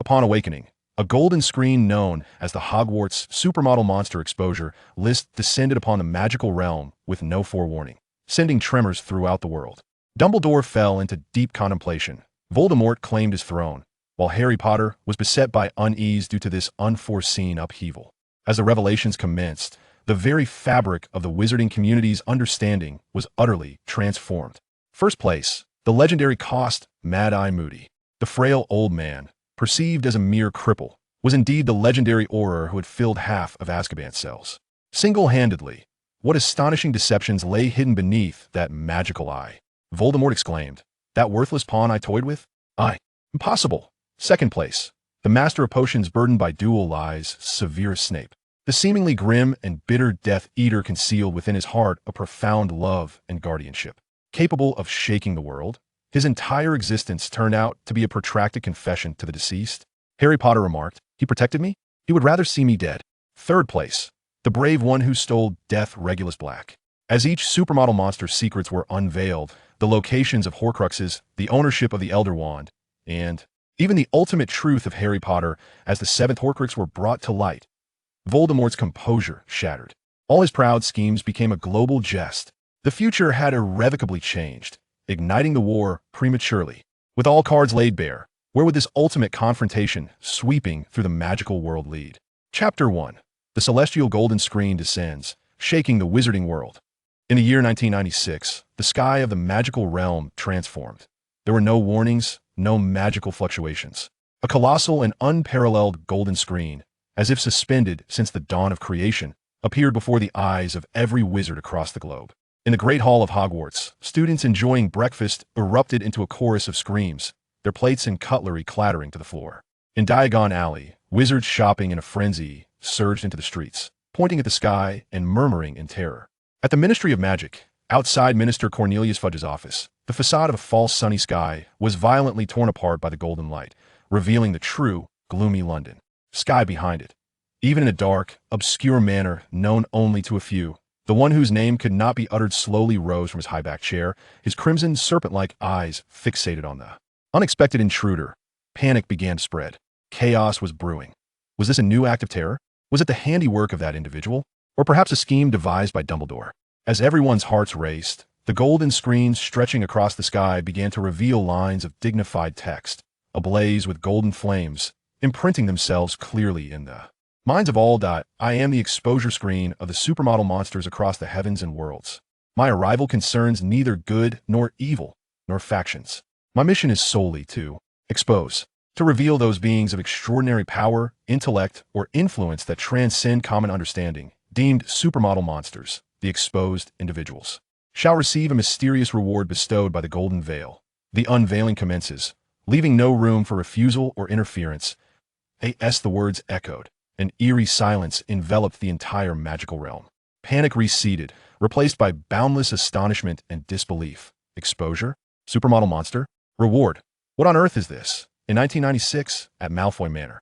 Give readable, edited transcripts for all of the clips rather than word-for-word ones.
Upon awakening, a golden screen known as the Hogwarts Supermodel Monster Exposure List descended upon the magical realm with no forewarning, sending tremors throughout the world. Dumbledore fell into deep contemplation. Voldemort claimed his throne, while Harry Potter was beset by unease due to this unforeseen upheaval. As the revelations commenced, the very fabric of the wizarding community's understanding was utterly transformed. First place, the legendary cost Mad-Eye Moody. The frail old man, perceived as a mere cripple, was indeed the legendary Auror who had filled half of Azkaban's cells. Single-handedly, what astonishing deceptions lay hidden beneath that magical eye. Voldemort exclaimed, "That worthless pawn I toyed with? Impossible." Second place, the master of potions burdened by dual lies, Severus Snape. The seemingly grim and bitter Death Eater concealed within his heart a profound love and guardianship. Capable of shaking the world, his entire existence turned out to be a protracted confession to the deceased. Harry Potter remarked, "He protected me? He would rather see me dead." Third place, the brave one who stole death, Regulus Black. As each supermodel monster's secrets were unveiled, the locations of Horcruxes, the ownership of the Elder Wand, and even the ultimate truth of Harry Potter as the seventh Horcrux were brought to light, Voldemort's composure shattered. All his proud schemes became a global jest. The future had irrevocably changed, igniting the war prematurely. With all cards laid bare, where would this ultimate confrontation sweeping through the magical world lead? Chapter 1. The celestial golden screen descends, shaking the wizarding world. In the year 1996, the sky of the magical realm transformed. There were no warnings, no magical fluctuations. A colossal and unparalleled golden screen, as if suspended since the dawn of creation, appeared before the eyes of every wizard across the globe. In the Great Hall of Hogwarts, students enjoying breakfast erupted into a chorus of screams, their plates and cutlery clattering to the floor. In Diagon Alley, wizards shopping in a frenzy surged into the streets, pointing at the sky and murmuring in terror. At the Ministry of Magic, outside Minister Cornelius Fudge's office, the facade of a false sunny sky was violently torn apart by the golden light, revealing the true, gloomy London sky behind it. Even in a dark, obscure manner known only to a few, the one whose name could not be uttered slowly rose from his high-backed chair, his crimson serpent-like eyes fixated on the unexpected intruder. Panic began to spread. Chaos was brewing. Was this a new act of terror? Was it the handiwork of that individual? Or perhaps a scheme devised by Dumbledore? As everyone's hearts raced, the golden screen stretching across the sky began to reveal lines of dignified text, ablaze with golden flames, imprinting themselves clearly in the minds of all. I am the exposure screen of the supermodel monsters across the heavens and worlds. My arrival concerns neither good nor evil, nor factions. My mission is solely to expose, to reveal those beings of extraordinary power, intellect, or influence that transcend common understanding, deemed supermodel monsters. The exposed individuals shall receive a mysterious reward bestowed by the golden veil. The unveiling commences, leaving no room for refusal or interference. As the words echoed, an eerie silence enveloped the entire magical realm. Panic receded, replaced by boundless astonishment and disbelief. Exposure? Supermodel monster? Reward? What on earth is this? In 1996, at Malfoy Manor.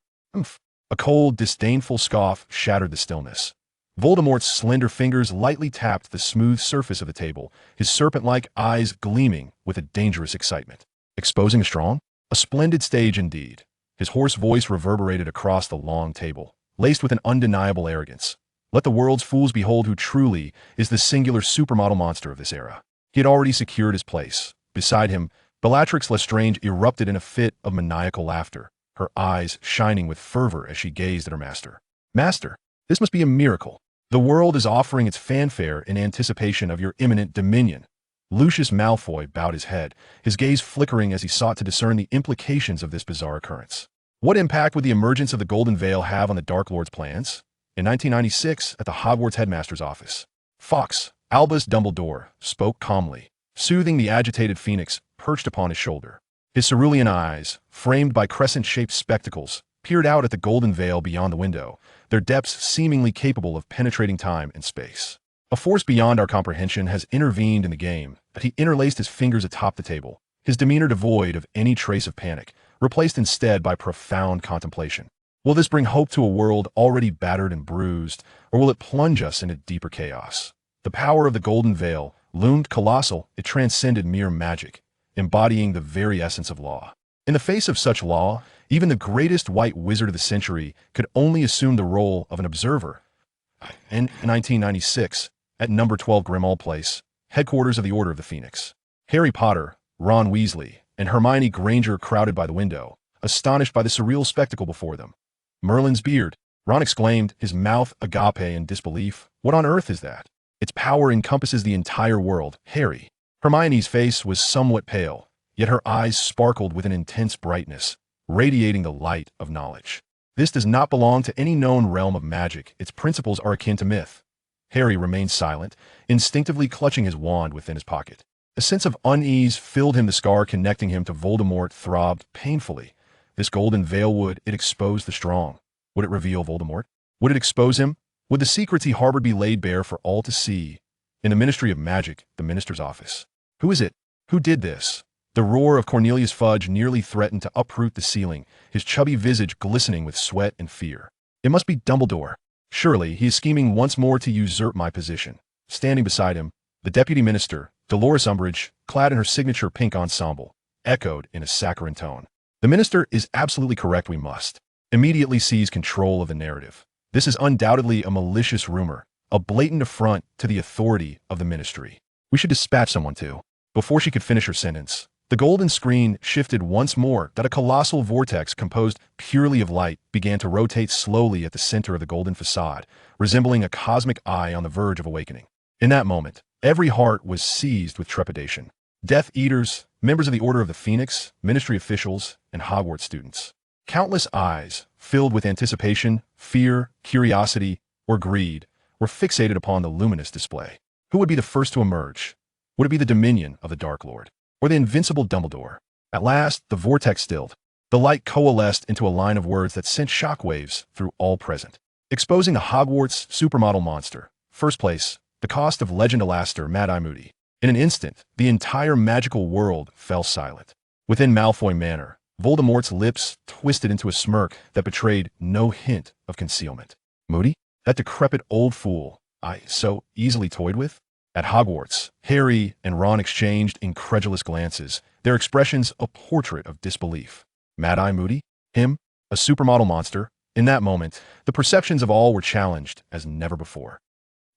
A cold, disdainful scoff shattered the stillness. Voldemort's slender fingers lightly tapped the smooth surface of the table, his serpent-like eyes gleaming with a dangerous excitement. Exposing a strong? A splendid stage indeed. His hoarse voice reverberated across the long table, laced with an undeniable arrogance. Let the world's fools behold who truly is the singular supermodel monster of this era. He had already secured his place. Beside him, Bellatrix Lestrange erupted in a fit of maniacal laughter, her eyes shining with fervor as she gazed at her master. Master, this must be a miracle. The world is offering its fanfare in anticipation of your imminent dominion. Lucius Malfoy bowed his head, his gaze flickering as he sought to discern the implications of this bizarre occurrence. What impact would the emergence of the Golden Veil have on the Dark Lord's plans? In 1996, at the Hogwarts headmaster's office, Fox, Albus Dumbledore, spoke calmly, soothing the agitated phoenix perched upon his shoulder. His cerulean eyes, framed by crescent-shaped spectacles, peered out at the golden veil beyond the window, their depths seemingly capable of penetrating time and space. A force beyond our comprehension has intervened in the game, but he interlaced his fingers atop the table, his demeanor devoid of any trace of panic, replaced instead by profound contemplation. Will this bring hope to a world already battered and bruised, or will it plunge us into deeper chaos? The power of the Golden Veil loomed colossal. It transcended mere magic, embodying the very essence of law. In the face of such law, Even the greatest white wizard of the century could only assume the role of an observer. In 1996, at number 12 Grimmauld Place, headquarters of the Order of the Phoenix, Harry Potter, Ron Weasley, and Hermione Granger crowded by the window, astonished by the surreal spectacle before them. Merlin's beard, Ron exclaimed, his mouth agape in disbelief. What on earth is that? Its power encompasses the entire world, Harry. Hermione's face was somewhat pale, yet her eyes sparkled with an intense brightness, radiating the light of knowledge. This does not belong to any known realm of magic. Its principles are akin to myth. Harry remained silent, instinctively clutching his wand within his pocket. A sense of unease filled him. The scar connecting him to Voldemort throbbed painfully. This golden veil, would it expose the strong? Would it reveal Voldemort? Would it expose him? Would the secrets he harbored be laid bare for all to see? In the Ministry of Magic, the minister's office. Who is it? Who did this? The roar of Cornelius Fudge nearly threatened to uproot the ceiling, his chubby visage glistening with sweat and fear. It must be Dumbledore. Surely he is scheming once more to usurp my position. Standing beside him, the deputy minister, Dolores Umbridge, clad in her signature pink ensemble, echoed in a saccharine tone. The minister is absolutely correct. We must immediately seize control of the narrative. This is undoubtedly a malicious rumor, a blatant affront to the authority of the ministry. We should dispatch someone to. Before she could finish her sentence, the golden screen shifted once more. That a colossal vortex composed purely of light began to rotate slowly at the center of the golden facade, resembling a cosmic eye on the verge of awakening. In that moment, every heart was seized with trepidation. Death Eaters, members of the Order of the Phoenix, ministry officials, and Hogwarts students. Countless eyes, filled with anticipation, fear, curiosity, or greed, were fixated upon the luminous display. Who would be the first to emerge? Would it be the dominion of the Dark Lord, or the invincible Dumbledore? At last, the vortex stilled. The light coalesced into a line of words that sent shockwaves through all present. Exposing the Hogwarts Supermodel Monster. First place, the cost of Legend Alastair Mad-Eye Moody. In an instant, the entire magical world fell silent. Within Malfoy Manor, Voldemort's lips twisted into a smirk that betrayed no hint of concealment. Moody? That decrepit old fool I so easily toyed with? At Hogwarts, Harry and Ron exchanged incredulous glances, their expressions a portrait of disbelief. Mad-Eye Moody? Him? A supermodel monster? In that moment, the perceptions of all were challenged as never before.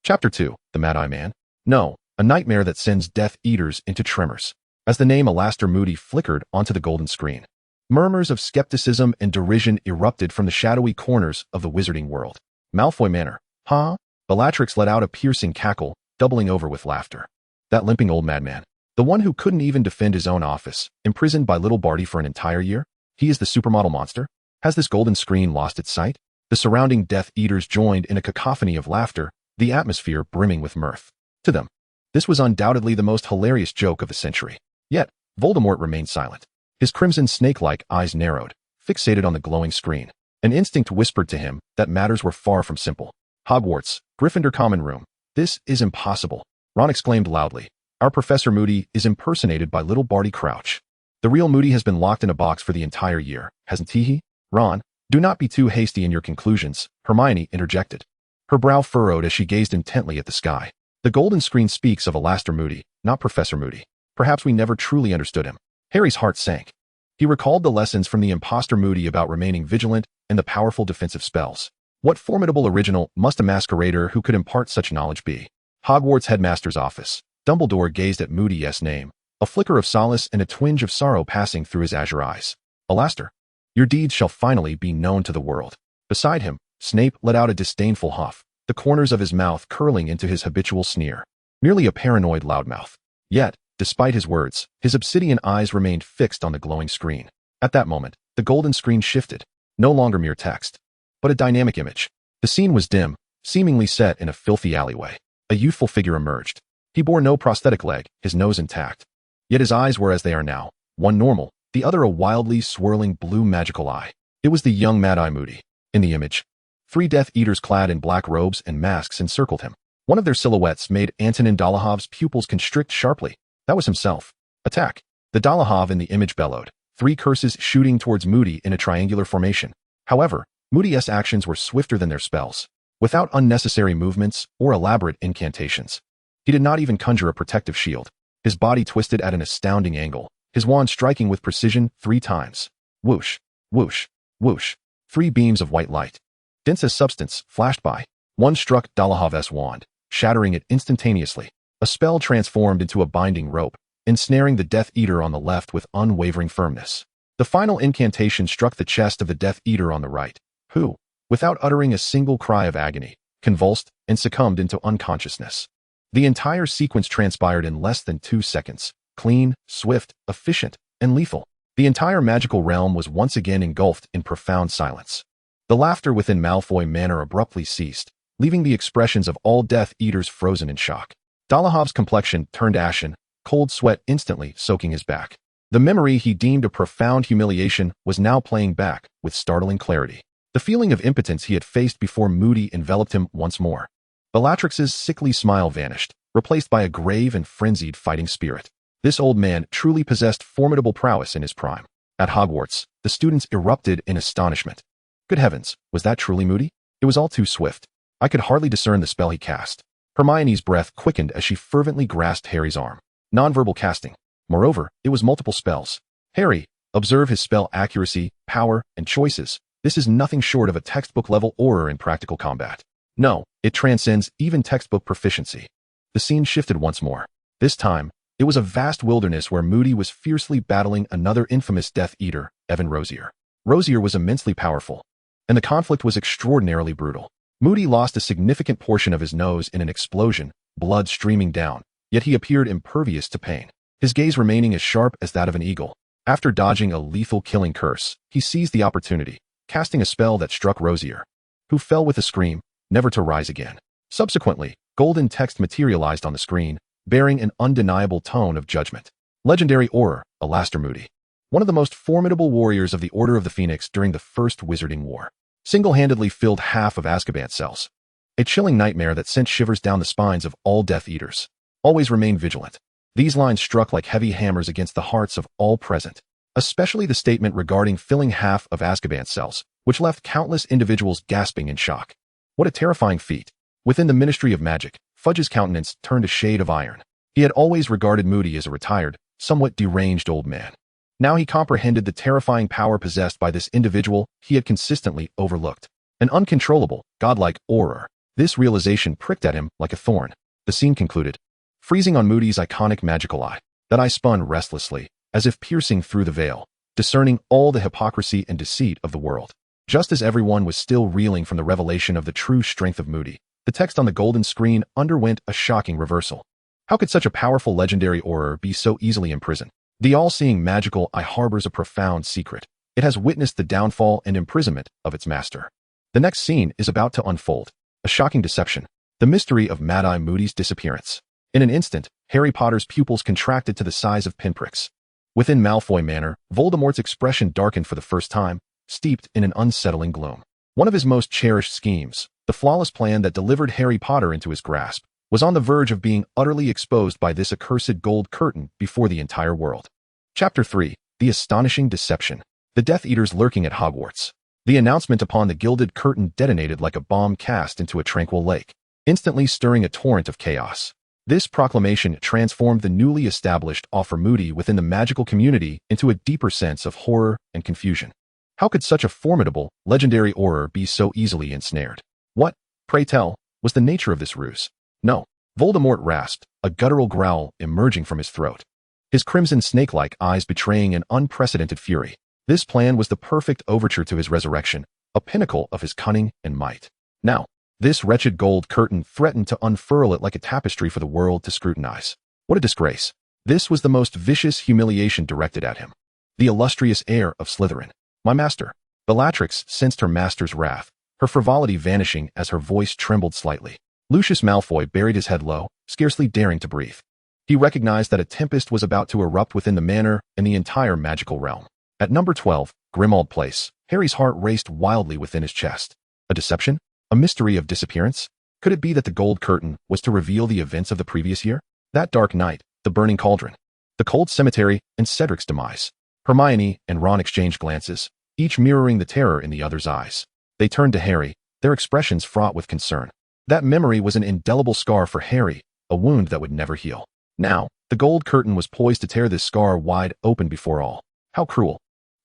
Chapter 2. The Mad-Eye Man. No, a nightmare that sends Death Eaters into tremors. As the name Alastair Moody flickered onto the golden screen, murmurs of skepticism and derision erupted from the shadowy corners of the Wizarding World. Malfoy Manor. Huh? Bellatrix let out a piercing cackle, doubling over with laughter. That limping old madman. The one who couldn't even defend his own office, imprisoned by little Barty for an entire year? He is the supermodel monster? Has this golden screen lost its sight? The surrounding Death Eaters joined in a cacophony of laughter, the atmosphere brimming with mirth. To them, this was undoubtedly the most hilarious joke of the century. Yet, Voldemort remained silent. His crimson snake-like eyes narrowed, fixated on the glowing screen. An instinct whispered to him that matters were far from simple. Hogwarts, Gryffindor Common Room. This is impossible. Ron exclaimed loudly. Our Professor Moody is impersonated by little Barty Crouch. The real Moody has been locked in a box for the entire year, hasn't he? Ron, do not be too hasty in your conclusions, Hermione interjected. Her brow furrowed as she gazed intently at the sky. The golden screen speaks of Alastair Moody, not Professor Moody. Perhaps we never truly understood him. Harry's heart sank. He recalled the lessons from the imposter Moody about remaining vigilant and the powerful defensive spells. What formidable original must a masquerader who could impart such knowledge be? Hogwarts headmaster's office. Dumbledore gazed at Moody's name, a flicker of solace and a twinge of sorrow passing through his azure eyes. Alastair, your deeds shall finally be known to the world. Beside him, Snape let out a disdainful huff, the corners of his mouth curling into his habitual sneer. Merely a paranoid loudmouth. Yet, despite his words, his obsidian eyes remained fixed on the glowing screen. At that moment, the golden screen shifted, no longer mere text, but a dynamic image. The scene was dim, seemingly set in a filthy alleyway. A youthful figure emerged. He bore no prosthetic leg, his nose intact. Yet his eyes were as they are now, one normal, the other a wildly swirling blue magical eye. It was the young Mad-Eye Moody. In the image, 3 Death Eaters clad in black robes and masks encircled him. One of their silhouettes made Antonin Dolahov's pupils constrict sharply. That was himself. Attack. The Dolahov in the image bellowed, 3 curses shooting towards Moody in a triangular formation. However, Moody's actions were swifter than their spells, without unnecessary movements or elaborate incantations. He did not even conjure a protective shield. His body twisted at an astounding angle, his wand striking with precision 3 times. Whoosh. Whoosh, whoosh. 3 beams of white light, dense as substance, flashed by. One struck Dalahav's wand, shattering it instantaneously. A spell transformed into a binding rope, ensnaring the Death Eater on the left with unwavering firmness. The final incantation struck the chest of the Death Eater on the right, who, without uttering a single cry of agony, convulsed and succumbed into unconsciousness. The entire sequence transpired in less than 2 seconds, clean, swift, efficient, and lethal. The entire magical realm was once again engulfed in profound silence. The laughter within Malfoy Manor abruptly ceased, leaving the expressions of all Death Eaters frozen in shock. Dalahav's complexion turned ashen, cold sweat instantly soaking his back. The memory he deemed a profound humiliation was now playing back with startling clarity. The feeling of impotence he had faced before Moody enveloped him once more. Bellatrix's sickly smile vanished, replaced by a grave and frenzied fighting spirit. This old man truly possessed formidable prowess in his prime. At Hogwarts, the students erupted in astonishment. Good heavens, was that truly Moody? It was all too swift. I could hardly discern the spell he cast. Hermione's breath quickened as she fervently grasped Harry's arm. Nonverbal casting. Moreover, it was multiple spells. Harry, observe his spell accuracy, power, and choices. This is nothing short of a textbook-level Auror in practical combat. No, it transcends even textbook proficiency. The scene shifted once more. This time, it was a vast wilderness where Moody was fiercely battling another infamous Death Eater, Evan Rosier. Rosier was immensely powerful, and the conflict was extraordinarily brutal. Moody lost a significant portion of his nose in an explosion, blood streaming down, yet he appeared impervious to pain, his gaze remaining as sharp as that of an eagle. After dodging a lethal killing curse, he seized the opportunity, casting a spell that struck Rosier, who fell with a scream, never to rise again. Subsequently, golden text materialized on the screen, bearing an undeniable tone of judgment. Legendary Auror, Alastair Moody. One of the most formidable warriors of the Order of the Phoenix during the First Wizarding War. Single-handedly filled half of Azkaban's cells. A chilling nightmare that sent shivers down the spines of all Death Eaters. Always remain vigilant. These lines struck like heavy hammers against the hearts of all present, especially the statement regarding filling half of Azkaban's cells, which left countless individuals gasping in shock. What a terrifying feat. Within the Ministry of Magic, Fudge's countenance turned a shade of iron. He had always regarded Moody as a retired, somewhat deranged old man. Now he comprehended the terrifying power possessed by this individual he had consistently overlooked. An uncontrollable, godlike Auror. This realization pricked at him like a thorn. The scene concluded, freezing on Moody's iconic magical eye. That eye spun restlessly, as if piercing through the veil, discerning all the hypocrisy and deceit of the world. Just as everyone was still reeling from the revelation of the true strength of Moody, the text on the golden screen underwent a shocking reversal. How could such a powerful legendary Auror be so easily imprisoned? The all-seeing magical eye harbors a profound secret. It has witnessed the downfall and imprisonment of its master. The next scene is about to unfold. A shocking deception. The mystery of Mad-Eye Moody's disappearance. In an instant, Harry Potter's pupils contracted to the size of pinpricks. Within Malfoy Manor, Voldemort's expression darkened for the first time, steeped in an unsettling gloom. One of his most cherished schemes, the flawless plan that delivered Harry Potter into his grasp, was on the verge of being utterly exposed by this accursed gold curtain before the entire world. Chapter 3. The Astonishing Deception. The Death Eaters lurking at Hogwarts. The announcement upon the gilded curtain detonated like a bomb cast into a tranquil lake, instantly stirring a torrent of chaos. This proclamation transformed the newly established Offer Moody within the magical community into a deeper sense of horror and confusion. How could such a formidable, legendary Auror be so easily ensnared? What, pray tell, was the nature of this ruse? No. Voldemort rasped, a guttural growl emerging from his throat, his crimson snake-like eyes betraying an unprecedented fury. This plan was the perfect overture to his resurrection, a pinnacle of his cunning and might. Now, this wretched gold curtain threatened to unfurl it like a tapestry for the world to scrutinize. What a disgrace. This was the most vicious humiliation directed at him. The illustrious heir of Slytherin. My master. Bellatrix sensed her master's wrath, her frivolity vanishing as her voice trembled slightly. Lucius Malfoy buried his head low, scarcely daring to breathe. He recognized that a tempest was about to erupt within the manor and the entire magical realm. At number 12, Grimmauld Place, Harry's heart raced wildly within his chest. A deception? A mystery of disappearance? Could it be that the gold curtain was to reveal the events of the previous year? That dark night, the burning cauldron, the cold cemetery, and Cedric's demise. Hermione and Ron exchanged glances, each mirroring the terror in the other's eyes. They turned to Harry, their expressions fraught with concern. That memory was an indelible scar for Harry, a wound that would never heal. Now, the gold curtain was poised to tear this scar wide open before all. How cruel.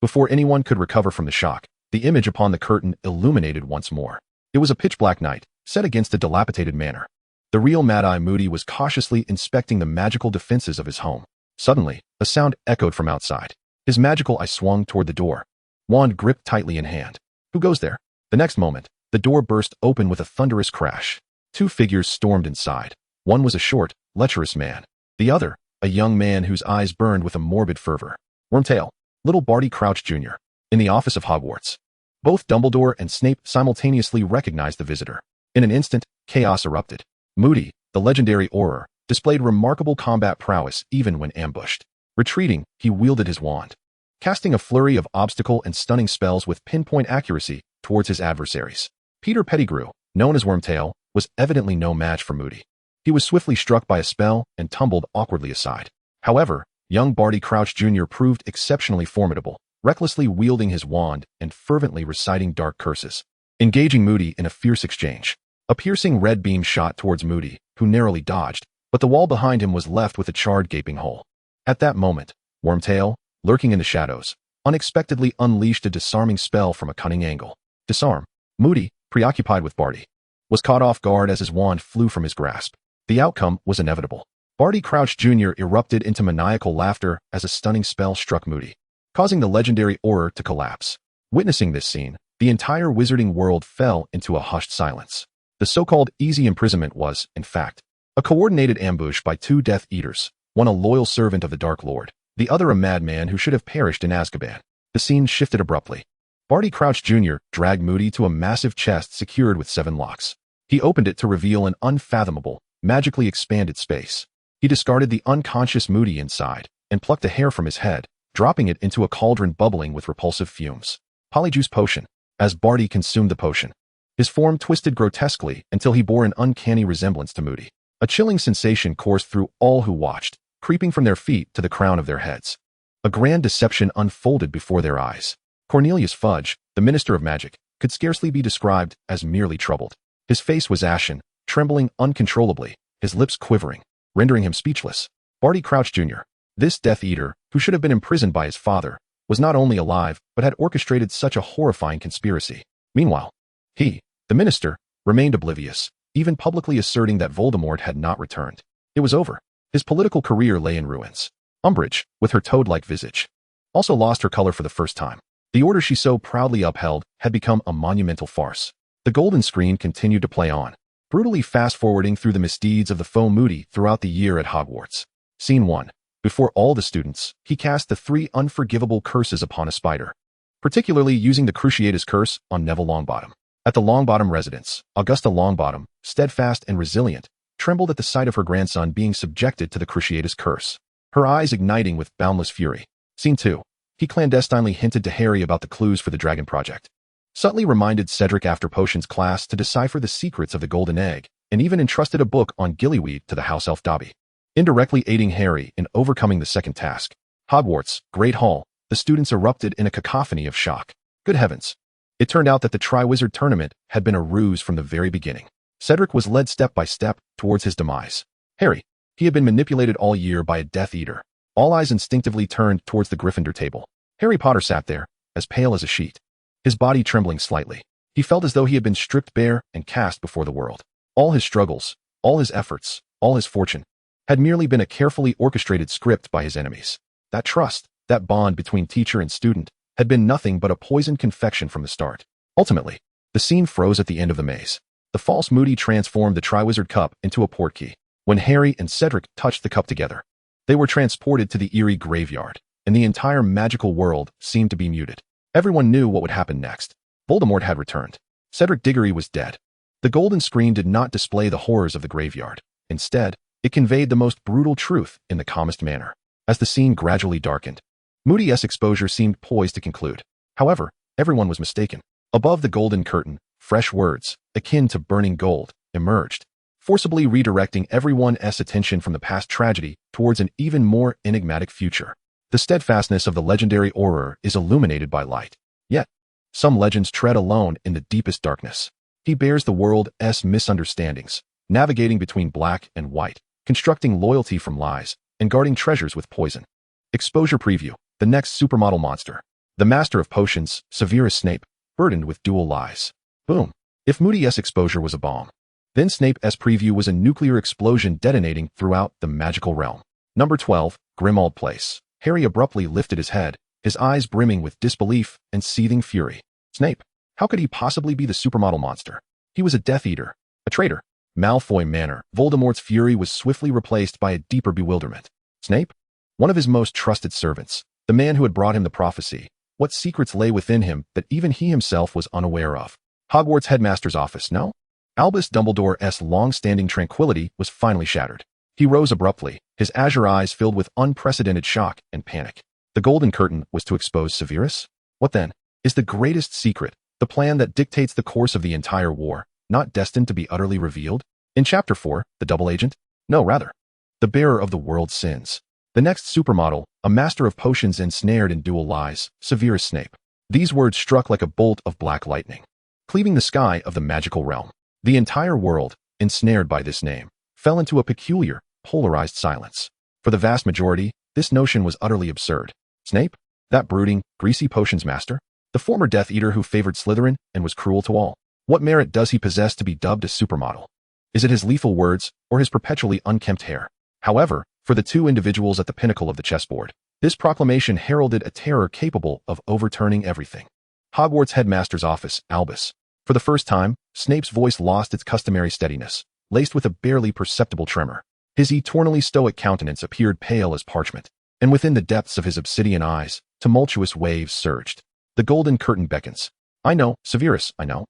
Before anyone could recover from the shock, the image upon the curtain illuminated once more. It was a pitch-black night, set against a dilapidated manor. The real Mad-Eye Moody was cautiously inspecting the magical defenses of his home. Suddenly, a sound echoed from outside. His magical eye swung toward the door, wand gripped tightly in hand. Who goes there? The next moment, the door burst open with a thunderous crash. Two figures stormed inside. One was a short, lecherous man. The other, a young man whose eyes burned with a morbid fervor. Wormtail, little Barty Crouch Jr., in the office of Hogwarts. Both Dumbledore and Snape simultaneously recognized the visitor. In an instant, chaos erupted. Moody, the legendary Auror, displayed remarkable combat prowess even when ambushed. Retreating, he wielded his wand, casting a flurry of obstacle and stunning spells with pinpoint accuracy towards his adversaries. Peter Pettigrew, known as Wormtail, was evidently no match for Moody. He was swiftly struck by a spell and tumbled awkwardly aside. However, young Barty Crouch Jr. proved exceptionally formidable, recklessly wielding his wand and fervently reciting dark curses, engaging Moody in a fierce exchange. A piercing red beam shot towards Moody, who narrowly dodged, but the wall behind him was left with a charred gaping hole. At that moment, Wormtail, lurking in the shadows, unexpectedly unleashed a disarming spell from a cunning angle. Disarm. Moody, preoccupied with Barty, was caught off guard as his wand flew from his grasp. The outcome was inevitable. Barty Crouch Jr. erupted into maniacal laughter as a stunning spell struck Moody, causing the legendary Auror to collapse. Witnessing this scene, the entire Wizarding World fell into a hushed silence. The so-called easy imprisonment was, in fact, a coordinated ambush by two Death Eaters, one a loyal servant of the Dark Lord, the other a madman who should have perished in Azkaban. The scene shifted abruptly. Barty Crouch Jr. dragged Moody to a massive chest secured with 7 locks. He opened it to reveal an unfathomable, magically expanded space. He discarded the unconscious Moody inside and plucked a hair from his head, dropping it into a cauldron bubbling with repulsive fumes. Polyjuice potion. As Barty consumed the potion, his form twisted grotesquely until he bore an uncanny resemblance to Moody. A chilling sensation coursed through all who watched, creeping from their feet to the crown of their heads. A grand deception unfolded before their eyes. Cornelius Fudge, the Minister of Magic, could scarcely be described as merely troubled. His face was ashen, trembling uncontrollably, his lips quivering, rendering him speechless. Barty Crouch Jr., this Death Eater, who should have been imprisoned by his father, was not only alive but had orchestrated such a horrifying conspiracy. Meanwhile, he, the minister, remained oblivious, even publicly asserting that Voldemort had not returned. It was over. His political career lay in ruins. Umbridge, with her toad-like visage, also lost her color for the first time. The order she so proudly upheld had become a monumental farce. The golden screen continued to play on, brutally fast-forwarding through the misdeeds of the foe Moody throughout the year at Hogwarts. Scene 1. Before all the students, he cast the 3 unforgivable curses upon a spider, particularly using the Cruciatus Curse on Neville Longbottom. At the Longbottom residence, Augusta Longbottom, steadfast and resilient, trembled at the sight of her grandson being subjected to the Cruciatus Curse, her eyes igniting with boundless fury. Scene 2. He clandestinely hinted to Harry about the clues for the Dragon Project, subtly reminded Cedric after potions class to decipher the secrets of the Golden Egg, and even entrusted a book on gillyweed to the house elf Dobby, indirectly aiding Harry in overcoming the second task. Hogwarts, Great Hall, the students erupted in a cacophony of shock. Good heavens! It turned out that the Triwizard Tournament had been a ruse from the very beginning. Cedric was led step by step towards his demise. Harry, he had been manipulated all year by a Death Eater. All eyes instinctively turned towards the Gryffindor table. Harry Potter sat there, as pale as a sheet, his body trembling slightly. He felt as though he had been stripped bare and cast before the world. All his struggles, all his efforts, all his fortune, had merely been a carefully orchestrated script by his enemies. That trust, that bond between teacher and student, had been nothing but a poisoned confection from the start. Ultimately, the scene froze at the end of the maze. The false Moody transformed the Triwizard Cup into a portkey. When Harry and Cedric touched the cup together, they were transported to the eerie graveyard, and the entire magical world seemed to be muted. Everyone knew what would happen next. Voldemort had returned. Cedric Diggory was dead. The golden screen did not display the horrors of the graveyard. Instead, it conveyed the most brutal truth in the calmest manner. As the scene gradually darkened, Moody's exposure seemed poised to conclude. However, everyone was mistaken. Above the golden curtain, fresh words, akin to burning gold, emerged, forcibly redirecting everyone's attention from the past tragedy towards an even more enigmatic future. The steadfastness of the legendary Auror is illuminated by light. Yet, some legends tread alone in the deepest darkness. He bears the world's misunderstandings, navigating between black and white, constructing loyalty from lies, and guarding treasures with poison. Exposure preview. The next supermodel monster. The master of potions, Severus Snape, burdened with dual lies. Boom. If Moody's exposure was a bomb, then Snape's preview was a nuclear explosion detonating throughout the magical realm. Number 12, Grimmauld Place. Harry abruptly lifted his head, his eyes brimming with disbelief and seething fury. Snape. How could he possibly be the supermodel monster? He was a Death Eater, a traitor. Malfoy Manor. Voldemort's fury was swiftly replaced by a deeper bewilderment. Snape? One of his most trusted servants, the man who had brought him the prophecy. What secrets lay within him that even he himself was unaware of? Hogwarts headmaster's office, no? Albus Dumbledore's long-standing tranquility was finally shattered. He rose abruptly, his azure eyes filled with unprecedented shock and panic. The golden curtain was to expose Severus? What then? Is the greatest secret, the plan that dictates the course of the entire war, not destined to be utterly revealed? In Chapter 4, the double agent? No, rather. The bearer of the world's sins. The next supermodel, a master of potions ensnared in dual lies, Severus Snape. These words struck like a bolt of black lightning, cleaving the sky of the magical realm. The entire world, ensnared by this name, fell into a peculiar, polarized silence. For the vast majority, this notion was utterly absurd. Snape? That brooding, greasy potions master? The former Death Eater who favored Slytherin and was cruel to all? What merit does he possess to be dubbed a supermodel? Is it his lethal words, or his perpetually unkempt hair? However, for the two individuals at the pinnacle of the chessboard, this proclamation heralded a terror capable of overturning everything. Hogwarts headmaster's office, Albus. For the first time, Snape's voice lost its customary steadiness, laced with a barely perceptible tremor. His eternally stoic countenance appeared pale as parchment, and within the depths of his obsidian eyes, tumultuous waves surged. The golden curtain beckons. I know, Severus, I know.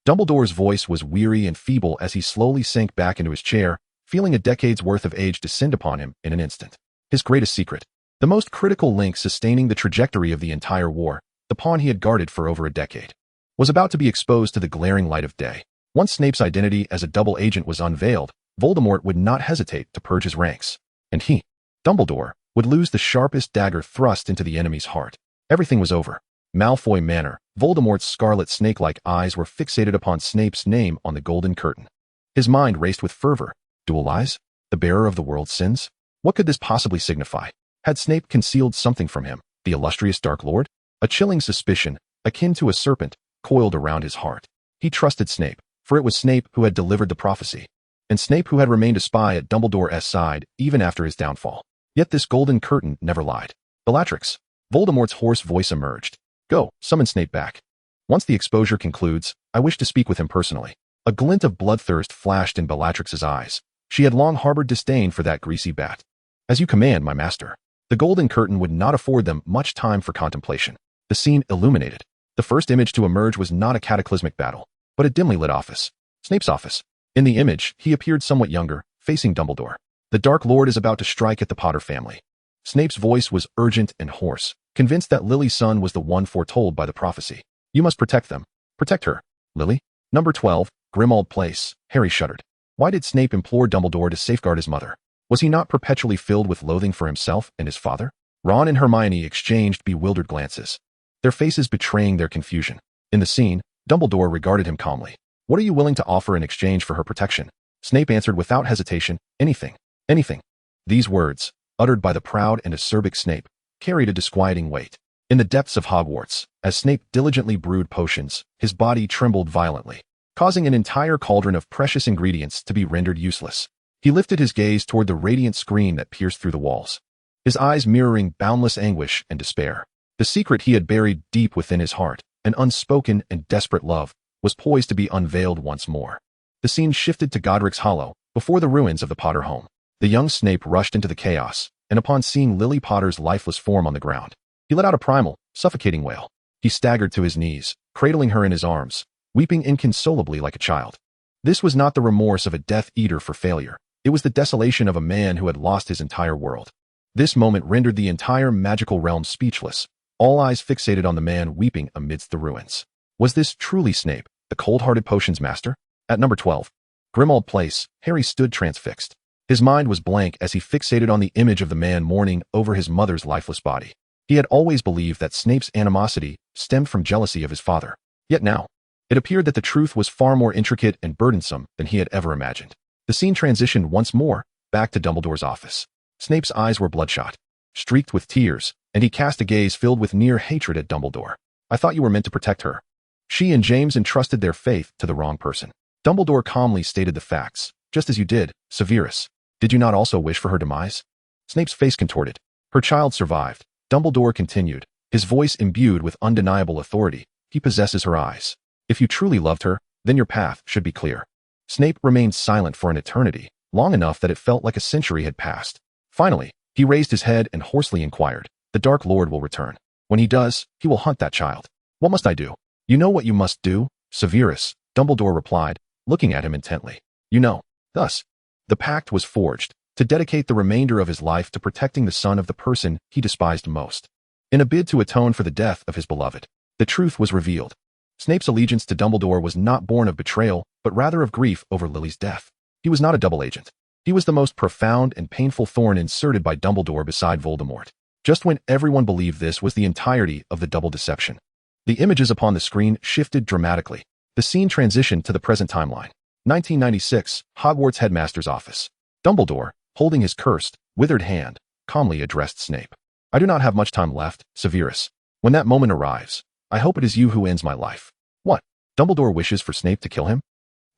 Dumbledore's voice was weary and feeble as he slowly sank back into his chair, feeling a decade's worth of age descend upon him in an instant. His greatest secret, the most critical link sustaining the trajectory of the entire war, the pawn he had guarded for over a decade, was about to be exposed to the glaring light of day. Once Snape's identity as a double agent was unveiled, Voldemort would not hesitate to purge his ranks, and he, Dumbledore, would lose the sharpest dagger thrust into the enemy's heart. Everything was over. Malfoy Manor. Voldemort's scarlet snake-like eyes were fixated upon Snape's name on the golden curtain. His mind raced with fervor. Dual lies? The bearer of the world's sins? What could this possibly signify? Had Snape concealed something from him, the illustrious Dark Lord? A chilling suspicion, akin to a serpent, coiled around his heart. He trusted Snape, for it was Snape who had delivered the prophecy, and Snape who had remained a spy at Dumbledore's side even after his downfall. Yet this golden curtain never lied. Bellatrix. Voldemort's hoarse voice emerged. Go, summon Snape back. Once the exposure concludes, I wish to speak with him personally. A glint of bloodthirst flashed in Bellatrix's eyes. She had long harbored disdain for that greasy bat. As you command, my master. The golden curtain would not afford them much time for contemplation. The scene illuminated. The first image to emerge was not a cataclysmic battle, but a dimly lit office. Snape's office. In the image, he appeared somewhat younger, facing Dumbledore. The Dark Lord is about to strike at the Potter family. Snape's voice was urgent and hoarse, convinced that Lily's son was the one foretold by the prophecy. You must protect them. Protect her. Lily? Number 12, Grimmauld Place. Harry shuddered. Why did Snape implore Dumbledore to safeguard his mother? Was he not perpetually filled with loathing for himself and his father? Ron and Hermione exchanged bewildered glances, their faces betraying their confusion. In the scene, Dumbledore regarded him calmly. What are you willing to offer in exchange for her protection? Snape answered without hesitation, anything. Anything. These words, uttered by the proud and acerbic Snape, carried a disquieting weight. In the depths of Hogwarts, as Snape diligently brewed potions, his body trembled violently, causing an entire cauldron of precious ingredients to be rendered useless. He lifted his gaze toward the radiant screen that pierced through the walls, his eyes mirroring boundless anguish and despair. The secret he had buried deep within his heart, an unspoken and desperate love, was poised to be unveiled once more. The scene shifted to Godric's Hollow, before the ruins of the Potter home. The young Snape rushed into the chaos, and upon seeing Lily Potter's lifeless form on the ground, he let out a primal, suffocating wail. He staggered to his knees, cradling her in his arms, weeping inconsolably like a child. This was not the remorse of a Death Eater for failure. It was the desolation of a man who had lost his entire world. This moment rendered the entire magical realm speechless, all eyes fixated on the man weeping amidst the ruins. Was this truly Snape, the cold-hearted potions master? At number 12, Grimmauld Place, Harry stood transfixed. His mind was blank as he fixated on the image of the man mourning over his mother's lifeless body. He had always believed that Snape's animosity stemmed from jealousy of his father. Yet now, it appeared that the truth was far more intricate and burdensome than he had ever imagined. The scene transitioned once more, back to Dumbledore's office. Snape's eyes were bloodshot, streaked with tears, and he cast a gaze filled with near hatred at Dumbledore. I thought you were meant to protect her. She and James entrusted their faith to the wrong person. Dumbledore calmly stated the facts, just as you did, Severus. Did you not also wish for her demise? Snape's face contorted. Her child survived. Dumbledore continued, his voice imbued with undeniable authority. He possesses her eyes. If you truly loved her, then your path should be clear. Snape remained silent for an eternity, long enough that it felt like a century had passed. Finally, he raised his head and hoarsely inquired, the Dark Lord will return. When he does, he will hunt that child. What must I do? You know what you must do, Severus, Dumbledore replied, looking at him intently. You know. Thus, the pact was forged, to dedicate the remainder of his life to protecting the son of the person he despised most. In a bid to atone for the death of his beloved, the truth was revealed. Snape's allegiance to Dumbledore was not born of betrayal, but rather of grief over Lily's death. He was not a double agent. He was the most profound and painful thorn inserted by Dumbledore beside Voldemort. Just when everyone believed this was the entirety of the double deception. The images upon the screen shifted dramatically. The scene transitioned to the present timeline. 1996, Hogwarts headmaster's office. Dumbledore, holding his cursed, withered hand, calmly addressed Snape. I do not have much time left, Severus. When that moment arrives, I hope it is you who ends my life. What? Dumbledore wishes for Snape to kill him?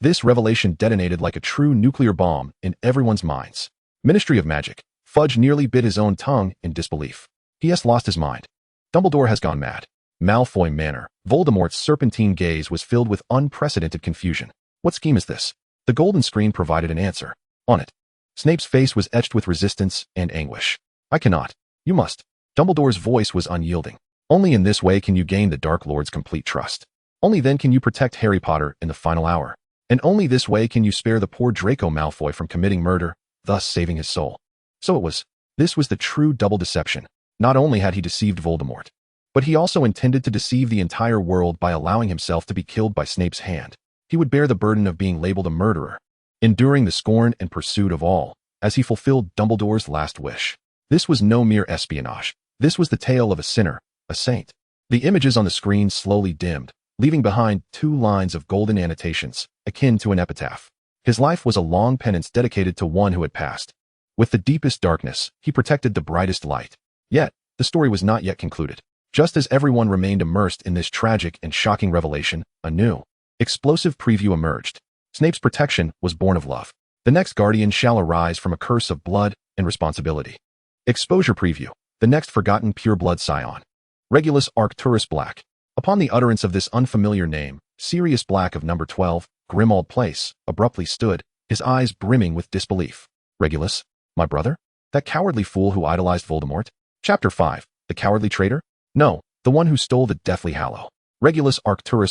This revelation detonated like a true nuclear bomb in everyone's minds. Ministry of Magic. Fudge nearly bit his own tongue in disbelief. He has lost his mind. Dumbledore has gone mad. Malfoy Manor. Voldemort's serpentine gaze was filled with unprecedented confusion. What scheme is this? The golden screen provided an answer. On it, Snape's face was etched with resistance and anguish. I cannot. You must. Dumbledore's voice was unyielding. Only in this way can you gain the Dark Lord's complete trust. Only then can you protect Harry Potter in the final hour. And only this way can you spare the poor Draco Malfoy from committing murder, thus saving his soul. So this was the true double deception. Not only had he deceived Voldemort, but he also intended to deceive the entire world by allowing himself to be killed by Snape's hand. He would bear the burden of being labeled a murderer, enduring the scorn and pursuit of all, as he fulfilled Dumbledore's last wish. This was no mere espionage. This was the tale of a sinner, a saint. The images on the screen slowly dimmed, leaving behind 2 lines of golden annotations, akin to an epitaph. His life was a long penance dedicated to one who had passed. With the deepest darkness, he protected the brightest light. Yet, the story was not yet concluded. Just as everyone remained immersed in this tragic and shocking revelation, a new, explosive preview emerged. Snape's protection was born of love. The next guardian shall arise from a curse of blood and responsibility. Exposure preview. The next forgotten pure-blood scion. Regulus Black. Upon the utterance of this unfamiliar name, Sirius Black of number 12, Grimmauld Place, abruptly stood, his eyes brimming with disbelief. Regulus? My brother? That cowardly fool who idolized Voldemort? Chapter 5. The cowardly traitor? No, the one who stole the Deathly Hallow. Regulus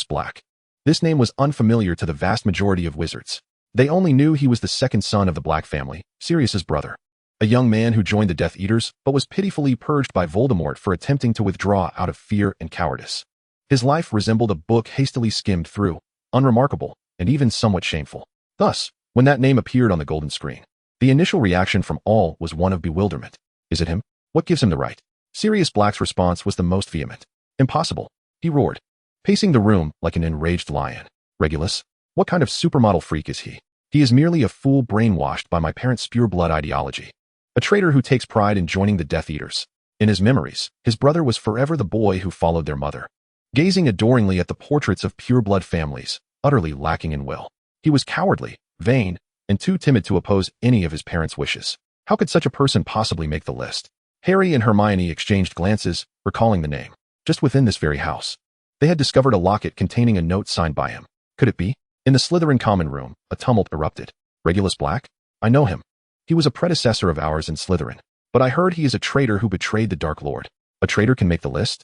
Black. This name was unfamiliar to the vast majority of wizards. They only knew he was the second son of the Black family, Sirius's brother. A young man who joined the Death Eaters, but was pitifully purged by Voldemort for attempting to withdraw out of fear and cowardice. His life resembled a book hastily skimmed through, unremarkable, and even somewhat shameful. Thus, when that name appeared on the golden screen, the initial reaction from all was one of bewilderment. Is it him? What gives him the right? Sirius Black's response was the most vehement. Impossible, he roared, pacing the room like an enraged lion. Regulus? What kind of supermodel freak is he? He is merely a fool brainwashed by my parents' pure-blood ideology. A traitor who takes pride in joining the Death Eaters. In his memories, his brother was forever the boy who followed their mother. Gazing adoringly at the portraits of pure-blood families, utterly lacking in will. He was cowardly, vain, and too timid to oppose any of his parents' wishes. How could such a person possibly make the list? Harry and Hermione exchanged glances, recalling the name. Just within this very house, they had discovered a locket containing a note signed by him. Could it be? In the Slytherin common room, a tumult erupted. Regulus Black? I know him. He was a predecessor of ours in Slytherin. But I heard he is a traitor who betrayed the Dark Lord. A traitor can make the list?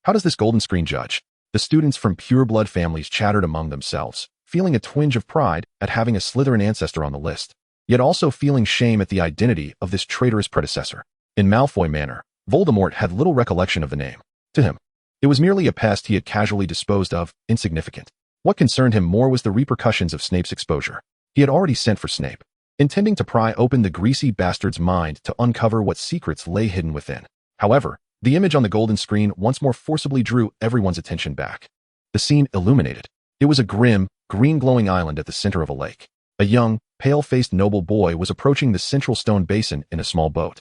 How does this golden screen judge? The students from pure-blood families chattered among themselves, feeling a twinge of pride at having a Slytherin ancestor on the list, yet also feeling shame at the identity of this traitorous predecessor. In Malfoy Manor, Voldemort had little recollection of the name. To him, it was merely a pest he had casually disposed of, insignificant. What concerned him more was the repercussions of Snape's exposure. He had already sent for Snape, intending to pry open the greasy bastard's mind to uncover what secrets lay hidden within. However, the image on the golden screen once more forcibly drew everyone's attention back. The scene illuminated. It was a grim, green-glowing island at the center of a lake. A young, pale-faced noble boy was approaching the central stone basin in a small boat,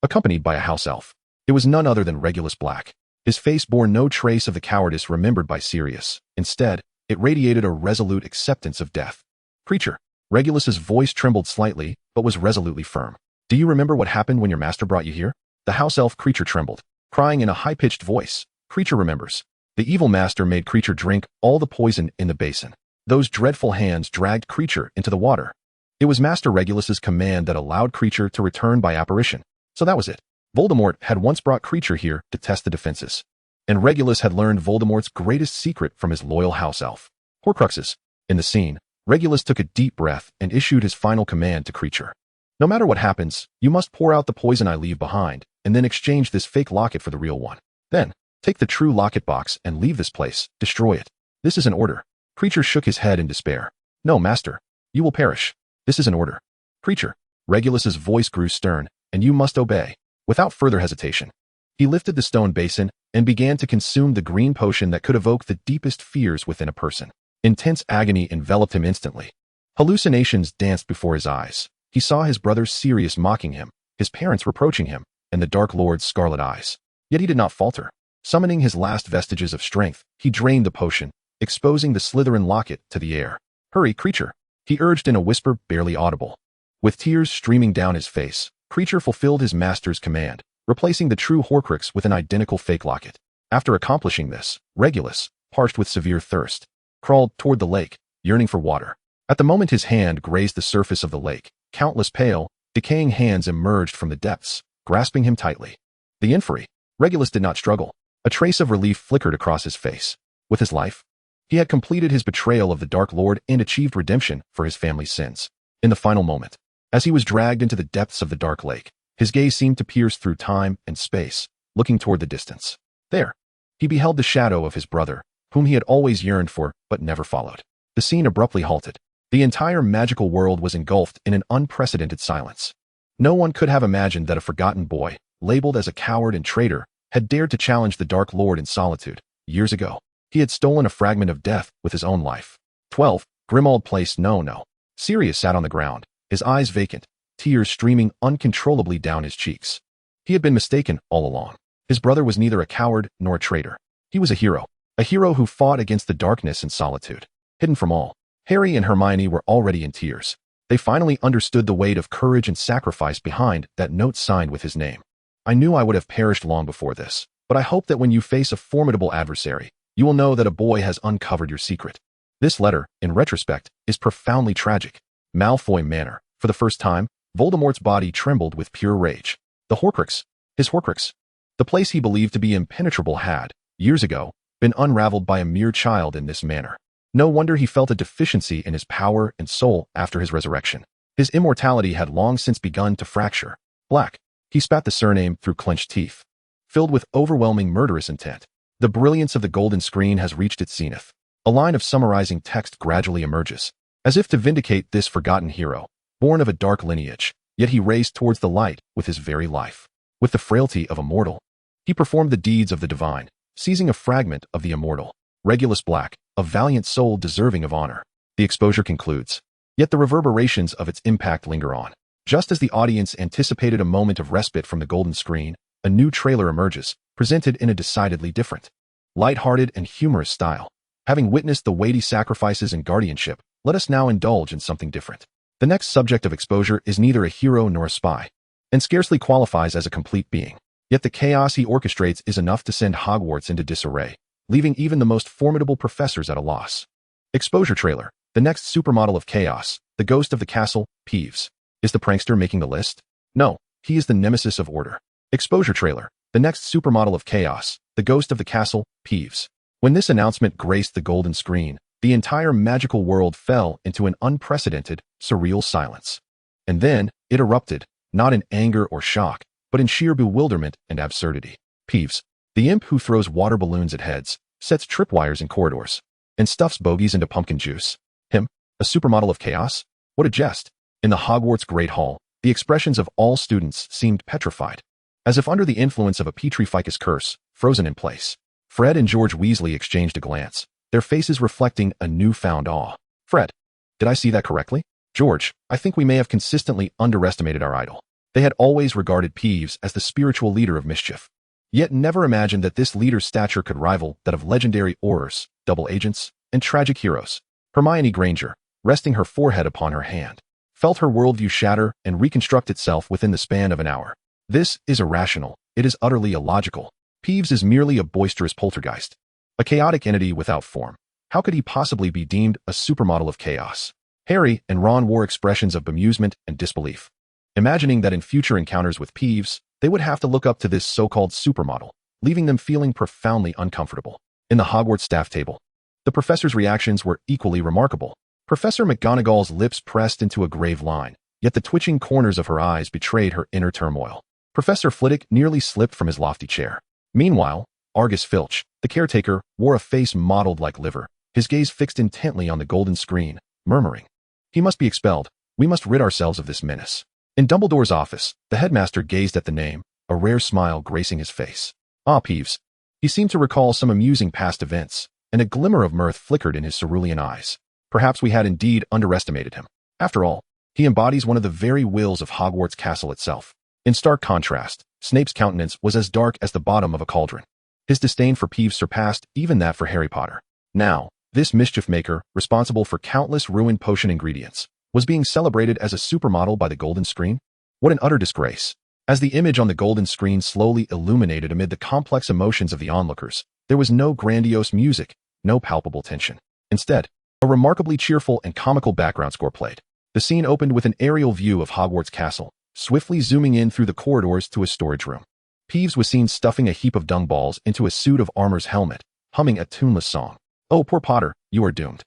accompanied by a house elf. It was none other than Regulus Black. His face bore no trace of the cowardice remembered by Sirius. Instead, it radiated a resolute acceptance of death. Creature. Regulus's voice trembled slightly, but was resolutely firm. Do you remember what happened when your master brought you here? The house elf Creature trembled, crying in a high-pitched voice. Creature remembers. The evil master made Creature drink all the poison in the basin. Those dreadful hands dragged Creature into the water. It was Master Regulus's command that allowed Creature to return by apparition. So that was it. Voldemort had once brought Creature here to test the defenses. And Regulus had learned Voldemort's greatest secret from his loyal house elf. Horcruxes. In the scene, Regulus took a deep breath and issued his final command to Creature. No matter what happens, you must pour out the poison I leave behind, and then exchange this fake locket for the real one. Then, take the true locket box and leave this place. Destroy it. This is an order. Creature shook his head in despair. No, master. You will perish. This is an order. Creature. Regulus's voice grew stern, and you must obey. Without further hesitation, he lifted the stone basin and began to consume the green potion that could evoke the deepest fears within a person. Intense agony enveloped him instantly. Hallucinations danced before his eyes. He saw his brother Sirius mocking him, his parents reproaching him, and the Dark Lord's scarlet eyes. Yet he did not falter. Summoning his last vestiges of strength, he drained the potion, exposing the Slytherin locket to the air. Hurry, Creature, he urged in a whisper barely audible. With tears streaming down his face, Creature fulfilled his master's command, replacing the true Horcrux with an identical fake locket. After accomplishing this, Regulus, parched with severe thirst, crawled toward the lake, yearning for water. At the moment his hand grazed the surface of the lake, countless pale, decaying hands emerged from the depths, grasping him tightly. The inferi. Regulus did not struggle. A trace of relief flickered across his face. With his life, he had completed his betrayal of the Dark Lord and achieved redemption for his family's sins. In the final moment, as he was dragged into the depths of the dark lake, his gaze seemed to pierce through time and space, looking toward the distance. There, he beheld the shadow of his brother, whom he had always yearned for but never followed. The scene abruptly halted. The entire magical world was engulfed in an unprecedented silence. No one could have imagined that a forgotten boy, labeled as a coward and traitor, had dared to challenge the Dark Lord in solitude. Years ago, he had stolen a fragment of death with his own life. 12. Grimmauld Place. No. Sirius sat on the ground, his eyes vacant, tears streaming uncontrollably down his cheeks. He had been mistaken all along. His brother was neither a coward nor a traitor. He was a hero who fought against the darkness and solitude. Hidden from all, Harry and Hermione were already in tears. They finally understood the weight of courage and sacrifice behind that note signed with his name. I knew I would have perished long before this, but I hope that when you face a formidable adversary, you will know that a boy has uncovered your secret. This letter, in retrospect, is profoundly tragic. Malfoy Manor. For the first time, Voldemort's body trembled with pure rage. The Horcrux, his Horcrux, the place he believed to be impenetrable had, years ago, been unraveled by a mere child in this manner. No wonder he felt a deficiency in his power and soul after his resurrection. His immortality had long since begun to fracture. Black. He spat the surname through clenched teeth, filled with overwhelming murderous intent. The brilliance of the golden screen has reached its zenith. A line of summarizing text gradually emerges, as if to vindicate this forgotten hero, born of a dark lineage, yet he raced towards the light with his very life. With the frailty of a mortal, he performed the deeds of the divine, seizing a fragment of the immortal. Regulus Black, a valiant soul deserving of honor. The exposure concludes, yet the reverberations of its impact linger on. Just as the audience anticipated a moment of respite from the golden screen, a new trailer emerges, presented in a decidedly different, light-hearted and humorous style. Having witnessed the weighty sacrifices and guardianship, let us now indulge in something different. The next subject of exposure is neither a hero nor a spy, and scarcely qualifies as a complete being. Yet the chaos he orchestrates is enough to send Hogwarts into disarray, leaving even the most formidable professors at a loss. Exposure trailer. The next supermodel of chaos, the ghost of the castle, Peeves. Is the prankster making the list? No, he is the nemesis of order. Exposure trailer. The next supermodel of chaos, the ghost of the castle, Peeves. When this announcement graced the golden screen, the entire magical world fell into an unprecedented, surreal silence. And then, it erupted, not in anger or shock, but in sheer bewilderment and absurdity. Peeves, the imp who throws water balloons at heads, sets tripwires in corridors, and stuffs bogies into pumpkin juice. Him, a supermodel of chaos? What a jest. In the Hogwarts Great Hall, the expressions of all students seemed petrified, as if under the influence of a petrificus curse, frozen in place. Fred and George Weasley exchanged a glance, their faces reflecting a newfound awe. Fred, did I see that correctly? George, I think we may have consistently underestimated our idol. They had always regarded Peeves as the spiritual leader of mischief, yet never imagined that this leader's stature could rival that of legendary Aurors, double agents, and tragic heroes. Hermione Granger, resting her forehead upon her hand, felt her worldview shatter and reconstruct itself within the span of an hour. This is irrational. It is utterly illogical. Peeves is merely a boisterous poltergeist, a chaotic entity without form. How could he possibly be deemed a supermodel of chaos? Harry and Ron wore expressions of bemusement and disbelief, imagining that in future encounters with Peeves, they would have to look up to this so-called supermodel, leaving them feeling profoundly uncomfortable. In the Hogwarts staff table, the professor's reactions were equally remarkable. Professor McGonagall's lips pressed into a grave line, yet the twitching corners of her eyes betrayed her inner turmoil. Professor Flitwick nearly slipped from his lofty chair. Meanwhile, Argus Filch, the caretaker, wore a face mottled like liver, his gaze fixed intently on the golden screen, murmuring, "He must be expelled. We must rid ourselves of this menace." In Dumbledore's office, the headmaster gazed at the name, a rare smile gracing his face. Ah, Peeves. He seemed to recall some amusing past events, and a glimmer of mirth flickered in his cerulean eyes. Perhaps we had indeed underestimated him. After all, he embodies one of the very wills of Hogwarts Castle itself. In stark contrast, Snape's countenance was as dark as the bottom of a cauldron. His disdain for Peeves surpassed even that for Harry Potter. Now, this mischief maker, responsible for countless ruined potion ingredients, was being celebrated as a supermodel by the golden screen? What an utter disgrace. As the image on the golden screen slowly illuminated amid the complex emotions of the onlookers, there was no grandiose music, no palpable tension. Instead, a remarkably cheerful and comical background score played. The scene opened with an aerial view of Hogwarts Castle, swiftly zooming in through the corridors to a storage room. Peeves was seen stuffing a heap of dung balls into a suit of armor's helmet, humming a tuneless song. "Oh, poor Potter, you are doomed."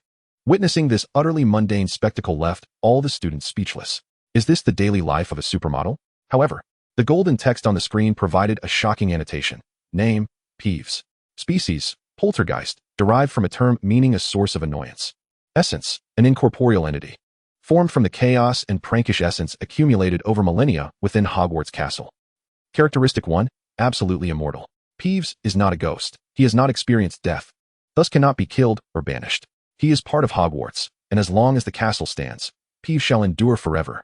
Witnessing this utterly mundane spectacle left all the students speechless. Is this the daily life of a supermodel? However, the golden text on the screen provided a shocking annotation. Name, Peeves. Species, poltergeist, derived from a term meaning a source of annoyance. Essence, an incorporeal entity, formed from the chaos and prankish essence accumulated over millennia within Hogwarts Castle. Characteristic 1, absolutely immortal. Peeves is not a ghost. He has not experienced death, thus cannot be killed or banished. He is part of Hogwarts, and as long as the castle stands, Peeves shall endure forever.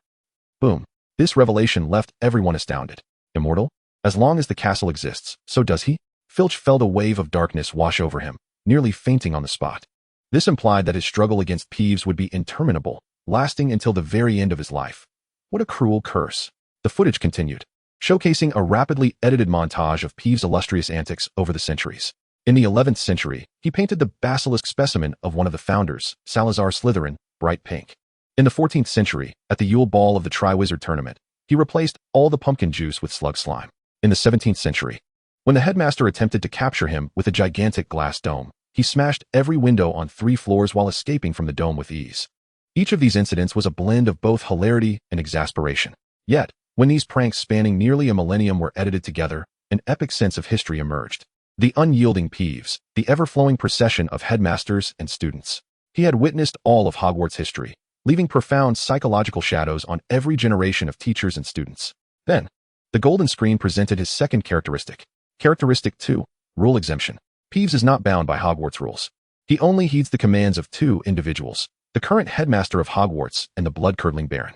Boom. This revelation left everyone astounded. Immortal? As long as the castle exists, so does he? Filch felt a wave of darkness wash over him, nearly fainting on the spot. This implied that his struggle against Peeves would be interminable, lasting until the very end of his life. What a cruel curse. The footage continued, showcasing a rapidly edited montage of Peeves' illustrious antics over the centuries. In the 11th century, he painted the basilisk specimen of one of the founders, Salazar Slytherin, bright pink. In the 14th century, at the Yule Ball of the Triwizard Tournament, he replaced all the pumpkin juice with slug slime. In the 17th century, when the headmaster attempted to capture him with a gigantic glass dome, he smashed every window on 3 floors while escaping from the dome with ease. Each of these incidents was a blend of both hilarity and exasperation. Yet, when these pranks spanning nearly a millennium were edited together, an epic sense of history emerged. The unyielding Peeves, the ever-flowing procession of headmasters and students. He had witnessed all of Hogwarts history, leaving profound psychological shadows on every generation of teachers and students. Then, the golden screen presented his second characteristic. Characteristic 2, rule exemption. Peeves is not bound by Hogwarts rules. He only heeds the commands of 2 individuals, the current headmaster of Hogwarts and the blood-curdling Baron.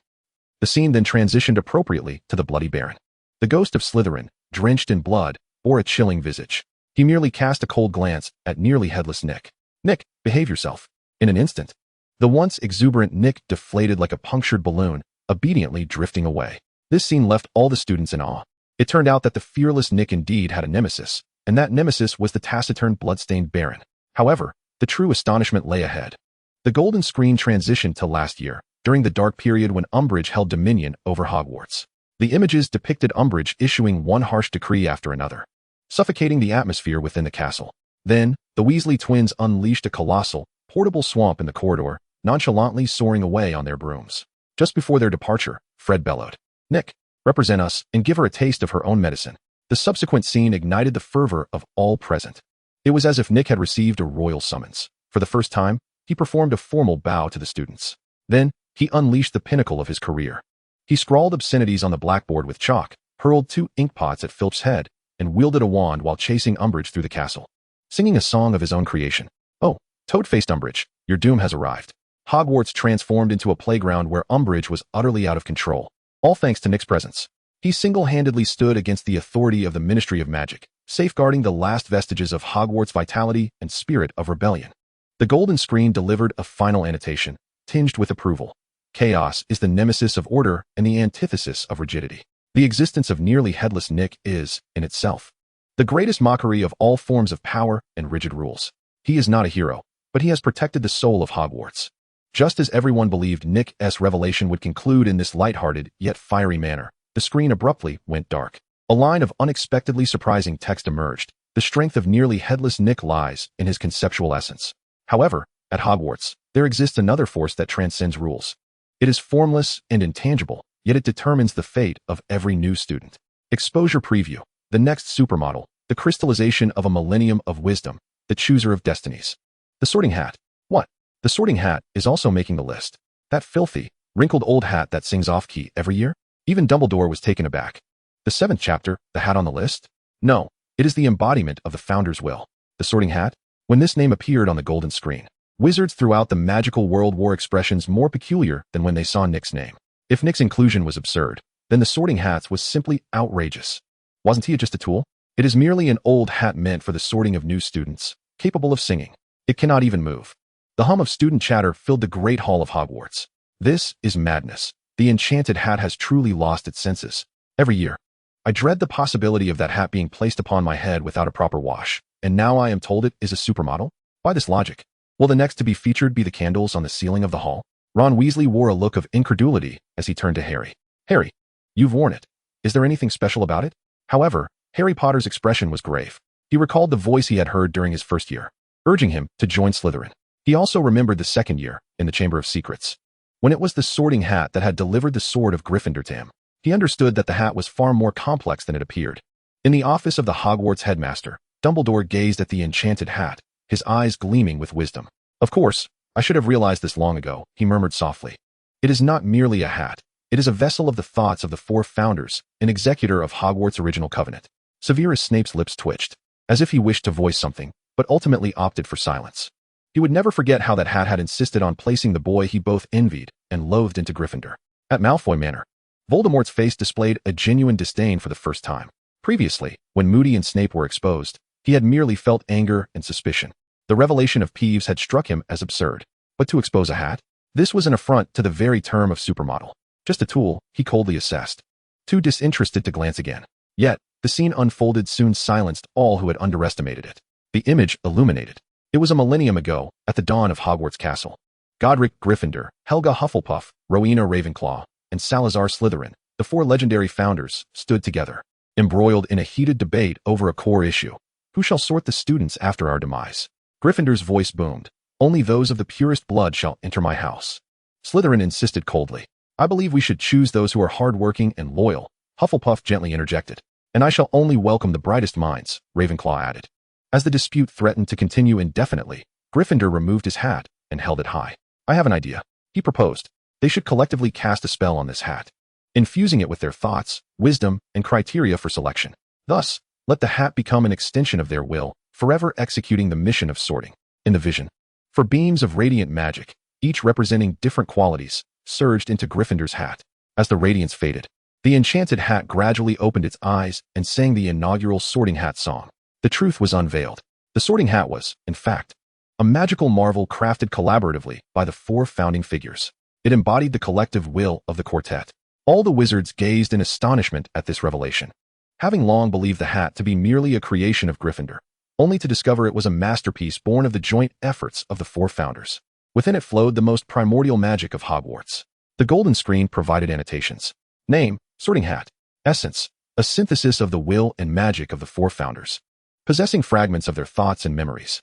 The scene then transitioned appropriately to the Bloody Baron. The ghost of Slytherin, drenched in blood, bore a chilling visage. He merely cast a cold glance at nearly headless Nick. "Nick, behave yourself." In an instant, the once exuberant Nick deflated like a punctured balloon, obediently drifting away. This scene left all the students in awe. It turned out that the fearless Nick indeed had a nemesis, and that nemesis was the taciturn bloodstained Baron. However, the true astonishment lay ahead. The golden screen transitioned to last year, during the dark period when Umbridge held dominion over Hogwarts. The images depicted Umbridge issuing one harsh decree after another, suffocating the atmosphere within the castle. Then, the Weasley twins unleashed a colossal, portable swamp in the corridor, nonchalantly soaring away on their brooms. Just before their departure, Fred bellowed, "Nick, represent us and give her a taste of her own medicine." The subsequent scene ignited the fervor of all present. It was as if Nick had received a royal summons. For the first time, he performed a formal bow to the students. Then, he unleashed the pinnacle of his career. He scrawled obscenities on the blackboard with chalk, hurled 2 inkpots at Filch's head, and wielded a wand while chasing Umbridge through the castle, singing a song of his own creation. "Oh, toad-faced Umbridge, your doom has arrived." Hogwarts transformed into a playground where Umbridge was utterly out of control, all thanks to Nick's presence. He single-handedly stood against the authority of the Ministry of Magic, safeguarding the last vestiges of Hogwarts' vitality and spirit of rebellion. The golden screen delivered a final annotation, tinged with approval. Chaos is the nemesis of order and the antithesis of rigidity. The existence of nearly headless Nick is, in itself, the greatest mockery of all forms of power and rigid rules. He is not a hero, but he has protected the soul of Hogwarts. Just as everyone believed Nick's revelation would conclude in this lighthearted yet fiery manner, the screen abruptly went dark. A line of unexpectedly surprising text emerged. The strength of nearly headless Nick lies in his conceptual essence. However, at Hogwarts, there exists another force that transcends rules. It is formless and intangible, yet it determines the fate of every new student. Exposure Preview. The next supermodel. The crystallization of a millennium of wisdom. The chooser of destinies. The Sorting Hat. What? The Sorting Hat is also making the list. That filthy, wrinkled old hat that sings off-key every year? Even Dumbledore was taken aback. The 7th chapter, the hat on the list? No, it is the embodiment of the Founder's will. The Sorting Hat? When this name appeared on the golden screen, wizards throughout the magical world wore expressions more peculiar than when they saw Nick's name. If Nick's inclusion was absurd, then the Sorting Hat's was simply outrageous. Wasn't he just a tool? It is merely an old hat meant for the sorting of new students, capable of singing. It cannot even move. The hum of student chatter filled the great hall of Hogwarts. This is madness. The enchanted hat has truly lost its senses. Every year, I dread the possibility of that hat being placed upon my head without a proper wash, and now I am told it is a supermodel? By this logic, will the next to be featured be the candles on the ceiling of the hall? Ron Weasley wore a look of incredulity as he turned to Harry. Harry, you've worn it. Is there anything special about it? However, Harry Potter's expression was grave. He recalled the voice he had heard during his first year, urging him to join Slytherin. He also remembered the second year, in the Chamber of Secrets, when it was the Sorting Hat that had delivered the sword of Gryffindor to him. He understood that the hat was far more complex than it appeared. In the office of the Hogwarts headmaster, Dumbledore gazed at the enchanted hat, his eyes gleaming with wisdom. Of course, I should have realized this long ago, he murmured softly. It is not merely a hat. It is a vessel of the thoughts of the 4 founders, an executor of Hogwarts' original covenant. Severus Snape's lips twitched, as if he wished to voice something, but ultimately opted for silence. He would never forget how that hat had insisted on placing the boy he both envied and loathed into Gryffindor. At Malfoy Manor, Voldemort's face displayed a genuine disdain for the first time. Previously, when Moody and Snape were exposed, he had merely felt anger and suspicion. The revelation of Peeves had struck him as absurd. But to expose a hat? This was an affront to the very term of supermodel. Just a tool, he coldly assessed. Too disinterested to glance again. Yet, the scene unfolded soon silenced all who had underestimated it. The image illuminated. It was a millennium ago, at the dawn of Hogwarts Castle. Godric Gryffindor, Helga Hufflepuff, Rowena Ravenclaw, and Salazar Slytherin, the 4 legendary founders, stood together, embroiled in a heated debate over a core issue. Who shall sort the students after our demise? Gryffindor's voice boomed. Only those of the purest blood shall enter my house. Slytherin insisted coldly. I believe we should choose those who are hardworking and loyal, Hufflepuff gently interjected. And I shall only welcome the brightest minds, Ravenclaw added. As the dispute threatened to continue indefinitely, Gryffindor removed his hat and held it high. I have an idea, he proposed. They should collectively cast a spell on this hat, infusing it with their thoughts, wisdom, and criteria for selection. Thus, let the hat become an extension of their will, forever executing the mission of sorting. In the vision, 4 beams of radiant magic, each representing different qualities, surged into Gryffindor's hat. As the radiance faded, the enchanted hat gradually opened its eyes and sang the inaugural Sorting Hat song. The truth was unveiled. The Sorting Hat was, in fact, a magical marvel crafted collaboratively by the 4 founding figures. It embodied the collective will of the quartet. All the wizards gazed in astonishment at this revelation, having long believed the hat to be merely a creation of Gryffindor, only to discover it was a masterpiece born of the joint efforts of the 4 founders. Within it flowed the most primordial magic of Hogwarts. The golden screen provided annotations. Name, Sorting Hat. Essence, a synthesis of the will and magic of the 4 founders, possessing fragments of their thoughts and memories.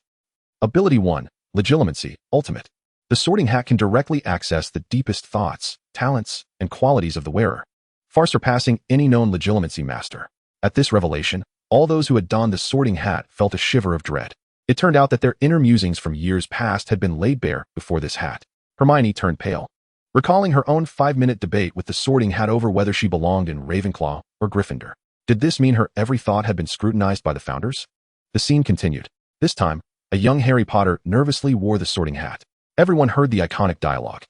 Ability 1, Legilimency, Ultimate. The Sorting Hat can directly access the deepest thoughts, talents, and qualities of the wearer, far surpassing any known Legilimency master. At this revelation, all those who had donned the Sorting Hat felt a shiver of dread. It turned out that their inner musings from years past had been laid bare before this hat. Hermione turned pale, recalling her own 5-minute debate with the Sorting Hat over whether she belonged in Ravenclaw or Gryffindor. Did this mean her every thought had been scrutinized by the founders? The scene continued. This time, a young Harry Potter nervously wore the Sorting Hat. Everyone heard the iconic dialogue.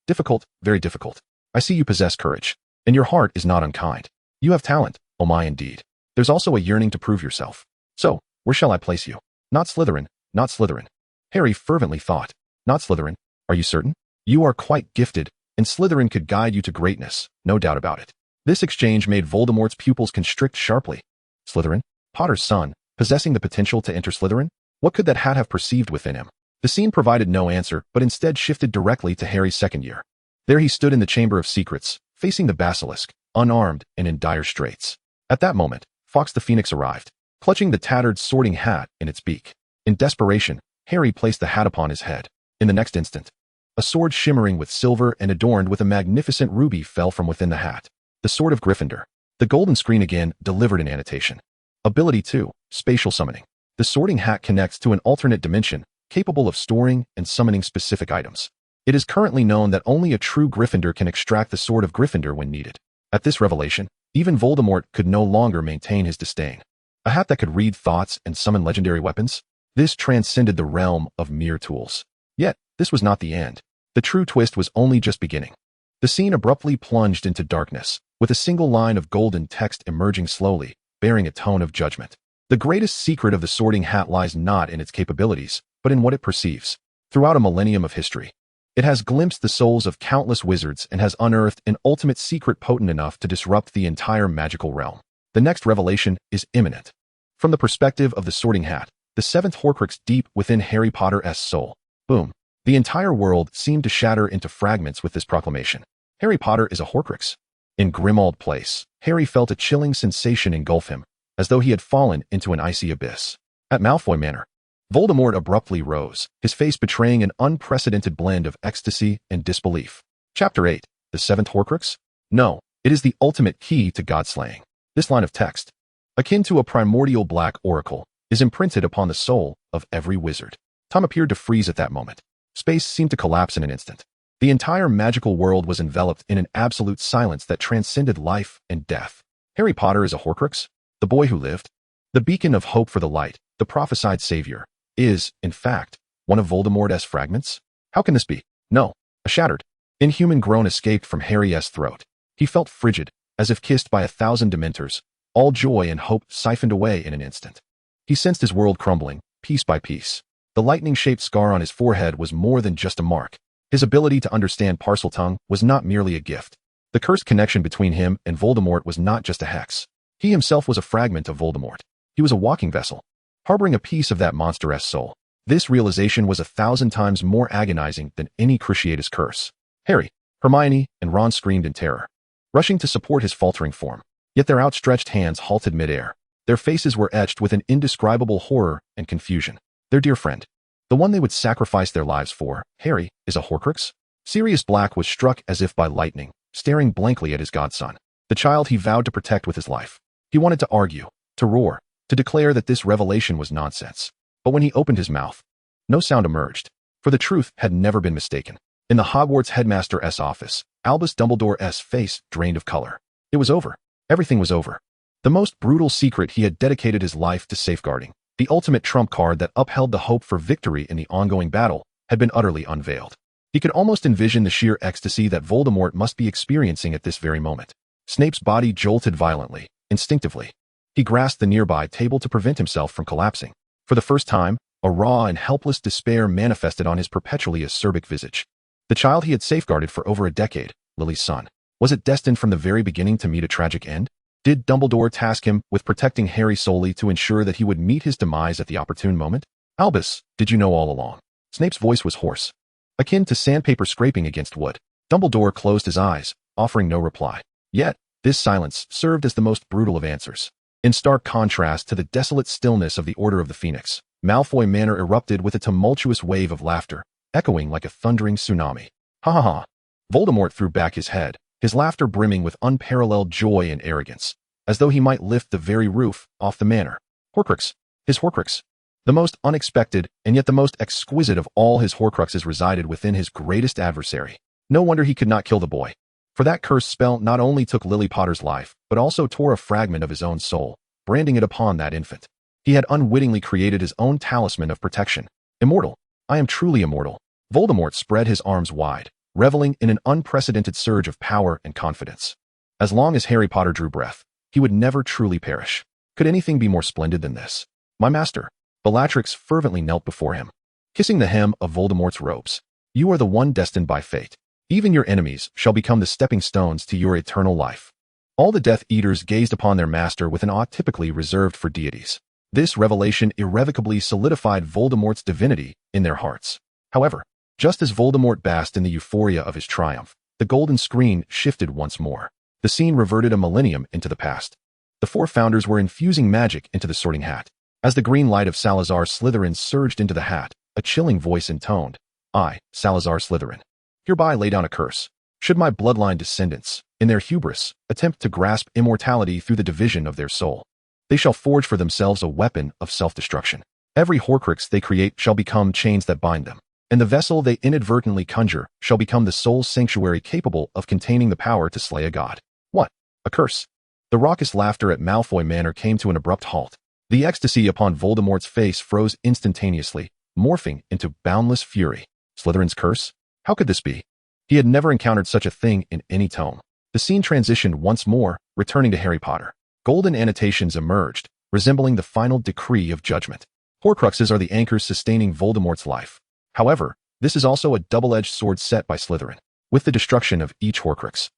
Difficult, very difficult. I see you possess courage, and your heart is not unkind. You have talent, oh my indeed. There's also a yearning to prove yourself. So, where shall I place you? Not Slytherin, not Slytherin. Harry fervently thought. Not Slytherin, are you certain? You are quite gifted, and Slytherin could guide you to greatness, no doubt about it. This exchange made Voldemort's pupils constrict sharply. Slytherin? Potter's son, possessing the potential to enter Slytherin? What could that hat have perceived within him? The scene provided no answer, but instead shifted directly to Harry's second year. There he stood in the Chamber of Secrets, facing the basilisk, unarmed and in dire straits. At that moment, Fawkes the Phoenix arrived, clutching the tattered sorting hat in its beak. In desperation, Harry placed the hat upon his head. In the next instant, a sword shimmering with silver and adorned with a magnificent ruby fell from within the hat. The Sword of Gryffindor. The golden screen again delivered an annotation. Ability 2, Spatial Summoning. The sorting hat connects to an alternate dimension, capable of storing and summoning specific items. It is currently known that only a true Gryffindor can extract the Sword of Gryffindor when needed. At this revelation, even Voldemort could no longer maintain his disdain. A hat that could read thoughts and summon legendary weapons? This transcended the realm of mere tools. Yet, this was not the end. The true twist was only just beginning. The scene abruptly plunged into darkness, with a single line of golden text emerging slowly, bearing a tone of judgment. The greatest secret of the sorting hat lies not in its capabilities, but in what it perceives. Throughout a millennium of history, it has glimpsed the souls of countless wizards and has unearthed an ultimate secret potent enough to disrupt the entire magical realm. The next revelation is imminent. From the perspective of the sorting hat, the seventh Horcrux deep within Harry Potter's soul. Boom. The entire world seemed to shatter into fragments with this proclamation. Harry Potter is a Horcrux. In Grimmauld Place, Harry felt a chilling sensation engulf him, as though he had fallen into an icy abyss. At Malfoy Manor, Voldemort abruptly rose, his face betraying an unprecedented blend of ecstasy and disbelief. Chapter 8. The Seventh Horcrux? No, it is the ultimate key to godslaying. This line of text, akin to a primordial black oracle, is imprinted upon the soul of every wizard. Time appeared to freeze at that moment. Space seemed to collapse in an instant. The entire magical world was enveloped in an absolute silence that transcended life and death. Harry Potter is a Horcrux? The boy who lived? The beacon of hope for the light, the prophesied savior, is, in fact, one of Voldemort's fragments? How can this be? No, a shattered, inhuman groan escaped from Harry's throat. He felt frigid, as if kissed by 1,000 Dementors, all joy and hope siphoned away in an instant. He sensed his world crumbling, piece by piece. The lightning-shaped scar on his forehead was more than just a mark. His ability to understand Parseltongue was not merely a gift. The cursed connection between him and Voldemort was not just a hex. He himself was a fragment of Voldemort. He was a walking vessel, harboring a piece of that monster's soul. This realization was 1,000 times more agonizing than any Cruciatus curse. Harry, Hermione, and Ron screamed in terror, rushing to support his faltering form. Yet their outstretched hands halted midair. Their faces were etched with an indescribable horror and confusion. Their dear friend, the one they would sacrifice their lives for, Harry, is a Horcrux? Sirius Black was struck as if by lightning, staring blankly at his godson, the child he vowed to protect with his life. He wanted to argue, to roar, to declare that this revelation was nonsense. But when he opened his mouth, no sound emerged, for the truth had never been mistaken. In the Hogwarts headmaster's office, Albus Dumbledore's face drained of color. It was over. Everything was over. The most brutal secret he had dedicated his life to safeguarding, the ultimate trump card that upheld the hope for victory in the ongoing battle, had been utterly unveiled. He could almost envision the sheer ecstasy that Voldemort must be experiencing at this very moment. Snape's body jolted violently, instinctively. He grasped the nearby table to prevent himself from collapsing. For the first time, a raw and helpless despair manifested on his perpetually acerbic visage. The child he had safeguarded for over a decade, Lily's son, was it destined from the very beginning to meet a tragic end? Did Dumbledore task him with protecting Harry solely to ensure that he would meet his demise at the opportune moment? Albus, did you know all along? Snape's voice was hoarse, akin to sandpaper scraping against wood. Dumbledore closed his eyes, offering no reply. Yet, this silence served as the most brutal of answers. In stark contrast to the desolate stillness of the Order of the Phoenix, Malfoy Manor erupted with a tumultuous wave of laughter, echoing like a thundering tsunami. Ha ha ha. Voldemort threw back his head, his laughter brimming with unparalleled joy and arrogance, as though he might lift the very roof off the manor. Horcrux. His Horcrux. The most unexpected, and yet the most exquisite of all his Horcruxes resided within his greatest adversary. No wonder he could not kill the boy. For that cursed spell not only took Lily Potter's life, but also tore a fragment of his own soul, branding it upon that infant. He had unwittingly created his own talisman of protection. Immortal. I am truly immortal. Voldemort spread his arms wide, reveling in an unprecedented surge of power and confidence. As long as Harry Potter drew breath, he would never truly perish. Could anything be more splendid than this? My master. Bellatrix fervently knelt before him, kissing the hem of Voldemort's robes. You are the one destined by fate. Even your enemies shall become the stepping stones to your eternal life. All the Death Eaters gazed upon their master with an awe typically reserved for deities. This revelation irrevocably solidified Voldemort's divinity in their hearts. However, just as Voldemort basked in the euphoria of his triumph, the golden screen shifted once more. The scene reverted a millennium into the past. The four founders were infusing magic into the Sorting Hat. As the green light of Salazar Slytherin surged into the hat, a chilling voice intoned, I, Salazar Slytherin, hereby lay down a curse. Should my bloodline descendants, in their hubris, attempt to grasp immortality through the division of their soul, they shall forge for themselves a weapon of self-destruction. Every Horcrux they create shall become chains that bind them, and the vessel they inadvertently conjure shall become the soul's sanctuary capable of containing the power to slay a god. What? A curse? The raucous laughter at Malfoy Manor came to an abrupt halt. The ecstasy upon Voldemort's face froze instantaneously, morphing into boundless fury. Slytherin's curse? How could this be? He had never encountered such a thing in any tome. The scene transitioned once more, returning to Harry Potter. Golden annotations emerged, resembling the final decree of judgment. Horcruxes are the anchors sustaining Voldemort's life. However, this is also a double-edged sword set by Slytherin. With the destruction of each Horcrux,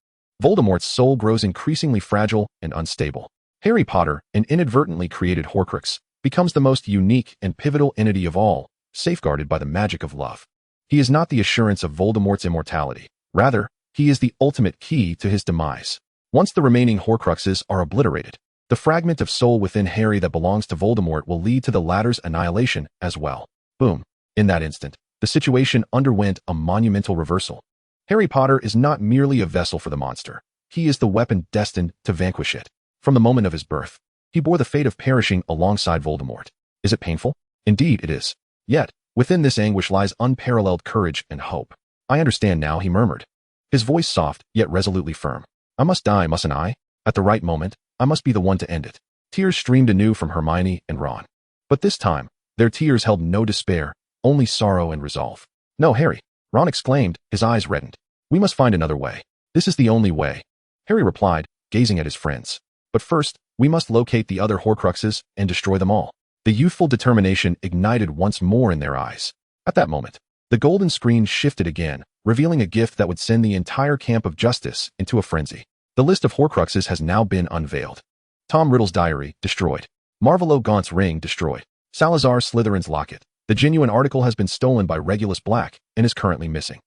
Voldemort's soul grows increasingly fragile and unstable. Harry Potter, an inadvertently created Horcrux, becomes the most unique and pivotal entity of all, safeguarded by the magic of love. He is not the assurance of Voldemort's immortality. Rather, he is the ultimate key to his demise. Once the remaining Horcruxes are obliterated, the fragment of soul within Harry that belongs to Voldemort will lead to the latter's annihilation as well. Boom. In that instant, the situation underwent a monumental reversal. Harry Potter is not merely a vessel for the monster. He is the weapon destined to vanquish it. From the moment of his birth, he bore the fate of perishing alongside Voldemort. Is it painful? Indeed it is. Yet, within this anguish lies unparalleled courage and hope. I understand now, he murmured, his voice soft yet resolutely firm. I must die, mustn't I? At the right moment, I must be the one to end it. Tears streamed anew from Hermione and Ron. But this time, their tears held no despair, only sorrow and resolve. No, Harry, Ron exclaimed, his eyes reddened. We must find another way. This is the only way. Harry replied, gazing at his friends. But first, we must locate the other Horcruxes and destroy them all. The youthful determination ignited once more in their eyes. At that moment, the golden screen shifted again, revealing a gift that would send the entire camp of justice into a frenzy. The list of Horcruxes has now been unveiled. Tom Riddle's diary, destroyed. Marvolo Gaunt's ring, destroyed. Salazar Slytherin's locket. The genuine article has been stolen by Regulus Black and is currently missing.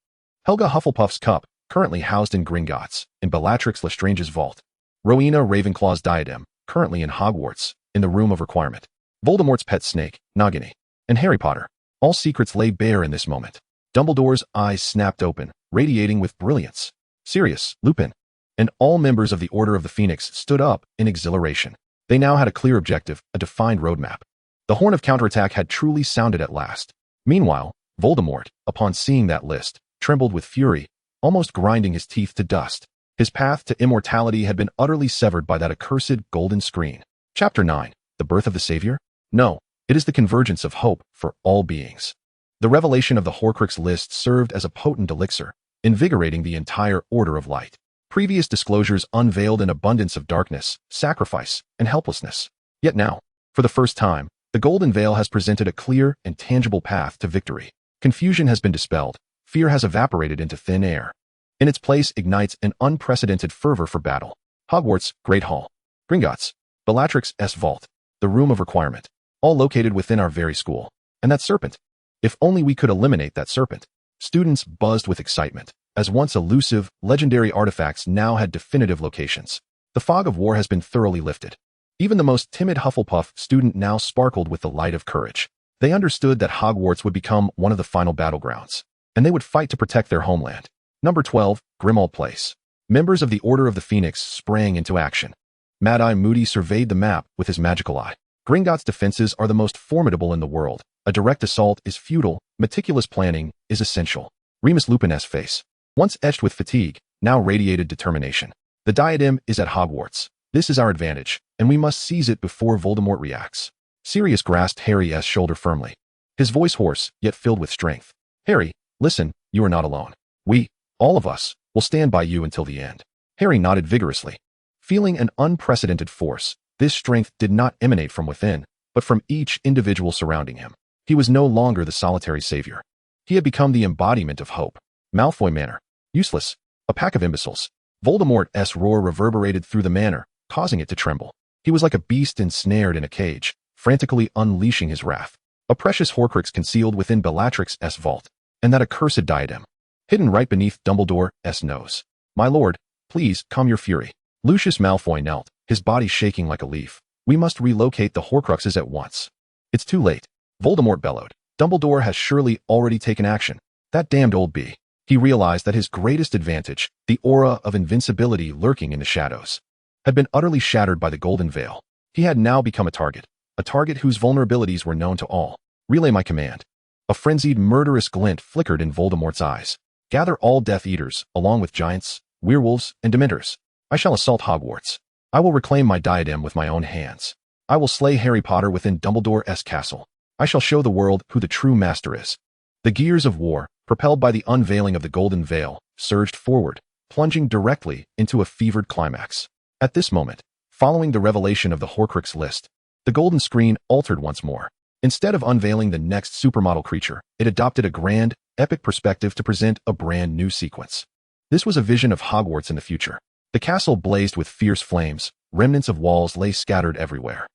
Helga Hufflepuff's cup, currently housed in Gringotts, in Bellatrix Lestrange's vault. Rowena Ravenclaw's diadem, currently in Hogwarts, in the Room of Requirement. Voldemort's pet snake, Nagini. And Harry Potter. All secrets lay bare in this moment. Dumbledore's eyes snapped open, radiating with brilliance. Sirius, Lupin, and all members of the Order of the Phoenix stood up in exhilaration. They now had a clear objective, a defined roadmap. The horn of counterattack had truly sounded at last. Meanwhile, Voldemort, upon seeing that list, trembled with fury, almost grinding his teeth to dust. His path to immortality had been utterly severed by that accursed golden screen. Chapter 9. The Birth of the Savior? No, it is the convergence of hope for all beings. The revelation of the Horcrux list served as a potent elixir, invigorating the entire Order of Light. Previous disclosures unveiled an abundance of darkness, sacrifice, and helplessness. Yet now, for the first time, the Golden Veil has presented a clear and tangible path to victory. Confusion has been dispelled, fear has evaporated into thin air. In its place ignites an unprecedented fervor for battle. Hogwarts, Great Hall. Gringotts, Bellatrix's vault. The Room of Requirement. All located within our very school. And that serpent. If only we could eliminate that serpent. Students buzzed with excitement, as once elusive, legendary artifacts now had definitive locations. The fog of war has been thoroughly lifted. Even the most timid Hufflepuff student now sparkled with the light of courage. They understood that Hogwarts would become one of the final battlegrounds, and they would fight to protect their homeland. Number 12, Grimmauld Place. Members of the Order of the Phoenix sprang into action. Mad-Eye Moody surveyed the map with his magical eye. Gringotts' defenses are the most formidable in the world. A direct assault is futile, meticulous planning is essential. Remus Lupin's face, once etched with fatigue, now radiated determination. The diadem is at Hogwarts. This is our advantage, and we must seize it before Voldemort reacts. Sirius grasped Harry's shoulder firmly, his voice hoarse, yet filled with strength. Harry, listen, you are not alone. We, all of us, will stand by you until the end. Harry nodded vigorously. Feeling an unprecedented force, this strength did not emanate from within, but from each individual surrounding him. He was no longer the solitary savior. He had become the embodiment of hope. Malfoy Manor. Useless. A pack of imbeciles. Voldemort's roar reverberated through the manor, causing it to tremble. He was like a beast ensnared in a cage, frantically unleashing his wrath. A precious Horcrux concealed within Bellatrix's vault, and that accursed diadem, hidden right beneath Dumbledore's nose. My lord, please calm your fury. Lucius Malfoy knelt, his body shaking like a leaf. We must relocate the Horcruxes at once. It's too late. Voldemort bellowed. Dumbledore has surely already taken action. That damned old bee. He realized that his greatest advantage, the aura of invincibility lurking in the shadows, had been utterly shattered by the Golden Veil. He had now become a target whose vulnerabilities were known to all. Relay my command. A frenzied, murderous glint flickered in Voldemort's eyes. Gather all Death Eaters, along with giants, werewolves, and dementors. I shall assault Hogwarts. I will reclaim my diadem with my own hands. I will slay Harry Potter within Dumbledore's castle. I shall show the world who the true master is. The gears of war, propelled by the unveiling of the Golden Veil, surged forward, plunging directly into a fevered climax. At this moment, following the revelation of the Horcrux list, the golden screen altered once more. Instead of unveiling the next supermodel creature, it adopted a grand, epic perspective to present a brand new sequence. This was a vision of Hogwarts in the future. The castle blazed with fierce flames, remnants of walls lay scattered everywhere.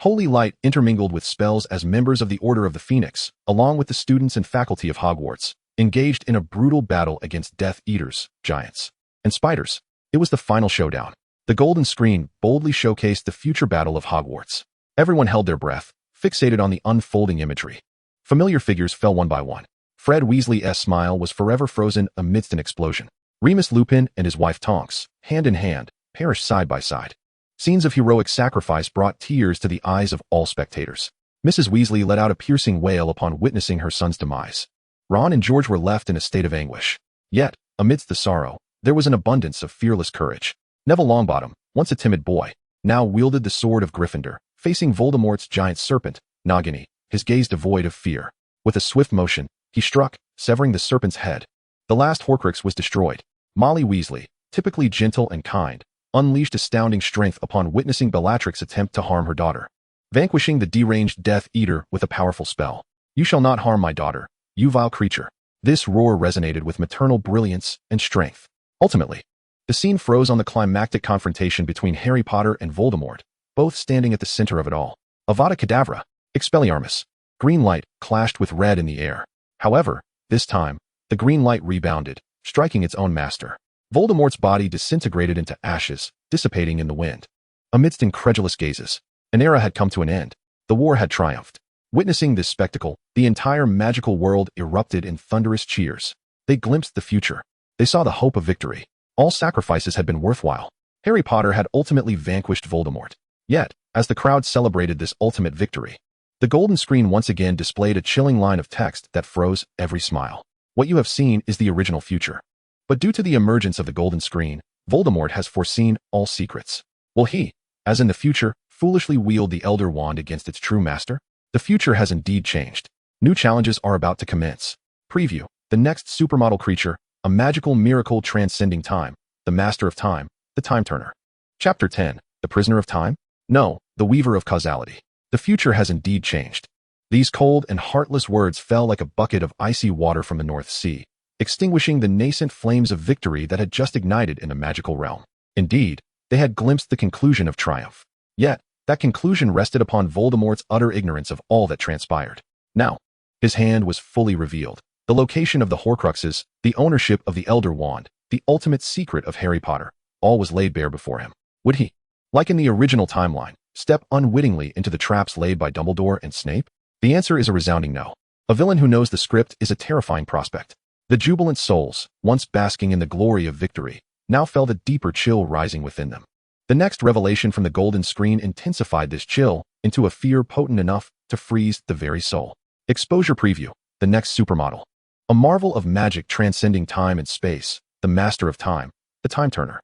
Holy light intermingled with spells as members of the Order of the Phoenix, along with the students and faculty of Hogwarts, engaged in a brutal battle against Death Eaters, giants, and spiders. It was the final showdown. The golden screen boldly showcased the future battle of Hogwarts. Everyone held their breath, fixated on the unfolding imagery. Familiar figures fell one by one. Fred Weasley's smile was forever frozen amidst an explosion. Remus Lupin and his wife Tonks, hand in hand, perished side by side. Scenes of heroic sacrifice brought tears to the eyes of all spectators. Mrs. Weasley let out a piercing wail upon witnessing her son's demise. Ron and George were left in a state of anguish. Yet, amidst the sorrow, there was an abundance of fearless courage. Neville Longbottom, once a timid boy, now wielded the sword of Gryffindor, facing Voldemort's giant serpent, Nagini, his gaze devoid of fear. With a swift motion, he struck, severing the serpent's head. The last Horcrux was destroyed. Molly Weasley, typically gentle and kind, unleashed astounding strength upon witnessing Bellatrix attempt to harm her daughter, vanquishing the deranged Death Eater with a powerful spell. You shall not harm my daughter, you vile creature. This roar resonated with maternal brilliance and strength. Ultimately, the scene froze on the climactic confrontation between Harry Potter and Voldemort, both standing at the center of it all. Avada Kedavra, Expelliarmus. Green light clashed with red in the air. However, this time, the green light rebounded, striking its own master. Voldemort's body disintegrated into ashes, dissipating in the wind. Amidst incredulous gazes, an era had come to an end. The war had triumphed. Witnessing this spectacle, the entire magical world erupted in thunderous cheers. They glimpsed the future. They saw the hope of victory. All sacrifices had been worthwhile. Harry Potter had ultimately vanquished Voldemort. Yet, as the crowd celebrated this ultimate victory, the golden screen once again displayed a chilling line of text that froze every smile. What you have seen is the original future. But due to the emergence of the golden screen, Voldemort has foreseen all secrets. Will he, as in the future, foolishly wield the Elder Wand against its true master? The future has indeed changed. New challenges are about to commence. Preview: the next supermodel creature, a magical miracle transcending time, the master of time, the time turner. Chapter 10, the prisoner of time? No, the weaver of causality. The future has indeed changed. These cold and heartless words fell like a bucket of icy water from the North Sea, extinguishing the nascent flames of victory that had just ignited in the magical realm. Indeed, they had glimpsed the conclusion of triumph. Yet, that conclusion rested upon Voldemort's utter ignorance of all that transpired. Now, his hand was fully revealed. The location of the Horcruxes, the ownership of the Elder Wand, the ultimate secret of Harry Potter, all was laid bare before him. Would he, like in the original timeline, step unwittingly into the traps laid by Dumbledore and Snape? The answer is a resounding no. A villain who knows the script is a terrifying prospect. The jubilant souls, once basking in the glory of victory, now felt a deeper chill rising within them. The next revelation from the golden screen intensified this chill into a fear potent enough to freeze the very soul. Exposure preview: the next supermodel. A marvel of magic transcending time and space, the master of time, the time turner.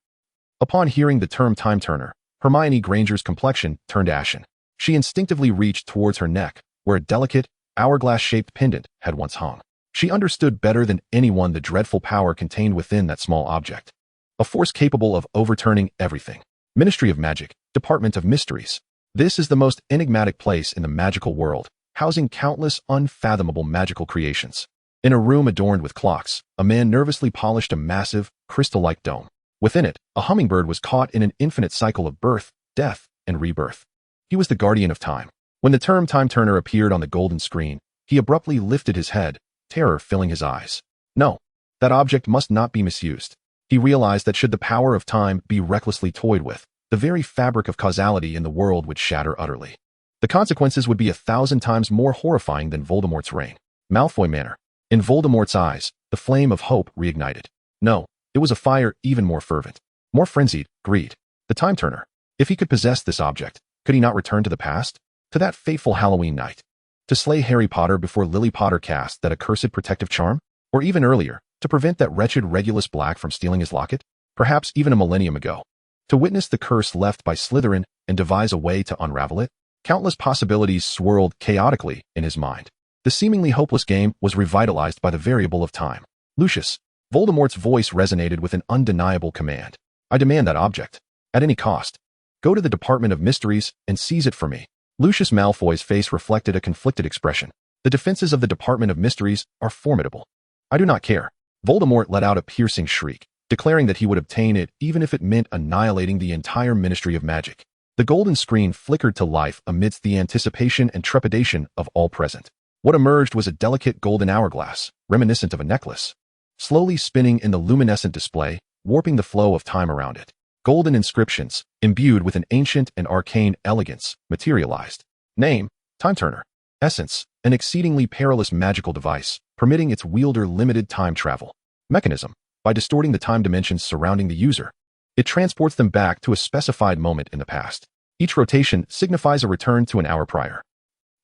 Upon hearing the term time turner, Hermione Granger's complexion turned ashen. She instinctively reached towards her neck, where a delicate, hourglass-shaped pendant had once hung. She understood better than anyone the dreadful power contained within that small object. A force capable of overturning everything. Ministry of Magic, Department of Mysteries. This is the most enigmatic place in the magical world, housing countless unfathomable magical creations. In a room adorned with clocks, a man nervously polished a massive, crystal-like dome. Within it, a hummingbird was caught in an infinite cycle of birth, death, and rebirth. He was the guardian of time. When the term Time Turner appeared on the golden screen, he abruptly lifted his head, terror filling his eyes. No, that object must not be misused. He realized that should the power of time be recklessly toyed with, the very fabric of causality in the world would shatter utterly. The consequences would be 1,000 times more horrifying than Voldemort's reign. Malfoy Manor. In Voldemort's eyes, the flame of hope reignited. No, it was a fire even more fervent, more frenzied, greed. The Time Turner. If he could possess this object, could he not return to the past? To that fateful Halloween night? To slay Harry Potter before Lily Potter cast that accursed protective charm? Or even earlier, to prevent that wretched Regulus Black from stealing his locket? Perhaps even a millennium ago. To witness the curse left by Slytherin and devise a way to unravel it? Countless possibilities swirled chaotically in his mind. The seemingly hopeless game was revitalized by the variable of time. Lucius. Voldemort's voice resonated with an undeniable command. I demand that object. At any cost. Go to the Department of Mysteries and seize it for me. Lucius Malfoy's face reflected a conflicted expression. The defenses of the Department of Mysteries are formidable. I do not care. Voldemort let out a piercing shriek, declaring that he would obtain it even if it meant annihilating the entire Ministry of Magic. The golden screen flickered to life amidst the anticipation and trepidation of all present. What emerged was a delicate golden hourglass, reminiscent of a necklace, slowly spinning in the luminescent display, warping the flow of time around it. Golden inscriptions, imbued with an ancient and arcane elegance, materialized. Name, Time Turner. Essence, an exceedingly perilous magical device, permitting its wielder limited time travel. Mechanism, by distorting the time dimensions surrounding the user, it transports them back to a specified moment in the past. Each rotation signifies a return to an hour prior.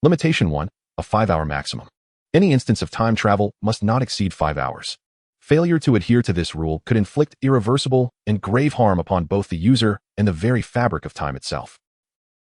Limitation 1, a 5-hour maximum. Any instance of time travel must not exceed 5 hours. Failure to adhere to this rule could inflict irreversible and grave harm upon both the user and the very fabric of time itself.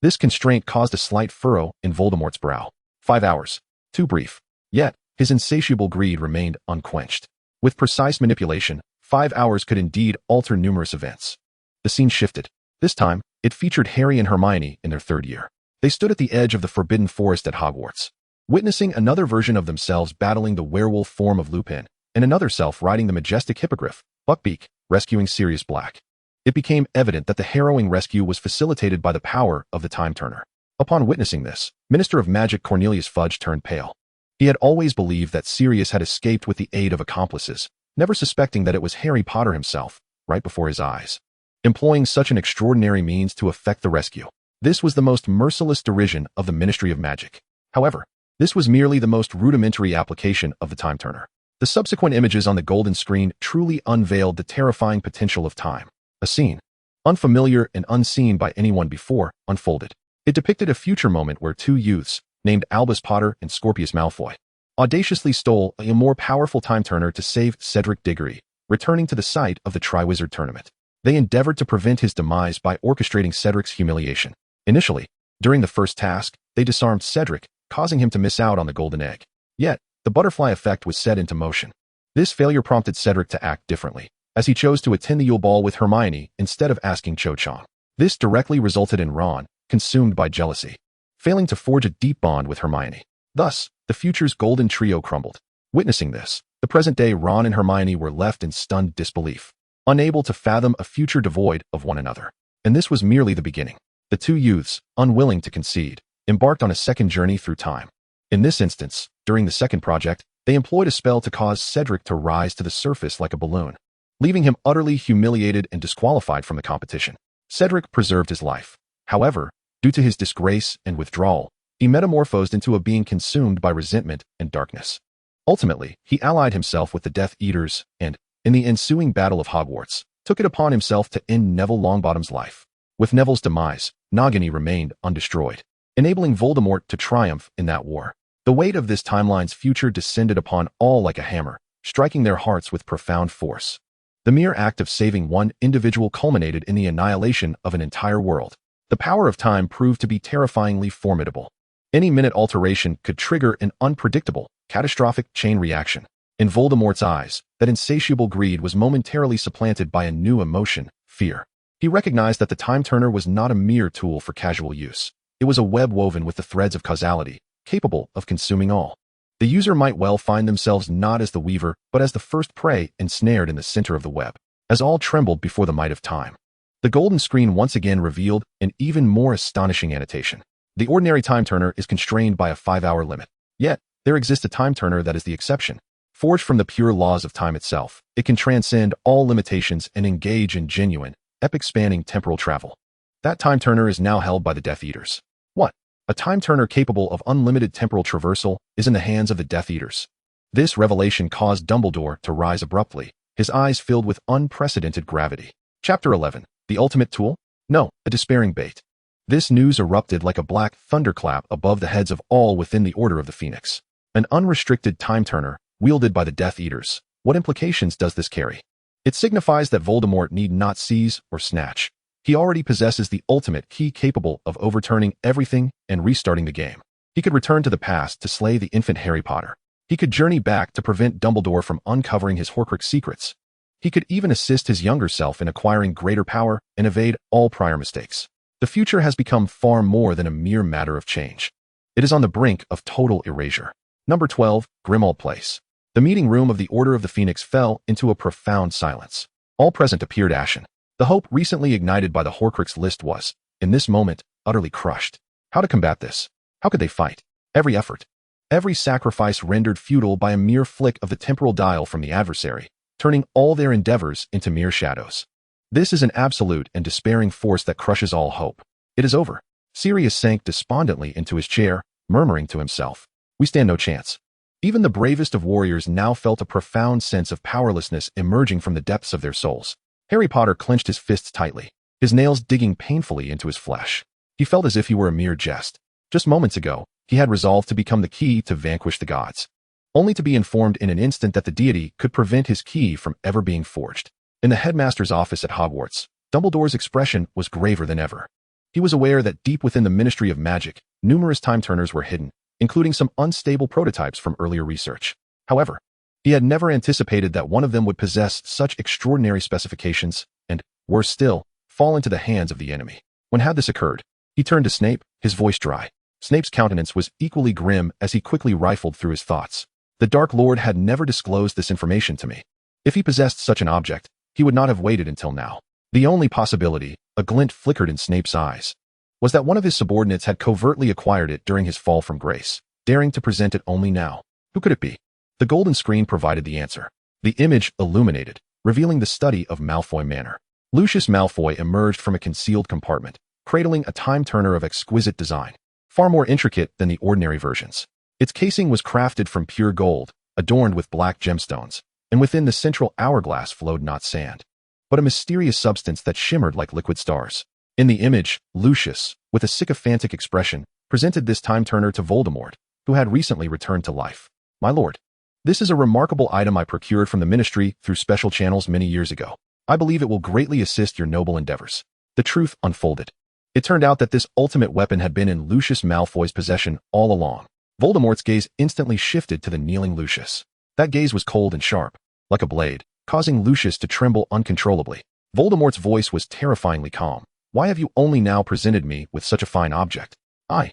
This constraint caused a slight furrow in Voldemort's brow. 5 hours. Too brief. Yet, his insatiable greed remained unquenched. With precise manipulation, 5 hours could indeed alter numerous events. The scene shifted. This time, it featured Harry and Hermione in their 3rd year. They stood at the edge of the Forbidden Forest at Hogwarts, witnessing another version of themselves battling the werewolf form of Lupin, and another self riding the majestic hippogriff, Buckbeak, rescuing Sirius Black. It became evident that the harrowing rescue was facilitated by the power of the Time Turner. Upon witnessing this, Minister of Magic Cornelius Fudge turned pale. He had always believed that Sirius had escaped with the aid of accomplices, never suspecting that it was Harry Potter himself, right before his eyes, employing such an extraordinary means to effect the rescue. This was the most merciless derision of the Ministry of Magic. However, this was merely the most rudimentary application of the Time Turner. The subsequent images on the golden screen truly unveiled the terrifying potential of time. A scene, unfamiliar and unseen by anyone before, unfolded. It depicted a future moment where 2 youths, named Albus Potter and Scorpius Malfoy, audaciously stole a more powerful Time Turner to save Cedric Diggory, returning to the site of the Triwizard Tournament. They endeavored to prevent his demise by orchestrating Cedric's humiliation. Initially, during the first task, they disarmed Cedric, causing him to miss out on the golden egg. Yet, the butterfly effect was set into motion. This failure prompted Cedric to act differently, as he chose to attend the Yule Ball with Hermione instead of asking Cho Chang. This directly resulted in Ron, consumed by jealousy, failing to forge a deep bond with Hermione. Thus, the future's golden trio crumbled. Witnessing this, the present-day Ron and Hermione were left in stunned disbelief, unable to fathom a future devoid of one another. And this was merely the beginning. The 2 youths, unwilling to concede, embarked on a second journey through time. In this instance, during the second project, they employed a spell to cause Cedric to rise to the surface like a balloon, leaving him utterly humiliated and disqualified from the competition. Cedric preserved his life. However, due to his disgrace and withdrawal, he metamorphosed into a being consumed by resentment and darkness. Ultimately, he allied himself with the Death Eaters and, in the ensuing Battle of Hogwarts, took it upon himself to end Neville Longbottom's life. With Neville's demise, Nagini remained undestroyed, enabling Voldemort to triumph in that war. The weight of this timeline's future descended upon all like a hammer, striking their hearts with profound force. The mere act of saving one individual culminated in the annihilation of an entire world. The power of time proved to be terrifyingly formidable. Any minute alteration could trigger an unpredictable, catastrophic chain reaction. In Voldemort's eyes, that insatiable greed was momentarily supplanted by a new emotion, fear. He recognized that the time turner was not a mere tool for casual use. It was a web woven with the threads of causality, capable of consuming all. The user might well find themselves not as the weaver, but as the first prey ensnared in the center of the web, as all trembled before the might of time. The golden screen once again revealed an even more astonishing annotation. The ordinary time turner is constrained by a 5-hour limit. Yet, there exists a time turner that is the exception. Forged from the pure laws of time itself, it can transcend all limitations and engage in genuine, epic-spanning temporal travel. That time turner is now held by the Death Eaters. What? A time turner capable of unlimited temporal traversal is in the hands of the Death Eaters. This revelation caused Dumbledore to rise abruptly, his eyes filled with unprecedented gravity. Chapter 11. The ultimate tool? No, a despairing bait. This news erupted like a black thunderclap above the heads of all within the Order of the Phoenix. An unrestricted time turner, wielded by the Death Eaters. What implications does this carry? It signifies that Voldemort need not seize or snatch. He already possesses the ultimate key capable of overturning everything and restarting the game. He could return to the past to slay the infant Harry Potter. He could journey back to prevent Dumbledore from uncovering his Horcrux secrets. He could even assist his younger self in acquiring greater power and evade all prior mistakes. The future has become far more than a mere matter of change. It is on the brink of total erasure. Number 12, Grimmauld Place. The meeting room of the Order of the Phoenix fell into a profound silence. All present appeared ashen. The hope recently ignited by the Horcrux list was, in this moment, utterly crushed. How to combat this? How could they fight? Every effort, every sacrifice rendered futile by a mere flick of the temporal dial from the adversary, turning all their endeavors into mere shadows. This is an absolute and despairing force that crushes all hope. It is over. Sirius sank despondently into his chair, murmuring to himself, "We stand no chance." Even the bravest of warriors now felt a profound sense of powerlessness emerging from the depths of their souls. Harry Potter clenched his fists tightly, his nails digging painfully into his flesh. He felt as if he were a mere jest. Just moments ago, he had resolved to become the key to vanquish the gods, only to be informed in an instant that the deity could prevent his key from ever being forged. In the headmaster's office at Hogwarts, Dumbledore's expression was graver than ever. He was aware that deep within the Ministry of Magic, numerous time turners were hidden, including some unstable prototypes from earlier research. However, he had never anticipated that one of them would possess such extraordinary specifications and, worse still, fall into the hands of the enemy. When had this occurred? He turned to Snape, his voice dry. Snape's countenance was equally grim as he quickly rifled through his thoughts. The Dark Lord had never disclosed this information to me. If he possessed such an object, he would not have waited until now. The only possibility, a glint flickered in Snape's eyes, was that one of his subordinates had covertly acquired it during his fall from grace, daring to present it only now. Who could it be? The golden screen provided the answer. The image illuminated, revealing the study of Malfoy Manor. Lucius Malfoy emerged from a concealed compartment, cradling a time turner of exquisite design, far more intricate than the ordinary versions. Its casing was crafted from pure gold, adorned with black gemstones, and within the central hourglass flowed not sand, but a mysterious substance that shimmered like liquid stars. In the image, Lucius, with a sycophantic expression, presented this time turner to Voldemort, who had recently returned to life. "My lord, this is a remarkable item I procured from the Ministry through special channels many years ago. I believe it will greatly assist your noble endeavors." The truth unfolded. It turned out that this ultimate weapon had been in Lucius Malfoy's possession all along. Voldemort's gaze instantly shifted to the kneeling Lucius. That gaze was cold and sharp, like a blade, causing Lucius to tremble uncontrollably. Voldemort's voice was terrifyingly calm. "Why have you only now presented me with such a fine object?" I.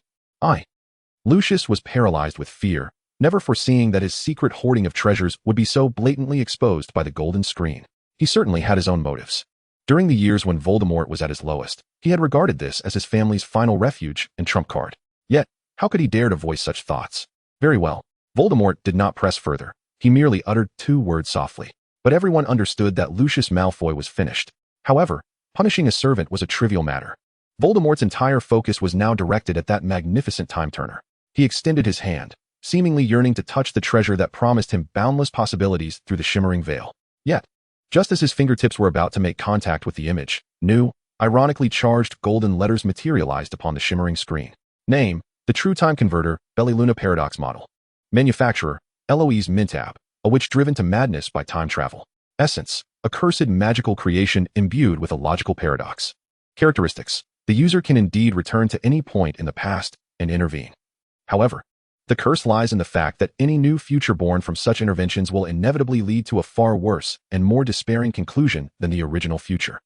Lucius was paralyzed with fear, never foreseeing that his secret hoarding of treasures would be so blatantly exposed by the golden screen. He certainly had his own motives. During the years when Voldemort was at his lowest, he had regarded this as his family's final refuge and trump card. Yet, how could he dare to voice such thoughts? Very well. Voldemort did not press further. He merely uttered 2 words softly. But everyone understood that Lucius Malfoy was finished. However, punishing a servant was a trivial matter. Voldemort's entire focus was now directed at that magnificent time turner. He extended his hand, seemingly yearning to touch the treasure that promised him boundless possibilities through the shimmering veil. Yet, just as his fingertips were about to make contact with the image, new, ironically charged golden letters materialized upon the shimmering screen. Name, the True Time Converter, Belliluna Paradox Model. Manufacturer, Eloise Mintab, a witch driven to madness by time travel. Essence, a cursed magical creation imbued with a logical paradox. Characteristics, the user can indeed return to any point in the past and intervene. However, the curse lies in the fact that any new future born from such interventions will inevitably lead to a far worse and more despairing conclusion than the original future.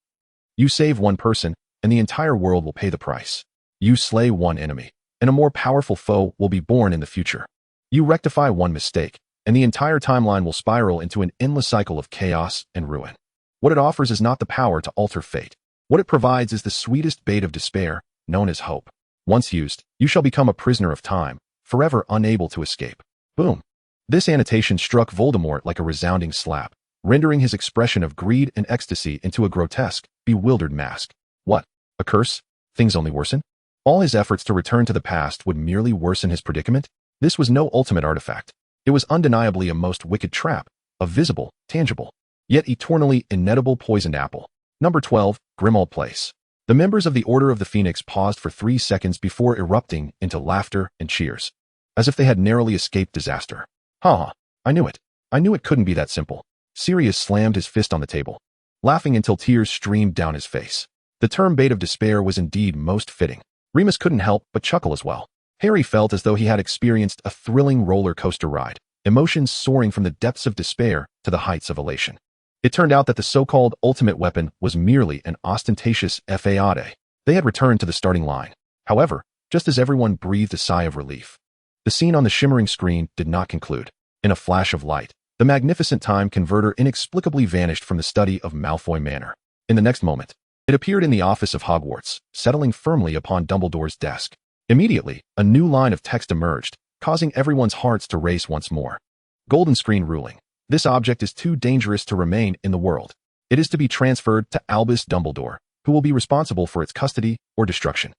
You save one person, and the entire world will pay the price. You slay one enemy, and a more powerful foe will be born in the future. You rectify one mistake, and the entire timeline will spiral into an endless cycle of chaos and ruin. What it offers is not the power to alter fate. What it provides is the sweetest bait of despair, known as hope. Once used, you shall become a prisoner of time, forever unable to escape. Boom. This annotation struck Voldemort like a resounding slap, rendering his expression of greed and ecstasy into a grotesque, bewildered mask. What? A curse? Things only worsen? All his efforts to return to the past would merely worsen his predicament? This was no ultimate artifact. It was undeniably a most wicked trap, a visible, tangible, yet eternally inedible poisoned apple. Number 12, Grimmauld Place. The members of the Order of the Phoenix paused for 3 seconds before erupting into laughter and cheers, as if they had narrowly escaped disaster. Ha! I knew it. I knew it couldn't be that simple. Sirius slammed his fist on the table, laughing until tears streamed down his face. The term bait of despair was indeed most fitting. Remus couldn't help but chuckle as well. Harry felt as though he had experienced a thrilling roller coaster ride, emotions soaring from the depths of despair to the heights of elation. It turned out that the so-called ultimate weapon was merely an ostentatious fade. They had returned to the starting line. However, just as everyone breathed a sigh of relief, the scene on the shimmering screen did not conclude. In a flash of light, the magnificent time converter inexplicably vanished from the study of Malfoy Manor. In the next moment, it appeared in the office of Hogwarts, settling firmly upon Dumbledore's desk. Immediately, a new line of text emerged, causing everyone's hearts to race once more. Golden screen ruling. This object is too dangerous to remain in the world. It is to be transferred to Albus Dumbledore, who will be responsible for its custody or destruction.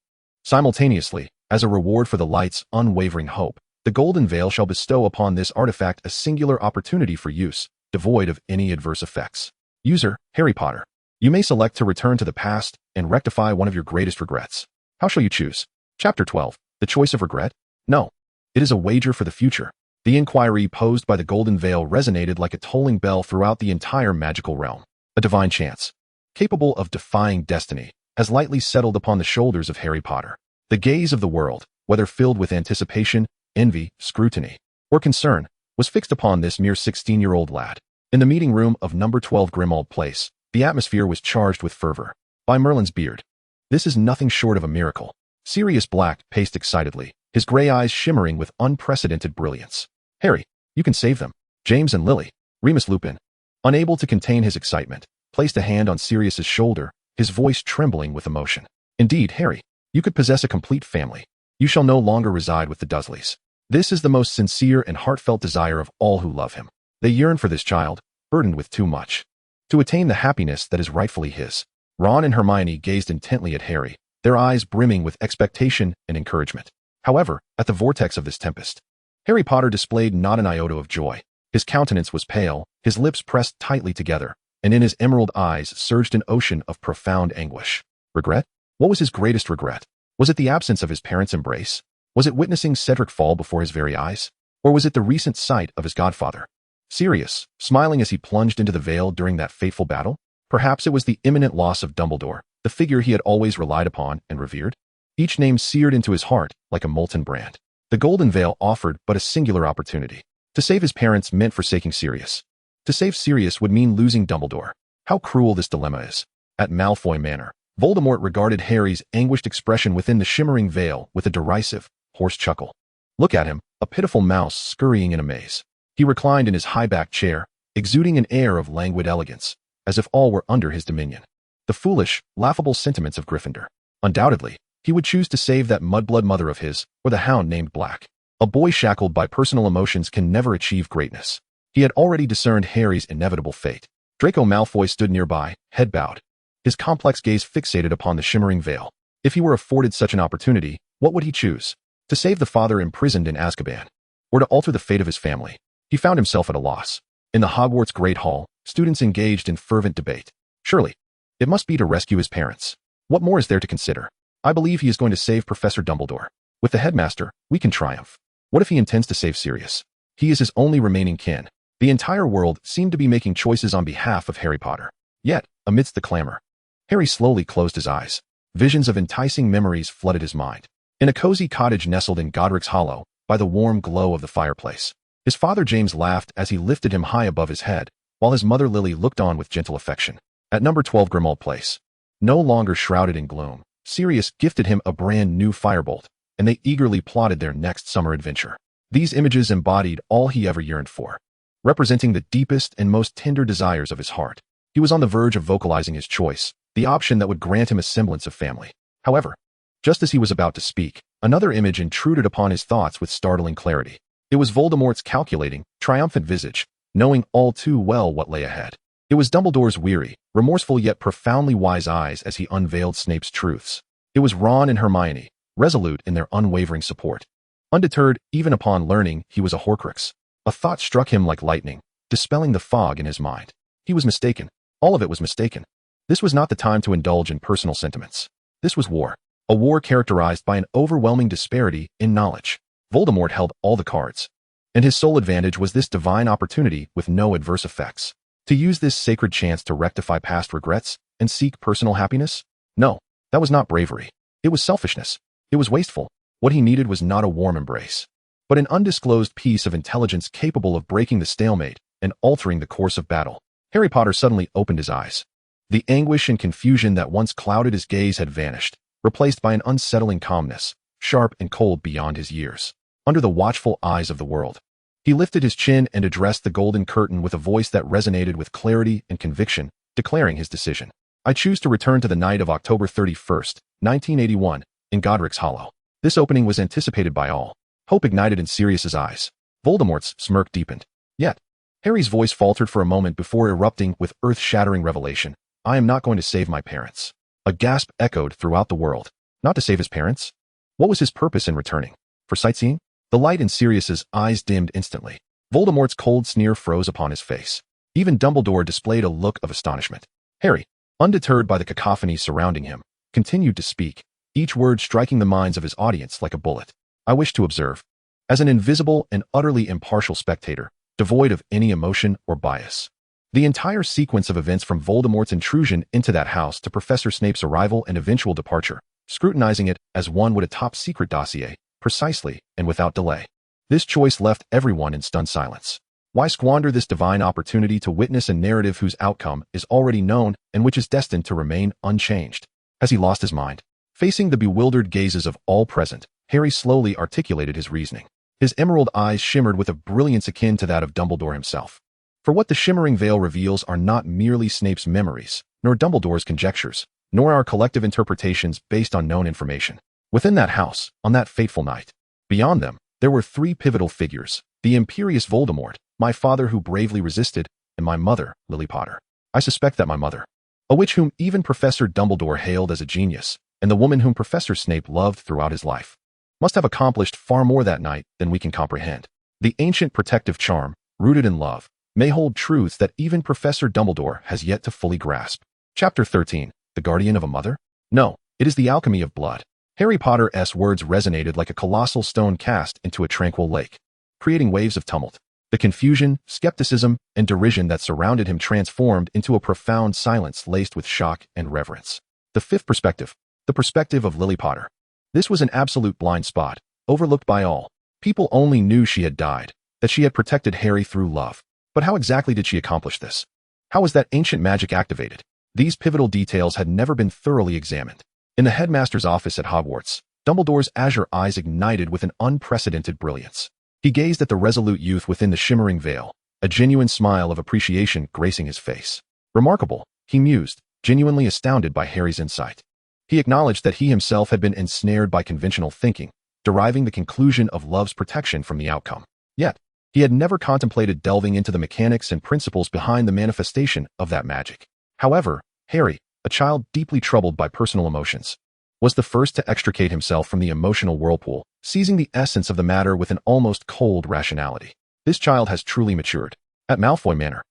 Simultaneously, as a reward for the light's unwavering hope, the Golden Veil shall bestow upon this artifact a singular opportunity for use, devoid of any adverse effects. User, Harry Potter. You may select to return to the past and rectify one of your greatest regrets. How shall you choose? Chapter 12. The Choice of Regret? No. It is a wager for the future. The inquiry posed by the Golden Veil resonated like a tolling bell throughout the entire magical realm. A divine chance, capable of defying destiny, has lightly settled upon the shoulders of Harry Potter. The gaze of the world, whether filled with anticipation, envy, scrutiny, or concern, was fixed upon this mere 16-year-old lad. In the meeting room of number 12 Grimmauld Place, the atmosphere was charged with fervor. By Merlin's beard, this is nothing short of a miracle. Sirius Black paced excitedly, his gray eyes shimmering with unprecedented brilliance. Harry, you can save them. James and Lily. Remus Lupin, unable to contain his excitement, placed a hand on Sirius's shoulder, his voice trembling with emotion. Indeed, Harry, you could possess a complete family. You shall no longer reside with the Dursleys. This is the most sincere and heartfelt desire of all who love him. They yearn for this child, burdened with too much, to attain the happiness that is rightfully his. Ron and Hermione gazed intently at Harry, their eyes brimming with expectation and encouragement. However, at the vortex of this tempest, Harry Potter displayed not an iota of joy. His countenance was pale, his lips pressed tightly together, and in his emerald eyes surged an ocean of profound anguish. Regret? What was his greatest regret? Was it the absence of his parents' embrace? Was it witnessing Cedric fall before his very eyes? Or was it the recent sight of his godfather, Sirius, smiling as he plunged into the veil during that fateful battle? Perhaps it was the imminent loss of Dumbledore, the figure he had always relied upon and revered. Each name seared into his heart like a molten brand. The Golden Veil offered but a singular opportunity. To save his parents meant forsaking Sirius. To save Sirius would mean losing Dumbledore. How cruel this dilemma is. At Malfoy Manor, Voldemort regarded Harry's anguished expression within the shimmering veil with a derisive, hoarse chuckle. Look at him, a pitiful mouse scurrying in a maze. He reclined in his high-backed chair, exuding an air of languid elegance, as if all were under his dominion. The foolish, laughable sentiments of Gryffindor. Undoubtedly, he would choose to save that mudblood mother of his, or the hound named Black. A boy shackled by personal emotions can never achieve greatness. He had already discerned Harry's inevitable fate. Draco Malfoy stood nearby, head bowed, his complex gaze fixated upon the shimmering veil. If he were afforded such an opportunity, what would he choose? To save the father imprisoned in Azkaban, or to alter the fate of his family? He found himself at a loss. In the Hogwarts Great Hall, students engaged in fervent debate. Surely, it must be to rescue his parents. What more is there to consider? I believe he is going to save Professor Dumbledore. With the headmaster, we can triumph. What if he intends to save Sirius? He is his only remaining kin. The entire world seemed to be making choices on behalf of Harry Potter. Yet, amidst the clamor, Harry slowly closed his eyes. Visions of enticing memories flooded his mind. In a cozy cottage nestled in Godric's Hollow, by the warm glow of the fireplace, his father James laughed as he lifted him high above his head, while his mother Lily looked on with gentle affection. At number 12 Grimmauld Place, No longer shrouded in gloom, Sirius gifted him a brand new firebolt, and they eagerly plotted their next summer adventure. These images embodied all he ever yearned for, representing the deepest and most tender desires of his heart. He was on the verge of vocalizing his choice, the option that would grant him a semblance of family. However, just as he was about to speak, another image intruded upon his thoughts with startling clarity. It was Voldemort's calculating, triumphant visage, knowing all too well what lay ahead. It was Dumbledore's weary, remorseful yet profoundly wise eyes as he unveiled Snape's truths. It was Ron and Hermione, resolute in their unwavering support. Undeterred, even upon learning he was a Horcrux. A thought struck him like lightning, dispelling the fog in his mind. He was mistaken. All of it was mistaken. This was not the time to indulge in personal sentiments. This was war. A war characterized by an overwhelming disparity in knowledge. Voldemort held all the cards, and his sole advantage was this divine opportunity with no adverse effects. To use this sacred chance to rectify past regrets and seek personal happiness? No, that was not bravery. It was selfishness. It was wasteful. What he needed was not a warm embrace, but an undisclosed piece of intelligence capable of breaking the stalemate and altering the course of battle. Harry Potter suddenly opened his eyes. The anguish and confusion that once clouded his gaze had vanished, replaced by an unsettling calmness, sharp and cold beyond his years. Under the watchful eyes of the world, he lifted his chin and addressed the golden curtain with a voice that resonated with clarity and conviction, declaring his decision. I choose to return to the night of October 31st, 1981, in Godric's Hollow. This opening was anticipated by all. Hope ignited in Sirius's eyes. Voldemort's smirk deepened. Yet, Harry's voice faltered for a moment before erupting with earth-shattering revelation. I am not going to save my parents. A gasp echoed throughout the world. Not to save his parents? What was his purpose in returning? For sightseeing? The light in Sirius's eyes dimmed instantly. Voldemort's cold sneer froze upon his face. Even Dumbledore displayed a look of astonishment. Harry, undeterred by the cacophony surrounding him, continued to speak, each word striking the minds of his audience like a bullet. I wish to observe, as an invisible and utterly impartial spectator, devoid of any emotion or bias, the entire sequence of events from Voldemort's intrusion into that house to Professor Snape's arrival and eventual departure, scrutinizing it as one would a top-secret dossier, precisely and without delay. This choice left everyone in stunned silence. Why squander this divine opportunity to witness a narrative whose outcome is already known and which is destined to remain unchanged? Has he lost his mind? Facing the bewildered gazes of all present, Harry slowly articulated his reasoning. His emerald eyes shimmered with a brilliance akin to that of Dumbledore himself. For what the shimmering veil reveals are not merely Snape's memories, nor Dumbledore's conjectures, nor our collective interpretations based on known information. Within that house, on that fateful night, beyond them, there were three pivotal figures: the imperious Voldemort, my father who bravely resisted, and my mother, Lily Potter. I suspect that my mother, a witch whom even Professor Dumbledore hailed as a genius, and the woman whom Professor Snape loved throughout his life, must have accomplished far more that night than we can comprehend. The ancient protective charm, rooted in love, may hold truths that even Professor Dumbledore has yet to fully grasp. Chapter 13. The Guardian of a Mother? No, it is the alchemy of blood. Harry Potter's words resonated like a colossal stone cast into a tranquil lake, creating waves of tumult. The confusion, skepticism, and derision that surrounded him transformed into a profound silence laced with shock and reverence. The fifth perspective. The perspective of Lily Potter. This was an absolute blind spot, overlooked by all. People only knew she had died, that she had protected Harry through love. But how exactly did she accomplish this? How was that ancient magic activated? These pivotal details had never been thoroughly examined. In the headmaster's office at Hogwarts, Dumbledore's azure eyes ignited with an unprecedented brilliance. He gazed at the resolute youth within the shimmering veil, a genuine smile of appreciation gracing his face. Remarkable, he mused, genuinely astounded by Harry's insight. He acknowledged that he himself had been ensnared by conventional thinking, deriving the conclusion of love's protection from the outcome. Yet, he had never contemplated delving into the mechanics and principles behind the manifestation of that magic. However, Harry, a child deeply troubled by personal emotions, was the first to extricate himself from the emotional whirlpool, seizing the essence of the matter with an almost cold rationality. This child has truly matured. At Malfoy Manor,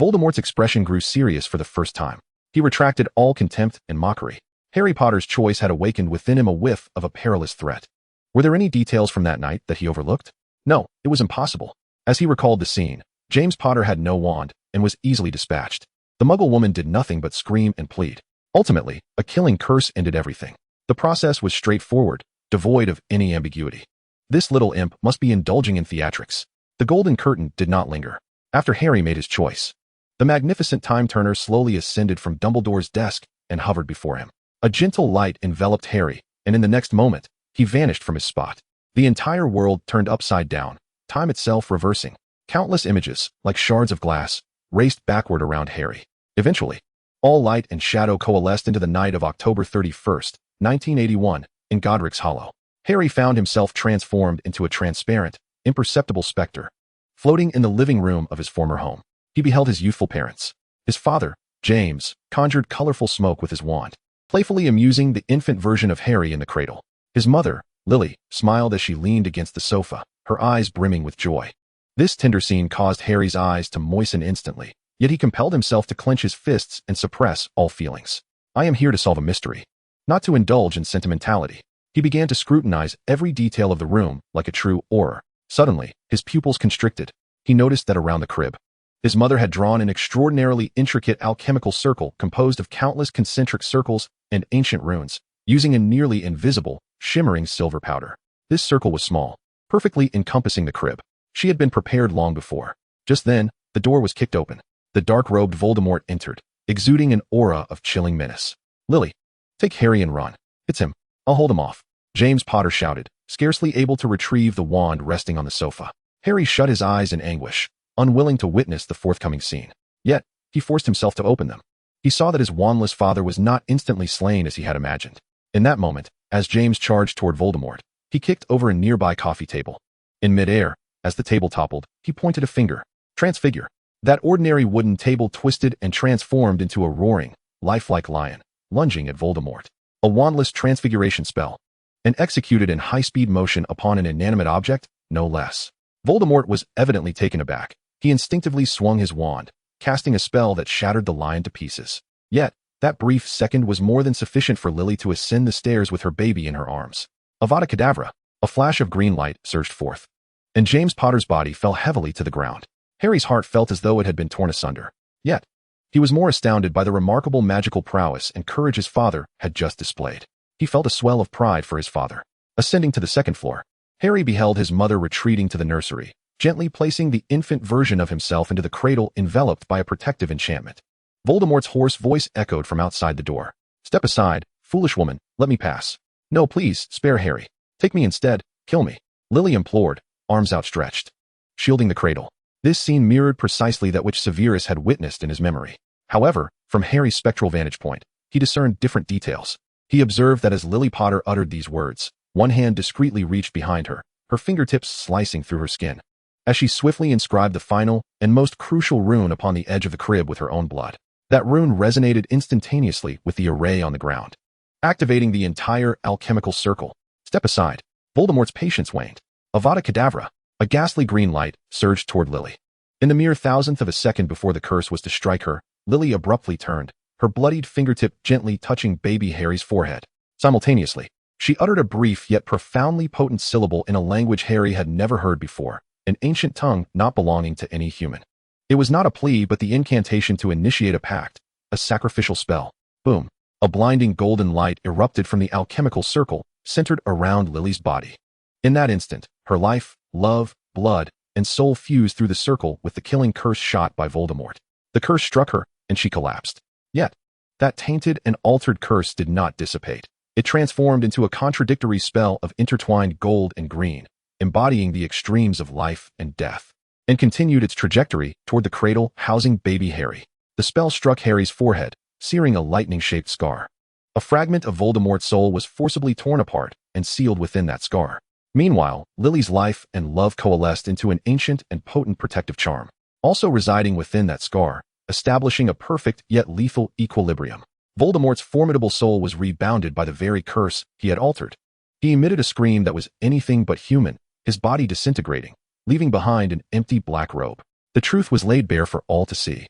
Voldemort's expression grew serious for the first time. He retracted all contempt and mockery. Harry Potter's choice had awakened within him a whiff of a perilous threat. Were there any details from that night that he overlooked? No, it was impossible. As he recalled the scene, James Potter had no wand and was easily dispatched. The Muggle woman did nothing but scream and plead. Ultimately, a killing curse ended everything. The process was straightforward, devoid of any ambiguity. This little imp must be indulging in theatrics. The golden curtain did not linger. After Harry made his choice, the magnificent time turner slowly ascended from Dumbledore's desk and hovered before him. A gentle light enveloped Harry, and in the next moment, he vanished from his spot. The entire world turned upside down, time itself reversing. Countless images, like shards of glass, raced backward around Harry. Eventually, all light and shadow coalesced into the night of October 31st, 1981, in Godric's Hollow. Harry found himself transformed into a transparent, imperceptible specter. Floating in the living room of his former home, he beheld his youthful parents. His father, James, conjured colorful smoke with his wand, playfully amusing the infant version of Harry in the cradle. His mother, Lily, smiled as she leaned against the sofa, her eyes brimming with joy. This tender scene caused Harry's eyes to moisten instantly, yet he compelled himself to clench his fists and suppress all feelings. I am here to solve a mystery, not to indulge in sentimentality. He began to scrutinize every detail of the room like a true Auror. Suddenly, his pupils constricted. He noticed that around the crib, his mother had drawn an extraordinarily intricate alchemical circle composed of countless concentric circles and ancient runes, using a nearly invisible, shimmering silver powder. This circle was small, perfectly encompassing the crib. She had been prepared long before. Just then, the door was kicked open. The dark-robed Voldemort entered, exuding an aura of chilling menace. "Lily, take Harry and run. It's him. I'll hold him off," James Potter shouted, scarcely able to retrieve the wand resting on the sofa. Harry shut his eyes in anguish, unwilling to witness the forthcoming scene. Yet, he forced himself to open them. He saw that his wandless father was not instantly slain as he had imagined. In that moment, as James charged toward Voldemort, he kicked over a nearby coffee table. In midair, as the table toppled, he pointed a finger. "Transfigure." That ordinary wooden table twisted and transformed into a roaring, lifelike lion, lunging at Voldemort. A wandless transfiguration spell, and executed in high-speed motion upon an inanimate object, no less. Voldemort was evidently taken aback. He instinctively swung his wand, casting a spell that shattered the lion to pieces. Yet, that brief second was more than sufficient for Lily to ascend the stairs with her baby in her arms. Avada Kedavra! A flash of green light surged forth, and James Potter's body fell heavily to the ground. Harry's heart felt as though it had been torn asunder. Yet, he was more astounded by the remarkable magical prowess and courage his father had just displayed. He felt a swell of pride for his father. Ascending to the second floor, Harry beheld his mother retreating to the nursery, gently placing the infant version of himself into the cradle enveloped by a protective enchantment. Voldemort's hoarse voice echoed from outside the door. "Step aside, foolish woman, let me pass." "No, please, spare Harry. Take me instead, kill me," Lily implored, arms outstretched, shielding the cradle. This scene mirrored precisely that which Severus had witnessed in his memory. However, from Harry's spectral vantage point, he discerned different details. He observed that as Lily Potter uttered these words, one hand discreetly reached behind her, her fingertips slicing through her skin, as she swiftly inscribed the final and most crucial rune upon the edge of the crib with her own blood. That rune resonated instantaneously with the array on the ground, activating the entire alchemical circle. "Step aside." Voldemort's patience waned. Avada Kedavra! A ghastly green light surged toward Lily. In the mere thousandth of a second before the curse was to strike her, Lily abruptly turned, her bloodied fingertip gently touching baby Harry's forehead. Simultaneously, she uttered a brief yet profoundly potent syllable in a language Harry had never heard before, an ancient tongue not belonging to any human. It was not a plea but the incantation to initiate a pact, a sacrificial spell. Boom! A blinding golden light erupted from the alchemical circle centered around Lily's body. In that instant, her life, love, blood, and soul fused through the circle with the killing curse shot by Voldemort. The curse struck her, and she collapsed. Yet, that tainted and altered curse did not dissipate. It transformed into a contradictory spell of intertwined gold and green, embodying the extremes of life and death, and continued its trajectory toward the cradle housing baby Harry. The spell struck Harry's forehead, searing a lightning-shaped scar. A fragment of Voldemort's soul was forcibly torn apart and sealed within that scar. Meanwhile, Lily's life and love coalesced into an ancient and potent protective charm, also residing within that scar, establishing a perfect yet lethal equilibrium. Voldemort's formidable soul was rebounded by the very curse he had altered. He emitted a scream that was anything but human, his body disintegrating, leaving behind an empty black robe. The truth was laid bare for all to see.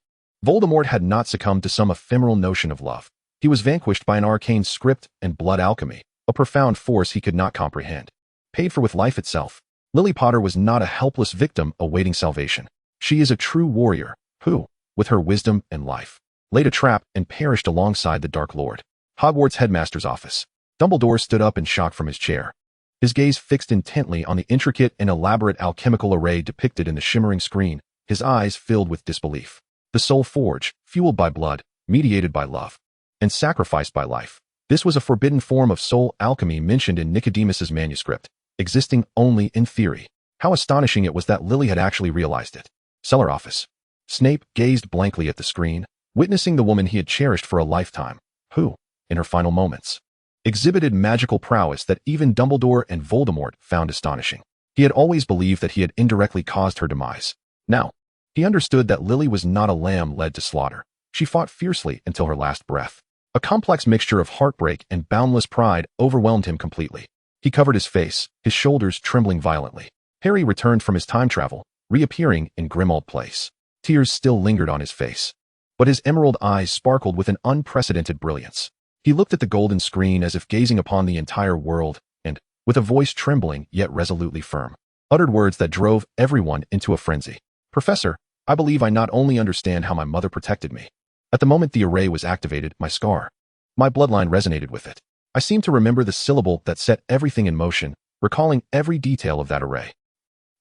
Voldemort had not succumbed to some ephemeral notion of love. He was vanquished by an arcane script and blood alchemy, a profound force he could not comprehend. Paid for with life itself, Lily Potter was not a helpless victim awaiting salvation. She is a true warrior, who, with her wisdom and life, laid a trap and perished alongside the Dark Lord. Hogwarts headmaster's office. Dumbledore stood up in shock from his chair, his gaze fixed intently on the intricate and elaborate alchemical array depicted in the shimmering screen, his eyes filled with disbelief. The soul forge, fueled by blood, mediated by love. and sacrificed by life. This was a forbidden form of soul alchemy mentioned in Nicodemus's manuscript, existing only in theory. How astonishing it was that Lily had actually realized it. Cellar office. Snape gazed blankly at the screen, witnessing the woman he had cherished for a lifetime, who, in her final moments, exhibited magical prowess that even Dumbledore and Voldemort found astonishing. He had always believed that he had indirectly caused her demise. Now, he understood that Lily was not a lamb led to slaughter. She fought fiercely until her last breath. A complex mixture of heartbreak and boundless pride overwhelmed him completely. He covered his face, his shoulders trembling violently. Harry returned from his time travel, reappearing in Grimmauld Place. Tears still lingered on his face, but his emerald eyes sparkled with an unprecedented brilliance. He looked at the golden screen as if gazing upon the entire world, and, with a voice trembling yet resolutely firm, uttered words that drove everyone into a frenzy. "Professor, I believe I not only understand how my mother protected me. At the moment the array was activated, my bloodline resonated with it. I seem to remember the syllable that set everything in motion, recalling every detail of that array.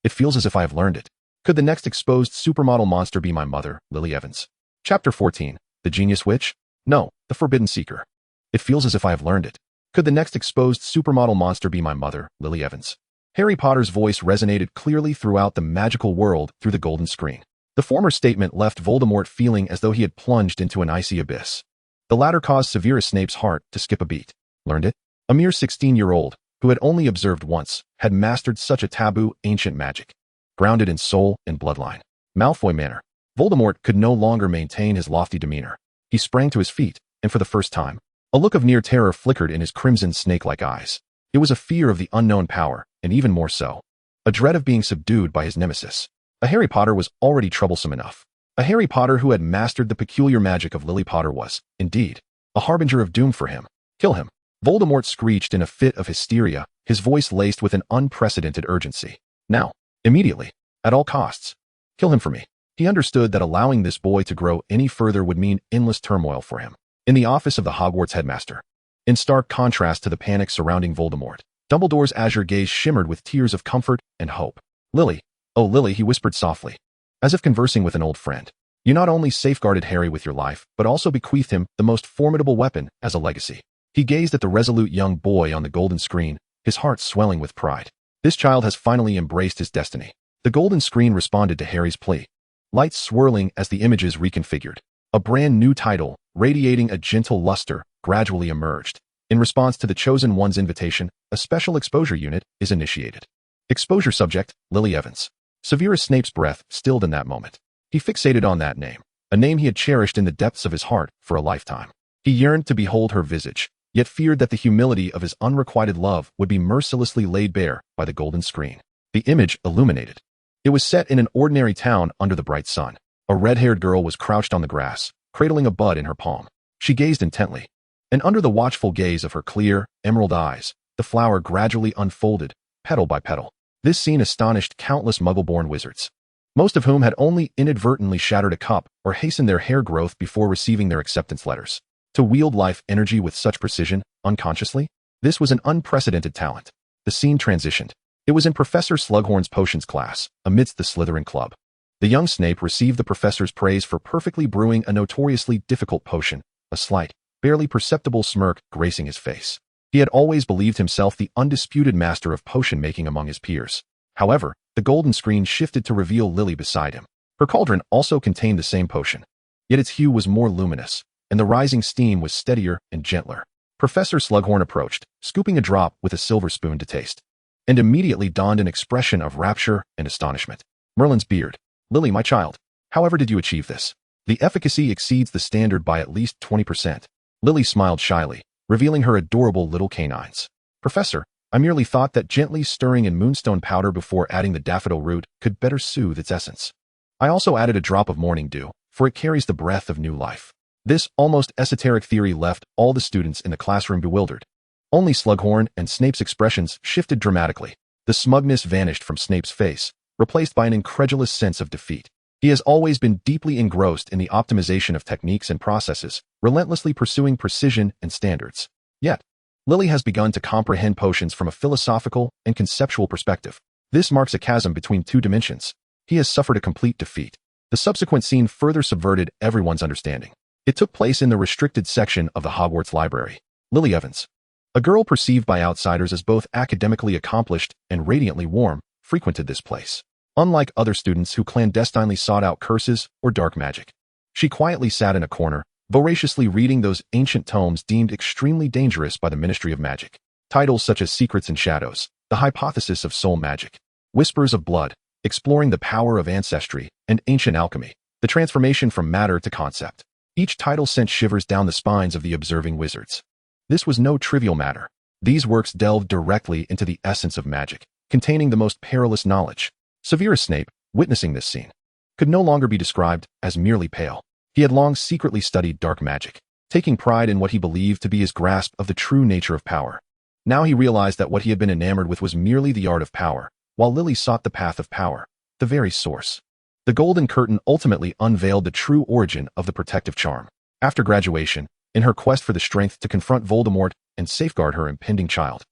It feels as if I have learned it. Could the next exposed supermodel monster be my mother, Lily Evans?" Chapter 14. The Genius Witch? No, the Forbidden Seeker. It feels as if I have learned it. Could the next exposed supermodel monster be my mother, Lily Evans? Harry Potter's voice resonated clearly throughout the magical world through the golden screen. The former statement left Voldemort feeling as though he had plunged into an icy abyss. The latter caused Severus Snape's heart to skip a beat. Learned it? A mere 16-year-old, who had only observed once, had mastered such a taboo, ancient magic, grounded in soul and bloodline. Malfoy manner. Voldemort could no longer maintain his lofty demeanor. He sprang to his feet, and for the first time, a look of near terror flickered in his crimson snake-like eyes. It was a fear of the unknown power, and even more so, a dread of being subdued by his nemesis. A Harry Potter was already troublesome enough. A Harry Potter who had mastered the peculiar magic of Lily Potter was, indeed, a harbinger of doom for him. Kill him. Voldemort screeched in a fit of hysteria, his voice laced with an unprecedented urgency. Now, immediately, at all costs. Kill him for me. He understood that allowing this boy to grow any further would mean endless turmoil for him. In the office of the Hogwarts headmaster, in stark contrast to the panic surrounding Voldemort, Dumbledore's azure gaze shimmered with tears of comfort and hope. "Lily, oh Lily," he whispered softly, as if conversing with an old friend. "You not only safeguarded Harry with your life, but also bequeathed him the most formidable weapon as a legacy." He gazed at the resolute young boy on the golden screen, his heart swelling with pride. This child has finally embraced his destiny. The golden screen responded to Harry's plea, lights swirling as the images reconfigured. A brand new title, radiating a gentle luster, gradually emerged. In response to the chosen one's invitation, a special exposure unit is initiated. Exposure subject, Lily Evans. Severus Snape's breath stilled in that moment. He fixated on that name, a name he had cherished in the depths of his heart for a lifetime. He yearned to behold her visage, yet feared that the humility of his unrequited love would be mercilessly laid bare by the golden screen. The image illuminated. It was set in an ordinary town under the bright sun. A red-haired girl was crouched on the grass, cradling a bud in her palm. She gazed intently, and under the watchful gaze of her clear, emerald eyes, the flower gradually unfolded, petal by petal. This scene astonished countless Muggle-born wizards, most of whom had only inadvertently shattered a cup or hastened their hair growth before receiving their acceptance letters. To wield life energy with such precision, unconsciously, this was an unprecedented talent. The scene transitioned. It was in Professor Slughorn's potions class, amidst the Slytherin Club. The young Snape received the professor's praise for perfectly brewing a notoriously difficult potion, a slight, barely perceptible smirk gracing his face. He had always believed himself the undisputed master of potion-making among his peers. However, the golden screen shifted to reveal Lily beside him. Her cauldron also contained the same potion, yet its hue was more luminous, and the rising steam was steadier and gentler. Professor Slughorn approached, scooping a drop with a silver spoon to taste, and immediately donned an expression of rapture and astonishment. Merlin's beard. "Lily, my child, however did you achieve this? The efficacy exceeds the standard by at least 20%. Lily smiled shyly, revealing her adorable little canines. "Professor, I merely thought that gently stirring in moonstone powder before adding the daffodil root could better soothe its essence. I also added a drop of morning dew, for it carries the breath of new life." This almost esoteric theory left all the students in the classroom bewildered. Only Slughorn and Snape's expressions shifted dramatically. The smugness vanished from Snape's face, replaced by an incredulous sense of defeat. He has always been deeply engrossed in the optimization of techniques and processes, relentlessly pursuing precision and standards. Yet, Lily has begun to comprehend potions from a philosophical and conceptual perspective. This marks a chasm between two dimensions. He has suffered a complete defeat. The subsequent scene further subverted everyone's understanding. It took place in the restricted section of the Hogwarts library. Lily Evans, a girl perceived by outsiders as both academically accomplished and radiantly warm, frequented this place. Unlike other students who clandestinely sought out curses or dark magic, she quietly sat in a corner, voraciously reading those ancient tomes deemed extremely dangerous by the Ministry of Magic. Titles such as Secrets and Shadows, The Hypothesis of Soul Magic, Whispers of Blood, Exploring the Power of Ancestry, and Ancient Alchemy, The Transformation from Matter to Concept. Each title sent shivers down the spines of the observing wizards. This was no trivial matter. These works delved directly into the essence of magic, containing the most perilous knowledge. Severus Snape, witnessing this scene, could no longer be described as merely pale. He had long secretly studied dark magic, taking pride in what he believed to be his grasp of the true nature of power. Now he realized that what he had been enamored with was merely the art of power, while Lily sought the path of power, the very source. The Golden Curtain ultimately unveiled the true origin of the protective charm. After graduation, in her quest for the strength to confront Voldemort and safeguard her impending child,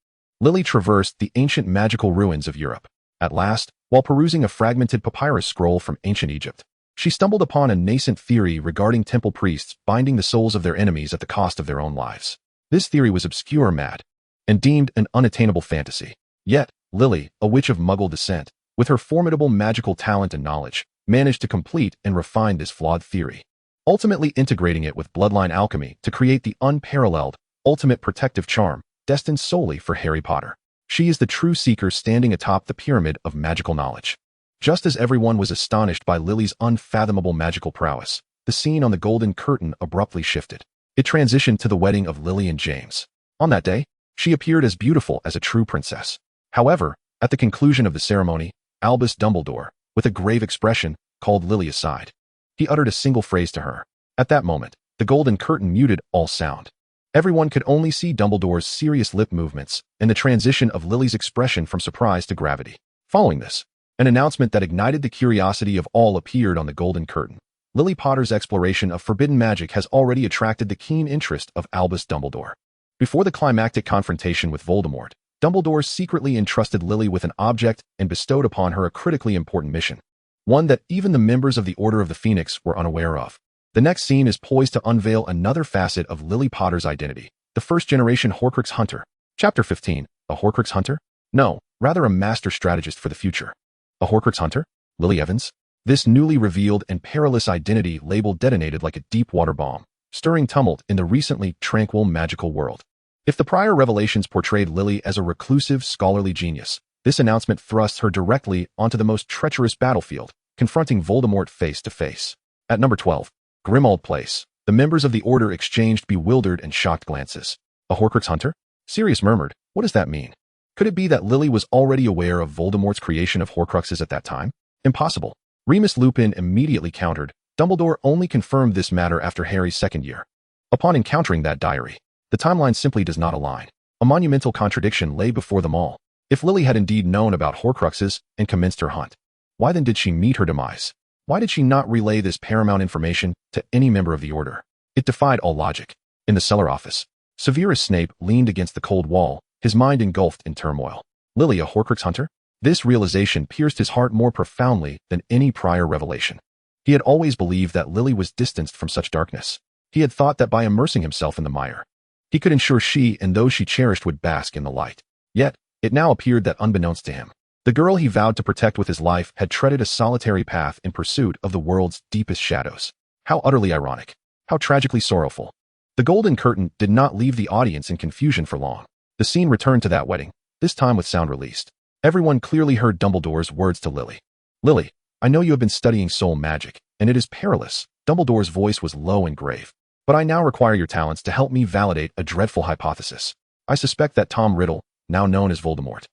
Lily traversed the ancient magical ruins of Europe. At last, while perusing a fragmented papyrus scroll from ancient Egypt, she stumbled upon a nascent theory regarding temple priests binding the souls of their enemies at the cost of their own lives. This theory was obscure, mad, and deemed an unattainable fantasy. Yet, Lily, a witch of Muggle descent, with her formidable magical talent and knowledge, managed to complete and refine this flawed theory, ultimately integrating it with bloodline alchemy to create the unparalleled, ultimate protective charm destined solely for Harry Potter. She is the true seeker standing atop the pyramid of magical knowledge. Just as everyone was astonished by Lily's unfathomable magical prowess, the scene on the Golden Curtain abruptly shifted. It transitioned to the wedding of Lily and James. On that day, she appeared as beautiful as a true princess. However, at the conclusion of the ceremony, Albus Dumbledore, with a grave expression, called Lily aside. He uttered a single phrase to her. At that moment, the Golden Curtain muted all sound. Everyone could only see Dumbledore's serious lip movements and the transition of Lily's expression from surprise to gravity. Following this, an announcement that ignited the curiosity of all appeared on the Golden Curtain. Lily Potter's exploration of forbidden magic has already attracted the keen interest of Albus Dumbledore. Before the climactic confrontation with Voldemort, Dumbledore secretly entrusted Lily with an object and bestowed upon her a critically important mission, one that even the members of the Order of the Phoenix were unaware of. The next scene is poised to unveil another facet of Lily Potter's identity, the first-generation Horcrux hunter. Chapter 15, a Horcrux hunter? No, rather a master strategist for the future. A Horcrux hunter? Lily Evans? This newly revealed and perilous identity label detonated like a deep-water bomb, stirring tumult in the recently tranquil magical world. If the prior revelations portrayed Lily as a reclusive, scholarly genius, this announcement thrusts her directly onto the most treacherous battlefield, confronting Voldemort face to face. At number 12, Grimmauld Place. The members of the Order exchanged bewildered and shocked glances. A Horcrux hunter? Sirius murmured, what does that mean? Could it be that Lily was already aware of Voldemort's creation of Horcruxes at that time? Impossible. Remus Lupin immediately countered. Dumbledore only confirmed this matter after Harry's second year. Upon encountering that diary, the timeline simply does not align. A monumental contradiction lay before them all. If Lily had indeed known about Horcruxes and commenced her hunt, why then did she meet her demise? Why did she not relay this paramount information to any member of the Order? It defied all logic. In the cellar office, Severus Snape leaned against the cold wall, his mind engulfed in turmoil. Lily, a Horcrux hunter? This realization pierced his heart more profoundly than any prior revelation. He had always believed that Lily was distanced from such darkness. He had thought that by immersing himself in the mire, he could ensure she and those she cherished would bask in the light. Yet, it now appeared that unbeknownst to him, the girl he vowed to protect with his life had treaded a solitary path in pursuit of the world's deepest shadows. How utterly ironic. How tragically sorrowful. The Golden Curtain did not leave the audience in confusion for long. The scene returned to that wedding, this time with sound released. Everyone clearly heard Dumbledore's words to Lily. Lily, I know you have been studying soul magic, and it is perilous. Dumbledore's voice was low and grave. But I now require your talents to help me validate a dreadful hypothesis. I suspect that Tom Riddle, now known as Voldemort,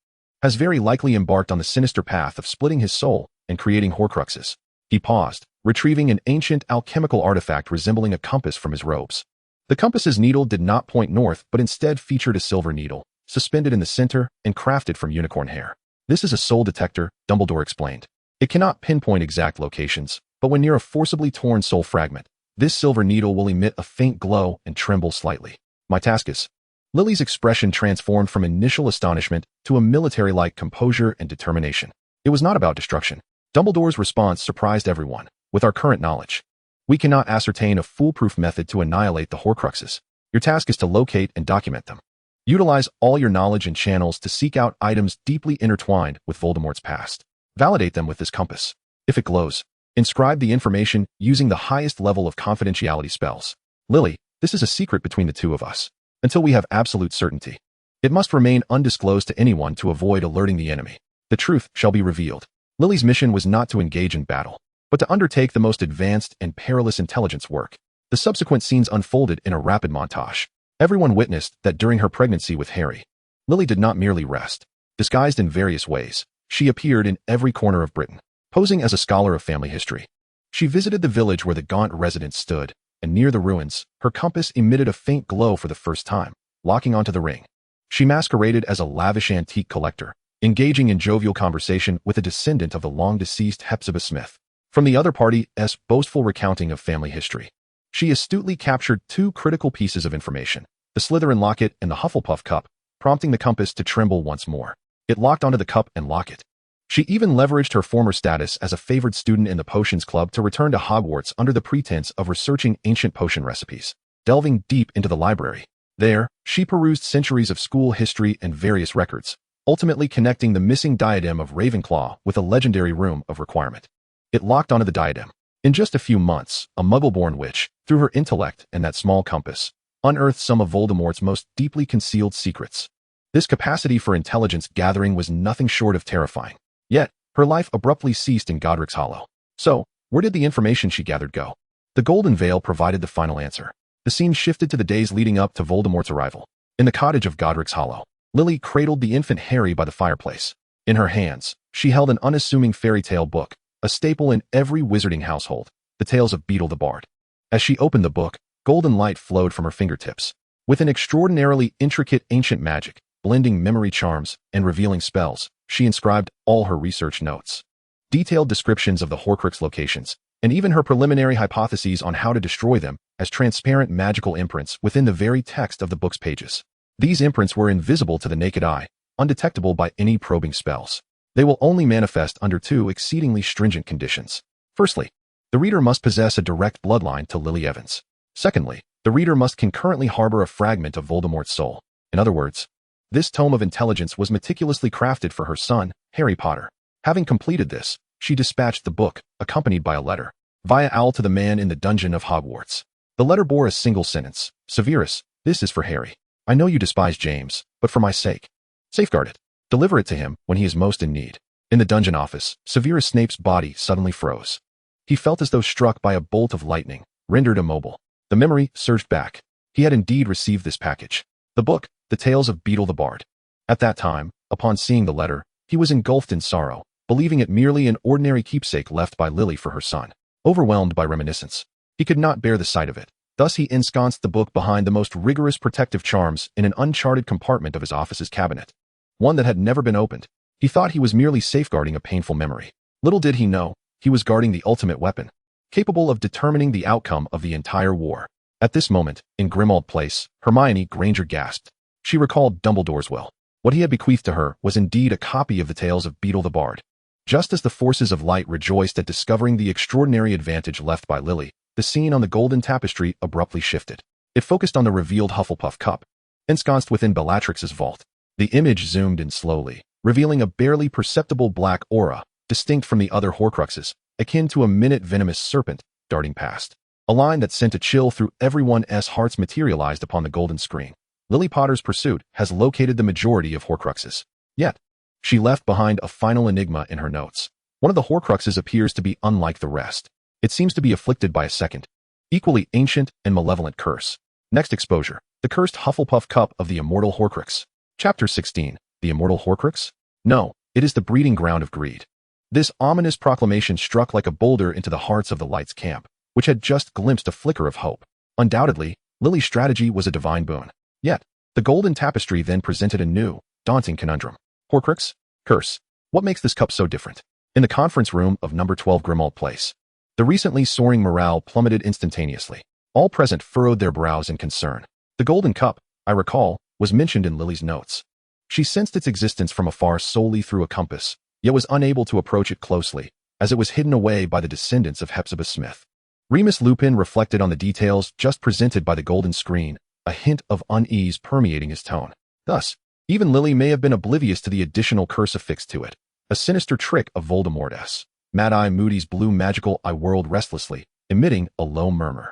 has very likely embarked on the sinister path of splitting his soul and creating Horcruxes. He paused, retrieving an ancient alchemical artifact resembling a compass from his robes. The compass's needle did not point north but instead featured a silver needle, suspended in the center and crafted from unicorn hair. This is a soul detector, Dumbledore explained. It cannot pinpoint exact locations, but when near a forcibly torn soul fragment, this silver needle will emit a faint glow and tremble slightly. My task is... Lily's expression transformed from initial astonishment to a military-like composure and determination. It was not about destruction. Dumbledore's response surprised everyone. With our current knowledge, We cannot ascertain a foolproof method to annihilate the Horcruxes. Your task is to locate and document them. Utilize all your knowledge and channels to seek out items deeply intertwined with Voldemort's past. Validate them with this compass. If it glows, inscribe the information using the highest level of confidentiality spells. Lily, this is a secret between the two of us. Until we have absolute certainty, it must remain undisclosed to anyone to avoid alerting the enemy. The truth shall be revealed. Lily's mission was not to engage in battle, but to undertake the most advanced and perilous intelligence work. The subsequent scenes unfolded in a rapid montage. Everyone witnessed that during her pregnancy with Harry, Lily did not merely rest. Disguised in various ways, she appeared in every corner of Britain, posing as a scholar of family history. She visited the village where the Gaunt residence stood, and near the ruins, her compass emitted a faint glow for the first time, locking onto the ring. She masqueraded as a lavish antique collector, engaging in jovial conversation with a descendant of the long-deceased Severus Smith. From the other party's boastful recounting of family history, she astutely captured two critical pieces of information, the Slytherin locket and the Hufflepuff cup, prompting the compass to tremble once more. It locked onto the cup and locket. She even leveraged her former status as a favored student in the Potions Club to return to Hogwarts under the pretense of researching ancient potion recipes. Delving deep into the library, there, she perused centuries of school history and various records, ultimately connecting the missing diadem of Ravenclaw with a legendary room of requirement. It locked onto the diadem. In just a few months, a Muggle-born witch, through her intellect and that small compass, unearthed some of Voldemort's most deeply concealed secrets. This capacity for intelligence gathering was nothing short of terrifying. Yet, her life abruptly ceased in Godric's Hollow. So, where did the information she gathered go? The Golden Veil provided the final answer. The scene shifted to the days leading up to Voldemort's arrival. In the cottage of Godric's Hollow, Lily cradled the infant Harry by the fireplace. In her hands, she held an unassuming fairy tale book, a staple in every wizarding household, the tales of Beedle the Bard. As she opened the book, golden light flowed from her fingertips. With an extraordinarily intricate ancient magic, blending memory charms and revealing spells, she inscribed all her research notes. Detailed descriptions of the Horcrux locations, and even her preliminary hypotheses on how to destroy them, as transparent magical imprints within the very text of the book's pages. These imprints were invisible to the naked eye, undetectable by any probing spells. They will only manifest under two exceedingly stringent conditions. Firstly, the reader must possess a direct bloodline to Lily Evans. Secondly, the reader must concurrently harbor a fragment of Voldemort's soul. In other words, this tome of intelligence was meticulously crafted for her son, Harry Potter. Having completed this, she dispatched the book, accompanied by a letter, via owl to the man in the dungeon of Hogwarts. The letter bore a single sentence: Severus, this is for Harry. I know you despise James, but for my sake, safeguard it. Deliver it to him when he is most in need. In the dungeon office, Severus Snape's body suddenly froze. He felt as though struck by a bolt of lightning, rendered immobile. The memory surged back. He had indeed received this package. The book, The Tales of Beedle the Bard. At that time, upon seeing the letter, he was engulfed in sorrow, believing it merely an ordinary keepsake left by Lily for her son. Overwhelmed by reminiscence, he could not bear the sight of it. Thus he ensconced the book behind the most rigorous protective charms in an uncharted compartment of his office's cabinet. One that had never been opened. He thought he was merely safeguarding a painful memory. Little did he know, he was guarding the ultimate weapon, capable of determining the outcome of the entire war. At this moment, in Grimmauld Place, Hermione Granger gasped. She recalled Dumbledore's will. What he had bequeathed to her was indeed a copy of the Tales of Beedle the Bard. Just as the forces of light rejoiced at discovering the extraordinary advantage left by Lily, the scene on the golden tapestry abruptly shifted. It focused on the revealed Hufflepuff cup, ensconced within Bellatrix's vault. The image zoomed in slowly, revealing a barely perceptible black aura, distinct from the other Horcruxes, akin to a minute venomous serpent, darting past. A line that sent a chill through everyone's hearts materialized upon the golden screen. Lily Potter's pursuit has located the majority of Horcruxes. Yet, she left behind a final enigma in her notes. One of the Horcruxes appears to be unlike the rest. It seems to be afflicted by a second, equally ancient and malevolent curse. Next exposure, the cursed Hufflepuff cup of the immortal Horcrux. Chapter 16, The Immortal Horcrux? No, it is the breeding ground of greed. This ominous proclamation struck like a boulder into the hearts of the Light's camp, which had just glimpsed a flicker of hope. Undoubtedly, Lily's strategy was a divine boon. Yet, the golden tapestry then presented a new, daunting conundrum. Horcrux? Curse. What makes this cup so different? In the conference room of number 12 Grimmauld Place, the recently soaring morale plummeted instantaneously. All present furrowed their brows in concern. The golden cup, I recall, was mentioned in Lily's notes. She sensed its existence from afar solely through a compass, yet was unable to approach it closely, as it was hidden away by the descendants of Hepzibah Smith. Remus Lupin reflected on the details just presented by the golden screen, a hint of unease permeating his tone. Thus, even Lily may have been oblivious to the additional curse affixed to it, a sinister trick of Voldemort's. Mad-Eye Moody's blue magical eye whirled restlessly, emitting a low murmur.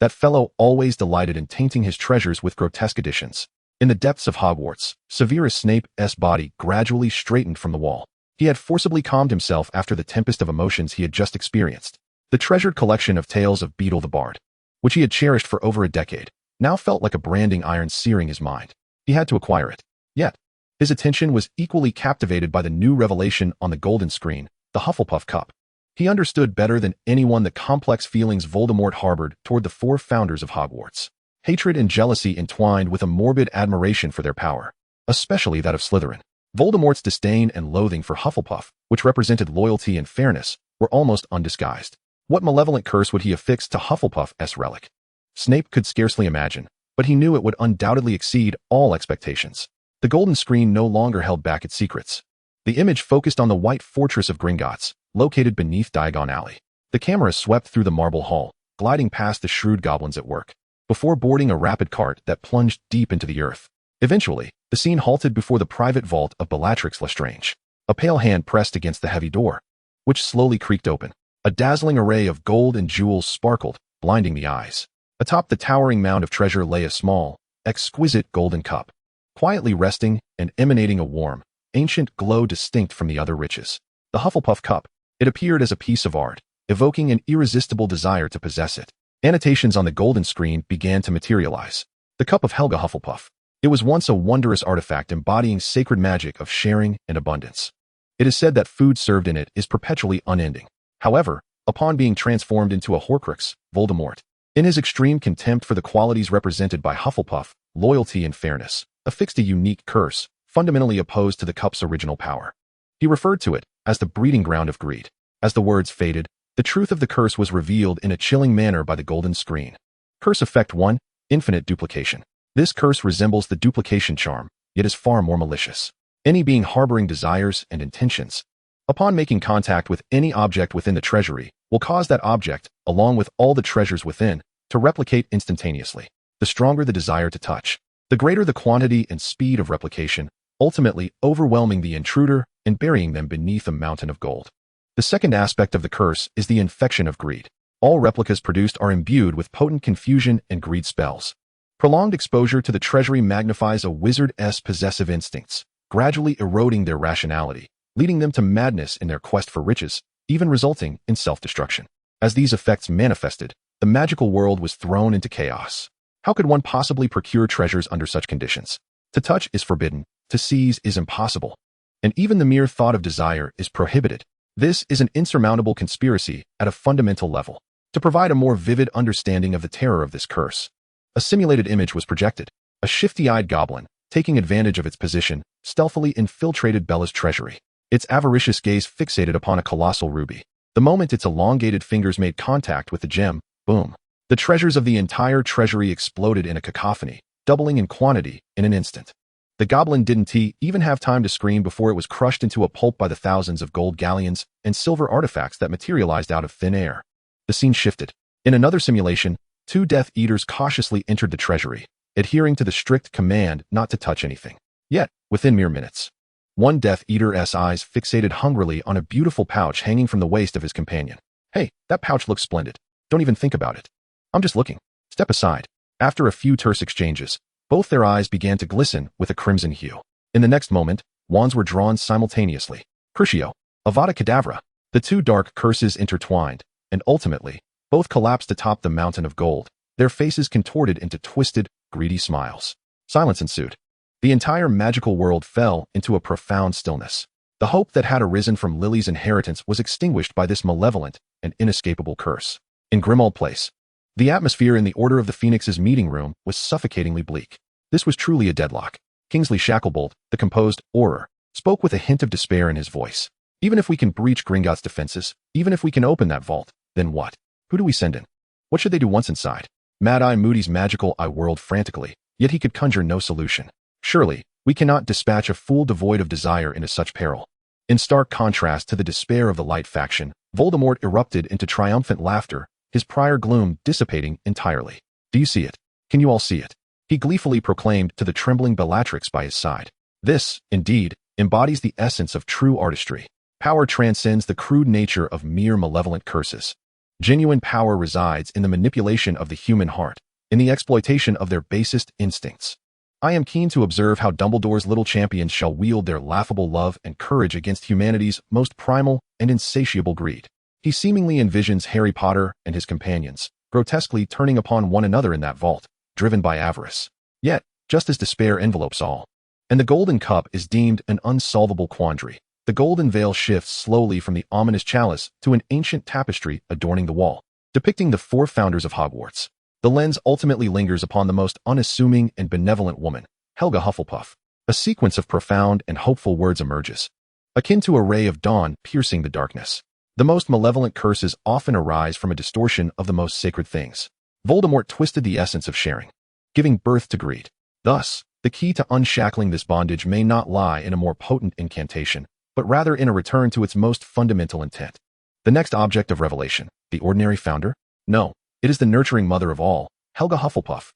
That fellow always delighted in tainting his treasures with grotesque additions. In the depths of Hogwarts, Severus Snape's body gradually straightened from the wall. He had forcibly calmed himself after the tempest of emotions he had just experienced. The treasured collection of tales of Beetle the Bard, which he had cherished for over a decade, now felt like a branding iron searing his mind. He had to acquire it. Yet, his attention was equally captivated by the new revelation on the golden screen, the Hufflepuff Cup. He understood better than anyone the complex feelings Voldemort harbored toward the four founders of Hogwarts. Hatred and jealousy entwined with a morbid admiration for their power, especially that of Slytherin. Voldemort's disdain and loathing for Hufflepuff, which represented loyalty and fairness, were almost undisguised. What malevolent curse would he affix to Hufflepuff's relic? Snape could scarcely imagine, but he knew it would undoubtedly exceed all expectations. The golden screen no longer held back its secrets. The image focused on the white fortress of Gringotts, located beneath Diagon Alley. The camera swept through the marble hall, gliding past the shrewd goblins at work, before boarding a rapid cart that plunged deep into the earth. Eventually, the scene halted before the private vault of Bellatrix Lestrange. A pale hand pressed against the heavy door, which slowly creaked open. A dazzling array of gold and jewels sparkled, blinding the eyes. Atop the towering mound of treasure lay a small, exquisite golden cup, quietly resting and emanating a warm, ancient glow distinct from the other riches. The Hufflepuff Cup. It appeared as a piece of art, evoking an irresistible desire to possess it. Annotations on the golden screen began to materialize. The Cup of Helga Hufflepuff. It was once a wondrous artifact embodying sacred magic of sharing and abundance. It is said that food served in it is perpetually unending. However, upon being transformed into a Horcrux, Voldemort, in his extreme contempt for the qualities represented by Hufflepuff, loyalty and fairness, affixed a unique curse, fundamentally opposed to the cup's original power. He referred to it as the breeding ground of greed. As the words faded, the truth of the curse was revealed in a chilling manner by the golden screen. Curse Effect 1, Infinite Duplication. This curse resembles the duplication charm, yet is far more malicious. Any being harboring desires and intentions, upon making contact with any object within the treasury, will cause that object, along with all the treasures within, to replicate instantaneously. The stronger the desire to touch, the greater the quantity and speed of replication, ultimately overwhelming the intruder and burying them beneath a mountain of gold. The second aspect of the curse is the infection of greed. All replicas produced are imbued with potent confusion and greed spells. Prolonged exposure to the treasury magnifies a wizard's possessive instincts, gradually eroding their rationality, leading them to madness in their quest for riches, even resulting in self-destruction. As these effects manifested, the magical world was thrown into chaos. How could one possibly procure treasures under such conditions? To touch is forbidden, to seize is impossible, and even the mere thought of desire is prohibited. This is an insurmountable conspiracy at a fundamental level. To provide a more vivid understanding of the terror of this curse, a simulated image was projected. A shifty-eyed goblin, taking advantage of its position, stealthily infiltrated Bella's treasury. Its avaricious gaze fixated upon a colossal ruby. The moment its elongated fingers made contact with the gem, boom. The treasures of the entire treasury exploded in a cacophony, doubling in quantity in an instant. The goblin didn't even have time to scream before it was crushed into a pulp by the thousands of gold galleons and silver artifacts that materialized out of thin air. The scene shifted. In another simulation, two Death Eaters cautiously entered the treasury, adhering to the strict command not to touch anything. Yet, within mere minutes, one Death Eater's eyes fixated hungrily on a beautiful pouch hanging from the waist of his companion. Hey, that pouch looks splendid. Don't even think about it. I'm just looking. Step aside. After a few terse exchanges, both their eyes began to glisten with a crimson hue. In the next moment, wands were drawn simultaneously. Crucio, Avada Kedavra. The two dark curses intertwined, and ultimately, both collapsed atop the mountain of gold, their faces contorted into twisted, greedy smiles. Silence ensued. The entire magical world fell into a profound stillness. The hope that had arisen from Lily's inheritance was extinguished by this malevolent and inescapable curse. In Grimmauld Place, the atmosphere in the Order of the Phoenix's meeting room was suffocatingly bleak. This was truly a deadlock. Kingsley Shacklebolt, the composed Auror, spoke with a hint of despair in his voice. Even if we can breach Gringotts' defenses, even if we can open that vault, then what? Who do we send in? What should they do once inside? Mad-Eye Moody's magical eye whirled frantically, yet he could conjure no solution. Surely, we cannot dispatch a fool devoid of desire into such peril. In stark contrast to the despair of the Light faction, Voldemort erupted into triumphant laughter, his prior gloom dissipating entirely. "Do you see it? Can you all see it?" he gleefully proclaimed to the trembling Bellatrix by his side. This, indeed, embodies the essence of true artistry. Power transcends the crude nature of mere malevolent curses. Genuine power resides in the manipulation of the human heart, in the exploitation of their basest instincts. I am keen to observe how Dumbledore's little champions shall wield their laughable love and courage against humanity's most primal and insatiable greed. He seemingly envisions Harry Potter and his companions, grotesquely turning upon one another in that vault, driven by avarice. Yet, just as despair envelopes all, and the golden cup is deemed an unsolvable quandary, the golden veil shifts slowly from the ominous chalice to an ancient tapestry adorning the wall, depicting the four founders of Hogwarts. The lens ultimately lingers upon the most unassuming and benevolent woman, Helga Hufflepuff. A sequence of profound and hopeful words emerges, akin to a ray of dawn piercing the darkness. The most malevolent curses often arise from a distortion of the most sacred things. Voldemort twisted the essence of sharing, giving birth to greed. Thus, the key to unshackling this bondage may not lie in a more potent incantation, but rather in a return to its most fundamental intent. The next object of revelation, the ordinary founder? No, it is the nurturing mother of all, Helga Hufflepuff.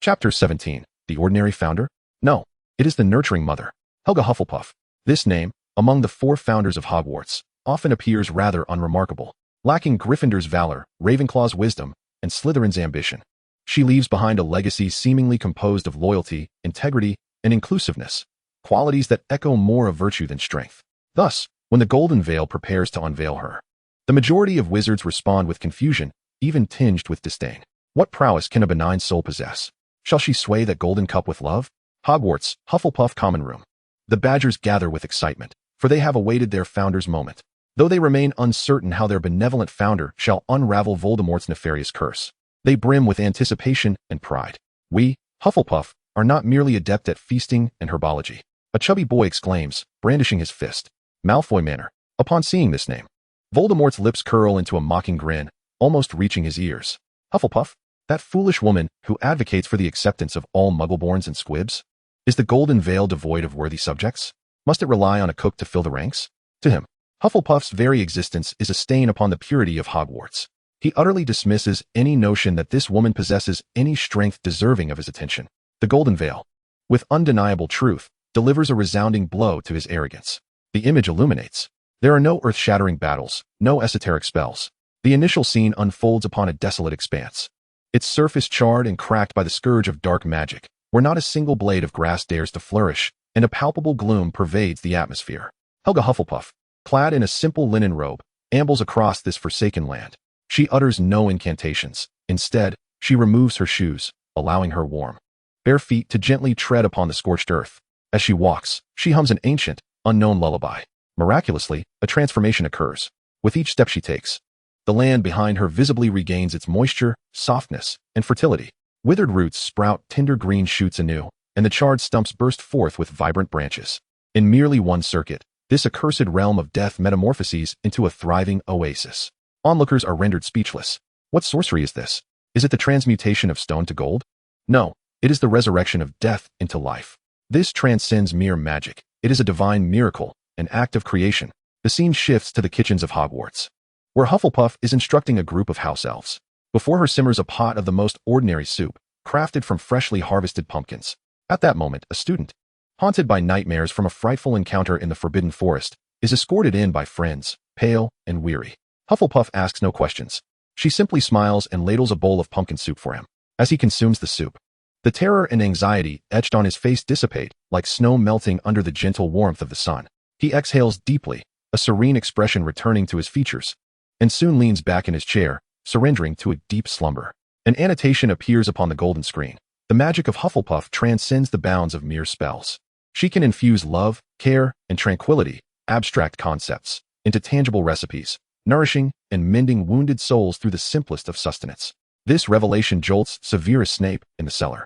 Chapter 17. The ordinary founder? No, it is the nurturing mother, Helga Hufflepuff. This name, among the four founders of Hogwarts, often appears rather unremarkable, lacking Gryffindor's valor, Ravenclaw's wisdom, and Slytherin's ambition. She leaves behind a legacy seemingly composed of loyalty, integrity, and inclusiveness, qualities that echo more of virtue than strength. Thus, when the Golden Veil prepares to unveil her, the majority of wizards respond with confusion, even tinged with disdain. What prowess can a benign soul possess? Shall she sway that golden cup with love? Hogwarts, Hufflepuff Common Room. The Badgers gather with excitement, for they have awaited their founder's moment, though they remain uncertain how their benevolent founder shall unravel Voldemort's nefarious curse. They brim with anticipation and pride. We, Hufflepuff, are not merely adept at feasting and herbology, a chubby boy exclaims, brandishing his fist. Malfoy manner. Upon seeing this name, Voldemort's lips curl into a mocking grin, almost reaching his ears. Hufflepuff? That foolish woman who advocates for the acceptance of all Muggleborns and squibs? Is the Golden Veil devoid of worthy subjects? Must it rely on a cook to fill the ranks? To him, Hufflepuff's very existence is a stain upon the purity of Hogwarts. He utterly dismisses any notion that this woman possesses any strength deserving of his attention. The Golden Veil, with undeniable truth, delivers a resounding blow to his arrogance. The image illuminates. There are no earth-shattering battles, no esoteric spells. The initial scene unfolds upon a desolate expanse, its surface charred and cracked by the scourge of dark magic, where not a single blade of grass dares to flourish, and a palpable gloom pervades the atmosphere. Helga Hufflepuff, clad in a simple linen robe, ambles across this forsaken land. She utters no incantations. Instead, she removes her shoes, allowing her warm, bare feet to gently tread upon the scorched earth. As she walks, she hums an ancient, unknown lullaby. Miraculously, a transformation occurs. With each step she takes, the land behind her visibly regains its moisture, softness, and fertility. Withered roots sprout tender green shoots anew, and the charred stumps burst forth with vibrant branches. In merely one circuit, this accursed realm of death metamorphoses into a thriving oasis. Onlookers are rendered speechless. What sorcery is this? Is it the transmutation of stone to gold? No, it is the resurrection of death into life. This transcends mere magic. It is a divine miracle, an act of creation. The scene shifts to the kitchens of Hogwarts, where Hufflepuff is instructing a group of house elves. Before her simmers a pot of the most ordinary soup, crafted from freshly harvested pumpkins. At that moment, a student, haunted by nightmares from a frightful encounter in the Forbidden Forest, is escorted in by friends, pale and weary. Hufflepuff asks no questions. She simply smiles and ladles a bowl of pumpkin soup for him. As he consumes the soup, the terror and anxiety etched on his face dissipate, like snow melting under the gentle warmth of the sun. He exhales deeply, a serene expression returning to his features, and soon leans back in his chair, surrendering to a deep slumber. An annotation appears upon the golden screen. The magic of Hufflepuff transcends the bounds of mere spells. She can infuse love, care, and tranquility, abstract concepts, into tangible recipes, nourishing and mending wounded souls through the simplest of sustenance. This revelation jolts Severus Snape in the cellar,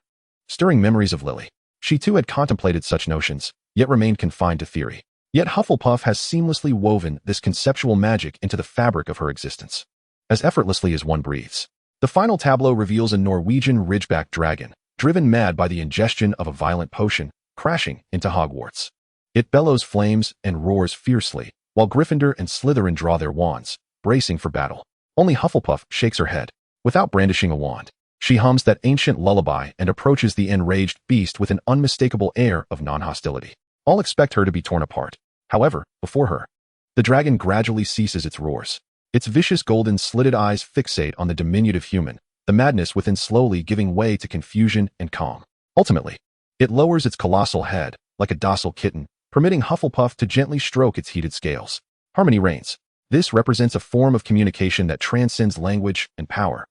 stirring memories of Lily. She too had contemplated such notions, yet remained confined to theory. Yet Hufflepuff has seamlessly woven this conceptual magic into the fabric of her existence, as effortlessly as one breathes. The final tableau reveals a Norwegian ridgeback dragon, driven mad by the ingestion of a violent potion, crashing into Hogwarts. It bellows flames and roars fiercely, while Gryffindor and Slytherin draw their wands, bracing for battle. Only Hufflepuff shakes her head. Without brandishing a wand, she hums that ancient lullaby and approaches the enraged beast with an unmistakable air of non-hostility. All expect her to be torn apart. However, before her, the dragon gradually ceases its roars. Its vicious golden slitted eyes fixate on the diminutive human, the madness within slowly giving way to confusion and calm. Ultimately, it lowers its colossal head, like a docile kitten, permitting Hufflepuff to gently stroke its heated scales. Harmony reigns. This represents a form of communication that transcends language and power,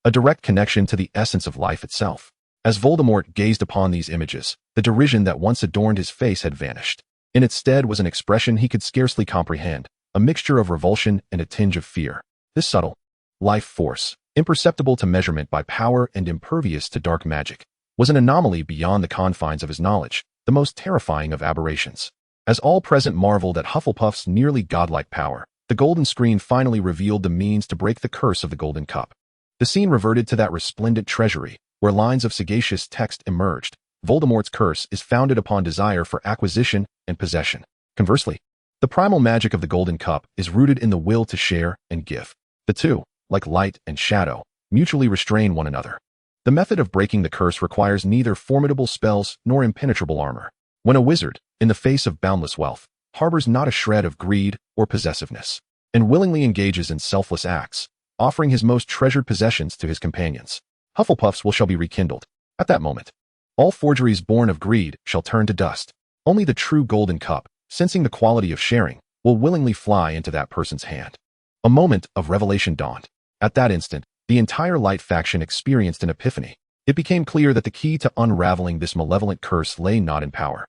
a direct connection to the essence of life itself. As Voldemort gazed upon these images, the derision that once adorned his face had vanished. In its stead was an expression he could scarcely comprehend, a mixture of revulsion and a tinge of fear. This subtle life force, imperceptible to measurement by power and impervious to dark magic, was an anomaly beyond the confines of his knowledge, the most terrifying of aberrations. As all present marveled at Hufflepuff's nearly godlike power, the golden screen finally revealed the means to break the curse of the Golden Cup. The scene reverted to that resplendent treasury, where lines of sagacious text emerged. Voldemort's curse is founded upon desire for acquisition and possession. Conversely, the primal magic of the Golden Cup is rooted in the will to share and give. The two, like light and shadow, mutually restrain one another. The method of breaking the curse requires neither formidable spells nor impenetrable armor. When a wizard, in the face of boundless wealth, harbors not a shred of greed or possessiveness, and willingly engages in selfless acts, offering his most treasured possessions to his companions, Hufflepuff's will shall be rekindled. At that moment, all forgeries born of greed shall turn to dust. Only the true Golden Cup, sensing the quality of sharing, will willingly fly into that person's hand. A moment of revelation dawned. At that instant, the entire Light faction experienced an epiphany. It became clear that the key to unraveling this malevolent curse lay not in power,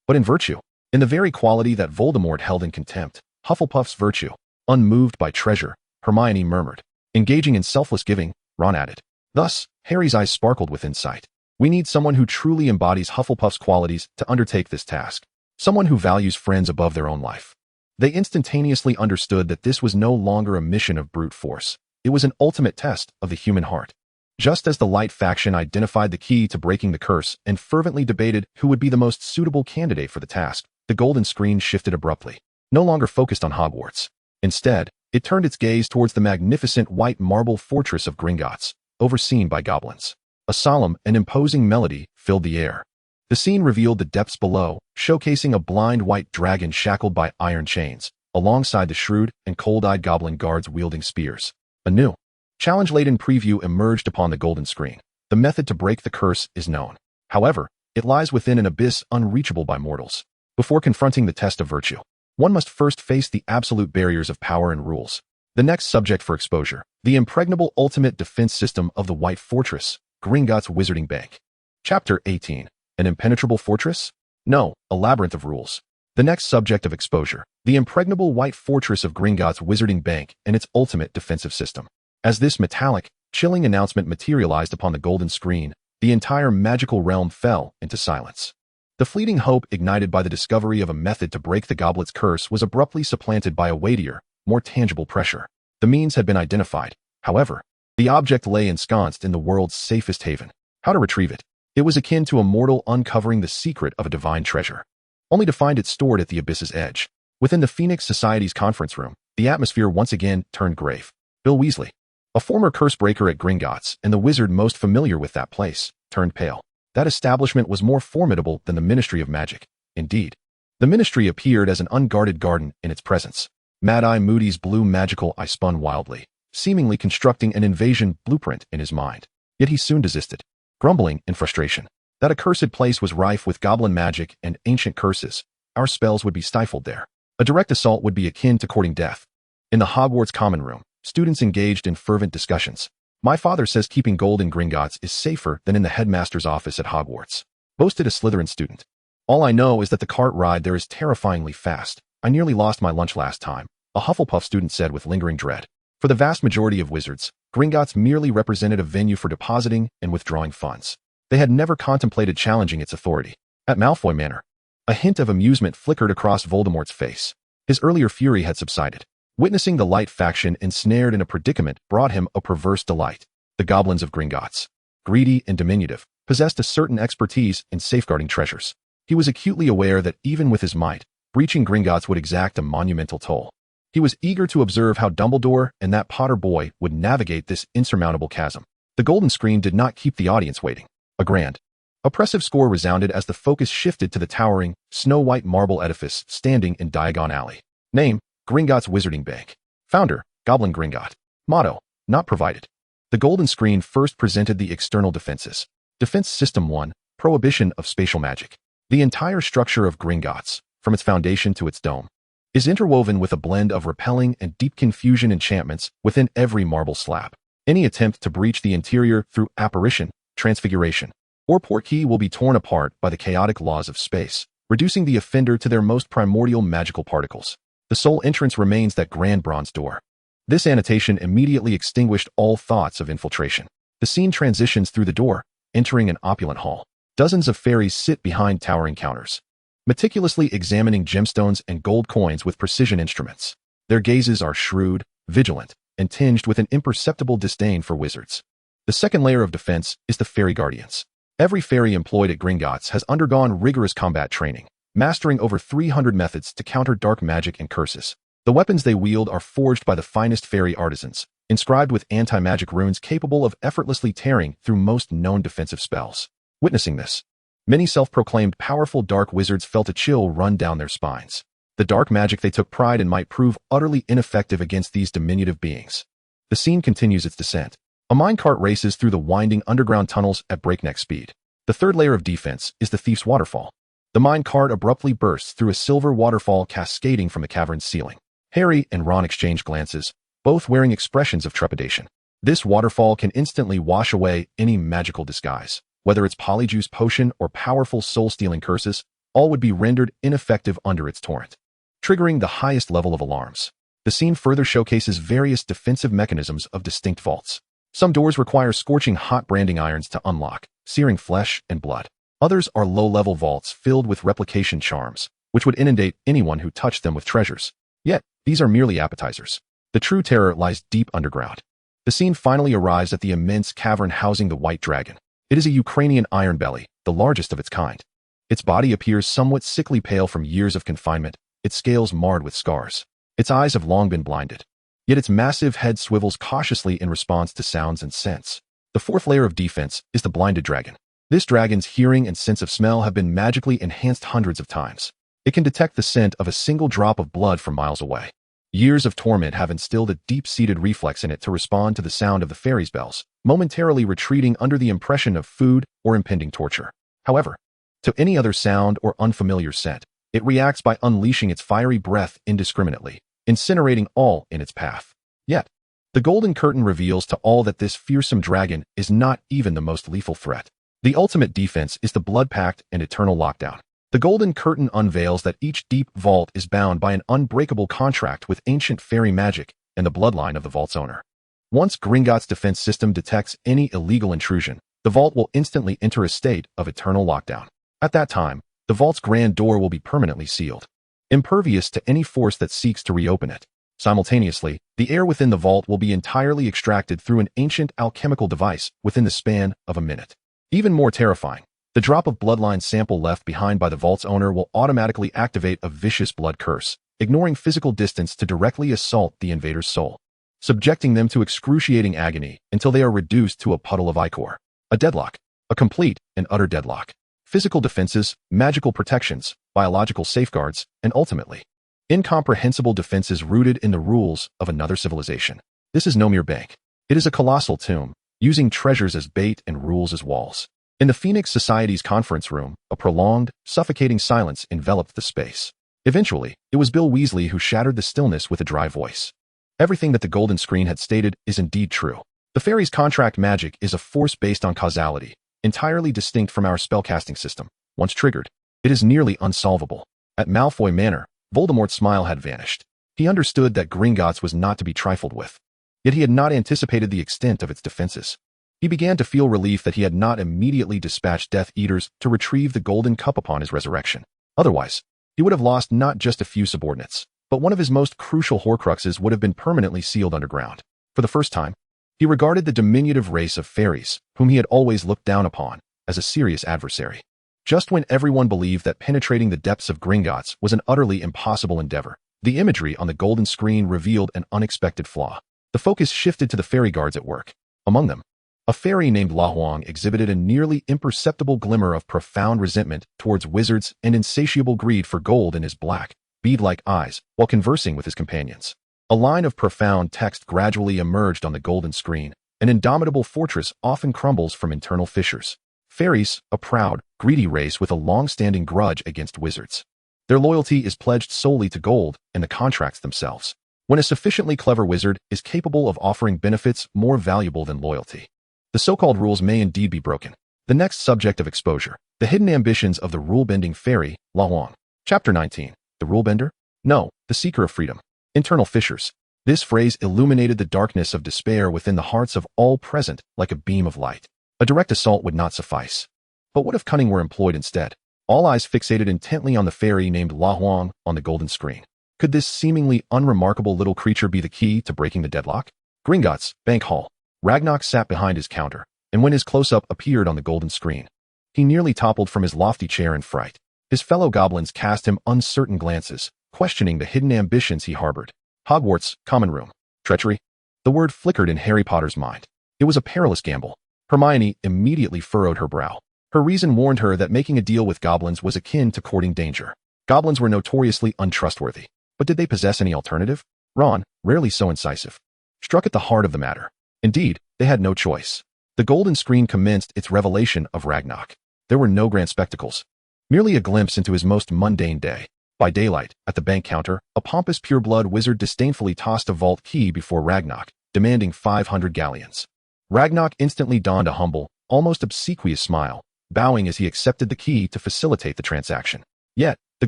but in virtue. In the very quality that Voldemort held in contempt, Hufflepuff's virtue. Unmoved by treasure, Hermione murmured. Engaging in selfless giving, Ron added. Thus, Harry's eyes sparkled with insight. We need someone who truly embodies Hufflepuff's qualities to undertake this task. Someone who values friends above their own life. They instantaneously understood that this was no longer a mission of brute force. It was an ultimate test of the human heart. Just as the Light faction identified the key to breaking the curse and fervently debated who would be the most suitable candidate for the task, the golden screen shifted abruptly, no longer focused on Hogwarts. Instead, it turned its gaze towards the magnificent white marble fortress of Gringotts, overseen by goblins. A solemn and imposing melody filled the air. The scene revealed the depths below, showcasing a blind white dragon shackled by iron chains, alongside the shrewd and cold-eyed goblin guards wielding spears. A new, challenge-laden preview emerged upon the golden screen. The method to break the curse is known. However, it lies within an abyss unreachable by mortals. Before confronting the test of virtue, one must first face the absolute barriers of power and rules. The next subject for exposure, the impregnable ultimate defense system of the White Fortress, Gringotts Wizarding Bank. Chapter 18. An impenetrable fortress? No, a labyrinth of rules. The next subject of exposure, the impregnable White Fortress of Gringotts Wizarding Bank and its ultimate defensive system. As this metallic, chilling announcement materialized upon the golden screen, the entire magical realm fell into silence. The fleeting hope ignited by the discovery of a method to break the goblet's curse was abruptly supplanted by a weightier, more tangible pressure. The means had been identified. However, the object lay ensconced in the world's safest haven. How to retrieve it? It was akin to a mortal uncovering the secret of a divine treasure, only to find it stored at the abyss's edge. Within the Phoenix Society's conference room, the atmosphere once again turned grave. Bill Weasley, a former curse breaker at Gringotts and the wizard most familiar with that place, turned pale. That establishment was more formidable than the Ministry of Magic. Indeed, the Ministry appeared as an unguarded garden in its presence. Mad-Eye Moody's blue magical eye spun wildly, seemingly constructing an invasion blueprint in his mind. Yet he soon desisted, grumbling in frustration. That accursed place was rife with goblin magic and ancient curses. Our spells would be stifled there. A direct assault would be akin to courting death. In the Hogwarts common room, students engaged in fervent discussions. My father says keeping gold in Gringotts is safer than in the headmaster's office at Hogwarts, boasted a Slytherin student. All I know is that the cart ride there is terrifyingly fast. I nearly lost my lunch last time, a Hufflepuff student said with lingering dread. For the vast majority of wizards, Gringotts merely represented a venue for depositing and withdrawing funds. They had never contemplated challenging its authority. At Malfoy Manor, a hint of amusement flickered across Voldemort's face. His earlier fury had subsided. Witnessing the Light faction ensnared in a predicament brought him a perverse delight. The goblins of Gringotts, greedy and diminutive, possessed a certain expertise in safeguarding treasures. He was acutely aware that even with his might, breaching Gringotts would exact a monumental toll. He was eager to observe how Dumbledore and that Potter boy would navigate this insurmountable chasm. The golden screen did not keep the audience waiting. A grand, oppressive score resounded as the focus shifted to the towering, snow-white marble edifice standing in Diagon Alley. Name, Gringotts Wizarding Bank. Founder, Goblin Gringott. Motto, not provided. The golden screen first presented the external defenses. Defense System 1, Prohibition of Spatial Magic. The entire structure of Gringotts, from its foundation to its dome, is interwoven with a blend of repelling and deep confusion enchantments within every marble slab. Any attempt to breach the interior through apparition, transfiguration, or portkey will be torn apart by the chaotic laws of space, reducing the offender to their most primordial magical particles. The sole entrance remains that grand bronze door. This annotation immediately extinguished all thoughts of infiltration. The scene transitions through the door, entering an opulent hall. Dozens of fairies sit behind towering counters, meticulously examining gemstones and gold coins with precision instruments. Their gazes are shrewd, vigilant, and tinged with an imperceptible disdain for wizards. The second layer of defense is the fairy guardians. Every fairy employed at Gringotts has undergone rigorous combat training, mastering over 300 methods to counter dark magic and curses. The weapons they wield are forged by the finest fairy artisans, inscribed with anti-magic runes capable of effortlessly tearing through most known defensive spells. Witnessing this, many self-proclaimed powerful dark wizards felt a chill run down their spines. The dark magic they took pride in might prove utterly ineffective against these diminutive beings. The scene continues its descent. A minecart races through the winding underground tunnels at breakneck speed. The third layer of defense is the Thief's Waterfall. The minecart abruptly bursts through a silver waterfall cascading from the cavern's ceiling. Harry and Ron exchange glances, both wearing expressions of trepidation. This waterfall can instantly wash away any magical disguise. Whether it's polyjuice potion or powerful soul-stealing curses, all would be rendered ineffective under its torrent, triggering the highest level of alarms. The scene further showcases various defensive mechanisms of distinct vaults. Some doors require scorching hot branding irons to unlock, searing flesh and blood. Others are low-level vaults filled with replication charms, which would inundate anyone who touched them with treasures. Yet, these are merely appetizers. The true terror lies deep underground. The scene finally arrives at the immense cavern housing the White Dragon. It is a Ukrainian iron belly, the largest of its kind. Its body appears somewhat sickly pale from years of confinement, its scales marred with scars. Its eyes have long been blinded. Yet its massive head swivels cautiously in response to sounds and scents. The fourth layer of defense is the blinded dragon. This dragon's hearing and sense of smell have been magically enhanced hundreds of times. It can detect the scent of a single drop of blood from miles away. Years of torment have instilled a deep-seated reflex in it to respond to the sound of the fairies' bells, momentarily retreating under the impression of food or impending torture. However, to any other sound or unfamiliar scent, it reacts by unleashing its fiery breath indiscriminately, incinerating all in its path. Yet, the golden curtain reveals to all that this fearsome dragon is not even the most lethal threat. The ultimate defense is the blood pact and eternal lockdown. The golden curtain unveils that each deep vault is bound by an unbreakable contract with ancient fairy magic and the bloodline of the vault's owner. Once Gringotts' defense system detects any illegal intrusion, the vault will instantly enter a state of eternal lockdown. At that time, the vault's grand door will be permanently sealed, impervious to any force that seeks to reopen it. Simultaneously, the air within the vault will be entirely extracted through an ancient alchemical device within the span of a minute. Even more terrifying, the drop of bloodline sample left behind by the vault's owner will automatically activate a vicious blood curse, ignoring physical distance to directly assault the invader's soul, subjecting them to excruciating agony until they are reduced to a puddle of ichor. A deadlock. A complete and utter deadlock. Physical defenses, magical protections, biological safeguards, and ultimately, incomprehensible defenses rooted in the rules of another civilization. This is no mere bank. It is a colossal tomb, using treasures as bait and rules as walls. In the Phoenix Society's conference room, a prolonged, suffocating silence enveloped the space. Eventually, it was Bill Weasley who shattered the stillness with a dry voice. Everything that the golden screen had stated is indeed true. The fairies' contract magic is a force based on causality, entirely distinct from our spellcasting system. Once triggered, it is nearly unsolvable. At Malfoy Manor, Voldemort's smile had vanished. He understood that Gringotts was not to be trifled with. Yet he had not anticipated the extent of its defenses. He began to feel relief that he had not immediately dispatched Death Eaters to retrieve the golden cup upon his resurrection. Otherwise, he would have lost not just a few subordinates, but one of his most crucial Horcruxes would have been permanently sealed underground. For the first time, he regarded the diminutive race of fairies, whom he had always looked down upon, as a serious adversary. Just when everyone believed that penetrating the depths of Gringotts was an utterly impossible endeavor, The imagery on the golden screen revealed an unexpected flaw. The focus shifted to the fairy guards at work. Among them, a fairy named La Huang exhibited a nearly imperceptible glimmer of profound resentment towards wizards and insatiable greed for gold in his black, bead-like eyes while conversing with his companions. A line of profound text gradually emerged on the golden screen. An indomitable fortress often crumbles from internal fissures. Fairies, a proud, greedy race with a long-standing grudge against wizards. Their loyalty is pledged solely to gold and the contracts themselves. When a sufficiently clever wizard is capable of offering benefits more valuable than loyalty, the so-called rules may indeed be broken. The next subject of exposure, the hidden ambitions of the rule-bending fairy, La Huang. Chapter 19. The rule-bender? No, the seeker of freedom. Internal fissures. This phrase illuminated the darkness of despair within the hearts of all present like a beam of light. A direct assault would not suffice. But what if cunning were employed instead? All eyes fixated intently on the fairy named La Huang on the golden screen. Could this seemingly unremarkable little creature be the key to breaking the deadlock? Gringotts, Bank Hall. Ragnarok sat behind his counter, and when his close-up appeared on the golden screen, he nearly toppled from his lofty chair in fright. His fellow goblins cast him uncertain glances, questioning the hidden ambitions he harbored. Hogwarts, common room. Treachery? The word flickered in Harry Potter's mind. It was a perilous gamble. Hermione immediately furrowed her brow. Her reason warned her that making a deal with goblins was akin to courting danger. Goblins were notoriously untrustworthy. But did they possess any alternative? Ron, rarely so incisive, struck at the heart of the matter. Indeed, they had no choice. The golden screen commenced its revelation of Ragnarok. There were no grand spectacles. Merely a glimpse into his most mundane day. By daylight, at the bank counter, a pompous pureblood wizard disdainfully tossed a vault key before Ragnarok, demanding 500 galleons. Ragnarok instantly donned a humble, almost obsequious smile, bowing as he accepted the key to facilitate the transaction. Yet, the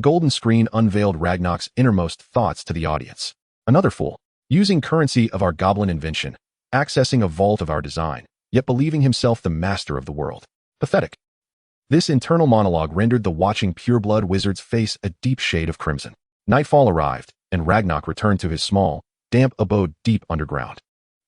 golden screen unveiled Ragnarok's innermost thoughts to the audience. Another fool, using currency of our goblin invention, accessing a vault of our design, yet believing himself the master of the world. Pathetic. This internal monologue rendered the watching pureblood wizard's face a deep shade of crimson. Nightfall arrived, and Ragnarok returned to his small, damp abode deep underground.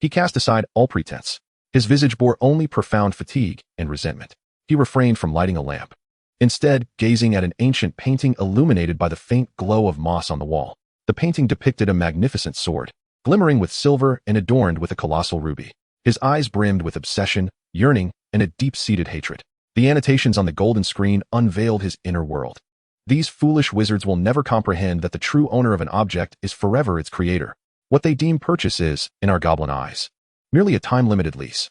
He cast aside all pretense. His visage bore only profound fatigue and resentment. He refrained from lighting a lamp. Instead, gazing at an ancient painting illuminated by the faint glow of moss on the wall. The painting depicted a magnificent sword, glimmering with silver and adorned with a colossal ruby. His eyes brimmed with obsession, yearning, and a deep-seated hatred. The annotations on the golden screen unveiled his inner world. These foolish wizards will never comprehend that the true owner of an object is forever its creator. What they deem purchase is, in our goblin eyes, merely a time-limited lease.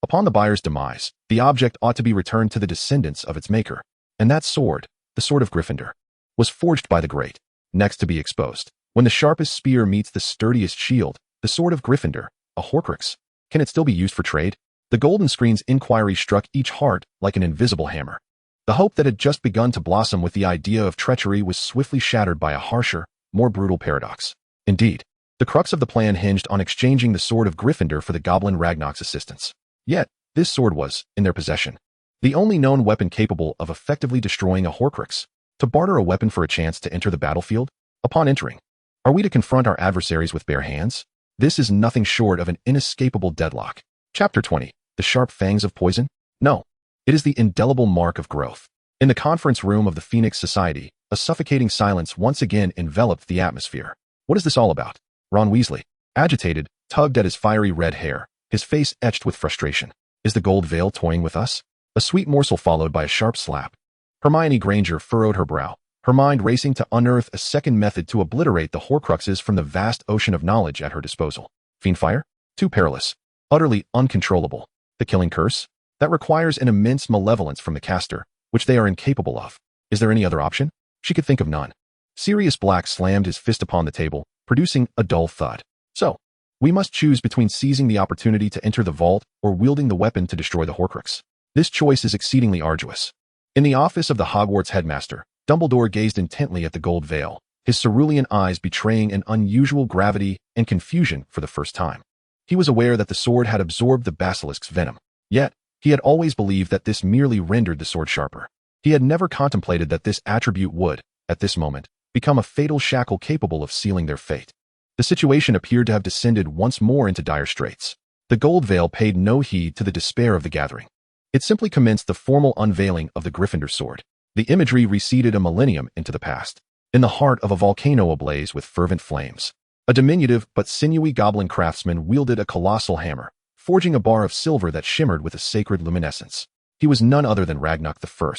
Upon the buyer's demise, the object ought to be returned to the descendants of its maker. And that sword, the sword of Gryffindor, was forged by the great, next to be exposed. When the sharpest spear meets the sturdiest shield, the sword of Gryffindor, a Horcrux, can it still be used for trade? The golden screen's inquiry struck each heart like an invisible hammer. The hope that had just begun to blossom with the idea of treachery was swiftly shattered by a harsher, more brutal paradox. Indeed, the crux of the plan hinged on exchanging the sword of Gryffindor for the goblin Ragnarok's assistance. Yet, this sword was, in their possession, the only known weapon capable of effectively destroying a Horcrux. To barter a weapon for a chance to enter the battlefield? Upon entering, are we to confront our adversaries with bare hands? This is nothing short of an inescapable deadlock. Chapter 20. The sharp fangs of poison? No. It is the indelible mark of growth. In the conference room of the Phoenix Society, a suffocating silence once again enveloped the atmosphere. What is this all about? Ron Weasley, agitated, tugged at his fiery red hair, his face etched with frustration. Is the gold veil toying with us? A sweet morsel followed by a sharp slap. Hermione Granger furrowed her brow, her mind racing to unearth a second method to obliterate the Horcruxes from the vast ocean of knowledge at her disposal. Fiendfire? Too perilous. Utterly uncontrollable. The killing curse? That requires an immense malevolence from the caster, which they are incapable of. Is there any other option? She could think of none. Sirius Black slammed his fist upon the table, producing a dull thud. So, we must choose between seizing the opportunity to enter the vault or wielding the weapon to destroy the Horcrux. This choice is exceedingly arduous. In the office of the Hogwarts headmaster, Dumbledore gazed intently at the gold veil, his cerulean eyes betraying an unusual gravity and confusion for the first time. He was aware that the sword had absorbed the basilisk's venom, yet he had always believed that this merely rendered the sword sharper. He had never contemplated that this attribute would, at this moment, become a fatal shackle capable of sealing their fate. The situation appeared to have descended once more into dire straits. The gold veil paid no heed to the despair of the gathering. It simply commenced the formal unveiling of the Gryffindor sword. The imagery receded a millennium into the past. in the heart of a volcano ablaze with fervent flames. A diminutive but sinewy goblin craftsman wielded a colossal hammer, forging a bar of silver that shimmered with a sacred luminescence. He was none other than Ragnarok I,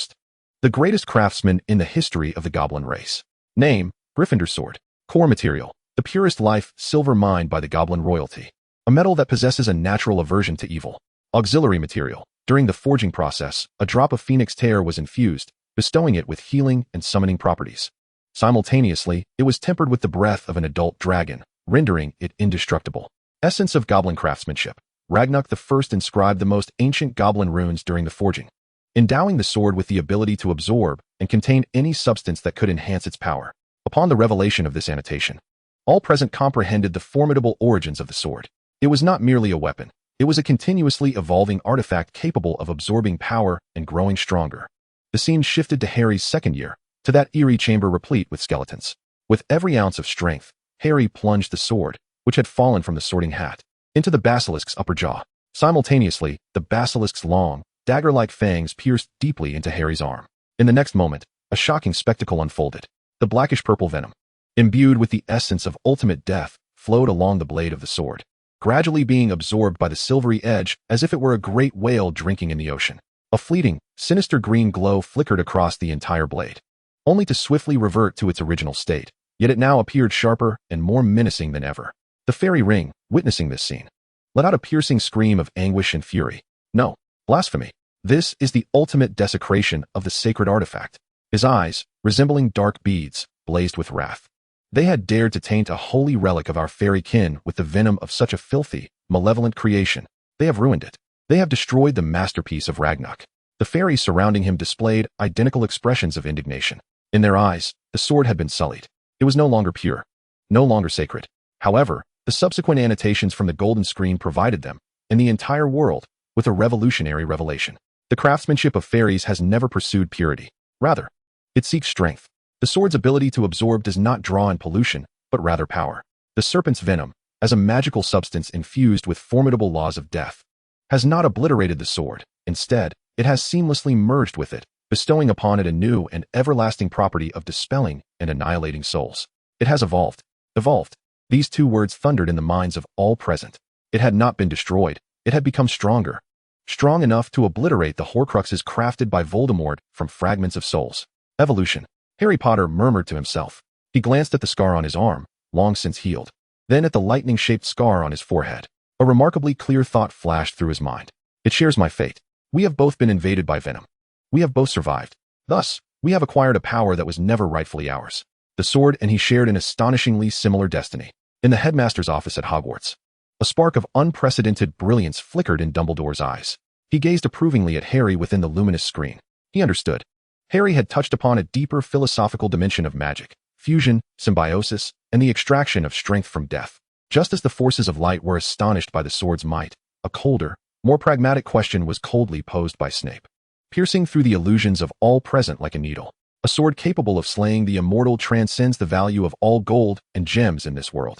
the greatest craftsman in the history of the goblin race. Name, Gryffindor sword. Core material, the purest life silver mined by the goblin royalty. A metal that possesses a natural aversion to evil. Auxiliary material. During the forging process, a drop of phoenix tear was infused, bestowing it with healing and summoning properties. Simultaneously, it was tempered with the breath of an adult dragon, rendering it indestructible. Essence of goblin craftsmanship. Ragnarok I inscribed the most ancient goblin runes during the forging, endowing the sword with the ability to absorb and contain any substance that could enhance its power. Upon the revelation of this annotation, all present comprehended the formidable origins of the sword. It was not merely a weapon. It was a continuously evolving artifact capable of absorbing power and growing stronger. The scene shifted to Harry's second year, to that eerie chamber replete with skeletons. With every ounce of strength, Harry plunged the sword, which had fallen from the sorting hat, into the basilisk's upper jaw. Simultaneously, the basilisk's long, dagger-like fangs pierced deeply into Harry's arm. In the next moment, a shocking spectacle unfolded. The blackish-purple venom, imbued with the essence of ultimate death, flowed along the blade of the sword, gradually being absorbed by the silvery edge as if it were a great whale drinking in the ocean. A fleeting, sinister green glow flickered across the entire blade, only to swiftly revert to its original state, yet it now appeared sharper and more menacing than ever. The fairy ring, witnessing this scene, let out a piercing scream of anguish and fury. No, blasphemy. This is the ultimate desecration of the sacred artifact. His eyes, resembling dark beads, blazed with wrath. They had dared to taint a holy relic of our fairy kin with the venom of such a filthy, malevolent creation. They have ruined it. They have destroyed the masterpiece of Ragnarok. The fairies surrounding him displayed identical expressions of indignation. In their eyes, the sword had been sullied. It was no longer pure, no longer sacred. However, the subsequent annotations from the golden screen provided them, and the entire world, with a revolutionary revelation. The craftsmanship of fairies has never pursued purity. Rather, it seeks strength. The sword's ability to absorb does not draw in pollution, but rather power. The serpent's venom, as a magical substance infused with formidable laws of death, has not obliterated the sword. Instead, it has seamlessly merged with it, bestowing upon it a new and everlasting property of dispelling and annihilating souls. It has evolved. Evolved. These two words thundered in the minds of all present. It had not been destroyed. It had become stronger. Strong enough to obliterate the Horcruxes crafted by Voldemort from fragments of souls. Evolution. Harry Potter murmured to himself. He glanced at the scar on his arm, long since healed, then at the lightning-shaped scar on his forehead. A remarkably clear thought flashed through his mind. It shares my fate. We have both been invaded by venom. We have both survived. Thus, we have acquired a power that was never rightfully ours. The sword and he shared an astonishingly similar destiny. In the headmaster's office at Hogwarts, a spark of unprecedented brilliance flickered in Dumbledore's eyes. He gazed approvingly at Harry within the luminous screen. He understood. Harry had touched upon a deeper philosophical dimension of magic, fusion, symbiosis, and the extraction of strength from death. Just as the forces of light were astonished by the sword's might, a colder, more pragmatic question was coldly posed by Snape, piercing through the illusions of all present like a needle. A sword capable of slaying the immortal transcends the value of all gold and gems in this world.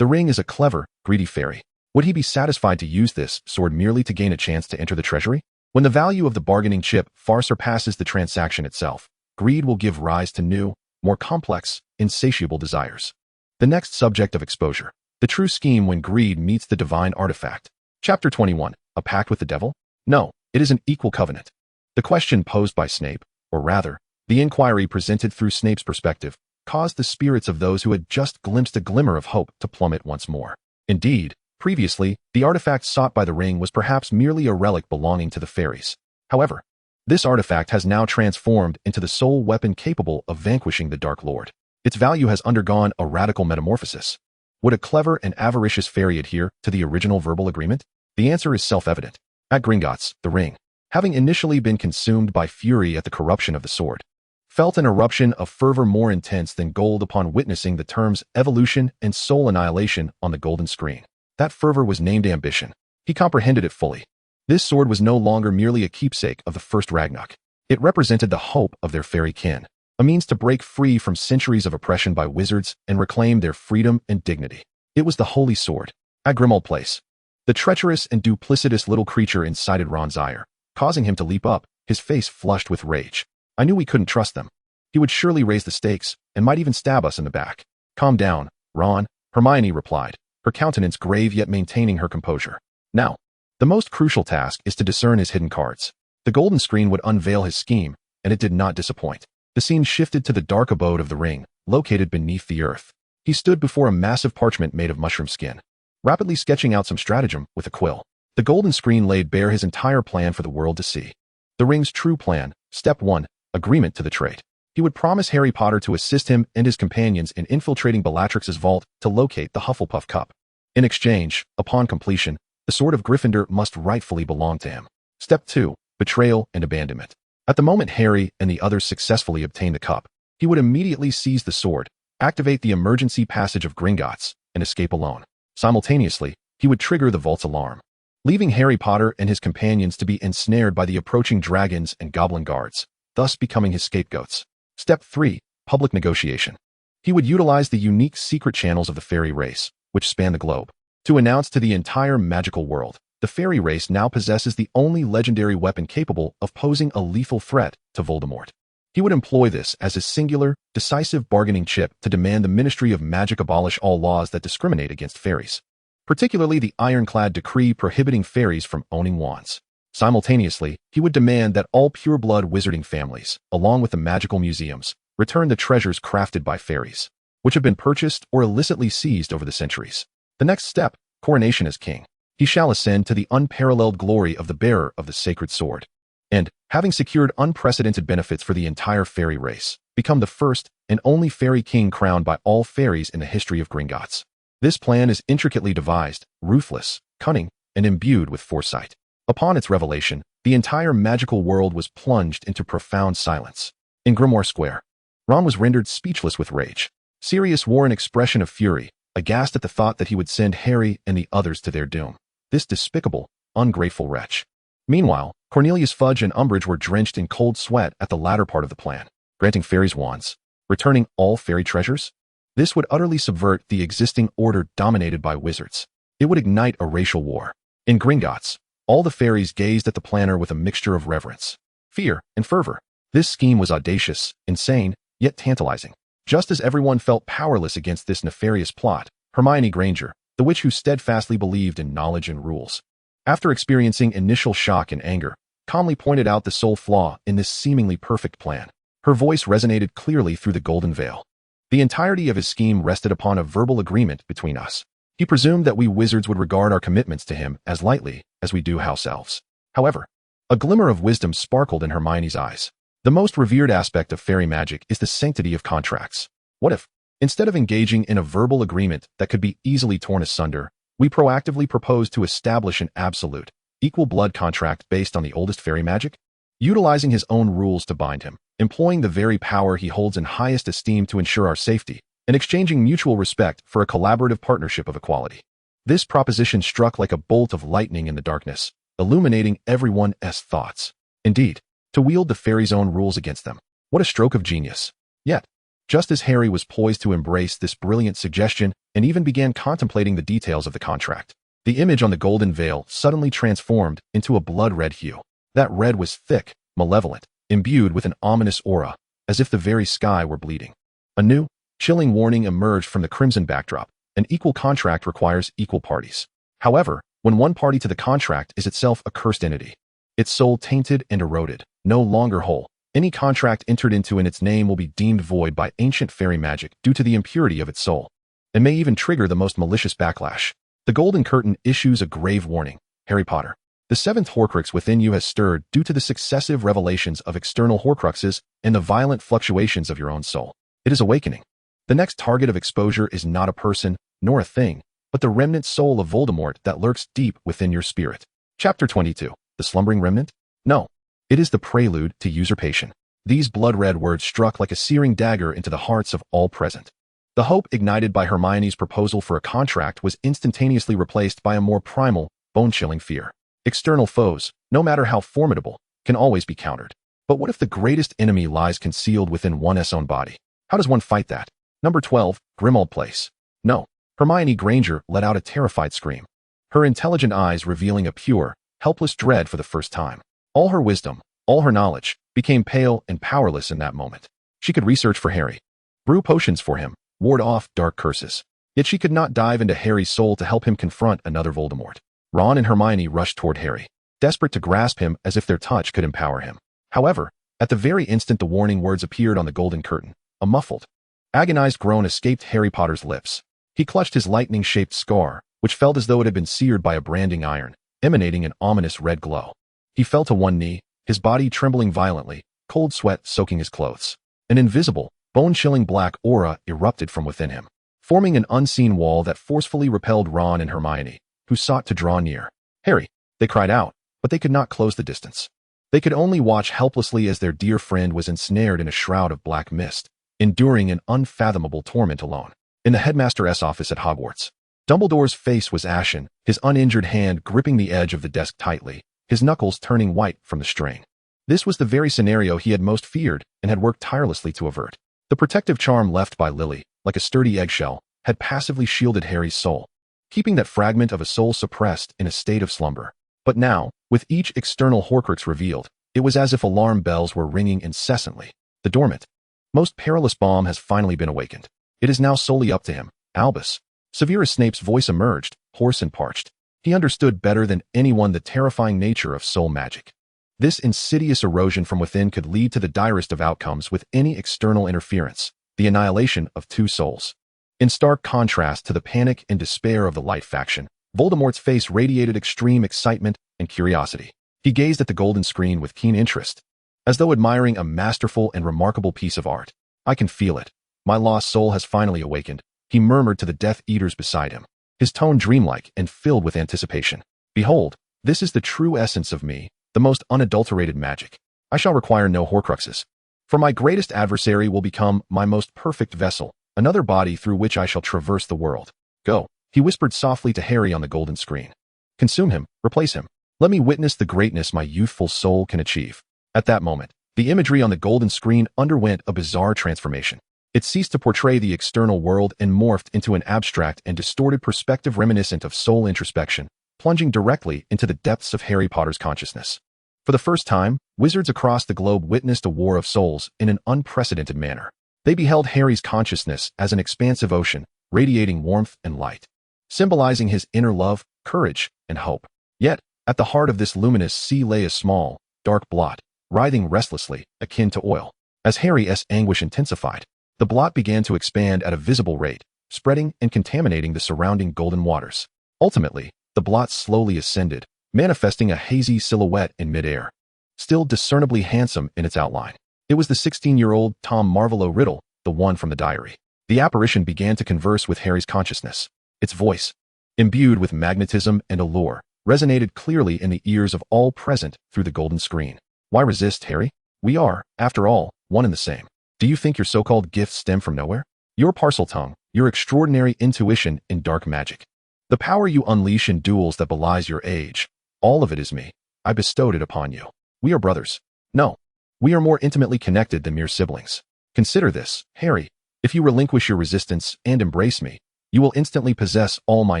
The ring is a clever, greedy fairy. Would he be satisfied to use this sword merely to gain a chance to enter the treasury? When the value of the bargaining chip far surpasses the transaction itself, greed will give rise to new, more complex, insatiable desires. The next subject of exposure. The true scheme when greed meets the divine artifact. Chapter 21. A pact with the devil? No, it is an equal covenant. The question posed by Snape, or rather, the inquiry presented through Snape's perspective, caused the spirits of those who had just glimpsed a glimmer of hope to plummet once more. Indeed, previously, the artifact sought by the ring was perhaps merely a relic belonging to the fairies. However, this artifact has now transformed into the sole weapon capable of vanquishing the Dark Lord. Its value has undergone a radical metamorphosis. Would a clever and avaricious fairy adhere to the original verbal agreement? The answer is self-evident. At Gringotts, the ring, having initially been consumed by fury at the corruption of the sword, felt an eruption of fervor more intense than gold upon witnessing the terms evolution and soul annihilation on the golden screen. That fervor was named ambition. He comprehended it fully. This sword was no longer merely a keepsake of the first Ragnarok. It represented the hope of their fairy kin, a means to break free from centuries of oppression by wizards and reclaim their freedom and dignity. It was the holy sword. At Grimmauld Place, the treacherous and duplicitous little creature incited Ron's ire, causing him to leap up, his face flushed with rage. I knew we couldn't trust them. He would surely raise the stakes and might even stab us in the back. Calm down, Ron, Hermione replied, her countenance grave yet maintaining her composure. Now, the most crucial task is to discern his hidden cards. The golden screen would unveil his scheme, and it did not disappoint. The scene shifted to the dark abode of the ring, located beneath the earth. He stood before a massive parchment made of mushroom skin, rapidly sketching out some stratagem with a quill. The golden screen laid bare his entire plan for the world to see. The ring's true plan. Step 1. Agreement to the trade. He would promise Harry Potter to assist him and his companions in infiltrating Bellatrix's vault to locate the Hufflepuff cup. In exchange, upon completion, the sword of Gryffindor must rightfully belong to him. Step 2. Betrayal and abandonment. At the moment Harry and the others successfully obtained the cup, he would immediately seize the sword, activate the emergency passage of Gringotts, and escape alone. Simultaneously, he would trigger the vault's alarm, leaving Harry Potter and his companions to be ensnared by the approaching dragons and goblin guards, thus becoming his scapegoats. Step 3. Public negotiation. He would utilize the unique secret channels of the fairy race, which span the globe, to announce to the entire magical world, the fairy race now possesses the only legendary weapon capable of posing a lethal threat to Voldemort. He would employ this as his singular, decisive bargaining chip to demand the Ministry of Magic abolish all laws that discriminate against fairies, particularly the ironclad decree prohibiting fairies from owning wands. Simultaneously, he would demand that all pure-blood wizarding families, along with the magical museums, return the treasures crafted by fairies, which have been purchased or illicitly seized over the centuries. The next step, coronation as king. He shall ascend to the unparalleled glory of the bearer of the sacred sword, and, having secured unprecedented benefits for the entire fairy race, become the first and only fairy king crowned by all fairies in the history of Gringotts. This plan is intricately devised, ruthless, cunning, and imbued with foresight. Upon its revelation, the entire magical world was plunged into profound silence. In Grimoire Square, Ron was rendered speechless with rage. Sirius wore an expression of fury, aghast at the thought that he would send Harry and the others to their doom. This despicable, ungrateful wretch. Meanwhile, Cornelius Fudge and Umbridge were drenched in cold sweat at the latter part of the plan, granting fairies wands, returning all fairy treasures. This would utterly subvert the existing order dominated by wizards. It would ignite a racial war. In Gringotts, all the fairies gazed at the planner with a mixture of reverence, fear, and fervor. This scheme was audacious, insane, yet tantalizing. Just as everyone felt powerless against this nefarious plot, Hermione Granger, the witch who steadfastly believed in knowledge and rules, after experiencing initial shock and anger, calmly pointed out the sole flaw in this seemingly perfect plan. Her voice resonated clearly through the golden veil. The entirety of his scheme rested upon a verbal agreement between us. He presumed that we wizards would regard our commitments to him as lightly as we do house elves. However, a glimmer of wisdom sparkled in Hermione's eyes. The most revered aspect of fairy magic is the sanctity of contracts. What if, instead of engaging in a verbal agreement that could be easily torn asunder, we proactively proposed to establish an absolute, equal blood contract based on the oldest fairy magic? Utilizing his own rules to bind him, employing the very power he holds in highest esteem to ensure our safety, and exchanging mutual respect for a collaborative partnership of equality. This proposition struck like a bolt of lightning in the darkness, illuminating everyone's thoughts. Indeed, to wield the fairies' own rules against them. What a stroke of genius. Yet, just as Harry was poised to embrace this brilliant suggestion and even began contemplating the details of the contract, the image on the golden veil suddenly transformed into a blood-red hue. That red was thick, malevolent, imbued with an ominous aura, as if the very sky were bleeding. A new, chilling warning emerged from the crimson backdrop. An equal contract requires equal parties. However, when one party to the contract is itself a cursed entity, its soul tainted and eroded, no longer whole, any contract entered into in its name will be deemed void by ancient fairy magic due to the impurity of its soul, and may even trigger the most malicious backlash. The Golden Curtain issues a grave warning. Harry Potter, the seventh Horcrux within you has stirred due to the successive revelations of external Horcruxes and the violent fluctuations of your own soul. It is awakening. The next target of exposure is not a person, nor a thing, but the remnant soul of Voldemort that lurks deep within your spirit. Chapter 22. The Slumbering Remnant? No. It is the prelude to usurpation. These blood-red words struck like a searing dagger into the hearts of all present. The hope ignited by Hermione's proposal for a contract was instantaneously replaced by a more primal, bone-chilling fear. External foes, no matter how formidable, can always be countered. But what if the greatest enemy lies concealed within one's own body? How does one fight that? Number 12, Grimmauld Place. No. Hermione Granger let out a terrified scream, her intelligent eyes revealing a pure, helpless dread for the first time. All her wisdom, all her knowledge, became pale and powerless in that moment. She could research for Harry, brew potions for him, ward off dark curses. Yet she could not dive into Harry's soul to help him confront another Voldemort. Ron and Hermione rushed toward Harry, desperate to grasp him as if their touch could empower him. However, at the very instant the warning words appeared on the golden curtain, a muffled, agonized groan escaped Harry Potter's lips. He clutched his lightning-shaped scar, which felt as though it had been seared by a branding iron, emanating an ominous red glow. He fell to one knee, his body trembling violently, cold sweat soaking his clothes. An invisible, bone-chilling black aura erupted from within him, forming an unseen wall that forcefully repelled Ron and Hermione, who sought to draw near. Harry, they cried out, but they could not close the distance. They could only watch helplessly as their dear friend was ensnared in a shroud of black mist, enduring an unfathomable torment alone. In the headmaster's office at Hogwarts, Dumbledore's face was ashen, his uninjured hand gripping the edge of the desk tightly, his knuckles turning white from the strain. This was the very scenario he had most feared and had worked tirelessly to avert. The protective charm left by Lily, like a sturdy eggshell, had passively shielded Harry's soul, keeping that fragment of a soul suppressed in a state of slumber. But now, with each external Horcrux revealed, it was as if alarm bells were ringing incessantly. The dormant, most perilous bomb has finally been awakened. It is now solely up to him, Albus. Severus Snape's voice emerged, hoarse and parched. He understood better than anyone the terrifying nature of soul magic. This insidious erosion from within could lead to the direst of outcomes with any external interference, the annihilation of two souls. In stark contrast to the panic and despair of the Light faction, Voldemort's face radiated extreme excitement and curiosity. He gazed at the golden screen with keen interest, as though admiring a masterful and remarkable piece of art. I can feel it. My lost soul has finally awakened, he murmured to the Death Eaters beside him, his tone dreamlike and filled with anticipation. Behold, this is the true essence of me, the most unadulterated magic. I shall require no Horcruxes. For my greatest adversary will become my most perfect vessel, another body through which I shall traverse the world. Go, he whispered softly to Harry on the golden screen. Consume him, replace him. Let me witness the greatness my youthful soul can achieve. At that moment, the imagery on the golden screen underwent a bizarre transformation. It ceased to portray the external world and morphed into an abstract and distorted perspective reminiscent of soul introspection, plunging directly into the depths of Harry Potter's consciousness. For the first time, wizards across the globe witnessed a war of souls in an unprecedented manner. They beheld Harry's consciousness as an expansive ocean, radiating warmth and light, symbolizing his inner love, courage, and hope. Yet, at the heart of this luminous sea lay a small, dark blot, writhing restlessly, akin to oil. As Harry's anguish intensified, the blot began to expand at a visible rate, spreading and contaminating the surrounding golden waters. Ultimately, the blot slowly ascended, manifesting a hazy silhouette in midair, still discernibly handsome in its outline. It was the 16-year-old Tom Marvolo Riddle, the one from the diary. The apparition began to converse with Harry's consciousness. Its voice, imbued with magnetism and allure, resonated clearly in the ears of all present through the golden screen. Why resist, Harry? We are, after all, one and the same. Do you think your so-called gifts stem from nowhere? Your Parseltongue, your extraordinary intuition in dark magic, the power you unleash in duels that belies your age, all of it is me. I bestowed it upon you. We are brothers. No, we are more intimately connected than mere siblings. Consider this, Harry. If you relinquish your resistance and embrace me, you will instantly possess all my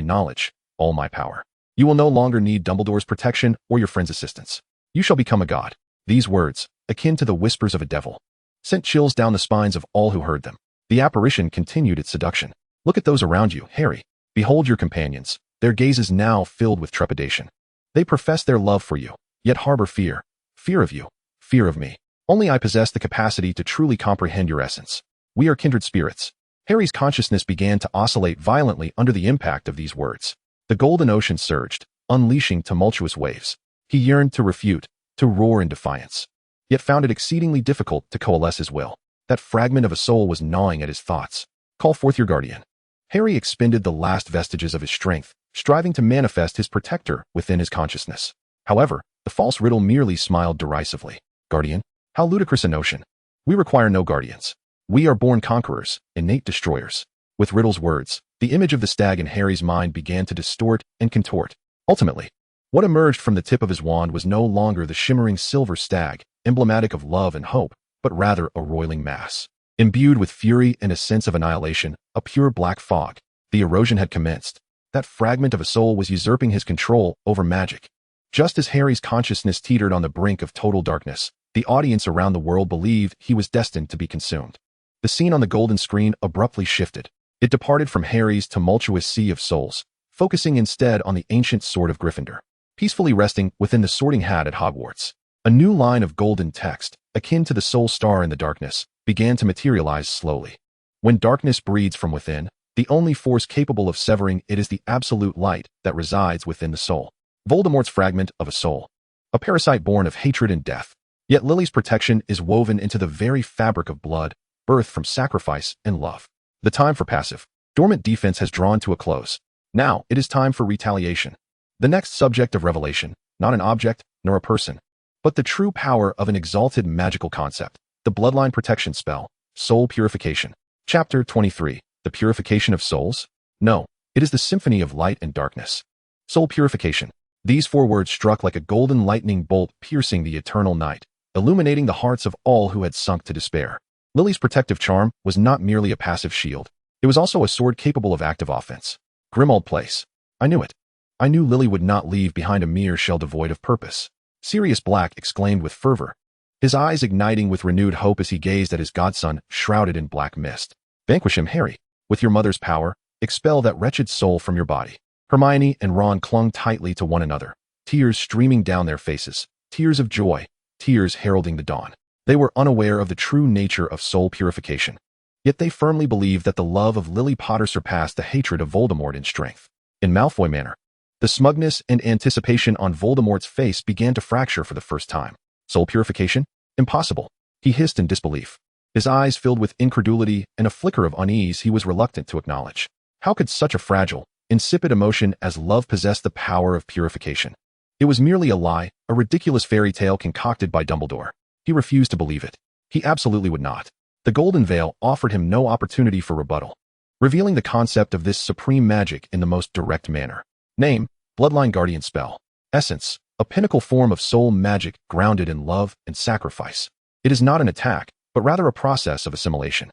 knowledge, all my power. You will no longer need Dumbledore's protection or your friend's assistance. You shall become a god. These words, akin to the whispers of a devil, sent chills down the spines of all who heard them. The apparition continued its seduction. Look at those around you, Harry. Behold your companions, their gazes now filled with trepidation. They profess their love for you, yet harbor fear. Fear of you, fear of me. Only I possess the capacity to truly comprehend your essence. We are kindred spirits. Harry's consciousness began to oscillate violently under the impact of these words. The golden ocean surged, unleashing tumultuous waves. He yearned to refute, to roar in defiance, yet found it exceedingly difficult to coalesce his will. That fragment of a soul was gnawing at his thoughts. Call forth your guardian. Harry expended the last vestiges of his strength, striving to manifest his protector within his consciousness. However, the false riddle merely smiled derisively. Guardian? How ludicrous a notion. We require no guardians. We are born conquerors, innate destroyers. With Riddle's words, the image of the stag in Harry's mind began to distort and contort. Ultimately, what emerged from the tip of his wand was no longer the shimmering silver stag, emblematic of love and hope, but rather a roiling mass. Imbued with fury and a sense of annihilation, a pure black fog, the erosion had commenced. That fragment of a soul was usurping his control over magic. Just as Harry's consciousness teetered on the brink of total darkness, the audience around the world believed he was destined to be consumed. The scene on the golden screen abruptly shifted. It departed from Harry's tumultuous sea of souls, focusing instead on the ancient sword of Gryffindor, peacefully resting within the sorting hat at Hogwarts. A new line of golden text, akin to the soul star in the darkness, began to materialize slowly. When darkness breeds from within, the only force capable of severing it is the absolute light that resides within the soul. Voldemort's fragment of a soul. A parasite born of hatred and death. Yet Lily's protection is woven into the very fabric of blood, birthed from sacrifice and love. The time for passive, dormant defense has drawn to a close. Now it is time for retaliation. The next subject of revelation, not an object nor a person, but the true power of an exalted magical concept, the bloodline protection spell, soul purification. Chapter 23, the purification of souls? No, it is the symphony of light and darkness. Soul purification. These 4 words struck like a golden lightning bolt piercing the eternal night, illuminating the hearts of all who had sunk to despair. Lily's protective charm was not merely a passive shield. It was also a sword capable of active offense. Grimmauld Place. I knew it. I knew Lily would not leave behind a mere shell devoid of purpose. Sirius Black exclaimed with fervor, his eyes igniting with renewed hope as he gazed at his godson shrouded in black mist. Vanquish him, Harry. With your mother's power, expel that wretched soul from your body. Hermione and Ron clung tightly to one another, tears streaming down their faces, tears of joy, tears heralding the dawn. They were unaware of the true nature of soul purification. Yet they firmly believed that the love of Lily Potter surpassed the hatred of Voldemort in strength. In Malfoy manner, the smugness and anticipation on Voldemort's face began to fracture for the first time. Soul purification? Impossible. He hissed in disbelief. His eyes filled with incredulity and a flicker of unease he was reluctant to acknowledge. How could such a fragile, insipid emotion as love possess the power of purification? It was merely a lie, a ridiculous fairy tale concocted by Dumbledore. He refused to believe it. He absolutely would not. The Golden Veil offered him no opportunity for rebuttal, revealing the concept of this supreme magic in the most direct manner. Name, Bloodline Guardian Spell. Essence, a pinnacle form of soul magic grounded in love and sacrifice. It is not an attack, but rather a process of assimilation.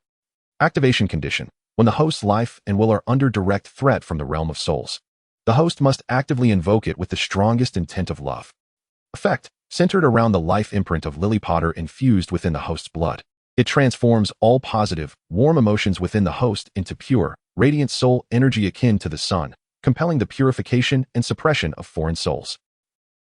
Activation condition, when the host's life and will are under direct threat from the realm of souls. The host must actively invoke it with the strongest intent of love. Effect, centered around the life imprint of Lily Potter infused within the host's blood. It transforms all positive, warm emotions within the host into pure, radiant soul energy akin to the sun, compelling the purification and suppression of foreign souls.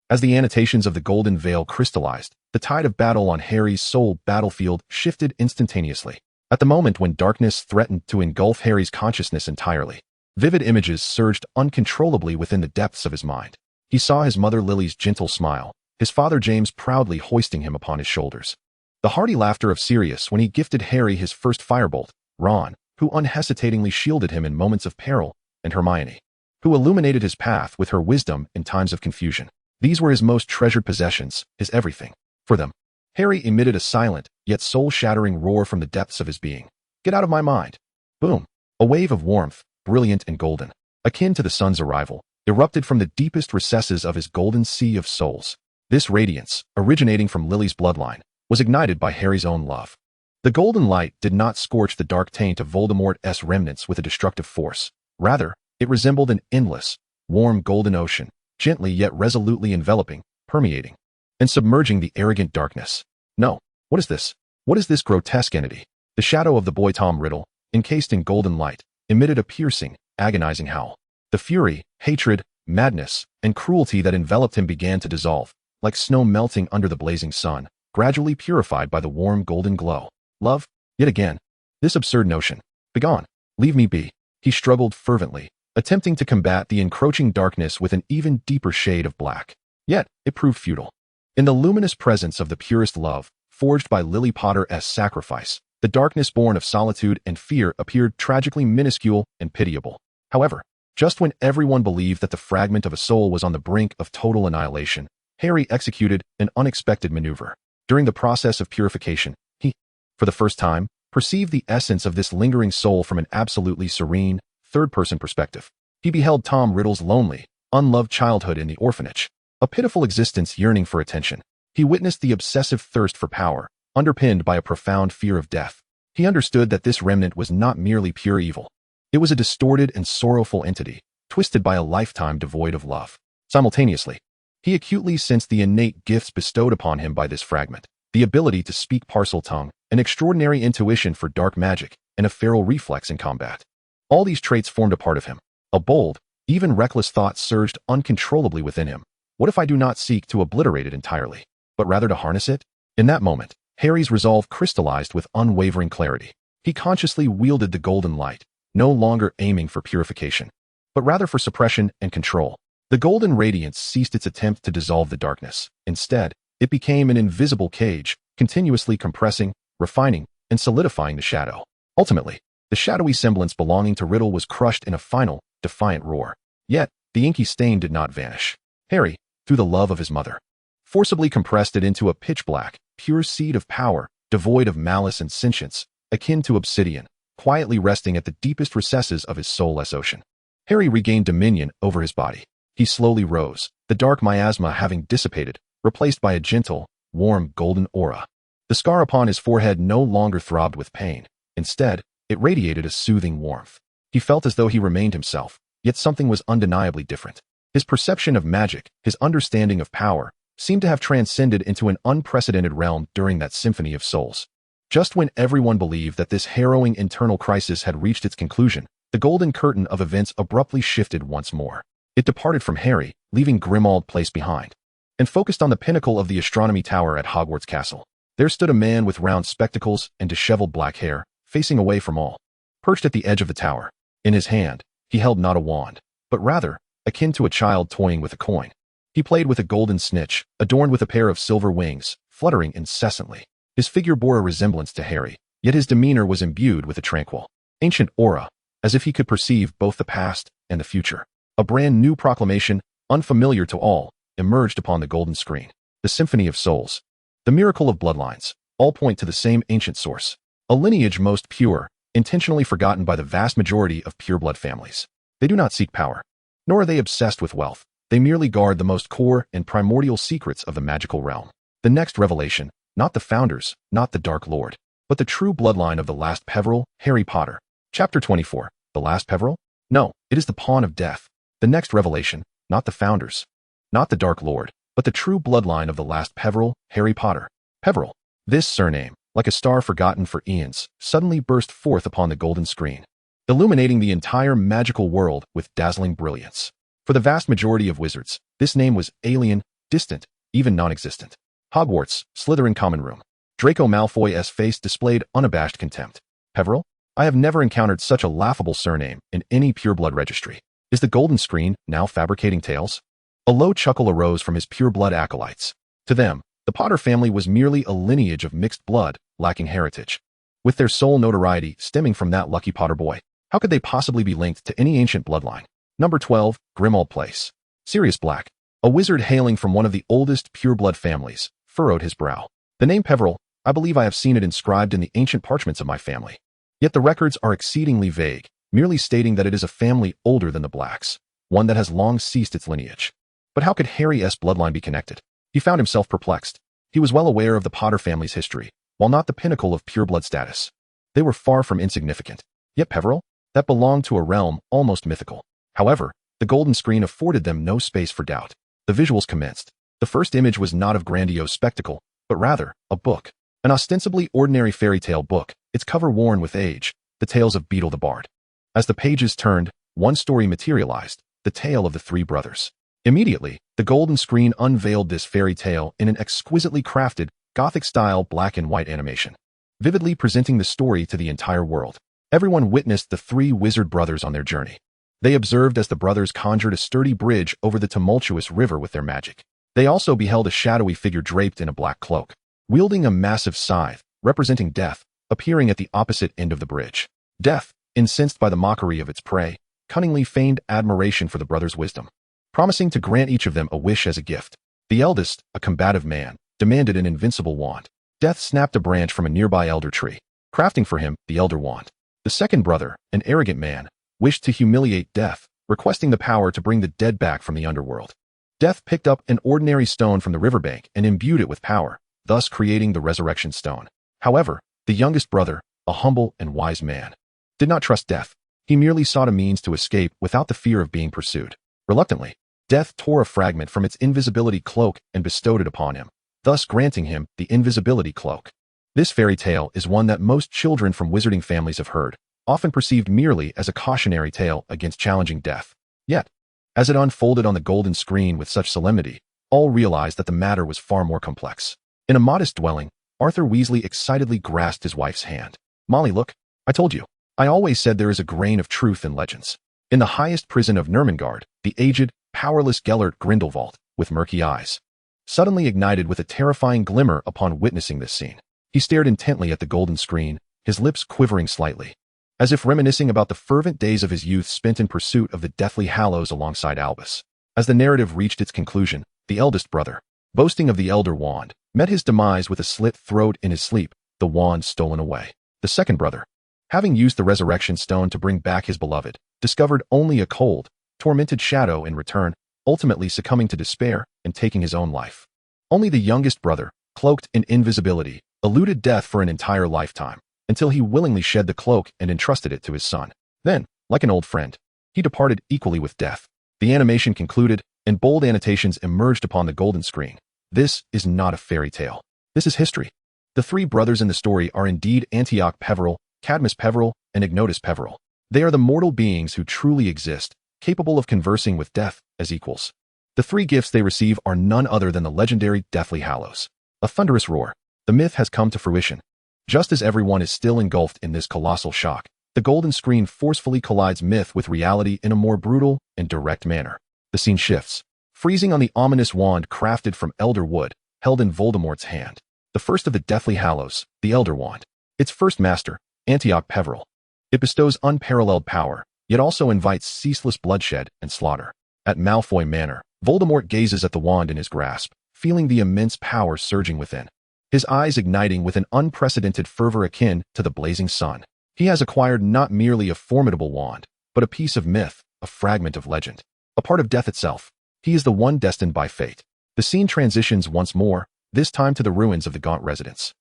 As the annotations of the Golden Veil crystallized, the tide of battle on Harry's soul battlefield shifted instantaneously. At the moment when darkness threatened to engulf Harry's consciousness entirely, vivid images surged uncontrollably within the depths of his mind. He saw his mother Lily's gentle smile, his father James proudly hoisting him upon his shoulders. The hearty laughter of Sirius when he gifted Harry his first firebolt, Ron, who unhesitatingly shielded him in moments of peril, and Hermione, who illuminated his path with her wisdom in times of confusion. These were his most treasured possessions, his everything. For them, Harry emitted a silent, yet soul-shattering roar from the depths of his being. Get out of my mind. Boom. A wave of warmth, brilliant and golden, akin to the sun's arrival, erupted from the deepest recesses of his golden sea of souls. This radiance, originating from Lily's bloodline, was ignited by Harry's own love. The golden light did not scorch the dark taint of Voldemort's remnants with a destructive force. Rather, it resembled an endless, warm golden ocean, gently yet resolutely enveloping, permeating, and submerging the arrogant darkness. No, what is this? What is this grotesque entity? The shadow of the boy Tom Riddle, encased in golden light, emitted a piercing, agonizing howl. The fury, hatred, madness, and cruelty that enveloped him began to dissolve, like snow melting under the blazing sun, gradually purified by the warm golden glow. Love? Yet again. This absurd notion. Begone. Leave me be. He struggled fervently, attempting to combat the encroaching darkness with an even deeper shade of black. Yet, it proved futile. In the luminous presence of the purest love, forged by Lily Potter's sacrifice, the darkness born of solitude and fear appeared tragically minuscule and pitiable. However, just when everyone believed that the fragment of a soul was on the brink of total annihilation, Harry executed an unexpected maneuver. During the process of purification, he, for the first time, perceived the essence of this lingering soul from an absolutely serene, third-person perspective. He beheld Tom Riddle's lonely, unloved childhood in the orphanage, a pitiful existence yearning for attention. He witnessed the obsessive thirst for power, underpinned by a profound fear of death. He understood that this remnant was not merely pure evil. It was a distorted and sorrowful entity, twisted by a lifetime devoid of love. Simultaneously, he acutely sensed the innate gifts bestowed upon him by this fragment, the ability to speak Parseltongue, an extraordinary intuition for dark magic, and a feral reflex in combat. All these traits formed a part of him. A bold, even reckless thought surged uncontrollably within him. What if I do not seek to obliterate it entirely, but rather to harness it? In that moment, Harry's resolve crystallized with unwavering clarity. He consciously wielded the golden light, no longer aiming for purification, but rather for suppression and control. The golden radiance ceased its attempt to dissolve the darkness. Instead, it became an invisible cage, continuously compressing, refining, and solidifying the shadow. Ultimately, the shadowy semblance belonging to Riddle was crushed in a final, defiant roar. Yet, the inky stain did not vanish. Harry, through the love of his mother, forcibly compressed it into a pitch-black, pure seed of power, devoid of malice and sentience, akin to obsidian, quietly resting at the deepest recesses of his soulless ocean. Harry regained dominion over his body. He slowly rose, the dark miasma having dissipated, replaced by a gentle, warm golden aura. The scar upon his forehead no longer throbbed with pain. Instead, it radiated a soothing warmth. He felt as though he remained himself, yet something was undeniably different. His perception of magic, his understanding of power, seemed to have transcended into an unprecedented realm during that symphony of souls. Just when everyone believed that this harrowing internal crisis had reached its conclusion, the golden curtain of events abruptly shifted once more. It departed from Harry, leaving Grimmauld Place behind, and focused on the pinnacle of the astronomy tower at Hogwarts Castle. There stood a man with round spectacles and disheveled black hair, facing away from all. Perched at the edge of the tower, in his hand, he held not a wand, but rather, akin to a child toying with a coin. He played with a golden snitch, adorned with a pair of silver wings, fluttering incessantly. His figure bore a resemblance to Harry, yet his demeanor was imbued with a tranquil, ancient aura, as if he could perceive both the past and the future. A brand new proclamation, unfamiliar to all, emerged upon the golden screen. The Symphony of Souls. The miracle of bloodlines, all point to the same ancient source. A lineage most pure, intentionally forgotten by the vast majority of pureblood families. They do not seek power, nor are they obsessed with wealth. They merely guard the most core and primordial secrets of the magical realm. The next revelation, not the founders, not the Dark Lord, but the true bloodline of the last Peveril, Harry Potter. Chapter 24. The last Peveril? No, it is the pawn of death. The next revelation, not the founders, not the Dark Lord, but the true bloodline of the last Peveril, Harry Potter. Peveril. This surname, like a star forgotten for eons, suddenly burst forth upon the golden screen, illuminating the entire magical world with dazzling brilliance. For the vast majority of wizards, this name was alien, distant, even non-existent. Hogwarts, Slytherin Common Room. Draco Malfoy's face displayed unabashed contempt. Peveril? I have never encountered such a laughable surname in any pureblood registry. Is the golden screen now fabricating tales? A low chuckle arose from his pureblood acolytes. To them, the Potter family was merely a lineage of mixed blood, lacking heritage. With their sole notoriety stemming from that lucky Potter boy, how could they possibly be linked to any ancient bloodline? Number 12, Grimmauld Place. Sirius Black, a wizard hailing from one of the oldest pureblood families, furrowed his brow. The name Peveril, I believe I have seen it inscribed in the ancient parchments of my family. Yet the records are exceedingly vague, merely stating that it is a family older than the Blacks, one that has long ceased its lineage. But how could Harry's bloodline be connected? He found himself perplexed. He was well aware of the Potter family's history, while not the pinnacle of pureblood status. They were far from insignificant. Yet Peveril? That belonged to a realm almost mythical. However, the golden screen afforded them no space for doubt. The visuals commenced. The first image was not of grandiose spectacle, but rather, a book. An ostensibly ordinary fairy tale book, its cover worn with age, the tales of Beedle the Bard. As the pages turned, one story materialized, the tale of the three brothers. Immediately, the golden screen unveiled this fairy tale in an exquisitely crafted, Gothic-style black and white animation, vividly presenting the story to the entire world. Everyone witnessed the three wizard brothers on their journey. They observed as the brothers conjured a sturdy bridge over the tumultuous river with their magic. They also beheld a shadowy figure draped in a black cloak, wielding a massive scythe, representing death, appearing at the opposite end of the bridge. Death, incensed by the mockery of its prey, cunningly feigned admiration for the brothers' wisdom, promising to grant each of them a wish as a gift. The eldest, a combative man, demanded an invincible wand. Death snapped a branch from a nearby elder tree, crafting for him the elder wand. The second brother, an arrogant man, wished to humiliate Death, requesting the power to bring the dead back from the underworld. Death picked up an ordinary stone from the riverbank and imbued it with power, thus creating the resurrection stone. However, the youngest brother, a humble and wise man, did not trust Death. He merely sought a means to escape without the fear of being pursued. Reluctantly, Death tore a fragment from its invisibility cloak and bestowed it upon him, thus granting him the invisibility cloak. This fairy tale is one that most children from wizarding families have heard, often perceived merely as a cautionary tale against challenging death. Yet, as it unfolded on the golden screen with such solemnity, all realized that the matter was far more complex. In a modest dwelling, Arthur Weasley excitedly grasped his wife's hand. "Molly, look, I told you. I always said there is a grain of truth in legends." In the highest prison of Nurmengard, the aged, powerless Gellert Grindelwald, with murky eyes, suddenly ignited with a terrifying glimmer upon witnessing this scene. He stared intently at the golden screen, his lips quivering slightly, as if reminiscing about the fervent days of his youth spent in pursuit of the Deathly Hallows alongside Albus. As the narrative reached its conclusion, the eldest brother, boasting of the Elder Wand, met his demise with a slit throat in his sleep, the wand stolen away. The second brother, having used the resurrection stone to bring back his beloved, discovered only a cold, tormented shadow in return, ultimately succumbing to despair and taking his own life. Only the youngest brother, cloaked in invisibility, eluded death for an entire lifetime, until he willingly shed the cloak and entrusted it to his son. Then, like an old friend, he departed equally with death. The animation concluded, and bold annotations emerged upon the golden screen. This is not a fairy tale. This is history. The three brothers in the story are indeed Antioch Peverell, Cadmus Peverell, and Ignotus Peverell. They are the mortal beings who truly exist, capable of conversing with death as equals. The three gifts they receive are none other than the legendary Deathly Hallows. A thunderous roar. The myth has come to fruition. Just as everyone is still engulfed in this colossal shock, the golden screen forcefully collides myth with reality in a more brutal and direct manner. The scene shifts, freezing on the ominous wand crafted from elder wood, held in Voldemort's hand. The first of the Deathly Hallows, the Elder Wand. Its first master, Antioch Peverell. It bestows unparalleled power, yet also invites ceaseless bloodshed and slaughter. At Malfoy Manor, Voldemort gazes at the wand in his grasp, feeling the immense power surging within. His eyes igniting with an unprecedented fervor akin to the blazing sun. He has acquired not merely a formidable wand, but a piece of myth, a fragment of legend, a part of death itself. He is the one destined by fate. The scene transitions once more, this time to the ruins of the Gaunt residence,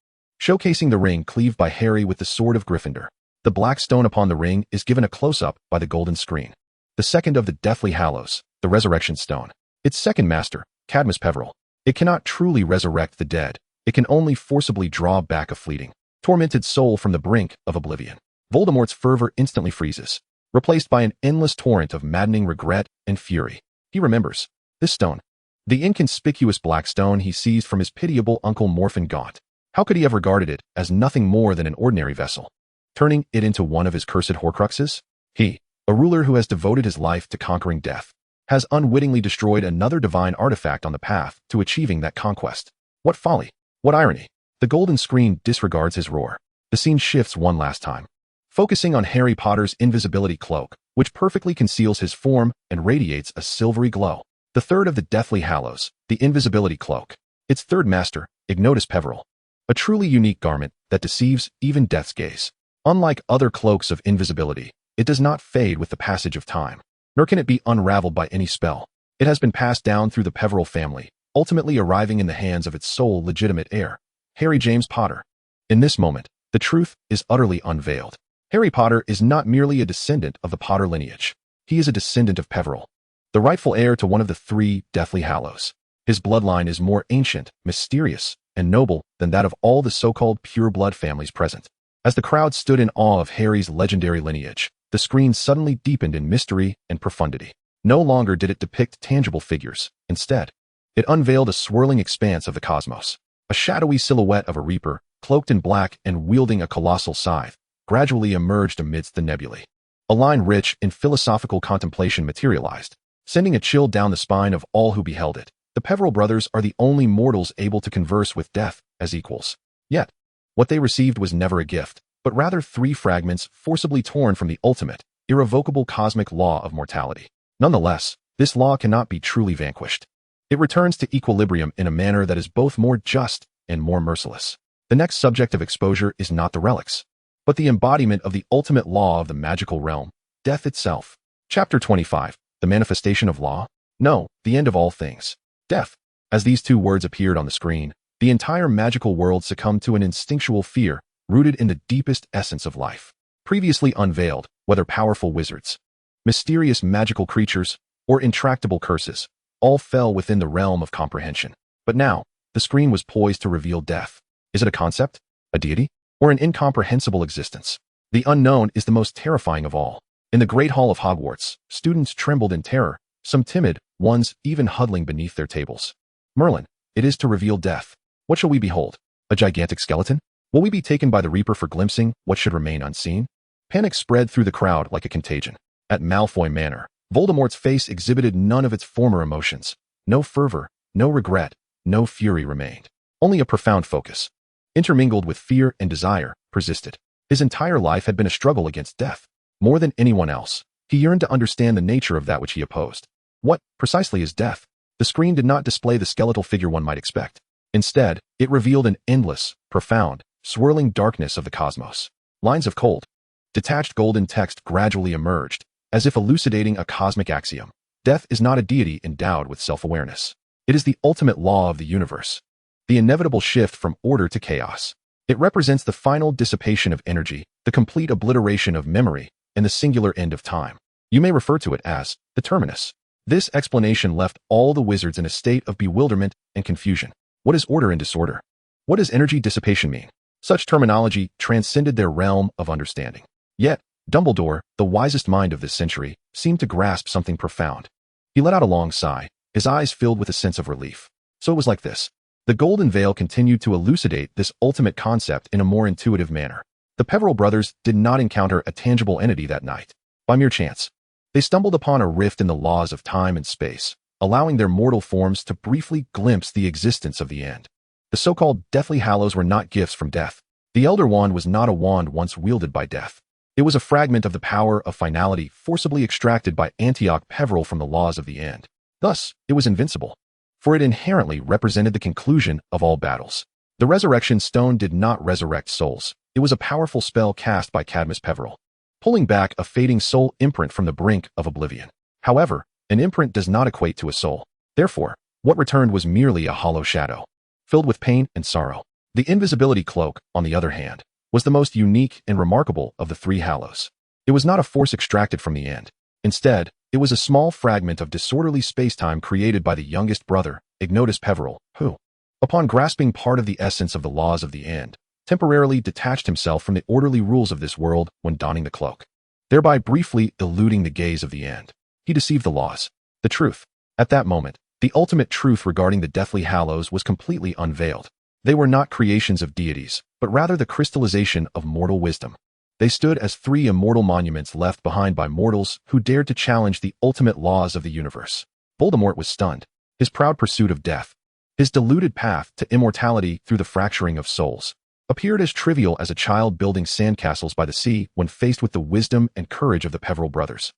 showcasing the ring cleaved by Harry with the sword of Gryffindor. The black stone upon the ring is given a close-up by the golden screen. The second of the Deathly Hallows, the Resurrection Stone. Its second master, Cadmus Peverell. It cannot truly resurrect the dead. It can only forcibly draw back a fleeting, tormented soul from the brink of oblivion. Voldemort's fervor instantly freezes, replaced by an endless torrent of maddening regret and fury. He remembers this stone, the inconspicuous black stone he seized from his pitiable Uncle Morphin Gaunt. How could he have regarded it as nothing more than an ordinary vessel, turning it into one of his cursed Horcruxes? He, a ruler who has devoted his life to conquering death, has unwittingly destroyed another divine artifact on the path to achieving that conquest. What folly! What irony! The golden screen disregards his roar. The scene shifts one last time, focusing on Harry Potter's invisibility cloak, which perfectly conceals his form and radiates a silvery glow. The third of the Deathly Hallows, the invisibility cloak. Its third master, Ignotus Peverell. A truly unique garment that deceives even death's gaze. Unlike other cloaks of invisibility, it does not fade with the passage of time, nor can it be unraveled by any spell. It has been passed down through the Peverell family, ultimately arriving in the hands of its sole legitimate heir, Harry James Potter. In this moment, the truth is utterly unveiled. Harry Potter is not merely a descendant of the Potter lineage. He is a descendant of Peverell, the rightful heir to one of the three Deathly Hallows. His bloodline is more ancient, mysterious, and noble than that of all the so-called pure-blood families present. As the crowd stood in awe of Harry's legendary lineage, the screen suddenly deepened in mystery and profundity. No longer did it depict tangible figures. Instead, it unveiled a swirling expanse of the cosmos. A shadowy silhouette of a reaper, cloaked in black and wielding a colossal scythe, gradually emerged amidst the nebulae. A line rich in philosophical contemplation materialized, sending a chill down the spine of all who beheld it. The Peverell brothers are the only mortals able to converse with death as equals. Yet, what they received was never a gift, but rather three fragments forcibly torn from the ultimate, irrevocable cosmic law of mortality. Nonetheless, this law cannot be truly vanquished. It returns to equilibrium in a manner that is both more just and more merciless. The next subject of exposure is not the relics, but the embodiment of the ultimate law of the magical realm, death itself. Chapter 25, The Manifestation of Law? No, the end of all things. Death. As these two words appeared on the screen, the entire magical world succumbed to an instinctual fear rooted in the deepest essence of life. Previously unveiled, whether powerful wizards, mysterious magical creatures, or intractable curses, all fell within the realm of comprehension. But now, the screen was poised to reveal death. Is it a concept? A deity? Or an incomprehensible existence? The unknown is the most terrifying of all. In the Great Hall of Hogwarts, students trembled in terror, some timid, ones even huddling beneath their tables. Merlin, it is to reveal death. What shall we behold? A gigantic skeleton? Will we be taken by the Reaper for glimpsing what should remain unseen? Panic spread through the crowd like a contagion. At Malfoy Manor, Voldemort's face exhibited none of its former emotions. No fervor, no regret, no fury remained. Only a profound focus, intermingled with fear and desire, persisted. His entire life had been a struggle against death. More than anyone else, he yearned to understand the nature of that which he opposed. What, precisely, is death? The screen did not display the skeletal figure one might expect. Instead, it revealed an endless, profound, swirling darkness of the cosmos. Lines of cold, detached golden text gradually emerged, as if elucidating a cosmic axiom. Death is not a deity endowed with self-awareness. It is the ultimate law of the universe, the inevitable shift from order to chaos. It represents the final dissipation of energy, the complete obliteration of memory, and the singular end of time. You may refer to it as the terminus. This explanation left all the wizards in a state of bewilderment and confusion. What is order and disorder? What does energy dissipation mean? Such terminology transcended their realm of understanding. Yet, Dumbledore, the wisest mind of this century, seemed to grasp something profound. He let out a long sigh, his eyes filled with a sense of relief. So it was like this. The Golden Veil continued to elucidate this ultimate concept in a more intuitive manner. The Peverell brothers did not encounter a tangible entity that night. By mere chance, they stumbled upon a rift in the laws of time and space, allowing their mortal forms to briefly glimpse the existence of the end. The so-called Deathly Hallows were not gifts from death. The Elder Wand was not a wand once wielded by death. It was a fragment of the power of finality forcibly extracted by Antioch Peverell from the laws of the end. Thus, it was invincible, for it inherently represented the conclusion of all battles. The Resurrection Stone did not resurrect souls. It was a powerful spell cast by Cadmus Peverell, pulling back a fading soul imprint from the brink of oblivion. However, an imprint does not equate to a soul. Therefore, what returned was merely a hollow shadow, filled with pain and sorrow. The Invisibility Cloak, on the other hand, was the most unique and remarkable of the three Hallows. It was not a force extracted from the end. Instead, it was a small fragment of disorderly spacetime created by the youngest brother, Ignotus Peverell, who, upon grasping part of the essence of the laws of the end, temporarily detached himself from the orderly rules of this world when donning the cloak, thereby briefly eluding the gaze of the end. He deceived the laws. The truth. At that moment, the ultimate truth regarding the Deathly Hallows was completely unveiled. They were not creations of deities, but rather the crystallization of mortal wisdom. They stood as three immortal monuments left behind by mortals who dared to challenge the ultimate laws of the universe. Voldemort was stunned. His proud pursuit of death, his deluded path to immortality through the fracturing of souls, appeared as trivial as a child building sandcastles by the sea when faced with the wisdom and courage of the Peverell brothers,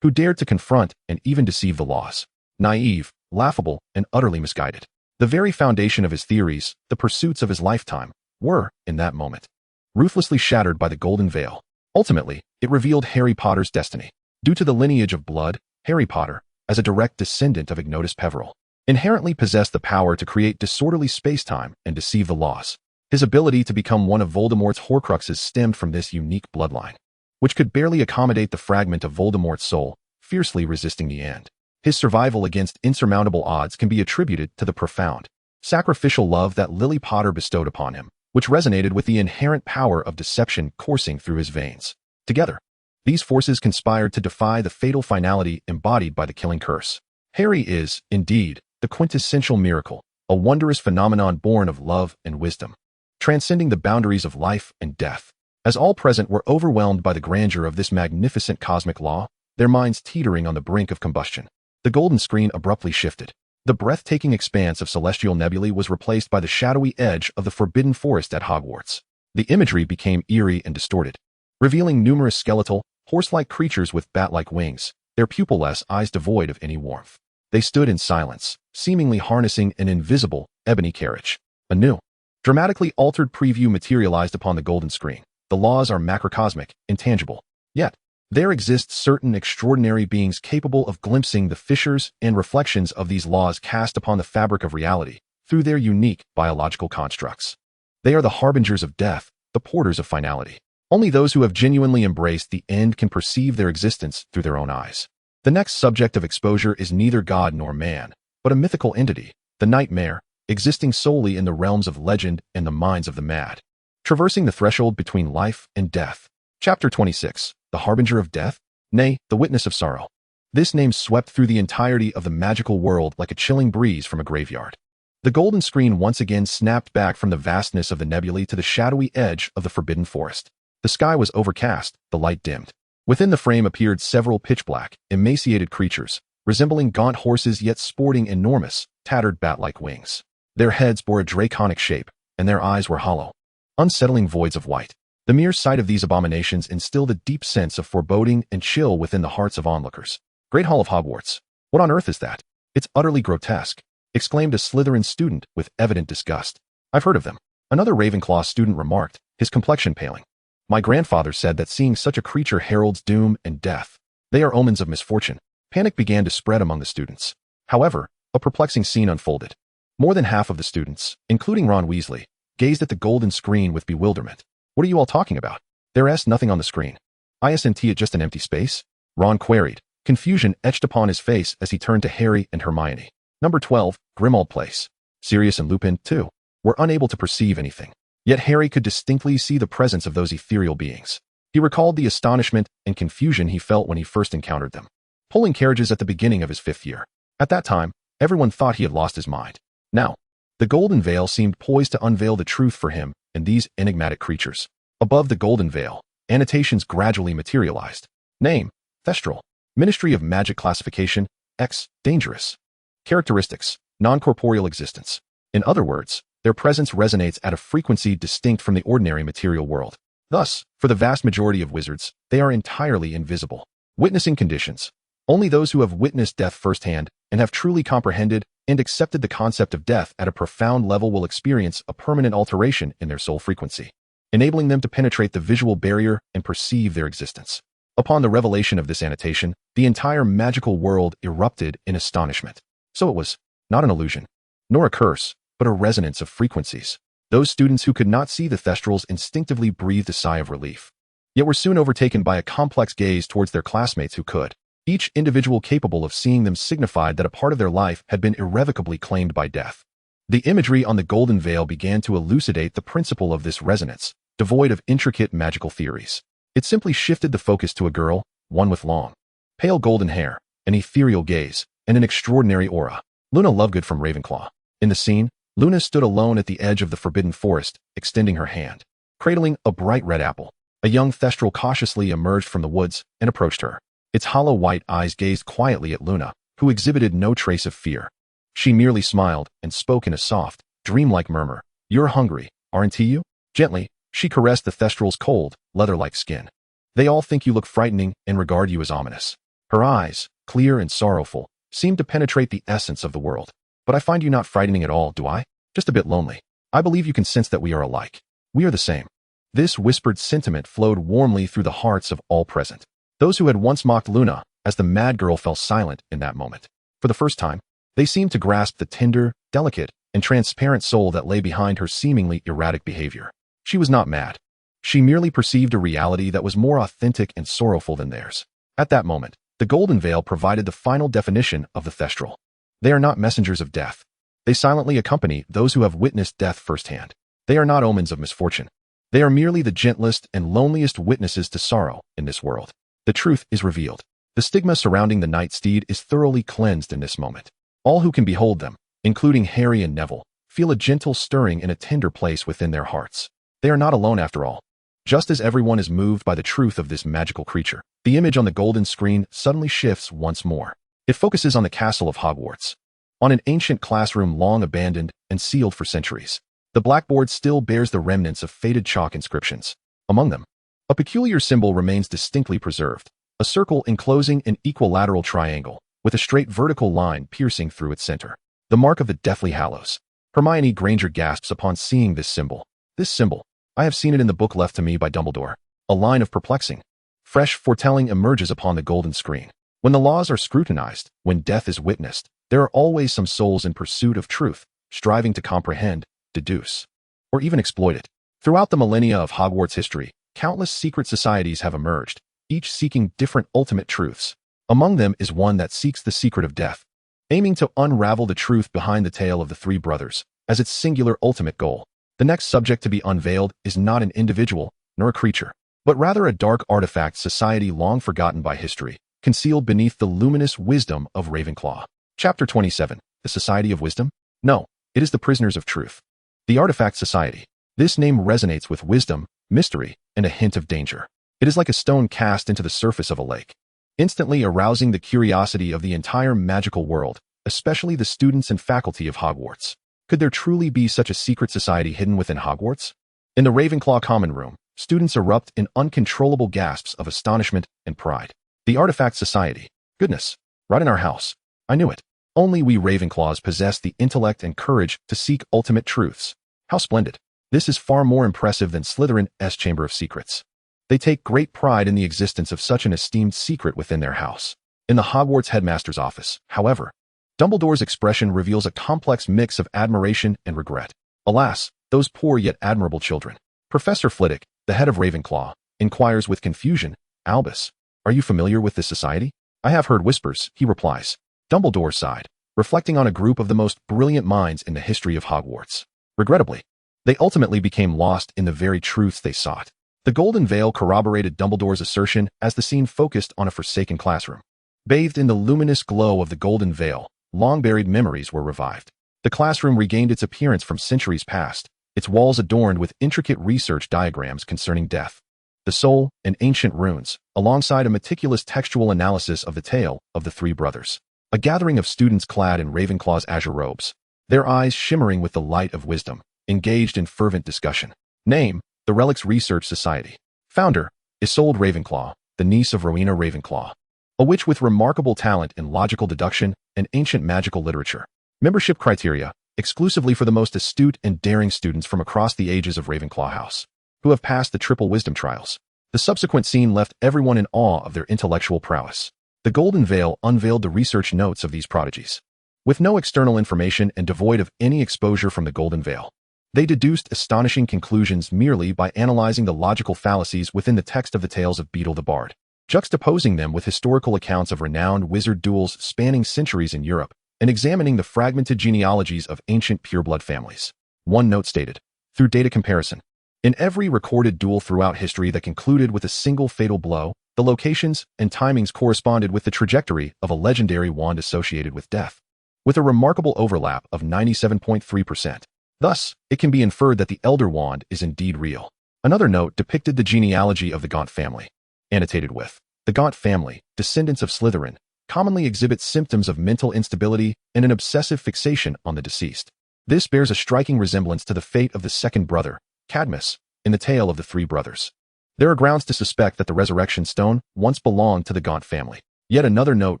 who dared to confront and even deceive the laws. Naive, laughable, and utterly misguided. The very foundation of his theories, the pursuits of his lifetime, were, in that moment, ruthlessly shattered by the Golden Veil. Ultimately, it revealed Harry Potter's destiny. Due to the lineage of blood, Harry Potter, as a direct descendant of Ignotus Peverell, inherently possessed the power to create disorderly spacetime and deceive the laws. His ability to become one of Voldemort's Horcruxes stemmed from this unique bloodline, which could barely accommodate the fragment of Voldemort's soul, fiercely resisting the end. His survival against insurmountable odds can be attributed to the profound, sacrificial love that Lily Potter bestowed upon him, which resonated with the inherent power of deception coursing through his veins. Together, these forces conspired to defy the fatal finality embodied by the killing curse. Harry is, indeed, the quintessential miracle, a wondrous phenomenon born of love and wisdom, transcending the boundaries of life and death. As all present were overwhelmed by the grandeur of this magnificent cosmic law, their minds teetering on the brink of combustion, the golden screen abruptly shifted. The breathtaking expanse of celestial nebulae was replaced by the shadowy edge of the forbidden forest at Hogwarts. The imagery became eerie and distorted, revealing numerous skeletal, horse-like creatures with bat-like wings, their pupil-less eyes devoid of any warmth. They stood in silence, seemingly harnessing an invisible, ebony carriage. A new, dramatically altered preview materialized upon the golden screen. The laws are macrocosmic, intangible. Yet, there exist certain extraordinary beings capable of glimpsing the fissures and reflections of these laws cast upon the fabric of reality through their unique biological constructs. They are the harbingers of death, the porters of finality. Only those who have genuinely embraced the end can perceive their existence through their own eyes. The next subject of exposure is neither God nor man, but a mythical entity, the Nightmare, existing solely in the realms of legend and the minds of the mad. Traversing the threshold between life and death. Chapter 26. The Harbinger of Death? Nay, the Witness of Sorrow. This name swept through the entirety of the magical world like a chilling breeze from a graveyard. The golden screen once again snapped back from the vastness of the nebulae to the shadowy edge of the forbidden forest. The sky was overcast, the light dimmed. Within the frame appeared several pitch-black, emaciated creatures, resembling gaunt horses yet sporting enormous, tattered bat-like wings. Their heads bore a draconic shape, and their eyes were hollow, unsettling voids of white. The mere sight of these abominations instilled a deep sense of foreboding and chill within the hearts of onlookers. Great Hall of Hogwarts. What on earth is that? It's utterly grotesque, exclaimed a Slytherin student with evident disgust. I've heard of them. Another Ravenclaw student remarked, his complexion paling. My grandfather said that seeing such a creature heralds doom and death. They are omens of misfortune. Panic began to spread among the students. However, a perplexing scene unfolded. More than half of the students, including Ron Weasley, gazed at the golden screen with bewilderment. What are you all talking about? There's nothing on the screen. Isn't it just an empty space? Ron queried, confusion etched upon his face as he turned to Harry and Hermione. Number 12, Grimmauld Place. Sirius and Lupin, too, were unable to perceive anything. Yet Harry could distinctly see the presence of those ethereal beings. He recalled the astonishment and confusion he felt when he first encountered them. Pulling carriages at the beginning of his 5th year. At that time, everyone thought he had lost his mind. Now, the golden veil seemed poised to unveil the truth for him and these enigmatic creatures. Above the golden veil, annotations gradually materialized. Name, Thestral. Ministry of Magic Classification, X, Dangerous. Characteristics, non-corporeal existence. In other words, their presence resonates at a frequency distinct from the ordinary material world. Thus, for the vast majority of wizards, they are entirely invisible. Witnessing conditions. Only those who have witnessed death firsthand and have truly comprehended and accepted the concept of death at a profound level will experience a permanent alteration in their soul frequency, enabling them to penetrate the visual barrier and perceive their existence. Upon the revelation of this annotation, the entire magical world erupted in astonishment. So it was not an illusion, nor a curse, but a resonance of frequencies. Those students who could not see the Thestrals instinctively breathed a sigh of relief, yet were soon overtaken by a complex gaze towards their classmates who could. Each individual capable of seeing them signified that a part of their life had been irrevocably claimed by death. The imagery on the golden veil began to elucidate the principle of this resonance, devoid of intricate magical theories. It simply shifted the focus to a girl, one with long, pale golden hair, an ethereal gaze, and an extraordinary aura. Luna Lovegood from Ravenclaw. In the scene, Luna stood alone at the edge of the forbidden forest, extending her hand. Cradling a bright red apple, a young Thestral cautiously emerged from the woods and approached her. Its hollow white eyes gazed quietly at Luna, who exhibited no trace of fear. She merely smiled and spoke in a soft, dreamlike murmur. You're hungry, aren't you? Gently, she caressed the Thestral's cold, leather-like skin. They all think you look frightening and regard you as ominous. Her eyes, clear and sorrowful, seemed to penetrate the essence of the world. But I find you not frightening at all, do I? Just a bit lonely. I believe you can sense that we are alike. We are the same. This whispered sentiment flowed warmly through the hearts of all present. Those who had once mocked Luna, as the mad girl, fell silent in that moment. For the first time, they seemed to grasp the tender, delicate, and transparent soul that lay behind her seemingly erratic behavior. She was not mad. She merely perceived a reality that was more authentic and sorrowful than theirs. At that moment, the golden veil provided the final definition of the Thestral. They are not messengers of death. They silently accompany those who have witnessed death firsthand. They are not omens of misfortune. They are merely the gentlest and loneliest witnesses to sorrow in this world. The truth is revealed. The stigma surrounding the Night Steed is thoroughly cleansed in this moment. All who can behold them, including Harry and Neville, feel a gentle stirring in a tender place within their hearts. They are not alone after all. Just as everyone is moved by the truth of this magical creature, the image on the golden screen suddenly shifts once more. It focuses on the castle of Hogwarts. On an ancient classroom long abandoned and sealed for centuries. The blackboard still bears the remnants of faded chalk inscriptions. Among them, a peculiar symbol remains distinctly preserved, a circle enclosing an equilateral triangle, with a straight vertical line piercing through its center. The mark of the Deathly Hallows. Hermione Granger gasps upon seeing this symbol. This symbol, I have seen it in the book left to me by Dumbledore. A line of perplexing, fresh foretelling emerges upon the golden screen. When the laws are scrutinized, when death is witnessed, there are always some souls in pursuit of truth, striving to comprehend, deduce, or even exploit it. Throughout the millennia of Hogwarts history, countless secret societies have emerged, each seeking different ultimate truths. Among them is one that seeks the secret of death, aiming to unravel the truth behind the tale of the three brothers, as its singular ultimate goal. The next subject to be unveiled is not an individual, nor a creature, but rather a dark artifact society long forgotten by history, concealed beneath the luminous wisdom of Ravenclaw. Chapter 27. The Society of Wisdom? No, it is the Prisoners of Truth. The Artifact Society. This name resonates with wisdom, mystery, and a hint of danger. It is like a stone cast into the surface of a lake, instantly arousing the curiosity of the entire magical world, especially the students and faculty of Hogwarts. Could there truly be such a secret society hidden within Hogwarts? In the Ravenclaw common room, students erupt in uncontrollable gasps of astonishment and pride. The Artifact Society. Goodness, right in our house. I knew it. Only we Ravenclaws possess the intellect and courage to seek ultimate truths. How splendid. This is far more impressive than Slytherin's Chamber of Secrets. They take great pride in the existence of such an esteemed secret within their house. In the Hogwarts headmaster's office, however, Dumbledore's expression reveals a complex mix of admiration and regret. Alas, those poor yet admirable children. Professor Flitwick, the head of Ravenclaw, inquires with confusion, Albus, are you familiar with this society? I have heard whispers, he replies. Dumbledore sighed, reflecting on a group of the most brilliant minds in the history of Hogwarts. Regrettably, they ultimately became lost in the very truths they sought. The golden veil corroborated Dumbledore's assertion as the scene focused on a forsaken classroom. Bathed in the luminous glow of the golden veil, long-buried memories were revived. The classroom regained its appearance from centuries past, its walls adorned with intricate research diagrams concerning death, the soul, and ancient runes, alongside a meticulous textual analysis of the tale of the three brothers. A gathering of students clad in Ravenclaw's azure robes, their eyes shimmering with the light of wisdom, engaged in fervent discussion. Name, the Relics Research Society. Founder, Isolde Ravenclaw, the niece of Rowena Ravenclaw, a witch with remarkable talent in logical deduction and ancient magical literature. Membership criteria, exclusively for the most astute and daring students from across the ages of Ravenclaw House, who have passed the triple wisdom trials. The subsequent scene left everyone in awe of their intellectual prowess. The golden veil unveiled the research notes of these prodigies. With no external information and devoid of any exposure from the golden veil, they deduced astonishing conclusions merely by analyzing the logical fallacies within the text of the tales of Beedle the Bard, juxtaposing them with historical accounts of renowned wizard duels spanning centuries in Europe, and examining the fragmented genealogies of ancient pureblood families. One note stated, through data comparison, in every recorded duel throughout history that concluded with a single fatal blow, the locations and timings corresponded with the trajectory of a legendary wand associated with death, with a remarkable overlap of 97.3%. Thus, it can be inferred that the Elder Wand is indeed real. Another note depicted the genealogy of the Gaunt family. Annotated with, the Gaunt family, descendants of Slytherin, commonly exhibit symptoms of mental instability and an obsessive fixation on the deceased. This bears a striking resemblance to the fate of the second brother, Cadmus, in the tale of the three brothers. There are grounds to suspect that the Resurrection Stone once belonged to the Gaunt family. Yet another note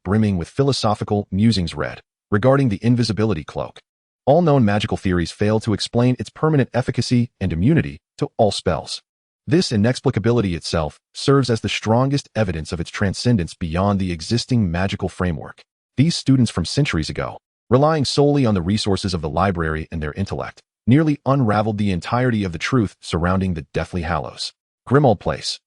brimming with philosophical musings read, regarding the invisibility cloak. All known magical theories fail to explain its permanent efficacy and immunity to all spells. This inexplicability itself serves as the strongest evidence of its transcendence beyond the existing magical framework. These students from centuries ago, relying solely on the resources of the library and their intellect, nearly unraveled the entirety of the truth surrounding the Deathly Hallows. Grimmauld Place.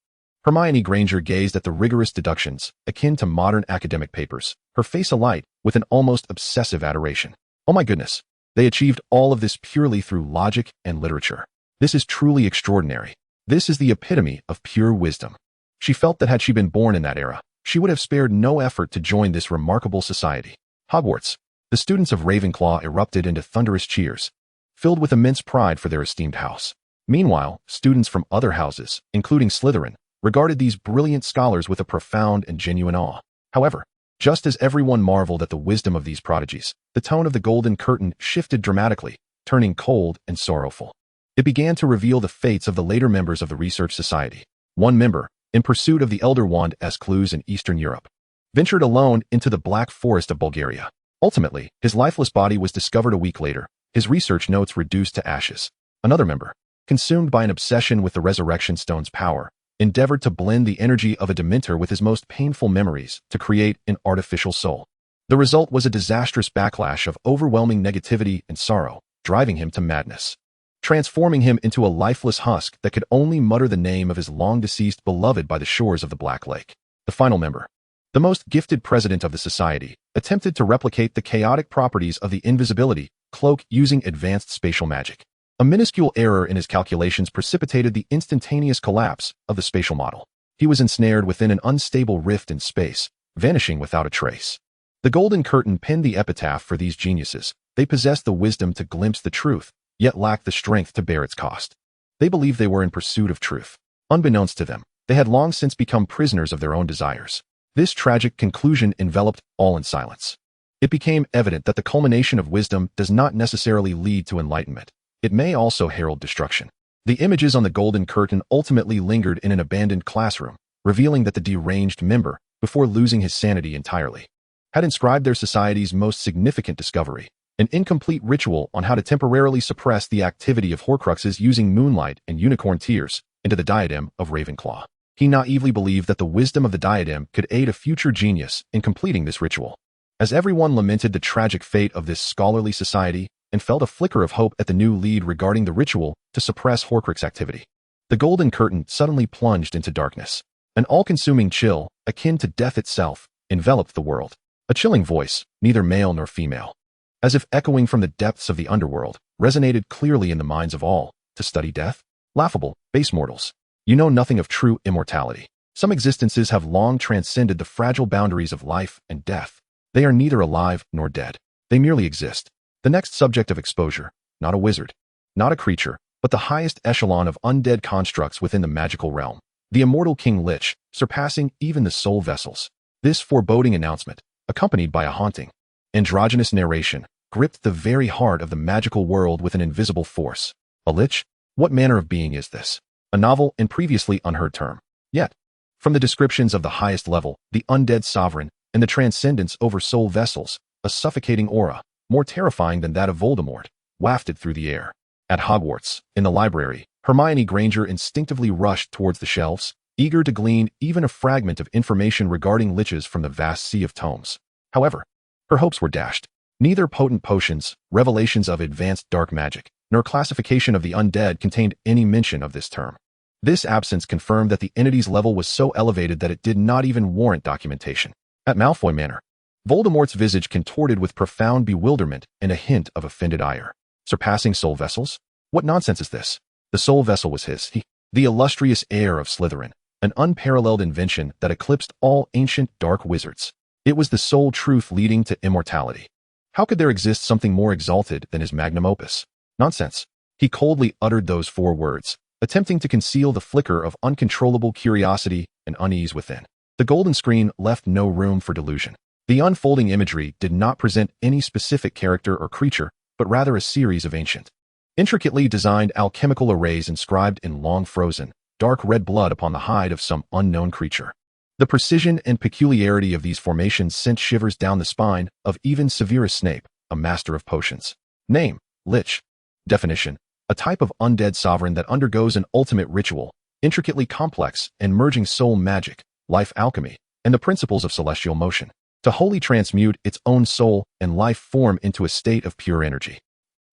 Hermione Granger gazed at the rigorous deductions, akin to modern academic papers, her face alight with an almost obsessive adoration. Oh my goodness, they achieved all of this purely through logic and literature. This is truly extraordinary. This is the epitome of pure wisdom. She felt that had she been born in that era, she would have spared no effort to join this remarkable society. Hogwarts. The students of Ravenclaw erupted into thunderous cheers, filled with immense pride for their esteemed house. Meanwhile, students from other houses, including Slytherin, regarded these brilliant scholars with a profound and genuine awe. However, just as everyone marveled at the wisdom of these prodigies, the tone of the golden curtain shifted dramatically, turning cold and sorrowful. It began to reveal the fates of the later members of the Research Society. One member, in pursuit of the Elder Wand's clues in Eastern Europe, ventured alone into the Black Forest of Bulgaria. Ultimately, his lifeless body was discovered a week later, his research notes reduced to ashes. Another member, consumed by an obsession with the Resurrection Stone's power, endeavored to blend the energy of a Dementor with his most painful memories to create an artificial soul. The result was a disastrous backlash of overwhelming negativity and sorrow, driving him to madness, transforming him into a lifeless husk that could only mutter the name of his long-deceased beloved by the shores of the Black Lake. The final member, the most gifted president of the society, attempted to replicate the chaotic properties of the invisibility cloak using advanced spatial magic. A minuscule error in his calculations precipitated the instantaneous collapse of the spatial model. He was ensnared within an unstable rift in space, vanishing without a trace. The golden curtain pinned the epitaph for these geniuses. They possessed the wisdom to glimpse the truth, yet lacked the strength to bear its cost. They believed they were in pursuit of truth. Unbeknownst to them, they had long since become prisoners of their own desires. This tragic conclusion enveloped all in silence. It became evident that the culmination of wisdom does not necessarily lead to enlightenment. It may also herald destruction. The images on the golden curtain ultimately lingered in an abandoned classroom, revealing that the deranged member, before losing his sanity entirely, had inscribed their society's most significant discovery, an incomplete ritual on how to temporarily suppress the activity of Horcruxes using moonlight and unicorn tears into the diadem of Ravenclaw. He naively believed that the wisdom of the diadem could aid a future genius in completing this ritual. As everyone lamented the tragic fate of this scholarly society and felt a flicker of hope at the new lead regarding the ritual to suppress Horcrux activity, the golden curtain suddenly plunged into darkness. An all-consuming chill, akin to death itself, enveloped the world. A chilling voice, neither male nor female, as if echoing from the depths of the underworld, resonated clearly in the minds of all. To study death? Laughable, base mortals. You know nothing of true immortality. Some existences have long transcended the fragile boundaries of life and death. They are neither alive nor dead. They merely exist. The next subject of exposure, not a wizard, not a creature, but the highest echelon of undead constructs within the magical realm, the immortal King Lich, surpassing even the soul vessels. This foreboding announcement, accompanied by a haunting, androgynous narration, gripped the very heart of the magical world with an invisible force. A lich? What manner of being is this? A novel and previously unheard term. Yet, from the descriptions of the highest level, the undead sovereign, and the transcendence over soul vessels, a suffocating aura, more terrifying than that of Voldemort, wafted through the air. At Hogwarts, in the library, Hermione Granger instinctively rushed towards the shelves, eager to glean even a fragment of information regarding liches from the vast sea of tomes. However, her hopes were dashed. Neither potent potions, revelations of advanced dark magic, nor classification of the undead contained any mention of this term. This absence confirmed that the entity's level was so elevated that it did not even warrant documentation. At Malfoy Manor, Voldemort's visage contorted with profound bewilderment and a hint of offended ire. Surpassing soul vessels? What nonsense is this? The soul vessel was he, the illustrious heir of Slytherin, an unparalleled invention that eclipsed all ancient dark wizards. It was the sole truth leading to immortality. How could there exist something more exalted than his magnum opus? Nonsense. He coldly uttered those 4 words, attempting to conceal the flicker of uncontrollable curiosity and unease within. The golden screen left no room for delusion. The unfolding imagery did not present any specific character or creature, but rather a series of ancient, intricately designed alchemical arrays inscribed in long frozen, dark red blood upon the hide of some unknown creature. The precision and peculiarity of these formations sent shivers down the spine of even Severus Snape, a master of potions. Name: Lich. Definition: a type of undead sovereign that undergoes an ultimate ritual, intricately complex and merging soul magic, life alchemy, and the principles of celestial motion, to wholly transmute its own soul and life form into a state of pure energy.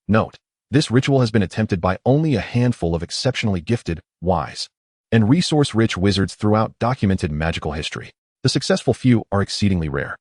Note: this ritual has been attempted by only a handful of exceptionally gifted, wise, and resource-rich wizards throughout documented magical history. The successful few are exceedingly rare.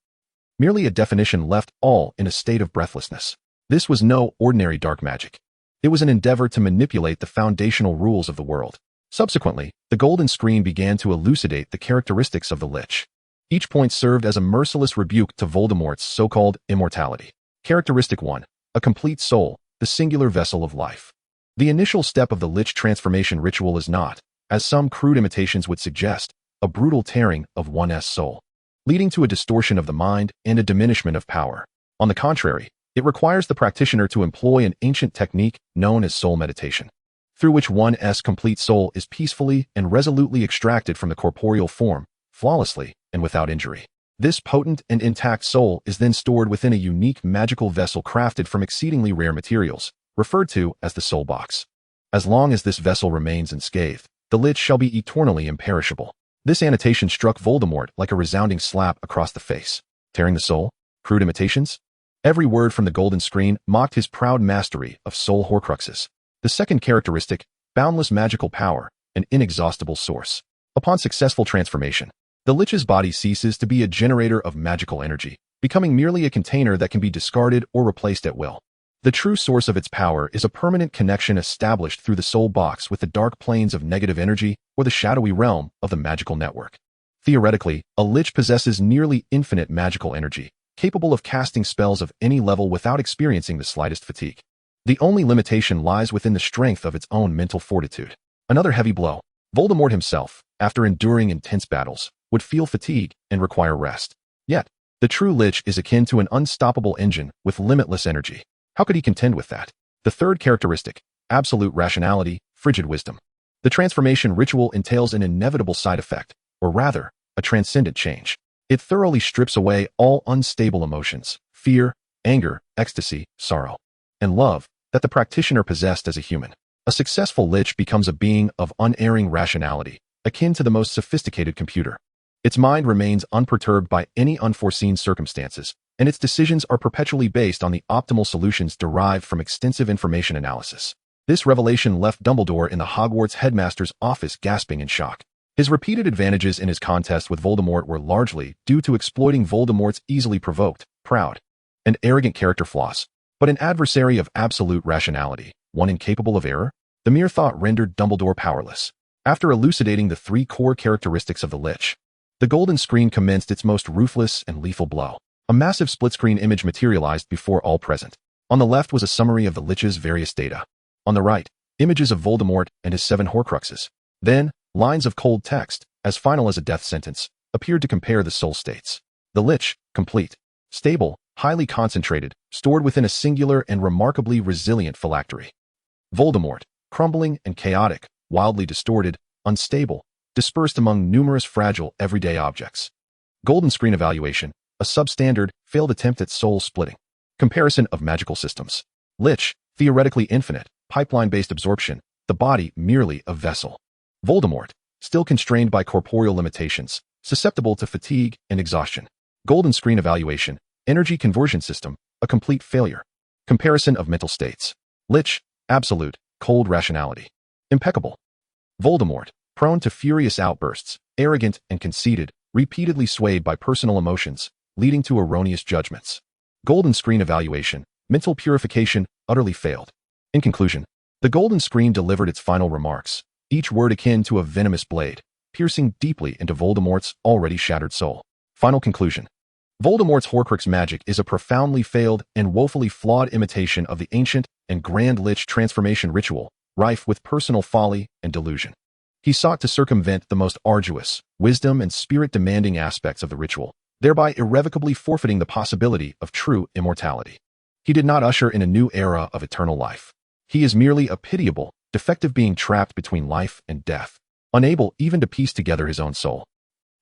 Merely a definition left all in a state of breathlessness. This was no ordinary dark magic. It was an endeavor to manipulate the foundational rules of the world. Subsequently, the golden screen began to elucidate the characteristics of the Lich. Each point served as a merciless rebuke to Voldemort's so-called immortality. Characteristic 1. A complete soul, the singular vessel of life. The initial step of the Lich transformation ritual is not, as some crude imitations would suggest, a brutal tearing of one's soul, leading to a distortion of the mind and a diminishment of power. On the contrary, it requires the practitioner to employ an ancient technique known as soul meditation, through which one's complete soul is peacefully and resolutely extracted from the corporeal form, flawlessly and without injury. This potent and intact soul is then stored within a unique magical vessel crafted from exceedingly rare materials, referred to as the soul box. As long as this vessel remains unscathed, the Lich shall be eternally imperishable. This annotation struck Voldemort like a resounding slap across the face. Tearing the soul? Crude imitations? Every word from the golden screen mocked his proud mastery of soul Horcruxes. The second characteristic: boundless magical power, an inexhaustible source. Upon successful transformation, the Lich's body ceases to be a generator of magical energy, becoming merely a container that can be discarded or replaced at will. The true source of its power is a permanent connection established through the soul box with the dark planes of negative energy or the shadowy realm of the magical network. Theoretically, a lich possesses nearly infinite magical energy, capable of casting spells of any level without experiencing the slightest fatigue. The only limitation lies within the strength of its own mental fortitude. Another heavy blow. Voldemort himself, after enduring intense battles, would feel fatigue and require rest. Yet, the true lich is akin to an unstoppable engine with limitless energy. How could he contend with that? The third characteristic, absolute rationality, frigid wisdom. The transformation ritual entails an inevitable side effect, or rather, a transcendent change. It thoroughly strips away all unstable emotions, fear, anger, ecstasy, sorrow, and love that the practitioner possessed as a human. A successful lich becomes a being of unerring rationality, akin to the most sophisticated computer. Its mind remains unperturbed by any unforeseen circumstances, and its decisions are perpetually based on the optimal solutions derived from extensive information analysis. This revelation left Dumbledore in the Hogwarts headmaster's office gasping in shock. His repeated advantages in his contest with Voldemort were largely due to exploiting Voldemort's easily provoked, proud, and arrogant character flaws. But an adversary of absolute rationality, one incapable of error, the mere thought rendered Dumbledore powerless. After elucidating the three core characteristics of the lich, the golden screen commenced its most ruthless and lethal blow. A massive split-screen image materialized before all present. On the left was a summary of the lich's various data. On the right, images of Voldemort and his 7 Horcruxes. Then, lines of cold text, as final as a death sentence, appeared to compare the soul states. The lich, complete, stable, highly concentrated, stored within a singular and remarkably resilient phylactery. Voldemort, crumbling and chaotic, wildly distorted, unstable, dispersed among numerous fragile everyday objects. Golden screen evaluation, a substandard, failed attempt at soul splitting. Comparison of magical systems. Lich, theoretically infinite, pipeline-based absorption, the body merely a vessel. Voldemort, still constrained by corporeal limitations, susceptible to fatigue and exhaustion. Golden screen evaluation, energy conversion system, a complete failure. Comparison of mental states. Lich, absolute, cold rationality. Impeccable. Voldemort, prone to furious outbursts, arrogant and conceited, repeatedly swayed by personal emotions, leading to erroneous judgments. Golden screen evaluation, mental purification, utterly failed. In conclusion, the golden screen delivered its final remarks, each word akin to a venomous blade, piercing deeply into Voldemort's already shattered soul. Final conclusion. Voldemort's Horcrux magic is a profoundly failed and woefully flawed imitation of the ancient and grand lich transformation ritual, rife with personal folly and delusion. He sought to circumvent the most arduous, wisdom and spirit-demanding aspects of the ritual, thereby irrevocably forfeiting the possibility of true immortality. He did not usher in a new era of eternal life. He is merely a pitiable, defective being trapped between life and death, unable even to piece together his own soul.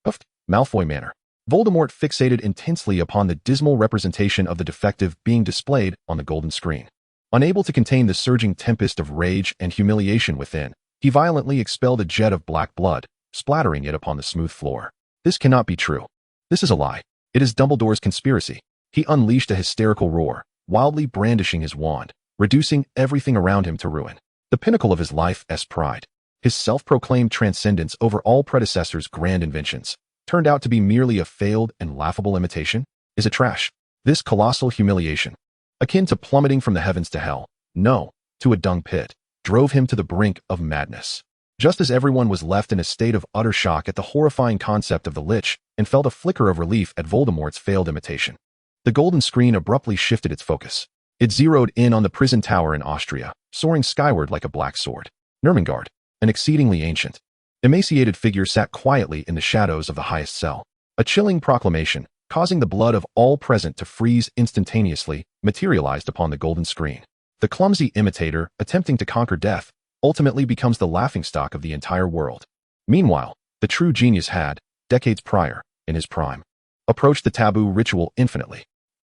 Puffed, Malfoy manner. Voldemort fixated intensely upon the dismal representation of the defective being displayed on the golden screen. Unable to contain the surging tempest of rage and humiliation within, he violently expelled a jet of black blood, splattering it upon the smooth floor. This cannot be true. This is a lie. It is Dumbledore's conspiracy. He unleashed a hysterical roar, wildly brandishing his wand, reducing everything around him to ruin. The pinnacle of his life's pride, his self-proclaimed transcendence over all predecessors' grand inventions, turned out to be merely a failed and laughable imitation? Is it trash? This colossal humiliation, akin to plummeting from the heavens to hell, no, to a dung pit, drove him to the brink of madness. Just as everyone was left in a state of utter shock at the horrifying concept of the lich and felt a flicker of relief at Voldemort's failed imitation, the golden screen abruptly shifted its focus. It zeroed in on the prison tower in Austria, soaring skyward like a black sword. Nermengard, an exceedingly ancient, emaciated figure sat quietly in the shadows of the highest cell. A chilling proclamation, causing the blood of all present to freeze instantaneously, materialized upon the golden screen. The clumsy imitator, attempting to conquer death, ultimately becomes the laughingstock of the entire world. Meanwhile, the true genius had, decades prior, in his prime, approached the taboo ritual infinitely.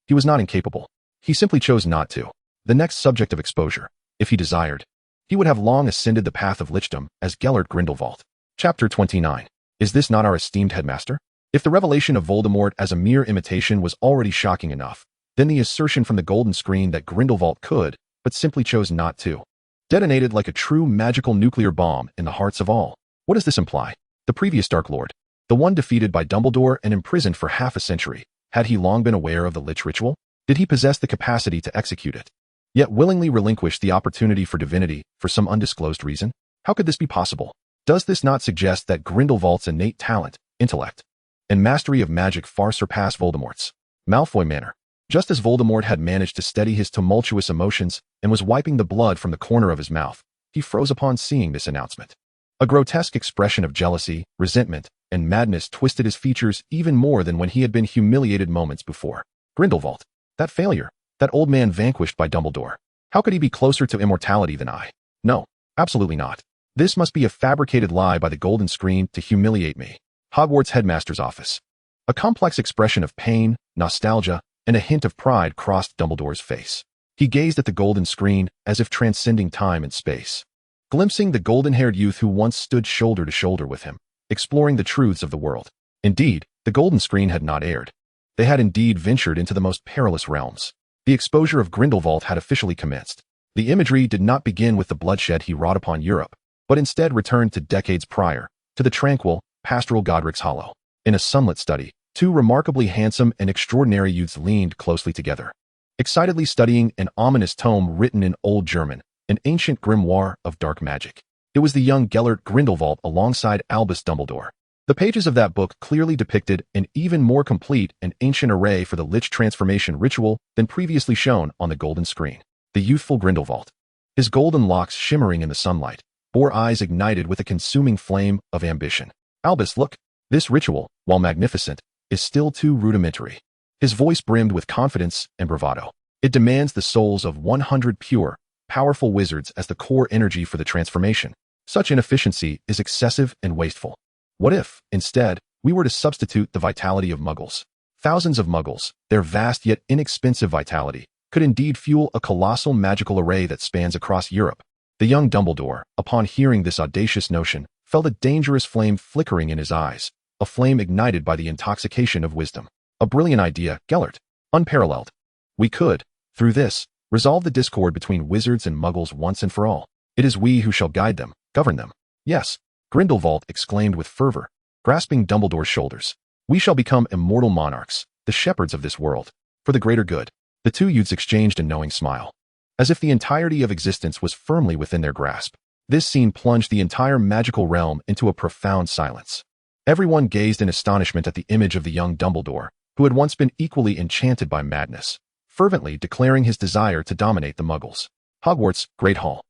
He was not incapable. He simply chose not to. The next subject of exposure, if he desired, he would have long ascended the path of lichdom as Gellert Grindelwald. Chapter 29. Is this not our esteemed headmaster? If the revelation of Voldemort as a mere imitation was already shocking enough, then the assertion from the golden screen that Grindelwald could, but simply chose not to, detonated like a true magical nuclear bomb in the hearts of all. What does this imply? The previous Dark Lord, the one defeated by Dumbledore and imprisoned for half a century, had he long been aware of the lich ritual? Did he possess the capacity to execute it? yet willingly relinquished the opportunity for divinity for some undisclosed reason? How could this be possible? Does this not suggest that Grindelwald's innate talent, intellect, and mastery of magic far surpass Voldemort's? Malfoy manner. Just as Voldemort had managed to steady his tumultuous emotions and was wiping the blood from the corner of his mouth, he froze upon seeing this announcement. A grotesque expression of jealousy, resentment, and madness twisted his features even more than when he had been humiliated moments before. Grindelwald. That failure. That old man vanquished by Dumbledore. How could he be closer to immortality than I? No, absolutely not. This must be a fabricated lie by the golden screen to humiliate me. Hogwarts headmaster's office. A complex expression of pain, nostalgia, and a hint of pride crossed Dumbledore's face. He gazed at the golden screen as if transcending time and space, glimpsing the golden-haired youth who once stood shoulder to shoulder with him, exploring the truths of the world. Indeed, the golden screen had not erred. They had indeed ventured into the most perilous realms. The exposure of Grindelwald had officially commenced. The imagery did not begin with the bloodshed he wrought upon Europe, but instead returned to decades prior, to the tranquil, pastoral Godric's Hollow. In a sunlit study, two remarkably handsome and extraordinary youths leaned closely together, excitedly studying an ominous tome written in Old German, an ancient grimoire of dark magic. It was the young Gellert Grindelwald alongside Albus Dumbledore. The pages of that book clearly depicted an even more complete and ancient array for the Lich transformation ritual than previously shown on the golden screen. The youthful Grindelwald, his golden locks shimmering in the sunlight, bore eyes ignited with a consuming flame of ambition. Albus, look. This ritual, while magnificent, is still too rudimentary. His voice brimmed with confidence and bravado. It demands the souls of 100 pure, powerful wizards as the core energy for the transformation. Such inefficiency is excessive and wasteful. What if, instead, we were to substitute the vitality of Muggles? Thousands of Muggles, their vast yet inexpensive vitality, could indeed fuel a colossal magical array that spans across Europe. The young Dumbledore, upon hearing this audacious notion, felt a dangerous flame flickering in his eyes, a flame ignited by the intoxication of wisdom. A brilliant idea, Gellert. Unparalleled. We could, through this, resolve the discord between wizards and Muggles once and for all. It is we who shall guide them, govern them. Yes, Grindelwald exclaimed with fervor, grasping Dumbledore's shoulders. We shall become immortal monarchs, the shepherds of this world, for the greater good. The two youths exchanged a knowing smile, as if the entirety of existence was firmly within their grasp. This scene plunged the entire magical realm into a profound silence. Everyone gazed in astonishment at the image of the young Dumbledore, who had once been equally enchanted by madness, fervently declaring his desire to dominate the Muggles. Hogwarts, Great Hall.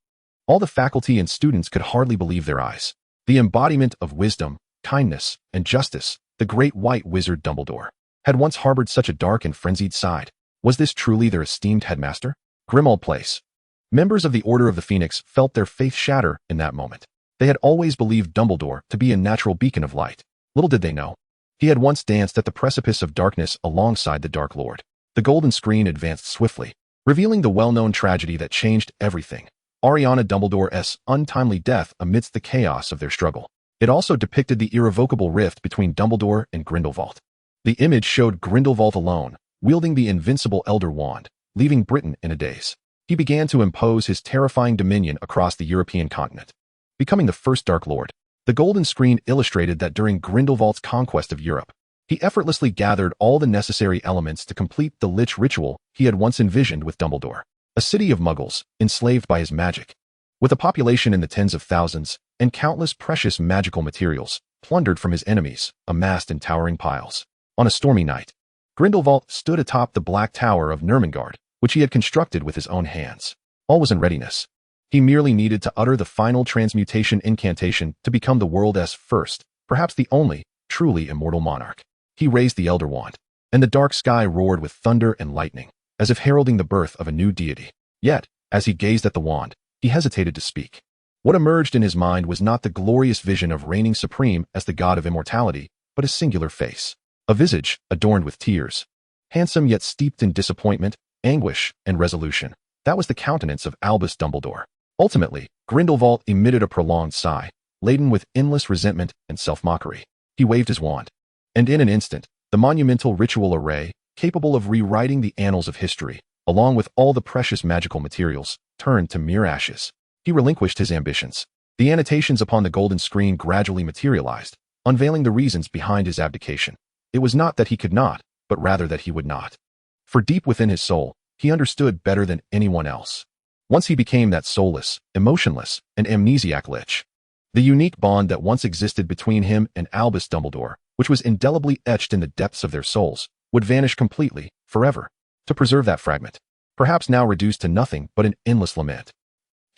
All the faculty and students could hardly believe their eyes. The embodiment of wisdom, kindness, and justice, the great white wizard Dumbledore, had once harbored such a dark and frenzied side. Was this truly their esteemed headmaster? Grimmauld Place. Members of the Order of the Phoenix felt their faith shatter in that moment. They had always believed Dumbledore to be a natural beacon of light. Little did they know, he had once danced at the precipice of darkness alongside the Dark Lord. The golden screen advanced swiftly, revealing the well-known tragedy that changed everything. Ariana Dumbledore's untimely death amidst the chaos of their struggle. It also depicted the irrevocable rift between Dumbledore and Grindelwald. The image showed Grindelwald alone, wielding the invincible Elder Wand, leaving Britain in a daze. He began to impose his terrifying dominion across the European continent, becoming the first Dark Lord. The golden screen illustrated that during Grindelwald's conquest of Europe, he effortlessly gathered all the necessary elements to complete the Lich ritual he had once envisioned with Dumbledore. A city of Muggles, enslaved by his magic, with a population in the tens of thousands, and countless precious magical materials, plundered from his enemies, amassed in towering piles. On a stormy night, Grindelwald stood atop the Black Tower of Nurmengard, which he had constructed with his own hands. All was in readiness. He merely needed to utter the final transmutation incantation to become the world's first, perhaps the only, truly immortal monarch. He raised the Elder Wand, and the dark sky roared with thunder and lightning, as if heralding the birth of a new deity. Yet, as he gazed at the wand, he hesitated to speak. What emerged in his mind was not the glorious vision of reigning supreme as the god of immortality, but a singular face. A visage adorned with tears, handsome yet steeped in disappointment, anguish, and resolution. That was the countenance of Albus Dumbledore. Ultimately, Grindelwald emitted a prolonged sigh, laden with endless resentment and self-mockery. He waved his wand, and in an instant, the monumental ritual array, capable of rewriting the annals of history, along with all the precious magical materials, turned to mere ashes. He relinquished his ambitions. The annotations upon the golden screen gradually materialized, unveiling the reasons behind his abdication. It was not that he could not, but rather that he would not. For deep within his soul, he understood better than anyone else. Once he became that soulless, emotionless, and amnesiac lich. The unique bond that once existed between him and Albus Dumbledore, which was indelibly etched in the depths of their souls, would vanish completely, forever. To preserve that fragment, perhaps now reduced to nothing but an endless lament,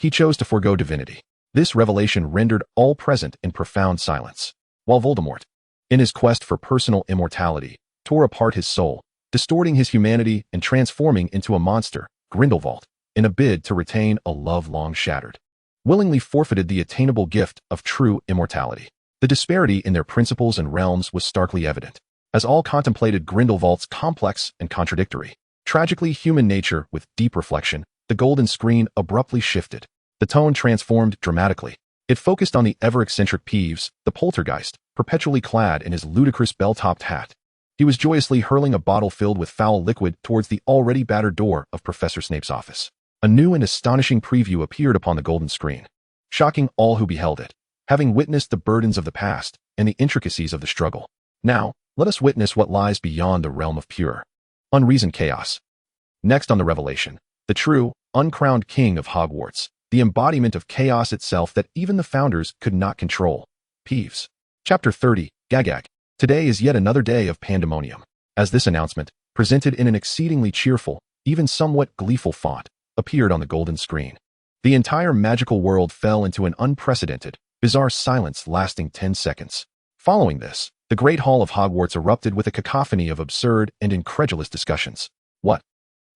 he chose to forego divinity. This revelation rendered all present in profound silence, while Voldemort, in his quest for personal immortality, tore apart his soul, distorting his humanity and transforming into a monster, Grindelwald, in a bid to retain a love long shattered, willingly forfeited the attainable gift of true immortality. The disparity in their principles and realms was starkly evident, as all contemplated Grindelwald's complex and contradictory, tragically human nature. With deep reflection, the golden screen abruptly shifted. The tone transformed dramatically. It focused on the ever-eccentric Peeves, the poltergeist, perpetually clad in his ludicrous bell-topped hat. He was joyously hurling a bottle filled with foul liquid towards the already battered door of Professor Snape's office. A new and astonishing preview appeared upon the golden screen, shocking all who beheld it, having witnessed the burdens of the past and the intricacies of the struggle. Now, let us witness what lies beyond the realm of pure, unreasoned chaos. Next on the revelation, the true, uncrowned king of Hogwarts, the embodiment of chaos itself that even the founders could not control. Peeves. Chapter 30, Gagag. Today is yet another day of pandemonium. As this announcement, presented in an exceedingly cheerful, even somewhat gleeful font, appeared on the golden screen, the entire magical world fell into an unprecedented, bizarre silence lasting 10 seconds. Following this, the Great Hall of Hogwarts erupted with a cacophony of absurd and incredulous discussions. What?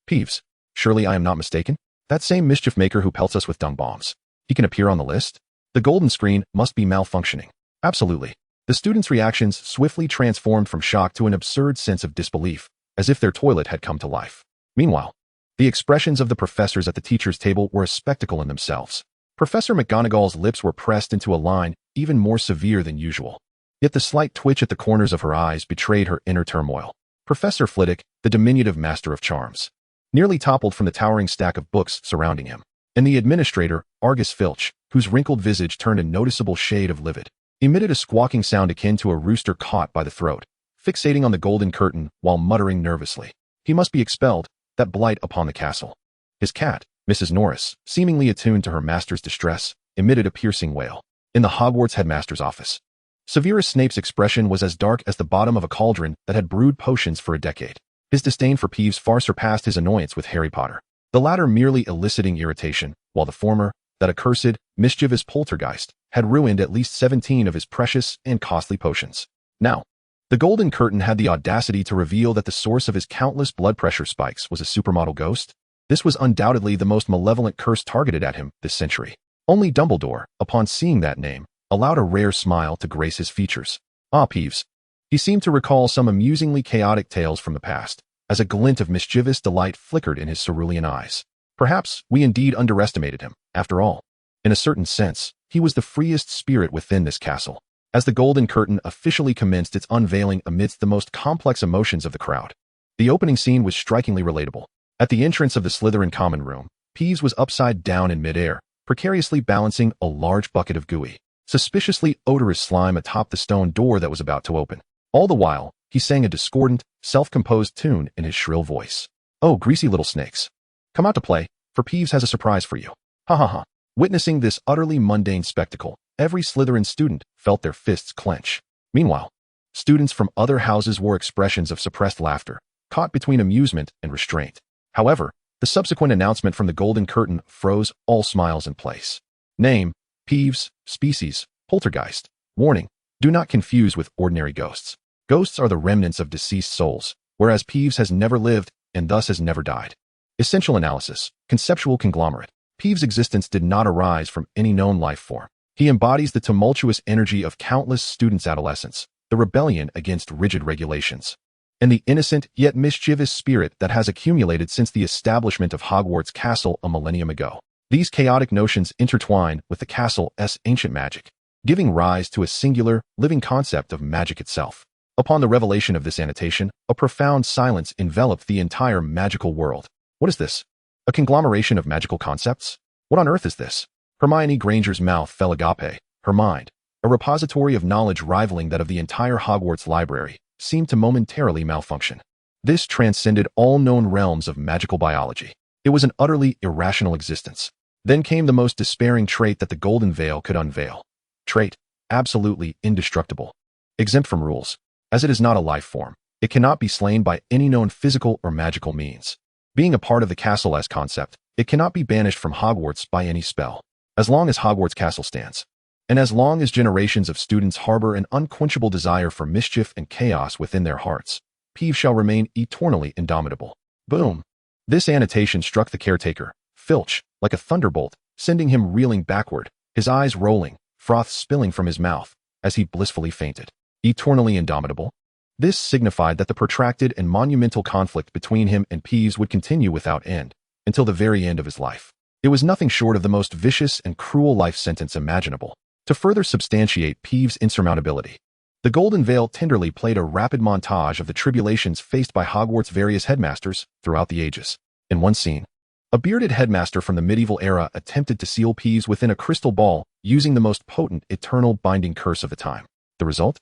Peeves. Surely I am not mistaken? That same mischief maker who pelts us with dung bombs. He can appear on the list? The golden screen must be malfunctioning. Absolutely. The students' reactions swiftly transformed from shock to an absurd sense of disbelief, as if their toilet had come to life. Meanwhile, the expressions of the professors at the teachers' table were a spectacle in themselves. Professor McGonagall's lips were pressed into a line even more severe than usual. Yet the slight twitch at the corners of her eyes betrayed her inner turmoil. Professor Flitwick, the diminutive master of charms, nearly toppled from the towering stack of books surrounding him, and the administrator, Argus Filch, whose wrinkled visage turned a noticeable shade of livid, emitted a squawking sound akin to a rooster caught by the throat, fixating on the golden curtain while muttering nervously. He must be expelled, that blight upon the castle. His cat, Mrs. Norris, seemingly attuned to her master's distress, emitted a piercing wail. In the Hogwarts headmaster's office, Severus Snape's expression was as dark as the bottom of a cauldron that had brewed potions for a decade. His disdain for Peeves far surpassed his annoyance with Harry Potter, the latter merely eliciting irritation, while the former, that accursed, mischievous poltergeist, had ruined at least 17 of his precious and costly potions. Now, the golden curtain had the audacity to reveal that the source of his countless blood pressure spikes was a supermodel ghost. This was undoubtedly the most malevolent curse targeted at him this century. Only Dumbledore, upon seeing that name, allowed a rare smile to grace his features. Ah, Peeves. He seemed to recall some amusingly chaotic tales from the past, as a glint of mischievous delight flickered in his cerulean eyes. Perhaps we indeed underestimated him, after all. In a certain sense, he was the freest spirit within this castle. As the golden curtain officially commenced its unveiling amidst the most complex emotions of the crowd, the opening scene was strikingly relatable. At the entrance of the Slytherin common room, Peeves was upside down in midair, precariously balancing a large bucket of gooey, suspiciously odorous slime atop the stone door that was about to open. All the while, he sang a discordant, self-composed tune in his shrill voice. Oh, greasy little snakes. Come out to play, for Peeves has a surprise for you. Ha ha ha. Witnessing this utterly mundane spectacle, every Slytherin student felt their fists clench. Meanwhile, students from other houses wore expressions of suppressed laughter, caught between amusement and restraint. However, the subsequent announcement from the golden curtain froze all smiles in place. Name, Peeves, species, poltergeist. Warning, do not confuse with ordinary ghosts. Ghosts are the remnants of deceased souls, whereas Peeves has never lived and thus has never died. Essential analysis, conceptual conglomerate. Peeves' existence did not arise from any known life form. He embodies the tumultuous energy of countless students' adolescence, the rebellion against rigid regulations, and the innocent yet mischievous spirit that has accumulated since the establishment of Hogwarts Castle a millennium ago. These chaotic notions intertwine with the castle's ancient magic, giving rise to a singular, living concept of magic itself. Upon the revelation of this annotation, a profound silence enveloped the entire magical world. What is this? A conglomeration of magical concepts? What on earth is this? Hermione Granger's mouth fell agape. Her mind, a repository of knowledge rivaling that of the entire Hogwarts library, seemed to momentarily malfunction. This transcended all known realms of magical biology. It was an utterly irrational existence. Then came the most despairing trait that the Golden Veil could unveil. Trait, absolutely indestructible. Exempt from rules. As it is not a life form, it cannot be slain by any known physical or magical means. Being a part of the Castle-esque concept, it cannot be banished from Hogwarts by any spell. As long as Hogwarts Castle stands. And as long as generations of students harbor an unquenchable desire for mischief and chaos within their hearts, Peeves shall remain eternally indomitable. Boom! This annotation struck the caretaker, Filch, like a thunderbolt, sending him reeling backward, his eyes rolling, froth spilling from his mouth, as he blissfully fainted. Eternally indomitable? This signified that the protracted and monumental conflict between him and Peeves would continue without end, until the very end of his life. It was nothing short of the most vicious and cruel life sentence imaginable. To further substantiate Peeves' insurmountability, the Golden Veil tenderly played a rapid montage of the tribulations faced by Hogwarts' various headmasters throughout the ages. In one scene, a bearded headmaster from the medieval era attempted to seal Peeves within a crystal ball using the most potent eternal binding curse of the time. The result?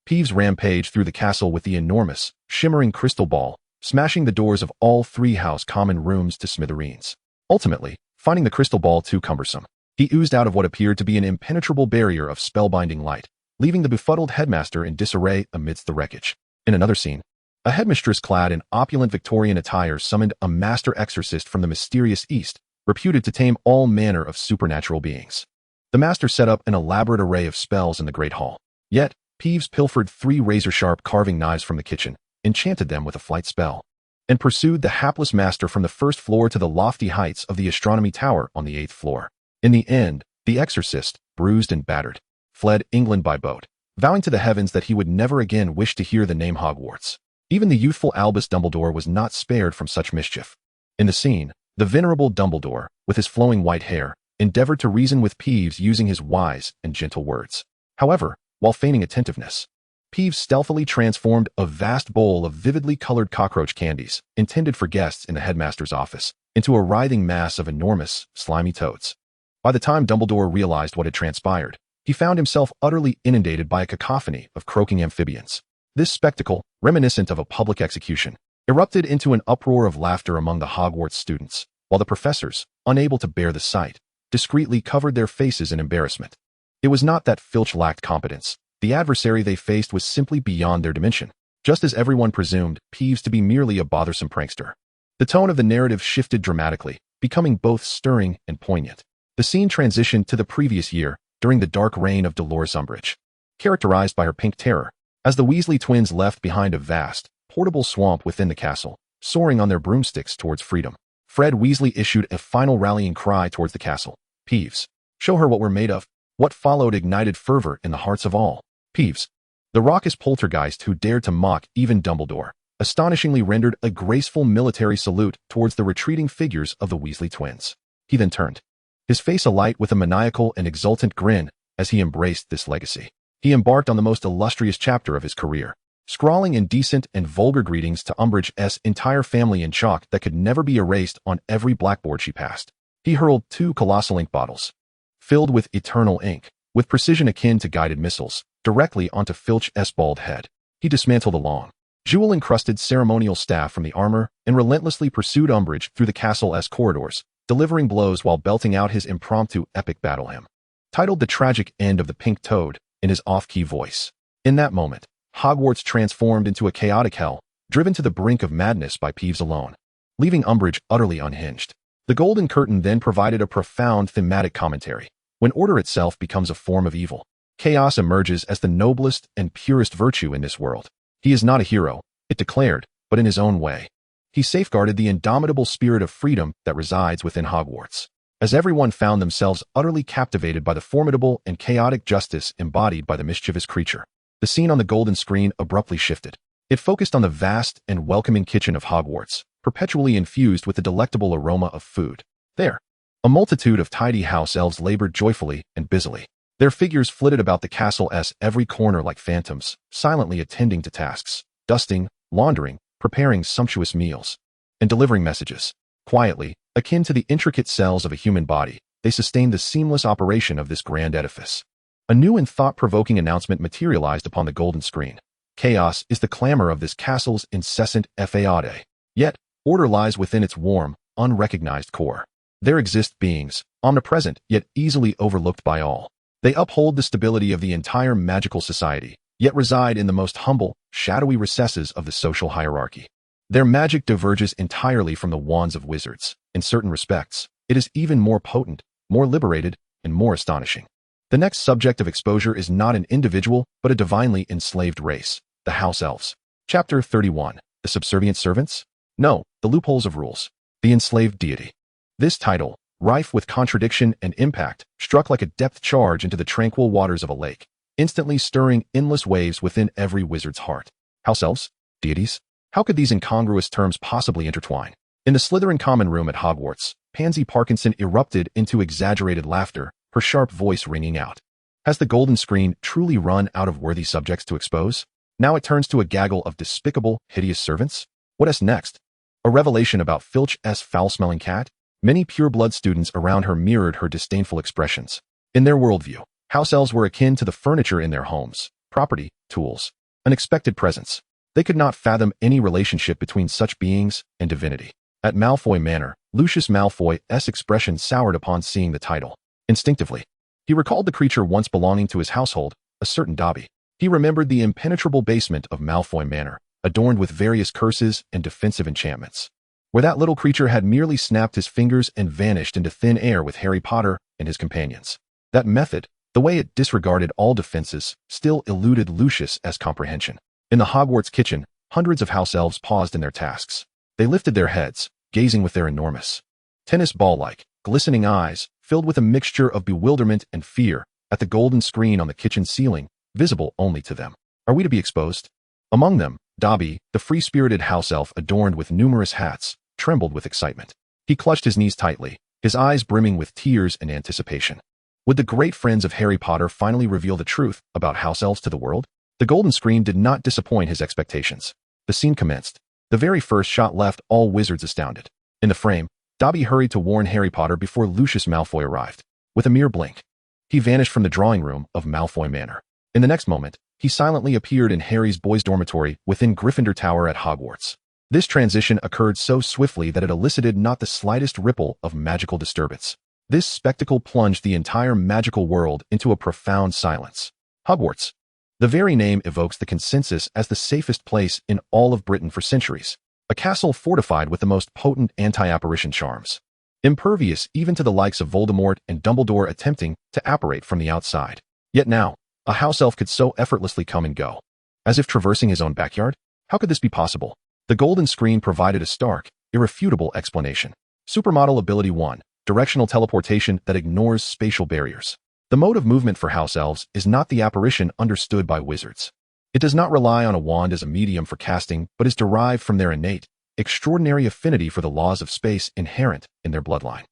Peeves rampaged through the castle with the enormous, shimmering crystal ball, smashing the doors of all 3 house common rooms to smithereens. Ultimately, finding the crystal ball too cumbersome, he oozed out of what appeared to be an impenetrable barrier of spellbinding light, leaving the befuddled headmaster in disarray amidst the wreckage. In another scene, a headmistress clad in opulent Victorian attire summoned a master exorcist from the mysterious East, reputed to tame all manner of supernatural beings. The master set up an elaborate array of spells in the Great Hall. Yet, Peeves pilfered 3 razor-sharp carving knives from the kitchen, enchanted them with a flight spell, and pursued the hapless master from the 1st floor to the lofty heights of the astronomy tower on the 8th floor. In the end, the exorcist, bruised and battered, fled England by boat, vowing to the heavens that he would never again wish to hear the name Hogwarts. Even the youthful Albus Dumbledore was not spared from such mischief. In the scene, the venerable Dumbledore, with his flowing white hair, endeavored to reason with Peeves using his wise and gentle words. However, while feigning attentiveness, Peeves stealthily transformed a vast bowl of vividly colored cockroach candies, intended for guests in the headmaster's office, into a writhing mass of enormous, slimy toads. By the time Dumbledore realized what had transpired, he found himself utterly inundated by a cacophony of croaking amphibians. This spectacle, reminiscent of a public execution, erupted into an uproar of laughter among the Hogwarts students, while the professors, unable to bear the sight, discreetly covered their faces in embarrassment. It was not that Filch lacked competence. The adversary they faced was simply beyond their dimension, just as everyone presumed Peeves to be merely a bothersome prankster. The tone of the narrative shifted dramatically, becoming both stirring and poignant. The scene transitioned to the previous year, during the dark reign of Dolores Umbridge, characterized by her pink terror, as the Weasley twins left behind a vast, portable swamp within the castle, soaring on their broomsticks towards freedom. Fred Weasley issued a final rallying cry towards the castle. Peeves, show her what we're made of. What followed ignited fervor in the hearts of all. Peeves, the raucous poltergeist who dared to mock even Dumbledore, astonishingly rendered a graceful military salute towards the retreating figures of the Weasley twins. He then turned, his face alight with a maniacal and exultant grin as he embraced this legacy. He embarked on the most illustrious chapter of his career, scrawling indecent and vulgar greetings to Umbridge's entire family in chalk that could never be erased on every blackboard she passed. He hurled 2 colossal ink bottles, filled with eternal ink, with precision akin to guided missiles, directly onto Filch's bald head. He dismantled a long, jewel-encrusted ceremonial staff from the armor and relentlessly pursued Umbridge through the castle's corridors, delivering blows while belting out his impromptu epic battle hymn, titled The Tragic End of the Pink Toad, in his off-key voice. In that moment, Hogwarts transformed into a chaotic hell, driven to the brink of madness by Peeves alone, leaving Umbridge utterly unhinged. The Golden Curtain then provided a profound thematic commentary. When order itself becomes a form of evil, chaos emerges as the noblest and purest virtue in this world. He is not a hero, it declared, but in his own way. He safeguarded the indomitable spirit of freedom that resides within Hogwarts. As everyone found themselves utterly captivated by the formidable and chaotic justice embodied by the mischievous creature, the scene on the golden screen abruptly shifted. It focused on the vast and welcoming kitchen of Hogwarts, perpetually infused with the delectable aroma of food. There, a multitude of tidy house elves labored joyfully and busily. Their figures flitted about the castle's every corner like phantoms, silently attending to tasks, dusting, laundering, preparing sumptuous meals, and delivering messages. Quietly, akin to the intricate cells of a human body, they sustained the seamless operation of this grand edifice. A new and thought-provoking announcement materialized upon the golden screen. Chaos is the clamor of this castle's incessant fade. Yet, order lies within its warm, unrecognized core. There exist beings, omnipresent yet easily overlooked by all. They uphold the stability of the entire magical society, yet reside in the most humble, shadowy recesses of the social hierarchy. Their magic diverges entirely from the wands of wizards. In certain respects, it is even more potent, more liberated, and more astonishing. The next subject of exposure is not an individual, but a divinely enslaved race, the House Elves. Chapter 31. The Subservient Servants? No, the Loopholes of Rules. The Enslaved Deity. This title, rife with contradiction and impact, struck like a depth charge into the tranquil waters of a lake, instantly stirring endless waves within every wizard's heart. House Elves? Deities? How could these incongruous terms possibly intertwine? In the Slytherin common room at Hogwarts, Pansy Parkinson erupted into exaggerated laughter, her sharp voice ringing out. Has the golden screen truly run out of worthy subjects to expose? Now it turns to a gaggle of despicable, hideous servants? What is next? A revelation about Filch's foul-smelling cat? Many pure-blood students around her mirrored her disdainful expressions. In their worldview, house elves were akin to the furniture in their homes, property, tools, unexpected presents. They could not fathom any relationship between such beings and divinity. At Malfoy Manor, Lucius Malfoy's expression soured upon seeing the title. Instinctively, he recalled the creature once belonging to his household, a certain Dobby. He remembered the impenetrable basement of Malfoy Manor, adorned with various curses and defensive enchantments, where that little creature had merely snapped his fingers and vanished into thin air with Harry Potter and his companions. That method, the way it disregarded all defenses, still eluded Lucius's comprehension. In the Hogwarts kitchen, hundreds of house elves paused in their tasks. They lifted their heads, gazing with their enormous, tennis ball-like, glistening eyes, filled with a mixture of bewilderment and fear, at the golden screen on the kitchen ceiling, visible only to them. Are we to be exposed? Among them, Dobby, the free-spirited house elf adorned with numerous hats, trembled with excitement. He clutched his knees tightly, his eyes brimming with tears and anticipation. Would the great friends of Harry Potter finally reveal the truth about house elves to the world? The golden screen did not disappoint his expectations. The scene commenced. The very first shot left all wizards astounded. In the frame, Dobby hurried to warn Harry Potter before Lucius Malfoy arrived. With a mere blink, he vanished from the drawing room of Malfoy Manor. In the next moment, he silently appeared in Harry's boys' dormitory within Gryffindor Tower at Hogwarts. This transition occurred so swiftly that it elicited not the slightest ripple of magical disturbance. This spectacle plunged the entire magical world into a profound silence. Hogwarts. The very name evokes the consensus as the safest place in all of Britain for centuries. A castle fortified with the most potent anti-apparition charms. Impervious even to the likes of Voldemort and Dumbledore attempting to apparate from the outside. Yet now, a house elf could so effortlessly come and go. As if traversing his own backyard? How could this be possible? The golden screen provided a stark, irrefutable explanation. Supermodel Ability 1. Directional teleportation that ignores spatial barriers. The mode of movement for house elves is not the apparition understood by wizards. It does not rely on a wand as a medium for casting, but is derived from their innate, extraordinary affinity for the laws of space inherent in their bloodline.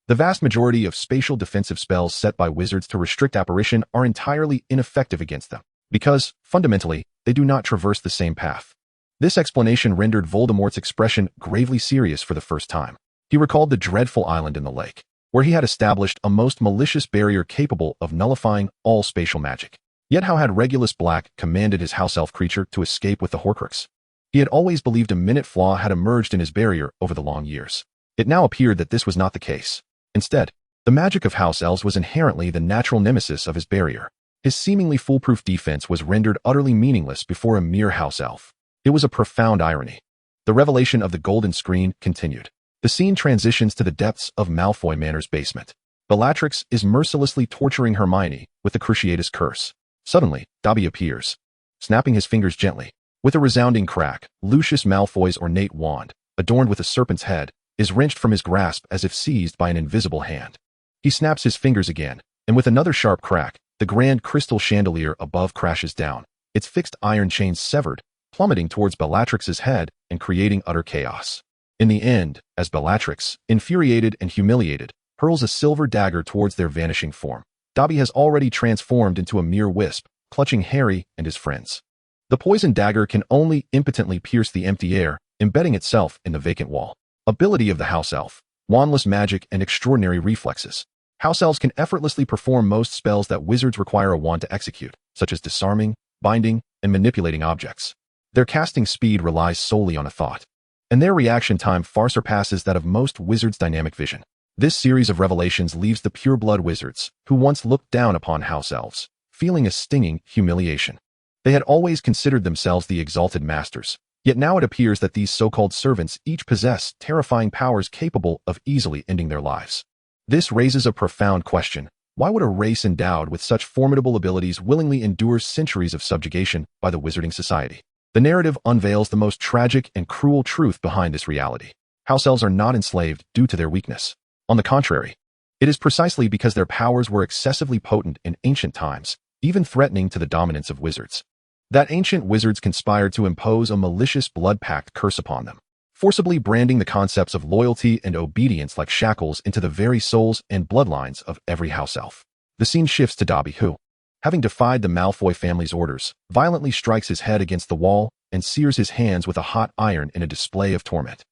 The vast majority of spatial defensive spells set by wizards to restrict apparition are entirely ineffective against them, because, fundamentally, they do not traverse the same path. This explanation rendered Voldemort's expression gravely serious for the first time. He recalled the dreadful island in the lake, where he had established a most malicious barrier capable of nullifying all spatial magic. Yet how had Regulus Black commanded his house elf creature to escape with the Horcrux? He had always believed a minute flaw had emerged in his barrier over the long years. It now appeared that this was not the case. Instead, the magic of house elves was inherently the natural nemesis of his barrier. His seemingly foolproof defense was rendered utterly meaningless before a mere house elf. It was a profound irony. The revelation of the golden screen continued. The scene transitions to the depths of Malfoy Manor's basement. Bellatrix is mercilessly torturing Hermione with the Cruciatus Curse. Suddenly, Dobby appears, snapping his fingers gently. With a resounding crack, Lucius Malfoy's ornate wand, adorned with a serpent's head, is wrenched from his grasp as if seized by an invisible hand. He snaps his fingers again, and with another sharp crack, the grand crystal chandelier above crashes down, its fixed iron chains severed, plummeting towards Bellatrix's head and creating utter chaos. In the end, as Bellatrix, infuriated and humiliated, hurls a silver dagger towards their vanishing form, Dobby has already transformed into a mere wisp, clutching Harry and his friends. The poisoned dagger can only impotently pierce the empty air, embedding itself in the vacant wall. Ability of the house elf. Wandless magic and extraordinary reflexes. House elves can effortlessly perform most spells that wizards require a wand to execute, such as disarming, binding, and manipulating objects. Their casting speed relies solely on a thought, and their reaction time far surpasses that of most wizards' dynamic vision. This series of revelations leaves the pureblood wizards, who once looked down upon house elves, feeling a stinging humiliation. They had always considered themselves the exalted masters, yet now it appears that these so-called servants each possess terrifying powers capable of easily ending their lives. This raises a profound question. Why would a race endowed with such formidable abilities willingly endure centuries of subjugation by the Wizarding Society? The narrative unveils the most tragic and cruel truth behind this reality. House elves are not enslaved due to their weakness. On the contrary, it is precisely because their powers were excessively potent in ancient times, even threatening to the dominance of wizards, that ancient wizards conspired to impose a malicious blood pact curse upon them, forcibly branding the concepts of loyalty and obedience like shackles into the very souls and bloodlines of every house elf. The scene shifts to Dobby, who, having defied the Malfoy family's orders, violently strikes his head against the wall and sears his hands with a hot iron in a display of torment.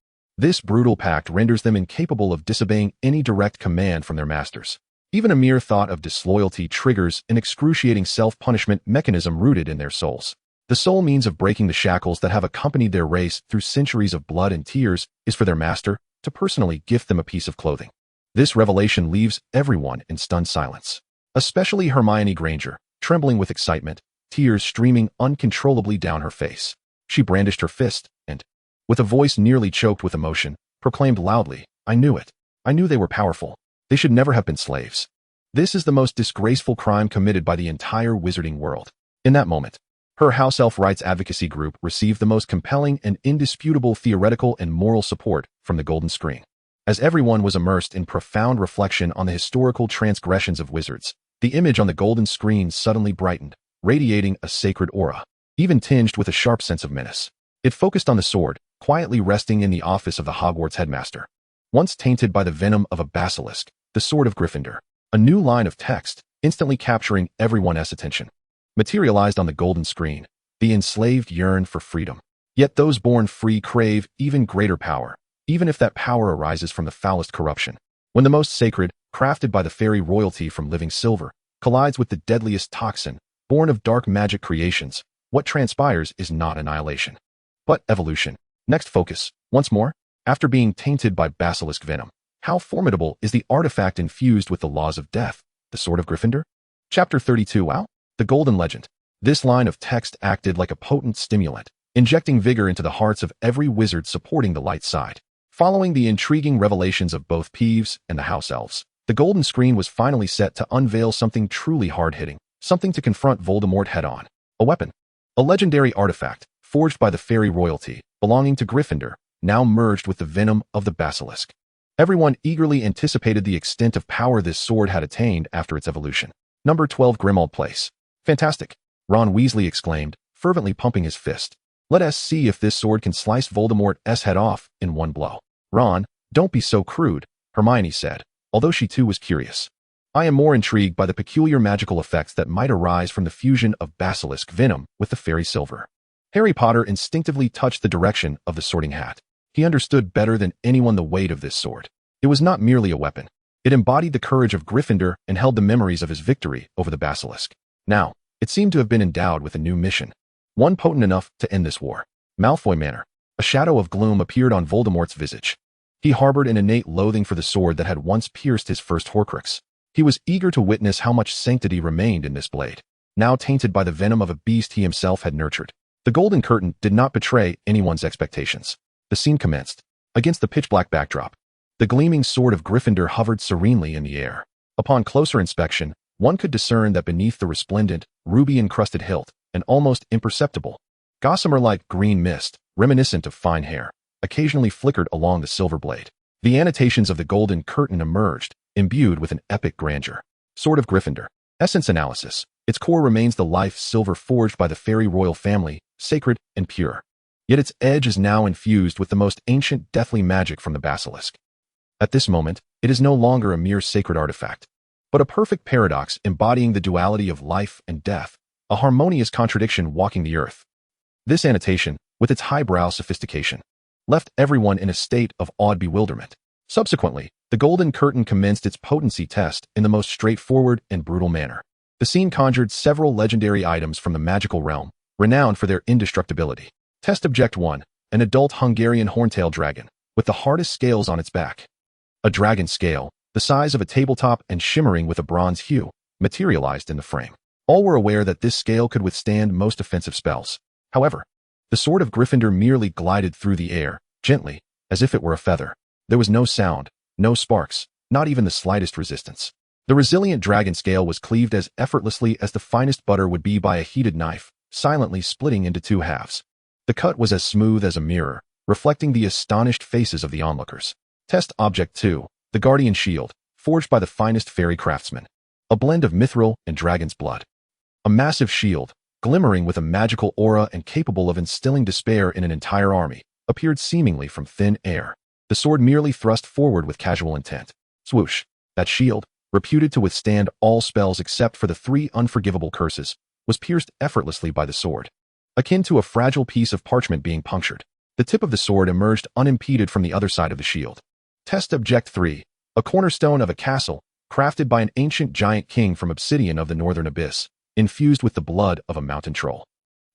This brutal pact renders them incapable of disobeying any direct command from their masters. Even a mere thought of disloyalty triggers an excruciating self-punishment mechanism rooted in their souls. The sole means of breaking the shackles that have accompanied their race through centuries of blood and tears is for their master to personally gift them a piece of clothing. This revelation leaves everyone in stunned silence, especially Hermione Granger, trembling with excitement, tears streaming uncontrollably down her face. She brandished her fist and, with a voice nearly choked with emotion, proclaimed loudly, "I knew it. I knew they were powerful. They should never have been slaves. This is the most disgraceful crime committed by the entire wizarding world." In that moment, her house elf rights advocacy group received the most compelling and indisputable theoretical and moral support from the golden screen. As everyone was immersed in profound reflection on the historical transgressions of wizards, the image on the golden screen suddenly brightened, radiating a sacred aura, even tinged with a sharp sense of menace. It focused on the sword, quietly resting in the office of the Hogwarts headmaster. Once tainted by the venom of a basilisk, the sword of Gryffindor, a new line of text, instantly capturing everyone's attention, materialized on the golden screen. The enslaved yearn for freedom. Yet those born free crave even greater power, even if that power arises from the foulest corruption. When the most sacred, crafted by the fairy royalty from living silver, collides with the deadliest toxin, born of dark magic creations, what transpires is not annihilation, but evolution. Next focus, once more, after being tainted by basilisk venom, how formidable is the artifact infused with the laws of death, the Sword of Gryffindor? Chapter 32. Wow! The Golden Legend. This line of text acted like a potent stimulant, injecting vigor into the hearts of every wizard supporting the light side. Following the intriguing revelations of both Peeves and the house elves, the golden screen was finally set to unveil something truly hard-hitting, something to confront Voldemort head-on. A weapon. A legendary artifact, forged by the fairy royalty, belonging to Gryffindor, now merged with the venom of the basilisk. Everyone eagerly anticipated the extent of power this sword had attained after its evolution. Number 12 Grimmauld Place. Fantastic! Ron Weasley exclaimed, fervently pumping his fist. Let us see if this sword can slice Voldemort's head off in one blow. Ron, don't be so crude, Hermione said, although she too was curious. I am more intrigued by the peculiar magical effects that might arise from the fusion of basilisk venom with the fairy silver. Harry Potter instinctively touched the direction of the sorting hat. He understood better than anyone the weight of this sword. It was not merely a weapon. It embodied the courage of Gryffindor and held the memories of his victory over the basilisk. Now, it seemed to have been endowed with a new mission, one potent enough to end this war. Malfoy Manor. A shadow of gloom appeared on Voldemort's visage. He harbored an innate loathing for the sword that had once pierced his first Horcrux. He was eager to witness how much sanctity remained in this blade, now tainted by the venom of a beast he himself had nurtured. The golden curtain did not betray anyone's expectations. The scene commenced. Against the pitch-black backdrop, the gleaming sword of Gryffindor hovered serenely in the air. Upon closer inspection, one could discern that beneath the resplendent, ruby-encrusted hilt, an almost imperceptible, gossamer-like green mist, reminiscent of fine hair, occasionally flickered along the silver blade. The annotations of the golden curtain emerged, imbued with an epic grandeur. Sword of Gryffindor. Essence analysis. Its core remains the life silver forged by the fairy royal family, sacred and pure. Yet its edge is now infused with the most ancient deathly magic from the basilisk. At this moment, it is no longer a mere sacred artifact, but a perfect paradox embodying the duality of life and death, a harmonious contradiction walking the earth. This annotation, with its highbrow sophistication, left everyone in a state of awed bewilderment. Subsequently, the golden curtain commenced its potency test in the most straightforward and brutal manner. The scene conjured several legendary items from the magical realm, renowned for their indestructibility. Test Object 1. An adult Hungarian horntail dragon, with the hardest scales on its back. A dragon scale, the size of a tabletop and shimmering with a bronze hue, materialized in the frame. All were aware that this scale could withstand most offensive spells. However, the sword of Gryffindor merely glided through the air, gently, as if it were a feather. There was no sound, no sparks, not even the slightest resistance. The resilient dragon scale was cleaved as effortlessly as the finest butter would be by a heated knife, silently splitting into two halves. The cut was as smooth as a mirror, reflecting the astonished faces of the onlookers. Test Object 2. The Guardian Shield, forged by the finest fairy craftsmen. A blend of mithril and dragon's blood. A massive shield, glimmering with a magical aura and capable of instilling despair in an entire army, appeared seemingly from thin air. The sword merely thrust forward with casual intent. Swoosh! That shield, reputed to withstand all spells except for the 3 unforgivable curses, was pierced effortlessly by the sword. Akin to a fragile piece of parchment being punctured, the tip of the sword emerged unimpeded from the other side of the shield. Test Object 3. A cornerstone of a castle, crafted by an ancient giant king from obsidian of the northern abyss, infused with the blood of a mountain troll.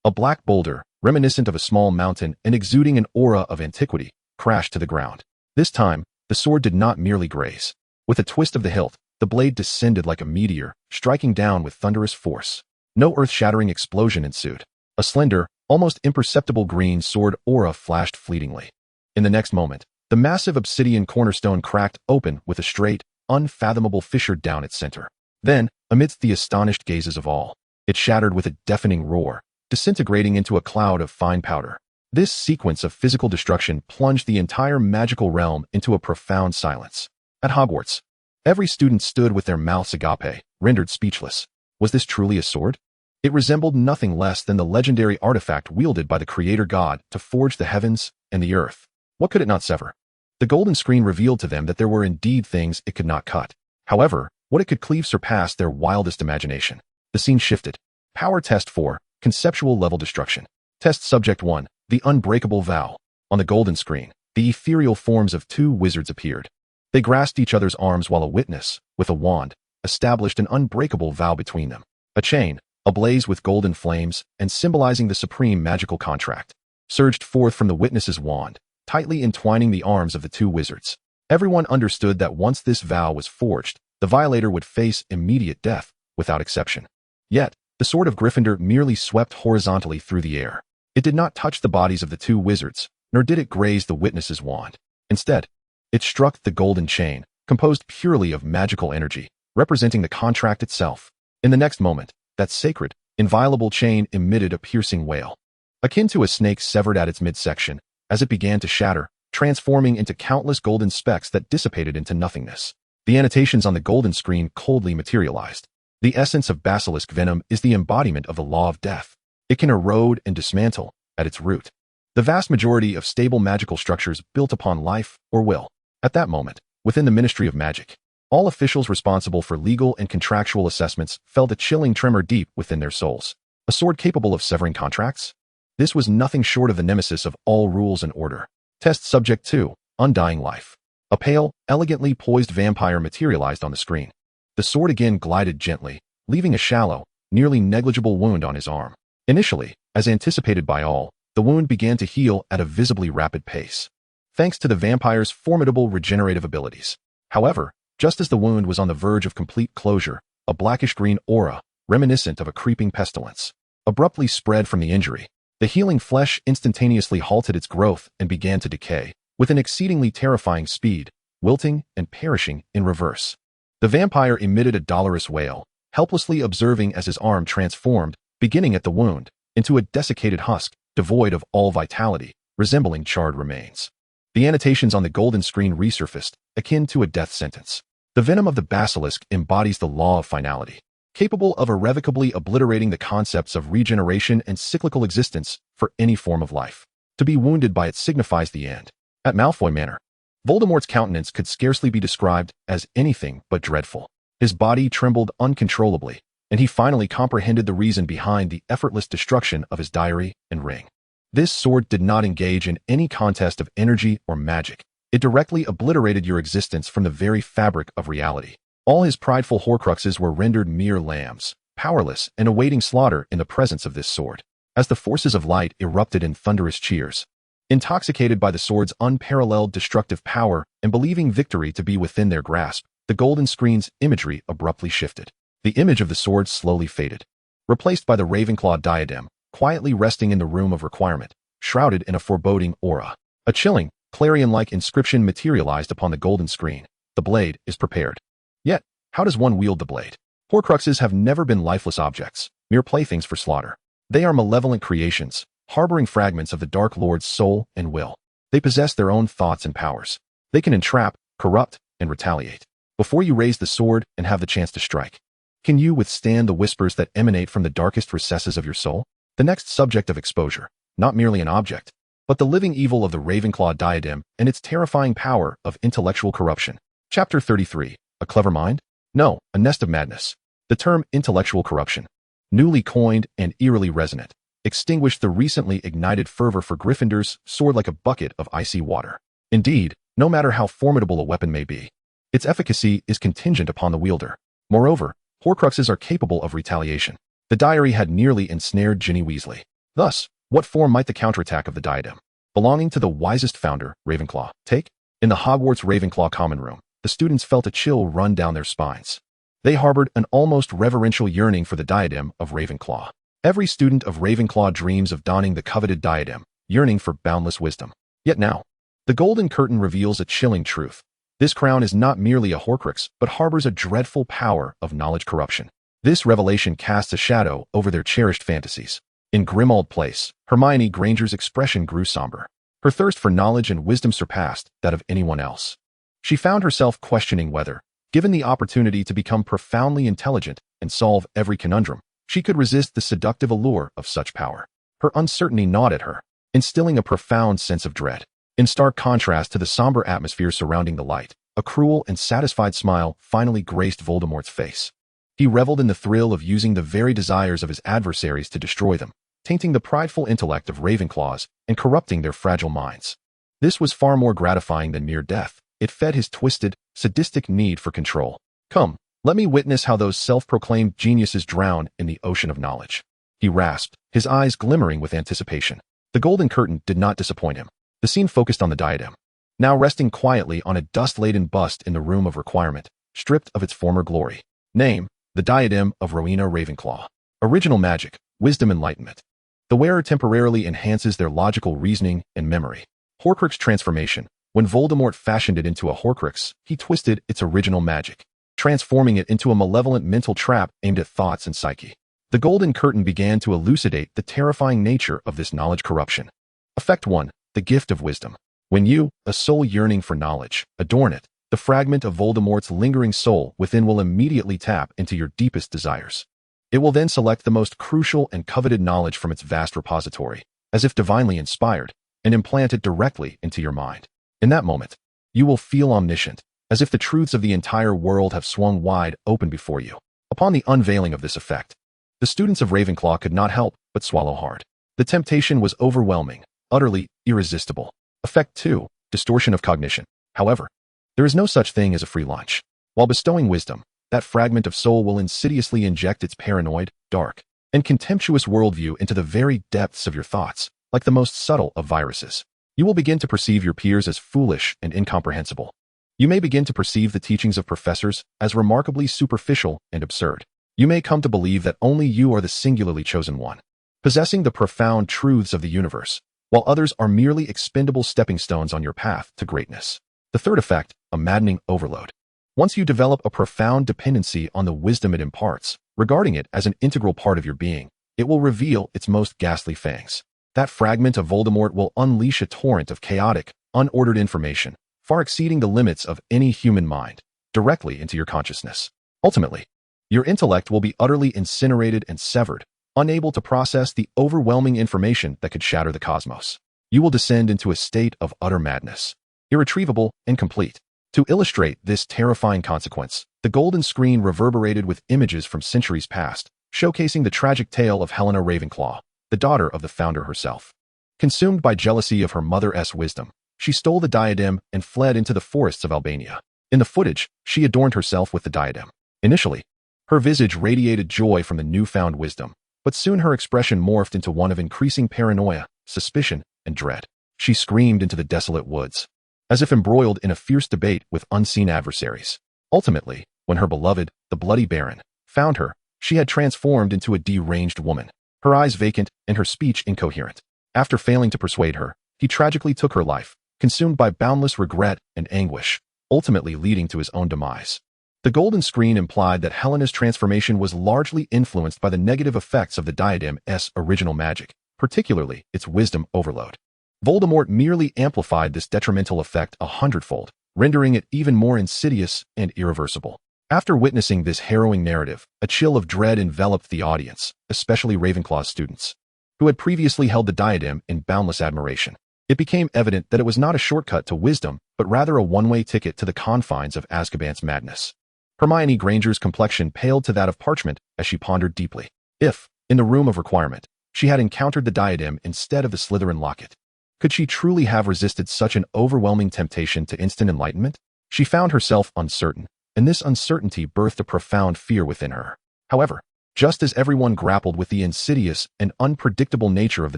A black boulder, reminiscent of a small mountain and exuding an aura of antiquity, crashed to the ground. This time, the sword did not merely graze. With a twist of the hilt, the blade descended like a meteor, striking down with thunderous force. No earth-shattering explosion ensued. A slender, almost imperceptible green sword aura flashed fleetingly. In the next moment, the massive obsidian cornerstone cracked open with a straight, unfathomable fissure down its center. Then, amidst the astonished gazes of all, it shattered with a deafening roar, disintegrating into a cloud of fine powder. This sequence of physical destruction plunged the entire magical realm into a profound silence. At Hogwarts, every student stood with their mouths agape, rendered speechless. Was this truly a sword? It resembled nothing less than the legendary artifact wielded by the creator god to forge the heavens and the earth. What could it not sever? The golden screen revealed to them that there were indeed things it could not cut. However, what it could cleave surpassed their wildest imagination. The scene shifted. Power Test 4. Conceptual Level Destruction. Test Subject 1. The Unbreakable Vow. On the golden screen, the ethereal forms of 2 wizards appeared. They grasped each other's arms while a witness, with a wand, established an unbreakable vow between them. A chain, ablaze with golden flames and symbolizing the supreme magical contract, surged forth from the witness's wand, tightly entwining the arms of the 2 wizards. Everyone understood that once this vow was forged, the violator would face immediate death, without exception. Yet, the sword of Gryffindor merely swept horizontally through the air. It did not touch the bodies of the 2 wizards, nor did it graze the witness's wand. Instead, it struck the golden chain, composed purely of magical energy, representing the contract itself. In the next moment, that sacred, inviolable chain emitted a piercing wail, akin to a snake severed at its midsection, as it began to shatter, transforming into countless golden specks that dissipated into nothingness. The annotations on the golden screen coldly materialized. The essence of basilisk venom is the embodiment of the law of death. It can erode and dismantle, at its root, the vast majority of stable magical structures built upon life or will. At that moment, within the Ministry of Magic, all officials responsible for legal and contractual assessments felt a chilling tremor deep within their souls. A sword capable of severing contracts? This was nothing short of the nemesis of all rules and order. Test Subject 2. Undying Life. A pale, elegantly poised vampire materialized on the screen. The sword again glided gently, leaving a shallow, nearly negligible wound on his arm. Initially, as anticipated by all, the wound began to heal at a visibly rapid pace, thanks to the vampire's formidable regenerative abilities. However, just as the wound was on the verge of complete closure, a blackish-green aura, reminiscent of a creeping pestilence, abruptly spread from the injury. The healing flesh instantaneously halted its growth and began to decay, with an exceedingly terrifying speed, wilting and perishing in reverse. The vampire emitted a dolorous wail, helplessly observing as his arm transformed, beginning at the wound, into a desiccated husk, devoid of all vitality, resembling charred remains. The annotations on the golden screen resurfaced, akin to a death sentence. The venom of the basilisk embodies the law of finality, capable of irrevocably obliterating the concepts of regeneration and cyclical existence for any form of life. To be wounded by it signifies the end. At Malfoy Manor, Voldemort's countenance could scarcely be described as anything but dreadful. His body trembled uncontrollably, and he finally comprehended the reason behind the effortless destruction of his diary and ring. This sword did not engage in any contest of energy or magic. It directly obliterated your existence from the very fabric of reality. All his prideful Horcruxes were rendered mere lambs, powerless and awaiting slaughter in the presence of this sword. as the forces of light erupted in thunderous cheers. Intoxicated by the sword's unparalleled destructive power and believing victory to be within their grasp, the golden screen's imagery abruptly shifted. The image of the sword slowly faded, replaced by the Ravenclaw diadem, quietly resting in the room of requirement, shrouded in a foreboding aura. A chilling, clarion-like inscription materialized upon the golden screen. The blade is prepared. Yet, how does one wield the blade? Horcruxes have never been lifeless objects, mere playthings for slaughter. They are malevolent creations, harboring fragments of the Dark Lord's soul and will. They possess their own thoughts and powers. They can entrap, corrupt, and retaliate. Before you raise the sword and have the chance to strike, can you withstand the whispers that emanate from the darkest recesses of your soul? The next subject of exposure, not merely an object, but the living evil of the Ravenclaw diadem and its terrifying power of intellectual corruption. Chapter 33. A clever mind? No, a nest of madness. The term intellectual corruption, newly coined and eerily resonant, extinguished the recently ignited fervor for Gryffindors soared like a bucket of icy water. Indeed, no matter how formidable a weapon may be, its efficacy is contingent upon the wielder. Moreover, Horcruxes are capable of retaliation. The diary had nearly ensnared Ginny Weasley. Thus, what form might the counterattack of the diadem, belonging to the wisest founder, Ravenclaw, take? In the Hogwarts Ravenclaw common room, the students felt a chill run down their spines. They harbored an almost reverential yearning for the diadem of Ravenclaw. Every student of Ravenclaw dreams of donning the coveted diadem, yearning for boundless wisdom. Yet now, the golden curtain reveals a chilling truth. This crown is not merely a Horcrux, but harbors a dreadful power of knowledge corruption. This revelation casts a shadow over their cherished fantasies. In Grimmauld Place, Hermione Granger's expression grew somber. Her thirst for knowledge and wisdom surpassed that of anyone else. She found herself questioning whether, given the opportunity to become profoundly intelligent and solve every conundrum, she could resist the seductive allure of such power. Her uncertainty gnawed at her, instilling a profound sense of dread. In stark contrast to the somber atmosphere surrounding the light, a cruel and satisfied smile finally graced Voldemort's face. He reveled in the thrill of using the very desires of his adversaries to destroy them, tainting the prideful intellect of Ravenclaws and corrupting their fragile minds. This was far more gratifying than mere death. It fed his twisted, sadistic need for control. Come, let me witness how those self-proclaimed geniuses drown in the ocean of knowledge. He rasped, his eyes glimmering with anticipation. The golden curtain did not disappoint him. The scene focused on the diadem, now resting quietly on a dust-laden bust in the room of requirement, stripped of its former glory. Name, the diadem of Rowena Ravenclaw. Original magic, wisdom enlightenment. The wearer temporarily enhances their logical reasoning and memory. Horcrux transformation. When Voldemort fashioned it into a Horcrux, he twisted its original magic, transforming it into a malevolent mental trap aimed at thoughts and psyche. The golden curtain began to elucidate the terrifying nature of this knowledge corruption. Effect 1. The gift of wisdom. When you, a soul yearning for knowledge, adorn it, the fragment of Voldemort's lingering soul within will immediately tap into your deepest desires. It will then select the most crucial and coveted knowledge from its vast repository, as if divinely inspired, and implant it directly into your mind. In that moment, you will feel omniscient, as if the truths of the entire world have swung wide open before you. Upon the unveiling of this effect, the students of Ravenclaw could not help but swallow hard. The temptation was overwhelming, utterly irresistible. Effect 2. Distortion of cognition. However, there is no such thing as a free lunch. While bestowing wisdom, that fragment of soul will insidiously inject its paranoid, dark, and contemptuous worldview into the very depths of your thoughts, like the most subtle of viruses. You will begin to perceive your peers as foolish and incomprehensible. You may begin to perceive the teachings of professors as remarkably superficial and absurd. You may come to believe that only you are the singularly chosen one, possessing the profound truths of the universe, while others are merely expendable stepping stones on your path to greatness. The third effect, a maddening overload. Once you develop a profound dependency on the wisdom it imparts, regarding it as an integral part of your being, it will reveal its most ghastly fangs. That fragment of Voldemort will unleash a torrent of chaotic, unordered information, far exceeding the limits of any human mind, directly into your consciousness. Ultimately, your intellect will be utterly incinerated and severed, unable to process the overwhelming information that could shatter the cosmos. You will descend into a state of utter madness, irretrievable and complete. To illustrate this terrifying consequence, the golden screen reverberated with images from centuries past, showcasing the tragic tale of Helena Ravenclaw, the daughter of the founder herself. Consumed by jealousy of her mother's wisdom, she stole the diadem and fled into the forests of Albania. In the footage, she adorned herself with the diadem. Initially, her visage radiated joy from the newfound wisdom, But soon her expression morphed into one of increasing paranoia, suspicion, and dread. She screamed into the desolate woods, as if embroiled in a fierce debate with unseen adversaries. Ultimately, when her beloved, the Bloody Baron, found her, she had transformed into a deranged woman, her eyes vacant and her speech incoherent. After failing to persuade her, he tragically took her life, consumed by boundless regret and anguish, ultimately leading to his own demise. The golden screen implied that Helena's transformation was largely influenced by the negative effects of the diadem's original magic, particularly its wisdom overload. Voldemort merely amplified this detrimental effect 100-fold, rendering it even more insidious and irreversible. After witnessing this harrowing narrative, a chill of dread enveloped the audience, especially Ravenclaw's students, who had previously held the diadem in boundless admiration. It became evident that it was not a shortcut to wisdom, but rather a one-way ticket to the confines of Azkaban's madness. Hermione Granger's complexion paled to that of parchment as she pondered deeply. If, in the room of requirement, she had encountered the diadem instead of the Slytherin locket, could she truly have resisted such an overwhelming temptation to instant enlightenment? She found herself uncertain, and this uncertainty birthed a profound fear within her. However, just as everyone grappled with the insidious and unpredictable nature of the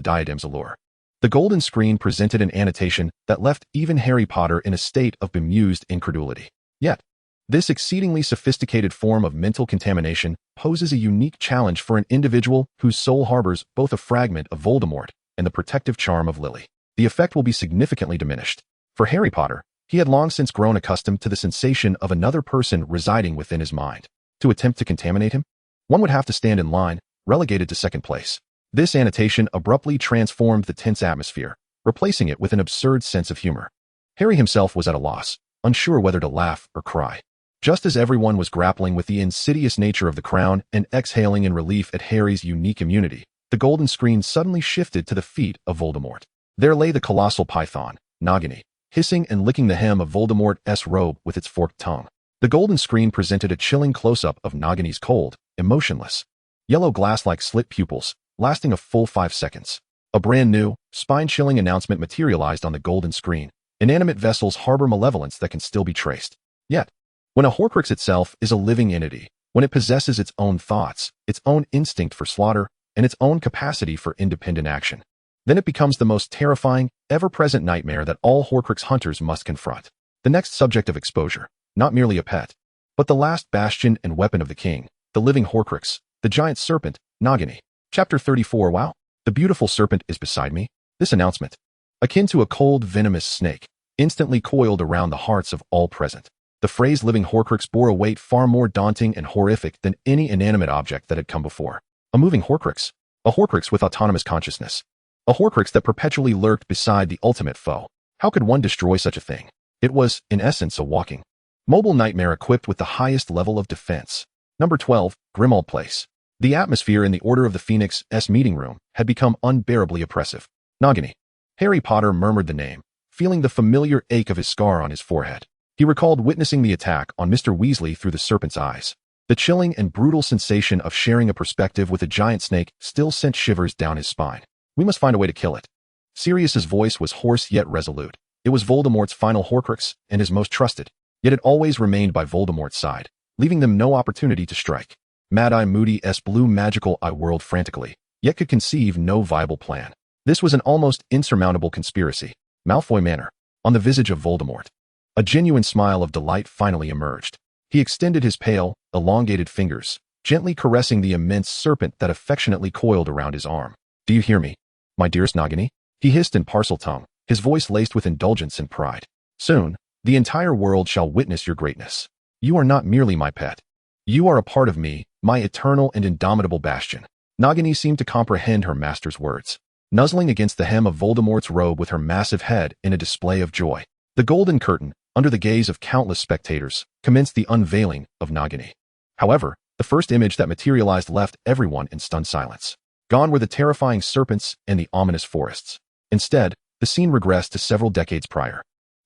diadem's allure, the golden screen presented an annotation that left even Harry Potter in a state of bemused incredulity. Yet, this exceedingly sophisticated form of mental contamination poses a unique challenge for an individual whose soul harbors both a fragment of Voldemort and the protective charm of Lily. The effect will be significantly diminished. For Harry Potter, he had long since grown accustomed to the sensation of another person residing within his mind. To attempt to contaminate him, one would have to stand in line, relegated to second place. This annotation abruptly transformed the tense atmosphere, replacing it with an absurd sense of humor. Harry himself was at a loss, unsure whether to laugh or cry. Just as everyone was grappling with the insidious nature of the crown and exhaling in relief at Harry's unique immunity, the golden screen suddenly shifted to the feet of Voldemort. There lay the colossal python, Nagini, hissing and licking the hem of Voldemort's robe with its forked tongue. The golden screen presented a chilling close-up of Nagini's cold, emotionless, yellow glass-like slit pupils, lasting a full 5 seconds. A brand new, spine-chilling announcement materialized on the golden screen. Inanimate vessels harbor malevolence that can still be traced. Yet, when a Horcrux itself is a living entity, when it possesses its own thoughts, its own instinct for slaughter, and its own capacity for independent action, then it becomes the most terrifying, ever-present nightmare that all Horcrux hunters must confront. The next subject of exposure, not merely a pet, but the last bastion and weapon of the king, the living Horcrux, the giant serpent, Nagini. Chapter 34. Wow, the beautiful serpent is beside me. This announcement, akin to a cold, venomous snake, instantly coiled around the hearts of all present. The phrase living Horcrux bore a weight far more daunting and horrific than any inanimate object that had come before. A moving Horcrux, a Horcrux with autonomous consciousness, a Horcrux that perpetually lurked beside the ultimate foe. How could one destroy such a thing? It was, in essence, a walking, mobile nightmare equipped with the highest level of defense. Number 12, Grimmauld Place. The atmosphere in the Order of the Phoenix's meeting room had become unbearably oppressive. Nagini. Harry Potter murmured the name, feeling the familiar ache of his scar on his forehead. He recalled witnessing the attack on Mr. Weasley through the serpent's eyes. The chilling and brutal sensation of sharing a perspective with a giant snake still sent shivers down his spine. We must find a way to kill it. Sirius's voice was hoarse yet resolute. It was Voldemort's final Horcrux and his most trusted, yet it always remained by Voldemort's side, leaving them no opportunity to strike. Mad-Eye Moody's blue magical eye whirled frantically, yet could conceive no viable plan. This was an almost insurmountable conspiracy. Malfoy Manor. On the visage of Voldemort, a genuine smile of delight finally emerged. He extended his pale, elongated fingers, gently caressing the immense serpent that affectionately coiled around his arm. Do you hear me, my dearest Nagini? He hissed in Parseltongue, his voice laced with indulgence and pride. Soon, the entire world shall witness your greatness. You are not merely my pet. You are a part of me, my eternal and indomitable bastion. Nagini seemed to comprehend her master's words, nuzzling against the hem of Voldemort's robe with her massive head in a display of joy. The golden curtain, under the gaze of countless spectators, commenced the unveiling of Nagini. However, the first image that materialized left everyone in stunned silence. Gone were the terrifying serpents and the ominous forests. Instead, the scene regressed to several decades prior,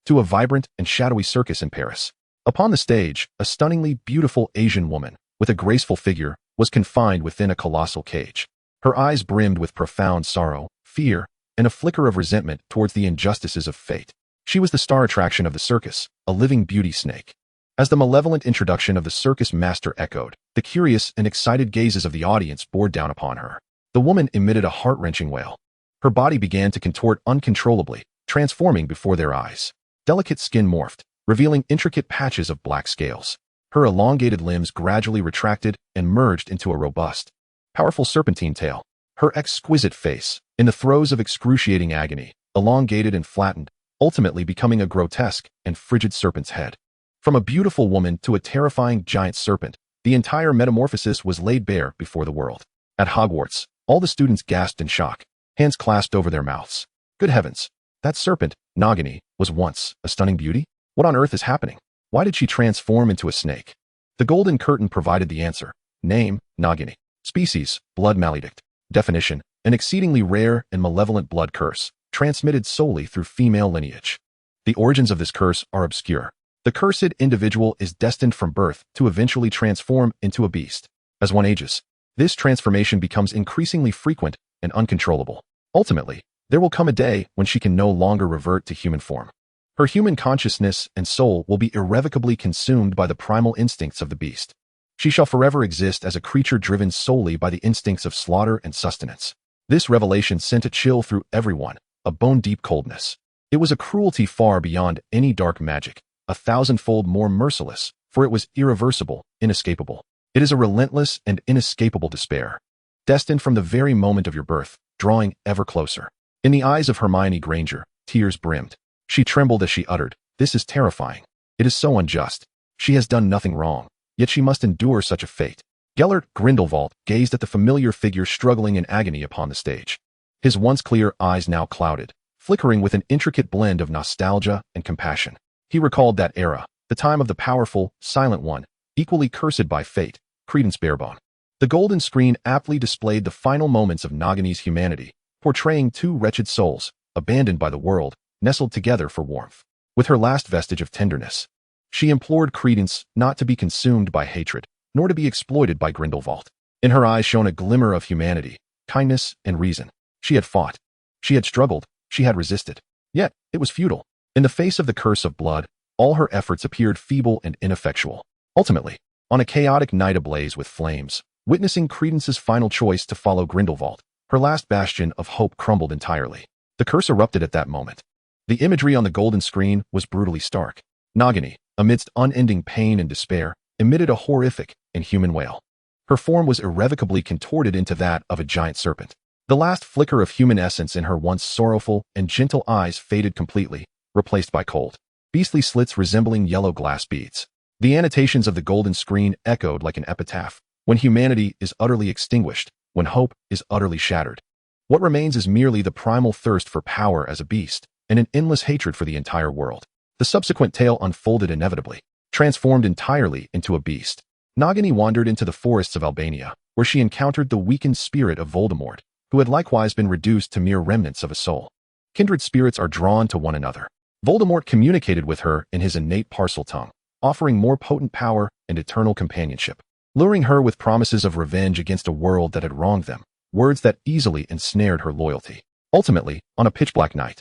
to a vibrant and shadowy circus in Paris. Upon the stage, a stunningly beautiful Asian woman, with a graceful figure, was confined within a colossal cage. Her eyes brimmed with profound sorrow, fear, and a flicker of resentment towards the injustices of fate. She was the star attraction of the circus, a living beauty snake. As the malevolent introduction of the circus master echoed, the curious and excited gazes of the audience bore down upon her. The woman emitted a heart-wrenching wail. Her body began to contort uncontrollably, transforming before their eyes. Delicate skin morphed, revealing intricate patches of black scales. Her elongated limbs gradually retracted and merged into a robust, powerful serpentine tail. Her exquisite face, in the throes of excruciating agony, elongated and flattened, ultimately becoming a grotesque and frigid serpent's head. From a beautiful woman to a terrifying giant serpent, the entire metamorphosis was laid bare before the world. At Hogwarts, all the students gasped in shock, hands clasped over their mouths. Good heavens! That serpent, Nagini, was once a stunning beauty? What on earth is happening? Why did she transform into a snake? The golden curtain provided the answer. Name, Nagini. Species, blood maledict. Definition, an exceedingly rare and malevolent blood curse, transmitted solely through female lineage. The origins of this curse are obscure. The cursed individual is destined from birth to eventually transform into a beast. As one ages, this transformation becomes increasingly frequent and uncontrollable. Ultimately, there will come a day when she can no longer revert to human form. Her human consciousness and soul will be irrevocably consumed by the primal instincts of the beast. She shall forever exist as a creature driven solely by the instincts of slaughter and sustenance. This revelation sent a chill through everyone, a bone-deep coldness. It was a cruelty far beyond any dark magic, a thousandfold more merciless, for it was irreversible, inescapable. It is a relentless and inescapable despair, destined from the very moment of your birth, drawing ever closer. In the eyes of Hermione Granger, tears brimmed. She trembled as she uttered, "This is terrifying. It is so unjust. She has done nothing wrong, yet she must endure such a fate." Gellert Grindelwald gazed at the familiar figure struggling in agony upon the stage. His once clear eyes now clouded, flickering with an intricate blend of nostalgia and compassion. He recalled that era, the time of the powerful, silent one, equally cursed by fate, Credence Barebone. The golden screen aptly displayed the final moments of Nagini's humanity, portraying two wretched souls, abandoned by the world, nestled together for warmth. With her last vestige of tenderness, she implored Credence not to be consumed by hatred, nor to be exploited by Grindelwald. In her eyes shone a glimmer of humanity, kindness, and reason. She had fought. She had struggled. She had resisted. Yet, it was futile. In the face of the curse of blood, all her efforts appeared feeble and ineffectual. Ultimately, on a chaotic night ablaze with flames, witnessing Credence's final choice to follow Grindelwald, her last bastion of hope crumbled entirely. The curse erupted at that moment. The imagery on the golden screen was brutally stark. Nagini, amidst unending pain and despair, emitted a horrific, inhuman wail. Her form was irrevocably contorted into that of a giant serpent. The last flicker of human essence in her once sorrowful and gentle eyes faded completely, replaced by cold, beastly slits resembling yellow glass beads. The annotations of the golden screen echoed like an epitaph. When humanity is utterly extinguished, when hope is utterly shattered, what remains is merely the primal thirst for power as a beast, and an endless hatred for the entire world. The subsequent tale unfolded inevitably. Transformed entirely into a beast, Nagini wandered into the forests of Albania, where she encountered the weakened spirit of Voldemort, who had likewise been reduced to mere remnants of a soul. Kindred spirits are drawn to one another. Voldemort communicated with her in his innate parcel tongue, offering more potent power and eternal companionship, luring her with promises of revenge against a world that had wronged them, words that easily ensnared her loyalty. Ultimately, on a pitch-black night,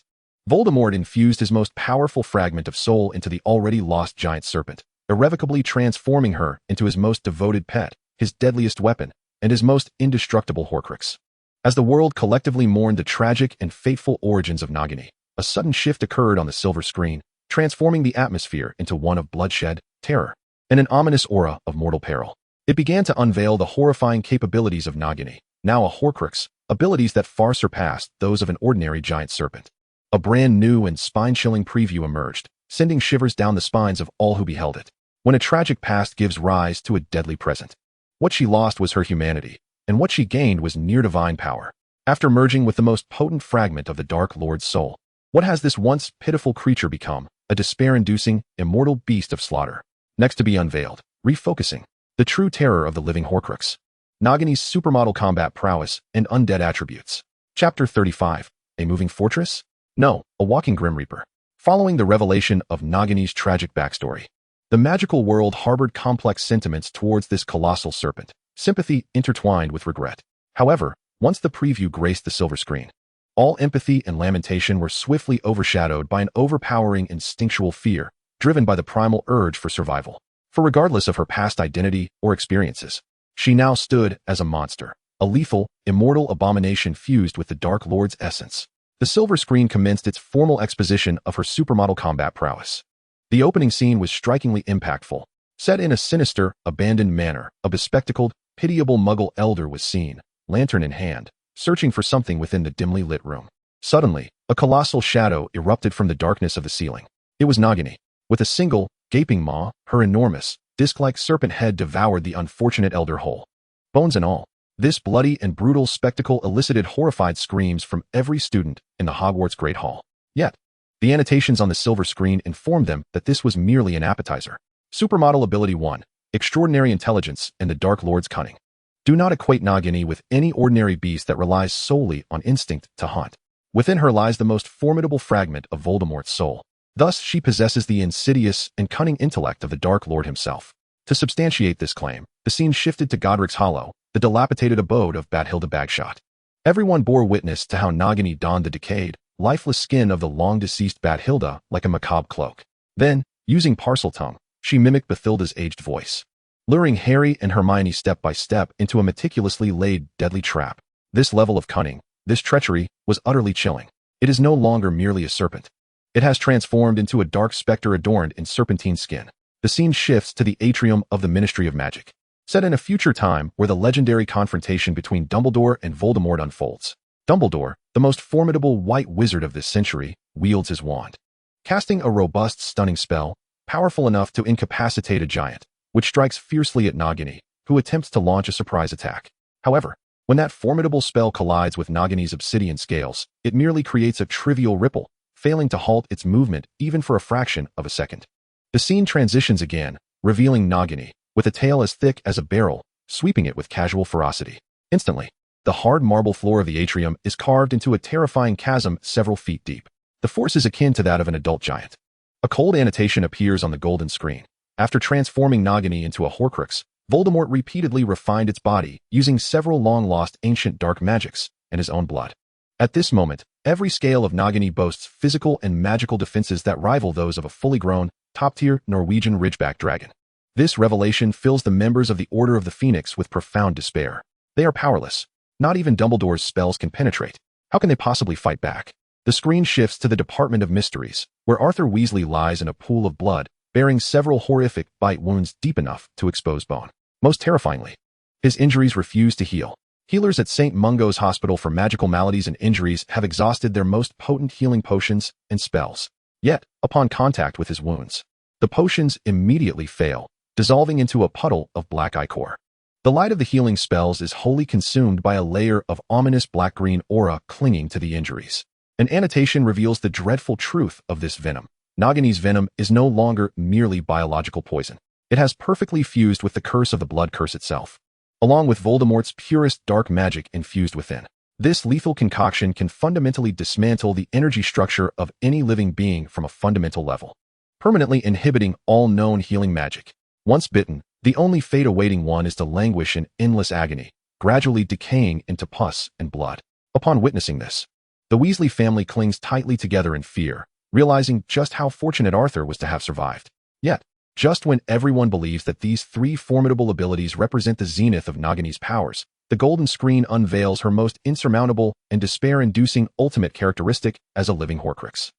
Voldemort infused his most powerful fragment of soul into the already lost giant serpent, irrevocably transforming her into his most devoted pet, his deadliest weapon, and his most indestructible Horcrux. As the world collectively mourned the tragic and fateful origins of Nagini, a sudden shift occurred on the silver screen, transforming the atmosphere into one of bloodshed, terror, and an ominous aura of mortal peril. It began to unveil the horrifying capabilities of Nagini, now a Horcrux, abilities that far surpassed those of an ordinary giant serpent. A brand new and spine-chilling preview emerged, sending shivers down the spines of all who beheld it. When a tragic past gives rise to a deadly present, what she lost was her humanity, and what she gained was near-divine power. After merging with the most potent fragment of the Dark Lord's soul, what has this once pitiful creature become? A despair-inducing, immortal beast of slaughter. Next to be unveiled, refocusing, the true terror of the living Horcrux. Nagini's supermodel combat prowess and undead attributes. Chapter 35. A moving fortress? No, a walking Grim Reaper. Following the revelation of Nagini's tragic backstory, the magical world harbored complex sentiments towards this colossal serpent, sympathy intertwined with regret. However, once the preview graced the silver screen, all empathy and lamentation were swiftly overshadowed by an overpowering instinctual fear, driven by the primal urge for survival. For regardless of her past identity or experiences, she now stood as a monster, a lethal, immortal abomination fused with the Dark Lord's essence. The silver screen commenced its formal exposition of her supermodel combat prowess. The opening scene was strikingly impactful. Set in a sinister, abandoned manor, a bespectacled, pitiable muggle elder was seen, lantern in hand, searching for something within the dimly lit room. Suddenly, a colossal shadow erupted from the darkness of the ceiling. It was Nagini. With a single, gaping maw, her enormous, disc-like serpent head devoured the unfortunate elder whole. Bones and all. This bloody and brutal spectacle elicited horrified screams from every student in the Hogwarts Great Hall. Yet, the annotations on the silver screen informed them that this was merely an appetizer. Supermodel Ability 1. Extraordinary Intelligence and the Dark Lord's Cunning. Do not equate Nagini with any ordinary beast that relies solely on instinct to hunt. Within her lies the most formidable fragment of Voldemort's soul. Thus, she possesses the insidious and cunning intellect of the Dark Lord himself. To substantiate this claim, the scene shifted to Godric's Hollow, the dilapidated abode of Bathilda Bagshot. Everyone bore witness to how Nagini donned the decayed, lifeless skin of the long-deceased Bathilda like a macabre cloak. Then, using Parseltongue, she mimicked Bathilda's aged voice, luring Harry and Hermione step by step into a meticulously laid, deadly trap. This level of cunning, this treachery, was utterly chilling. It is no longer merely a serpent. It has transformed into a dark specter adorned in serpentine skin. The scene shifts to the atrium of the Ministry of Magic, set in a future time where the legendary confrontation between Dumbledore and Voldemort unfolds. Dumbledore, the most formidable white wizard of this century, wields his wand, casting a robust, stunning spell, powerful enough to incapacitate a giant, which strikes fiercely at Nagini, who attempts to launch a surprise attack. However, when that formidable spell collides with Nagini's obsidian scales, it merely creates a trivial ripple, failing to halt its movement even for a fraction of a second. The scene transitions again, revealing Nagini, with a tail as thick as a barrel, sweeping it with casual ferocity. Instantly, the hard marble floor of the atrium is carved into a terrifying chasm several feet deep. The force is akin to that of an adult giant. A cold annotation appears on the golden screen. After transforming Nagini into a Horcrux, Voldemort repeatedly refined its body using several long-lost ancient dark magics and his own blood. At this moment, every scale of Nagini boasts physical and magical defenses that rival those of a fully grown, top-tier Norwegian Ridgeback dragon. This revelation fills the members of the Order of the Phoenix with profound despair. They are powerless. Not even Dumbledore's spells can penetrate. How can they possibly fight back? The screen shifts to the Department of Mysteries, where Arthur Weasley lies in a pool of blood, bearing several horrific bite wounds deep enough to expose bone. Most terrifyingly, his injuries refuse to heal. Healers at St. Mungo's Hospital for Magical Maladies and Injuries have exhausted their most potent healing potions and spells. Yet, upon contact with his wounds, the potions immediately fail, dissolving into a puddle of black ichor. The light of the healing spells is wholly consumed by a layer of ominous black-green aura clinging to the injuries. An annotation reveals the dreadful truth of this venom. Nagini's venom is no longer merely biological poison. It has perfectly fused with the curse of the blood curse itself, along with Voldemort's purest dark magic infused within. This lethal concoction can fundamentally dismantle the energy structure of any living being from a fundamental level, permanently inhibiting all known healing magic. Once bitten, the only fate awaiting one is to languish in endless agony, gradually decaying into pus and blood. Upon witnessing this, the Weasley family clings tightly together in fear, realizing just how fortunate Arthur was to have survived. Yet, just when everyone believes that these three formidable abilities represent the zenith of Nagini's powers, the golden screen unveils her most insurmountable and despair-inducing ultimate characteristic as a living Horcrux.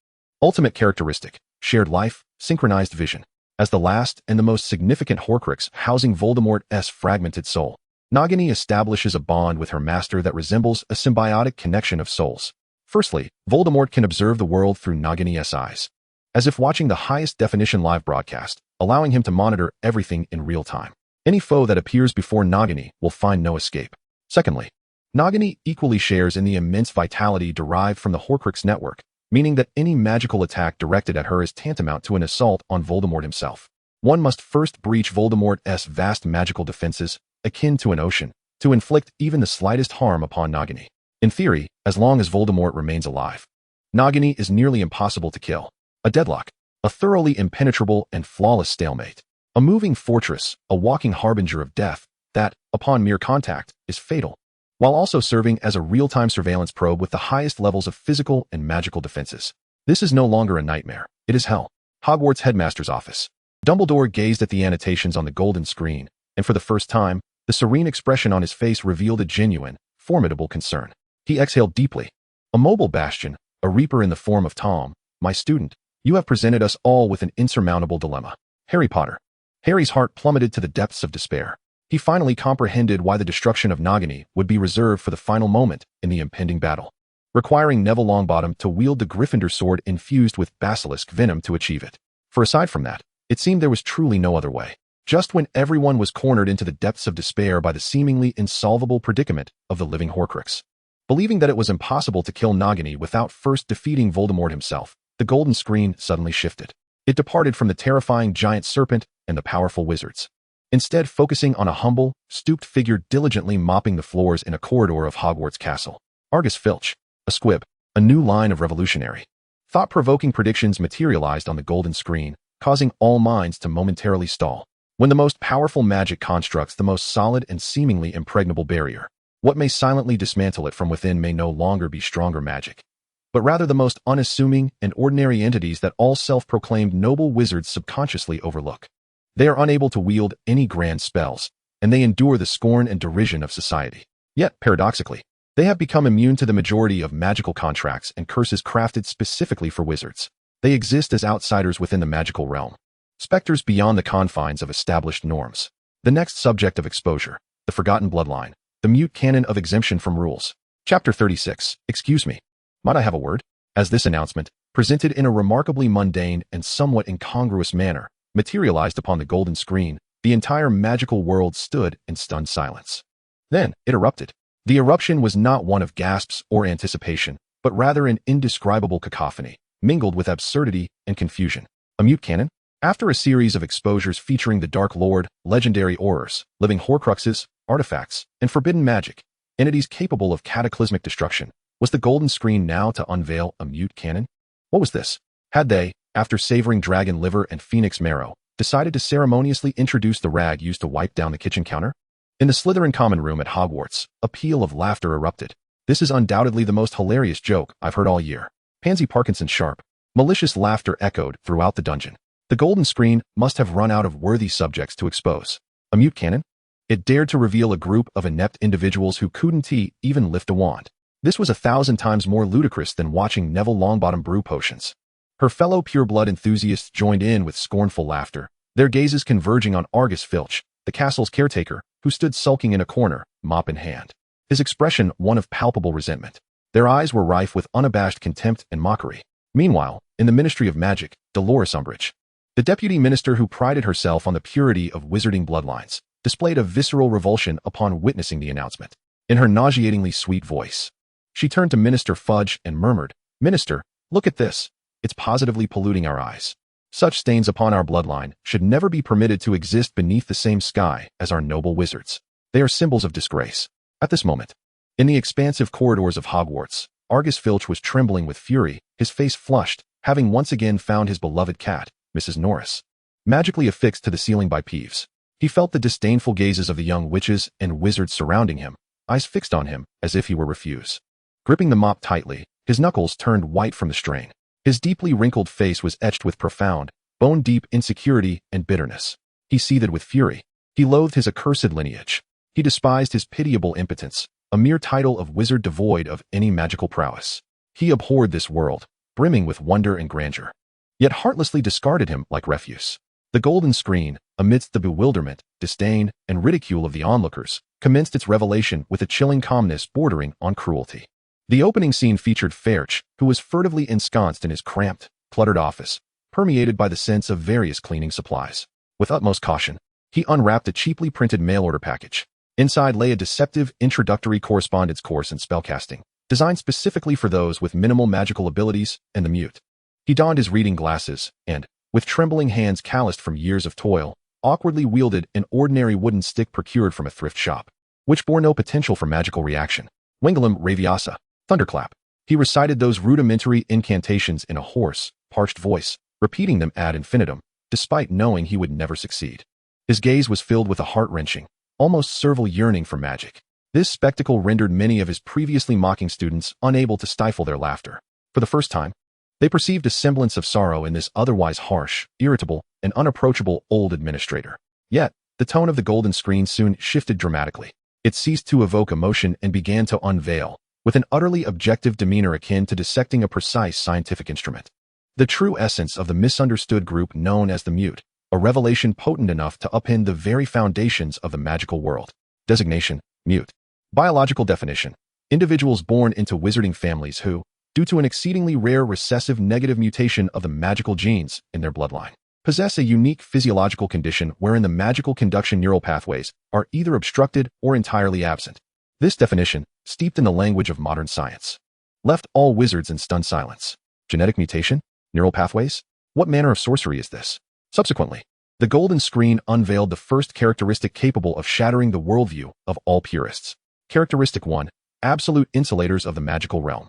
Ultimate characteristic: shared life, synchronized vision. As the last and the most significant Horcrux housing Voldemort's fragmented soul, Nagini establishes a bond with her master that resembles a symbiotic connection of souls. Firstly, Voldemort can observe the world through Nagini's eyes, as if watching the highest definition live broadcast, allowing him to monitor everything in real time. Any foe that appears before Nagini will find no escape. Secondly, Nagini equally shares in the immense vitality derived from the Horcrux network, meaning that any magical attack directed at her is tantamount to an assault on Voldemort himself. One must first breach Voldemort's vast magical defenses, akin to an ocean, to inflict even the slightest harm upon Nagini. In theory, as long as Voldemort remains alive, Nagini is nearly impossible to kill. A deadlock, a thoroughly impenetrable and flawless stalemate. A moving fortress, a walking harbinger of death, that, upon mere contact, is fatal, while also serving as a real-time surveillance probe with the highest levels of physical and magical defenses. This is no longer a nightmare, it is hell. Hogwarts headmaster's office. Dumbledore gazed at the annotations on the golden screen, and for the first time, The serene expression on his face revealed a genuine, formidable concern. He exhaled deeply. A mobile bastion, a reaper in the form of Tom, my student, you have presented us all with an insurmountable dilemma. Harry Potter. Harry's heart plummeted to the depths of despair. He finally comprehended why the destruction of Nagini would be reserved for the final moment in the impending battle, requiring Neville Longbottom to wield the Gryffindor sword infused with basilisk venom to achieve it. For aside from that, it seemed there was truly no other way. Just when everyone was cornered into the depths of despair by the seemingly insolvable predicament of the living Horcrux. Believing that it was impossible to kill Nagini without first defeating Voldemort himself, the golden screen suddenly shifted. It departed from the terrifying giant serpent and the powerful wizards, instead focusing on a humble, stooped figure diligently mopping the floors in a corridor of Hogwarts Castle. Argus Filch, a squib, a new line of revolutionary, thought-provoking predictions materialized on the golden screen, causing all minds to momentarily stall. When the most powerful magic constructs the most solid and seemingly impregnable barrier, what may silently dismantle it from within may no longer be stronger magic, but rather the most unassuming and ordinary entities that all self-proclaimed noble wizards subconsciously overlook. They are unable to wield any grand spells, and they endure the scorn and derision of society. Yet, paradoxically, they have become immune to the majority of magical contracts and curses crafted specifically for wizards. They exist as outsiders within the magical realm, specters beyond the confines of established norms. The next subject of exposure, the forgotten bloodline, the mute canon of exemption from rules. Chapter 36, excuse me. Might I have a word? As this announcement, presented in a remarkably mundane and somewhat incongruous manner, materialized upon the golden screen, the entire magical world stood in stunned silence. Then, it erupted. The eruption was not one of gasps or anticipation, but rather an indescribable cacophony, mingled with absurdity and confusion. A mute canon? After a series of exposures featuring the Dark Lord, legendary Aurors, living Horcruxes, artifacts, and forbidden magic, entities capable of cataclysmic destruction, was the golden screen now to unveil a mute canon? What was this? Had they, after savoring dragon liver and phoenix marrow, decided to ceremoniously introduce the rag used to wipe down the kitchen counter? In the Slytherin common room at Hogwarts, a peal of laughter erupted. This is undoubtedly the most hilarious joke I've heard all year. Pansy Parkinson's sharp, malicious laughter echoed throughout the dungeon. The golden screen must have run out of worthy subjects to expose. A mute canon? It dared to reveal a group of inept individuals who couldn't even lift a wand. This was 1,000 times more ludicrous than watching Neville Longbottom brew potions. Her fellow pureblood enthusiasts joined in with scornful laughter, their gazes converging on Argus Filch, the castle's caretaker, who stood sulking in a corner, mop in hand. His expression one of palpable resentment. Their eyes were rife with unabashed contempt and mockery. Meanwhile, in the Ministry of Magic, Dolores Umbridge, the deputy minister who prided herself on the purity of wizarding bloodlines, displayed a visceral revulsion upon witnessing the announcement. In her nauseatingly sweet voice, she turned to Minister Fudge and murmured, "Minister, look at this. It's positively polluting our eyes. Such stains upon our bloodline should never be permitted to exist beneath the same sky as our noble wizards. They are symbols of disgrace." At this moment, in the expansive corridors of Hogwarts, Argus Filch was trembling with fury, his face flushed, having once again found his beloved cat, Mrs. Norris, magically affixed to the ceiling by Peeves. He felt the disdainful gazes of the young witches and wizards surrounding him, eyes fixed on him as if he were refuse. Gripping the mop tightly, his knuckles turned white from the strain. His deeply wrinkled face was etched with profound, bone-deep insecurity and bitterness. He seethed with fury. He loathed his accursed lineage. He despised his pitiable impotence, a mere title of wizard devoid of any magical prowess. He abhorred this world, brimming with wonder and grandeur, yet heartlessly discarded him like refuse. The golden screen, amidst the bewilderment, disdain, and ridicule of the onlookers, commenced its revelation with a chilling calmness bordering on cruelty. The opening scene featured Filch, who was furtively ensconced in his cramped, cluttered office, permeated by the scents of various cleaning supplies. With utmost caution, he unwrapped a cheaply printed mail-order package. Inside lay a deceptive introductory correspondence course in spellcasting, designed specifically for those with minimal magical abilities and the mute. He donned his reading glasses and, with trembling hands calloused from years of toil, awkwardly wielded an ordinary wooden stick procured from a thrift shop, which bore no potential for magical reaction. Wingalum Raviasa, Thunderclap. He recited those rudimentary incantations in a hoarse, parched voice, repeating them ad infinitum, despite knowing he would never succeed. His gaze was filled with a heart-wrenching, almost servile yearning for magic. This spectacle rendered many of his previously mocking students unable to stifle their laughter. For the first time, they perceived a semblance of sorrow in this otherwise harsh, irritable, and unapproachable old administrator. Yet, The tone of the golden screen soon shifted dramatically. It ceased to evoke emotion and began to unveil, with an utterly objective demeanor akin to dissecting a precise scientific instrument. The true essence of the misunderstood group known as the Mute, a revelation potent enough to upend the very foundations of the magical world. Designation: Mute. Biological definition: individuals born into wizarding families who, due to an exceedingly rare recessive negative mutation of the magical genes in their bloodline, possess a unique physiological condition wherein the magical conduction neural pathways are either obstructed or entirely absent. This definition, steeped in the language of modern science, left all wizards in stunned silence. Genetic mutation? Neural pathways? What manner of sorcery is this? Subsequently, the golden screen unveiled the first characteristic capable of shattering the worldview of all purists. Characteristic 1. Absolute insulators of the magical realm.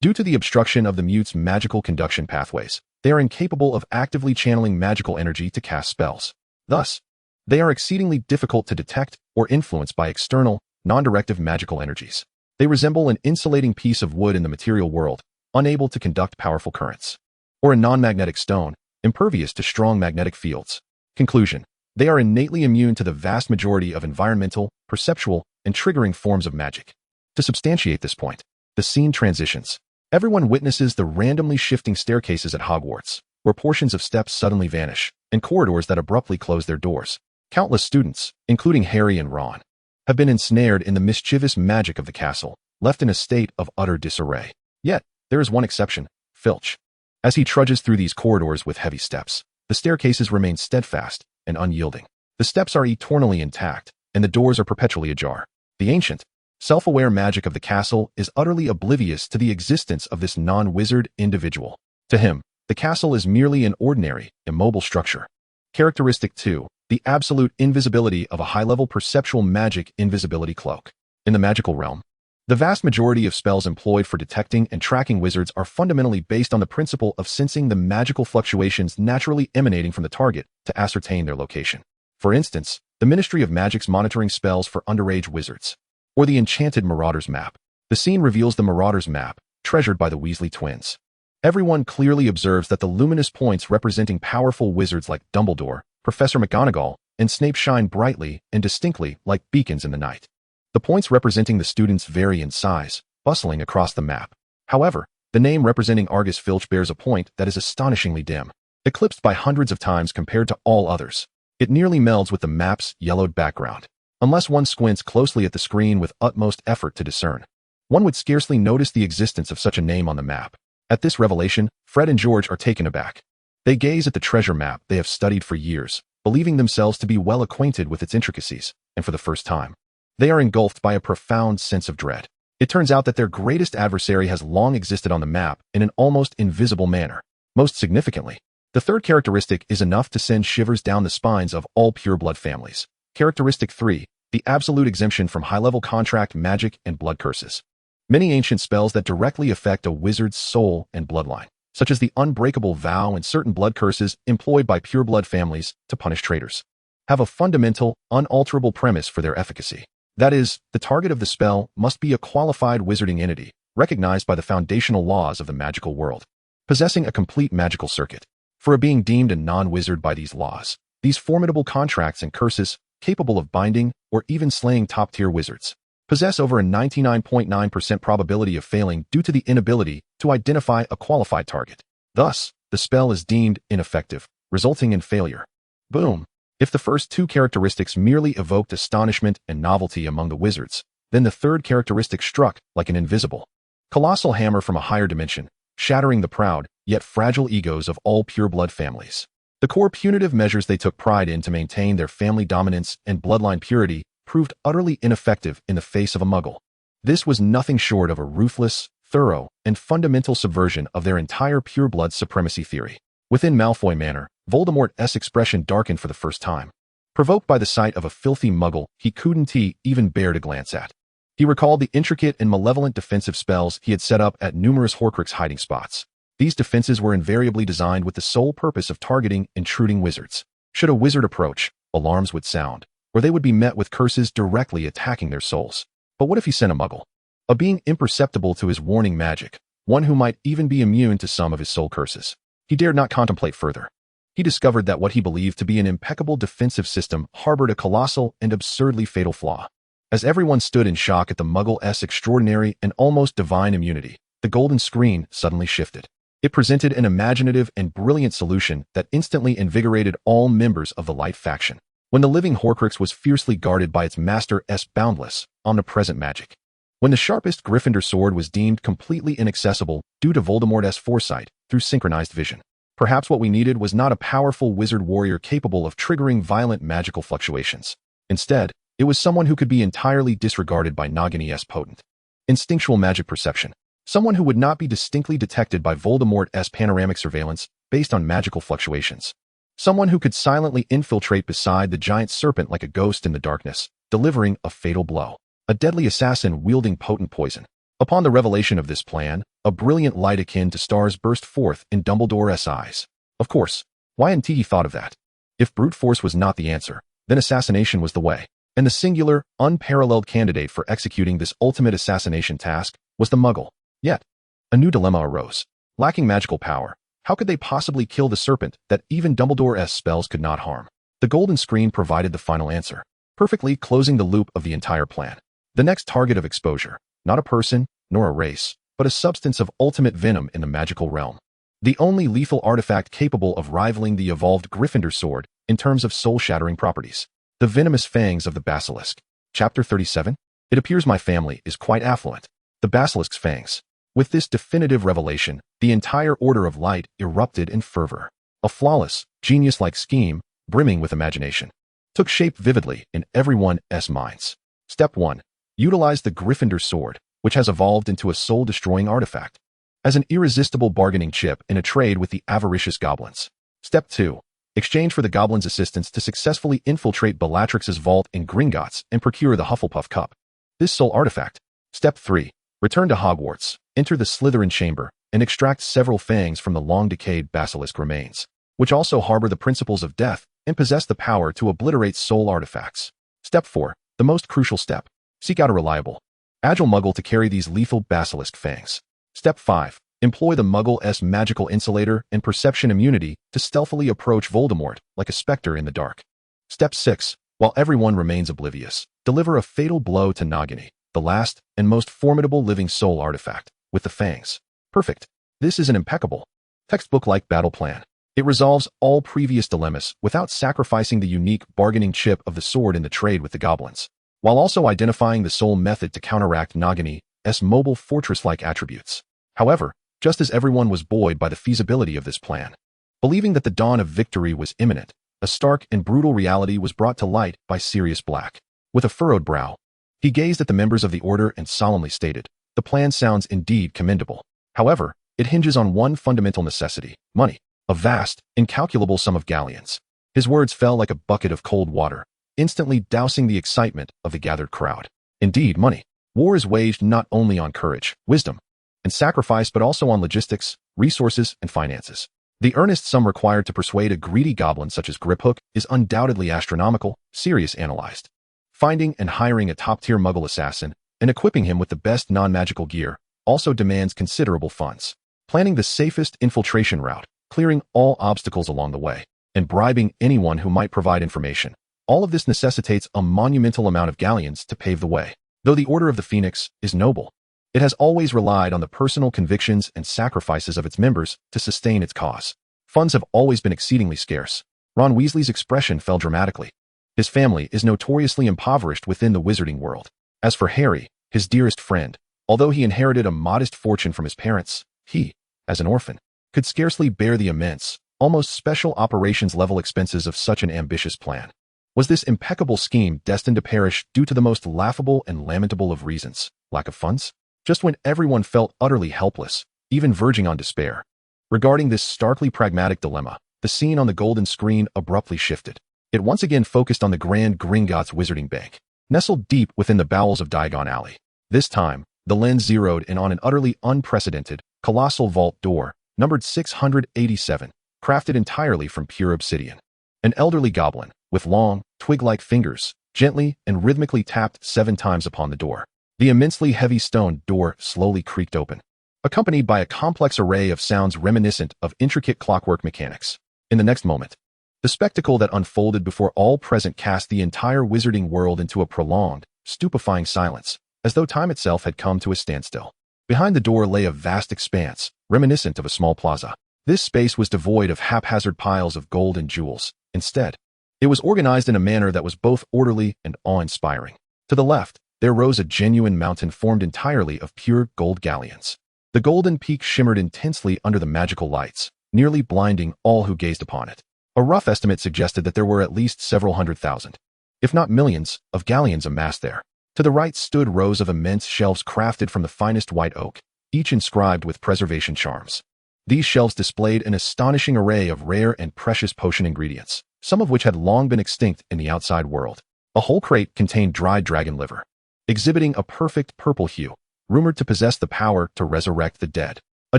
Due to the obstruction of the Mute's magical conduction pathways, they are incapable of actively channeling magical energy to cast spells. Thus, they are exceedingly difficult to detect or influence by external, non-directive magical energies. They resemble an insulating piece of wood in the material world, unable to conduct powerful currents, or a non-magnetic stone, impervious to strong magnetic fields. Conclusion: they are innately immune to the vast majority of environmental, perceptual, and triggering forms of magic. To substantiate this point, the scene transitions. Everyone witnesses the randomly shifting staircases at Hogwarts, where portions of steps suddenly vanish, and corridors that abruptly close their doors. Countless students, including Harry and Ron, have been ensnared in the mischievous magic of the castle, left in a state of utter disarray. Yet, there is one exception: Filch. As he trudges through these corridors with heavy steps, the staircases remain steadfast and unyielding. The steps are eternally intact, and the doors are perpetually ajar. The ancient, self-aware magic of the castle is utterly oblivious to the existence of this non-wizard individual. To him, the castle is merely an ordinary, immobile structure. Characteristic 2. The absolute invisibility of a high-level perceptual magic invisibility cloak. In the magical realm, the vast majority of spells employed for detecting and tracking wizards are fundamentally based on the principle of sensing the magical fluctuations naturally emanating from the target to ascertain their location. For instance, the Ministry of Magic's monitoring spells for underage wizards, or the enchanted Marauders map. The scene reveals the Marauders map, treasured by the Weasley twins. Everyone clearly observes that the luminous points representing powerful wizards like Dumbledore, Professor McGonagall, and Snape shine brightly and distinctly like beacons in the night. The points representing the students vary in size, bustling across the map. However, the name representing Argus Filch bears a point that is astonishingly dim, eclipsed by hundreds of times compared to all others. It nearly melds with the map's yellowed background. Unless one squints closely at the screen with utmost effort to discern, one would scarcely notice the existence of such a name on the map. At this revelation, Fred and George are taken aback. They gaze at the treasure map they have studied for years, believing themselves to be well acquainted with its intricacies, and for the first time, they are engulfed by a profound sense of dread. It turns out that their greatest adversary has long existed on the map in an almost invisible manner. Most significantly, the third characteristic is enough to send shivers down the spines of all pureblood families. Characteristic 3. The absolute exemption from high-level contract magic and blood curses. Many ancient spells that directly affect a wizard's soul and bloodline, such as the unbreakable vow and certain blood curses employed by pureblood families to punish traitors, have a fundamental, unalterable premise for their efficacy. That is, the target of the spell must be a qualified wizarding entity, recognized by the foundational laws of the magical world, possessing a complete magical circuit. For a being deemed a non-wizard by these laws, these formidable contracts and curses, capable of binding or even slaying top-tier wizards, possess over a 99.9% probability of failing due to the inability to identify a qualified target. Thus, the spell is deemed ineffective, resulting in failure. Boom. If the first two characteristics merely evoked astonishment and novelty among the wizards, then the third characteristic struck like an invisible, colossal hammer from a higher dimension, shattering the proud, yet fragile egos of all pureblood families. The core punitive measures they took pride in to maintain their family dominance and bloodline purity proved utterly ineffective in the face of a muggle. This was nothing short of a ruthless, thorough, and fundamental subversion of their entire pureblood supremacy theory. Within Malfoy Manor, Voldemort's expression darkened for the first time. Provoked by the sight of a filthy muggle he couldn't even bear to glance at. He recalled the intricate and malevolent defensive spells he had set up at numerous Horcrux hiding spots. These defenses were invariably designed with the sole purpose of targeting intruding wizards. Should a wizard approach, alarms would sound, or they would be met with curses directly attacking their souls. But what if he sent a muggle? A being imperceptible to his warning magic, one who might even be immune to some of his soul curses. He dared not contemplate further. he discovered that what he believed to be an impeccable defensive system harbored a colossal and absurdly fatal flaw. As everyone stood in shock at the Muggle's extraordinary and almost divine immunity, the golden screen suddenly shifted. It presented an imaginative and brilliant solution that instantly invigorated all members of the Light faction. When the living Horcrux was fiercely guarded by its master's boundless, omnipresent magic. When the sharpest Gryffindor sword was deemed completely inaccessible due to Voldemort's foresight through synchronized vision. Perhaps what we needed was not a powerful wizard warrior capable of triggering violent magical fluctuations. Instead, it was someone who could be entirely disregarded by Nagini's potent, instinctual magic perception. Someone who would not be distinctly detected by Voldemort's panoramic surveillance based on magical fluctuations. Someone who could silently infiltrate beside the giant serpent like a ghost in the darkness, delivering a fatal blow. A deadly assassin wielding potent poison. Upon the revelation of this plan, a brilliant light akin to stars burst forth in Dumbledore's eyes. Of course, why hadn't he thought of that? If brute force was not the answer, then assassination was the way. And the singular, unparalleled candidate for executing this ultimate assassination task was the Muggle. Yet, a new dilemma arose. Lacking magical power, how could they possibly kill the serpent that even Dumbledore's spells could not harm? The golden screen provided the final answer, perfectly closing the loop of the entire plan. The next target of exposure, not a person, nor a race, but a substance of ultimate venom in the magical realm. The only lethal artifact capable of rivaling the evolved Gryffindor sword in terms of soul-shattering properties. The venomous fangs of the basilisk. Chapter 37. It appears my family is quite affluent. The basilisk's fangs. With this definitive revelation, the entire Order of Light erupted in fervor. A flawless, genius-like scheme, brimming with imagination, took shape vividly in everyone's minds. Step 1. Utilize the Gryffindor sword, which has evolved into a soul-destroying artifact, as an irresistible bargaining chip in a trade with the avaricious goblins. Step 2. Exchange for the goblins' assistance to successfully infiltrate Bellatrix's vault in Gringotts and procure the Hufflepuff Cup. This soul artifact. Step 3. Return to Hogwarts, enter the Slytherin chamber, and extract several fangs from the long-decayed basilisk remains, which also harbor the principles of death and possess the power to obliterate soul artifacts. Step 4. The most crucial step. Seek out a reliable, agile Muggle to carry these lethal basilisk fangs. Step 5. Employ the Muggle's magical insulator and perception immunity to stealthily approach Voldemort like a specter in the dark. Step 6. While everyone remains oblivious, deliver a fatal blow to Nagini, the last and most formidable living soul artifact, with the fangs. Perfect. This is an impeccable, textbook-like battle plan. It resolves all previous dilemmas without sacrificing the unique bargaining chip of the sword in the trade with the goblins, while also identifying the soul method to counteract Nagini's mobile fortress-like attributes. However, just as everyone was buoyed by the feasibility of this plan, believing that the dawn of victory was imminent, a stark and brutal reality was brought to light by Severus Black. With a furrowed brow, he gazed at the members of the order and solemnly stated, "The plan sounds indeed commendable. However, it hinges on one fundamental necessity, money. A vast, incalculable sum of galleons." His words fell like a bucket of cold water, instantly dousing the excitement of the gathered crowd. Indeed, money. War is waged not only on courage, wisdom, and sacrifice but also on logistics, resources, and finances. The earnest sum required to persuade a greedy goblin such as Griphook is undoubtedly astronomical. Sirius analyzed. Finding and hiring a top-tier Muggle assassin and equipping him with the best non-magical gear also demands considerable funds. Planning the safest infiltration route, clearing all obstacles along the way, and bribing anyone who might provide information. All of this necessitates a monumental amount of galleons to pave the way. Though the Order of the Phoenix is noble, it has always relied on the personal convictions and sacrifices of its members to sustain its cause. Funds have always been exceedingly scarce. Ron Weasley's expression fell dramatically. His family is notoriously impoverished within the wizarding world. As for Harry, his dearest friend, although he inherited a modest fortune from his parents, he, as an orphan, could scarcely bear the immense, almost special operations-level expenses of such an ambitious plan. Was this impeccable scheme destined to perish due to the most laughable and lamentable of reasons, lack of funds? Just when everyone felt utterly helpless, even verging on despair. Regarding this starkly pragmatic dilemma, the scene on the golden screen abruptly shifted. It once again focused on the Grand Gringotts Wizarding Bank, nestled deep within the bowels of Diagon Alley. This time, the lens zeroed in on an utterly unprecedented, colossal vault door, numbered 687, crafted entirely from pure obsidian. An elderly goblin, with long, twig-like fingers, gently and rhythmically tapped 7 times upon the door. The immensely heavy stone door slowly creaked open, accompanied by a complex array of sounds reminiscent of intricate clockwork mechanics. In the next moment, the spectacle that unfolded before all present cast the entire wizarding world into a prolonged, stupefying silence, as though time itself had come to a standstill. Behind the door lay a vast expanse, reminiscent of a small plaza. This space was devoid of haphazard piles of gold and jewels. Instead, it was organized in a manner that was both orderly and awe-inspiring. To the left, there rose a genuine mountain formed entirely of pure gold galleons. The golden peak shimmered intensely under the magical lights, nearly blinding all who gazed upon it. A rough estimate suggested that there were at least several 100,000, if not millions, of galleons amassed there. To the right stood rows of immense shelves crafted from the finest white oak, each inscribed with preservation charms. These shelves displayed an astonishing array of rare and precious potion ingredients, some of which had long been extinct in the outside world. A whole crate contained dried dragon liver, exhibiting a perfect purple hue, rumored to possess the power to resurrect the dead. A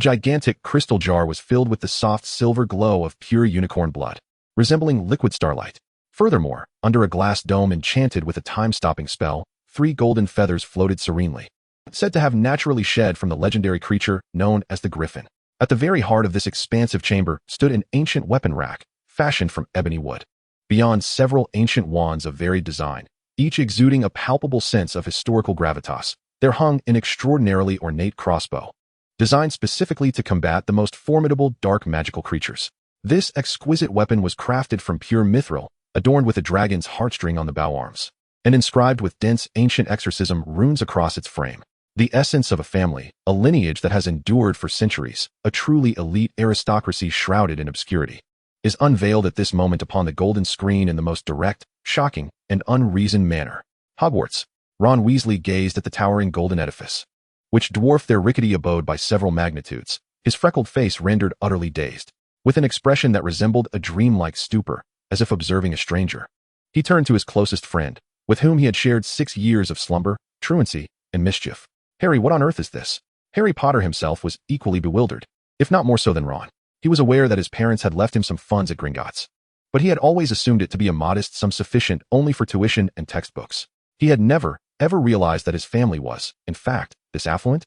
gigantic crystal jar was filled with the soft silver glow of pure unicorn blood, resembling liquid starlight. Furthermore, under a glass dome enchanted with a time-stopping spell, 3 golden feathers floated serenely, said to have naturally shed from the legendary creature known as the Griffin. At the very heart of this expansive chamber stood an ancient weapon rack, fashioned from ebony wood. Beyond several ancient wands of varied design, each exuding a palpable sense of historical gravitas, there hung an extraordinarily ornate crossbow, designed specifically to combat the most formidable dark magical creatures. This exquisite weapon was crafted from pure mithril, adorned with a dragon's heartstring on the bow arms, and inscribed with dense ancient exorcism runes across its frame. The essence of a family, a lineage that has endured for centuries, a truly elite aristocracy shrouded in obscurity, is unveiled at this moment upon the golden screen in the most direct, shocking, and unreasoned manner. Hogwarts. Ron Weasley gazed at the towering golden edifice, which dwarfed their rickety abode by several magnitudes, his freckled face rendered utterly dazed. With an expression that resembled a dreamlike stupor, as if observing a stranger, he turned to his closest friend, with whom he had shared 6 years of slumber, truancy, and mischief. "Harry, what on earth is this?" Harry Potter himself was equally bewildered, if not more so than Ron. He was aware that his parents had left him some funds at Gringotts, but he had always assumed it to be a modest sum sufficient only for tuition and textbooks. He had never, ever realized that his family was, in fact, this affluent.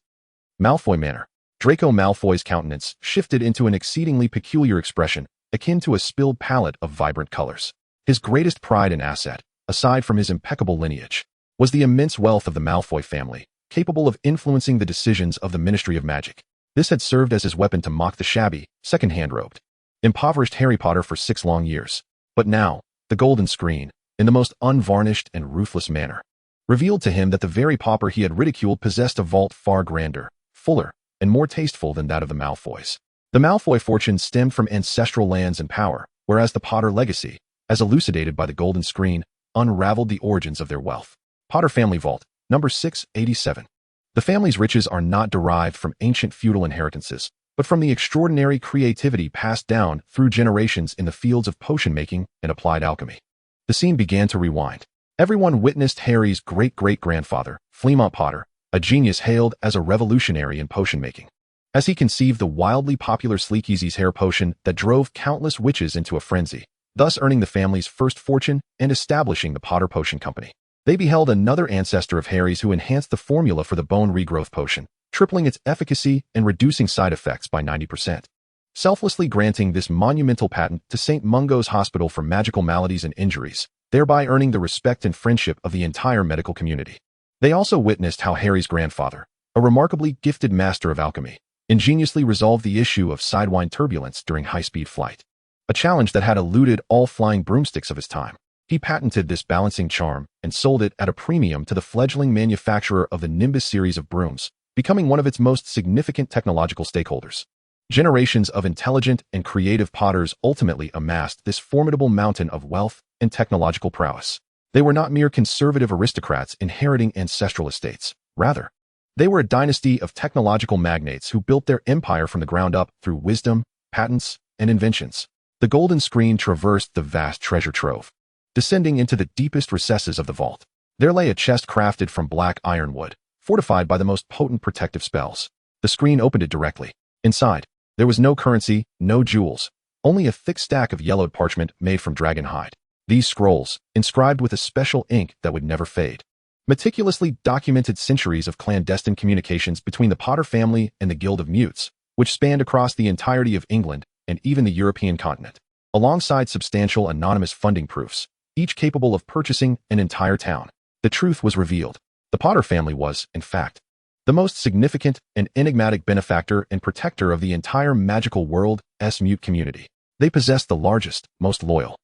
Malfoy Manor. Draco Malfoy's countenance shifted into an exceedingly peculiar expression, akin to a spilled palette of vibrant colors. His greatest pride and asset, aside from his impeccable lineage, was the immense wealth of the Malfoy family, capable of influencing the decisions of the Ministry of Magic. This had served as his weapon to mock the shabby, second-hand robed, impoverished Harry Potter for 6 long years. But now, the golden screen, in the most unvarnished and ruthless manner, revealed to him that the very pauper he had ridiculed possessed a vault far grander, fuller, and more tasteful than that of the Malfoys. The Malfoy fortune stemmed from ancestral lands and power, whereas the Potter legacy, as elucidated by the golden screen, unraveled the origins of their wealth. Potter Family Vault, number 687. The family's riches are not derived from ancient feudal inheritances, but from the extraordinary creativity passed down through generations in the fields of potion-making and applied alchemy. The scene began to rewind. Everyone witnessed Harry's great-great-grandfather, Fleamont Potter, a genius hailed as a revolutionary in potion-making, as he conceived the wildly popular Sleekeasy's hair potion that drove countless witches into a frenzy, thus earning the family's first fortune and establishing the Potter Potion Company. They beheld another ancestor of Harry's who enhanced the formula for the bone regrowth potion, tripling its efficacy and reducing side effects by 90%. Selflessly granting this monumental patent to St. Mungo's Hospital for Magical Maladies and Injuries, thereby earning the respect and friendship of the entire medical community. They also witnessed how Harry's grandfather, a remarkably gifted master of alchemy, ingeniously resolved the issue of sidewind turbulence during high-speed flight, a challenge that had eluded all flying broomsticks of his time. He patented this balancing charm and sold it at a premium to the fledgling manufacturer of the Nimbus series of brooms, becoming one of its most significant technological stakeholders. Generations of intelligent and creative potters ultimately amassed this formidable mountain of wealth and technological prowess. They were not mere conservative aristocrats inheriting ancestral estates. Rather, they were a dynasty of technological magnates who built their empire from the ground up through wisdom, patents, and inventions. The golden screen traversed the vast treasure trove. Descending into the deepest recesses of the vault, there lay a chest crafted from black ironwood, fortified by the most potent protective spells. The screen opened it directly. Inside, there was no currency, no jewels, only a thick stack of yellowed parchment made from dragon hide. These scrolls, inscribed with a special ink that would never fade, meticulously documented centuries of clandestine communications between the Potter family and the Guild of Mutes, which spanned across the entirety of England and even the European continent. alongside substantial anonymous funding proofs, each capable of purchasing an entire town. The truth was revealed. The Potter family was, in fact, the most significant and enigmatic benefactor and protector of the entire magical world's mute community. They possessed the largest, most loyal,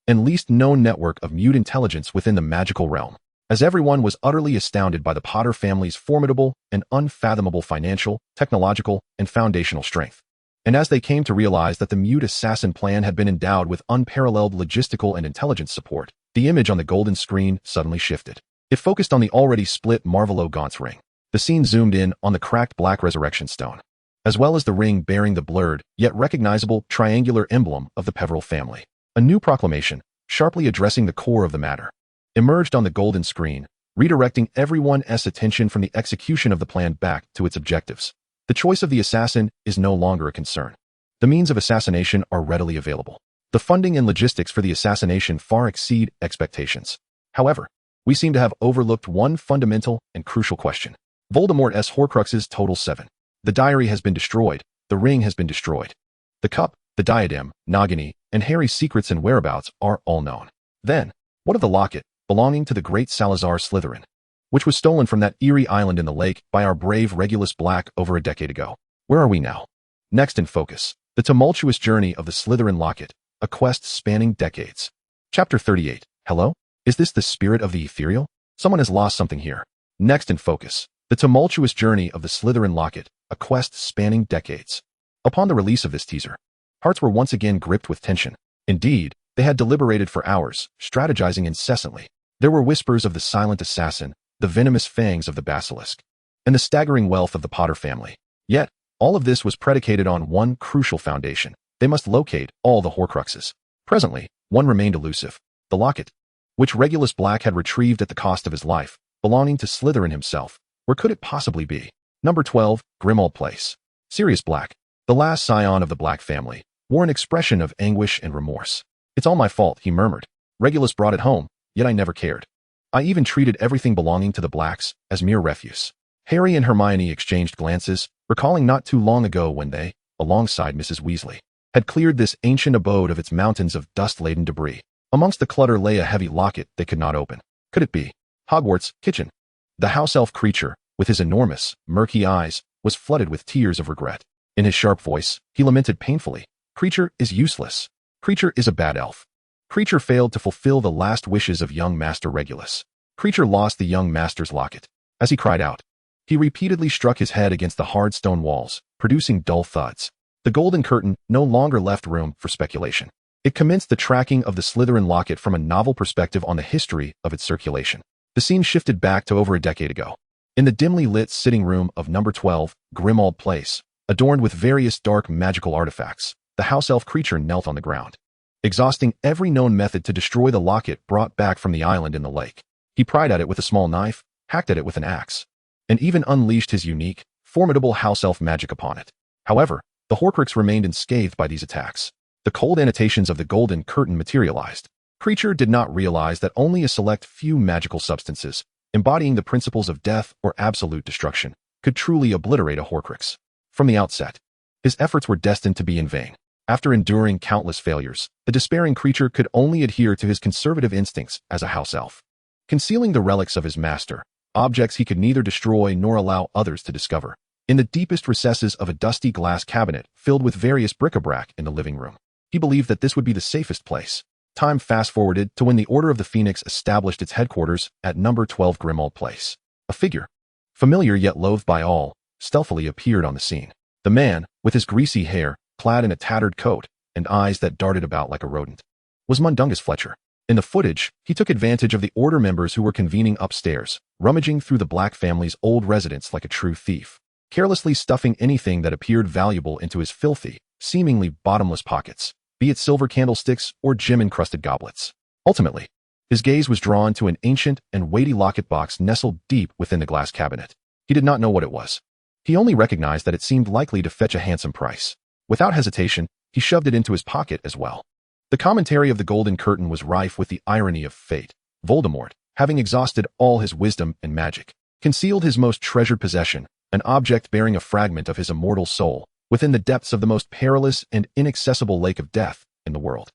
and least known network of mute intelligence within the magical realm, as everyone was utterly astounded by the Potter family's formidable and unfathomable financial, technological, and foundational strength. And as they came to realize that the mute assassin plan had been endowed with unparalleled logistical and intelligence support, the image on the golden screen suddenly shifted. It focused on the already split Marvolo Gaunt's ring. The scene zoomed in on the cracked black resurrection stone, as well as the ring bearing the blurred, yet recognizable, triangular emblem of the Peveril family. A new proclamation, sharply addressing the core of the matter, emerged on the golden screen, redirecting everyone's attention from the execution of the plan back to its objectives. The choice of the assassin is no longer a concern. The means of assassination are readily available. The funding and logistics for the assassination far exceed expectations. However, we seem to have overlooked one fundamental and crucial question. Voldemort's Horcruxes total 7. The diary has been destroyed. The ring has been destroyed. The cup, the diadem, Nagini, and Harry's secrets and whereabouts are all known. Then, what of the locket, belonging to the great Salazar Slytherin, which was stolen from that eerie island in the lake by our brave Regulus Black over a decade ago? Where are we now? Next in focus, the tumultuous journey of the Slytherin locket, a quest spanning decades. Chapter 38. Hello? Is this the spirit of the ethereal? Someone has lost something here. Next in focus, the tumultuous journey of the Slytherin locket, a quest spanning decades. Upon the release of this teaser, hearts were once again gripped with tension. Indeed, they had deliberated for hours, strategizing incessantly. There were whispers of the silent assassin, the venomous fangs of the basilisk, and the staggering wealth of the Potter family. Yet, all of this was predicated on one crucial foundation. They must locate all the Horcruxes. Presently, one remained elusive. The locket, which Regulus Black had retrieved at the cost of his life, belonging to Slytherin himself. Where could it possibly be? Number 12, Grimmauld Place. Sirius Black, the last scion of the Black family, wore an expression of anguish and remorse. It's all my fault, he murmured. Regulus brought it home, yet I never cared. I even treated everything belonging to the Blacks as mere refuse. Harry and Hermione exchanged glances, recalling not too long ago when they, alongside Mrs. Weasley, had cleared this ancient abode of its mountains of dust-laden debris. Amongst the clutter lay a heavy locket they could not open. Could it be Hogwarts' kitchen? The house-elf creature, with his enormous, murky eyes, was flooded with tears of regret. In his sharp voice, he lamented painfully. Creature is useless. Creature is a bad elf. Creature failed to fulfill the last wishes of young Master Regulus. Creature lost the young master's locket. As he cried out, he repeatedly struck his head against the hard stone walls, producing dull thuds. The golden curtain no longer left room for speculation. It commenced the tracking of the Slytherin locket from a novel perspective on the history of its circulation. The scene shifted back to over a decade ago. In the dimly lit sitting room of number 12, Grimmauld Place, adorned with various dark magical artifacts, the house-elf creature knelt on the ground, exhausting every known method to destroy the locket brought back from the island in the lake. He pried at it with a small knife, hacked at it with an axe, and even unleashed his unique, formidable house-elf magic upon it. However, the Horcrux remained unscathed by these attacks. The cold annotations of the golden curtain materialized. Creature did not realize that only a select few magical substances, embodying the principles of death or absolute destruction, could truly obliterate a Horcrux. From the outset, his efforts were destined to be in vain. After enduring countless failures, the despairing creature could only adhere to his conservative instincts as a house elf, concealing the relics of his master, objects he could neither destroy nor allow others to discover, in the deepest recesses of a dusty glass cabinet filled with various bric-a-brac in the living room. He believed that this would be the safest place. Time fast-forwarded to when the Order of the Phoenix established its headquarters at number 12 Grimmauld Place. A figure, familiar yet loathed by all, stealthily appeared on the scene. The man, with his greasy hair, clad in a tattered coat, and eyes that darted about like a rodent, was Mundungus Fletcher. In the footage, he took advantage of the Order members who were convening upstairs, rummaging through the Black family's old residence like a true thief, carelessly stuffing anything that appeared valuable into his filthy, seemingly bottomless pockets, be it silver candlesticks or gem-encrusted goblets. Ultimately, his gaze was drawn to an ancient and weighty locket box nestled deep within the glass cabinet. He did not know what it was. He only recognized that it seemed likely to fetch a handsome price. Without hesitation, he shoved it into his pocket as well. The commentary of the Golden Curtain was rife with the irony of fate. Voldemort, having exhausted all his wisdom and magic, concealed his most treasured possession, an object bearing a fragment of his immortal soul, within the depths of the most perilous and inaccessible lake of death in the world.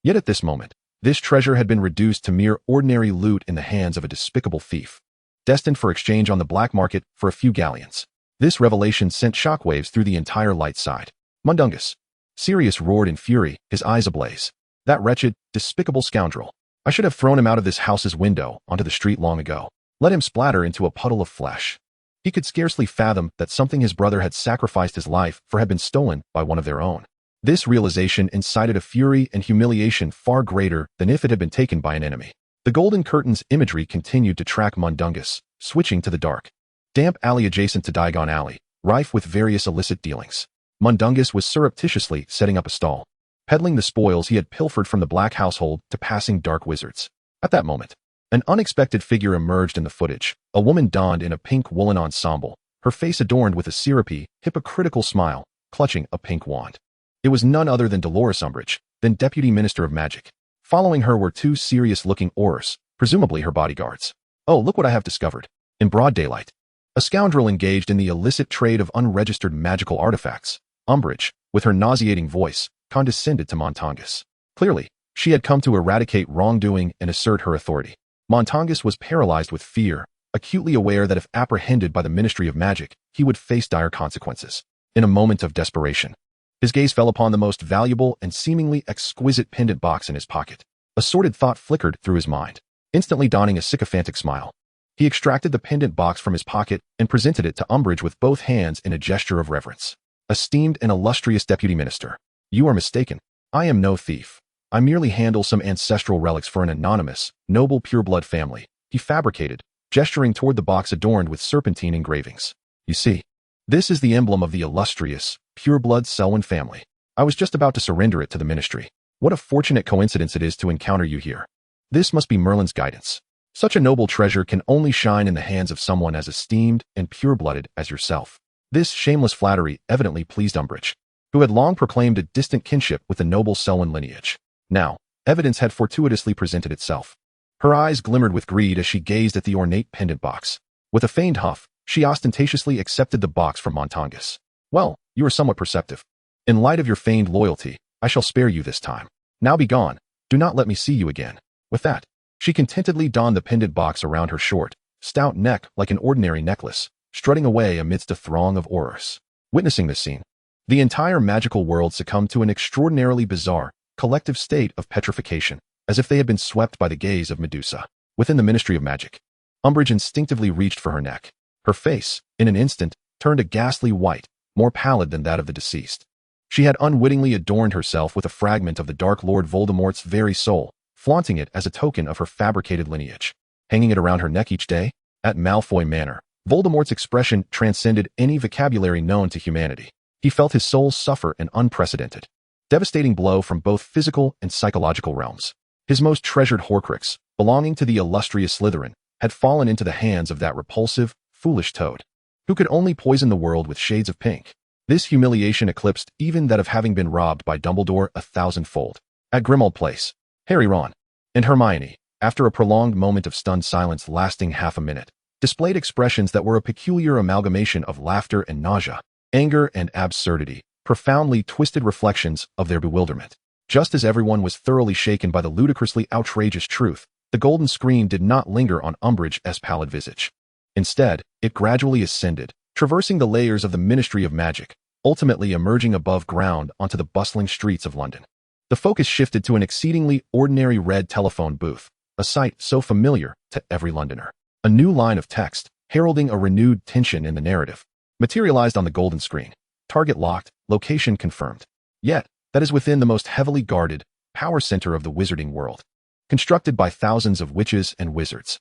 Yet at this moment, this treasure had been reduced to mere ordinary loot in the hands of a despicable thief, destined for exchange on the black market for a few galleons. This revelation sent shockwaves through the entire light side. Mundungus! Sirius roared in fury, his eyes ablaze. That wretched, despicable scoundrel. I should have thrown him out of this house's window onto the street long ago. Let him splatter into a puddle of flesh. He could scarcely fathom that something his brother had sacrificed his life for had been stolen by one of their own. This realization incited a fury and humiliation far greater than if it had been taken by an enemy. The golden curtain's imagery continued to track Mundungus, switching to the dark, damp alley adjacent to Diagon Alley, rife with various illicit dealings. Mundungus was surreptitiously setting up a stall, peddling the spoils he had pilfered from the black household to passing dark wizards. At that moment, an unexpected figure emerged in the footage, a woman donned in a pink woolen ensemble, her face adorned with a syrupy, hypocritical smile, clutching a pink wand. It was none other than Dolores Umbridge, then Deputy Minister of Magic. Following her were two serious-looking Aurors, presumably her bodyguards. Oh, look what I have discovered. In broad daylight, a scoundrel engaged in the illicit trade of unregistered magical artifacts. Umbridge, with her nauseating voice, condescended to Mundungus. Clearly, she had come to eradicate wrongdoing and assert her authority. Mundungus was paralyzed with fear, acutely aware that if apprehended by the Ministry of Magic, he would face dire consequences. In a moment of desperation, his gaze fell upon the most valuable and seemingly exquisite pendant box in his pocket. A sordid thought flickered through his mind, instantly donning a sycophantic smile. He extracted the pendant box from his pocket and presented it to Umbridge with both hands in a gesture of reverence. Esteemed and illustrious Deputy Minister, you are mistaken. I am no thief. I merely handle some ancestral relics for an anonymous, noble pureblood family, he fabricated, gesturing toward the box adorned with serpentine engravings. You see, this is the emblem of the illustrious, pureblood Selwyn family. I was just about to surrender it to the ministry. What a fortunate coincidence it is to encounter you here. This must be Merlin's guidance. Such a noble treasure can only shine in the hands of someone as esteemed and pure-blooded as yourself. This shameless flattery evidently pleased Umbridge, who had long proclaimed a distant kinship with the noble Selwyn lineage. Now, evidence had fortuitously presented itself. Her eyes glimmered with greed as she gazed at the ornate pendant box. With a feigned huff, she ostentatiously accepted the box from Mundungus. Well, you are somewhat perceptive. In light of your feigned loyalty, I shall spare you this time. Now be gone. Do not let me see you again. With that, she contentedly donned the pendant box around her short, stout neck like an ordinary necklace, strutting away amidst a throng of Aurors. Witnessing this scene, the entire magical world succumbed to an extraordinarily bizarre, collective state of petrification, as if they had been swept by the gaze of Medusa. Within the Ministry of Magic, Umbridge instinctively reached for her neck. Her face, in an instant, turned a ghastly white, more pallid than that of the deceased. She had unwittingly adorned herself with a fragment of the Dark Lord Voldemort's very soul, flaunting it as a token of her fabricated lineage. Hanging it around her neck each day, at Malfoy Manor, Voldemort's expression transcended any vocabulary known to humanity. He felt his soul suffer an unprecedented, devastating blow from both physical and psychological realms. His most treasured Horcrux, belonging to the illustrious Slytherin, had fallen into the hands of that repulsive, foolish toad, who could only poison the world with shades of pink. This humiliation eclipsed even that of having been robbed by Dumbledore 1,000-fold. At Grimmauld Place, Harry, Ron, and Hermione, after a prolonged moment of stunned silence lasting half a minute, displayed expressions that were a peculiar amalgamation of laughter and nausea, anger and absurdity, profoundly twisted reflections of their bewilderment. Just as everyone was thoroughly shaken by the ludicrously outrageous truth, the golden screen did not linger on Umbridge's pallid visage. Instead, it gradually ascended, traversing the layers of the Ministry of Magic, ultimately emerging above ground onto the bustling streets of London. The focus shifted to an exceedingly ordinary red telephone booth, a sight so familiar to every Londoner. A new line of text, heralding a renewed tension in the narrative, materialized on the golden screen. Target locked, location confirmed. Yet, that is within the most heavily guarded power center of the wizarding world, constructed by thousands of witches and wizards.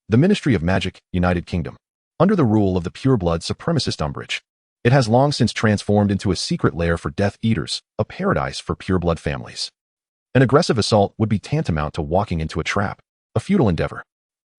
The Ministry of Magic, United Kingdom, under the rule of the pureblood supremacist Umbridge. It has long since transformed into a secret lair for Death Eaters, a paradise for pureblood families. An aggressive assault would be tantamount to walking into a trap, a futile endeavor.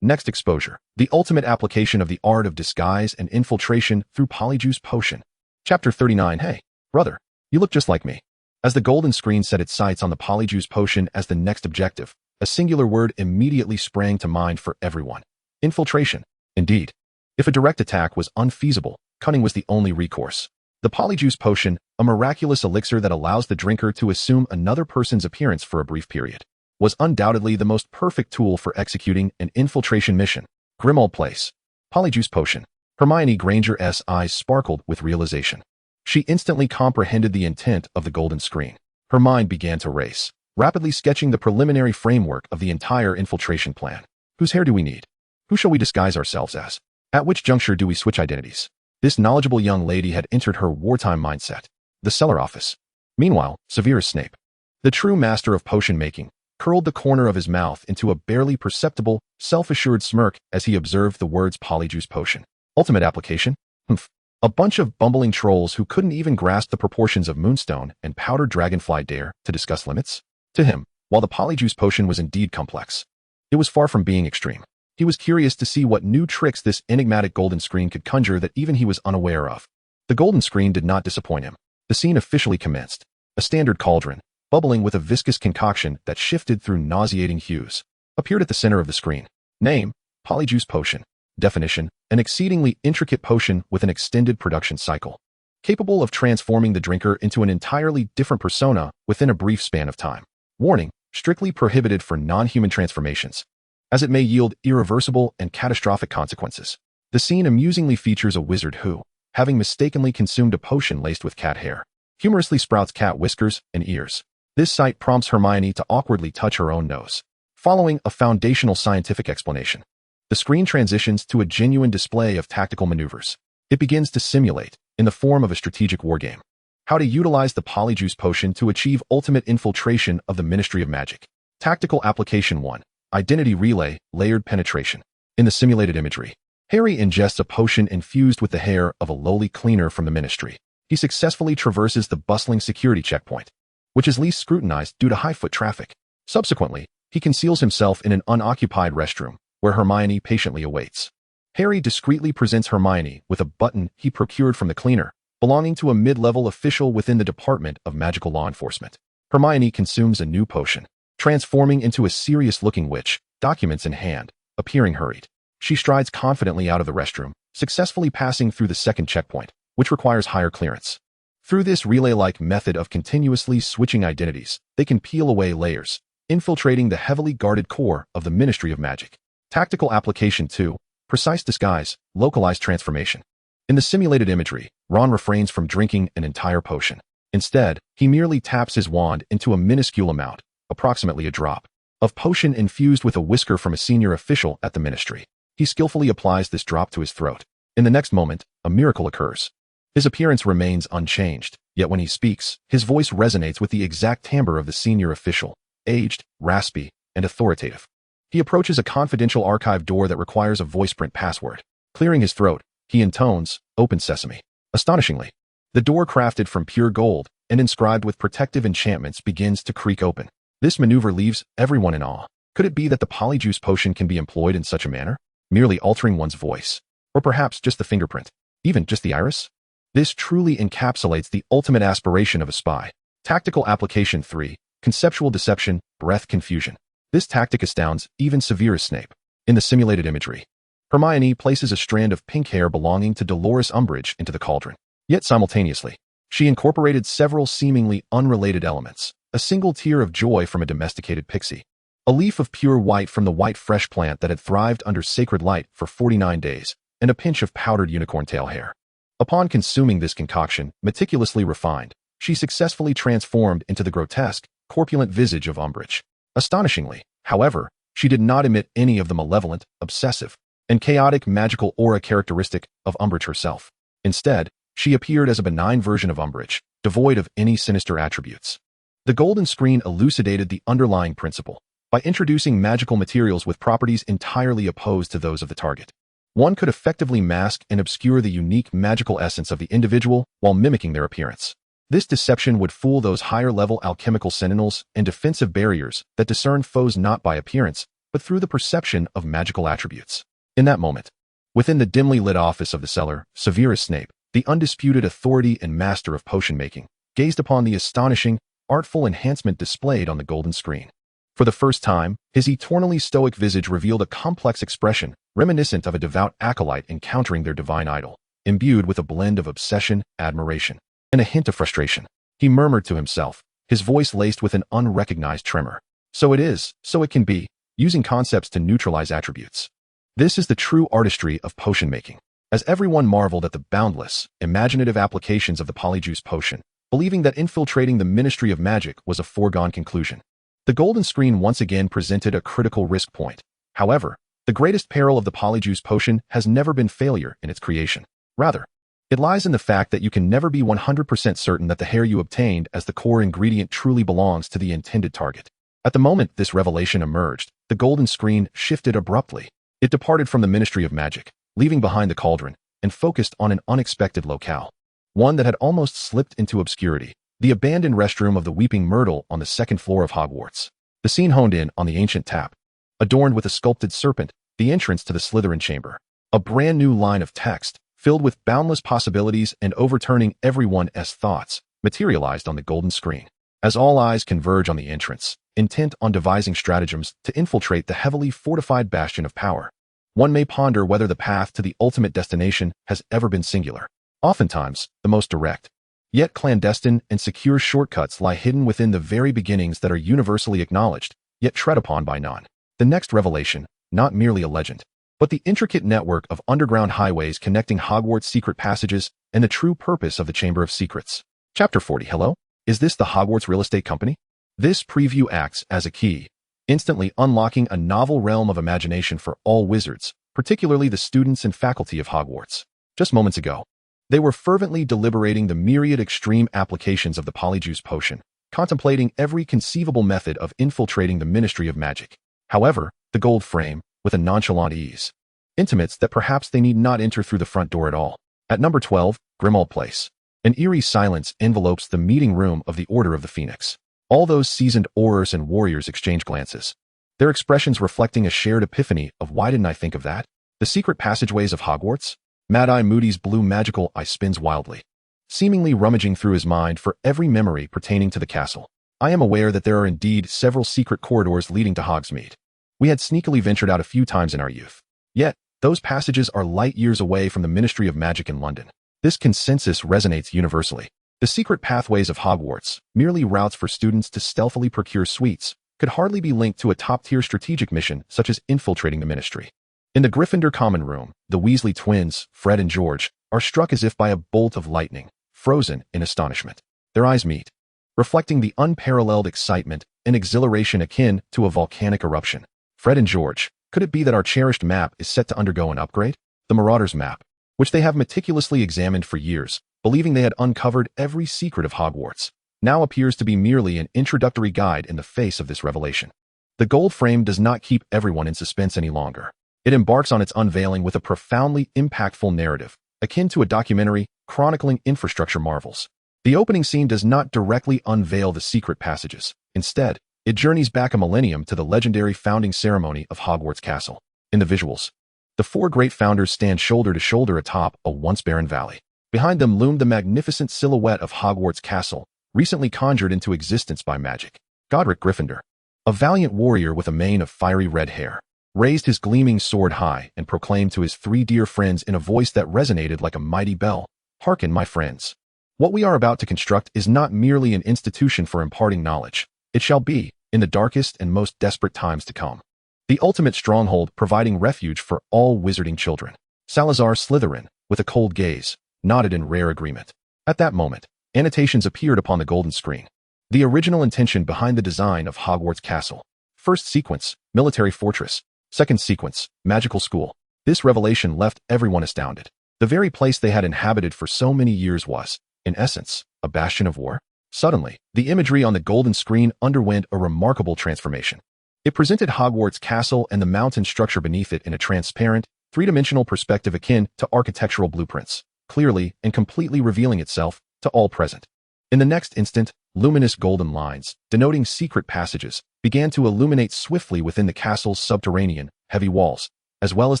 Next exposure, the ultimate application of the art of disguise and infiltration through Polyjuice Potion. Chapter 39. Hey, brother, you look just like me. As the golden screen set its sights on the Polyjuice Potion as the next objective, a singular word immediately sprang to mind for everyone. Infiltration. Indeed. If a direct attack was unfeasible, cunning was the only recourse. The Polyjuice Potion, a miraculous elixir that allows the drinker to assume another person's appearance for a brief period, was undoubtedly the most perfect tool for executing an infiltration mission. Grimmauld Place. Polyjuice Potion. Hermione Granger's eyes sparkled with realization. She instantly comprehended the intent of the golden screen. Her mind began to race, rapidly sketching the preliminary framework of the entire infiltration plan. Whose hair do we need? Who shall we disguise ourselves as? At which juncture do we switch identities? This knowledgeable young lady had entered her wartime mindset. The cellar office. Meanwhile, Severus Snape, the true master of potion making, curled the corner of his mouth into a barely perceptible, self-assured smirk as he observed the words Polyjuice Potion. Ultimate application? Humph. A bunch of bumbling trolls who couldn't even grasp the proportions of moonstone and powdered dragonfly dare to discuss limits? To him, while the Polyjuice Potion was indeed complex, it was far from being extreme. He was curious to see what new tricks this enigmatic golden screen could conjure that even he was unaware of. The golden screen did not disappoint him. The scene officially commenced. A standard cauldron, bubbling with a viscous concoction that shifted through nauseating hues, appeared at the center of the screen. Name: Polyjuice Potion. Definition: an exceedingly intricate potion with an extended production cycle, capable of transforming the drinker into an entirely different persona within a brief span of time. Warning: strictly prohibited for non-human transformations, as it may yield irreversible and catastrophic consequences. The scene amusingly features a wizard who, having mistakenly consumed a potion laced with cat hair, humorously sprouts cat whiskers and ears. This sight prompts Hermione to awkwardly touch her own nose. Following a foundational scientific explanation, the screen transitions to a genuine display of tactical maneuvers. It begins to simulate, in the form of a strategic wargame, how to utilize the Polyjuice Potion to achieve ultimate infiltration of the Ministry of Magic. Tactical Application 1. Identity Relay, Layered Penetration. In the simulated imagery, Harry ingests a potion infused with the hair of a lowly cleaner from the Ministry. He successfully traverses the bustling security checkpoint, which is least scrutinized due to high foot traffic. Subsequently, he conceals himself in an unoccupied restroom, where Hermione patiently awaits. Harry discreetly presents Hermione with a button he procured from the cleaner, belonging to a mid-level official within the Department of Magical Law Enforcement. Hermione consumes a new potion, transforming into a serious-looking witch, documents in hand, appearing hurried. She strides confidently out of the restroom, successfully passing through the second checkpoint, which requires higher clearance. Through this relay-like method of continuously switching identities, they can peel away layers, infiltrating the heavily guarded core of the Ministry of Magic. Tactical Application 2. Precise Disguise, Localized Transformation. In the simulated imagery, Ron refrains from drinking an entire potion. Instead, he merely taps his wand into a minuscule amount, approximately a drop, of potion infused with a whisker from a senior official at the Ministry. He skillfully applies this drop to his throat. In the next moment, a miracle occurs. His appearance remains unchanged, yet when he speaks, his voice resonates with the exact timbre of the senior official, aged, raspy, and authoritative. He approaches a confidential archive door that requires a voiceprint password. Clearing his throat, he intones, "Open Sesame." Astonishingly, the door, crafted from pure gold and inscribed with protective enchantments, begins to creak open. This maneuver leaves everyone in awe. Could it be that the Polyjuice Potion can be employed in such a manner? Merely altering one's voice? Or perhaps just the fingerprint? Even just the iris? This truly encapsulates the ultimate aspiration of a spy. Tactical Application 3. Conceptual Deception, Breath Confusion. This tactic astounds even Severus Snape. In the simulated imagery, Hermione places a strand of pink hair belonging to Dolores Umbridge into the cauldron. Yet simultaneously, she incorporated several seemingly unrelated elements. A single tear of joy from a domesticated pixie, a leaf of pure white from the white fresh plant that had thrived under sacred light for 49 days, and a pinch of powdered unicorn tail hair. Upon consuming this concoction, meticulously refined, she successfully transformed into the grotesque, corpulent visage of Umbridge. Astonishingly, however, she did not emit any of the malevolent, obsessive, and chaotic magical aura characteristic of Umbridge herself. Instead, she appeared as a benign version of Umbridge, devoid of any sinister attributes. The golden screen elucidated the underlying principle by introducing magical materials with properties entirely opposed to those of the target. One could effectively mask and obscure the unique magical essence of the individual while mimicking their appearance. This deception would fool those higher-level alchemical sentinels and defensive barriers that discern foes not by appearance, but through the perception of magical attributes. In that moment, within the dimly lit office of the cellar, Severus Snape, the undisputed authority and master of potion-making, gazed upon the astonishing, artful enhancement displayed on the golden screen. For the first time, his eternally stoic visage revealed a complex expression, reminiscent of a devout acolyte encountering their divine idol. imbued with a blend of obsession, admiration, and a hint of frustration. He murmured to himself, his voice laced with an unrecognized tremor. So it is, so it can be, using concepts to neutralize attributes. This is the true artistry of potion making. As everyone marveled at the boundless, imaginative applications of the polyjuice potion, believing that infiltrating the Ministry of Magic was a foregone conclusion, the golden screen once again presented a critical risk point. However, the greatest peril of the polyjuice potion has never been failure in its creation. Rather, it lies in the fact that you can never be 100% certain that the hair you obtained as the core ingredient truly belongs to the intended target. At the moment this revelation emerged, the golden screen shifted abruptly. It departed from the Ministry of Magic, leaving behind the cauldron, and focused on an unexpected locale. One that had almost slipped into obscurity, the abandoned restroom of the Weeping Myrtle on the second floor of Hogwarts. The scene honed in on the ancient tap, adorned with a sculpted serpent, the entrance to the Slytherin chamber. A brand new line of text, filled with boundless possibilities and overturning everyone's thoughts, materialized on the golden screen. As all eyes converge on the entrance, intent on devising stratagems to infiltrate the heavily fortified bastion of power, one may ponder whether the path to the ultimate destination has ever been singular. Oftentimes, the most direct, yet clandestine and secure shortcuts lie hidden within the very beginnings that are universally acknowledged, yet tread upon by none. The next revelation, not merely a legend, but the intricate network of underground highways connecting Hogwarts' secret passages and the true purpose of the Chamber of Secrets. Chapter 40. Hello? Is this the Hogwarts Real Estate Company? This preview acts as a key, instantly unlocking a novel realm of imagination for all wizards, particularly the students and faculty of Hogwarts. Just moments ago, they were fervently deliberating the myriad extreme applications of the polyjuice potion, contemplating every conceivable method of infiltrating the Ministry of Magic. However, the gold frame, with a nonchalant ease, intimates that perhaps they need not enter through the front door at all. At number 12, Grimmauld Place. An eerie silence envelopes the meeting room of the Order of the Phoenix. All those seasoned Aurors and warriors exchange glances, their expressions reflecting a shared epiphany of why didn't I think of that? The secret passageways of Hogwarts? Mad-Eye Moody's blue magical eye spins wildly, seemingly rummaging through his mind for every memory pertaining to the castle. I am aware that there are indeed several secret corridors leading to Hogsmeade. We had sneakily ventured out a few times in our youth. Yet, those passages are light years away from the Ministry of Magic in London. This consensus resonates universally. The secret pathways of Hogwarts, merely routes for students to stealthily procure suites, could hardly be linked to a top-tier strategic mission such as infiltrating the Ministry. In the Gryffindor common room, the Weasley twins, Fred and George, are struck as if by a bolt of lightning, frozen in astonishment. Their eyes meet, reflecting the unparalleled excitement and exhilaration akin to a volcanic eruption. Fred and George, could it be that our cherished map is set to undergo an upgrade? The Marauders map, which they have meticulously examined for years, believing they had uncovered every secret of Hogwarts, now appears to be merely an introductory guide in the face of this revelation. The gold frame does not keep everyone in suspense any longer. It embarks on its unveiling with a profoundly impactful narrative, akin to a documentary chronicling infrastructure marvels. The opening scene does not directly unveil the secret passages. Instead, it journeys back a millennium to the legendary founding ceremony of Hogwarts Castle. In the visuals, the four great founders stand shoulder to shoulder atop a once barren valley. Behind them loomed the magnificent silhouette of Hogwarts Castle, recently conjured into existence by magic. Godric Gryffindor, a valiant warrior with a mane of fiery red hair, raised his gleaming sword high and proclaimed to his three dear friends in a voice that resonated like a mighty bell, "Hearken, my friends. What we are about to construct is not merely an institution for imparting knowledge. It shall be, in the darkest and most desperate times to come, the ultimate stronghold providing refuge for all wizarding children." Salazar Slytherin, with a cold gaze, nodded in rare agreement. At that moment, annotations appeared upon the golden screen. The original intention behind the design of Hogwarts Castle. First sequence, military fortress. Second sequence, magical school. This revelation left everyone astounded. The very place they had inhabited for so many years was, in essence, a bastion of war. Suddenly, the imagery on the golden screen underwent a remarkable transformation. It presented Hogwarts Castle and the mountain structure beneath it in a transparent, three-dimensional perspective akin to architectural blueprints, clearly and completely revealing itself to all present. In the next instant, luminous golden lines, denoting secret passages, began to illuminate swiftly within the castle's subterranean, heavy walls, as well as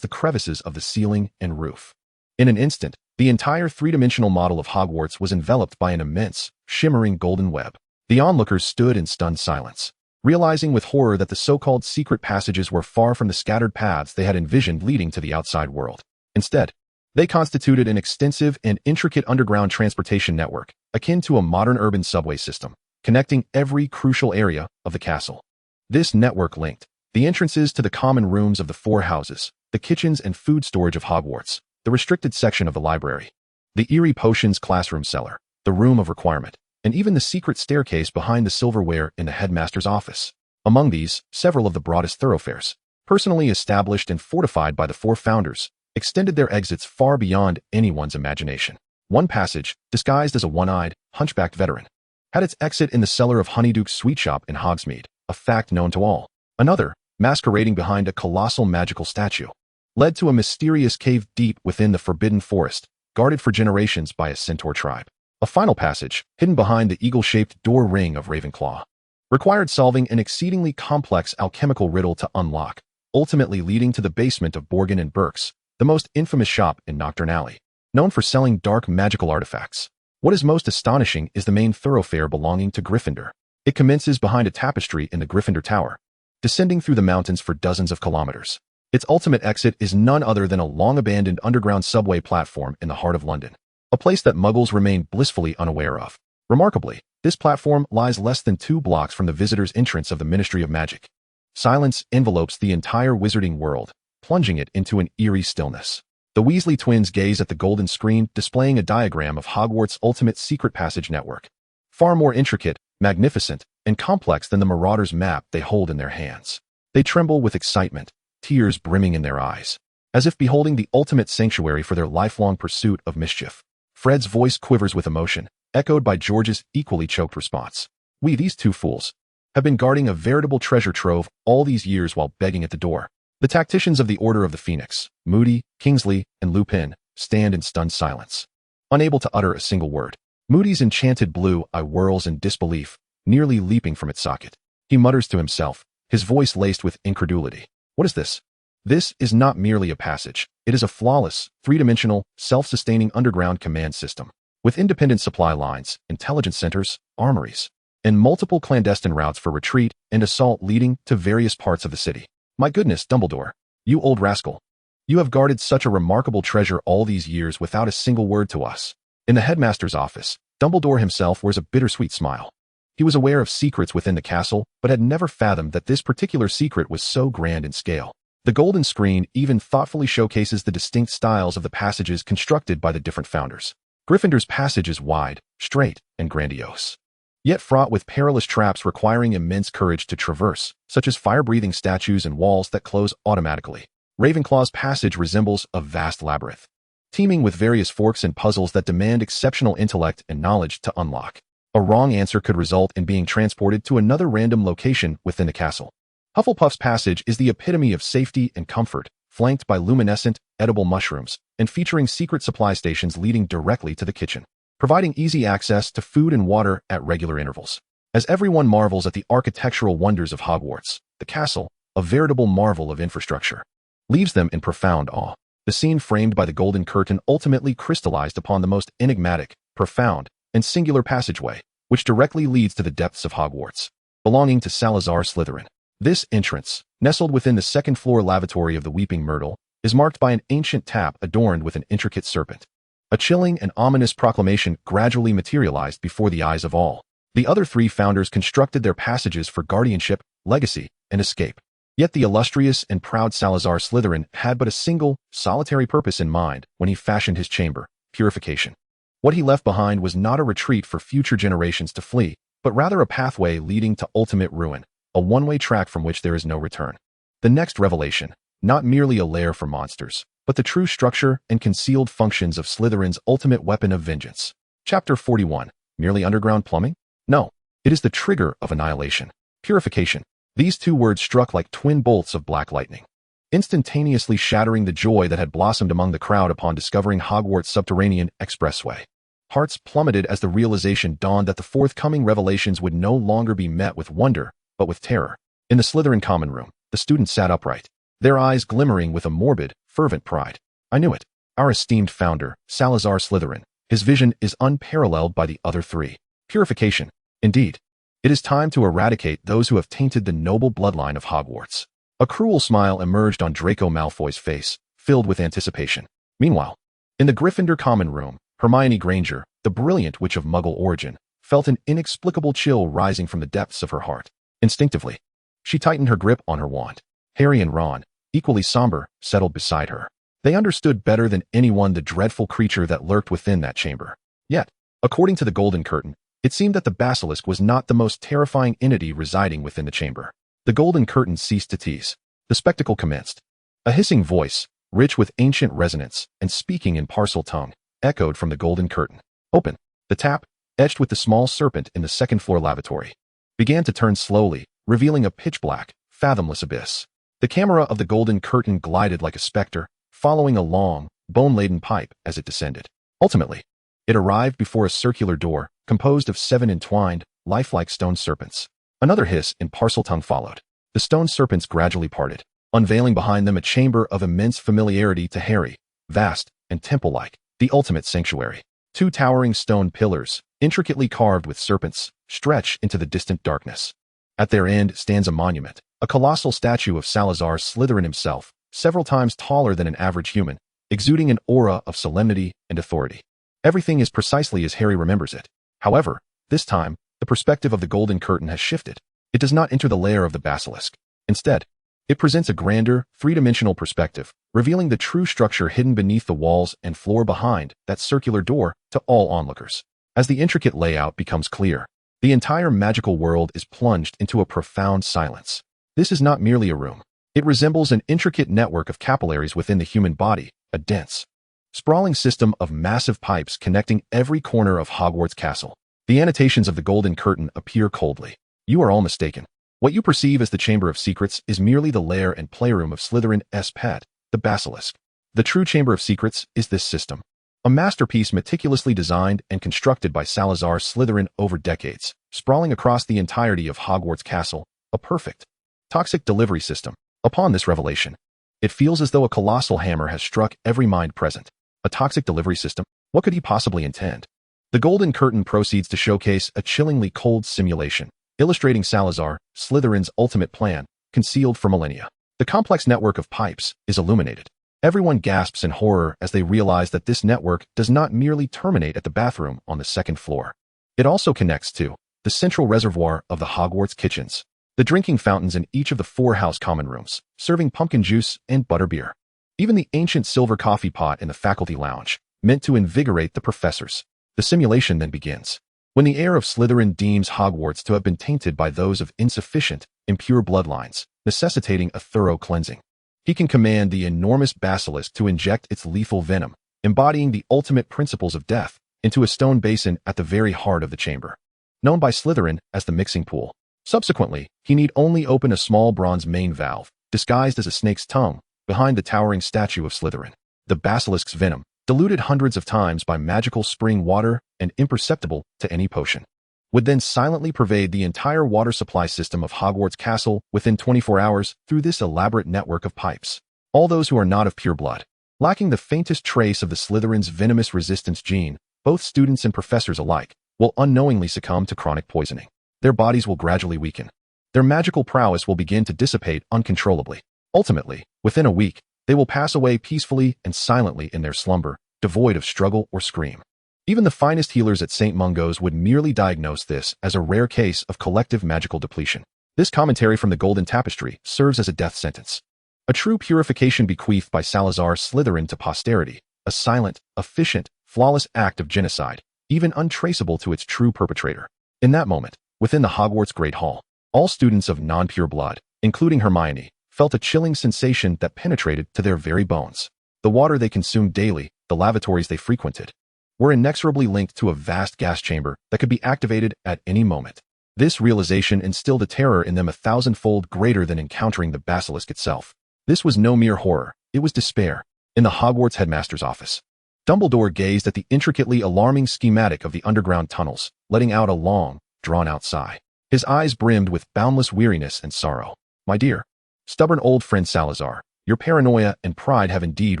the crevices of the ceiling and roof. In an instant, the entire three-dimensional model of Hogwarts was enveloped by an immense, shimmering golden web. The onlookers stood in stunned silence, realizing with horror that the so-called secret passages were far from the scattered paths they had envisioned leading to the outside world. Instead, They constituted an extensive and intricate underground transportation network, akin to a modern urban subway system, connecting every crucial area of the castle. This network linked the entrances to the common rooms of the four houses, the kitchens and food storage of Hogwarts, the restricted section of the library, the eerie potions classroom cellar, the room of requirement, and even the secret staircase behind the silverware in the headmaster's office. Among these, several of the broadest thoroughfares, personally established and fortified by the four founders, extended their exits far beyond anyone's imagination. One passage, disguised as a one-eyed, hunchbacked veteran, had its exit in the cellar of Honeyduke's sweet shop in Hogsmeade, a fact known to all. Another, masquerading behind a colossal magical statue, led to a mysterious cave deep within the Forbidden Forest, guarded for generations by a centaur tribe. A final passage, hidden behind the eagle-shaped door ring of Ravenclaw, required solving an exceedingly complex alchemical riddle to unlock, ultimately leading to the basement of Borgin and Burke's, the most infamous shop in Knockturn Alley, known for selling dark magical artifacts. What is most astonishing is the main thoroughfare belonging to Gryffindor. It commences behind a tapestry in the Gryffindor Tower, descending through the mountains for dozens of kilometers. Its ultimate exit is none other than a long-abandoned underground subway platform in the heart of London, a place that Muggles remain blissfully unaware of. Remarkably, this platform lies less than 2 blocks from the visitor's entrance of the Ministry of Magic. Silence envelopes the entire Wizarding World, plunging it into an eerie stillness. The Weasley twins gaze at the golden screen displaying a diagram of Hogwarts' ultimate secret passage network, far more intricate, magnificent, and complex than the Marauders map they hold in their hands. They tremble with excitement, tears brimming in their eyes, as if beholding the ultimate sanctuary for their lifelong pursuit of mischief. Fred's voice quivers with emotion, echoed by George's equally choked response. "We, these two fools, have been guarding a veritable treasure trove all these years while begging at the door." The tacticians of the Order of the Phoenix, Moody, Kingsley, and Lupin, stand in stunned silence, unable to utter a single word. Moody's enchanted blue eye whirls in disbelief, nearly leaping from its socket. He mutters to himself, his voice laced with incredulity. "What is this? This is not merely a passage. It is a flawless, three-dimensional, self-sustaining underground command system, with independent supply lines, intelligence centers, armories, and multiple clandestine routes for retreat and assault leading to various parts of the city. My goodness, Dumbledore, you old rascal. You have guarded such a remarkable treasure all these years without a single word to us." In the headmaster's office, Dumbledore himself wears a bittersweet smile. He was aware of secrets within the castle, but had never fathomed that this particular secret was so grand in scale. The golden screen even thoughtfully showcases the distinct styles of the passages constructed by the different founders. Gryffindor's passage is wide, straight, and grandiose, yet fraught with perilous traps requiring immense courage to traverse, such as fire-breathing statues and walls that close automatically. Ravenclaw's passage resembles a vast labyrinth, teeming with various forks and puzzles that demand exceptional intellect and knowledge to unlock. A wrong answer could result in being transported to another random location within the castle. Hufflepuff's passage is the epitome of safety and comfort, flanked by luminescent, edible mushrooms, and featuring secret supply stations leading directly to the kitchen, providing easy access to food and water at regular intervals. As everyone marvels at the architectural wonders of Hogwarts, the castle, a veritable marvel of infrastructure, leaves them in profound awe. The scene framed by the golden curtain ultimately crystallized upon the most enigmatic, profound, and singular passageway, which directly leads to the depths of Hogwarts, belonging to Salazar Slytherin. This entrance, nestled within the second-floor lavatory of the Weeping Myrtle, is marked by an ancient tap adorned with an intricate serpent. A chilling and ominous proclamation gradually materialized before the eyes of all. The other 3 founders constructed their passages for guardianship, legacy, and escape. Yet the illustrious and proud Salazar Slytherin had but a single, solitary purpose in mind when he fashioned his chamber: purification. What he left behind was not a retreat for future generations to flee, but rather a pathway leading to ultimate ruin, a one-way track from which there is no return. The next revelation, not merely a lair for monsters, but the true structure and concealed functions of Slytherin's ultimate weapon of vengeance. Chapter 41. Merely underground plumbing? No, it is the trigger of annihilation. Purification. These 2 words struck like twin bolts of black lightning, instantaneously shattering the joy that had blossomed among the crowd upon discovering Hogwarts' subterranean expressway. Hearts plummeted as the realization dawned that the forthcoming revelations would no longer be met with wonder, but with terror. In the Slytherin common room, the students sat upright, their eyes glimmering with a morbid, fervent pride. "I knew it. Our esteemed founder, Salazar Slytherin. His vision is unparalleled by the other 3. Purification. Indeed. It is time to eradicate those who have tainted the noble bloodline of Hogwarts." A cruel smile emerged on Draco Malfoy's face, filled with anticipation. Meanwhile, In the Gryffindor common room, Hermione Granger, the brilliant witch of Muggle origin, felt an inexplicable chill rising from the depths of her heart. Instinctively, she tightened her grip on her wand. Harry and Ron, equally somber, settled beside her. They understood better than anyone the dreadful creature that lurked within that chamber. Yet, according to the Golden Curtain, it seemed that the basilisk was not the most terrifying entity residing within the chamber. The Golden Curtain ceased to tease. The spectacle commenced. A hissing voice, rich with ancient resonance and speaking in parcel tongue, echoed from the Golden Curtain. Open. The tap, etched with the small serpent in the second-floor lavatory, began to turn slowly, revealing a pitch-black, fathomless abyss. The camera of the Golden Curtain glided like a specter, following a long, bone-laden pipe as it descended. Ultimately, it arrived before a circular door, composed of 7 entwined, lifelike stone serpents. Another hiss in parcel tongue followed. The stone serpents gradually parted, unveiling behind them a chamber of immense familiarity to Harry, vast and temple-like, the ultimate sanctuary. 2 towering stone pillars, intricately carved with serpents, stretch into the distant darkness. At their end stands a monument, a colossal statue of Salazar Slytherin himself, several times taller than an average human, exuding an aura of solemnity and authority. Everything is precisely as Harry remembers it. However, this time, the perspective of the Golden Curtain has shifted. It does not enter the lair of the basilisk. Instead, it presents a grander, three-dimensional perspective, revealing the true structure hidden beneath the walls and floor behind that circular door to all onlookers. As the intricate layout becomes clear, the entire magical world is plunged into a profound silence. This is not merely a room. It resembles an intricate network of capillaries within the human body, a dense, sprawling system of massive pipes connecting every corner of Hogwarts Castle. The annotations of the Golden Curtain appear coldly. You are all mistaken. What you perceive as the Chamber of Secrets is merely the lair and playroom of Slytherin's pet, the basilisk. The true Chamber of Secrets is this system, a masterpiece meticulously designed and constructed by Salazar Slytherin over decades, sprawling across the entirety of Hogwarts Castle, a perfect, toxic delivery system. Upon this revelation, it feels as though a colossal hammer has struck every mind present. A toxic delivery system? What could he possibly intend? The Golden Curtain proceeds to showcase a chillingly cold simulation, illustrating Salazar Slytherin's ultimate plan, concealed for millennia. The complex network of pipes is illuminated. Everyone gasps in horror as they realize that this network does not merely terminate at the bathroom on the second floor. It also connects to the central reservoir of the Hogwarts kitchens, the drinking fountains in each of the 4 house common rooms, serving pumpkin juice and butterbeer. Even the ancient silver coffee pot in the faculty lounge, meant to invigorate the professors. The simulation then begins. When the heir of Slytherin deems Hogwarts to have been tainted by those of insufficient, impure bloodlines, necessitating a thorough cleansing, he can command the enormous basilisk to inject its lethal venom, embodying the ultimate principles of death, into a stone basin at the very heart of the chamber, known by Slytherin as the mixing pool. Subsequently, he need only open a small bronze main valve, disguised as a snake's tongue, behind the towering statue of Slytherin. The basilisk's venom, diluted hundreds of times by magical spring water and imperceptible to any potion, would then silently pervade the entire water supply system of Hogwarts Castle within 24 hours through this elaborate network of pipes. All those who are not of pure blood, lacking the faintest trace of the Slytherin's venomous resistance gene, both students and professors alike, will unknowingly succumb to chronic poisoning. Their bodies will gradually weaken. Their magical prowess will begin to dissipate uncontrollably. Ultimately, within a week, they will pass away peacefully and silently in their slumber, devoid of struggle or scream. Even the finest healers at St. Mungo's would merely diagnose this as a rare case of collective magical depletion. This commentary from the Golden Tapestry serves as a death sentence. A true purification bequeathed by Salazar Slytherin to posterity, a silent, efficient, flawless act of genocide, even untraceable to its true perpetrator. In that moment, within the Hogwarts Great Hall, all students of non-pure blood, including Hermione, felt a chilling sensation that penetrated to their very bones. The water they consumed daily, the lavatories they frequented, were inexorably linked to a vast gas chamber that could be activated at any moment. This realization instilled a terror in them 1,000-fold greater than encountering the basilisk itself. This was no mere horror, it was despair. In the Hogwarts headmaster's office, Dumbledore gazed at the intricately alarming schematic of the underground tunnels, letting out a long, drawn-out sigh. His eyes brimmed with boundless weariness and sorrow. My dear, stubborn old friend Salazar, your paranoia and pride have indeed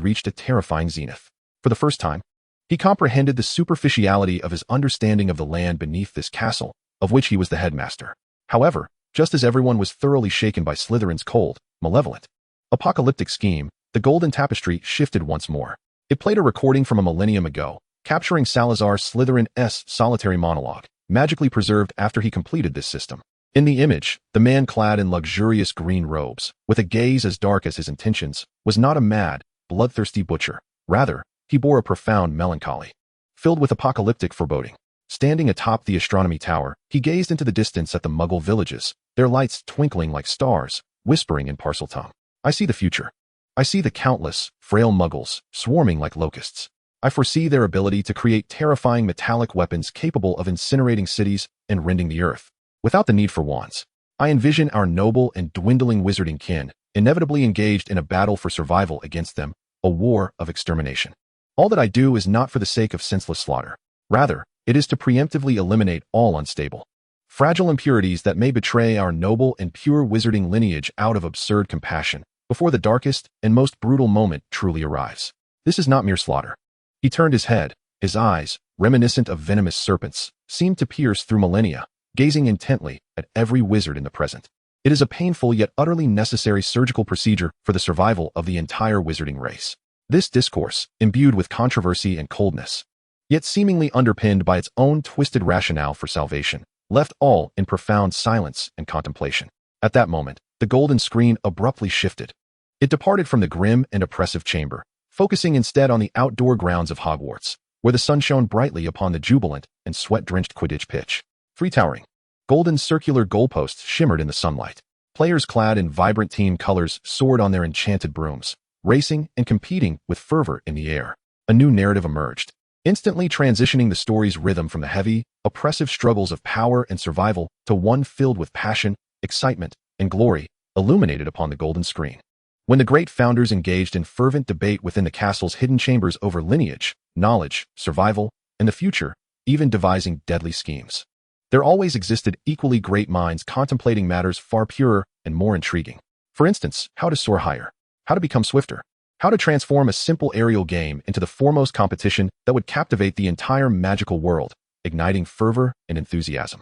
reached a terrifying zenith. For the first time, he comprehended the superficiality of his understanding of the land beneath this castle, of which he was the headmaster. However, just as everyone was thoroughly shaken by Slytherin's cold, malevolent, apocalyptic scheme, the Golden Tapestry shifted once more. It played a recording from a millennium ago, capturing Salazar Slytherin's solitary monologue, magically preserved after he completed this system. In the image, the man clad in luxurious green robes, with a gaze as dark as his intentions, was not a mad, bloodthirsty butcher. Rather, he bore a profound melancholy, filled with apocalyptic foreboding. Standing atop the astronomy tower, he gazed into the distance at the Muggle villages, their lights twinkling like stars, whispering in Parseltongue. I see the future. I see the countless, frail Muggles, swarming like locusts. I foresee their ability to create terrifying metallic weapons capable of incinerating cities and rending the earth, without the need for wands. I envision our noble and dwindling wizarding kin, inevitably engaged in a battle for survival against them, a war of extermination. All that I do is not for the sake of senseless slaughter. Rather, it is to preemptively eliminate all unstable, fragile impurities that may betray our noble and pure wizarding lineage out of absurd compassion, before the darkest and most brutal moment truly arrives. This is not mere slaughter. He turned his head. His eyes, reminiscent of venomous serpents, seemed to pierce through millennia, gazing intently at every wizard in the present. It is a painful yet utterly necessary surgical procedure for the survival of the entire wizarding race. This discourse, imbued with controversy and coldness, yet seemingly underpinned by its own twisted rationale for salvation, left all in profound silence and contemplation. At that moment, the golden screen abruptly shifted. It departed from the grim and oppressive chamber, focusing instead on the outdoor grounds of Hogwarts, where the sun shone brightly upon the jubilant and sweat-drenched Quidditch pitch. Three towering, golden circular goalposts shimmered in the sunlight. Players clad in vibrant team colors soared on their enchanted brooms, racing and competing with fervor in the air. A new narrative emerged, instantly transitioning the story's rhythm from the heavy, oppressive struggles of power and survival to one filled with passion, excitement, and glory, illuminated upon the golden screen. When the great founders engaged in fervent debate within the castle's hidden chambers over lineage, knowledge, survival, and the future, even devising deadly schemes, there always existed equally great minds contemplating matters far purer and more intriguing. For instance, how to soar higher, how to become swifter, how to transform a simple aerial game into the foremost competition that would captivate the entire magical world, igniting fervor and enthusiasm.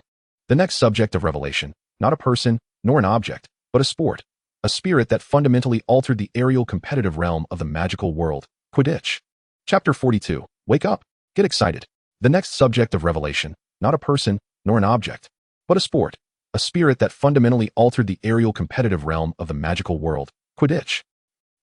The next subject of revelation, not a person nor an object, but a sport, a spirit that fundamentally altered the aerial competitive realm of the magical world, Quidditch. Chapter 42. Wake up. Get excited. The next subject of revelation, not a person nor an object, but a sport, a spirit that fundamentally altered the aerial competitive realm of the magical world, Quidditch.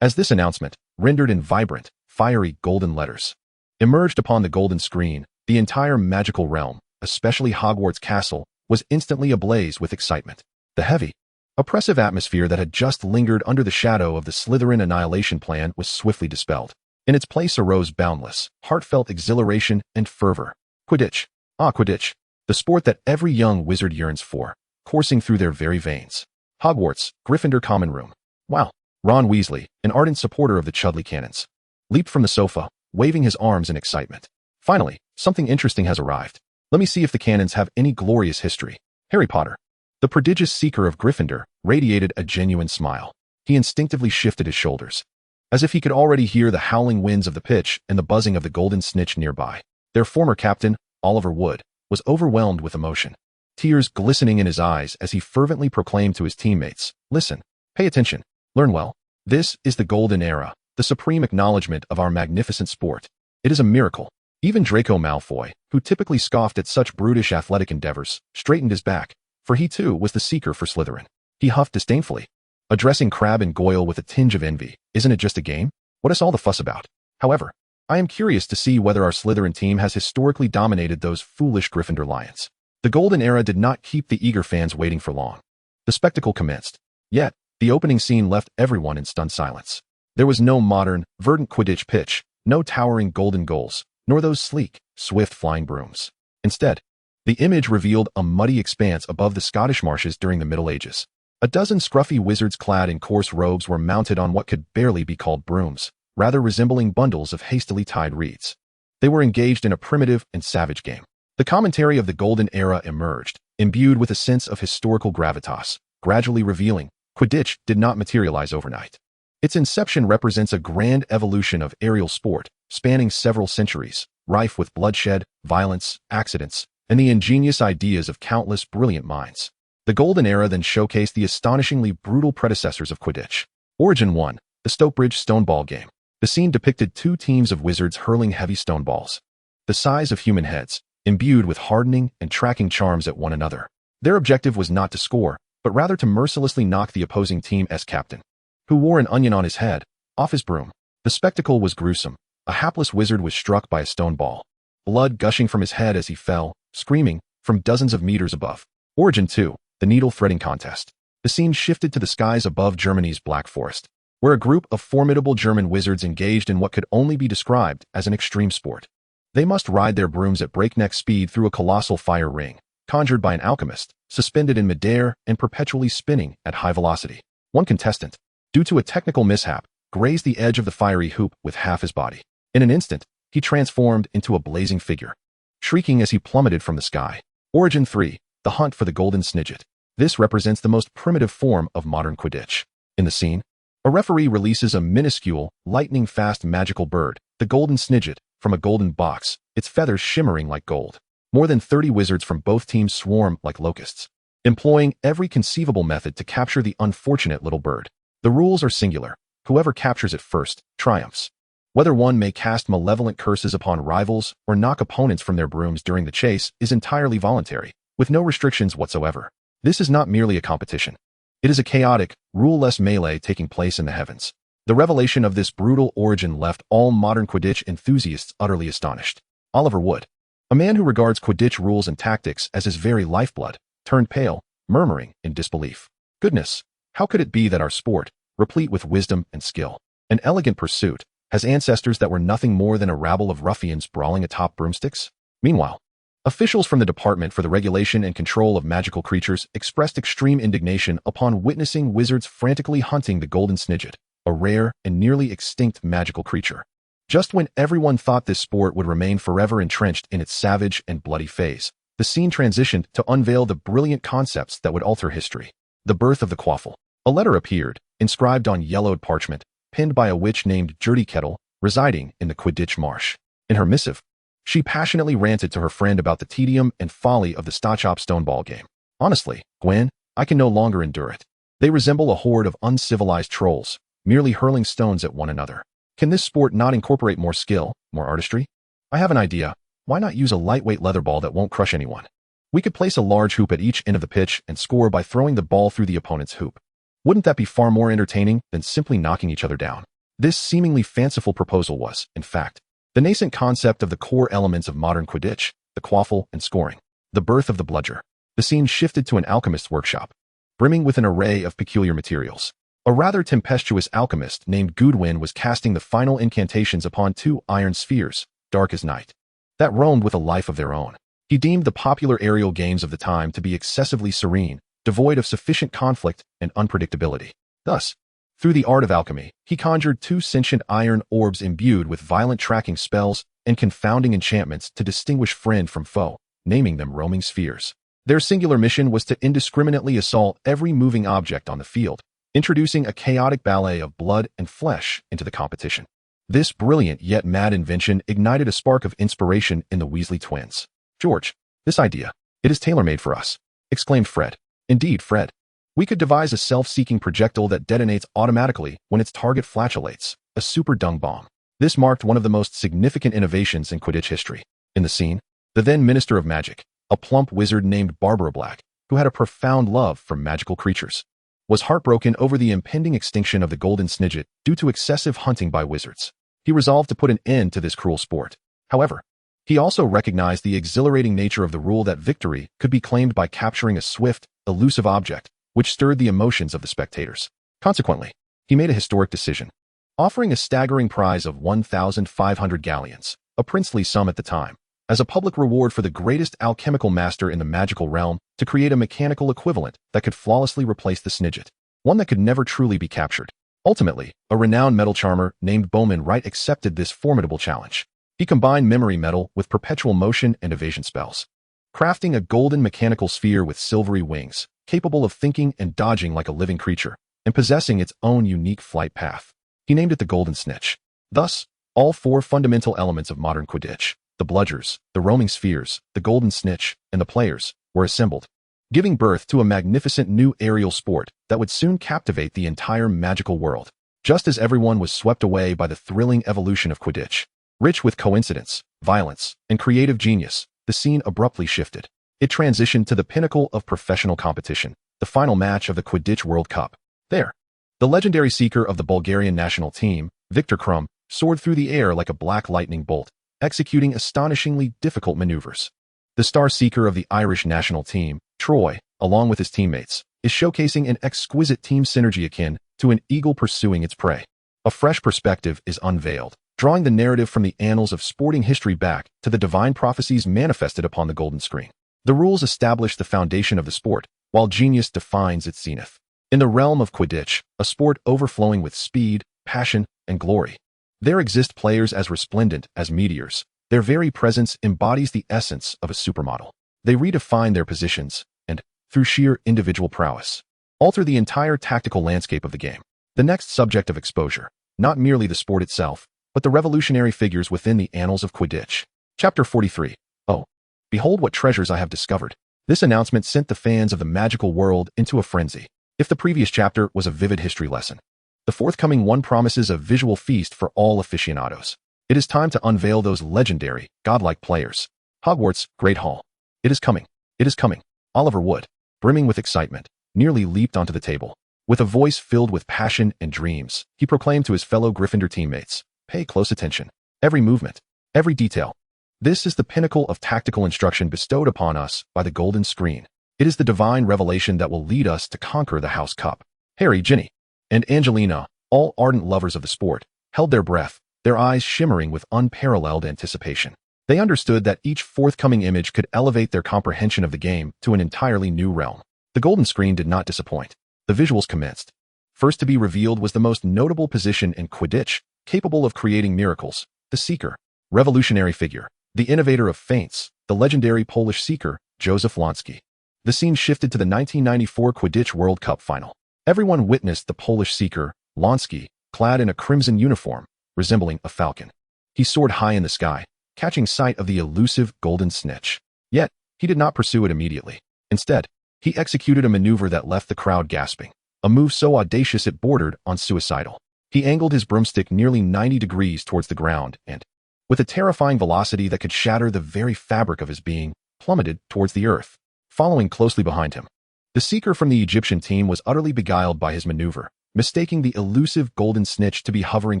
As this announcement, rendered in vibrant, fiery golden letters, emerged upon the golden screen, the entire magical realm, especially Hogwarts Castle, was instantly ablaze with excitement. The heavy, oppressive atmosphere that had just lingered under the shadow of the Slytherin annihilation plan was swiftly dispelled. In its place arose boundless, heartfelt exhilaration and fervor. Quidditch. Ah, Quidditch. The sport that every young wizard yearns for, coursing through their very veins. Hogwarts, Gryffindor Common Room. Wow. Ron Weasley, an ardent supporter of the Chudley Cannons, leaped from the sofa, waving his arms in excitement. Finally, something interesting has arrived. Let me see if the Cannons have any glorious history. Harry Potter. The prodigious seeker of Gryffindor radiated a genuine smile. He instinctively shifted his shoulders, as if he could already hear the howling winds of the pitch and the buzzing of the golden snitch nearby. Their former captain, Oliver Wood, was overwhelmed with emotion, tears glistening in his eyes as he fervently proclaimed to his teammates, "Listen, pay attention. Learn well. This is the Golden Era, the supreme acknowledgement of our magnificent sport. It is a miracle." Even Draco Malfoy, who typically scoffed at such brutish athletic endeavors, straightened his back, for he too was the seeker for Slytherin. He huffed disdainfully, addressing Crabbe and Goyle with a tinge of envy. "Isn't it just a game? What is all the fuss about? However, I am curious to see whether our Slytherin team has historically dominated those foolish Gryffindor Lions." The Golden Era did not keep the eager fans waiting for long. The spectacle commenced. Yet, the opening scene left everyone in stunned silence. There was no modern, verdant Quidditch pitch, no towering golden goals, nor those sleek, swift flying brooms. Instead, the image revealed a muddy expanse above the Scottish marshes during the Middle Ages. A dozen scruffy wizards clad in coarse robes were mounted on what could barely be called brooms, rather resembling bundles of hastily tied reeds. They were engaged in a primitive and savage game. The commentary of the Golden Era emerged, imbued with a sense of historical gravitas, gradually revealing Quidditch did not materialize overnight. Its inception represents a grand evolution of aerial sport, spanning several centuries, rife with bloodshed, violence, accidents, and the ingenious ideas of countless brilliant minds. The Golden Era then showcased the astonishingly brutal predecessors of Quidditch. Origin 1, the Stokebridge Stoneball game. The scene depicted two teams of wizards hurling heavy stone balls, the size of human heads, imbued with hardening and tracking charms at one another. Their objective was not to score, but rather to mercilessly knock the opposing team's captain, who wore an onion on his head, off his broom. The spectacle was gruesome. A hapless wizard was struck by a stone ball, blood gushing from his head as he fell, screaming, from dozens of meters above. Origin 2, the needle threading contest. The scene shifted to the skies above Germany's Black Forest, where a group of formidable German wizards engaged in what could only be described as an extreme sport. They must ride their brooms at breakneck speed through a colossal fire ring, conjured by an alchemist, suspended in midair and perpetually spinning at high velocity. One contestant, due to a technical mishap, grazed the edge of the fiery hoop with half his body. In an instant, he transformed into a blazing figure, shrieking as he plummeted from the sky. Origin 3, the hunt for the golden snidget. This represents the most primitive form of modern Quidditch. In the scene, a referee releases a minuscule, lightning-fast magical bird, the golden snidget, from a golden box, its feathers shimmering like gold. More than 30 wizards from both teams swarm like locusts, employing every conceivable method to capture the unfortunate little bird. The rules are singular. Whoever captures it first triumphs. Whether one may cast malevolent curses upon rivals or knock opponents from their brooms during the chase is entirely voluntary, with no restrictions whatsoever. This is not merely a competition. It is a chaotic, rule-less melee taking place in the heavens. The revelation of this brutal origin left all modern Quidditch enthusiasts utterly astonished. Oliver Wood, a man who regards Quidditch rules and tactics as his very lifeblood, turned pale, murmuring in disbelief. Goodness, how could it be that our sport, replete with wisdom and skill, an elegant pursuit, has ancestors that were nothing more than a rabble of ruffians brawling atop broomsticks? Meanwhile, officials from the Department for the Regulation and Control of Magical Creatures expressed extreme indignation upon witnessing wizards frantically hunting the golden snidget, a rare and nearly extinct magical creature. Just when everyone thought this sport would remain forever entrenched in its savage and bloody phase, the scene transitioned to unveil the brilliant concepts that would alter history. The birth of the quaffle. A letter appeared, inscribed on yellowed parchment, pinned by a witch named Gertie Kettle, residing in the Quidditch Marsh. In her missive, she passionately ranted to her friend about the tedium and folly of the Stochop Stoneball game. Honestly, Gwen, I can no longer endure it. They resemble a horde of uncivilized trolls, merely hurling stones at one another. Can this sport not incorporate more skill, more artistry? I have an idea. Why not use a lightweight leather ball that won't crush anyone? We could place a large hoop at each end of the pitch and score by throwing the ball through the opponent's hoop. Wouldn't that be far more entertaining than simply knocking each other down? This seemingly fanciful proposal was, in fact, the nascent concept of the core elements of modern Quidditch, the quaffle and scoring. The birth of the bludger. The scene shifted to an alchemist's workshop, brimming with an array of peculiar materials. A rather tempestuous alchemist named Goodwin was casting the final incantations upon two iron spheres, dark as night, that roamed with a life of their own. He deemed the popular aerial games of the time to be excessively serene, devoid of sufficient conflict and unpredictability. Thus, through the art of alchemy, he conjured two sentient iron orbs imbued with violent tracking spells and confounding enchantments to distinguish friend from foe, naming them roaming spheres. Their singular mission was to indiscriminately assault every moving object on the field, introducing a chaotic ballet of blood and flesh into the competition. This brilliant yet mad invention ignited a spark of inspiration in the Weasley twins. "George, this idea, it is tailor-made for us," exclaimed Fred. "Indeed, Fred. We could devise a self-seeking projectile that detonates automatically when its target flatulates, a super dung bomb." This marked one of the most significant innovations in Quidditch history. In the scene, the then Minister of Magic, a plump wizard named Barbara Black, who had a profound love for magical creatures, was heartbroken over the impending extinction of the golden snidget due to excessive hunting by wizards. He resolved to put an end to this cruel sport. However, he also recognized the exhilarating nature of the rule that victory could be claimed by capturing a swift, elusive object, which stirred the emotions of the spectators. Consequently, he made a historic decision, offering a staggering prize of 1,500 galleons, a princely sum at the time, as a public reward for the greatest alchemical master in the magical realm to create a mechanical equivalent that could flawlessly replace the snidget, one that could never truly be captured. Ultimately, a renowned metal charmer named Bowman Wright accepted this formidable challenge. He combined memory metal with perpetual motion and evasion spells, crafting a golden mechanical sphere with silvery wings, capable of thinking and dodging like a living creature, and possessing its own unique flight path. He named it the Golden Snitch. Thus, all four fundamental elements of modern Quidditch, the bludgers, the roaming spheres, the golden snitch, and the players, were assembled, giving birth to a magnificent new aerial sport that would soon captivate the entire magical world. Just as everyone was swept away by the thrilling evolution of Quidditch, rich with coincidence, violence, and creative genius, the scene abruptly shifted. It transitioned to the pinnacle of professional competition, the final match of the Quidditch World Cup. There, the legendary seeker of the Bulgarian national team, Viktor Krum, soared through the air like a black lightning bolt, executing astonishingly difficult maneuvers. The star seeker of the Irish national team, Troy, along with his teammates, is showcasing an exquisite team synergy akin to an eagle pursuing its prey. A fresh perspective is unveiled, drawing the narrative from the annals of sporting history back to the divine prophecies manifested upon the golden screen. The rules establish the foundation of the sport, while genius defines its zenith. In the realm of Quidditch, a sport overflowing with speed, passion, and glory, there exist players as resplendent as meteors. Their very presence embodies the essence of a supermodel. They redefine their positions and, through sheer individual prowess, alter the entire tactical landscape of the game. The next subject of exposure, not merely the sport itself, but the revolutionary figures within the annals of Quidditch. Chapter 43. Oh, behold what treasures I have discovered. This announcement sent the fans of the magical world into a frenzy. If the previous chapter was a vivid history lesson, the forthcoming one promises a visual feast for all aficionados. It is time to unveil those legendary, godlike players. Hogwarts, Great Hall. It is coming. It is coming. Oliver Wood, brimming with excitement, nearly leaped onto the table. With a voice filled with passion and dreams, he proclaimed to his fellow Gryffindor teammates, "Pay close attention. Every movement, every detail. This is the pinnacle of tactical instruction bestowed upon us by the golden screen. It is the divine revelation that will lead us to conquer the House Cup." Harry, Ginny, and Angelina, all ardent lovers of the sport, held their breath, their eyes shimmering with unparalleled anticipation. They understood that each forthcoming image could elevate their comprehension of the game to an entirely new realm. The golden screen did not disappoint. The visuals commenced. First to be revealed was the most notable position in Quidditch, capable of creating miracles, the Seeker. Revolutionary figure, the innovator of feints, the legendary Polish Seeker, Joseph Lącki. The scene shifted to the 1994 Quidditch World Cup final. Everyone witnessed the Polish Seeker, Lącki, clad in a crimson uniform, resembling a falcon. He soared high in the sky, catching sight of the elusive golden snitch. Yet, he did not pursue it immediately. Instead, he executed a maneuver that left the crowd gasping, a move so audacious it bordered on suicidal. He angled his broomstick nearly 90 degrees towards the ground and, with a terrifying velocity that could shatter the very fabric of his being, plummeted towards the earth. Following closely behind him, the Seeker from the Egyptian team was utterly beguiled by his maneuver, mistaking the elusive golden snitch to be hovering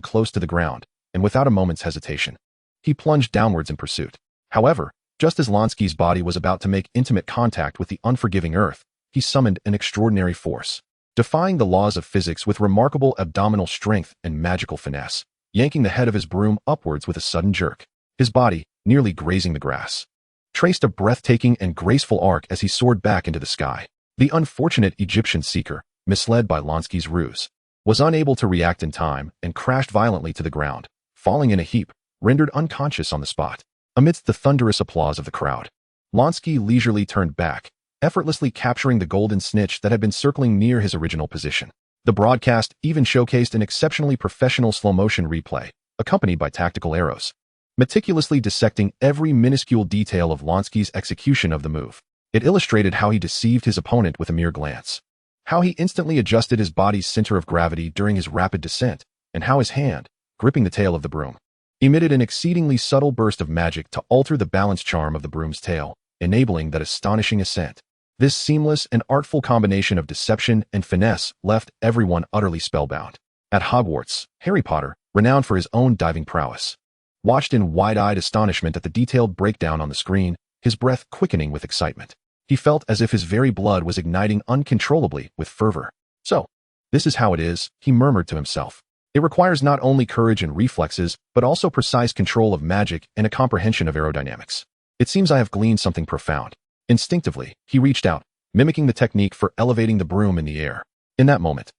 close to the ground, and without a moment's hesitation, he plunged downwards in pursuit. However, just as Lącki's body was about to make intimate contact with the unforgiving earth, he summoned an extraordinary force, defying the laws of physics with remarkable abdominal strength and magical finesse, yanking the head of his broom upwards with a sudden jerk. His body, nearly grazing the grass, traced a breathtaking and graceful arc as he soared back into the sky. The unfortunate Egyptian Seeker, misled by Lącki's ruse, was unable to react in time and crashed violently to the ground, falling in a heap, rendered unconscious on the spot. Amidst the thunderous applause of the crowd, Lącki leisurely turned back, effortlessly capturing the golden snitch that had been circling near his original position. The broadcast even showcased an exceptionally professional slow-motion replay, accompanied by tactical arrows, meticulously dissecting every minuscule detail of Lącki's execution of the move. It illustrated how he deceived his opponent with a mere glance, how he instantly adjusted his body's center of gravity during his rapid descent, and how his hand, gripping the tail of the broom, emitted an exceedingly subtle burst of magic to alter the balance charm of the broom's tail, enabling that astonishing ascent. This seamless and artful combination of deception and finesse left everyone utterly spellbound. At Hogwarts, Harry Potter, renowned for his own diving prowess, watched in wide-eyed astonishment at the detailed breakdown on the screen, his breath quickening with excitement. He felt as if his very blood was igniting uncontrollably with fervor. "So, this is how it is," he murmured to himself. "It requires not only courage and reflexes, but also precise control of magic and a comprehension of aerodynamics. It seems I have gleaned something profound." Instinctively, he reached out, mimicking the technique for elevating the broom in the air. In that moment,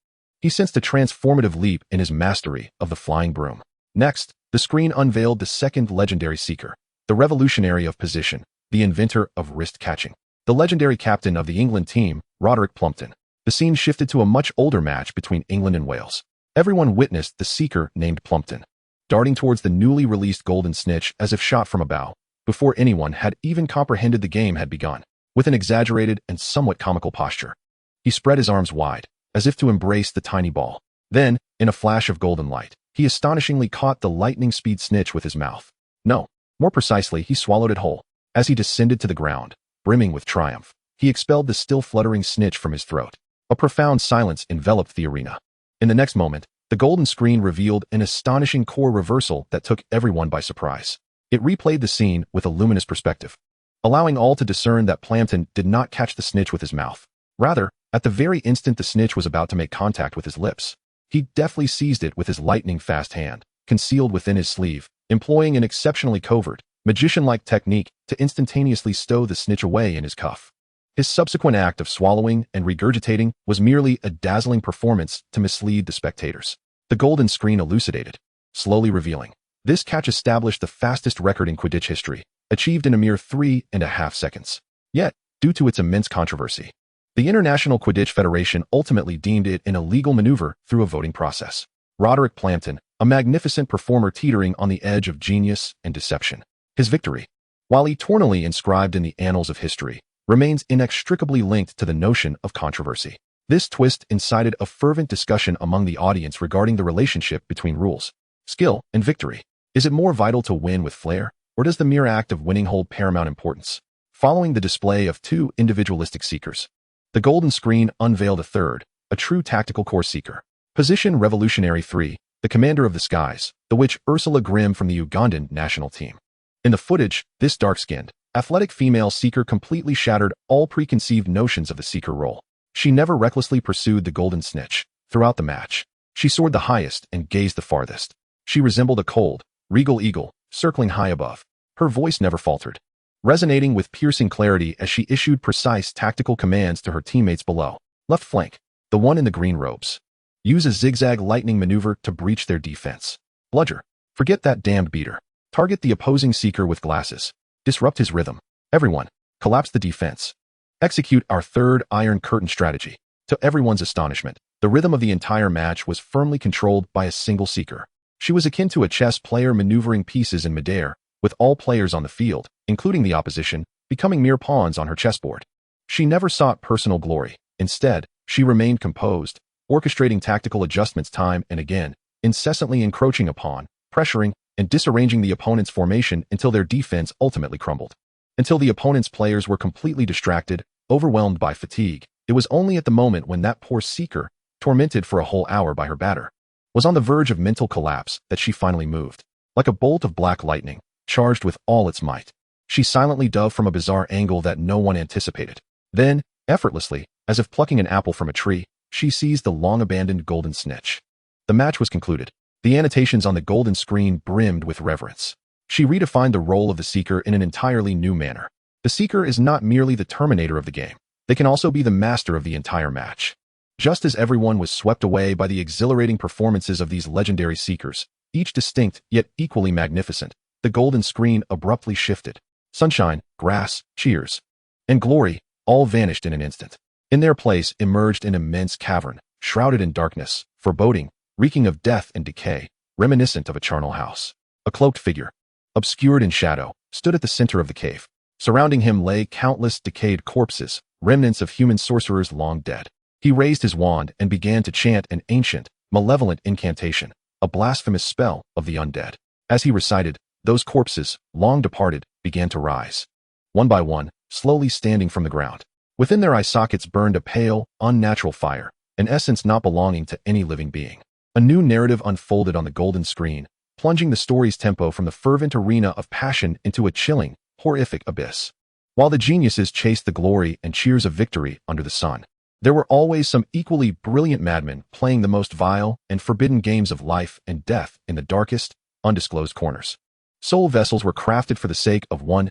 he sensed a transformative leap in his mastery of the flying broom. Next, the screen unveiled the second legendary Seeker, the revolutionary of position, the inventor of wrist catching, the legendary captain of the England team, Roderick Plumpton. The scene shifted to a much older match between England and Wales. Everyone witnessed the Seeker named Plumpton, darting towards the newly released golden snitch as if shot from a bow, before anyone had even comprehended the game had begun. With an exaggerated and somewhat comical posture, he spread his arms wide, as if to embrace the tiny ball. Then, in a flash of golden light, he astonishingly caught the lightning-speed snitch with his mouth. No, more precisely, he swallowed it whole. As he descended to the ground, brimming with triumph, he expelled the still fluttering snitch from his throat. A profound silence enveloped the arena. In the next moment, the golden screen revealed an astonishing core reversal that took everyone by surprise. It replayed the scene with a luminous perspective, allowing all to discern that Plampton did not catch the snitch with his mouth. Rather, at the very instant the snitch was about to make contact with his lips, he deftly seized it with his lightning-fast hand, concealed within his sleeve, employing an exceptionally covert, magician-like technique to instantaneously stow the snitch away in his cuff. His subsequent act of swallowing and regurgitating was merely a dazzling performance to mislead the spectators. The golden screen elucidated, slowly revealing. This catch established the fastest record in Quidditch history, achieved in a mere 3.5 seconds. Yet, due to its immense controversy, the International Quidditch Federation ultimately deemed it an illegal maneuver through a voting process. Roderick Plampton, a magnificent performer teetering on the edge of genius and deception. His victory, while eternally inscribed in the annals of history, remains inextricably linked to the notion of controversy. This twist incited a fervent discussion among the audience regarding the relationship between rules, skill, and victory. Is it more vital to win with flair, or does the mere act of winning hold paramount importance? Following the display of two individualistic seekers, the golden screen unveiled a third, a true tactical core seeker. Position Revolutionary 3, the commander of the skies, the witch Ursula Grimm from the Ugandan national team. In the footage, this dark-skinned, athletic female seeker completely shattered all preconceived notions of the seeker role. She never recklessly pursued the golden snitch. Throughout the match, she soared the highest and gazed the farthest. She resembled a cold, regal eagle, circling high above. Her voice never faltered, resonating with piercing clarity as she issued precise tactical commands to her teammates below. Left flank, the one in the green robes. Use a zigzag lightning maneuver to breach their defense. Bludger, forget that damned beater. Target the opposing seeker with glasses. Disrupt his rhythm. Everyone, collapse the defense. Execute our third Iron Curtain strategy. To everyone's astonishment, the rhythm of the entire match was firmly controlled by a single seeker. She was akin to a chess player maneuvering pieces in midair, with all players on the field, including the opposition, becoming mere pawns on her chessboard. She never sought personal glory. Instead, she remained composed, orchestrating tactical adjustments time and again, incessantly encroaching upon, pressuring, and disarranging the opponent's formation until their defense ultimately crumbled. Until the opponent's players were completely distracted, overwhelmed by fatigue. It was only at the moment when that poor seeker, tormented for a whole hour by her batter, was on the verge of mental collapse that she finally moved. Like a bolt of black lightning, charged with all its might, she silently dove from a bizarre angle that no one anticipated. Then, effortlessly, as if plucking an apple from a tree, she seized the long-abandoned golden snitch. The match was concluded. The annotations on the golden screen brimmed with reverence. She redefined the role of the seeker in an entirely new manner. The seeker is not merely the terminator of the game. They can also be the master of the entire match. Just as everyone was swept away by the exhilarating performances of these legendary seekers, each distinct yet equally magnificent, the golden screen abruptly shifted. Sunshine, grass, cheers, and glory all vanished in an instant. In their place emerged an immense cavern, shrouded in darkness, foreboding, reeking of death and decay, reminiscent of a charnel house. A cloaked figure, obscured in shadow, stood at the center of the cave. Surrounding him lay countless decayed corpses, remnants of human sorcerers long dead. He raised his wand and began to chant an ancient, malevolent incantation, a blasphemous spell of the undead. As he recited, those corpses, long departed, began to rise. One by one, slowly standing from the ground. Within their eye sockets burned a pale, unnatural fire, an essence not belonging to any living being. A new narrative unfolded on the golden screen, plunging the story's tempo from the fervent arena of passion into a chilling, horrific abyss. While the geniuses chased the glory and cheers of victory under the sun, there were always some equally brilliant madmen playing the most vile and forbidden games of life and death in the darkest, undisclosed corners. Soul vessels were crafted for the sake of one's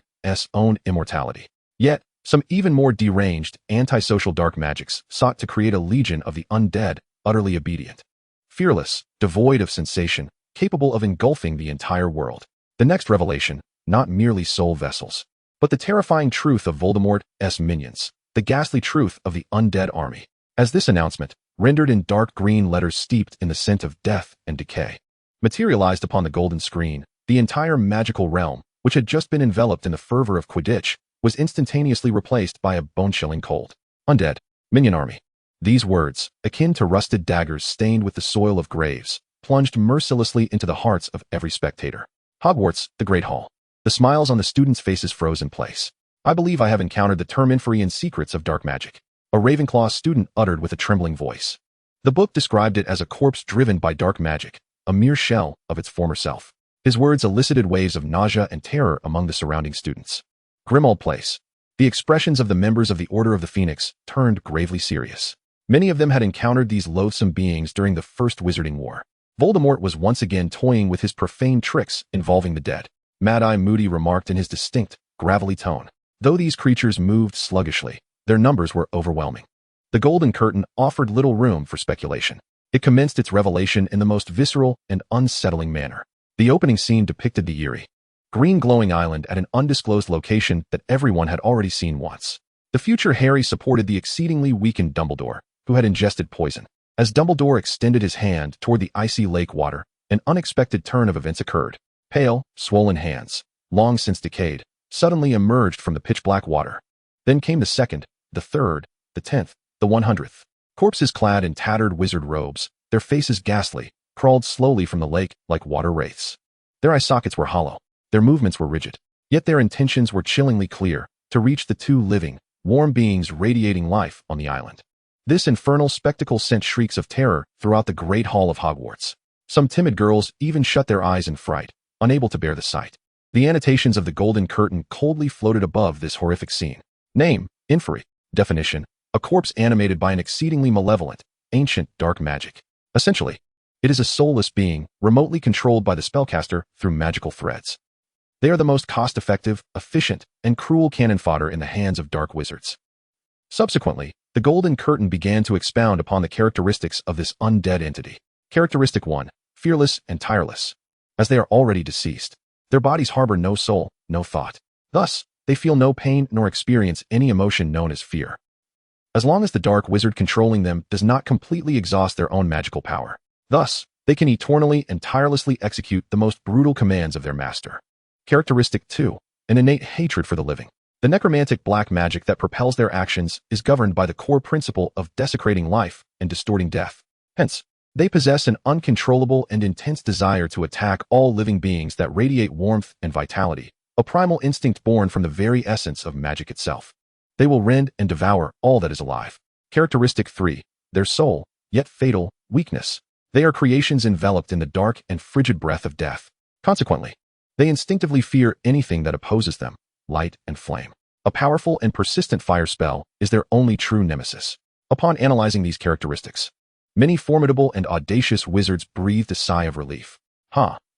own immortality. Yet, some even more deranged, antisocial dark magics sought to create a legion of the undead, utterly obedient. Fearless, devoid of sensation, capable of engulfing the entire world. The next revelation, not merely soul vessels, but the terrifying truth of Voldemort's minions, the ghastly truth of the undead army. As this announcement, rendered in dark green letters steeped in the scent of death and decay, materialized upon the golden screen, the entire magical realm, which had just been enveloped in the fervor of Quidditch, was instantaneously replaced by a bone-chilling cold. Undead, minion army. These words, akin to rusted daggers stained with the soil of graves, plunged mercilessly into the hearts of every spectator. Hogwarts, the Great Hall. The smiles on the students' faces froze in place. I believe I have encountered the term inferi and secrets of dark magic, a Ravenclaw student uttered with a trembling voice. The book described it as a corpse driven by dark magic, a mere shell of its former self. His words elicited waves of nausea and terror among the surrounding students. Grimmauld Place. The expressions of the members of the Order of the Phoenix turned gravely serious. Many of them had encountered these loathsome beings during the First Wizarding War. Voldemort was once again toying with his profane tricks involving the dead, Mad-Eye Moody remarked in his distinct, gravelly tone. Though these creatures moved sluggishly, their numbers were overwhelming. The Golden Curtain offered little room for speculation. It commenced its revelation in the most visceral and unsettling manner. The opening scene depicted the eerie, green glowing island at an undisclosed location that everyone had already seen once. The future Harry supported the exceedingly weakened Dumbledore, who had ingested poison. As Dumbledore extended his hand toward the icy lake water, an unexpected turn of events occurred. Pale, swollen hands, long since decayed, suddenly emerged from the pitch-black water. Then came the second, the third, the 10th, the 100th. Corpses clad in tattered wizard robes, their faces ghastly, crawled slowly from the lake like water wraiths. Their eye sockets were hollow, their movements were rigid, yet their intentions were chillingly clear, to reach the two living, warm beings radiating life on the island. This infernal spectacle sent shrieks of terror throughout the great hall of Hogwarts. Some timid girls even shut their eyes in fright, unable to bear the sight. The annotations of the Golden Curtain coldly floated above this horrific scene. Name, Inferi. Definition, a corpse animated by an exceedingly malevolent, ancient dark magic. Essentially, it is a soulless being, remotely controlled by the spellcaster through magical threads. They are the most cost-effective, efficient, and cruel cannon fodder in the hands of dark wizards. Subsequently, the Golden Curtain began to expound upon the characteristics of this undead entity. Characteristic 1, fearless and tireless. As they are already deceased, their bodies harbor no soul, no thought. Thus, they feel no pain nor experience any emotion known as fear. As long as the dark wizard controlling them does not completely exhaust their own magical power. Thus, they can eternally and tirelessly execute the most brutal commands of their master. Characteristic 2, an innate hatred for the living. The necromantic black magic that propels their actions is governed by the core principle of desecrating life and distorting death. Hence, they possess an uncontrollable and intense desire to attack all living beings that radiate warmth and vitality, a primal instinct born from the very essence of magic itself. They will rend and devour all that is alive. Characteristic 3, their sole, yet fatal, weakness. They are creations enveloped in the dark and frigid breath of death. Consequently, they instinctively fear anything that opposes them, light and flame. A powerful and persistent fire spell is their only true nemesis. Upon analyzing these characteristics, many formidable and audacious wizards breathed a sigh of relief.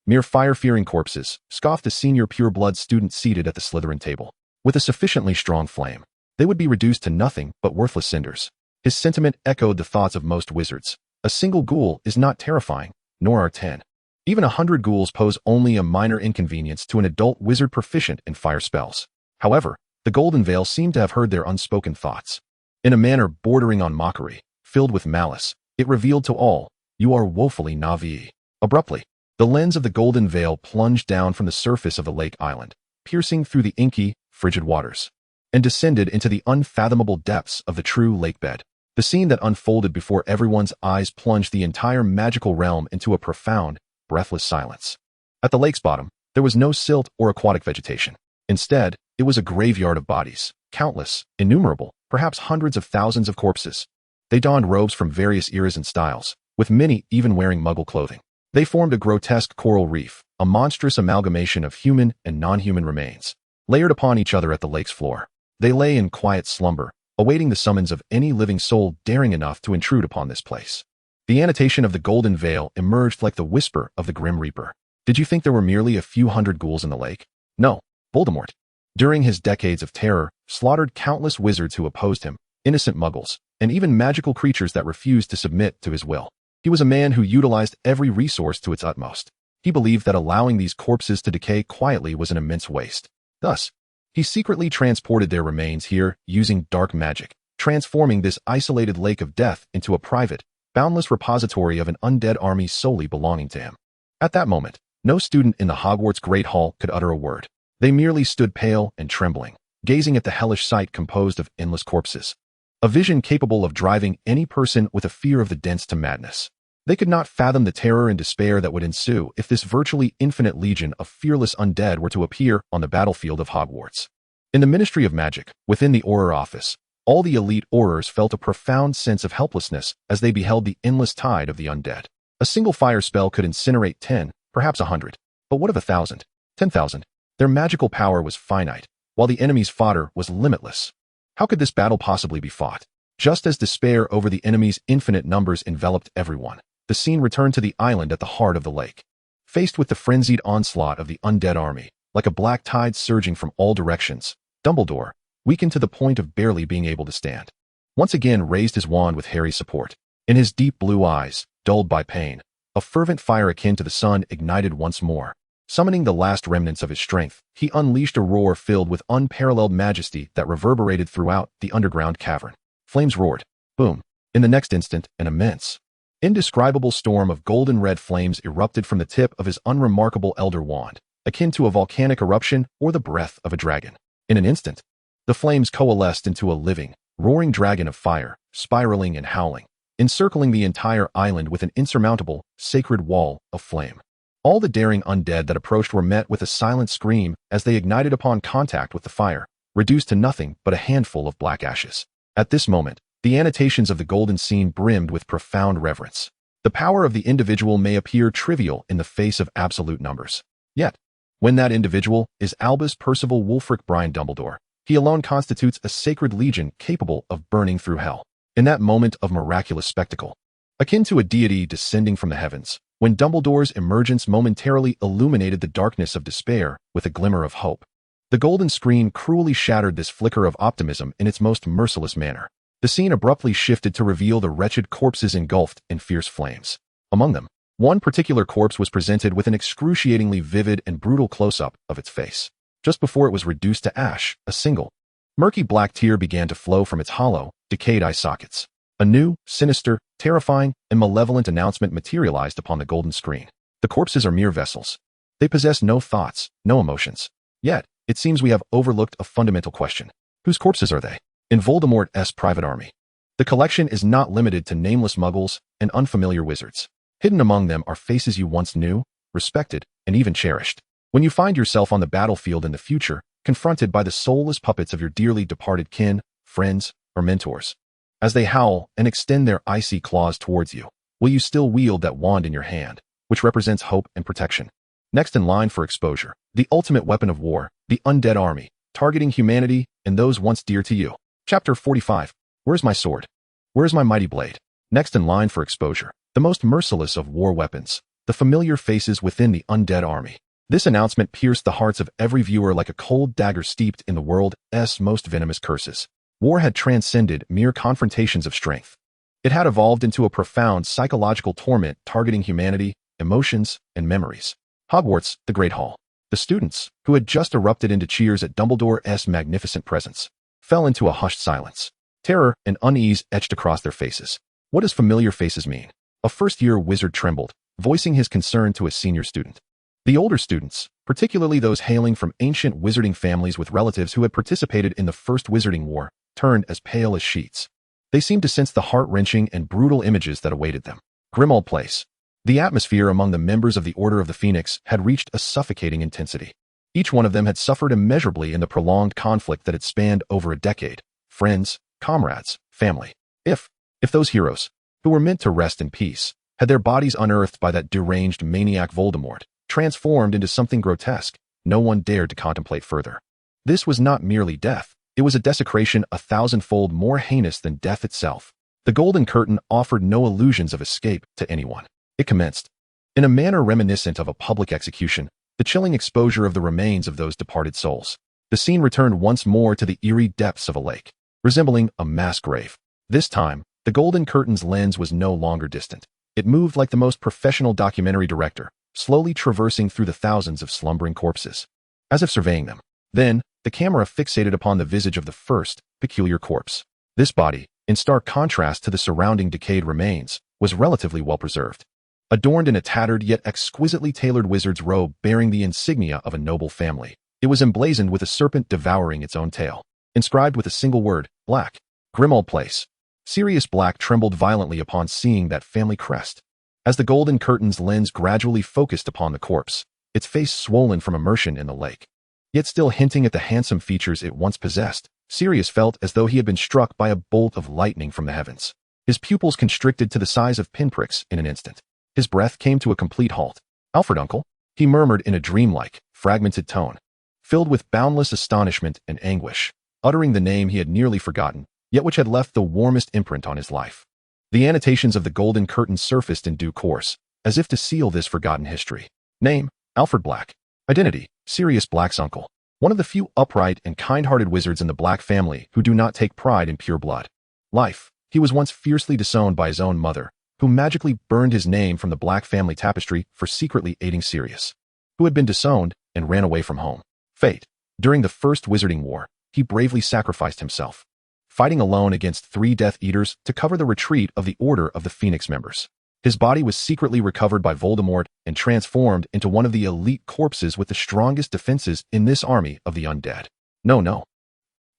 Mere fire-fearing corpses, scoffed a senior pure-blood student seated at the Slytherin table. With a sufficiently strong flame, they would be reduced to nothing but worthless cinders. His sentiment echoed the thoughts of most wizards. A single ghoul is not terrifying, nor are 10. Even 100 ghouls pose only a minor inconvenience to an adult wizard proficient in fire spells. However, the Golden Veil seemed to have heard their unspoken thoughts. In a manner bordering on mockery, filled with malice, it revealed to all, "You are woefully naive." Abruptly, the lens of the Golden Veil plunged down from the surface of the lake island, piercing through the inky, frigid waters, and descended into the unfathomable depths of the true lake bed. The scene that unfolded before everyone's eyes plunged the entire magical realm into a profound, breathless silence. At the lake's bottom, there was no silt or aquatic vegetation. Instead, it was a graveyard of bodies, countless, innumerable, perhaps hundreds of thousands of corpses. They donned robes from various eras and styles, with many even wearing Muggle clothing. They formed a grotesque coral reef, a monstrous amalgamation of human and non-human remains, layered upon each other at the lake's floor. They lay in quiet slumber, awaiting the summons of any living soul daring enough to intrude upon this place. The annotation of the Golden Veil emerged like the whisper of the Grim Reaper. Did you think there were merely a few hundred ghouls in the lake? No, Voldemort, during his decades of terror, slaughtered countless wizards who opposed him, innocent muggles, and even magical creatures that refused to submit to his will. He was a man who utilized every resource to its utmost. He believed that allowing these corpses to decay quietly was an immense waste. Thus, he secretly transported their remains here using dark magic, transforming this isolated lake of death into a private, boundless repository of an undead army solely belonging to him. At that moment, no student in the Hogwarts Great Hall could utter a word. They merely stood pale and trembling, gazing at the hellish sight composed of endless corpses. a vision capable of driving any person with a fear of the dense to madness. They could not fathom the terror and despair that would ensue if this virtually infinite legion of fearless undead were to appear on the battlefield of Hogwarts. In the Ministry of Magic, within the Auror office, all the elite Aurors felt a profound sense of helplessness as they beheld the endless tide of the undead. A single fire spell could incinerate 10, perhaps 100. But what of 1,000? 10,000? Their magical power was finite, while the enemy's fodder was limitless. How could this battle possibly be fought? Just as despair over the enemy's infinite numbers enveloped everyone, the scene returned to the island at the heart of the lake. Faced with the frenzied onslaught of the undead army, like a black tide surging from all directions, Dumbledore, weakened to the point of barely being able to stand, once again raised his wand with Harry's support. In his deep blue eyes, dulled by pain, a fervent fire akin to the sun ignited once more. Summoning the last remnants of his strength, he unleashed a roar filled with unparalleled majesty that reverberated throughout the underground cavern. Flames roared. Boom. In the next instant, an immense, indescribable storm of golden red flames erupted from the tip of his unremarkable elder wand, akin to a volcanic eruption or the breath of a dragon. In an instant, the flames coalesced into a living, roaring dragon of fire, spiraling and howling, encircling the entire island with an insurmountable, sacred wall of flame. All the daring undead that approached were met with a silent scream as they ignited upon contact with the fire, reduced to nothing but a handful of black ashes. At this moment, the annotations of the golden scene brimmed with profound reverence. The power of the individual may appear trivial in the face of absolute numbers. Yet, when that individual is Albus Percival Wulfric Brian Dumbledore, he alone constitutes a sacred legion capable of burning through hell. In that moment of miraculous spectacle, akin to a deity descending from the heavens, when Dumbledore's emergence momentarily illuminated the darkness of despair with a glimmer of hope, the golden screen cruelly shattered this flicker of optimism in its most merciless manner. The scene abruptly shifted to reveal the wretched corpses engulfed in fierce flames. Among them, one particular corpse was presented with an excruciatingly vivid and brutal close-up of its face. Just before it was reduced to ash, a single, murky black tear began to flow from its hollow, decayed eye sockets. A new, sinister, terrifying, and malevolent announcement materialized upon the golden screen. The corpses are mere vessels. They possess no thoughts, no emotions. Yet, it seems we have overlooked a fundamental question. Whose corpses are they? In Voldemort's private army, the collection is not limited to nameless muggles and unfamiliar wizards. Hidden among them are faces you once knew, respected, and even cherished. When you find yourself on the battlefield in the future, confronted by the soulless puppets of your dearly departed kin, friends, or mentors, as they howl and extend their icy claws towards you, will you still wield that wand in your hand, which represents hope and protection? Next in line for exposure, the ultimate weapon of war, the undead army, targeting humanity and those once dear to you. Chapter 45. Where's my sword? Where's my mighty blade? Next in line for exposure, the most merciless of war weapons, the familiar faces within the undead army. This announcement pierced the hearts of every viewer like a cold dagger steeped in the world's most venomous curses. War had transcended mere confrontations of strength. It had evolved into a profound psychological torment targeting humanity, emotions, and memories. Hogwarts, the Great Hall. The students, who had just erupted into cheers at Dumbledore's magnificent presence, fell into a hushed silence. Terror and unease etched across their faces. What does familiar faces mean? A first-year wizard trembled, voicing his concern to a senior student. The older students, particularly those hailing from ancient wizarding families with relatives who had participated in the First Wizarding War, turned as pale as sheets. They seemed to sense the heart-wrenching and brutal images that awaited them. Grimmauld Place. The atmosphere among the members of the Order of the Phoenix had reached a suffocating intensity. Each one of them had suffered immeasurably in the prolonged conflict that had spanned over a decade. Friends, comrades, family. If those heroes, who were meant to rest in peace, had their bodies unearthed by that deranged maniac Voldemort, transformed into something grotesque, no one dared to contemplate further. This was not merely death. It was a desecration 1,000-fold more heinous than death itself. The Golden Curtain offered no illusions of escape to anyone. It commenced. In a manner reminiscent of a public execution, the chilling exposure of the remains of those departed souls. The scene returned once more to the eerie depths of a lake, resembling a mass grave. This time, the Golden Curtain's lens was no longer distant. It moved like the most professional documentary director, slowly traversing through the thousands of slumbering corpses, as if surveying them. Then, the camera fixated upon the visage of the first, peculiar corpse. This body, in stark contrast to the surrounding decayed remains, was relatively well preserved. Adorned in a tattered yet exquisitely tailored wizard's robe bearing the insignia of a noble family, it was emblazoned with a serpent devouring its own tail. Inscribed with a single word, black. Grimmauld Place. Sirius Black trembled violently upon seeing that family crest. As the golden curtain's lens gradually focused upon the corpse, its face swollen from immersion in the lake, yet still hinting at the handsome features it once possessed, Sirius felt as though he had been struck by a bolt of lightning from the heavens. His pupils constricted to the size of pinpricks in an instant. His breath came to a complete halt. "Alfred, uncle," he murmured in a dreamlike, fragmented tone, filled with boundless astonishment and anguish, uttering the name he had nearly forgotten, yet which had left the warmest imprint on his life. The annotations of the golden curtain surfaced in due course, as if to seal this forgotten history. Name: Alfred Black. Identity: Sirius Black's uncle. One of the few upright and kind-hearted wizards in the Black family who do not take pride in pure blood. Life: he was once fiercely disowned by his own mother, who magically burned his name from the Black family tapestry for secretly aiding Sirius, who had been disowned and ran away from home. Fate: during the First Wizarding War, he bravely sacrificed himself, fighting alone against 3 Death Eaters to cover the retreat of the Order of the Phoenix members. His body was secretly recovered by Voldemort and transformed into one of the elite corpses with the strongest defenses in this army of the undead. No.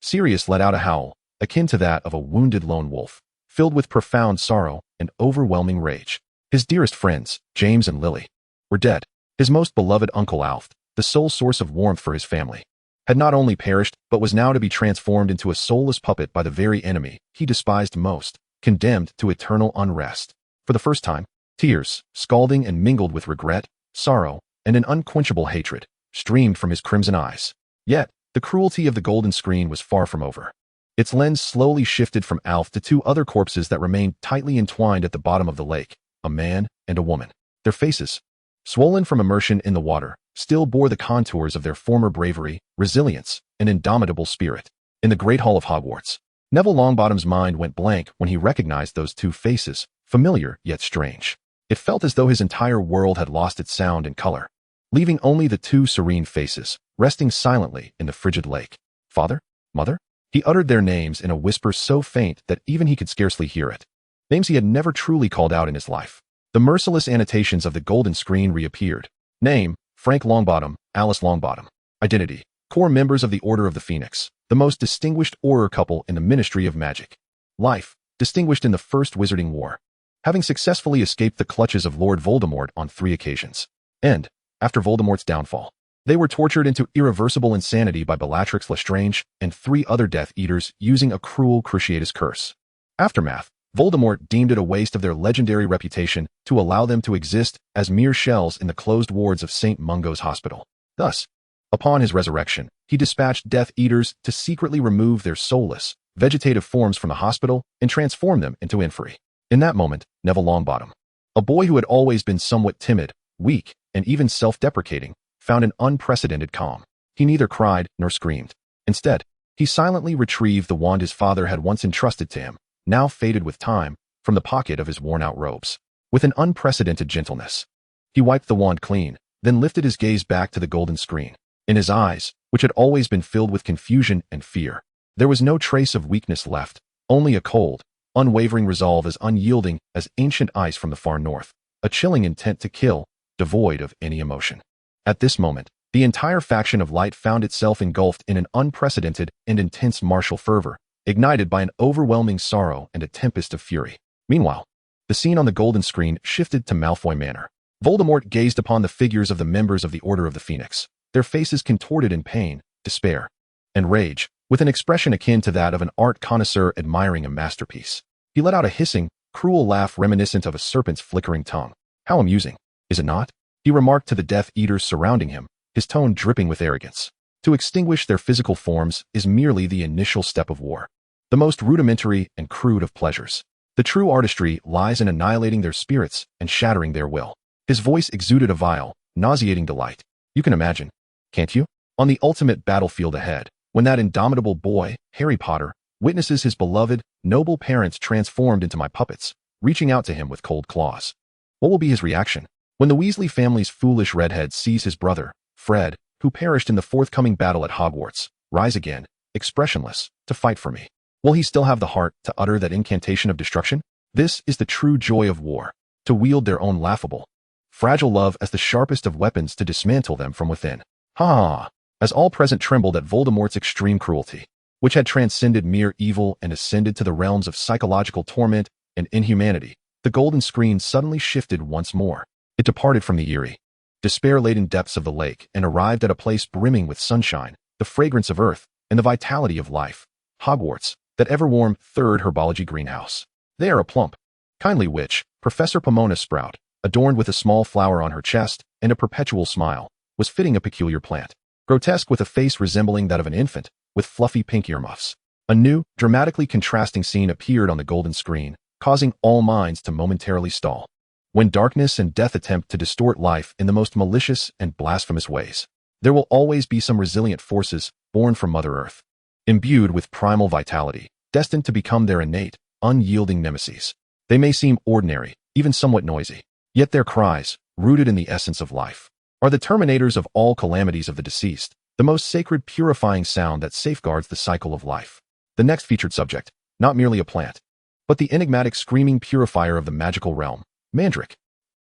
Sirius let out a howl, akin to that of a wounded lone wolf, filled with profound sorrow and overwhelming rage. His dearest friends, James and Lily, were dead. His most beloved Uncle Alf, the sole source of warmth for his family, had not only perished but was now to be transformed into a soulless puppet by the very enemy he despised most, condemned to eternal unrest. For the first time, tears, scalding and mingled with regret, sorrow, and an unquenchable hatred, streamed from his crimson eyes. Yet, the cruelty of the golden screen was far from over. Its lens slowly shifted from Alf to 2 other corpses that remained tightly entwined at the bottom of the lake, a man and a woman. Their faces, swollen from immersion in the water, still bore the contours of their former bravery, resilience, and indomitable spirit. In the Great Hall of Hogwarts, Neville Longbottom's mind went blank when he recognized those 2 faces, familiar yet strange. It felt as though his entire world had lost its sound and color, leaving only the 2 serene faces, resting silently in the frigid lake. Father? Mother? He uttered their names in a whisper so faint that even he could scarcely hear it. Names he had never truly called out in his life. The merciless annotations of the golden screen reappeared. Name: Frank Longbottom, Alice Longbottom. Identity: core members of the Order of the Phoenix, the most distinguished Auror couple in the Ministry of Magic. Life: distinguished in the First Wizarding War, having successfully escaped the clutches of Lord Voldemort on 3 occasions. And, after Voldemort's downfall, they were tortured into irreversible insanity by Bellatrix Lestrange and 3 other Death Eaters using a cruel Cruciatus curse. Aftermath: Voldemort deemed it a waste of their legendary reputation to allow them to exist as mere shells in the closed wards of St. Mungo's Hospital. Thus, upon his resurrection, he dispatched Death Eaters to secretly remove their soulless, vegetative forms from the hospital and transform them into inferi. In that moment, Neville Longbottom, a boy who had always been somewhat timid, weak, and even self-deprecating, found an unprecedented calm. He neither cried nor screamed. Instead, he silently retrieved the wand his father had once entrusted to him, now faded with time, from the pocket of his worn-out robes. With an unprecedented gentleness, he wiped the wand clean, then lifted his gaze back to the golden screen. In his eyes, which had always been filled with confusion and fear, there was no trace of weakness left, only a cold, unwavering resolve as unyielding as ancient ice from the far north, a chilling intent to kill, devoid of any emotion. At this moment, the entire faction of light found itself engulfed in an unprecedented and intense martial fervor, ignited by an overwhelming sorrow and a tempest of fury. Meanwhile, the scene on the golden screen shifted to Malfoy Manor. Voldemort gazed upon the figures of the members of the Order of the Phoenix, their faces contorted in pain, despair, and rage, with an expression akin to that of an art connoisseur admiring a masterpiece. He let out a hissing, cruel laugh reminiscent of a serpent's flickering tongue. "How amusing, is it not?" he remarked to the Death Eaters surrounding him, his tone dripping with arrogance. To extinguish their physical forms is merely the initial step of war, the most rudimentary and crude of pleasures. The true artistry lies in annihilating their spirits and shattering their will. His voice exuded a vile, nauseating delight. You can imagine, can't you? On the ultimate battlefield ahead, when that indomitable boy, Harry Potter, witnesses his beloved, noble parents transformed into my puppets, reaching out to him with cold claws. What will be his reaction when the Weasley family's foolish redhead sees his brother, Fred, who perished in the forthcoming battle at Hogwarts, rise again, expressionless, to fight for me? Will he still have the heart to utter that incantation of destruction? This is the true joy of war, to wield their own laughable, fragile love as the sharpest of weapons to dismantle them from within. Ha! As all present trembled at Voldemort's extreme cruelty, which had transcended mere evil and ascended to the realms of psychological torment and inhumanity, the golden screen suddenly shifted once more. It departed from the eerie, despair-laden depths of the lake and arrived at a place brimming with sunshine, the fragrance of earth, and the vitality of life. Hogwarts, that ever-warm third herbology greenhouse. There a plump, kindly witch, Professor Pomona Sprout, adorned with a small flower on her chest and a perpetual smile, was fitting a peculiar plant, grotesque with a face resembling that of an infant, with fluffy pink earmuffs. A new, dramatically contrasting scene appeared on the golden screen, causing all minds to momentarily stall. When darkness and death attempt to distort life in the most malicious and blasphemous ways, there will always be some resilient forces born from Mother Earth, imbued with primal vitality, destined to become their innate, unyielding nemesis. They may seem ordinary, even somewhat noisy, yet their cries, rooted in the essence of life, are the terminators of all calamities of the deceased, the most sacred purifying sound that safeguards the cycle of life. The next featured subject, not merely a plant, but the enigmatic screaming purifier of the magical realm, Mandrake.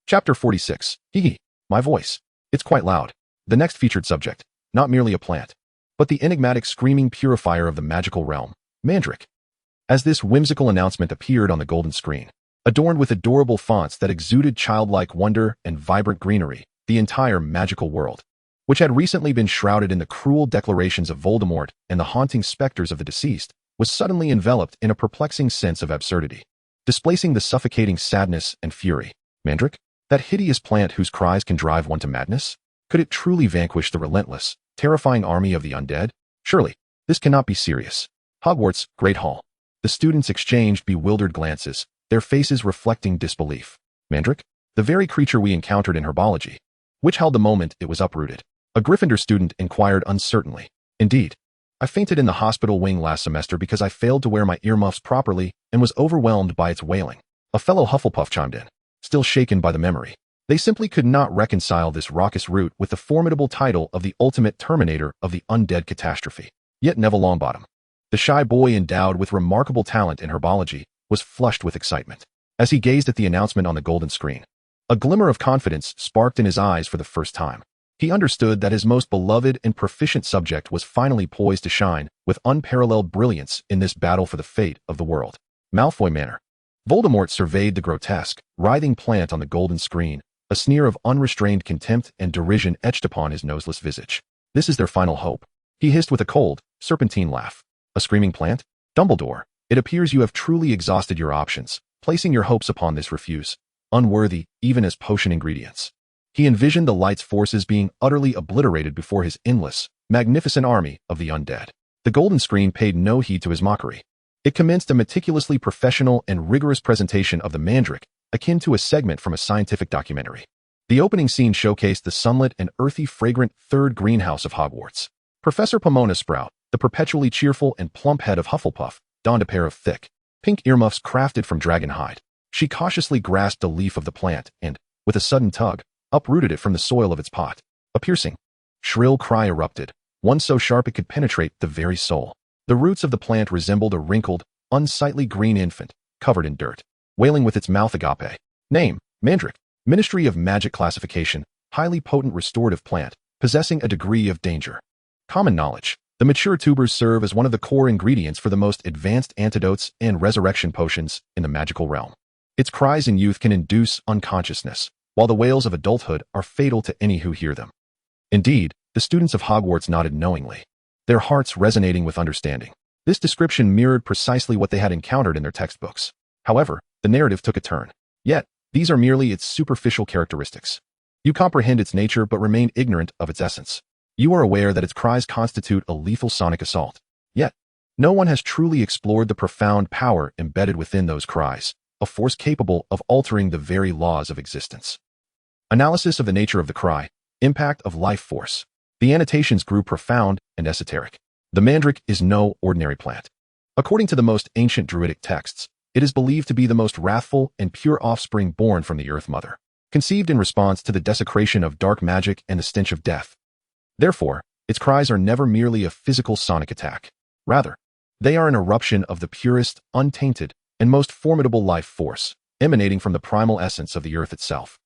Chapter 46. Hee. My voice. It's quite loud. The next featured subject, not merely a plant, but the enigmatic screaming purifier of the magical realm, Mandrake. As this whimsical announcement appeared on the golden screen, adorned with adorable fonts that exuded childlike wonder and vibrant greenery, the entire magical world, which had recently been shrouded in the cruel declarations of Voldemort and the haunting specters of the deceased, was suddenly enveloped in a perplexing sense of absurdity, displacing the suffocating sadness and fury. Mandrake? That hideous plant whose cries can drive one to madness? Could it truly vanquish the relentless, terrifying army of the undead? Surely, this cannot be serious. Hogwarts, Great Hall. The students exchanged bewildered glances, their faces reflecting disbelief. Mandrake? The very creature we encountered in herbology, which held the moment it was uprooted. A Gryffindor student inquired uncertainly. Indeed, I fainted in the hospital wing last semester because I failed to wear my earmuffs properly and was overwhelmed by its wailing. A fellow Hufflepuff chimed in, still shaken by the memory. They simply could not reconcile this raucous root with the formidable title of the ultimate terminator of the undead catastrophe. Yet Neville Longbottom, the shy boy endowed with remarkable talent in herbology, was flushed with excitement. As he gazed at the announcement on the golden screen, a glimmer of confidence sparked in his eyes for the first time. He understood that his most beloved and proficient subject was finally poised to shine with unparalleled brilliance in this battle for the fate of the world. Malfoy Manor. Voldemort surveyed the grotesque, writhing plant on the golden screen, a sneer of unrestrained contempt and derision etched upon his noseless visage. This is their final hope. He hissed with a cold, serpentine laugh. A screaming plant? Dumbledore, it appears you have truly exhausted your options, placing your hopes upon this refuse, unworthy even as potion ingredients. He envisioned the light's forces being utterly obliterated before his endless, magnificent army of the undead. The golden screen paid no heed to his mockery. It commenced a meticulously professional and rigorous presentation of the Mandrake, akin to a segment from a scientific documentary. The opening scene showcased the sunlit and earthy fragrant third greenhouse of Hogwarts. Professor Pomona Sprout, the perpetually cheerful and plump head of Hufflepuff, donned a pair of thick, pink earmuffs crafted from dragon hide. She cautiously grasped a leaf of the plant and, with a sudden tug, uprooted it from the soil of its pot. A piercing, shrill cry erupted, one so sharp it could penetrate the very soul. The roots of the plant resembled a wrinkled, unsightly green infant, covered in dirt, wailing with its mouth agape. Name, Mandrake. Ministry of Magic classification, highly potent restorative plant, possessing a degree of danger. Common knowledge. The mature tubers serve as one of the core ingredients for the most advanced antidotes and resurrection potions in the magical realm. Its cries in youth can induce unconsciousness, while the wails of adulthood are fatal to any who hear them. Indeed, the students of Hogwarts nodded knowingly, their hearts resonating with understanding. This description mirrored precisely what they had encountered in their textbooks. However, the narrative took a turn. Yet, these are merely its superficial characteristics. You comprehend its nature but remain ignorant of its essence. You are aware that its cries constitute a lethal sonic assault. Yet, no one has truly explored the profound power embedded within those cries, a force capable of altering the very laws of existence. Analysis of the nature of the cry, impact of life force. The annotations grew profound and esoteric. The Mandrake is no ordinary plant. According to the most ancient Druidic texts, it is believed to be the most wrathful and pure offspring born from the Earth Mother, conceived in response to the desecration of dark magic and the stench of death. Therefore, its cries are never merely a physical sonic attack. Rather, they are an eruption of the purest, untainted, and most formidable life force, emanating from the primal essence of the earth itself.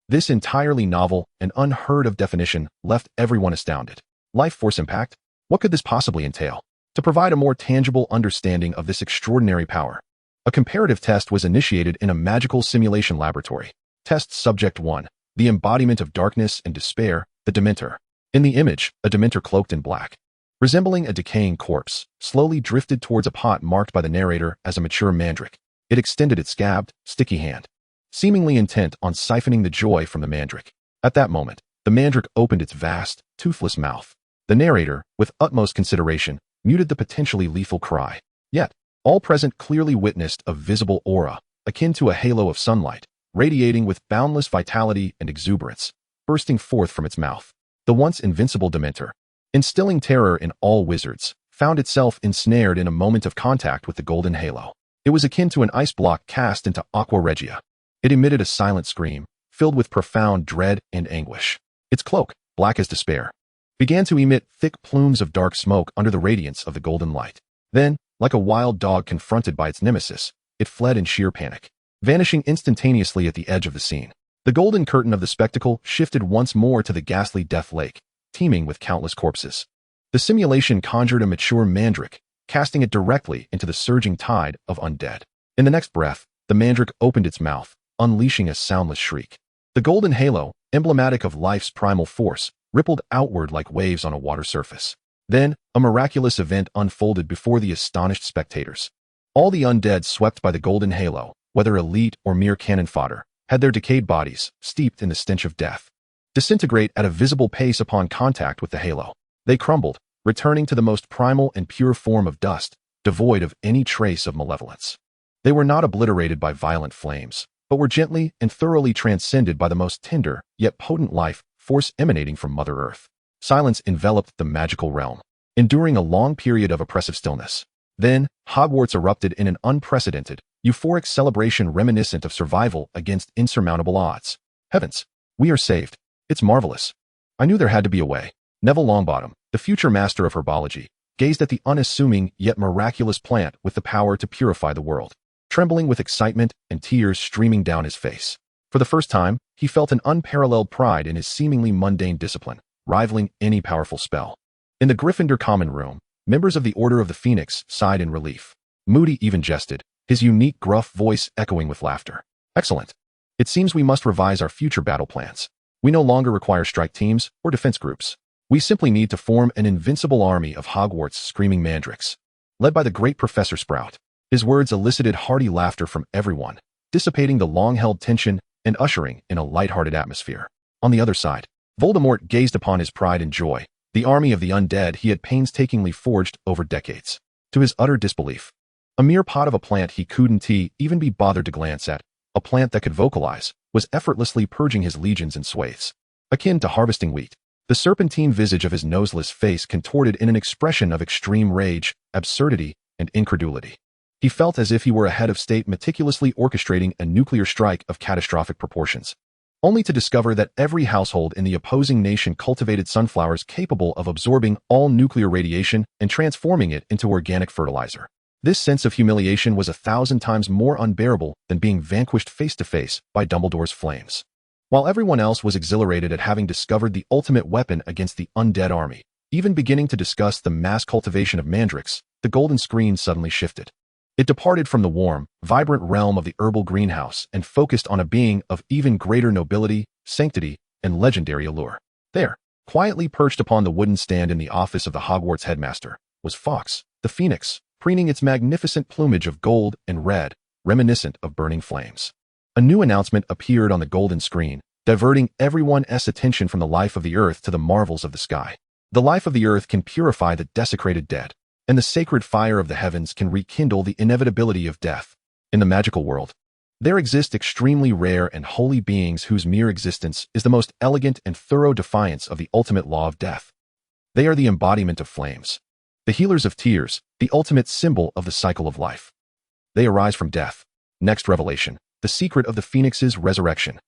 This entirely novel and unheard of definition left everyone astounded. Life force impact? What could this possibly entail? To provide a more tangible understanding of this extraordinary power, a comparative test was initiated in a magical simulation laboratory. Test Subject 1, the embodiment of darkness and despair, the Dementor. In the image, a Dementor cloaked in black, resembling a decaying corpse, slowly drifted towards a pot marked by the narrator as a mature mandrake. It extended its scabbed, sticky hand, seemingly intent on siphoning the joy from the mandrake. At that moment, the mandrake opened its vast, toothless mouth. The narrator, with utmost consideration, muted the potentially lethal cry. Yet, all present clearly witnessed a visible aura, akin to a halo of sunlight, radiating with boundless vitality and exuberance, bursting forth from its mouth. The once invincible Dementor, instilling terror in all wizards, found itself ensnared in a moment of contact with the golden halo. It was akin to an ice block cast into aqua regia. It emitted a silent scream, filled with profound dread and anguish. Its cloak, black as despair, began to emit thick plumes of dark smoke under the radiance of the golden light. Then, like a wild dog confronted by its nemesis, it fled in sheer panic, vanishing instantaneously at the edge of the scene. The golden curtain of the spectacle shifted once more to the ghastly death lake, teeming with countless corpses. The simulation conjured a mature mandrake, casting it directly into the surging tide of undead. In the next breath, the mandrake opened its mouth, unleashing a soundless shriek. The golden halo, emblematic of life's primal force, rippled outward like waves on a water surface. Then, a miraculous event unfolded before the astonished spectators. All the undead swept by the golden halo, whether elite or mere cannon fodder, had their decayed bodies, steeped in the stench of death, disintegrate at a visible pace upon contact with the halo. They crumbled, returning to the most primal and pure form of dust, devoid of any trace of malevolence. They were not obliterated by violent flames, but were gently and thoroughly transcended by the most tender, yet potent life force emanating from Mother Earth. Silence enveloped the magical realm, enduring a long period of oppressive stillness. Then, Hogwarts erupted in an unprecedented, euphoric celebration reminiscent of survival against insurmountable odds. Heavens, we are saved. It's marvelous. I knew there had to be a way. Neville Longbottom, the future master of herbology, gazed at the unassuming yet miraculous plant with the power to purify the world, trembling with excitement and tears streaming down his face. For the first time, he felt an unparalleled pride in his seemingly mundane discipline, rivaling any powerful spell. In the Gryffindor common room, members of the Order of the Phoenix sighed in relief. Moody even jested, his unique gruff voice echoing with laughter. Excellent. It seems we must revise our future battle plans. We no longer require strike teams or defense groups. We simply need to form an invincible army of Hogwarts screaming mandrakes, led by the great Professor Sprout. His words elicited hearty laughter from everyone, dissipating the long-held tension and ushering in a light-hearted atmosphere. On the other side, Voldemort gazed upon his pride and joy, the army of the undead he had painstakingly forged over decades. To his utter disbelief, a mere pot of a plant he couldn't even be bothered to glance at, a plant that could vocalize, was effortlessly purging his legions in swathes, akin to harvesting wheat. The serpentine visage of his noseless face contorted in an expression of extreme rage, absurdity, and incredulity. He felt as if he were a head of state meticulously orchestrating a nuclear strike of catastrophic proportions, only to discover that every household in the opposing nation cultivated sunflowers capable of absorbing all nuclear radiation and transforming it into organic fertilizer. This sense of humiliation was 1,000 times more unbearable than being vanquished face-to-face by Dumbledore's flames. While everyone else was exhilarated at having discovered the ultimate weapon against the undead army, even beginning to discuss the mass cultivation of mandrakes, the golden screen suddenly shifted. It departed from the warm, vibrant realm of the herbal greenhouse and focused on a being of even greater nobility, sanctity, and legendary allure. There, quietly perched upon the wooden stand in the office of the Hogwarts headmaster, was Fawkes, the phoenix, preening its magnificent plumage of gold and red, reminiscent of burning flames. A new announcement appeared on the golden screen, diverting everyone's attention from the life of the earth to the marvels of the sky. The life of the earth can purify the desecrated dead, and the sacred fire of the heavens can rekindle the inevitability of death. In the magical world, there exist extremely rare and holy beings whose mere existence is the most elegant and thorough defiance of the ultimate law of death. They are the embodiment of flames, the healers of tears, the ultimate symbol of the cycle of life. They arise from death. Next revelation, the secret of the Phoenix's resurrection.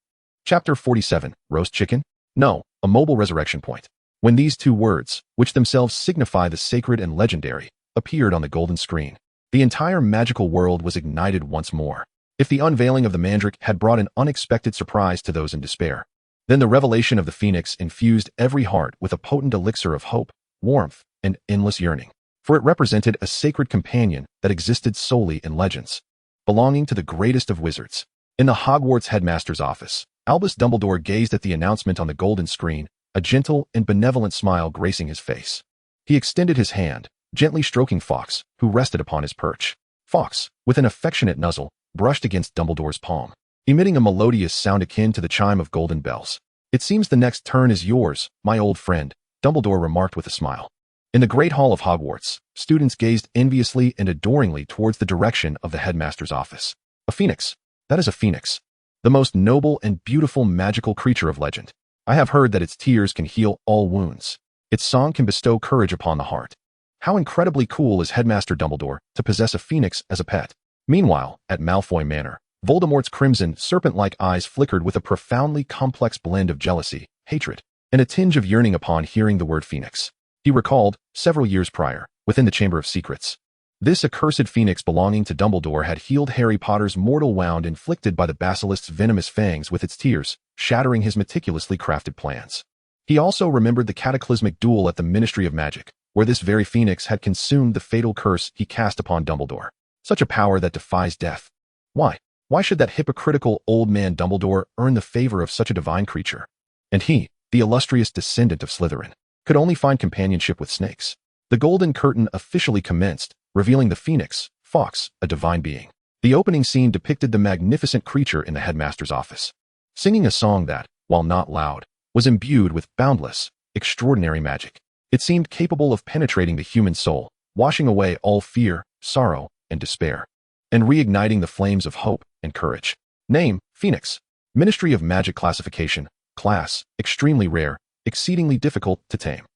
Chapter 47, Roast Chicken? No, a mobile resurrection point. When these two words, which themselves signify the sacred and legendary, appeared on the golden screen, the entire magical world was ignited once more. If the unveiling of the mandrake had brought an unexpected surprise to those in despair, then the revelation of the Phoenix infused every heart with a potent elixir of hope, warmth, and endless yearning. for it represented a sacred companion that existed solely in legends, belonging to the greatest of wizards. In the Hogwarts headmaster's office, Albus Dumbledore gazed at the announcement on the golden screen, a gentle and benevolent smile gracing his face. He extended his hand, gently stroking Fawkes, who rested upon his perch. Fawkes, with an affectionate nuzzle, brushed against Dumbledore's palm, emitting a melodious sound akin to the chime of golden bells. "It seems the next turn is yours, my old friend," Dumbledore remarked with a smile. In the Great Hall of Hogwarts, students gazed enviously and adoringly towards the direction of the headmaster's office. "A phoenix. That is a phoenix. The most noble and beautiful magical creature of legend. I have heard that its tears can heal all wounds. Its song can bestow courage upon the heart. How incredibly cool is Headmaster Dumbledore to possess a phoenix as a pet." Meanwhile, at Malfoy Manor, Voldemort's crimson, serpent-like eyes flickered with a profoundly complex blend of jealousy, hatred, and a tinge of yearning upon hearing the word phoenix. He recalled, several years prior, within the Chamber of Secrets, this accursed phoenix belonging to Dumbledore had healed Harry Potter's mortal wound inflicted by the basilisk's venomous fangs with its tears, shattering his meticulously crafted plans. He also remembered the cataclysmic duel at the Ministry of Magic, where this very phoenix had consumed the fatal curse he cast upon Dumbledore. Such a power that defies death. Why? Why should that hypocritical old man Dumbledore earn the favor of such a divine creature? And he, the illustrious descendant of Slytherin, could only find companionship with snakes. The golden curtain officially commenced, revealing the phoenix, Fawkes, a divine being. The opening scene depicted the magnificent creature in the headmaster's office, singing a song that, while not loud, was imbued with boundless, extraordinary magic. It seemed capable of penetrating the human soul, washing away all fear, sorrow, and despair, and reigniting the flames of hope and courage. Name, Phoenix. Ministry of Magic classification, class, extremely rare, exceedingly difficult to tame.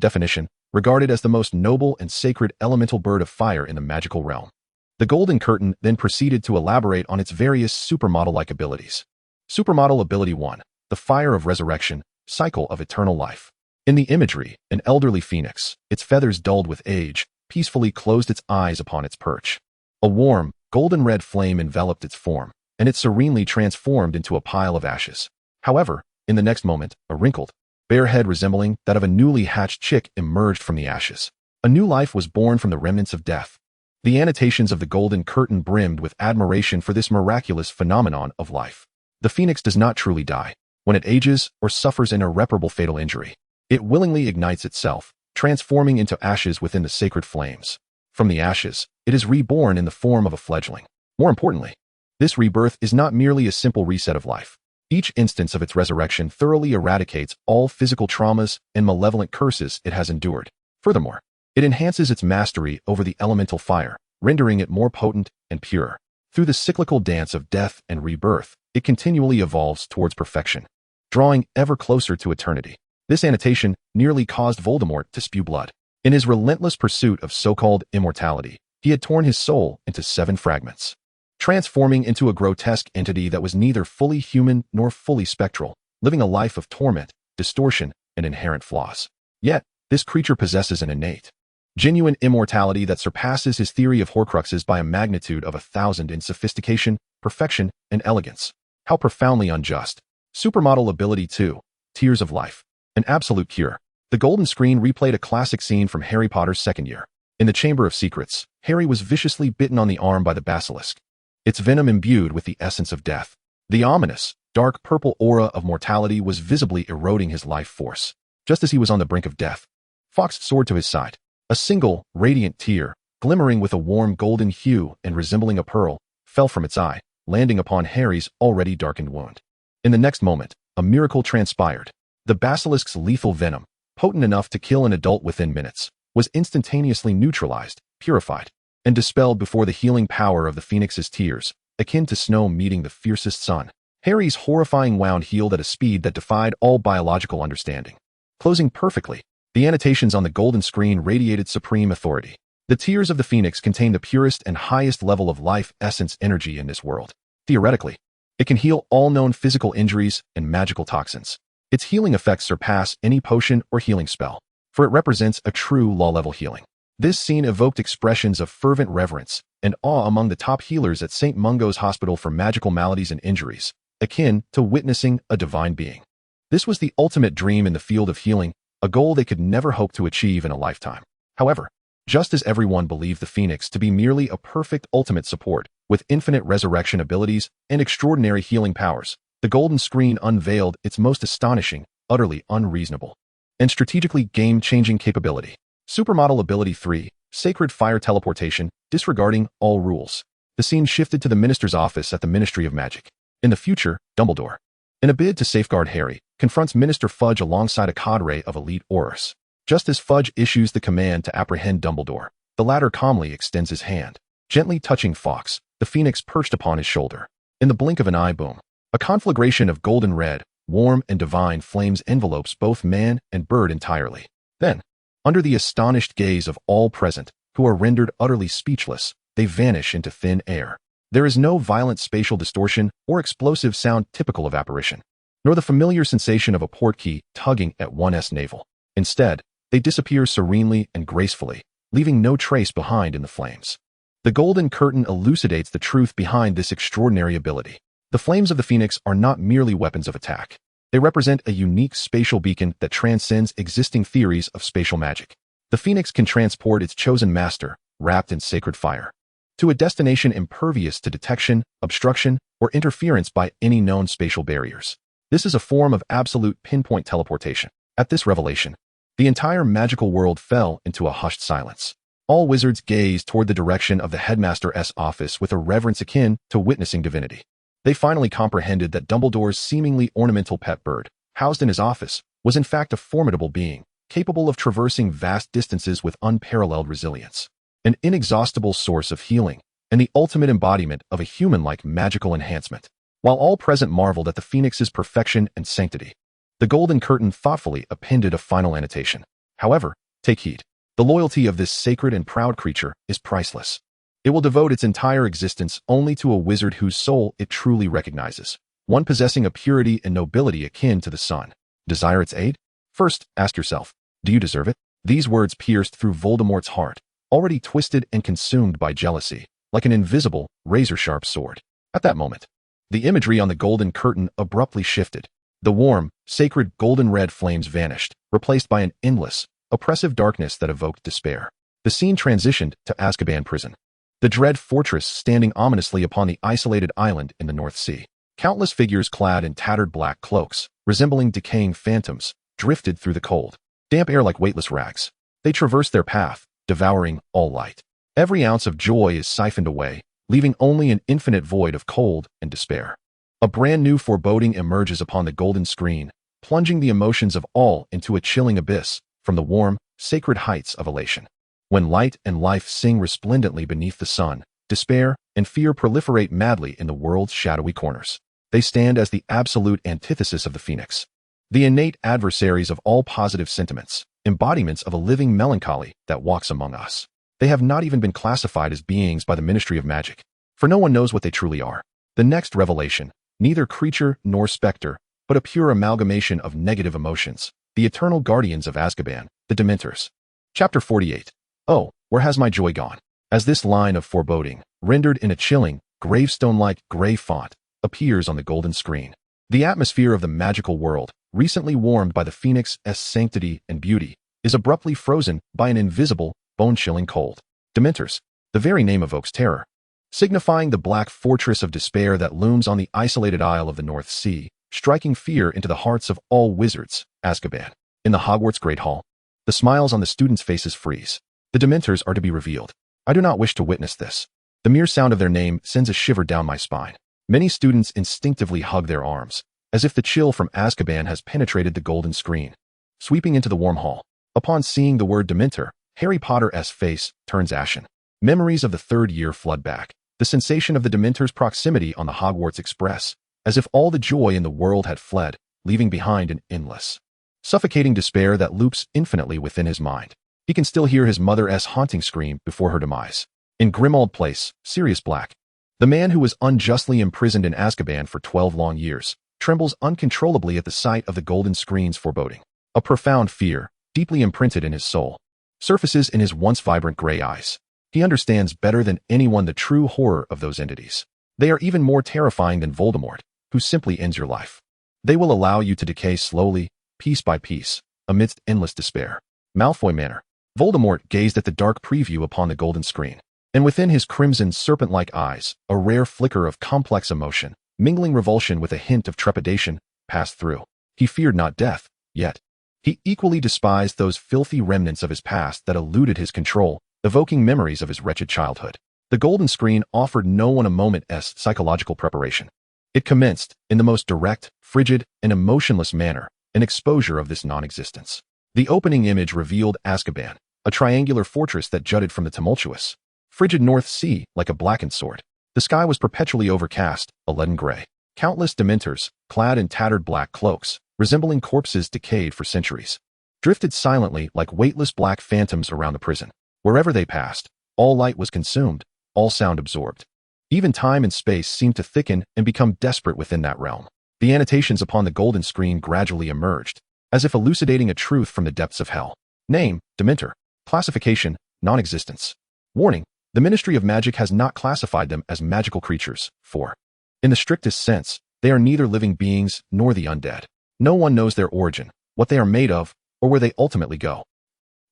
Definition, regarded as the most noble and sacred elemental bird of fire in the magical realm. The Golden Curtain then proceeded to elaborate on its various supermodel-like abilities. Supermodel Ability 1, the Fire of Resurrection, Cycle of Eternal Life. In the imagery, an elderly phoenix, its feathers dulled with age, peacefully closed its eyes upon its perch. A warm, golden-red flame enveloped its form, and it serenely transformed into a pile of ashes. However, in the next moment, a wrinkled, bare head resembling that of a newly hatched chick emerged from the ashes. A new life was born from the remnants of death. The annotations of the Golden Curtain brimmed with admiration for this miraculous phenomenon of life. The phoenix does not truly die. When it ages or suffers an irreparable fatal injury, it willingly ignites itself, transforming into ashes within the sacred flames. From the ashes, it is reborn in the form of a fledgling. More importantly, this rebirth is not merely a simple reset of life. Each instance of its resurrection thoroughly eradicates all physical traumas and malevolent curses it has endured. Furthermore, it enhances its mastery over the elemental fire, rendering it more potent and pure. Through the cyclical dance of death and rebirth, it continually evolves towards perfection, drawing ever closer to eternity. This annotation nearly caused Voldemort to spew blood. In his relentless pursuit of so-called immortality, he had torn his soul into 7 fragments, transforming into a grotesque entity that was neither fully human nor fully spectral, living a life of torment, distortion, and inherent flaws. Yet, this creature possesses an innate, genuine immortality that surpasses his theory of Horcruxes by a magnitude of 1,000 in sophistication, perfection, and elegance. How profoundly unjust. Supermodel Ability 2, Tears of Life. An absolute cure. The golden screen replayed a classic scene from Harry Potter's second year. In the Chamber of Secrets, Harry was viciously bitten on the arm by the basilisk, its venom imbued with the essence of death. The ominous, dark purple aura of mortality was visibly eroding his life force. Just as he was on the brink of death, Fawkes soared to his side. A single, radiant tear, glimmering with a warm golden hue and resembling a pearl, fell from its eye, landing upon Harry's already darkened wound. In the next moment, a miracle transpired. The basilisk's lethal venom, potent enough to kill an adult within minutes, was instantaneously neutralized, purified, and dispelled before the healing power of the phoenix's tears, akin to snow meeting the fiercest sun. Harry's horrifying wound healed at a speed that defied all biological understanding. Closing perfectly, the annotations on the golden screen radiated supreme authority. The tears of the phoenix contain the purest and highest level of life essence energy in this world. Theoretically, it can heal all known physical injuries and magical toxins. Its healing effects surpass any potion or healing spell, for it represents a true law-level healing. This scene evoked expressions of fervent reverence and awe among the top healers at St. Mungo's Hospital for Magical Maladies and Injuries, akin to witnessing a divine being. This was the ultimate dream in the field of healing, a goal they could never hope to achieve in a lifetime. However, Just as everyone believed the Phoenix to be merely a perfect ultimate support, with infinite resurrection abilities and extraordinary healing powers, the golden screen unveiled its most astonishing, utterly unreasonable, and strategically game-changing capability. Supermodel Ability 3, Sacred Fire Teleportation, disregarding all rules. The scene shifted to the minister's office at the Ministry of Magic. In the future, Dumbledore, in a bid to safeguard Harry, confronts Minister Fudge alongside a cadre of elite Aurors. Just as Fudge issues the command to apprehend Dumbledore, the latter calmly extends his hand, gently touching Fawkes, the Phoenix perched upon his shoulder. In the blink of an eye, boom, a conflagration of golden red, warm and divine flames envelopes both man and bird entirely. Then, under the astonished gaze of all present, who are rendered utterly speechless, they vanish into thin air. There is no violent spatial distortion or explosive sound typical of apparition, nor the familiar sensation of a portkey tugging at one's navel. Instead, they disappear serenely and gracefully, leaving no trace behind in the flames. The golden curtain elucidates the truth behind this extraordinary ability. The flames of the Phoenix are not merely weapons of attack. They represent a unique spatial beacon that transcends existing theories of spatial magic. The Phoenix can transport its chosen master, wrapped in sacred fire, to a destination impervious to detection, obstruction, or interference by any known spatial barriers. This is a form of absolute pinpoint teleportation. At this revelation, the entire magical world fell into a hushed silence. All wizards gazed toward the direction of the headmaster's office with a reverence akin to witnessing divinity. They finally comprehended that Dumbledore's seemingly ornamental pet bird, housed in his office, was in fact a formidable being, capable of traversing vast distances with unparalleled resilience, an inexhaustible source of healing, and the ultimate embodiment of a human-like magical enhancement. While all present marveled at the Phoenix's perfection and sanctity, the golden curtain thoughtfully appended a final annotation. However, take heed. The loyalty of this sacred and proud creature is priceless. It will devote its entire existence only to a wizard whose soul it truly recognizes, one possessing a purity and nobility akin to the sun. Desire its aid? First, ask yourself, do you deserve it? These words pierced through Voldemort's heart, already twisted and consumed by jealousy, like an invisible, razor-sharp sword. At that moment, the imagery on the golden curtain abruptly shifted. The warm, sacred golden red flames vanished, replaced by an endless, oppressive darkness that evoked despair. The scene transitioned to Azkaban prison, the dread fortress standing ominously upon the isolated island in the North Sea. Countless figures clad in tattered black cloaks, resembling decaying phantoms, drifted through the cold, damp air like weightless rags. They traversed their path, devouring all light. Every ounce of joy is siphoned away, leaving only an infinite void of cold and despair. A brand new foreboding emerges upon the golden screen, plunging the emotions of all into a chilling abyss from the warm, sacred heights of elation. When light and life sing resplendently beneath the sun, despair and fear proliferate madly in the world's shadowy corners. They stand as the absolute antithesis of the Phoenix, the innate adversaries of all positive sentiments, embodiments of a living melancholy that walks among us. They have not even been classified as beings by the Ministry of Magic, for no one knows what they truly are. The next revelation, neither creature nor specter, but a pure amalgamation of negative emotions, the eternal guardians of Azkaban, the Dementors. Chapter 48. Oh, where has my joy gone? As this line of foreboding, rendered in a chilling, gravestone-like gray font, appears on the golden screen, the atmosphere of the magical world, recently warmed by the Phoenix's sanctity and beauty, is abruptly frozen by an invisible, bone-chilling cold. Dementors. The very name evokes terror, signifying the black fortress of despair that looms on the isolated isle of the North Sea, striking fear into the hearts of all wizards. Azkaban. In the Hogwarts Great Hall, the smiles on the students' faces freeze. The Dementors are to be revealed. I do not wish to witness this. The mere sound of their name sends a shiver down my spine. Many students instinctively hug their arms, as if the chill from Azkaban has penetrated the golden screen, sweeping into the warm hall. Upon seeing the word Dementor, Harry Potter's face turns ashen. Memories of the third year flood back. The sensation of the Dementor's proximity on the Hogwarts Express, as if all the joy in the world had fled, leaving behind an endless, suffocating despair that loops infinitely within his mind. He can still hear his mother's haunting scream before her demise. In Grimmauld Place, Sirius Black, the man who was unjustly imprisoned in Azkaban for 12 long years, trembles uncontrollably at the sight of the golden screen's foreboding. A profound fear, deeply imprinted in his soul, surfaces in his once vibrant gray eyes. He understands better than anyone the true horror of those entities. They are even more terrifying than Voldemort, who simply ends your life. They will allow you to decay slowly, piece by piece, amidst endless despair. Malfoy Manor. Voldemort gazed at the dark preview upon the golden screen, and within his crimson serpent-like eyes, a rare flicker of complex emotion, mingling revulsion with a hint of trepidation, passed through. He feared not death, yet he equally despised those filthy remnants of his past that eluded his control, evoking memories of his wretched childhood. The golden screen offered no one a moment's psychological preparation. It commenced, in the most direct, frigid, and emotionless manner, an exposure of this non-existence. The opening image revealed Azkaban, a triangular fortress that jutted from the tumultuous, frigid North Sea like a blackened sword. The sky was perpetually overcast, a leaden gray. Countless Dementors, clad in tattered black cloaks, resembling corpses decayed for centuries, drifted silently like weightless black phantoms around the prison. Wherever they passed, all light was consumed, all sound absorbed. Even time and space seemed to thicken and become desperate within that realm. The annotations upon the golden screen gradually emerged, as if elucidating a truth from the depths of hell. Name, Dementor. Classification, non-existence. Warning, the Ministry of Magic has not classified them as magical creatures, for, in the strictest sense, they are neither living beings nor the undead. No one knows their origin, what they are made of, or where they ultimately go.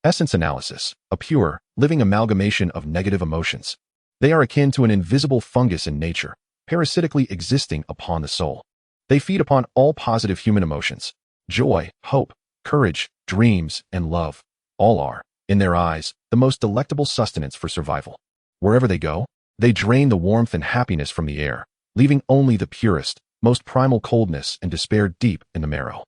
Essence analysis, a pure, living amalgamation of negative emotions. They are akin to an invisible fungus in nature, parasitically existing upon the soul. They feed upon all positive human emotions. Joy, hope, courage, dreams, and love, all are, in their eyes, the most delectable sustenance for survival. Wherever they go, they drain the warmth and happiness from the air, leaving only the purest, most primal coldness and despair deep in the marrow.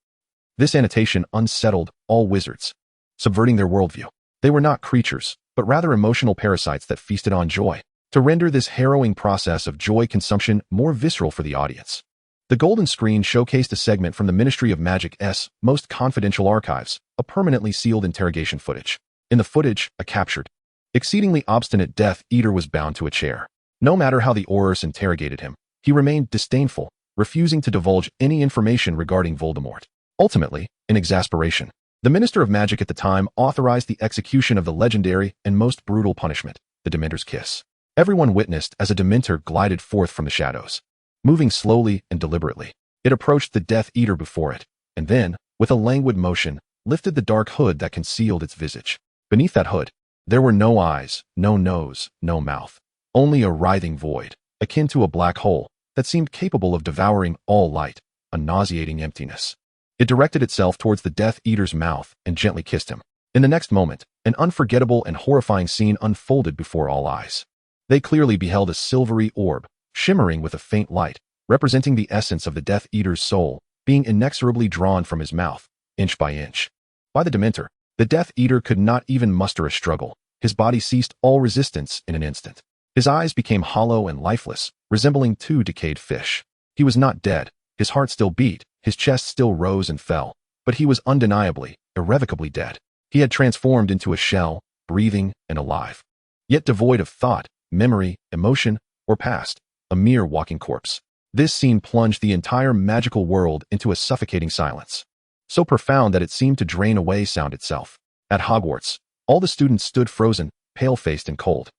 This annotation unsettled all wizards, subverting their worldview. They were not creatures, but rather emotional parasites that feasted on joy. To render this harrowing process of joy consumption more visceral for the audience, the golden screen showcased a segment from the Ministry of Magic's most confidential archives, a permanently sealed interrogation footage. In the footage, a captured, exceedingly obstinate Death Eater was bound to a chair. No matter how the Aurors interrogated him, he remained disdainful, refusing to divulge any information regarding Voldemort. Ultimately, in exasperation, the Minister of Magic at the time authorized the execution of the legendary and most brutal punishment, the Dementor's Kiss. Everyone witnessed as a Dementor glided forth from the shadows. Moving slowly and deliberately, it approached the Death Eater before it, and then, with a languid motion, lifted the dark hood that concealed its visage. Beneath that hood, there were no eyes, no nose, no mouth, only a writhing void, akin to a black hole, that seemed capable of devouring all light, a nauseating emptiness. It directed itself towards the Death Eater's mouth and gently kissed him. In the next moment, an unforgettable and horrifying scene unfolded before all eyes. They clearly beheld a silvery orb, shimmering with a faint light, representing the essence of the Death Eater's soul, being inexorably drawn from his mouth, inch by inch. By the Dementor, the Death Eater could not even muster a struggle. His body ceased all resistance in an instant. His eyes became hollow and lifeless, resembling two decayed fish. He was not dead. His heart still beat, his chest still rose and fell, but he was undeniably, irrevocably dead. He had transformed into a shell, breathing and alive, yet devoid of thought, memory, emotion, or past, a mere walking corpse. This scene plunged the entire magical world into a suffocating silence, so profound that it seemed to drain away sound itself. At Hogwarts, all the students stood frozen, pale-faced and cold,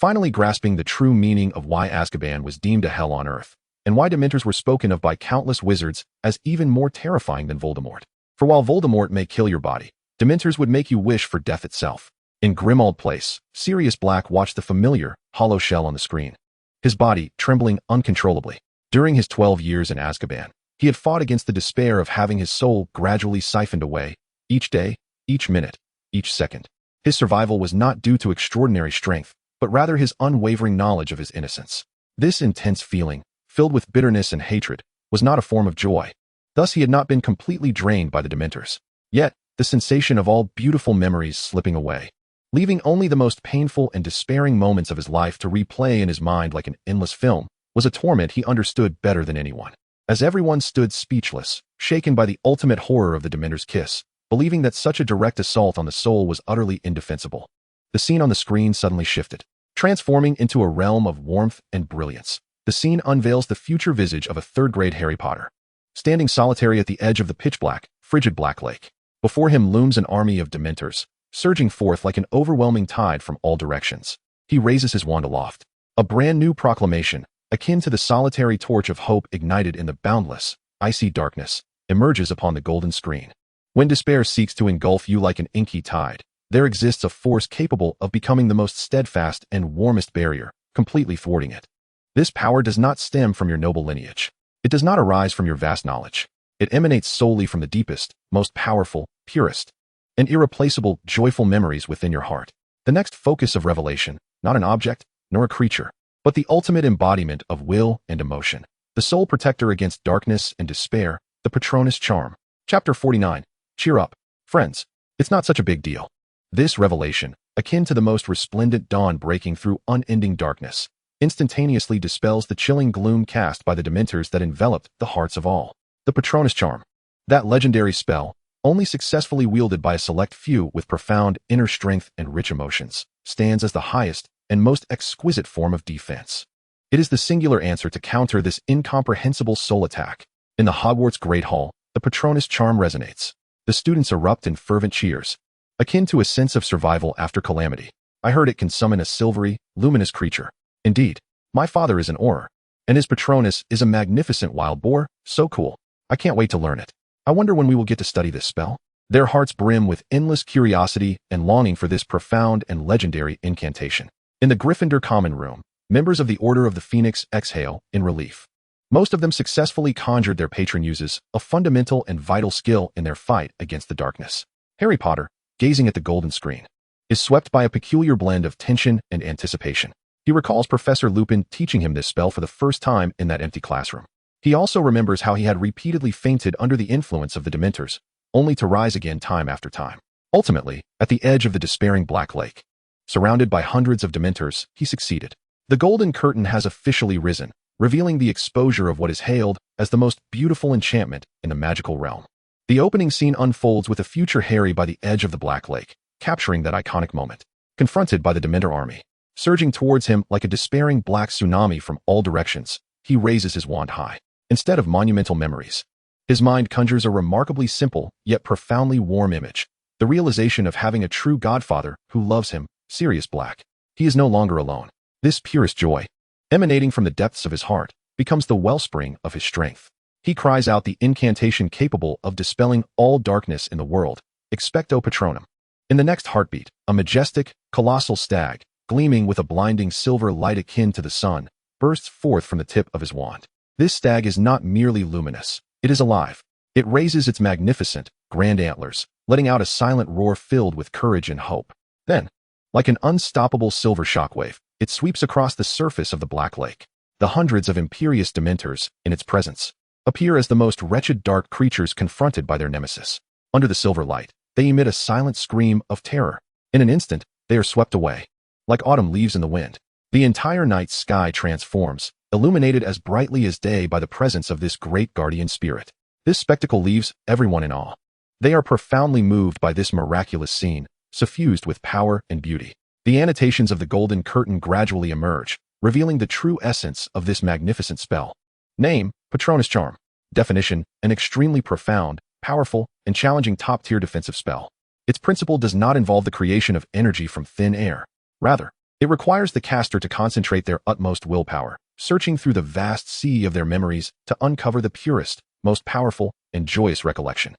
finally grasping the true meaning of why Azkaban was deemed a hell on earth, and why Dementors were spoken of by countless wizards as even more terrifying than Voldemort. For while Voldemort may kill your body, Dementors would make you wish for death itself. In Grimmauld Place, Sirius Black watched the familiar, hollow shell on the screen, his body trembling uncontrollably. During his 12 years in Azkaban, he had fought against the despair of having his soul gradually siphoned away, each day, each minute, each second. His survival was not due to extraordinary strength, but rather his unwavering knowledge of his innocence. This intense feeling, filled with bitterness and hatred, was not a form of joy. Thus he had not been completely drained by the Dementors. Yet, the sensation of all beautiful memories slipping away, leaving only the most painful and despairing moments of his life to replay in his mind like an endless film, was a torment he understood better than anyone. As everyone stood speechless, shaken by the ultimate horror of the Dementor's kiss, believing that such a direct assault on the soul was utterly indefensible, the scene on the screen suddenly shifted, transforming into a realm of warmth and brilliance. The scene unveils the future visage of a third-grade Harry Potter, standing solitary at the edge of the pitch-black, frigid Black Lake. Before him looms an army of Dementors, surging forth like an overwhelming tide from all directions. He raises his wand aloft. A brand new proclamation, akin to the solitary torch of hope ignited in the boundless, icy darkness, emerges upon the golden screen. When despair seeks to engulf you like an inky tide, there exists a force capable of becoming the most steadfast and warmest barrier, completely thwarting it. This power does not stem from your noble lineage. It does not arise from your vast knowledge. It emanates solely from the deepest, most powerful, purest, and irreplaceable, joyful memories within your heart. The next focus of revelation, not an object, nor a creature, but the ultimate embodiment of will and emotion. The sole protector against darkness and despair, the Patronus charm. Chapter 49. Cheer up, friends. It's not such a big deal. This revelation, akin to the most resplendent dawn breaking through unending darkness, instantaneously dispels the chilling gloom cast by the Dementors that enveloped the hearts of all. The Patronus charm. That legendary spell, only successfully wielded by a select few with profound inner strength and rich emotions, stands as the highest and most exquisite form of defense. It is the singular answer to counter this incomprehensible soul attack. In the Hogwarts Great Hall, the Patronus charm resonates. The students erupt in fervent cheers, akin to a sense of survival after calamity. I heard it can summon a silvery, luminous creature. Indeed, my father is an Auror, and his Patronus is a magnificent wild boar. So cool. I can't wait to learn it. I wonder when we will get to study this spell. Their hearts brim with endless curiosity and longing for this profound and legendary incantation. In the Gryffindor Common Room, members of the Order of the Phoenix exhale in relief. Most of them successfully conjured their patron uses a fundamental and vital skill in their fight against the darkness. Harry Potter, gazing at the golden screen, is swept by a peculiar blend of tension and anticipation. He recalls Professor Lupin teaching him this spell for the first time in that empty classroom. He also remembers how he had repeatedly fainted under the influence of the Dementors, only to rise again time after time. Ultimately, at the edge of the despairing Black Lake, surrounded by hundreds of Dementors, he succeeded. The golden curtain has officially risen, revealing the exposure of what is hailed as the most beautiful enchantment in the magical realm. The opening scene unfolds with a future Harry by the edge of the Black Lake, capturing that iconic moment. Confronted by the Dementor army, surging towards him like a despairing black tsunami from all directions, he raises his wand high. Instead of monumental memories, his mind conjures a remarkably simple yet profoundly warm image, the realization of having a true godfather who loves him, Sirius Black. He is no longer alone. This purest joy, emanating from the depths of his heart, becomes the wellspring of his strength. He cries out the incantation capable of dispelling all darkness in the world, Expecto Patronum. In the next heartbeat, a majestic, colossal stag, gleaming with a blinding silver light akin to the sun, bursts forth from the tip of his wand. This stag is not merely luminous, it is alive. It raises its magnificent, grand antlers, letting out a silent roar filled with courage and hope. Then, like an unstoppable silver shockwave, it sweeps across the surface of the Black Lake. The hundreds of imperious Dementors, in its presence, appear as the most wretched dark creatures confronted by their nemesis. Under the silver light, they emit a silent scream of terror. In an instant, they are swept away. Like autumn leaves in the wind, the entire night sky transforms, illuminated as brightly as day by the presence of this great guardian spirit. This spectacle leaves everyone in awe. They are profoundly moved by this miraculous scene, suffused with power and beauty. The annotations of the golden curtain gradually emerge, revealing the true essence of this magnificent spell. Name, Patronus charm. Definition, an extremely profound, powerful, and challenging top-tier defensive spell. Its principle does not involve the creation of energy from thin air. Rather, it requires the caster to concentrate their utmost willpower, searching through the vast sea of their memories to uncover the purest, most powerful, and joyous recollection.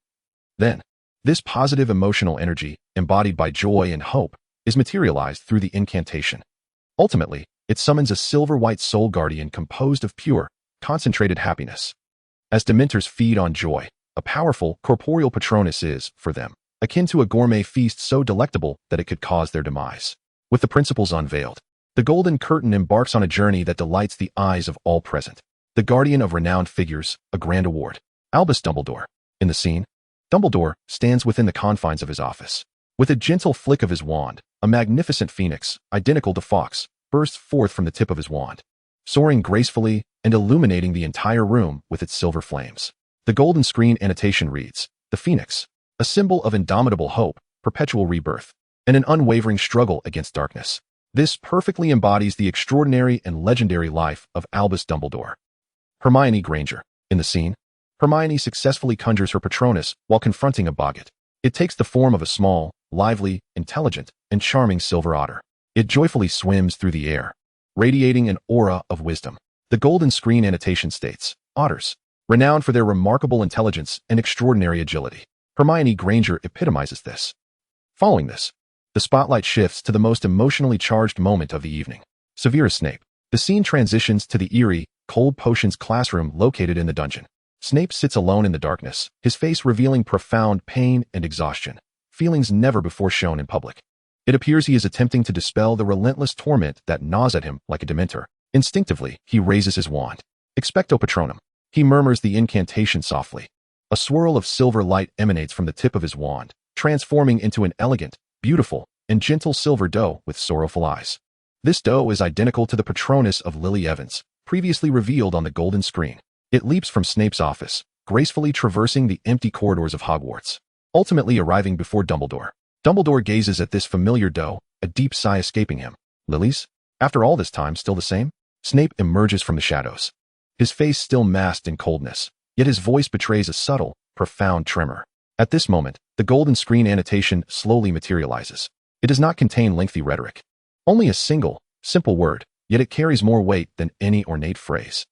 Then, this positive emotional energy, embodied by joy and hope, is materialized through the incantation. Ultimately, it summons a silver-white soul guardian composed of pure, concentrated happiness. As Dementors feed on joy, a powerful, corporeal Patronus is, for them, akin to a gourmet feast so delectable that it could cause their demise. With the principles unveiled, the golden curtain embarks on a journey that delights the eyes of all present. The guardian of renowned figures, a grand award. Albus Dumbledore. In the scene, Dumbledore stands within the confines of his office. With a gentle flick of his wand, a magnificent phoenix, identical to Fawkes, bursts forth from the tip of his wand, soaring gracefully and illuminating the entire room with its silver flames. The golden screen annotation reads, "The Phoenix, a symbol of indomitable hope, perpetual rebirth, and an unwavering struggle against darkness." This perfectly embodies the extraordinary and legendary life of Albus Dumbledore. Hermione Granger. In the scene, Hermione successfully conjures her Patronus while confronting a boggart. It takes the form of a small, lively, intelligent, and charming silver otter. It joyfully swims through the air, radiating an aura of wisdom. The golden screen annotation states, "Otters, renowned for their remarkable intelligence and extraordinary agility." Hermione Granger epitomizes this. Following this, The spotlight shifts to the most emotionally charged moment of the evening. Severus Snape. The scene transitions to the eerie, cold potions classroom located in the dungeon. Snape sits alone in the darkness, his face revealing profound pain and exhaustion, feelings never before shown in public. It appears he is attempting to dispel the relentless torment that gnaws at him like a dementor. Instinctively, he raises his wand. Expecto Patronum. He murmurs the incantation softly. A swirl of silver light emanates from the tip of his wand, transforming into an elegant, beautiful, and gentle silver doe with sorrowful eyes. This doe is identical to the Patronus of Lily Evans, previously revealed on the golden screen. It leaps from Snape's office, gracefully traversing the empty corridors of Hogwarts, ultimately arriving before Dumbledore. Dumbledore gazes at this familiar doe, a deep sigh escaping him. Lilies? After all this time, still the same? Snape emerges from the shadows. His face still masked in coldness, yet his voice betrays a subtle, profound tremor. At this moment, the golden screen annotation slowly materializes. It does not contain lengthy rhetoric. Only a single, simple word, yet it carries more weight than any ornate phrase.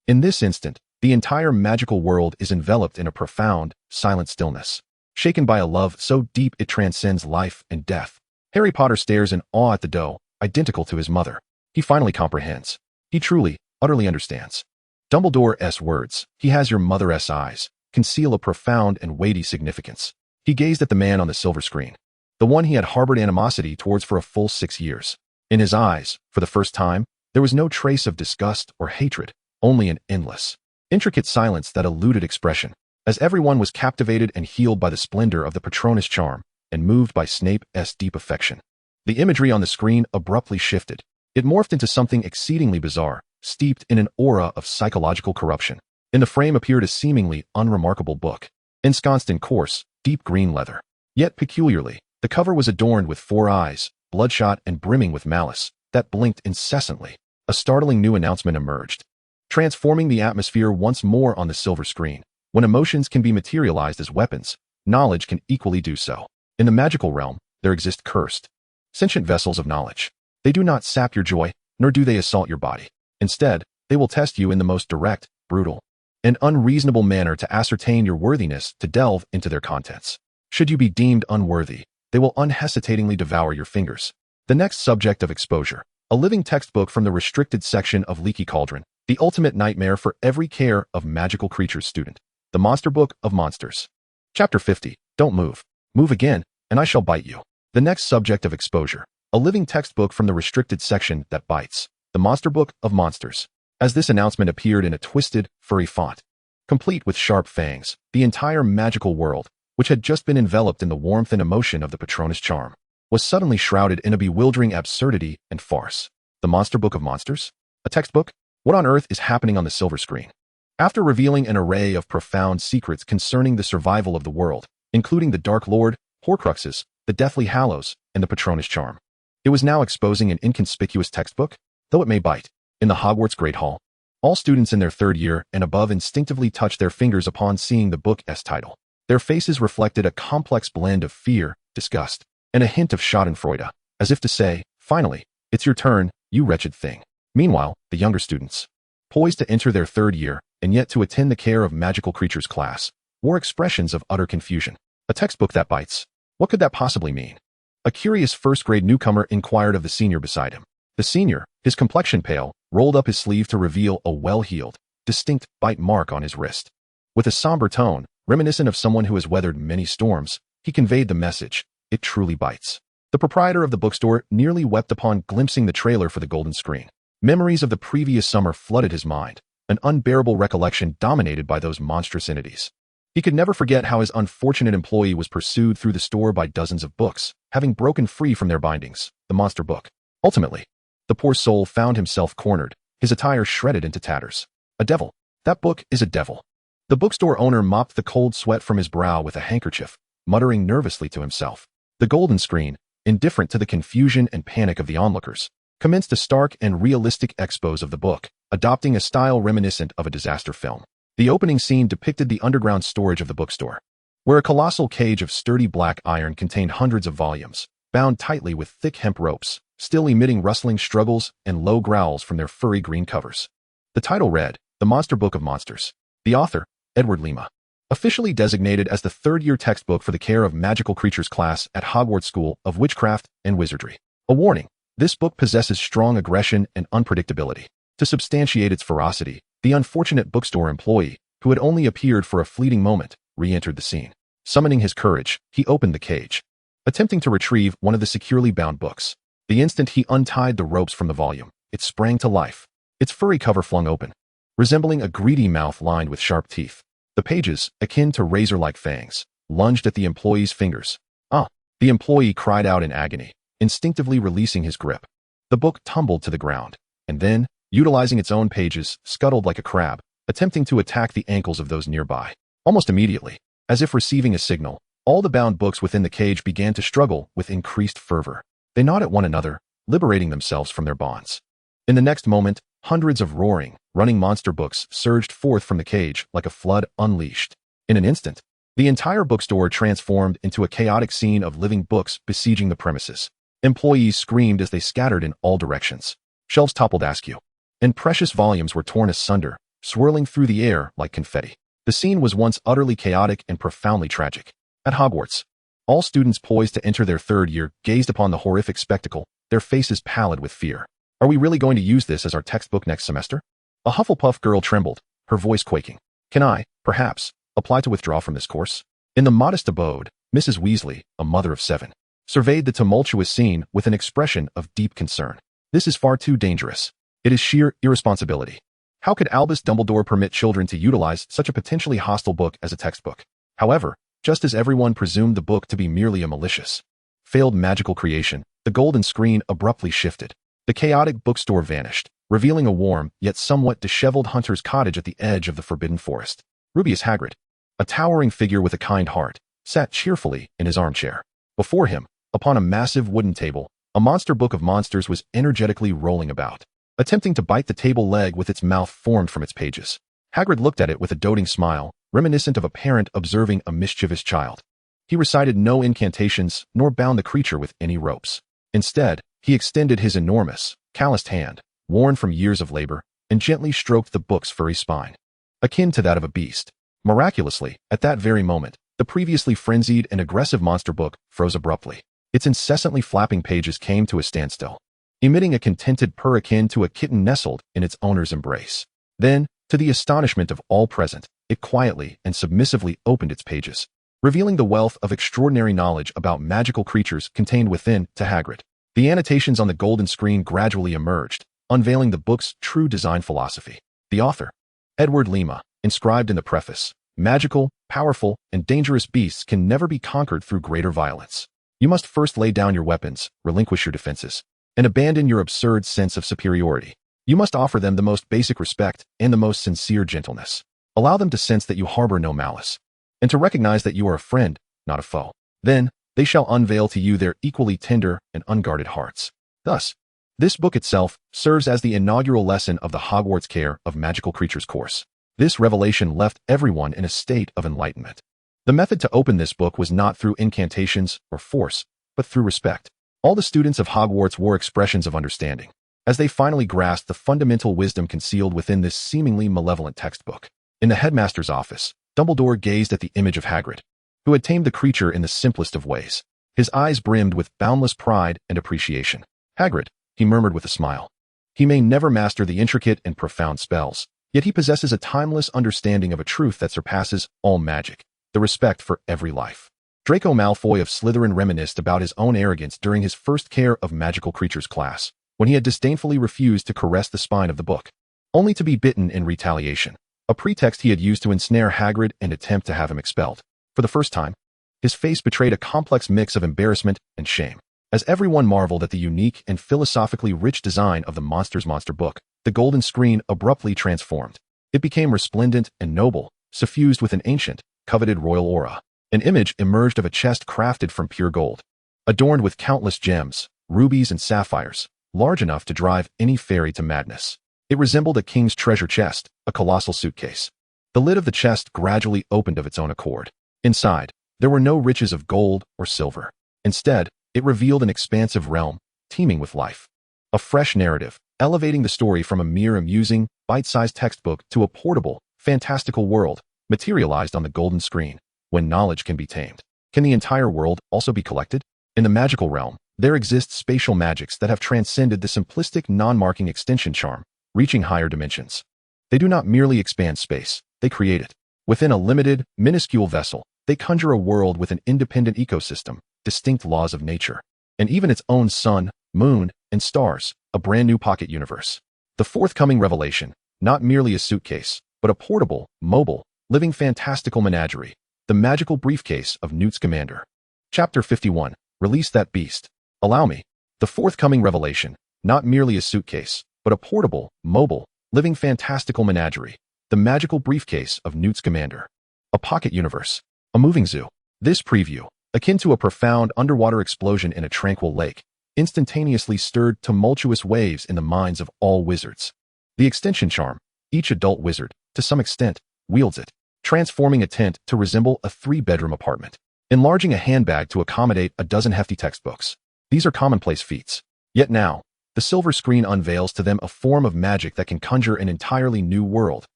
In this instant, the entire magical world is enveloped in a profound, silent stillness, shaken by a love so deep it transcends life and death. Harry Potter stares in awe at the doe, identical to his mother. He finally comprehends. He truly, utterly understands. Dumbledore's words, "He has your mother's eyes," conceal a profound and weighty significance. He gazed at the man on the silver screen, the one he had harbored animosity towards for a full 6 years. In his eyes, for the first time, there was no trace of disgust or hatred, only an endless, intricate silence that eluded expression, as everyone was captivated and healed by the splendor of the Patronus charm and moved by Snape's deep affection. The imagery on the screen abruptly shifted. It morphed into something exceedingly bizarre, steeped in an aura of psychological corruption. In the frame appeared a seemingly unremarkable book, ensconced in coarse, deep green leather. Yet peculiarly, the cover was adorned with 4 eyes, bloodshot and brimming with malice, that blinked incessantly. A startling new announcement emerged, transforming the atmosphere once more on the silver screen. When emotions can be materialized as weapons, knowledge can equally do so. In the magical realm, there exist cursed, sentient vessels of knowledge. They do not sap your joy, nor do they assault your body. Instead, they will test you in the most direct, brutal, and unreasonable manner to ascertain your worthiness to delve into their contents. Should you be deemed unworthy, they will unhesitatingly devour your fingers. The next subject of exposure, a living textbook from the restricted section of Leaky Cauldron, the ultimate nightmare for every care of magical creatures student. The Monster Book of Monsters. Chapter 50. Don't move. Move again, and I shall bite you. The next subject of exposure, a living textbook from the restricted section that bites. The Monster Book of Monsters. As this announcement appeared in a twisted, furry font, complete with sharp fangs, the entire magical world, which had just been enveloped in the warmth and emotion of the Patronus charm, was suddenly shrouded in a bewildering absurdity and farce. The Monster Book of Monsters? A textbook? What on earth is happening on the silver screen? After revealing an array of profound secrets concerning the survival of the world, including the Dark Lord, Horcruxes, the Deathly Hallows, and the Patronus charm, it was now exposing an inconspicuous textbook, though it may bite. In the Hogwarts Great Hall, all students in their 3rd year and above instinctively touched their fingers upon seeing the book's title. Their faces reflected a complex blend of fear, disgust, and a hint of schadenfreude, as if to say, finally, it's your turn, you wretched thing. Meanwhile, the younger students, poised to enter their 3rd year and yet to attend the Care of Magical Creatures class, wore expressions of utter confusion. A textbook that bites. What could that possibly mean? A curious 1st grade newcomer inquired of the senior beside him. The senior, his complexion pale, rolled up his sleeve to reveal a well-heeled, distinct bite mark on his wrist. With a somber tone, reminiscent of someone who has weathered many storms, he conveyed the message, "It truly bites." The proprietor of the bookstore nearly wept upon glimpsing the trailer for the golden screen. Memories of the previous summer flooded his mind, an unbearable recollection dominated by those monstrous entities. He could never forget how his unfortunate employee was pursued through the store by dozens of books, having broken free from their bindings, the monster book. Ultimately, the poor soul found himself cornered, his attire shredded into tatters. A devil. That book is a devil. The bookstore owner mopped the cold sweat from his brow with a handkerchief, muttering nervously to himself. The golden screen, indifferent to the confusion and panic of the onlookers, commenced a stark and realistic expose of the book, adopting a style reminiscent of a disaster film. The opening scene depicted the underground storage of the bookstore, where a colossal cage of sturdy black iron contained hundreds of volumes, bound tightly with thick hemp ropes, still emitting rustling struggles and low growls from their furry green covers. The title read, The Monster Book of Monsters. The author, Edward Lima. Officially designated as the third-year textbook for the care of magical creatures class at Hogwarts School of Witchcraft and Wizardry. A warning: this book possesses strong aggression and unpredictability. To substantiate its ferocity, the unfortunate bookstore employee, who had only appeared for a fleeting moment, re-entered the scene. Summoning his courage, he opened the cage, attempting to retrieve one of the securely bound books. The instant he untied the ropes from the volume, it sprang to life, its furry cover flung open, resembling a greedy mouth lined with sharp teeth. The pages, akin to razor-like fangs, lunged at the employee's fingers. "Ah!" The employee cried out in agony, instinctively releasing his grip. The book tumbled to the ground, and then, utilizing its own pages, scuttled like a crab, attempting to attack the ankles of those nearby. Almost immediately, as if receiving a signal, all the bound books within the cage began to struggle with increased fervor. They gnawed at one another, liberating themselves from their bonds. In the next moment, hundreds of roaring, running monster books surged forth from the cage like a flood unleashed. In an instant, the entire bookstore transformed into a chaotic scene of living books besieging the premises. Employees screamed as they scattered in all directions. Shelves toppled askew, and precious volumes were torn asunder, swirling through the air like confetti. The scene was once utterly chaotic and profoundly tragic. At Hogwarts, all students poised to enter their third year gazed upon the horrific spectacle, their faces pallid with fear. Are we really going to use this as our textbook next semester? A Hufflepuff girl trembled, her voice quaking. Can I, perhaps, apply to withdraw from this course? In the modest abode, Mrs. Weasley, a mother of 7, surveyed the tumultuous scene with an expression of deep concern. This is far too dangerous. It is sheer irresponsibility. How could Albus Dumbledore permit children to utilize such a potentially hostile book as a textbook? However, just as everyone presumed the book to be merely a malicious, failed magical creation, the golden screen abruptly shifted. The chaotic bookstore vanished, revealing a warm, yet somewhat disheveled hunter's cottage at the edge of the Forbidden Forest. Rubeus Hagrid, a towering figure with a kind heart, sat cheerfully in his armchair. Before him, upon a massive wooden table, a monster book of monsters was energetically rolling about, attempting to bite the table leg with its mouth formed from its pages. Hagrid looked at it with a doting smile, reminiscent of a parent observing a mischievous child. He recited no incantations nor bound the creature with any ropes. Instead, he extended his enormous, calloused hand, worn from years of labor, and gently stroked the book's furry spine, akin to that of a beast. Miraculously, at that very moment, the previously frenzied and aggressive monster book froze abruptly. Its incessantly flapping pages came to a standstill, emitting a contented purr akin to a kitten nestled in its owner's embrace. Then, to the astonishment of all present, it quietly and submissively opened its pages, revealing the wealth of extraordinary knowledge about magical creatures contained within to Hagrid. The annotations on the golden screen gradually emerged, unveiling the book's true design philosophy. The author, Edward Lima, inscribed in the preface, "Magical, powerful, and dangerous beasts can never be conquered through greater violence. You must first lay down your weapons, relinquish your defenses, and abandon your absurd sense of superiority. You must offer them the most basic respect and the most sincere gentleness. Allow them to sense that you harbor no malice, and to recognize that you are a friend, not a foe. Then, they shall unveil to you their equally tender and unguarded hearts." Thus, this book itself serves as the inaugural lesson of the Hogwarts Care of Magical Creatures course. This revelation left everyone in a state of enlightenment. The method to open this book was not through incantations or force, but through respect. All the students of Hogwarts wore expressions of understanding, as they finally grasped the fundamental wisdom concealed within this seemingly malevolent textbook. In the headmaster's office, Dumbledore gazed at the image of Hagrid, who had tamed the creature in the simplest of ways. His eyes brimmed with boundless pride and appreciation. "Hagrid," he murmured with a smile. "He may never master the intricate and profound spells, yet he possesses a timeless understanding of a truth that surpasses all magic, the respect for every life." Draco Malfoy of Slytherin reminisced about his own arrogance during his first Care of Magical Creatures class, when he had disdainfully refused to caress the spine of the book, only to be bitten in retaliation, a pretext he had used to ensnare Hagrid and attempt to have him expelled. For the first time, his face betrayed a complex mix of embarrassment and shame. As everyone marveled at the unique and philosophically rich design of the monster book, the golden screen abruptly transformed. It became resplendent and noble, suffused with an ancient, coveted royal aura. An image emerged of a chest crafted from pure gold, adorned with countless gems, rubies and sapphires, large enough to drive any fairy to madness. It resembled a king's treasure chest, a colossal suitcase. The lid of the chest gradually opened of its own accord. Inside, there were no riches of gold or silver. Instead, it revealed an expansive realm, teeming with life. A fresh narrative, elevating the story from a mere amusing, bite-sized textbook to a portable, fantastical world, materialized on the golden screen. When knowledge can be tamed, can the entire world also be collected? In the magical realm, there exist spatial magics that have transcended the simplistic non-marking extension charm, reaching higher dimensions. They do not merely expand space, they create it. Within a limited, minuscule vessel, they conjure a world with an independent ecosystem, distinct laws of nature, and even its own sun, moon, and stars, a brand new pocket universe. The forthcoming revelation, not merely a suitcase, but a portable, mobile, living fantastical menagerie, the magical briefcase of Newt Scamander. Chapter 51, Release That Beast. Allow me. The forthcoming revelation, not merely a suitcase, but a portable, mobile, living fantastical menagerie, the magical briefcase of Newt Scamander. A pocket universe. A moving zoo. This preview, akin to a profound underwater explosion in a tranquil lake, instantaneously stirred tumultuous waves in the minds of all wizards. The extension charm, each adult wizard, to some extent, wields it, transforming a tent to resemble a 3-bedroom apartment, enlarging a handbag to accommodate a dozen hefty textbooks. These are commonplace feats. Yet now, the silver screen unveils to them a form of magic that can conjure an entirely new world,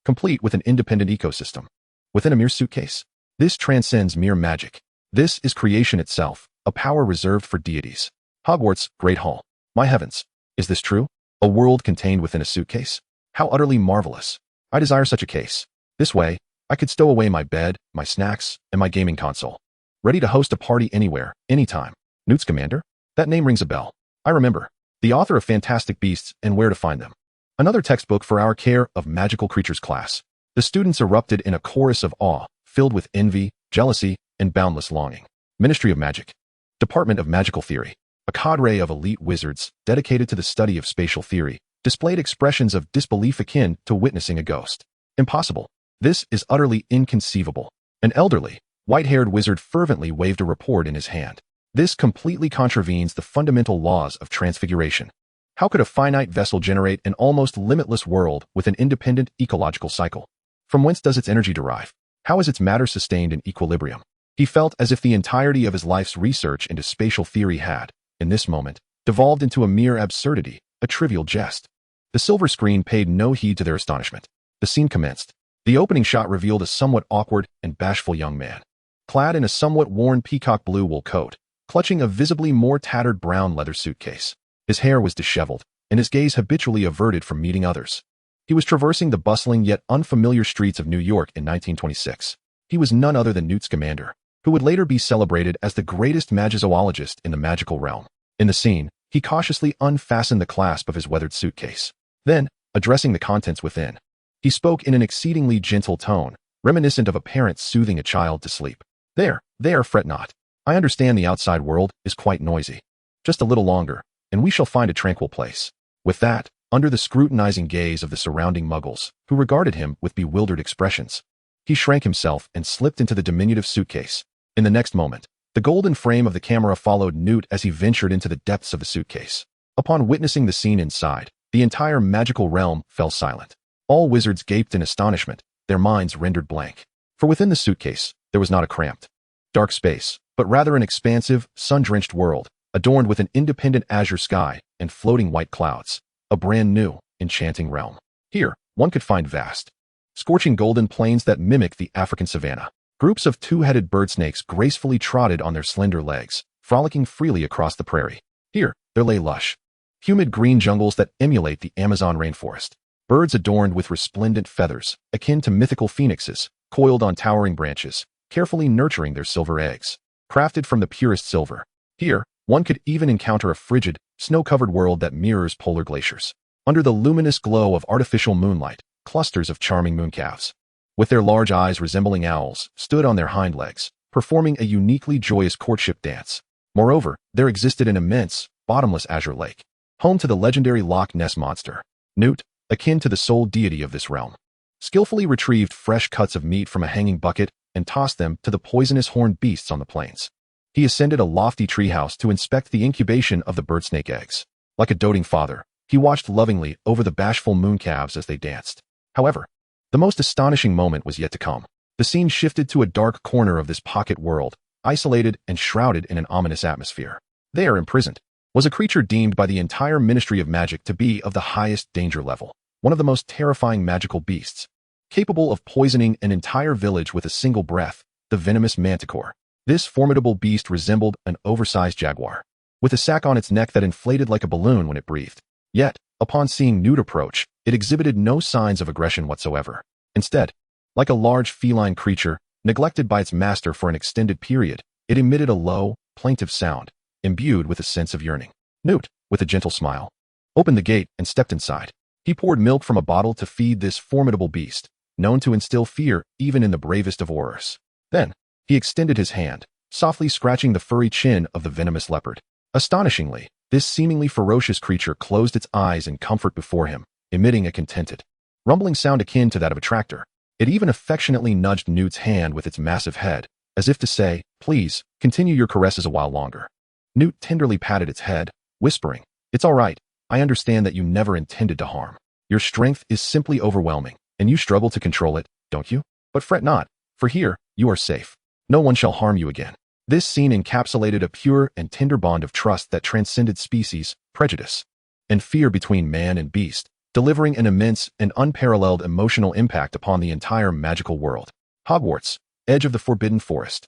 complete with an independent ecosystem. Within a mere suitcase, this transcends mere magic. This is creation itself, a power reserved for deities. Hogwarts, Great Hall. My heavens, is this true? A world contained within a suitcase? How utterly marvelous. I desire such a case. This way, I could stow away my bed, my snacks, and my gaming console. Ready to host a party anywhere, anytime. Newt Scamander? That name rings a bell. I remember. The author of Fantastic Beasts and Where to Find Them. Another textbook for our Care of Magical Creatures class. The students erupted in a chorus of awe, filled with envy, jealousy, and boundless longing. Ministry of Magic. Department of Magical Theory. A cadre of elite wizards, dedicated to the study of spatial theory, displayed expressions of disbelief akin to witnessing a ghost. Impossible. This is utterly inconceivable. An elderly, white-haired wizard fervently waved a report in his hand. This completely contravenes the fundamental laws of transfiguration. How could a finite vessel generate an almost limitless world with an independent ecological cycle? From whence does its energy derive? How is its matter sustained in equilibrium? He felt as if the entirety of his life's research into spatial theory had, in this moment, devolved into a mere absurdity, a trivial jest. The silver screen paid no heed to their astonishment. The scene commenced. The opening shot revealed a somewhat awkward and bashful young man, clad in a somewhat worn peacock blue wool coat, clutching a visibly more tattered brown leather suitcase. His hair was disheveled, and his gaze habitually averted from meeting others. He was traversing the bustling yet unfamiliar streets of New York in 1926. He was none other than Newt Scamander, who would later be celebrated as the greatest magizoologist in the magical realm. In the scene, he cautiously unfastened the clasp of his weathered suitcase. Then, addressing the contents within, he spoke in an exceedingly gentle tone, reminiscent of a parent soothing a child to sleep. There, fret not. I understand the outside world is quite noisy. Just a little longer, and we shall find a tranquil place. With that, under the scrutinizing gaze of the surrounding muggles, who regarded him with bewildered expressions, he shrank himself and slipped into the diminutive suitcase. In the next moment, the golden frame of the camera followed Newt as he ventured into the depths of the suitcase. Upon witnessing the scene inside, the entire magical realm fell silent. All wizards gaped in astonishment, their minds rendered blank. For within the suitcase, there was not a cramped, dark space, but rather an expansive, sun-drenched world, adorned with an independent azure sky and floating white clouds. A brand new, enchanting realm. Here, one could find vast, scorching golden plains that mimic the African savanna. Groups of two-headed bird snakes gracefully trotted on their slender legs, frolicking freely across the prairie. Here, there lay lush, humid green jungles that emulate the Amazon rainforest. Birds adorned with resplendent feathers, akin to mythical phoenixes, coiled on towering branches, carefully nurturing their silver eggs. Crafted from the purest silver. Here, one could even encounter a frigid, snow-covered world that mirrors polar glaciers. Under the luminous glow of artificial moonlight, clusters of charming mooncalves, with their large eyes resembling owls, stood on their hind legs, performing a uniquely joyous courtship dance. Moreover, there existed an immense, bottomless azure lake, home to the legendary Loch Ness monster. Newt, akin to the sole deity of this realm, skillfully retrieved fresh cuts of meat from a hanging bucket and tossed them to the poisonous horned beasts on the plains. He ascended a lofty treehouse to inspect the incubation of the bird snake eggs. Like a doting father, he watched lovingly over the bashful mooncalves as they danced. However, the most astonishing moment was yet to come. The scene shifted to a dark corner of this pocket world, isolated and shrouded in an ominous atmosphere. There, imprisoned, was a creature deemed by the entire Ministry of Magic to be of the highest danger level, one of the most terrifying magical beasts. capable of poisoning an entire village with a single breath, the venomous manticore. This formidable beast resembled an oversized jaguar, with a sack on its neck that inflated like a balloon when it breathed. Yet, upon seeing Newt approach, it exhibited no signs of aggression whatsoever. Instead, like a large feline creature, neglected by its master for an extended period, it emitted a low, plaintive sound, imbued with a sense of yearning. Newt, with a gentle smile, opened the gate and stepped inside. He poured milk from a bottle to feed this formidable beast, known to instill fear even in the bravest of Aurors. Then, he extended his hand, softly scratching the furry chin of the venomous leopard. Astonishingly, this seemingly ferocious creature closed its eyes in comfort before him, emitting a contented, rumbling sound akin to that of a tractor. It even affectionately nudged Newt's hand with its massive head, as if to say, "Please, continue your caresses a while longer." Newt tenderly patted its head, whispering, "It's all right. I understand that you never intended to harm. Your strength is simply overwhelming, and you struggle to control it, don't you? But fret not, for here, you are safe. No one shall harm you again." This scene encapsulated a pure and tender bond of trust that transcended species, prejudice, and fear between man and beast, delivering an immense and unparalleled emotional impact upon the entire magical world. Hogwarts, edge of the Forbidden Forest.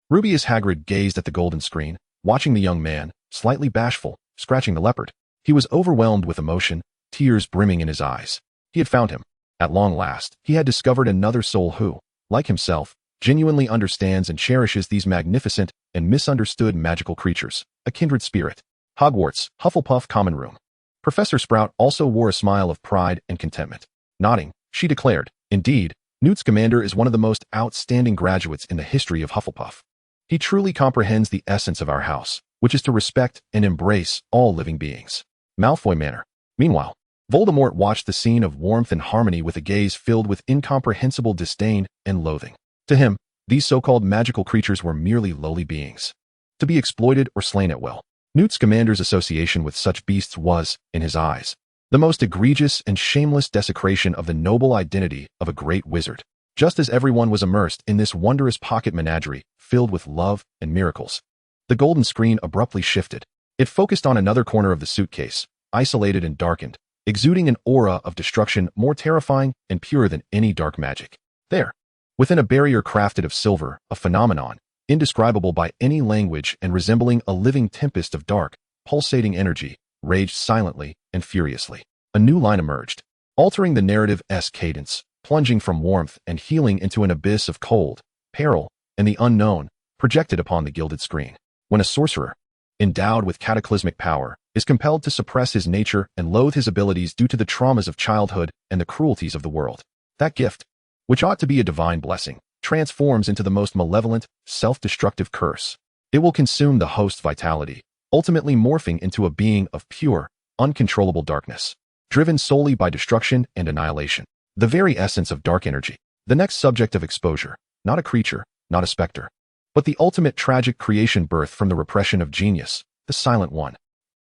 Rubeus Hagrid gazed at the golden screen, watching the young man, slightly bashful, scratching the leopard. He was overwhelmed with emotion, tears brimming in his eyes. He had found him. At long last, he had discovered another soul who, like himself, genuinely understands and cherishes these magnificent and misunderstood magical creatures, a kindred spirit. Hogwarts, Hufflepuff Common Room. Professor Sprout also wore a smile of pride and contentment. Nodding, she declared, "Indeed, Newt Scamander is one of the most outstanding graduates in the history of Hufflepuff. He truly comprehends the essence of our house, which is to respect and embrace all living beings." Malfoy Manor. Meanwhile, Voldemort watched the scene of warmth and harmony with a gaze filled with incomprehensible disdain and loathing. To him, these so-called magical creatures were merely lowly beings, to be exploited or slain at will. Newt Scamander's association with such beasts was, in his eyes, the most egregious and shameless desecration of the noble identity of a great wizard. Just as everyone was immersed in this wondrous pocket menagerie filled with love and miracles, the golden screen abruptly shifted. It focused on another corner of the suitcase, isolated and darkened, exuding an aura of destruction more terrifying and pure than any dark magic. There, within a barrier crafted of silver, a phenomenon, indescribable by any language and resembling a living tempest of dark, pulsating energy, raged silently and furiously. A new line emerged, altering the narrative's cadence, plunging from warmth and healing into an abyss of cold, peril, and the unknown, projected upon the gilded screen. When a sorcerer, endowed with cataclysmic power, is compelled to suppress his nature and loathe his abilities due to the traumas of childhood and the cruelties of the world, that gift, which ought to be a divine blessing, transforms into the most malevolent, self-destructive curse. It will consume the host's vitality, ultimately morphing into a being of pure, uncontrollable darkness, driven solely by destruction and annihilation. The very essence of dark energy. The next subject of exposure, not a creature, not a specter, but the ultimate tragic creation birthed from the repression of genius, the Silent One.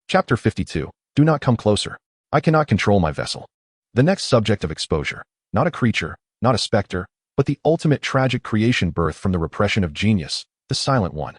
Chapter 52. Do not come closer. I cannot control my vessel. The next subject of exposure, not a creature, not a specter, but the ultimate tragic creation birthed from the repression of genius, the Silent One.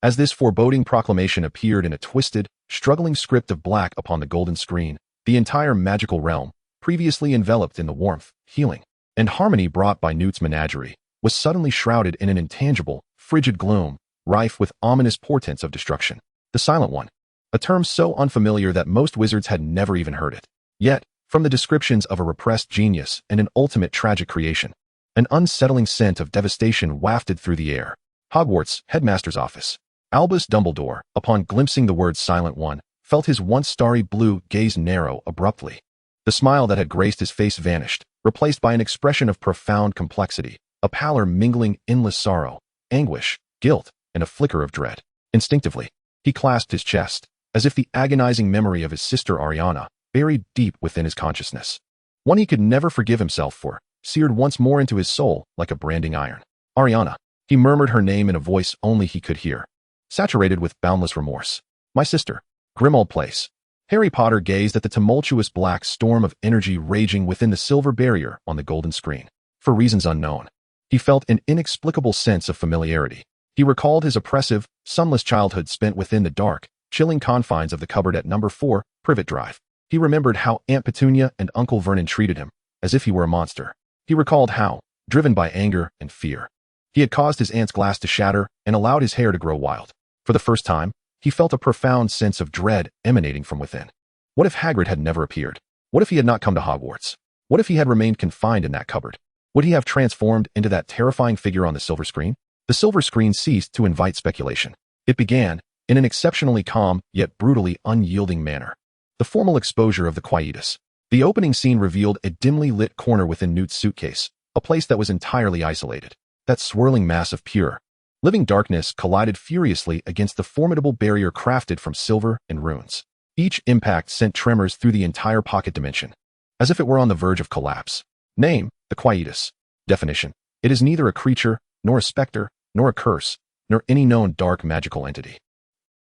As this foreboding proclamation appeared in a twisted, struggling script of black upon the golden screen, the entire magical realm, previously enveloped in the warmth, healing, and harmony brought by Newt's menagerie, was suddenly shrouded in an intangible, frigid gloom, rife with ominous portents of destruction. The Silent One, a term so unfamiliar that most wizards had never even heard it. Yet, from the descriptions of a repressed genius and an ultimate tragic creation, an unsettling scent of devastation wafted through the air. Hogwarts, headmaster's office. Albus Dumbledore, upon glimpsing the word Silent One, felt his once starry blue gaze narrow abruptly. The smile that had graced his face vanished, replaced by an expression of profound complexity, a pallor mingling endless sorrow, anguish, guilt, and a flicker of dread. Instinctively, he clasped his chest, as if the agonizing memory of his sister Ariana, buried deep within his consciousness, one he could never forgive himself for, seared once more into his soul like a branding iron. Ariana. He murmured her name in a voice only he could hear, saturated with boundless remorse. My sister. Grimmauld Place. Harry Potter gazed at the tumultuous black storm of energy raging within the silver barrier on the golden screen. For reasons unknown, he felt an inexplicable sense of familiarity. He recalled his oppressive, sunless childhood spent within the dark, chilling confines of the cupboard at number 4, Privet Drive. He remembered how Aunt Petunia and Uncle Vernon treated him, as if he were a monster. He recalled how, driven by anger and fear, he had caused his aunt's glass to shatter and allowed his hair to grow wild. For the first time, he felt a profound sense of dread emanating from within. What if Hagrid had never appeared? What if he had not come to Hogwarts? What if he had remained confined in that cupboard? Would he have transformed into that terrifying figure on the silver screen? The silver screen ceased to invite speculation. It began, in an exceptionally calm, yet brutally unyielding manner. The formal exposure of the quietus. The opening scene revealed a dimly lit corner within Newt's suitcase, a place that was entirely isolated. That swirling mass of pure, living darkness collided furiously against the formidable barrier crafted from silver and runes. Each impact sent tremors through the entire pocket dimension, as if it were on the verge of collapse. Name, the quietus. Definition: it is neither a creature, nor a specter, nor a curse, nor any known dark magical entity.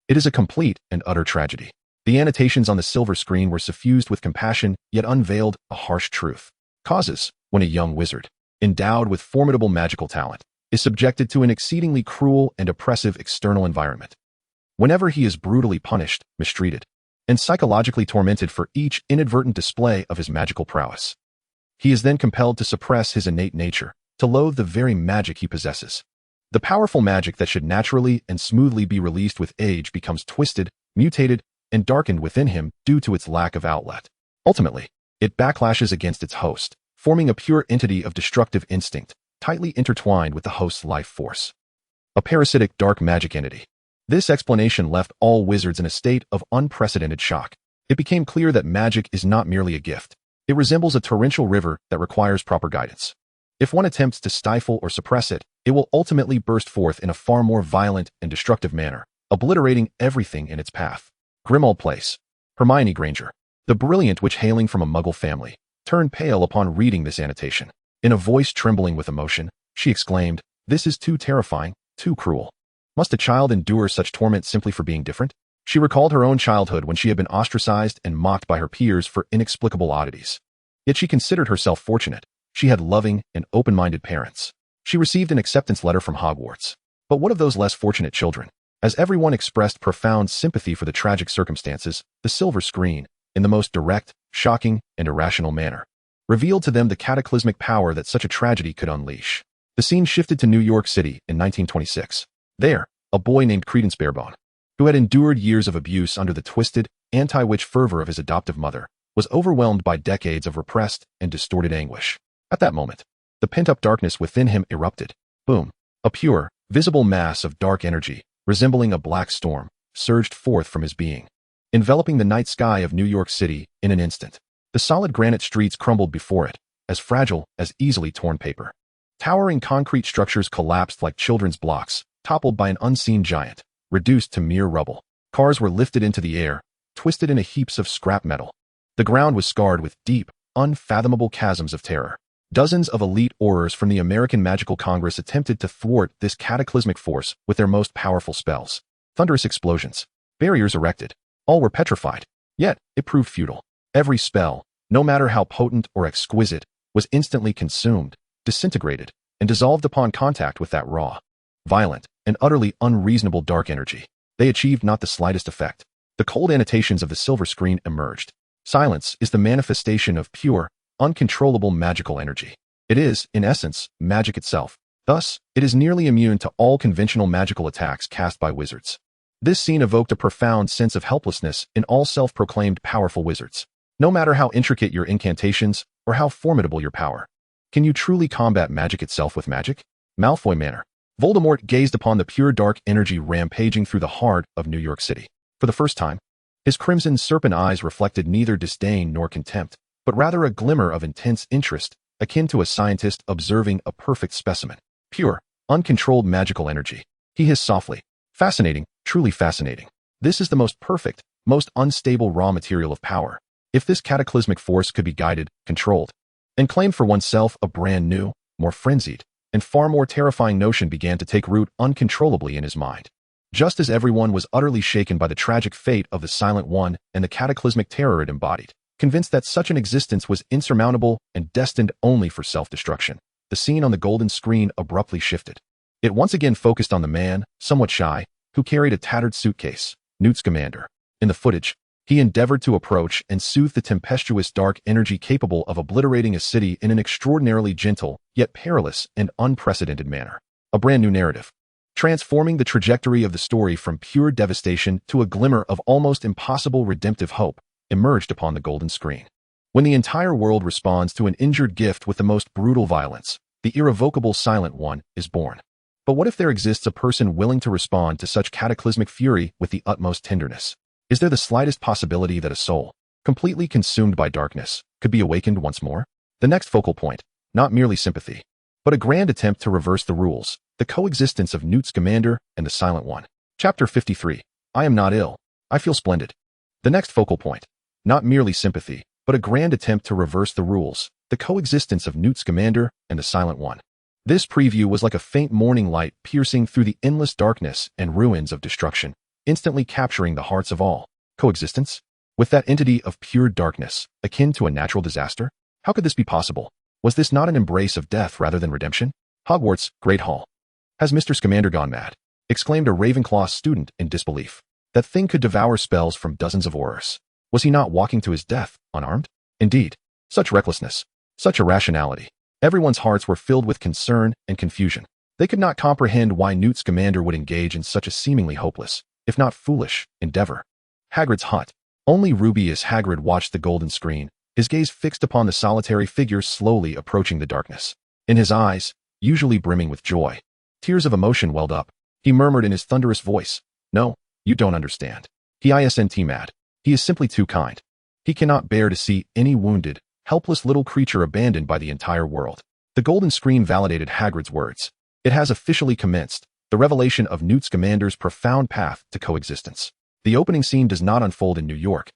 It is a complete and utter tragedy. The annotations on the silver screen were suffused with compassion, yet unveiled a harsh truth. Causes, when a young wizard, endowed with formidable magical talent, is subjected to an exceedingly cruel and oppressive external environment. Whenever he is brutally punished, mistreated, and psychologically tormented for each inadvertent display of his magical prowess, he is then compelled to suppress his innate nature, to loathe the very magic he possesses. The powerful magic that should naturally and smoothly be released with age becomes twisted, mutated, and darkened within him due to its lack of outlet. Ultimately, it backlashes against its host, forming a pure entity of destructive instinct, tightly intertwined with the host's life force. A parasitic dark magic entity. This explanation left all wizards in a state of unprecedented shock. It became clear that magic is not merely a gift. It resembles a torrential river that requires proper guidance. If one attempts to stifle or suppress it, it will ultimately burst forth in a far more violent and destructive manner, obliterating everything in its path. Grimmauld Place. Hermione Granger, the brilliant witch hailing from a Muggle family, turned pale upon reading this annotation. In a voice trembling with emotion, she exclaimed, "This is too terrifying, too cruel. Must a child endure such torment simply for being different?" She recalled her own childhood when she had been ostracized and mocked by her peers for inexplicable oddities. Yet she considered herself fortunate. She had loving and open-minded parents. She received an acceptance letter from Hogwarts. But what of those less fortunate children? As everyone expressed profound sympathy for the tragic circumstances, the silver screen, in the most direct, shocking, and irrational manner, revealed to them the cataclysmic power that such a tragedy could unleash. The scene shifted to New York City in 1926. There, a boy named Credence Barebone, who had endured years of abuse under the twisted, anti-witch fervor of his adoptive mother, was overwhelmed by decades of repressed and distorted anguish. At that moment, the pent-up darkness within him erupted. Boom! A pure, visible mass of dark energy, resembling a black storm, surged forth from his being, enveloping the night sky of New York City in an instant. The solid granite streets crumbled before it, as fragile as easily torn paper. Towering concrete structures collapsed like children's blocks, toppled by an unseen giant, reduced to mere rubble. Cars were lifted into the air, twisted into heaps of scrap metal. The ground was scarred with deep, unfathomable chasms of terror. Dozens of elite Aurors from the American Magical Congress attempted to thwart this cataclysmic force with their most powerful spells. Thunderous explosions. Barriers erected. All were petrified. Yet, it proved futile. Every spell, no matter how potent or exquisite, was instantly consumed, disintegrated, and dissolved upon contact with that raw, violent, and utterly unreasonable dark energy. They achieved not the slightest effect. The cold annotations of the silver screen emerged. Silence is the manifestation of pure, uncontrollable magical energy. It is, in essence, magic itself. Thus, it is nearly immune to all conventional magical attacks cast by wizards. This scene evoked a profound sense of helplessness in all self-proclaimed powerful wizards. No matter how intricate your incantations, or how formidable your power, can you truly combat magic itself with magic? Malfoy Manor. Voldemort gazed upon the pure dark energy rampaging through the heart of New York City. For the first time, his crimson serpent eyes reflected neither disdain nor contempt, but rather a glimmer of intense interest, akin to a scientist observing a perfect specimen. Pure, uncontrolled magical energy. He hissed softly. Fascinating, truly fascinating. This is the most perfect, most unstable raw material of power. If this cataclysmic force could be guided, controlled, and claimed for oneself, a brand new, more frenzied, and far more terrifying notion began to take root uncontrollably in his mind. Just as everyone was utterly shaken by the tragic fate of the Silent One and the cataclysmic terror it embodied, convinced that such an existence was insurmountable and destined only for self-destruction, the scene on the golden screen abruptly shifted. It once again focused on the man, somewhat shy, who carried a tattered suitcase, Newt Scamander. In the footage, He endeavored to approach and soothe the tempestuous dark energy capable of obliterating a city in an extraordinarily gentle, yet perilous and unprecedented manner. A brand new narrative, transforming the trajectory of the story from pure devastation to a glimmer of almost impossible redemptive hope, emerged upon the golden screen. When the entire world responds to an injured gift with the most brutal violence, the irrevocable Silent One is born. But what if there exists a person willing to respond to such cataclysmic fury with the utmost tenderness? Is there the slightest possibility that a soul, completely consumed by darkness, could be awakened once more? The next focal point, not merely sympathy, but a grand attempt to reverse the rules, the coexistence of Newt Scamander and the Silent One. Chapter 53. I am not ill. I feel splendid. The next focal point, not merely sympathy, but a grand attempt to reverse the rules, the coexistence of Newt Scamander and the Silent One. This preview was like a faint morning light piercing through the endless darkness and ruins of destruction, instantly capturing the hearts of all. Coexistence? With that entity of pure darkness, akin to a natural disaster? How could this be possible? Was this not an embrace of death rather than redemption? Hogwarts, Great Hall. Has Mr. Scamander gone mad? Exclaimed a Ravenclaw student in disbelief. That thing could devour spells from dozens of Aurors. Was he not walking to his death, unarmed? Indeed. Such recklessness. Such irrationality. Everyone's hearts were filled with concern and confusion. They could not comprehend why Newt Scamander would engage in such a seemingly hopeless, if not foolish, endeavor. Hagrid's hut. Only Ruby as Hagrid watched the golden screen, his gaze fixed upon the solitary figure slowly approaching the darkness. In his eyes, usually brimming with joy, tears of emotion welled up. He murmured in his thunderous voice, "No, you don't understand. He isn't mad. He is simply too kind. He cannot bear to see any wounded, helpless little creature abandoned by the entire world." The golden screen validated Hagrid's words. It has officially commenced, the revelation of Newt Scamander's profound path to coexistence. The opening scene does not unfold in New York,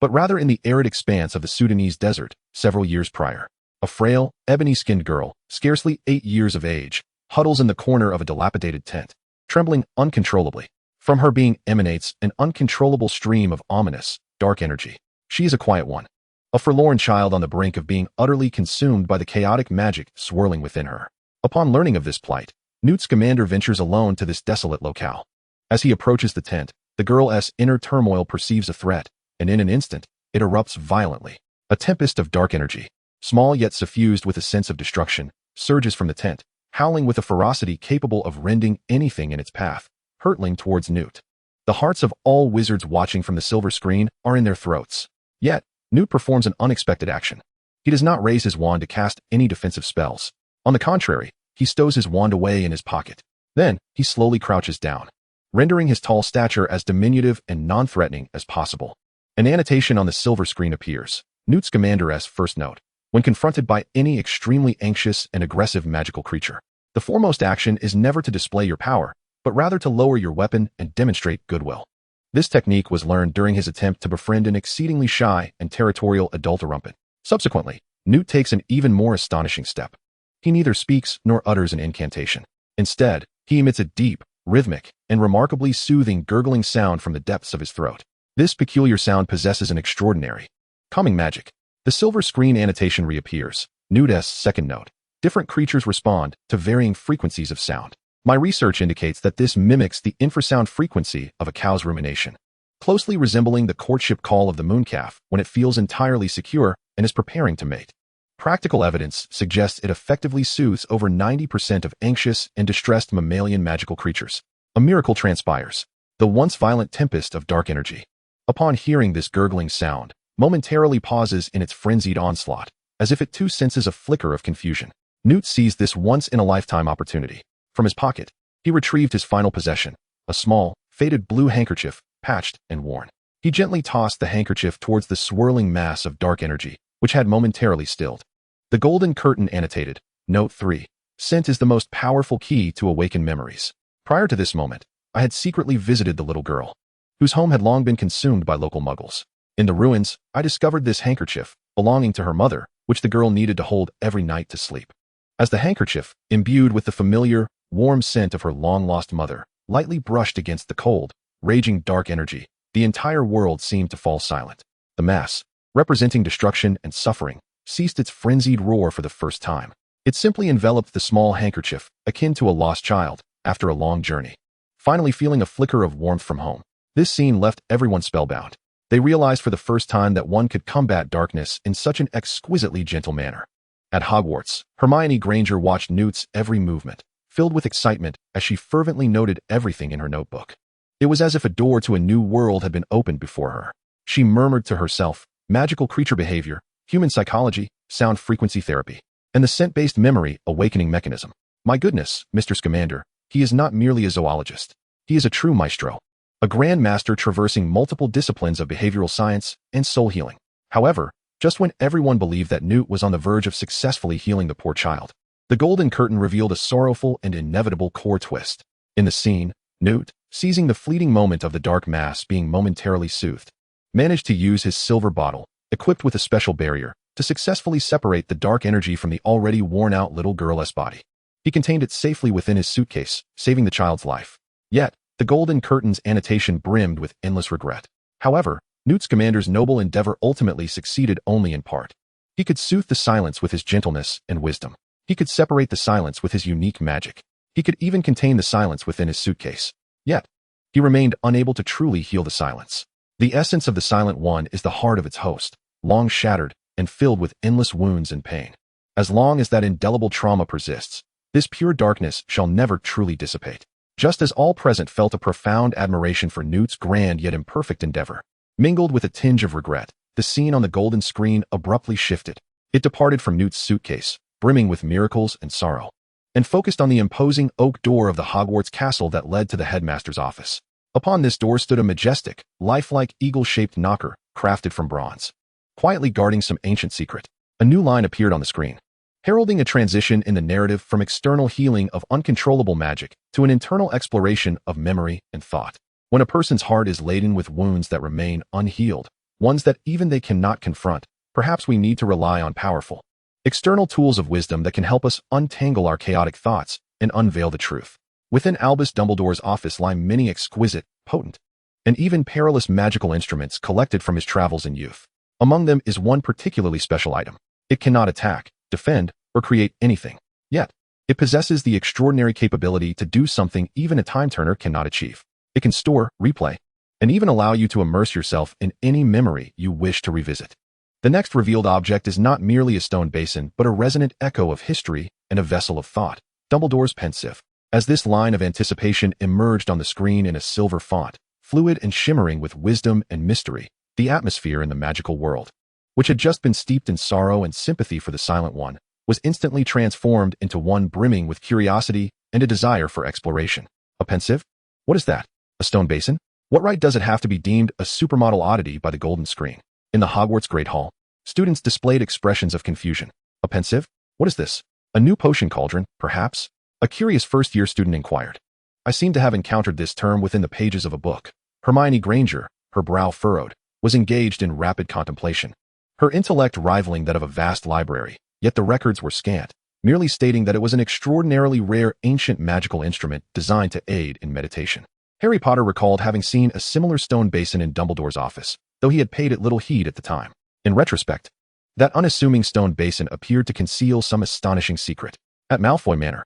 but rather in the arid expanse of the Sudanese desert, several years prior. A frail, ebony-skinned girl, scarcely 8 years of age, huddles in the corner of a dilapidated tent, trembling uncontrollably. From her being emanates an uncontrollable stream of ominous, dark energy. She is a quiet one, a forlorn child on the brink of being utterly consumed by the chaotic magic swirling within her. Upon learning of this plight, Newt Scamander ventures alone to this desolate locale. As he approaches the tent, the girl's inner turmoil perceives a threat, and in an instant, it erupts violently. A tempest of dark energy, small yet suffused with a sense of destruction, surges from the tent, howling with a ferocity capable of rending anything in its path, hurtling towards Newt. The hearts of all wizards watching from the silver screen are in their throats. Yet, Newt performs an unexpected action. He does not raise his wand to cast any defensive spells. On the contrary, he stows his wand away in his pocket. Then, he slowly crouches down, rendering his tall stature as diminutive and non-threatening as possible. An annotation on the silver screen appears. Newt Scamander's first note. When confronted by any extremely anxious and aggressive magical creature, the foremost action is never to display your power, but rather to lower your weapon and demonstrate goodwill. This technique was learned during his attempt to befriend an exceedingly shy and territorial adulterumpet. Subsequently, Newt takes an even more astonishing step. He neither speaks nor utters an incantation. Instead, he emits a deep, rhythmic, and remarkably soothing gurgling sound from the depths of his throat. This peculiar sound possesses an extraordinary, calming magic. The silver screen annotation reappears. Newt's second note. Different creatures respond to varying frequencies of sound. My research indicates that this mimics the infrasound frequency of a cow's rumination, closely resembling the courtship call of the mooncalf when it feels entirely secure and is preparing to mate. Practical evidence suggests it effectively soothes over 90% of anxious and distressed mammalian magical creatures. A miracle transpires. The once violent tempest of dark energy, upon hearing this gurgling sound, momentarily pauses in its frenzied onslaught, as if it too senses a flicker of confusion. Newt seized this once-in-a-lifetime opportunity. From his pocket, he retrieved his final possession, a small, faded blue handkerchief, patched and worn. He gently tossed the handkerchief towards the swirling mass of dark energy, which had momentarily stilled. The golden curtain annotated, Note 3. Scent is the most powerful key to awaken memories. Prior to this moment, I had secretly visited the little girl, whose home had long been consumed by local muggles. In the ruins, I discovered this handkerchief, belonging to her mother, which the girl needed to hold every night to sleep. As the handkerchief, imbued with the familiar, warm scent of her long-lost mother, lightly brushed against the cold, raging dark energy, the entire world seemed to fall silent. The mass, representing destruction and suffering, ceased its frenzied roar for the first time. It simply enveloped the small handkerchief, akin to a lost child, after a long journey, finally feeling a flicker of warmth from home. This scene left everyone spellbound. They realized for the first time that one could combat darkness in such an exquisitely gentle manner. At Hogwarts, Hermione Granger watched Newt's every movement, filled with excitement as she fervently noted everything in her notebook. It was as if a door to a new world had been opened before her. She murmured to herself, magical creature behavior, human psychology, sound frequency therapy, and the scent-based memory awakening mechanism. My goodness, Mr. Scamander, he is not merely a zoologist. He is a true maestro, a grand master traversing multiple disciplines of behavioral science and soul healing. However, just when everyone believed that Newt was on the verge of successfully healing the poor child, the golden curtain revealed a sorrowful and inevitable core twist. In the scene, Newt, seizing the fleeting moment of the dark mass being momentarily soothed, managed to use his silver bottle, equipped with a special barrier, to successfully separate the dark energy from the already worn-out little girl's body. He contained it safely within his suitcase, saving the child's life. Yet, the golden curtain's annotation brimmed with endless regret. However, Newt Scamander's noble endeavor ultimately succeeded only in part. He could soothe the silence with his gentleness and wisdom. He could separate the silence with his unique magic. He could even contain the silence within his suitcase. Yet, he remained unable to truly heal the silence. The essence of the Silent One is the heart of its host, long shattered and filled with endless wounds and pain. As long as that indelible trauma persists, this pure darkness shall never truly dissipate. Just as all present felt a profound admiration for Newt's grand yet imperfect endeavor, mingled with a tinge of regret, the scene on the golden screen abruptly shifted. It departed from Newt's suitcase, brimming with miracles and sorrow, and focused on the imposing oak door of the Hogwarts castle that led to the headmaster's office. Upon this door stood a majestic, lifelike eagle-shaped knocker, crafted from bronze, quietly guarding some ancient secret. A new line appeared on the screen, heralding a transition in the narrative from external healing of uncontrollable magic to an internal exploration of memory and thought. When a person's heart is laden with wounds that remain unhealed, ones that even they cannot confront, perhaps we need to rely on powerful, external tools of wisdom that can help us untangle our chaotic thoughts and unveil the truth. Within Albus Dumbledore's office lie many exquisite, potent, and even perilous magical instruments collected from his travels in youth. Among them is one particularly special item. It cannot attack, defend, or create anything. Yet, it possesses the extraordinary capability to do something even a time-turner cannot achieve. It can store, replay, and even allow you to immerse yourself in any memory you wish to revisit. The next revealed object is not merely a stone basin, but a resonant echo of history and a vessel of thought. Dumbledore's pensieve. As this line of anticipation emerged on the screen in a silver font, fluid and shimmering with wisdom and mystery, the atmosphere in the magical world, which had just been steeped in sorrow and sympathy for the Silent One, was instantly transformed into one brimming with curiosity and a desire for exploration. A pensieve? What is that? A stone basin? What right does it have to be deemed a supermodel oddity by the golden screen? In the Hogwarts Great Hall, students displayed expressions of confusion. A pensieve? What is this? A new potion cauldron, perhaps? A curious first-year student inquired. I seem to have encountered this term within the pages of a book. Hermione Granger, her brow furrowed, was engaged in rapid contemplation, her intellect rivaling that of a vast library, yet the records were scant, merely stating that it was an extraordinarily rare ancient magical instrument designed to aid in meditation. Harry Potter recalled having seen a similar stone basin in Dumbledore's office, though he had paid it little heed at the time. In retrospect, that unassuming stone basin appeared to conceal some astonishing secret. At Malfoy Manor,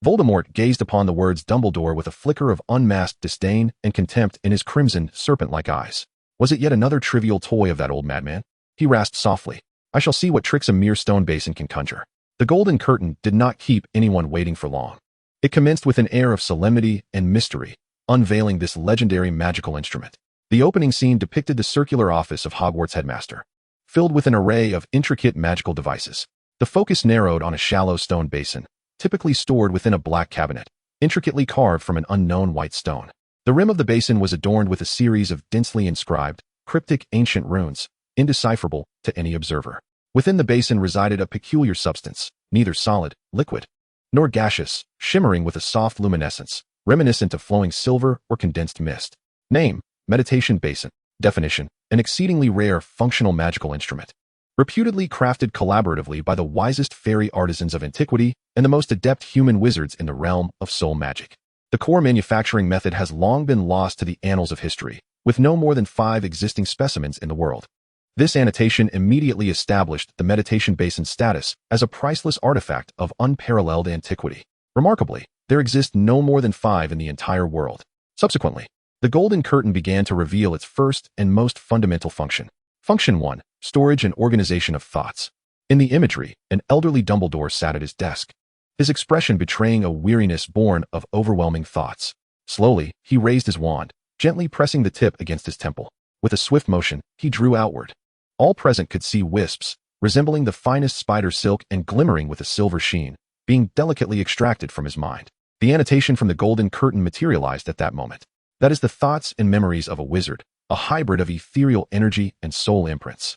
Voldemort gazed upon the words Dumbledore with a flicker of unmasked disdain and contempt in his crimson, serpent-like eyes. Was it yet another trivial toy of that old madman? He rasped softly. I shall see what tricks a mere stone basin can conjure. The golden curtain did not keep anyone waiting for long. It commenced with an air of solemnity and mystery, unveiling this legendary magical instrument. The opening scene depicted the circular office of Hogwarts headmaster, filled with an array of intricate magical devices. The focus narrowed on a shallow stone basin, typically stored within a black cabinet, intricately carved from an unknown white stone. The rim of the basin was adorned with a series of densely inscribed, cryptic ancient runes, indecipherable to any observer. Within the basin resided a peculiar substance, neither solid, liquid, nor gaseous, shimmering with a soft luminescence, reminiscent of flowing silver or condensed mist. Name: Meditation Basin. Definition: an exceedingly rare, functional magical instrument, reputedly crafted collaboratively by the wisest fairy artisans of antiquity and the most adept human wizards in the realm of soul magic. The core manufacturing method has long been lost to the annals of history, with no more than 5 existing specimens in the world. This annotation immediately established the meditation basin's status as a priceless artifact of unparalleled antiquity. Remarkably, there exist no more than 5 in the entire world. Subsequently, The golden curtain began to reveal its first and most fundamental function. Function 1. Storage and organization of thoughts. In the imagery, an elderly Dumbledore sat at his desk, his expression betraying a weariness born of overwhelming thoughts. Slowly, he raised his wand, gently pressing the tip against his temple. With a swift motion, he drew outward. All present could see wisps, resembling the finest spider silk and glimmering with a silver sheen, being delicately extracted from his mind. The annotation from the golden curtain materialized at that moment. That is the thoughts and memories of a wizard, a hybrid of ethereal energy and soul imprints.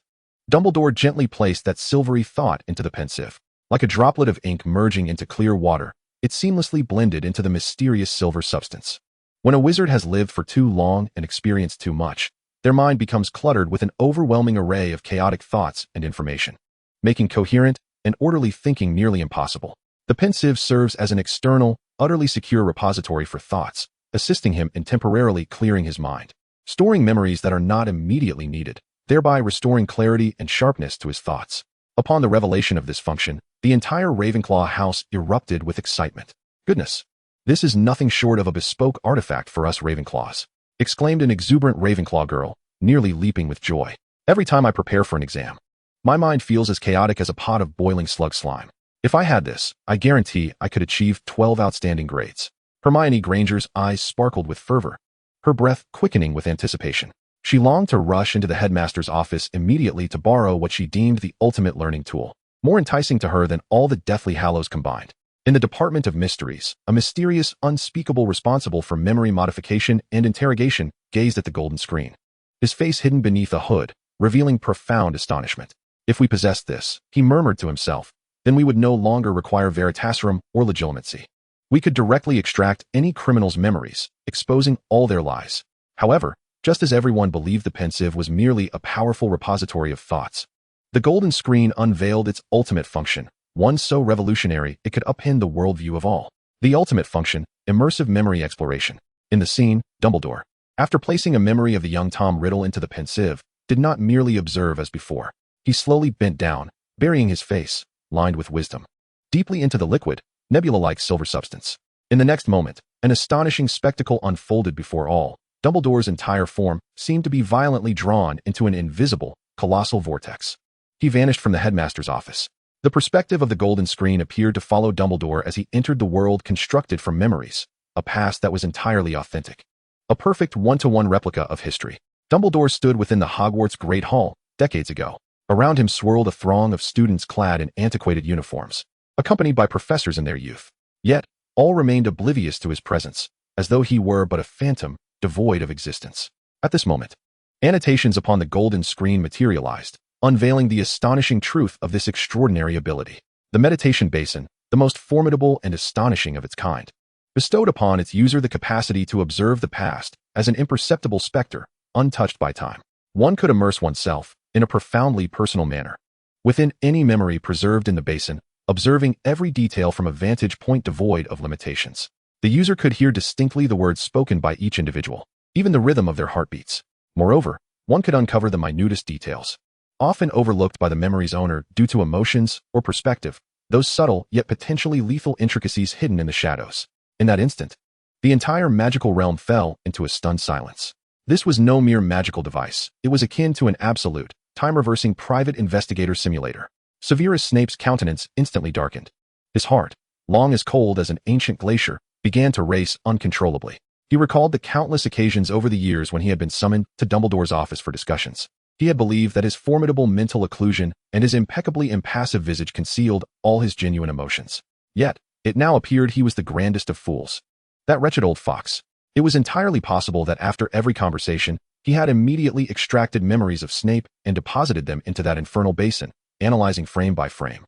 Dumbledore gently placed that silvery thought into the pensieve. Like a droplet of ink merging into clear water, it seamlessly blended into the mysterious silver substance. When a wizard has lived for too long and experienced too much, their mind becomes cluttered with an overwhelming array of chaotic thoughts and information, making coherent and orderly thinking nearly impossible. The pensieve serves as an external, utterly secure repository for thoughts, assisting him in temporarily clearing his mind, storing memories that are not immediately needed, thereby restoring clarity and sharpness to his thoughts. Upon the revelation of this function, the entire Ravenclaw house erupted with excitement. "Goodness, this is nothing short of a bespoke artifact for us Ravenclaws," exclaimed an exuberant Ravenclaw girl, nearly leaping with joy. "Every time I prepare for an exam, my mind feels as chaotic as a pot of boiling slug slime. If I had this, I guarantee I could achieve 12 outstanding grades." Hermione Granger's eyes sparkled with fervor, her breath quickening with anticipation. She longed to rush into the headmaster's office immediately to borrow what she deemed the ultimate learning tool, more enticing to her than all the Deathly Hallows combined. In the Department of Mysteries, a mysterious, unspeakable responsible for memory modification and interrogation gazed at the golden screen, his face hidden beneath a hood, revealing profound astonishment. "If we possessed this," he murmured to himself, "then we would no longer require Veritaserum or legilimency. We could directly extract any criminal's memories, exposing all their lies." However, just as everyone believed the pensieve was merely a powerful repository of thoughts, the golden screen unveiled its ultimate function, one so revolutionary it could upend the worldview of all. The ultimate function, immersive memory exploration. In the scene, Dumbledore, after placing a memory of the young Tom Riddle into the pensieve, did not merely observe as before. He slowly bent down, burying his face, lined with wisdom, deeply into the liquid, nebula-like silver substance. In the next moment, an astonishing spectacle unfolded before all. Dumbledore's entire form seemed to be violently drawn into an invisible, colossal vortex. He vanished from the headmaster's office. The perspective of the golden screen appeared to follow Dumbledore as he entered the world constructed from memories, a past that was entirely authentic. A perfect one-to-one replica of history. Dumbledore stood within the Hogwarts Great Hall, decades ago. Around him swirled a throng of students clad in antiquated uniforms, accompanied by professors in their youth. Yet, all remained oblivious to his presence, as though he were but a phantom, devoid of existence. At this moment, annotations upon the golden screen materialized, unveiling the astonishing truth of this extraordinary ability. The meditation basin, the most formidable and astonishing of its kind, bestowed upon its user the capacity to observe the past as an imperceptible specter, untouched by time. One could immerse oneself, in a profoundly personal manner, within any memory preserved in the basin, observing every detail from a vantage point devoid of limitations. The user could hear distinctly the words spoken by each individual, even the rhythm of their heartbeats. Moreover, one could uncover the minutest details, often overlooked by the memory's owner due to emotions or perspective, those subtle yet potentially lethal intricacies hidden in the shadows. In that instant, the entire magical realm fell into a stunned silence. This was no mere magical device. It was akin to an absolute, time-reversing private investigator simulator. Severus Snape's countenance instantly darkened. His heart, long as cold as an ancient glacier, began to race uncontrollably. He recalled the countless occasions over the years when he had been summoned to Dumbledore's office for discussions. He had believed that his formidable mental occlusion and his impeccably impassive visage concealed all his genuine emotions. Yet, it now appeared he was the grandest of fools. That wretched old fox. It was entirely possible that after every conversation, he had immediately extracted memories of Snape and deposited them into that infernal basin, analyzing frame by frame,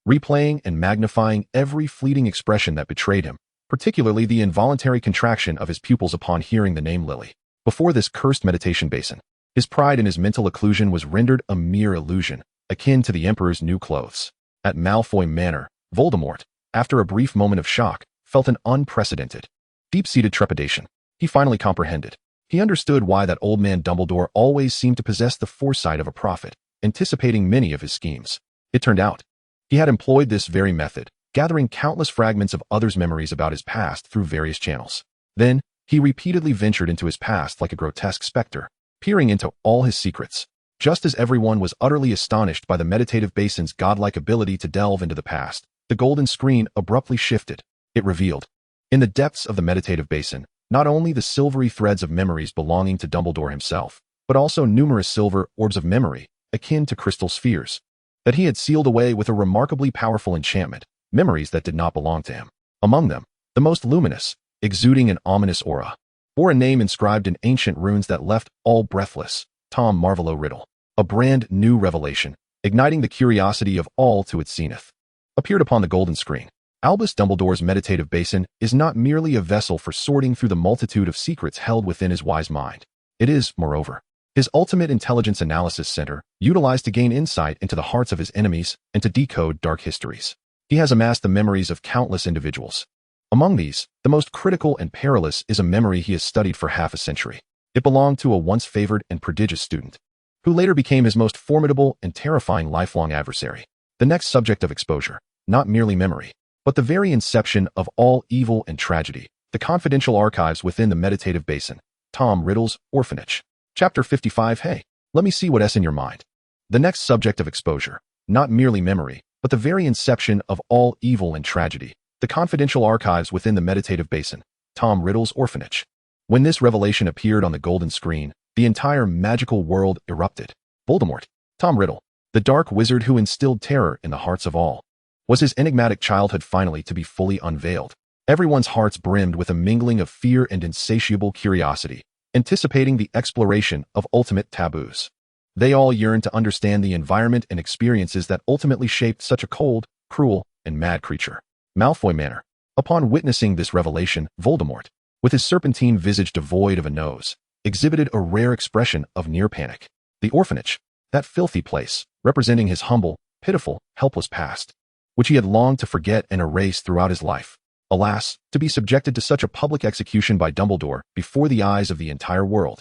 replaying and magnifying every fleeting expression that betrayed him, particularly the involuntary contraction of his pupils upon hearing the name Lily. Before this cursed meditation basin, his pride in his mental occlusion was rendered a mere illusion, akin to the Emperor's new clothes. At Malfoy Manor, Voldemort, after a brief moment of shock, felt an unprecedented, deep-seated trepidation. He finally comprehended. He understood why that old man Dumbledore always seemed to possess the foresight of a prophet, anticipating many of his schemes. It turned out, he had employed this very method, gathering countless fragments of others' memories about his past through various channels. Then, He repeatedly ventured into his past like a grotesque specter, peering into all his secrets. Just as everyone was utterly astonished by the meditative basin's godlike ability to delve into the past, the golden screen abruptly shifted. It revealed, in the depths of the meditative basin, not only the silvery threads of memories belonging to Dumbledore himself, but also numerous silver orbs of memory, akin to crystal spheres, that he had sealed away with a remarkably powerful enchantment, memories that did not belong to him. Among them, the most luminous, exuding an ominous aura, bore a name inscribed in ancient runes that left all breathless: Tom Marvolo Riddle. A brand new revelation, igniting the curiosity of all to its zenith, appeared upon the golden screen. Albus Dumbledore's meditative basin is not merely a vessel for sorting through the multitude of secrets held within his wise mind. It is, moreover, his ultimate intelligence analysis center, utilized to gain insight into the hearts of his enemies and to decode dark histories. He has amassed the memories of countless individuals. Among these, the most critical and perilous is a memory he has studied for half a century. It belonged to a once favored and prodigious student, who later became his most formidable and terrifying lifelong adversary. The next subject of exposure, not merely memory, but the very inception of all evil and tragedy, the confidential archives within the meditative basin, Tom Riddle's orphanage. Chapter 55. Hey, let me see what's in your mind. The next subject of exposure, not merely memory, but the very inception of all evil and tragedy, the confidential archives within the meditative basin, Tom Riddle's orphanage. When this revelation appeared on the golden screen, the entire magical world erupted. Voldemort, Tom Riddle, the dark wizard who instilled terror in the hearts of all. Was his enigmatic childhood finally to be fully unveiled? Everyone's hearts brimmed with a mingling of fear and insatiable curiosity, anticipating the exploration of ultimate taboos. They all yearned to understand the environment and experiences that ultimately shaped such a cold, cruel, and mad creature. Malfoy Manor. Upon witnessing this revelation, Voldemort, with his serpentine visage devoid of a nose, exhibited a rare expression of near panic. The orphanage, that filthy place, representing his humble, pitiful, helpless past, which he had longed to forget and erase throughout his life. Alas, to be subjected to such a public execution by Dumbledore before the eyes of the entire world.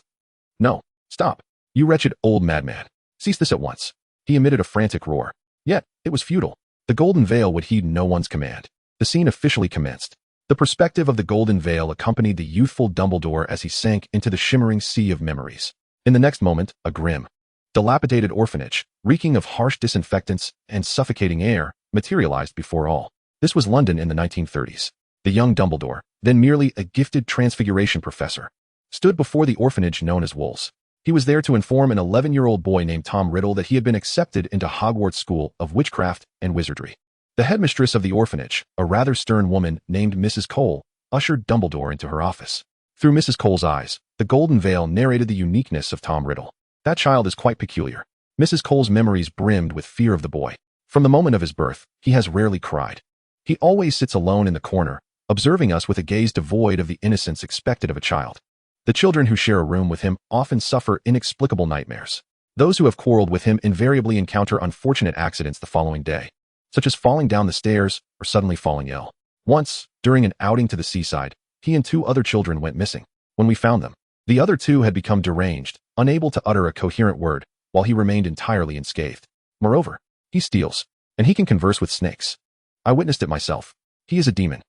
No, stop, you wretched old madman. Cease this at once. He emitted a frantic roar. Yet, it was futile. The Golden Veil would heed no one's command. The scene officially commenced. The perspective of the Golden Veil accompanied the youthful Dumbledore as he sank into the shimmering sea of memories. In the next moment, a grim, dilapidated orphanage, reeking of harsh disinfectants and suffocating air, materialized before all. This was London in the 1930s. The young Dumbledore, then merely a gifted transfiguration professor, stood before the orphanage known as Wolves. He was there to inform an 11-year-old boy named Tom Riddle that he had been accepted into Hogwarts School of Witchcraft and Wizardry. The headmistress of the orphanage, a rather stern woman named Mrs. Cole, ushered Dumbledore into her office. Through Mrs. Cole's eyes, the Golden Veil narrated the uniqueness of Tom Riddle. That child is quite peculiar. Mrs. Cole's memories brimmed with fear of the boy. From the moment of his birth, he has rarely cried. He always sits alone in the corner, observing us with a gaze devoid of the innocence expected of a child. The children who share a room with him often suffer inexplicable nightmares. Those who have quarreled with him invariably encounter unfortunate accidents the following day, such as falling down the stairs or suddenly falling ill. Once, during an outing to the seaside, he and 2 other children went missing. When we found them, the other 2 had become deranged, unable to utter a coherent word, while he remained entirely unscathed. Moreover, he steals, and he can converse with snakes. I witnessed it myself. He is a demon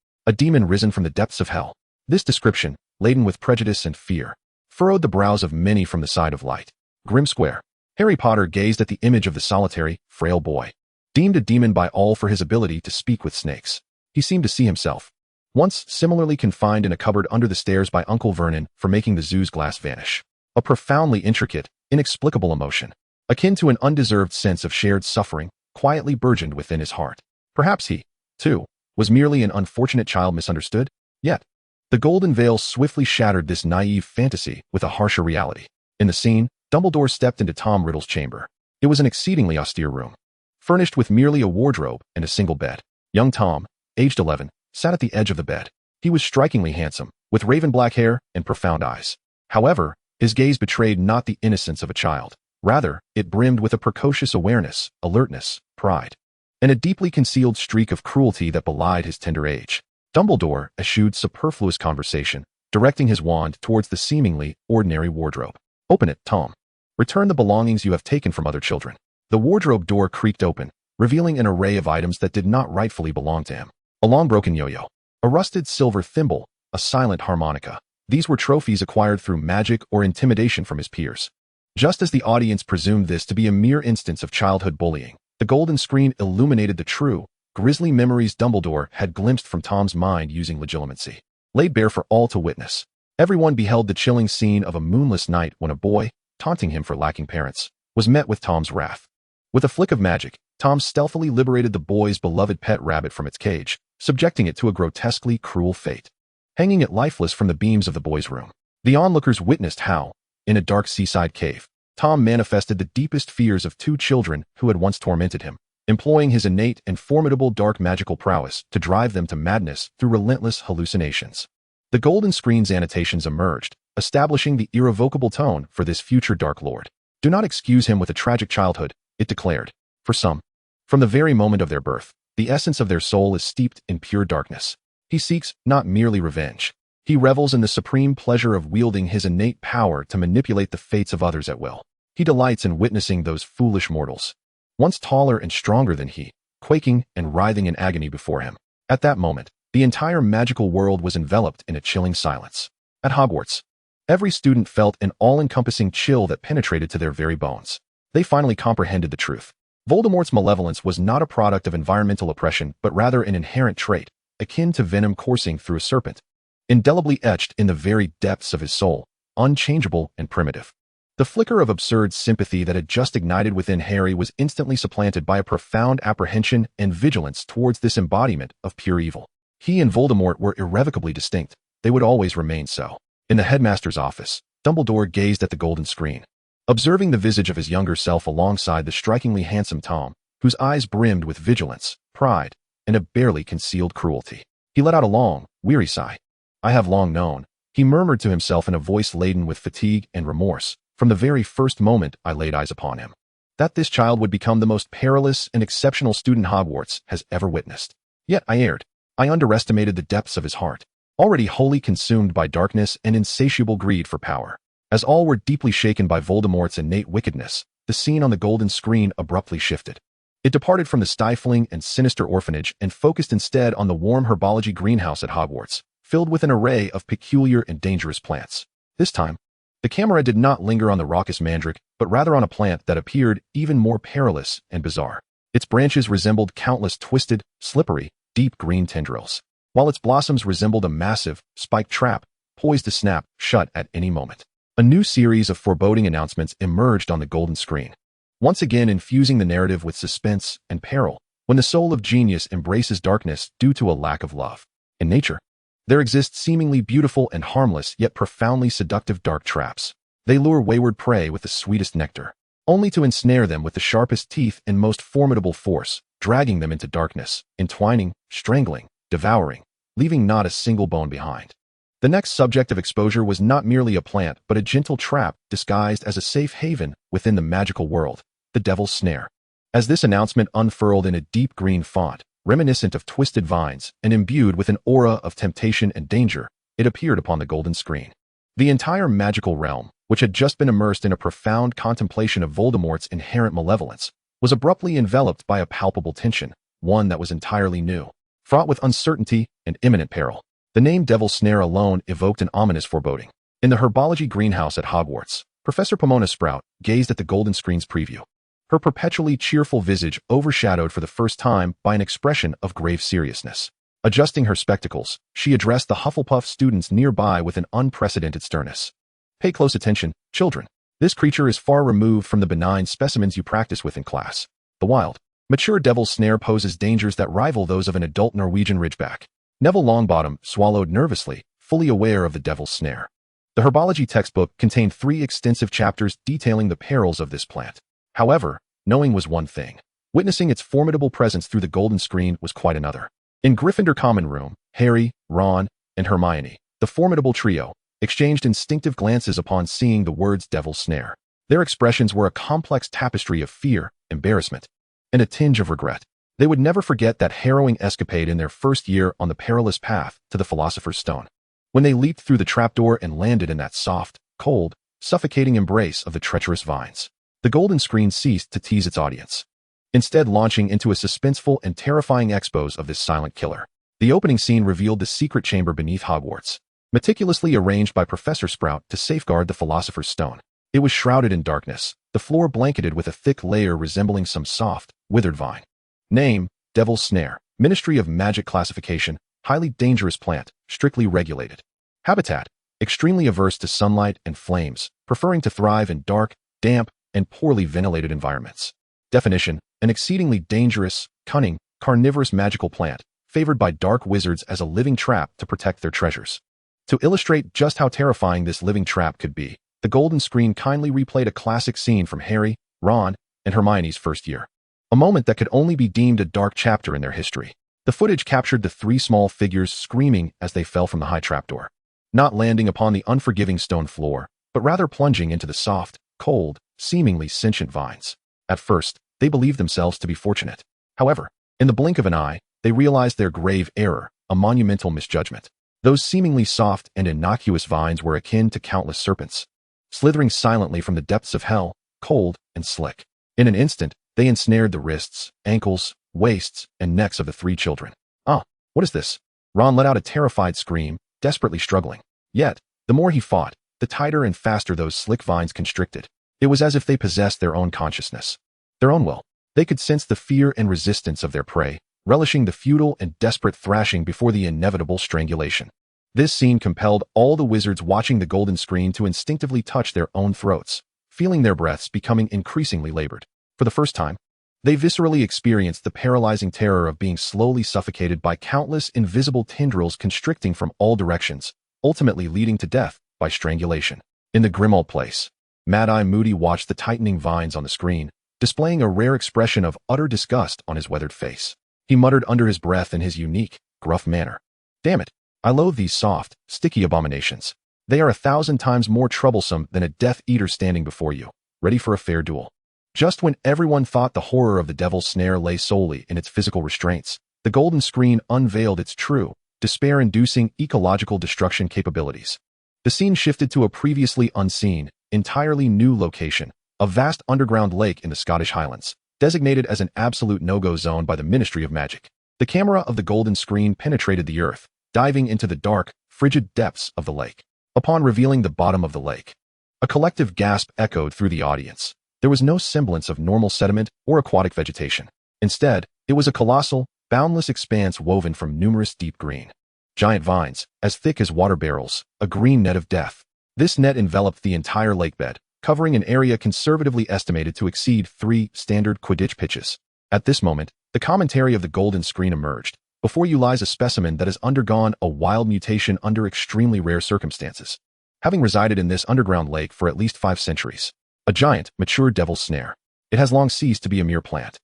risen from the depths of hell. This description, laden with prejudice and fear, furrowed the brows of many from the side of light. Grim Square. Harry Potter gazed at the image of the solitary, frail boy, deemed a demon by all for his ability to speak with snakes. He seemed to see himself, once similarly confined in a cupboard under the stairs by Uncle Vernon for making the zoo's glass vanish. A profoundly intricate, inexplicable emotion, akin to an undeserved sense of shared suffering, quietly burgeoned within his heart. Perhaps he, too, was merely an unfortunate child misunderstood? Yet, the Golden Veil swiftly shattered this naive fantasy with a harsher reality. In the scene, Dumbledore stepped into Tom Riddle's chamber. It was an exceedingly austere room, furnished with merely a wardrobe and a single bed. Young Tom, aged 11, sat at the edge of the bed. He was strikingly handsome, with raven black hair and profound eyes. However, his gaze betrayed not the innocence of a child. Rather, it brimmed with a precocious awareness, alertness, pride, and a deeply concealed streak of cruelty that belied his tender age. Dumbledore eschewed superfluous conversation, directing his wand towards the seemingly ordinary wardrobe. Open it, Tom. Return the belongings you have taken from other children. The wardrobe door creaked open, revealing an array of items that did not rightfully belong to him. A long broken yo-yo, a rusted silver thimble, a silent harmonica. These were trophies acquired through magic or intimidation from his peers. Just as the audience presumed this to be a mere instance of childhood bullying, the golden screen illuminated the true, grisly memories Dumbledore had glimpsed from Tom's mind using legilimency, laid bare for all to witness. Everyone beheld the chilling scene of a moonless night when a boy, taunting him for lacking parents, was met with Tom's wrath. With a flick of magic, Tom stealthily liberated the boy's beloved pet rabbit from its cage, subjecting it to a grotesquely cruel fate, hanging it lifeless from the beams of the boy's room. The onlookers witnessed how, in a dark seaside cave, Tom manifested the deepest fears of two children who had once tormented him, employing his innate and formidable dark magical prowess to drive them to madness through relentless hallucinations. The golden screen's annotations emerged, establishing the irrevocable tone for this future Dark Lord. Do not excuse him with a tragic childhood, it declared. For some, from the very moment of their birth, the essence of their soul is steeped in pure darkness. He seeks not merely revenge. He revels in the supreme pleasure of wielding his innate power to manipulate the fates of others at will. He delights in witnessing those foolish mortals, once taller and stronger than he, quaking and writhing in agony before him. At that moment, the entire magical world was enveloped in a chilling silence. At Hogwarts, every student felt an all-encompassing chill that penetrated to their very bones. They finally comprehended the truth. Voldemort's malevolence was not a product of environmental oppression, but rather an inherent trait, akin to venom coursing through a serpent, indelibly etched in the very depths of his soul, unchangeable and primitive. The flicker of absurd sympathy that had just ignited within Harry was instantly supplanted by a profound apprehension and vigilance towards this embodiment of pure evil. He and Voldemort were irrevocably distinct. They would always remain so. In the headmaster's office, Dumbledore gazed at the golden screen, observing the visage of his younger self alongside the strikingly handsome Tom, whose eyes brimmed with vigilance, pride, and a barely concealed cruelty. He let out a long, weary sigh. I have long known, he murmured to himself in a voice laden with fatigue and remorse, from the very first moment I laid eyes upon him, that this child would become the most perilous and exceptional student Hogwarts has ever witnessed. Yet I erred. I underestimated the depths of his heart, already wholly consumed by darkness and insatiable greed for power. As all were deeply shaken by Voldemort's innate wickedness, the scene on the golden screen abruptly shifted. It departed from the stifling and sinister orphanage and focused instead on the warm herbology greenhouse at Hogwarts, filled with an array of peculiar and dangerous plants. This time, the camera did not linger on the raucous mandrake, but rather on a plant that appeared even more perilous and bizarre. Its branches resembled countless twisted, slippery, deep green tendrils, while its blossoms resembled a massive, spiked trap, poised to snap shut at any moment. A new series of foreboding announcements emerged on the golden screen, once again infusing the narrative with suspense and peril. When the soul of genius embraces darkness due to a lack of love. In nature, there exist seemingly beautiful and harmless yet profoundly seductive dark traps. They lure wayward prey with the sweetest nectar, only to ensnare them with the sharpest teeth and most formidable force, dragging them into darkness, entwining, strangling, devouring, leaving not a single bone behind. The next subject of exposure was not merely a plant, but a gentle trap disguised as a safe haven within the magical world, the Devil's Snare. As this announcement unfurled in a deep green font, reminiscent of twisted vines and imbued with an aura of temptation and danger, it appeared upon the golden screen. The entire magical realm, which had just been immersed in a profound contemplation of Voldemort's inherent malevolence, was abruptly enveloped by a palpable tension, one that was entirely new, fraught with uncertainty and imminent peril. The name Devil's Snare alone evoked an ominous foreboding. In the herbology greenhouse at Hogwarts, Professor Pomona Sprout gazed at the golden screen's preview, her perpetually cheerful visage overshadowed for the first time by an expression of grave seriousness. Adjusting her spectacles, she addressed the Hufflepuff students nearby with an unprecedented sternness. Pay close attention, children. This creature is far removed from the benign specimens you practice with in class. The wild, mature Devil's Snare poses dangers that rival those of an adult Norwegian Ridgeback. Neville Longbottom swallowed nervously, fully aware of the Devil's Snare. The herbology textbook contained 3 extensive chapters detailing the perils of this plant. However, knowing was one thing. Witnessing its formidable presence through the golden screen was quite another. In Gryffindor Common Room, Harry, Ron, and Hermione, the formidable trio, exchanged instinctive glances upon seeing the words Devil's Snare. Their expressions were a complex tapestry of fear, embarrassment, and a tinge of regret. They would never forget that harrowing escapade in their first year on the perilous path to the Philosopher's Stone, when they leaped through the trapdoor and landed in that soft, cold, suffocating embrace of the treacherous vines. The golden screen ceased to tease its audience, instead launching into a suspenseful and terrifying expose of this silent killer. The opening scene revealed the secret chamber beneath Hogwarts, meticulously arranged by Professor Sprout to safeguard the Philosopher's Stone. It was shrouded in darkness, the floor blanketed with a thick layer resembling some soft, withered vine. Name: Devil's Snare. Ministry of Magic classification: highly dangerous plant, strictly regulated. Habitat: extremely averse to sunlight and flames, preferring to thrive in dark, damp, and poorly ventilated environments. Definition: an exceedingly dangerous, cunning, carnivorous magical plant, favored by dark wizards as a living trap to protect their treasures. To illustrate just how terrifying this living trap could be, the golden screen kindly replayed a classic scene from Harry, Ron, and Hermione's first year. A moment that could only be deemed a dark chapter in their history. The footage captured the three small figures screaming as they fell from the high trapdoor, not landing upon the unforgiving stone floor, but rather plunging into the soft, cold, seemingly sentient vines. At first, they believed themselves to be fortunate. However, in the blink of an eye, they realized their grave error, a monumental misjudgment. Those seemingly soft and innocuous vines were akin to countless serpents, slithering silently from the depths of hell, cold and slick. In an instant, they ensnared the wrists, ankles, waists, and necks of the three children. "Ah, what is this?" Ron let out a terrified scream, desperately struggling. Yet, the more he fought, the tighter and faster those slick vines constricted. It was as if they possessed their own consciousness, their own will. They could sense the fear and resistance of their prey, relishing the futile and desperate thrashing before the inevitable strangulation. This scene compelled all the wizards watching the golden screen to instinctively touch their own throats, feeling their breaths becoming increasingly labored. For the first time, they viscerally experienced the paralyzing terror of being slowly suffocated by countless invisible tendrils constricting from all directions, ultimately leading to death by strangulation. In the grim old place, Mad-Eye Moody watched the tightening vines on the screen, displaying a rare expression of utter disgust on his weathered face. He muttered under his breath in his unique, gruff manner, "Damn it, I loathe these soft, sticky abominations. They are 1,000 times more troublesome than a Death Eater standing before you, ready for a fair duel." Just when everyone thought the horror of the Devil's Snare lay solely in its physical restraints, the golden screen unveiled its true, despair-inducing ecological destruction capabilities. The scene shifted to a previously unseen, entirely new location, a vast underground lake in the Scottish Highlands, designated as an absolute no-go zone by the Ministry of Magic. The camera of the golden screen penetrated the earth, diving into the dark, frigid depths of the lake. Upon revealing the bottom of the lake, a collective gasp echoed through the audience. There was no semblance of normal sediment or aquatic vegetation. Instead, it was a colossal, boundless expanse woven from numerous deep green, giant vines, as thick as water barrels, a green net of death. This net enveloped the entire lakebed, covering an area conservatively estimated to exceed 3 standard Quidditch pitches. At this moment, the commentary of the golden screen emerged. Before you lies a specimen that has undergone a wild mutation under extremely rare circumstances, having resided in this underground lake for at least 5 centuries. A giant, mature devil's snare. It has long ceased to be a mere plant.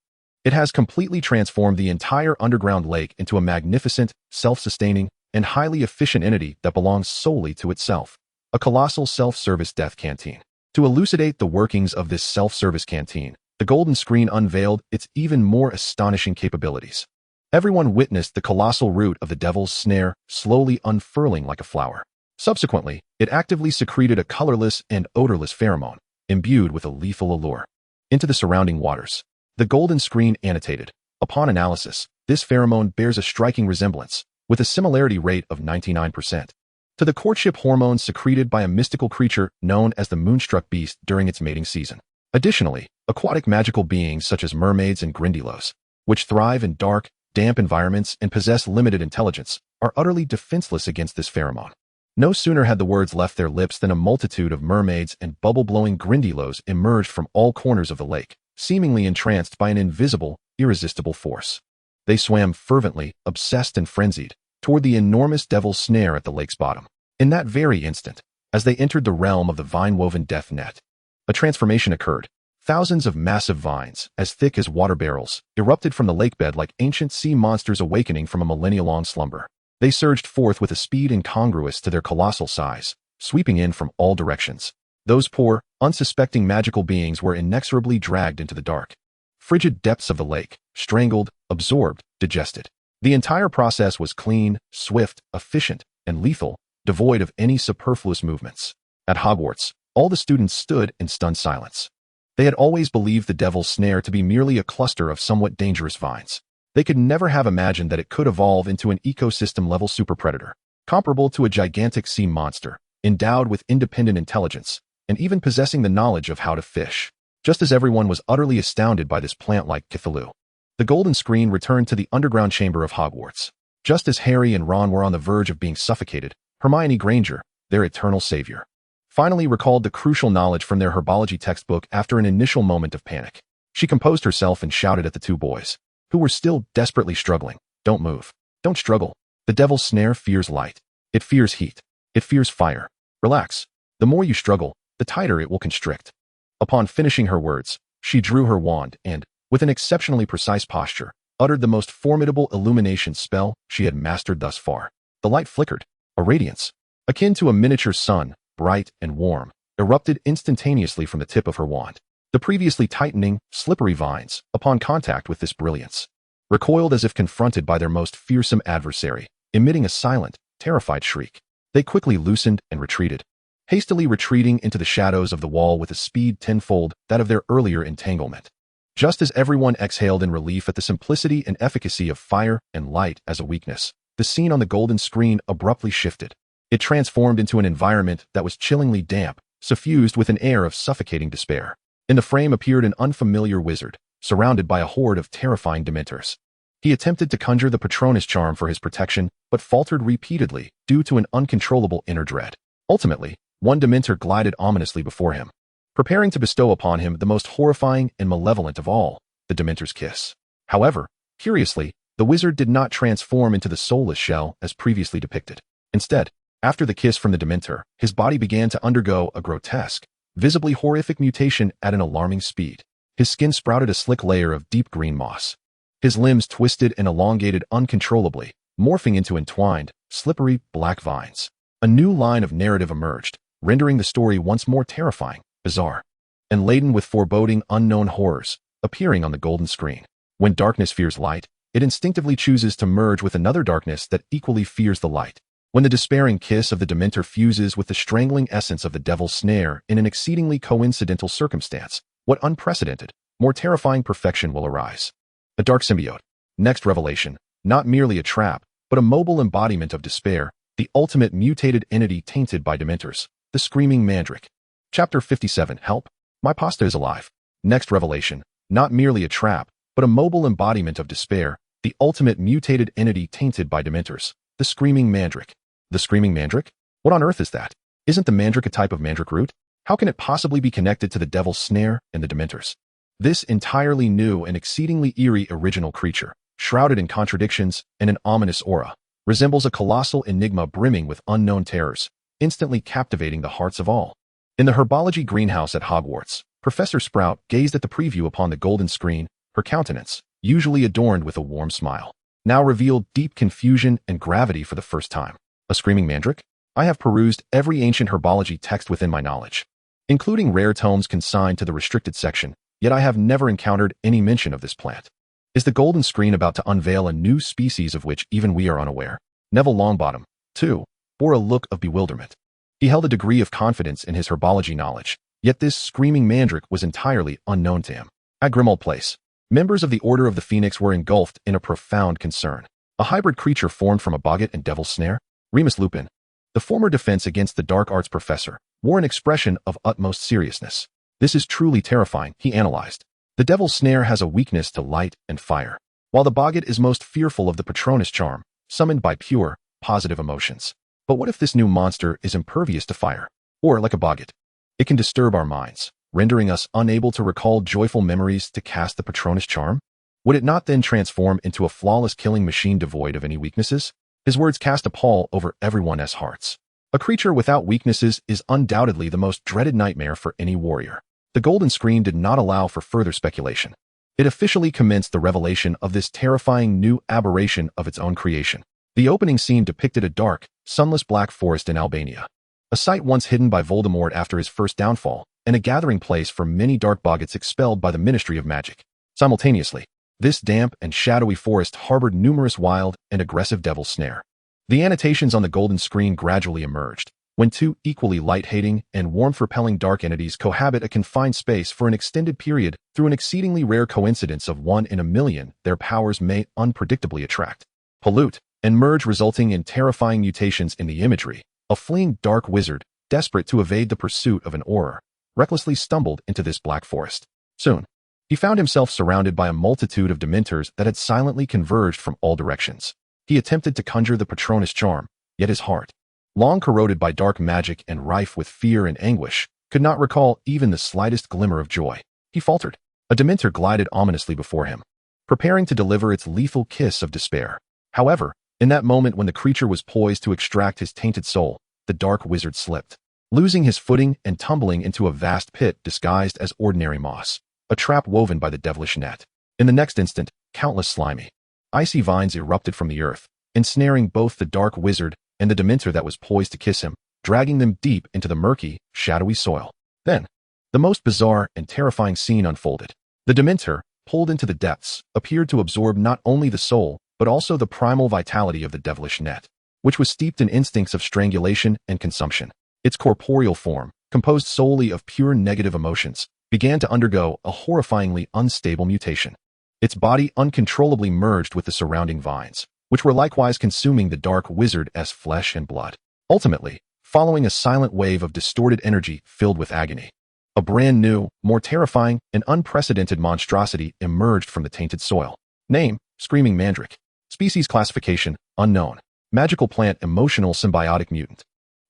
It has completely transformed the entire underground lake into a magnificent, self-sustaining, and highly efficient entity that belongs solely to itself. A colossal self-service death canteen. To elucidate the workings of this self-service canteen, the golden screen unveiled its even more astonishing capabilities. Everyone witnessed the colossal root of the devil's snare slowly unfurling like a flower. Subsequently, it actively secreted a colorless and odorless pheromone, imbued with a lethal allure, into the surrounding waters. The golden screen annotated, "Upon analysis, this pheromone bears a striking resemblance, with a similarity rate of 99%, to the courtship hormones secreted by a mystical creature known as the Moonstruck Beast during its mating season." Additionally, aquatic magical beings such as mermaids and grindylows, which thrive in dark, damp environments and possess limited intelligence, are utterly defenseless against this pheromone. No sooner had the words left their lips than a multitude of mermaids and bubble-blowing grindylows emerged from all corners of the lake, seemingly entranced by an invisible, irresistible force. They swam fervently, obsessed and frenzied, toward the enormous devil's snare at the lake's bottom. In that very instant, as they entered the realm of the vine-woven death net, a transformation occurred. Thousands of massive vines, as thick as water barrels, erupted from the lakebed like ancient sea monsters awakening from a millennia-long slumber. They surged forth with a speed incongruous to their colossal size, sweeping in from all directions. Those poor, unsuspecting magical beings were inexorably dragged into the dark, frigid depths of the lake, strangled, absorbed, digested. The entire process was clean, swift, efficient, and lethal, devoid of any superfluous movements. At Hogwarts, all the students stood in stunned silence. They had always believed the devil's snare to be merely a cluster of somewhat dangerous vines. They could never have imagined that it could evolve into an ecosystem-level super predator. comparable to a gigantic sea monster, endowed with independent intelligence, and even possessing the knowledge of how to fish. Just as everyone was utterly astounded by this plant-like Cthulhu, the golden screen returned to the underground chamber of Hogwarts. Just as Harry and Ron were on the verge of being suffocated, Hermione Granger, their eternal savior, finally recalled the crucial knowledge from their herbology textbook after an initial moment of panic. She composed herself and shouted at the two boys, who were still desperately struggling, "Don't move. Don't struggle. The devil's snare fears light. It fears heat. It fears fire. Relax. The more you struggle, the tighter it will constrict." Upon finishing her words, she drew her wand and, with an exceptionally precise posture, uttered the most formidable illumination spell she had mastered thus far. The light flickered. A radiance, akin to a miniature sun, bright and warm, erupted instantaneously from the tip of her wand. The previously tightening, slippery vines, upon contact with this brilliance, recoiled as if confronted by their most fearsome adversary, emitting a silent, terrified shriek. They quickly loosened and retreated, hastily retreating into the shadows of the wall with a speed tenfold that of their earlier entanglement. Just as everyone exhaled in relief at the simplicity and efficacy of fire and light as a weakness, the scene on the golden screen abruptly shifted. It transformed into an environment that was chillingly damp, suffused with an air of suffocating despair. In the frame appeared an unfamiliar wizard, surrounded by a horde of terrifying Dementors. He attempted to conjure the Patronus charm for his protection, but faltered repeatedly due to an uncontrollable inner dread. Ultimately, one Dementor glided ominously before him, preparing to bestow upon him the most horrifying and malevolent of all, the Dementor's kiss. However, curiously, the wizard did not transform into the soulless shell as previously depicted. Instead, after the kiss from the Dementor, his body began to undergo a grotesque, visibly horrific mutation at an alarming speed. His skin sprouted a slick layer of deep green moss. His limbs twisted and elongated uncontrollably, morphing into entwined, slippery, black vines. A new line of narrative emerged, rendering the story once more terrifying, bizarre, and laden with foreboding unknown horrors, appearing on the golden screen. When darkness fears light, it instinctively chooses to merge with another darkness that equally fears the light. When the despairing kiss of the Dementor fuses with the strangling essence of the devil's snare in an exceedingly coincidental circumstance, what unprecedented, more terrifying perfection will arise? A dark symbiote. Next revelation, not merely a trap, but a mobile embodiment of despair, the ultimate mutated entity tainted by Dementors, the Screaming Mandrake. Chapter 57, Help! My pasta is alive. Next revelation, not merely a trap, but a mobile embodiment of despair, the ultimate mutated entity tainted by Dementors, the Screaming Mandrake. The Screaming Mandrake? What on earth is that? Isn't the mandrake a type of mandrake root? How can it possibly be connected to the devil's snare and the Dementors? This entirely new and exceedingly eerie original creature, shrouded in contradictions and an ominous aura, resembles a colossal enigma brimming with unknown terrors, instantly captivating the hearts of all. In the herbology greenhouse at Hogwarts, Professor Sprout gazed at the preview upon the golden screen. Her countenance, usually adorned with a warm smile, now revealed deep confusion and gravity for the first time. A screaming mandrake? I have perused every ancient herbology text within my knowledge, including rare tomes consigned to the restricted section, yet I have never encountered any mention of this plant. Is the golden screen about to unveil a new species of which even we are unaware? Neville Longbottom, too, bore a look of bewilderment. He held a degree of confidence in his herbology knowledge, yet this screaming mandrake was entirely unknown to him. At Grimmauld Place, members of the Order of the Phoenix were engulfed in a profound concern. A hybrid creature formed from a boggart and devil's snare? Remus Lupin, the former defense against the dark arts professor, wore an expression of utmost seriousness. This is truly terrifying, he analyzed. The devil's snare has a weakness to light and fire, while the boggart is most fearful of the Patronus charm, summoned by pure, positive emotions. But what if this new monster is impervious to fire? Or, like a boggart, it can disturb our minds, rendering us unable to recall joyful memories to cast the Patronus charm? Would it not then transform into a flawless killing machine devoid of any weaknesses? His words cast a pall over everyone's hearts. A creature without weaknesses is undoubtedly the most dreaded nightmare for any warrior. The golden screen did not allow for further speculation. It officially commenced the revelation of this terrifying new aberration of its own creation. The opening scene depicted a dark, sunless black forest in Albania, a site once hidden by Voldemort after his first downfall, and a gathering place for many dark boggarts expelled by the Ministry of Magic. Simultaneously, this damp and shadowy forest harbored numerous wild and aggressive devil's snare. The annotations on the golden screen gradually emerged. When two equally light-hating and warmth-repelling dark entities cohabit a confined space for an extended period through an exceedingly rare coincidence of 1 in a million, their powers may unpredictably attract, pollute, and merge, resulting in terrifying mutations in the imagery. A fleeing dark wizard, desperate to evade the pursuit of an Auror, recklessly stumbled into this black forest. Soon, he found himself surrounded by a multitude of Dementors that had silently converged from all directions. He attempted to conjure the Patronus charm, yet his heart, long corroded by dark magic and rife with fear and anguish, could not recall even the slightest glimmer of joy. He faltered. A Dementor glided ominously before him, preparing to deliver its lethal kiss of despair. However, in that moment when the creature was poised to extract his tainted soul, the dark wizard slipped, losing his footing and tumbling into a vast pit disguised as ordinary moss, a trap woven by the devilish net. In the next instant, countless slimy, icy vines erupted from the earth, ensnaring both the dark wizard and the Dementor that was poised to kiss him, dragging them deep into the murky, shadowy soil. Then, the most bizarre and terrifying scene unfolded. The Dementor, pulled into the depths, appeared to absorb not only the soul, but also the primal vitality of the devilish net, which was steeped in instincts of strangulation and consumption. Its corporeal form, composed solely of pure negative emotions, began to undergo a horrifyingly unstable mutation. Its body uncontrollably merged with the surrounding vines, which were likewise consuming the dark wizard as flesh and blood. Ultimately, following a silent wave of distorted energy filled with agony, a brand new, more terrifying, and unprecedented monstrosity emerged from the tainted soil. Name: Screaming Mandrake. Species classification: unknown. Magical plant, emotional symbiotic mutant.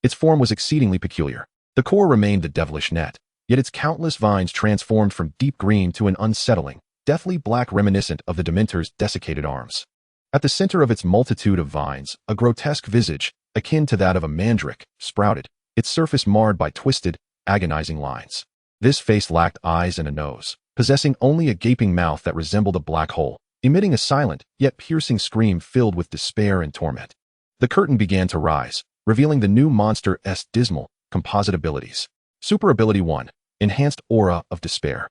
Its form was exceedingly peculiar. The core remained the devilish net, yet its countless vines transformed from deep green to an unsettling, deathly black reminiscent of the Dementor's desiccated arms. At the center of its multitude of vines, a grotesque visage, akin to that of a mandrake, sprouted, its surface marred by twisted, agonizing lines. This face lacked eyes and a nose, possessing only a gaping mouth that resembled a black hole, emitting a silent, yet piercing scream filled with despair and torment. The curtain began to rise, revealing the new monster's dismal, composite abilities. Super Ability 1. Enhanced Aura of Despair.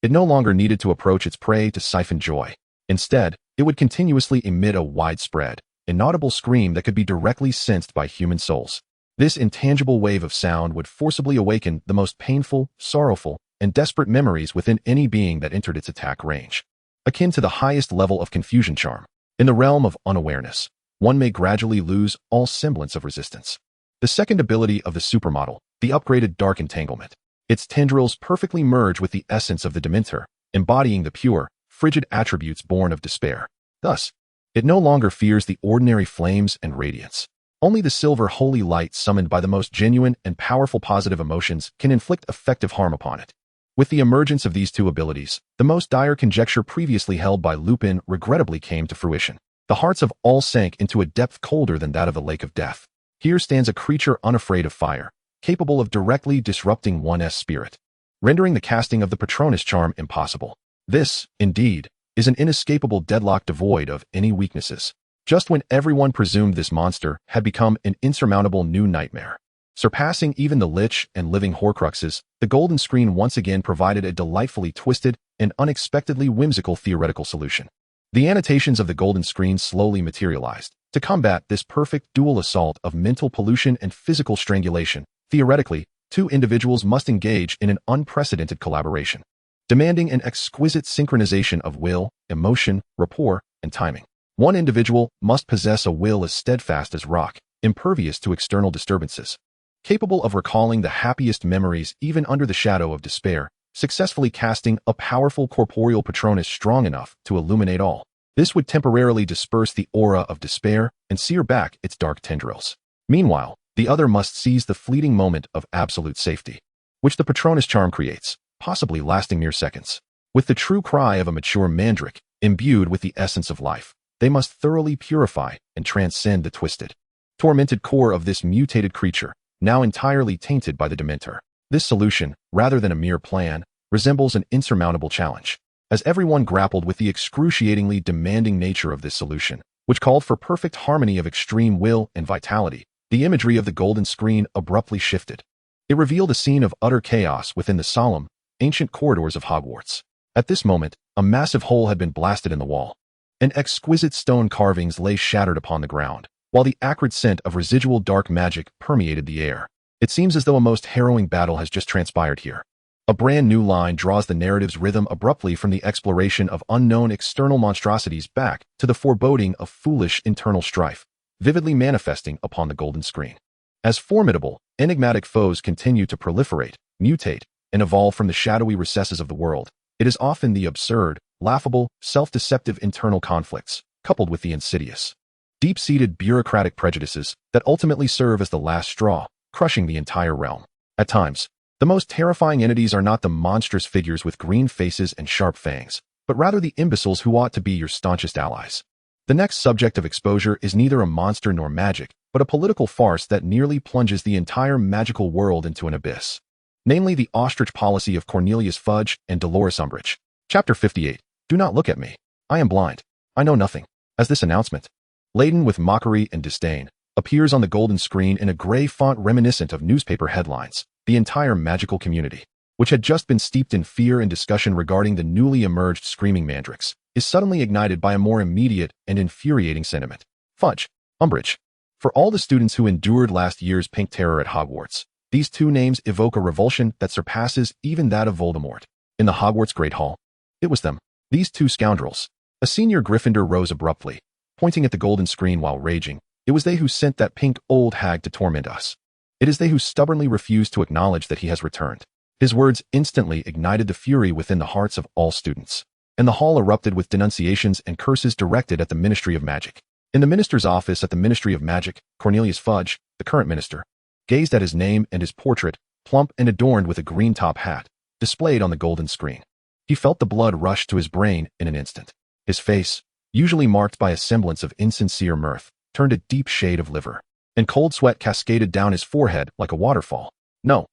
It no longer needed to approach its prey to siphon joy. Instead, it would continuously emit a widespread, inaudible scream that could be directly sensed by human souls. This intangible wave of sound would forcibly awaken the most painful, sorrowful, and desperate memories within any being that entered its attack range. Akin to the highest level of confusion charm. In the realm of unawareness, one may gradually lose all semblance of resistance. The second ability of the Supermodel, the upgraded Dark Entanglement. Its tendrils perfectly merge with the essence of the Dementor, embodying the pure, frigid attributes born of despair. Thus, it no longer fears the ordinary flames and radiance. Only the silver holy light summoned by the most genuine and powerful positive emotions can inflict effective harm upon it. With the emergence of these two abilities, the most dire conjecture previously held by Lupin regrettably came to fruition. The hearts of all sank into a depth colder than that of the Lake of Death. Here stands a creature unafraid of fire, capable of directly disrupting one's spirit, rendering the casting of the Patronus charm impossible. This, indeed, is an inescapable deadlock devoid of any weaknesses. Just when everyone presumed this monster had become an insurmountable new nightmare, surpassing even the Lich and living Horcruxes, the golden screen once again provided a delightfully twisted and unexpectedly whimsical theoretical solution. The annotations of the golden screen slowly materialized. To combat this perfect dual assault of mental pollution and physical strangulation, theoretically, two individuals must engage in an unprecedented collaboration, demanding an exquisite synchronization of will, emotion, rapport, and timing. One individual must possess a will as steadfast as rock, impervious to external disturbances, capable of recalling the happiest memories even under the shadow of despair, successfully casting a powerful corporeal Patronus strong enough to illuminate all. This would temporarily disperse the aura of despair and sear back its dark tendrils. Meanwhile, the other must seize the fleeting moment of absolute safety, which the Patronus charm creates, possibly lasting mere seconds. With the true cry of a mature mandrake, imbued with the essence of life, they must thoroughly purify and transcend the twisted, tormented core of this mutated creature, now entirely tainted by the Dementor. This solution, rather than a mere plan, resembles an insurmountable challenge. As everyone grappled with the excruciatingly demanding nature of this solution, which called for perfect harmony of extreme will and vitality, the imagery of the golden screen abruptly shifted. It revealed a scene of utter chaos within the solemn, ancient corridors of Hogwarts. At this moment, a massive hole had been blasted in the wall, and exquisite stone carvings lay shattered upon the ground, while the acrid scent of residual dark magic permeated the air. It seems as though a most harrowing battle has just transpired here. A brand new line draws the narrative's rhythm abruptly from the exploration of unknown external monstrosities back to the foreboding of foolish internal strife. vividly manifesting upon the golden screen. As formidable, enigmatic foes continue to proliferate, mutate, and evolve from the shadowy recesses of the world, it is often the absurd, laughable, self-deceptive internal conflicts, coupled with the insidious, deep-seated bureaucratic prejudices that ultimately serve as the last straw, crushing the entire realm. At times, the most terrifying entities are not the monstrous figures with green faces and sharp fangs, but rather the imbeciles who ought to be your staunchest allies. The next subject of exposure is neither a monster nor magic, but a political farce that nearly plunges the entire magical world into an abyss. Namely, the ostrich policy of Cornelius Fudge and Dolores Umbridge. Chapter 58. Do not look at me. I am blind. I know nothing. As this announcement, laden with mockery and disdain, appears on the golden screen in a gray font reminiscent of newspaper headlines, the entire magical community, which had just been steeped in fear and discussion regarding the newly emerged screaming mandrakes, is suddenly ignited by a more immediate and infuriating sentiment. Fudge, Umbridge. For all the students who endured last year's pink terror at Hogwarts, these two names evoke a revulsion that surpasses even that of Voldemort. In the Hogwarts Great Hall, it was them, these two scoundrels. A senior Gryffindor rose abruptly, pointing at the golden screen while raging. It was they who sent that pink old hag to torment us. It is they who stubbornly refuse to acknowledge that he has returned. His words instantly ignited the fury within the hearts of all students, and the hall erupted with denunciations and curses directed at the Ministry of Magic. In the minister's office at the Ministry of Magic, Cornelius Fudge, the current minister, gazed at his name and his portrait, plump and adorned with a green top hat, displayed on the golden screen. He felt the blood rush to his brain in an instant. His face, usually marked by a semblance of insincere mirth, turned a deep shade of liver, and cold sweat cascaded down his forehead like a waterfall. No,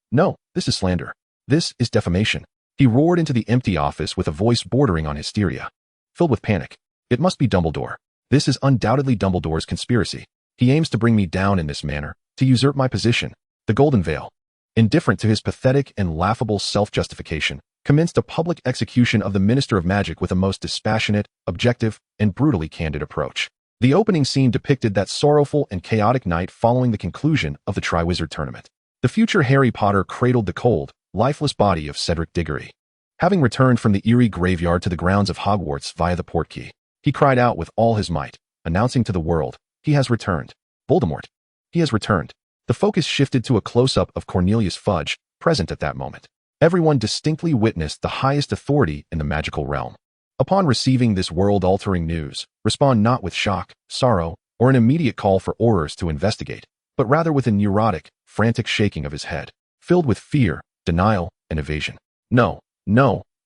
this is slander. This is defamation. He roared into the empty office with a voice bordering on hysteria. Filled with panic. It must be Dumbledore. This is undoubtedly Dumbledore's conspiracy. He aims to bring me down in this manner, to usurp my position. The Golden Veil, indifferent to his pathetic and laughable self-justification, commenced a public execution of the Minister of Magic with a most dispassionate, objective, and brutally candid approach. The opening scene depicted that sorrowful and chaotic night following the conclusion of the Triwizard Tournament. The future Harry Potter cradled the cold, lifeless body of Cedric Diggory. Having returned from the eerie graveyard to the grounds of Hogwarts via the portkey, he cried out with all his might, announcing to the world, "He has returned. Voldemort. He has returned." The focus shifted to a close-up of Cornelius Fudge, present at that moment. Everyone distinctly witnessed the highest authority in the magical realm. Upon receiving this world-altering news, respond not with shock, sorrow, or an immediate call for Aurors to investigate, but rather with a neurotic, frantic shaking of his head, filled with fear, denial, and evasion. No,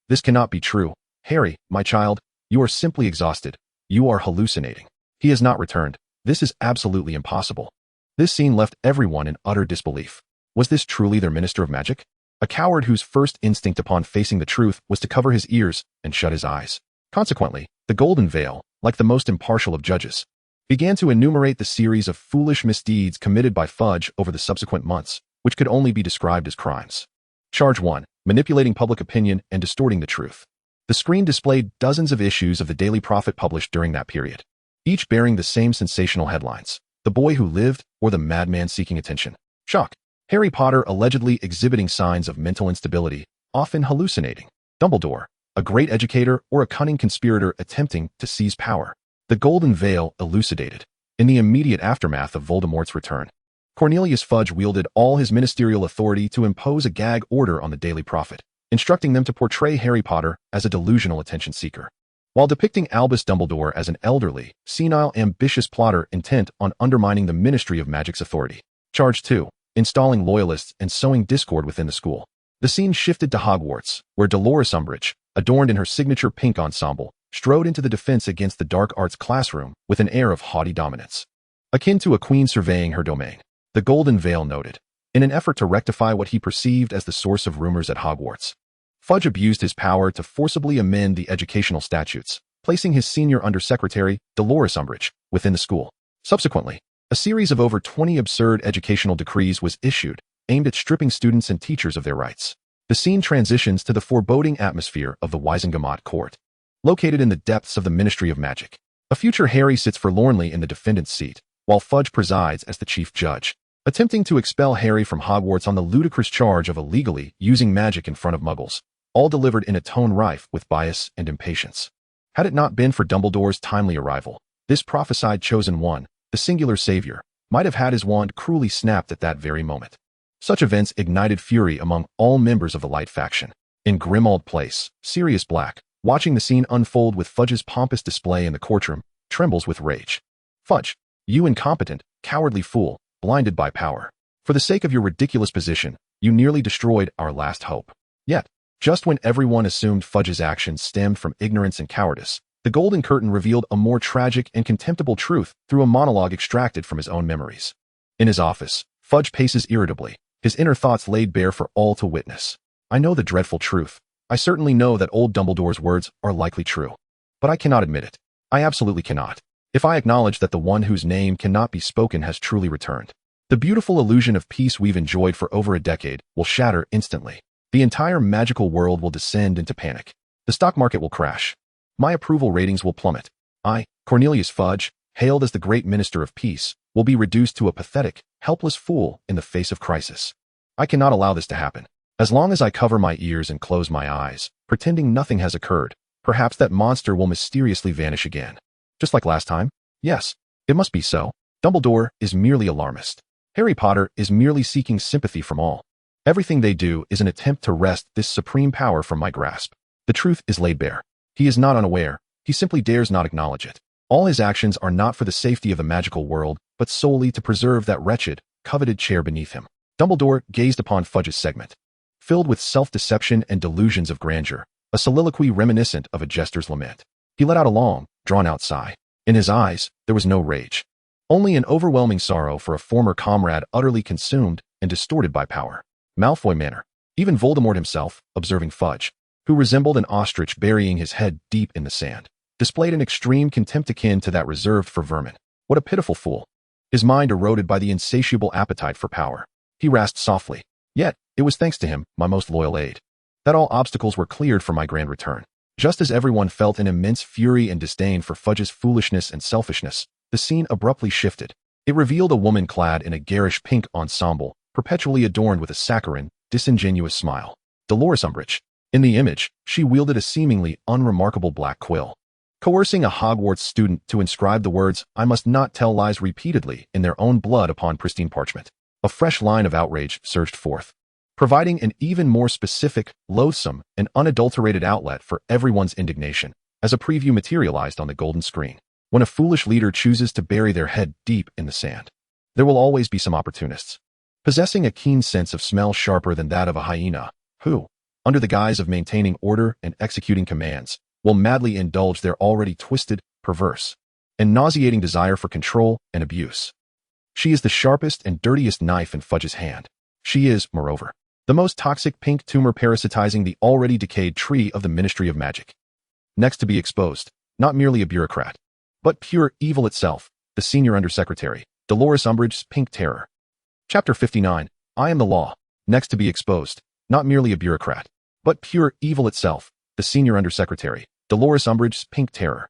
this cannot be true. Harry, my child, you are simply exhausted. You are hallucinating. He has not returned. This is absolutely impossible. This scene left everyone in utter disbelief. Was this truly their Minister of Magic? A coward whose first instinct upon facing the truth was to cover his ears and shut his eyes. Consequently, the Golden Veil, like the most impartial of judges, began to enumerate the series of foolish misdeeds committed by Fudge over the subsequent months, which could only be described as crimes. Charge 1. Manipulating public opinion and distorting the truth. The screen displayed dozens of issues of the Daily Prophet published during that period, each bearing the same sensational headlines: The Boy Who Lived or The Madman Seeking Attention. Shock. Harry Potter allegedly exhibiting signs of mental instability, often hallucinating. Dumbledore, a great educator or a cunning conspirator attempting to seize power. The Golden Veil elucidated. In the immediate aftermath of Voldemort's return, Cornelius Fudge wielded all his ministerial authority to impose a gag order on the Daily Prophet, instructing them to portray Harry Potter as a delusional attention seeker, while depicting Albus Dumbledore as an elderly, senile, ambitious plotter intent on undermining the Ministry of Magic's authority. Charge 2. Installing loyalists and sowing discord within the school. The scene shifted to Hogwarts, where Dolores Umbridge, adorned in her signature pink ensemble, strode into the defense against the dark arts classroom with an air of haughty dominance, akin to a queen surveying her domain. The Golden Veil noted. In an effort to rectify what he perceived as the source of rumors at Hogwarts, Fudge abused his power to forcibly amend the educational statutes, placing his senior undersecretary, Dolores Umbridge, within the school. Subsequently, a series of over 20 absurd educational decrees was issued, aimed at stripping students and teachers of their rights. The scene transitions to the foreboding atmosphere of the Wizengamot court, located in the depths of the Ministry of Magic. A future Harry sits forlornly in the defendant's seat, while Fudge presides as the chief judge, attempting to expel Harry from Hogwarts on the ludicrous charge of illegally using magic in front of muggles, all delivered in a tone rife with bias and impatience. Had it not been for Dumbledore's timely arrival, this prophesied chosen one, the singular savior, might have had his wand cruelly snapped at that very moment. Such events ignited fury among all members of the Light faction. In Grimmauld Place, Sirius Black, watching the scene unfold with Fudge's pompous display in the courtroom, trembles with rage. Fudge, you incompetent, cowardly fool, blinded by power. For the sake of your ridiculous position, you nearly destroyed our last hope. Yet, just when everyone assumed Fudge's actions stemmed from ignorance and cowardice, the Golden Curtain revealed a more tragic and contemptible truth through a monologue extracted from his own memories. In his office, Fudge paces irritably, his inner thoughts laid bare for all to witness. I know the dreadful truth. I certainly know that old Dumbledore's words are likely true. But I cannot admit it. I absolutely cannot. If I acknowledge that the one whose name cannot be spoken has truly returned, the beautiful illusion of peace we've enjoyed for over a decade will shatter instantly. The entire magical world will descend into panic. The stock market will crash. My approval ratings will plummet. I, Cornelius Fudge, hailed as the great minister of peace, will be reduced to a pathetic, helpless fool in the face of crisis. I cannot allow this to happen. As long as I cover my ears and close my eyes, pretending nothing has occurred, perhaps that monster will mysteriously vanish again. Just like last time? Yes, it must be so. Dumbledore is merely alarmist. Harry Potter is merely seeking sympathy from all. Everything they do is an attempt to wrest this supreme power from my grasp. The truth is laid bare. He is not unaware. He simply dares not acknowledge it. All his actions are not for the safety of the magical world, but solely to preserve that wretched, coveted chair beneath him. Dumbledore gazed upon Fudge's segment. Filled with self-deception and delusions of grandeur, a soliloquy reminiscent of a jester's lament. He let out a long, drawn-out sigh. In his eyes, there was no rage. Only an overwhelming sorrow for a former comrade utterly consumed and distorted by power. Malfoy manner. Even Voldemort himself, observing Fudge, who resembled an ostrich burying his head deep in the sand, displayed an extreme contempt akin to that reserved for vermin. What a pitiful fool. His mind eroded by the insatiable appetite for power. He rasped softly. Yet, it was thanks to him, my most loyal aide, that all obstacles were cleared for my grand return. Just as everyone felt an immense fury and disdain for Fudge's foolishness and selfishness, the scene abruptly shifted. It revealed a woman clad in a garish pink ensemble, perpetually adorned with a saccharine, disingenuous smile. Dolores Umbridge. In the image, she wielded a seemingly unremarkable black quill. Coercing a Hogwarts student to inscribe the words, "I must not tell lies" repeatedly in their own blood upon pristine parchment. A fresh line of outrage surged forth, providing an even more specific, loathsome, and unadulterated outlet for everyone's indignation, as a preview materialized on the golden screen. When a foolish leader chooses to bury their head deep in the sand, there will always be some opportunists, possessing a keen sense of smell sharper than that of a hyena, who, under the guise of maintaining order and executing commands, will madly indulge their already twisted, perverse, and nauseating desire for control and abuse. She is the sharpest and dirtiest knife in Fudge's hand. She is, moreover, the most toxic pink tumor parasitizing the already decayed tree of the Ministry of Magic. Next to be exposed, not merely a bureaucrat, but pure evil itself, the Senior Undersecretary, Dolores Umbridge's Pink Terror. Chapter 59, I Am the Law. Next to be exposed, not merely a bureaucrat, but pure evil itself, the Senior Undersecretary, Dolores Umbridge's Pink Terror.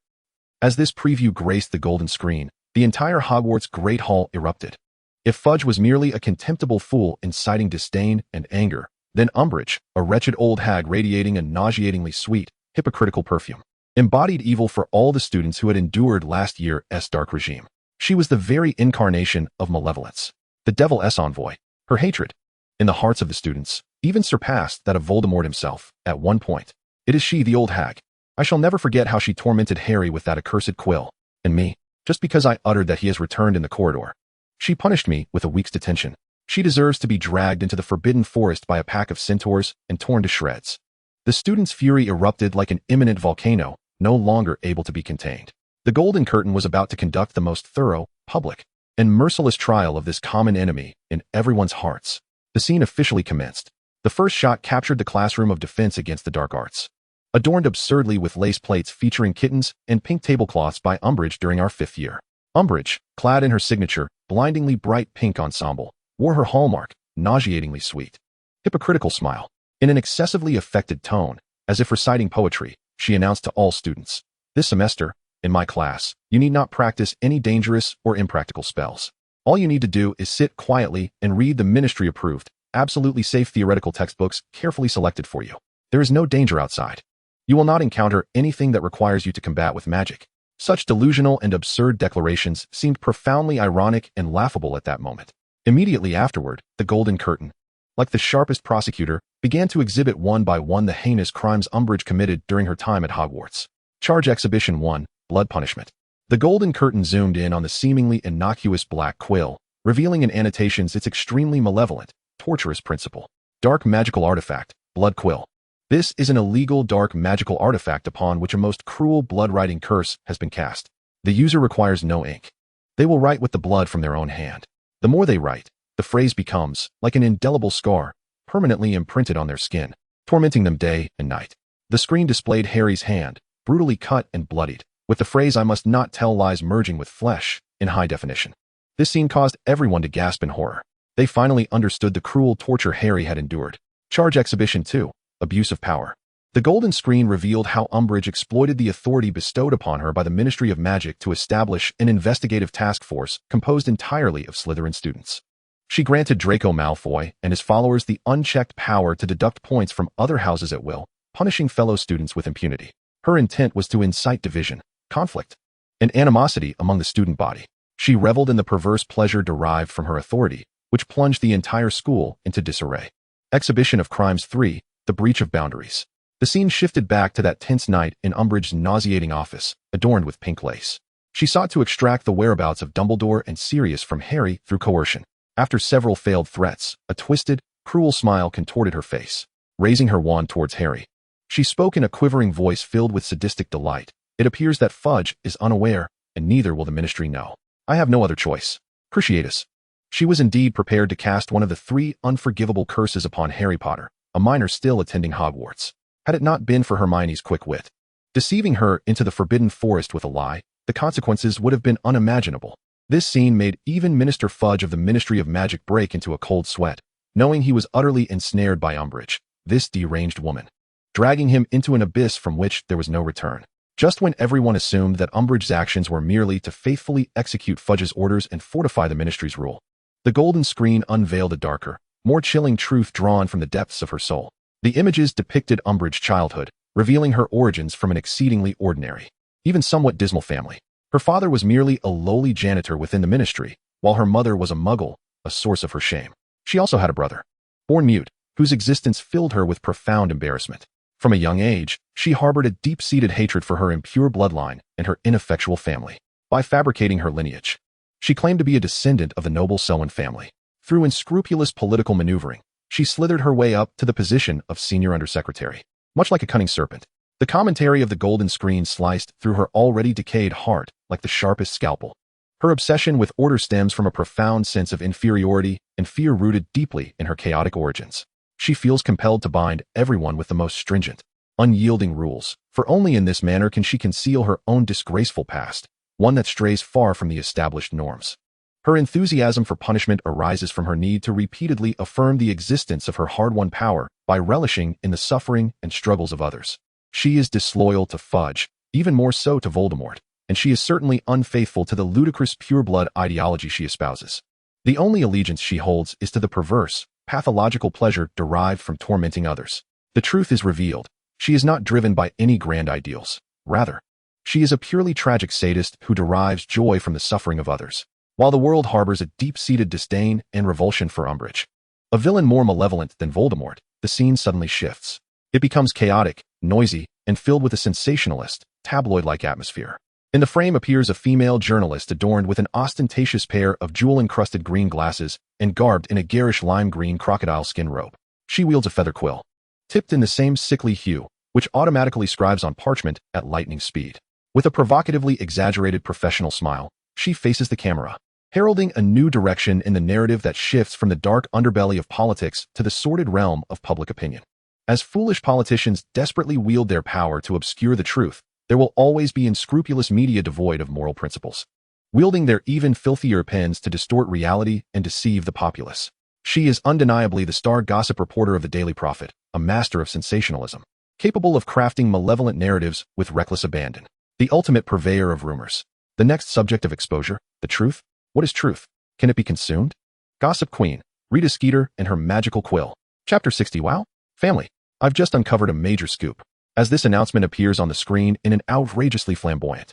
As this preview graced the golden screen, the entire Hogwarts Great Hall erupted. If Fudge was merely a contemptible fool inciting disdain and anger, then Umbridge, a wretched old hag radiating a nauseatingly sweet, hypocritical perfume, embodied evil for all the students who had endured last year's dark regime. She was the very incarnation of malevolence, the devil's envoy. Her hatred, in the hearts of the students, even surpassed that of Voldemort himself, at one point. It is she, the old hag. I shall never forget how she tormented Harry with that accursed quill, and me, just because I uttered that he has returned in the corridor. She punished me with a week's detention. She deserves to be dragged into the forbidden forest by a pack of centaurs and torn to shreds. The students' fury erupted like an imminent volcano, no longer able to be contained. The Golden Curtain was about to conduct the most thorough, public, and merciless trial of this common enemy in everyone's hearts. The scene officially commenced. The first shot captured the classroom of defense against the dark arts, adorned absurdly with lace plates featuring kittens and pink tablecloths by Umbridge during our 5th year. Umbridge, clad in her signature, blindingly bright pink ensemble, wore her hallmark, nauseatingly sweet, hypocritical smile. In an excessively affected tone, as if reciting poetry, she announced to all students, "This semester, in my class, you need not practice any dangerous or impractical spells. All you need to do is sit quietly and read the ministry-approved, absolutely safe theoretical textbooks carefully selected for you. There is no danger outside. You will not encounter anything that requires you to combat with magic. Such delusional and absurd declarations seemed profoundly ironic and laughable at that moment. Immediately afterward, the Golden Curtain, like the sharpest prosecutor, began to exhibit one by one the heinous crimes Umbridge committed during her time at Hogwarts. Charge Exhibition 1, Blood Punishment. The Golden Curtain zoomed in on the seemingly innocuous black quill, revealing in annotations its extremely malevolent, torturous principle. Dark magical artifact, Blood Quill. This is an illegal dark magical artifact upon which a most cruel blood-writing curse has been cast. The user requires no ink. They will write with the blood from their own hand. The more they write, the phrase becomes, like an indelible scar, permanently imprinted on their skin, tormenting them day and night. The screen displayed Harry's hand, brutally cut and bloodied, with the phrase "I must not tell lies" merging with flesh, in high definition. This scene caused everyone to gasp in horror. They finally understood the cruel torture Harry had endured. Charge Exhibition 2, Abuse of Power. The golden screen revealed how Umbridge exploited the authority bestowed upon her by the Ministry of Magic to establish an investigative task force composed entirely of Slytherin students. She granted Draco Malfoy and his followers the unchecked power to deduct points from other houses at will, punishing fellow students with impunity. Her intent was to incite division, conflict, and animosity among the student body. She reveled in the perverse pleasure derived from her authority, which plunged the entire school into disarray. Exhibition of Crimes 3, The Breach of Boundaries. The scene shifted back to that tense night in Umbridge's nauseating office, adorned with pink lace. She sought to extract the whereabouts of Dumbledore and Sirius from Harry through coercion. After several failed threats, a twisted, cruel smile contorted her face. Raising her wand towards Harry, she spoke in a quivering voice filled with sadistic delight. It appears that Fudge is unaware, and neither will the Ministry know. I have no other choice. Cruciatus. She was indeed prepared to cast one of the 3 unforgivable curses upon Harry Potter, a minor still attending Hogwarts. Had it not been for Hermione's quick wit, deceiving her into the Forbidden Forest with a lie, the consequences would have been unimaginable. This scene made even Minister Fudge of the Ministry of Magic break into a cold sweat, knowing he was utterly ensnared by Umbridge, this deranged woman, dragging him into an abyss from which there was no return. Just when everyone assumed that Umbridge's actions were merely to faithfully execute Fudge's orders and fortify the Ministry's rule, the golden screen unveiled a darker, more chilling truth drawn from the depths of her soul. The images depicted Umbridge's childhood, revealing her origins from an exceedingly ordinary, even somewhat dismal family. Her father was merely a lowly janitor within the Ministry, while her mother was a muggle, a source of her shame. She also had a brother, born mute, whose existence filled her with profound embarrassment. From a young age, she harbored a deep-seated hatred for her impure bloodline and her ineffectual family. By fabricating her lineage, she claimed to be a descendant of the noble Selwyn family. Through unscrupulous political maneuvering, she slithered her way up to the position of senior undersecretary. Much like a cunning serpent, the commentary of the golden screen sliced through her already decayed heart like the sharpest scalpel. Her obsession with order stems from a profound sense of inferiority and fear rooted deeply in her chaotic origins. She feels compelled to bind everyone with the most stringent, unyielding rules, for only in this manner can she conceal her own disgraceful past, one that strays far from the established norms. Her enthusiasm for punishment arises from her need to repeatedly affirm the existence of her hard-won power by relishing in the suffering and struggles of others. She is disloyal to Fudge, even more so to Voldemort, and she is certainly unfaithful to the ludicrous pure-blood ideology she espouses. The only allegiance she holds is to the perverse, pathological pleasure derived from tormenting others. The truth is revealed. She is not driven by any grand ideals. Rather, she is a purely tragic sadist who derives joy from the suffering of others. While the world harbors a deep-seated disdain and revulsion for Umbridge, a villain more malevolent than Voldemort, the scene suddenly shifts. It becomes chaotic, noisy, and filled with a sensationalist, tabloid-like atmosphere. In the frame appears a female journalist adorned with an ostentatious pair of jewel-encrusted green glasses and garbed in a garish lime-green crocodile skin robe. She wields a feather quill, tipped in the same sickly hue, which automatically scribes on parchment at lightning speed. With a provocatively exaggerated professional smile, she faces the camera, heralding a new direction in the narrative that shifts from the dark underbelly of politics to the sordid realm of public opinion. As foolish politicians desperately wield their power to obscure the truth, there will always be unscrupulous media devoid of moral principles, wielding their even filthier pens to distort reality and deceive the populace. She is undeniably the star gossip reporter of the Daily Prophet, a master of sensationalism, capable of crafting malevolent narratives with reckless abandon, the ultimate purveyor of rumors. The next subject of exposure, the truth. What is truth? Can it be consumed? Gossip Queen, Rita Skeeter and her magical quill. Chapter 60. Wow, family, I've just uncovered a major scoop. As this announcement appears on the screen in an outrageously flamboyant,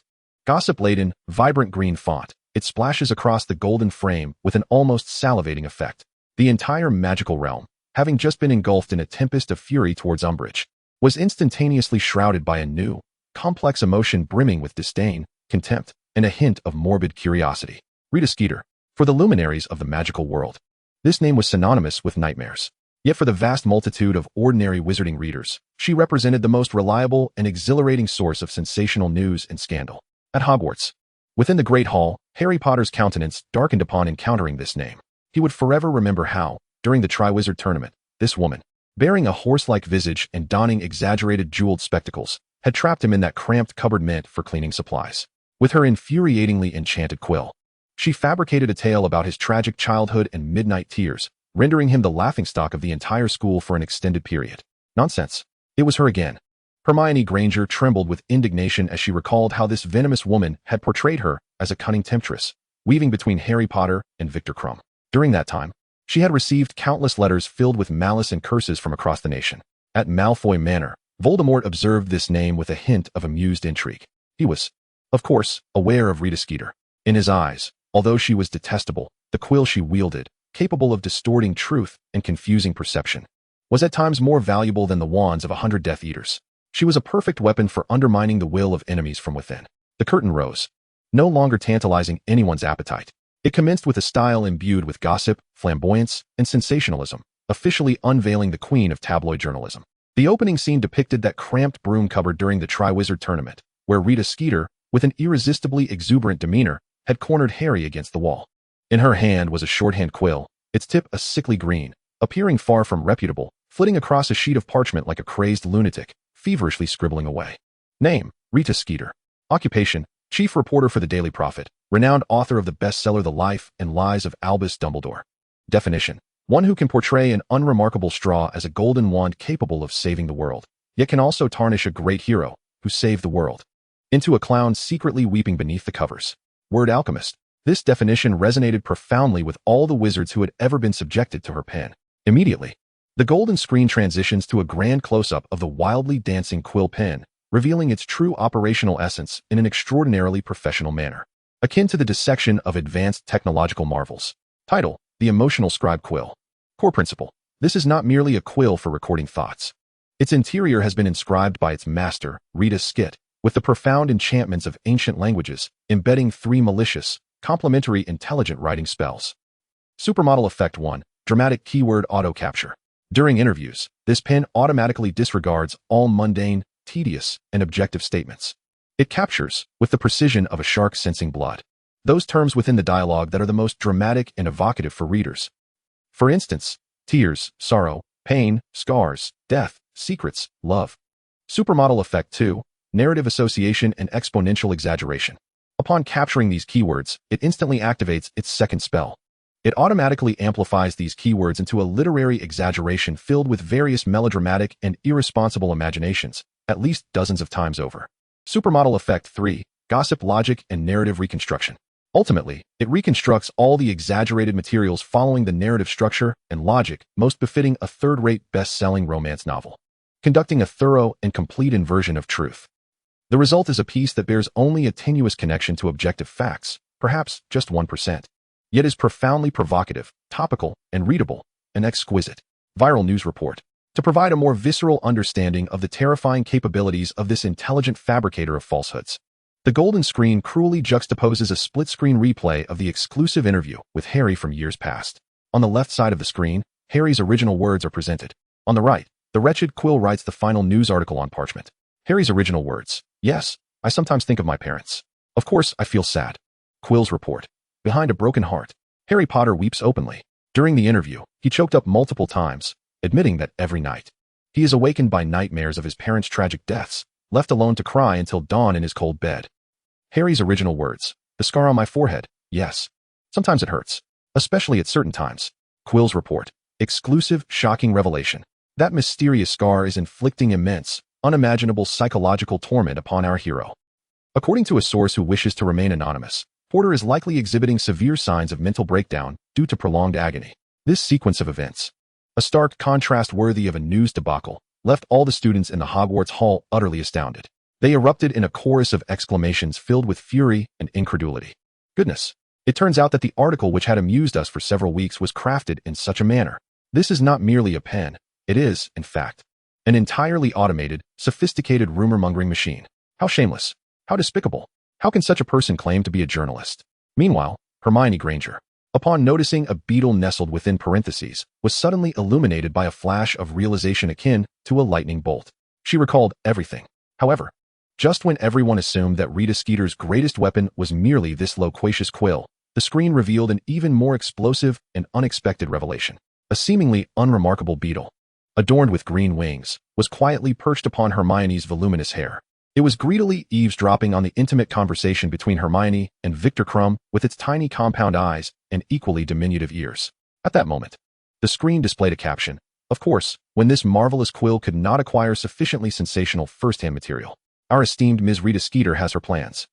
Gossip-laden, vibrant green font. It splashes across the golden frame with an almost salivating effect. The entire magical realm, having just been engulfed in a tempest of fury towards Umbridge, was instantaneously shrouded by a new, complex emotion brimming with disdain, contempt, and a hint of morbid curiosity. Rita Skeeter. For the luminaries of the magical world, this name was synonymous with nightmares. Yet for the vast multitude of ordinary wizarding readers, she represented the most reliable and exhilarating source of sensational news and scandal. At Hogwarts, within the Great Hall, Harry Potter's countenance darkened upon encountering this name. He would forever remember how, during the Triwizard Tournament, this woman, bearing a horse-like visage and donning exaggerated jeweled spectacles, had trapped him in that cramped cupboard meant for cleaning supplies. With her infuriatingly enchanted quill, she fabricated a tale about his tragic childhood and midnight tears, rendering him the laughingstock of the entire school for an extended period. Nonsense. It was her again. Hermione Granger trembled with indignation as she recalled how this venomous woman had portrayed her as a cunning temptress, weaving between Harry Potter and Victor Crumb. During that time, she had received countless letters filled with malice and curses from across the nation. At Malfoy Manor, Voldemort observed this name with a hint of amused intrigue. He was, of course, aware of Rita Skeeter. In his eyes, although she was detestable, the quill she wielded, capable of distorting truth and confusing perception, was at times more valuable than the wands of 100 Death Eaters. She was a perfect weapon for undermining the will of enemies from within. The curtain rose, no longer tantalizing anyone's appetite. It commenced with a style imbued with gossip, flamboyance, and sensationalism, officially unveiling the queen of tabloid journalism. The opening scene depicted that cramped broom cupboard during the Triwizard Tournament, where Rita Skeeter, with an irresistibly exuberant demeanor, had cornered Harry against the wall. In her hand was a shorthand quill, its tip a sickly green, appearing far from reputable, flitting across a sheet of parchment like a crazed lunatic, feverishly scribbling away. Name, Rita Skeeter. Occupation, chief reporter for the Daily Prophet, renowned author of the bestseller The Life and Lies of Albus Dumbledore. Definition, one who can portray an unremarkable straw as a golden wand capable of saving the world, yet can also tarnish a great hero who saved the world into a clown secretly weeping beneath the covers. Word alchemist. This definition resonated profoundly with all the wizards who had ever been subjected to her pen. Immediately, the golden screen transitions to a grand close-up of the wildly dancing quill pen, revealing its true operational essence in an extraordinarily professional manner, akin to the dissection of advanced technological marvels. Title, The Emotional Scribe Quill. Core principle. This is not merely a quill for recording thoughts. Its interior has been inscribed by its master, Rita Skeeter, with the profound enchantments of ancient languages, embedding 3 malicious, complementary intelligent writing spells. Supermodel Effect 1. Dramatic Keyword Auto Capture. During interviews, this pen automatically disregards all mundane, tedious, and objective statements. It captures, with the precision of a shark sensing blood, those terms within the dialogue that are the most dramatic and evocative for readers. For instance, tears, sorrow, pain, scars, death, secrets, love. Supermodel Effect 2. Narrative Association and Exponential Exaggeration. Upon capturing these keywords, it instantly activates its second spell. It automatically amplifies these keywords into a literary exaggeration filled with various melodramatic and irresponsible imaginations, at least dozens of times over. Supermodel Effect 3. Gossip Logic and Narrative Reconstruction. Ultimately, it reconstructs all the exaggerated materials following the narrative structure and logic most befitting a third-rate best-selling romance novel, conducting a thorough and complete inversion of truth. The result is a piece that bears only a tenuous connection to objective facts, perhaps just 1%, yet is profoundly provocative, topical, and readable, an exquisite, viral news report. To provide a more visceral understanding of the terrifying capabilities of this intelligent fabricator of falsehoods, the golden screen cruelly juxtaposes a split-screen replay of the exclusive interview with Harry from years past. On the left side of the screen, Harry's original words are presented. On the right, the wretched quill writes the final news article on parchment. Harry's original words. Yes, I sometimes think of my parents. Of course, I feel sad. Quill's report. Behind a broken heart, Harry Potter weeps openly. During the interview, he choked up multiple times, admitting that every night, he is awakened by nightmares of his parents' tragic deaths, left alone to cry until dawn in his cold bed. Harry's original words. The scar on my forehead. Yes. Sometimes it hurts. Especially at certain times. Quill's report. Exclusive, shocking revelation. That mysterious scar is inflicting immense, unimaginable psychological torment upon our hero. According to a source who wishes to remain anonymous, Porter is likely exhibiting severe signs of mental breakdown due to prolonged agony. This sequence of events, a stark contrast worthy of a news debacle, left all the students in the Hogwarts Hall utterly astounded. They erupted in a chorus of exclamations filled with fury and incredulity. Goodness! It turns out that the article which had amused us for several weeks was crafted in such a manner. This is not merely a pen. It is, in fact, an entirely automated, sophisticated rumor-mongering machine. How shameless! How despicable! How can such a person claim to be a journalist? Meanwhile, Hermione Granger, upon noticing a beetle nestled within parentheses, was suddenly illuminated by a flash of realization akin to a lightning bolt. She recalled everything. However, just when everyone assumed that Rita Skeeter's greatest weapon was merely this loquacious quill, the screen revealed an even more explosive and unexpected revelation. A seemingly unremarkable beetle, adorned with green wings, was quietly perched upon Hermione's voluminous hair. It was greedily eavesdropping on the intimate conversation between Hermione and Victor Crumb with its tiny compound eyes and equally diminutive ears. At that moment, the screen displayed a caption. Of course, when this marvelous quill could not acquire sufficiently sensational first-hand material, our esteemed Ms. Rita Skeeter has her plans.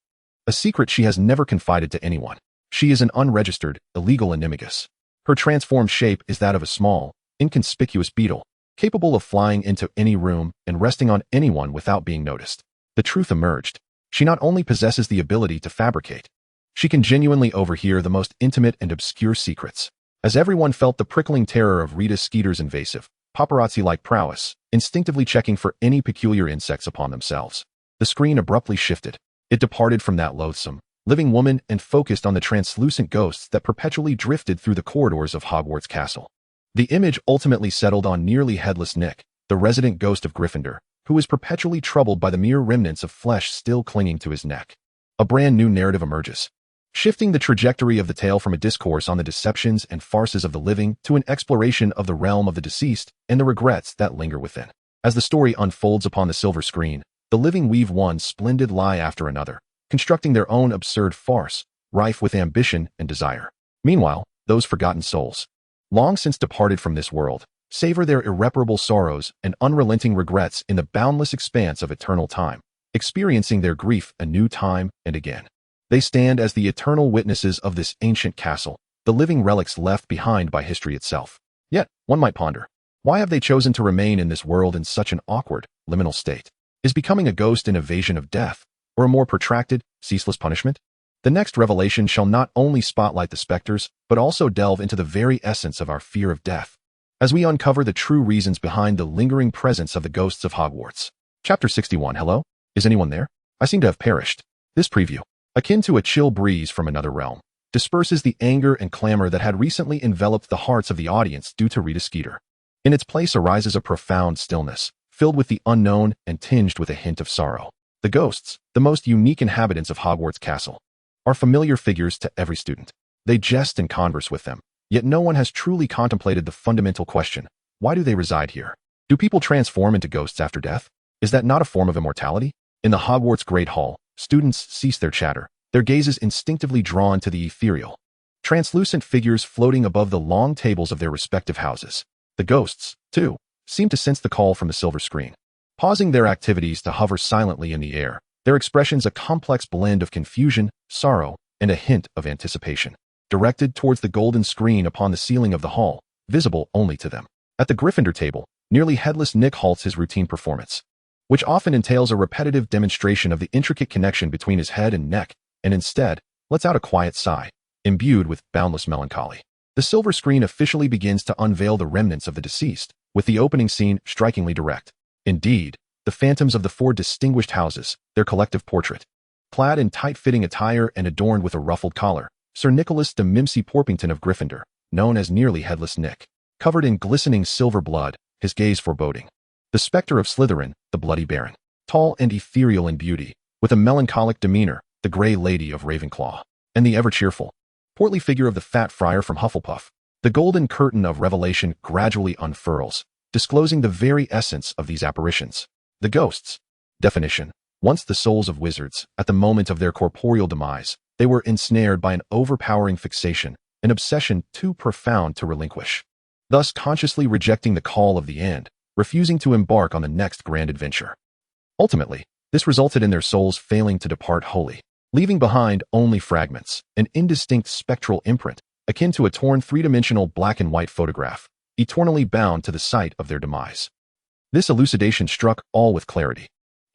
A secret she has never confided to anyone. She is an unregistered, illegal animagus. Her transformed shape is that of a small, inconspicuous beetle, capable of flying into any room and resting on anyone without being noticed. The truth emerged. She not only possesses the ability to fabricate, she can genuinely overhear the most intimate and obscure secrets. As everyone felt the prickling terror of Rita Skeeter's invasive, paparazzi-like prowess, instinctively checking for any peculiar insects upon themselves, the screen abruptly shifted. It departed from that loathsome, living woman and focused on the translucent ghosts that perpetually drifted through the corridors of Hogwarts Castle. The image ultimately settled on nearly headless Nick, the resident ghost of Gryffindor, who is perpetually troubled by the mere remnants of flesh still clinging to his neck. A brand new narrative emerges, shifting the trajectory of the tale from a discourse on the deceptions and farces of the living to an exploration of the realm of the deceased and the regrets that linger within. As the story unfolds upon the silver screen, the living weave one splendid lie after another, constructing their own absurd farce, rife with ambition and desire. Meanwhile, those forgotten souls, long since departed from this world, savor their irreparable sorrows and unrelenting regrets in the boundless expanse of eternal time, experiencing their grief anew time and again. They stand as the eternal witnesses of this ancient castle, the living relics left behind by history itself. Yet, one might ponder, why have they chosen to remain in this world in such an awkward, liminal state? Is becoming a ghost an evasion of death, or a more protracted, ceaseless punishment? The next revelation shall not only spotlight the specters, but also delve into the very essence of our fear of death, as we uncover the true reasons behind the lingering presence of the ghosts of Hogwarts. Chapter 61. Hello? Is anyone there? I seem to have perished. This preview, akin to a chill breeze from another realm, disperses the anger and clamor that had recently enveloped the hearts of the audience due to Rita Skeeter. In its place arises a profound stillness, filled with the unknown and tinged with a hint of sorrow. The ghosts, the most unique inhabitants of Hogwarts Castle, are familiar figures to every student. They jest and converse with them, yet no one has truly contemplated the fundamental question: why do they reside here? Do people transform into ghosts after death? Is that not a form of immortality? In the Hogwarts Great Hall, students cease their chatter, their gazes instinctively drawn to the ethereal, translucent figures floating above the long tables of their respective houses. The ghosts, too, seem to sense the call from the silver screen, pausing their activities to hover silently in the air, their expressions a complex blend of confusion, sorrow, and a hint of anticipation, directed towards the golden screen upon the ceiling of the hall, visible only to them. At the Gryffindor table, nearly headless Nick halts his routine performance, which often entails a repetitive demonstration of the intricate connection between his head and neck, and instead lets out a quiet sigh, imbued with boundless melancholy. The silver screen officially begins to unveil the remnants of the deceased, with the opening scene strikingly direct. Indeed, the phantoms of the four distinguished houses, their collective portrait. Clad in tight-fitting attire and adorned with a ruffled collar, Sir Nicholas de Mimsy Porpington of Gryffindor, known as nearly headless Nick, covered in glistening silver blood, his gaze foreboding. The spectre of Slytherin, the Bloody Baron, tall and ethereal in beauty, with a melancholic demeanor, the Grey Lady of Ravenclaw, and the ever-cheerful, portly figure of the Fat Friar from Hufflepuff. The golden curtain of revelation gradually unfurls, disclosing the very essence of these apparitions. The ghosts. Definition. Once the souls of wizards, at the moment of their corporeal demise, they were ensnared by an overpowering fixation, an obsession too profound to relinquish, thus consciously rejecting the call of the end, refusing to embark on the next grand adventure. Ultimately, this resulted in their souls failing to depart wholly, leaving behind only fragments, an indistinct spectral imprint, akin to a torn three-dimensional black-and-white photograph, eternally bound to the site of their demise. This elucidation struck all with clarity.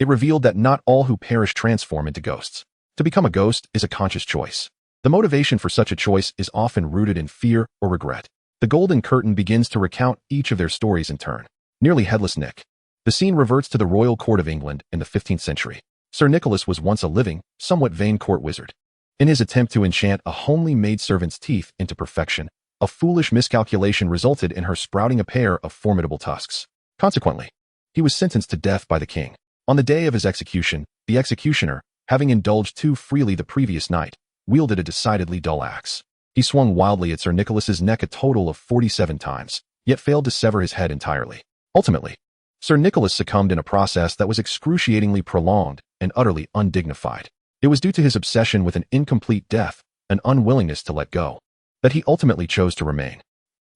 It revealed that not all who perish transform into ghosts. To become a ghost is a conscious choice. The motivation for such a choice is often rooted in fear or regret. The Golden Curtain begins to recount each of their stories in turn. Nearly headless Nick. The scene reverts to the royal court of England in the 15th century. Sir Nicholas was once a living, somewhat vain court wizard. In his attempt to enchant a homely maidservant's teeth into perfection, a foolish miscalculation resulted in her sprouting a pair of formidable tusks. Consequently, he was sentenced to death by the king. On the day of his execution, the executioner, having indulged too freely the previous night, wielded a decidedly dull axe. He swung wildly at Sir Nicholas's neck a total of 47 times, yet failed to sever his head entirely. Ultimately, Sir Nicholas succumbed in a process that was excruciatingly prolonged and utterly undignified. It was due to his obsession with an incomplete death, an unwillingness to let go, that he ultimately chose to remain.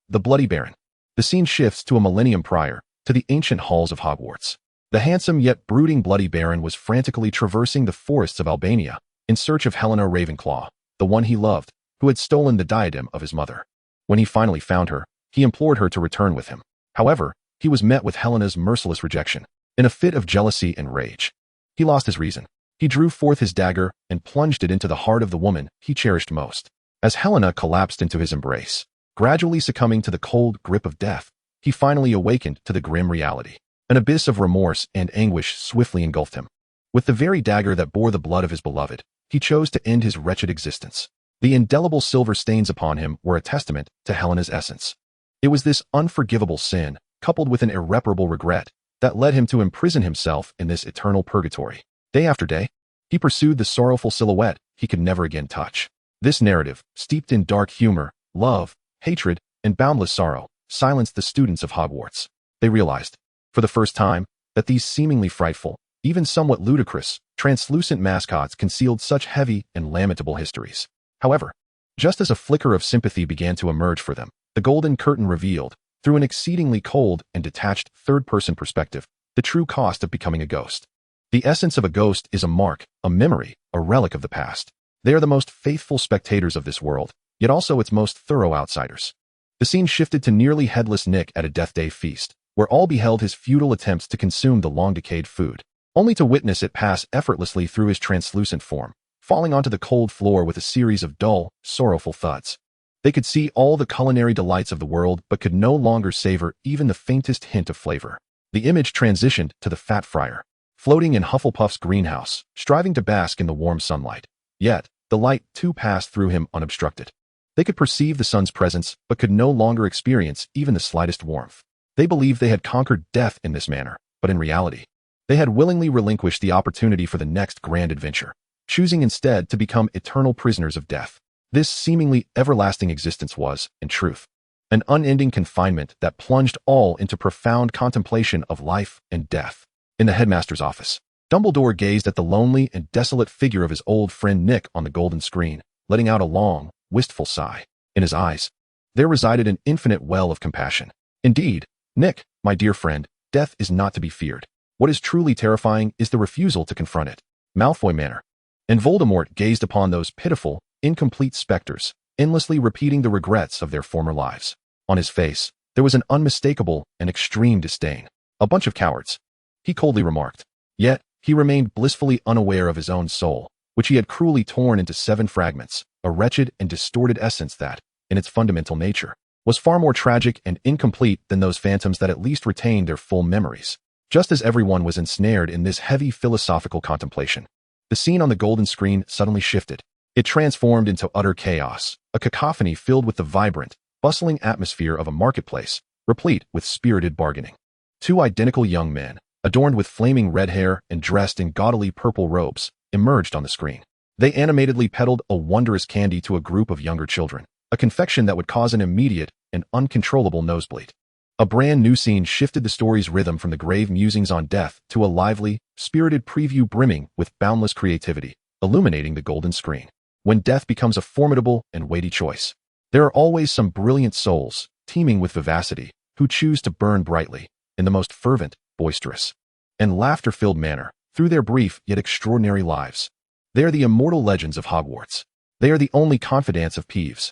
The Bloody Baron. The scene shifts to a millennium prior, to the ancient halls of Hogwarts. The handsome yet brooding Bloody Baron was frantically traversing the forests of Albania in search of Helena Ravenclaw, the one he loved, who had stolen the diadem of his mother. When he finally found her, he implored her to return with him. However, he was met with Helena's merciless rejection. In a fit of jealousy and rage, he lost his reason. He drew forth his dagger and plunged it into the heart of the woman he cherished most. As Helena collapsed into his embrace, gradually succumbing to the cold grip of death, he finally awakened to the grim reality. An abyss of remorse and anguish swiftly engulfed him. With the very dagger that bore the blood of his beloved, he chose to end his wretched existence. The indelible silver stains upon him were a testament to Helena's essence. It was this unforgivable sin, coupled with an irreparable regret, that led him to imprison himself in this eternal purgatory. Day after day, he pursued the sorrowful silhouette he could never again touch. This narrative, steeped in dark humor, love, hatred, and boundless sorrow, silenced the students of Hogwarts. They realized, for the first time, that these seemingly frightful, even somewhat ludicrous, translucent mascots concealed such heavy and lamentable histories. However, just as a flicker of sympathy began to emerge for them, the Golden Curtain revealed, through an exceedingly cold and detached third-person perspective, the true cost of becoming a ghost. The essence of a ghost is a mark, a memory, a relic of the past. They are the most faithful spectators of this world, yet also its most thorough outsiders. The scene shifted to nearly headless Nick at a Death Day feast, where all beheld his futile attempts to consume the long-decayed food, only to witness it pass effortlessly through his translucent form, falling onto the cold floor with a series of dull, sorrowful thuds. They could see all the culinary delights of the world but could no longer savor even the faintest hint of flavor. The image transitioned to the Fat Friar, floating in Hufflepuff's greenhouse, striving to bask in the warm sunlight. Yet, the light too passed through him unobstructed. They could perceive the sun's presence but could no longer experience even the slightest warmth. They believed they had conquered death in this manner, but in reality, they had willingly relinquished the opportunity for the next grand adventure, choosing instead to become eternal prisoners of death. This seemingly everlasting existence was, in truth, an unending confinement that plunged all into profound contemplation of life and death. In the headmaster's office, Dumbledore gazed at the lonely and desolate figure of his old friend Nick on the golden screen, letting out a long, wistful sigh. In his eyes, there resided an infinite well of compassion. Indeed, Nick, my dear friend, death is not to be feared. What is truly terrifying is the refusal to confront it. Malfoy Manor. And Voldemort gazed upon those pitiful, incomplete specters, endlessly repeating the regrets of their former lives. On his face, there was an unmistakable and extreme disdain. A bunch of cowards, he coldly remarked. Yet, he remained blissfully unaware of his own soul, which he had cruelly torn into 7 fragments, a wretched and distorted essence that, in its fundamental nature, was far more tragic and incomplete than those phantoms that at least retained their full memories. Just as everyone was ensnared in this heavy philosophical contemplation, the scene on the golden screen suddenly shifted. It transformed into utter chaos, a cacophony filled with the vibrant, bustling atmosphere of a marketplace, replete with spirited bargaining. 2 identical young men, adorned with flaming red hair and dressed in gaudily purple robes, emerged on the screen. They animatedly peddled a wondrous candy to a group of younger children, a confection that would cause an immediate and uncontrollable nosebleed. A brand new scene shifted the story's rhythm from the grave musings on death to a lively, spirited preview brimming with boundless creativity, illuminating the golden screen. When death becomes a formidable and weighty choice, there are always some brilliant souls, teeming with vivacity, who choose to burn brightly, in the most fervent, boisterous, and laughter-filled manner, through their brief yet extraordinary lives. They are the immortal legends of Hogwarts. They are the only confidants of Peeves.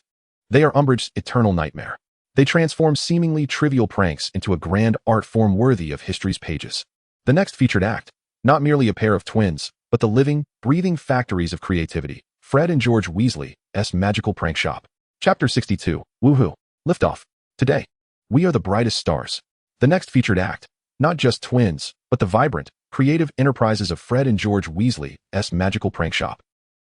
They are Umbridge's eternal nightmare. They transform seemingly trivial pranks into a grand art form worthy of history's pages. The next featured act, Not merely a pair of twins, but the living, breathing factories of creativity. Fred and George Weasley's Magical Prank Shop. Chapter 62. Woohoo! Liftoff. Today, we are the brightest stars. The next featured act, not just twins, but the vibrant, creative enterprises of Fred and George Weasley's Magical Prank Shop.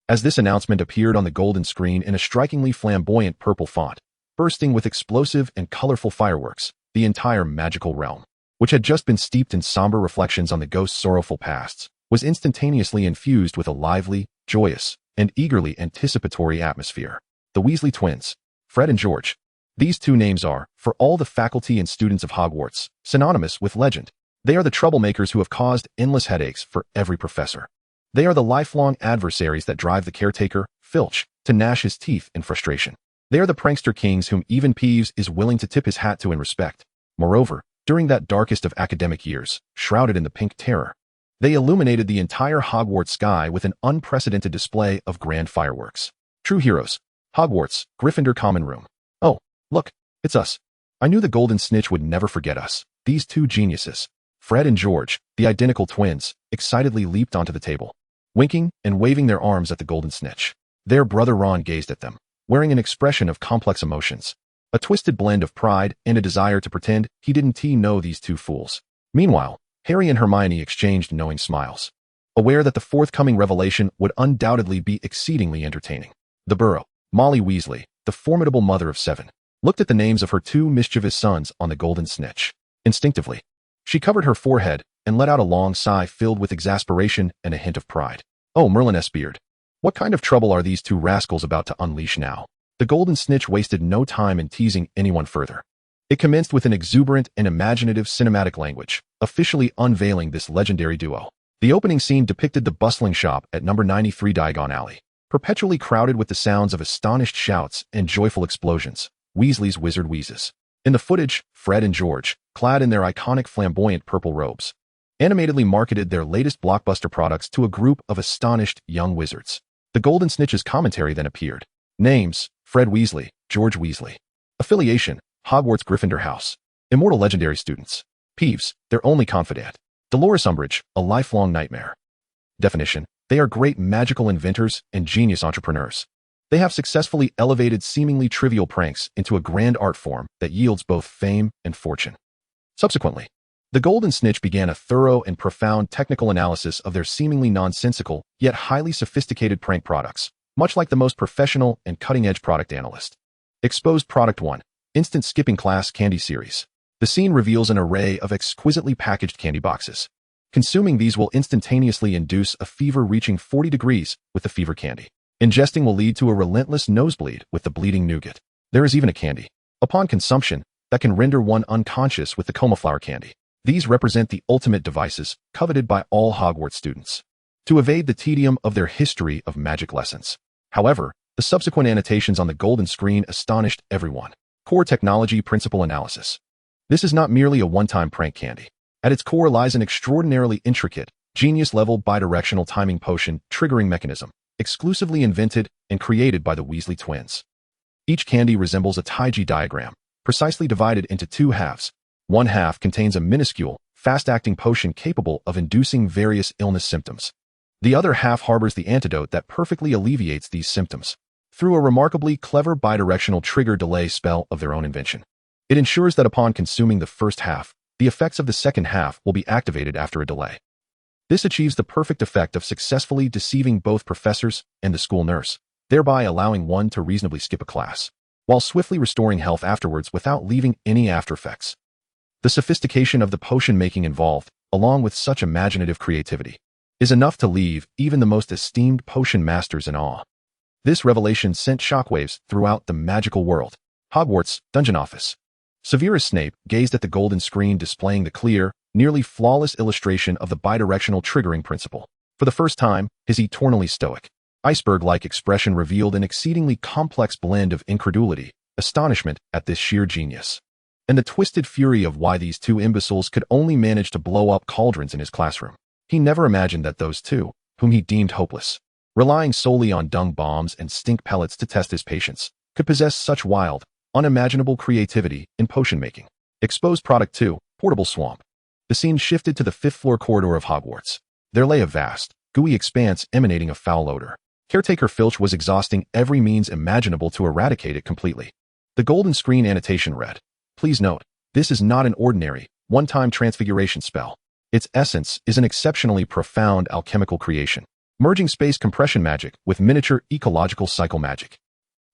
As this announcement appeared on the golden screen in a strikingly flamboyant purple font, bursting with explosive and colorful fireworks, the entire magical realm, which had just been steeped in somber reflections on the ghost's sorrowful pasts, was instantaneously infused with a lively, joyous, and eagerly anticipatory atmosphere. The Weasley twins, Fred and George. These two names are, for all the faculty and students of Hogwarts, synonymous with legend. They are the troublemakers who have caused endless headaches for every professor. They are the lifelong adversaries that drive the caretaker, Filch, to gnash his teeth in frustration. They are the prankster kings whom even Peeves is willing to tip his hat to in respect. Moreover, during that darkest of academic years, shrouded in the pink terror, they illuminated the entire Hogwarts sky with an unprecedented display of grand fireworks. True heroes. Hogwarts, Gryffindor Common Room. Oh, look, it's us. I knew the Golden Snitch would never forget us. These two geniuses, Fred and George, the identical twins, excitedly leaped onto the table, winking and waving their arms at the Golden Snitch. Their brother Ron gazed at them, wearing an expression of complex emotions, a twisted blend of pride and a desire to pretend he didn't know these two fools. Meanwhile, Harry and Hermione exchanged knowing smiles, aware that the forthcoming revelation would undoubtedly be exceedingly entertaining. The burrow, Molly Weasley, the formidable mother of 7, looked at the names of her 2 mischievous sons on the Golden Snitch. Instinctively, she covered her forehead and let out a long sigh filled with exasperation and a hint of pride. Oh, Merlin S. Beard. What kind of trouble are these 2 rascals about to unleash now? The Golden Snitch wasted no time in teasing anyone further. It commenced with an exuberant and imaginative cinematic language, officially unveiling this legendary duo. The opening scene depicted the bustling shop at number 93 Diagon Alley, perpetually crowded with the sounds of astonished shouts and joyful explosions. Weasley's Wizard Wheezes. In the footage, Fred and George, clad in their iconic flamboyant purple robes, animatedly marketed their latest blockbuster products to a group of astonished young wizards. The Golden Snitch's commentary then appeared. Names, Fred Weasley, George Weasley. Affiliation, Hogwarts Gryffindor House. Immortal legendary students. Peeves, their only confidant. Dolores Umbridge, a lifelong nightmare. Definition, they are great magical inventors and genius entrepreneurs. They have successfully elevated seemingly trivial pranks into a grand art form that yields both fame and fortune. Subsequently, the Golden Snitch began a thorough and profound technical analysis of their seemingly nonsensical, yet highly sophisticated prank products, much like the most professional and cutting-edge product analyst. Exposed Product 1. Instant Skipping Class Candy Series. The scene reveals an array of exquisitely packaged candy boxes. Consuming these will instantaneously induce a fever reaching 40 degrees with the fever candy. Ingesting will lead to a relentless nosebleed with the bleeding nougat. There is even a candy, upon consumption, that can render one unconscious with the coma flower candy. These represent the ultimate devices coveted by all Hogwarts students to evade the tedium of their history of magic lessons. However, the subsequent annotations on the golden screen astonished everyone. Core Technology Principle Analysis. This is not merely a one-time prank candy. At its core lies an extraordinarily intricate, genius-level bidirectional timing potion triggering mechanism, exclusively invented and created by the Weasley twins. Each candy resembles a Taiji diagram, precisely divided into 2 halves. One half contains a minuscule, fast-acting potion capable of inducing various illness symptoms. The other half harbors the antidote that perfectly alleviates these symptoms through a remarkably clever bidirectional trigger delay spell of their own invention. It ensures that upon consuming the first half, the effects of the second half will be activated after a delay. This achieves the perfect effect of successfully deceiving both professors and the school nurse, thereby allowing one to reasonably skip a class, while swiftly restoring health afterwards without leaving any aftereffects. The sophistication of the potion making involved, along with such imaginative creativity, is enough to leave even the most esteemed potion masters in awe. This revelation sent shockwaves throughout the magical world. Hogwarts Dungeon Office. Severus Snape gazed at the golden screen displaying the clear, nearly flawless illustration of the bidirectional triggering principle. For the first time, his eternally stoic, iceberg-like expression revealed an exceedingly complex blend of incredulity, astonishment at this sheer genius, and the twisted fury of why these 2 imbeciles could only manage to blow up cauldrons in his classroom. He never imagined that those 2, whom he deemed hopeless, relying solely on dung bombs and stink pellets to test his patience, could possess such wild, unimaginable creativity in potion making. Exposed Product 2. Portable Swamp. The scene shifted to the 5th floor corridor of Hogwarts. There lay a vast, gooey expanse emanating a foul odor. Caretaker Filch was exhausting every means imaginable to eradicate it completely. The golden screen annotation read, "Please note, this is not an ordinary, one-time transfiguration spell. Its essence is an exceptionally profound alchemical creation, merging space compression magic with miniature ecological cycle magic.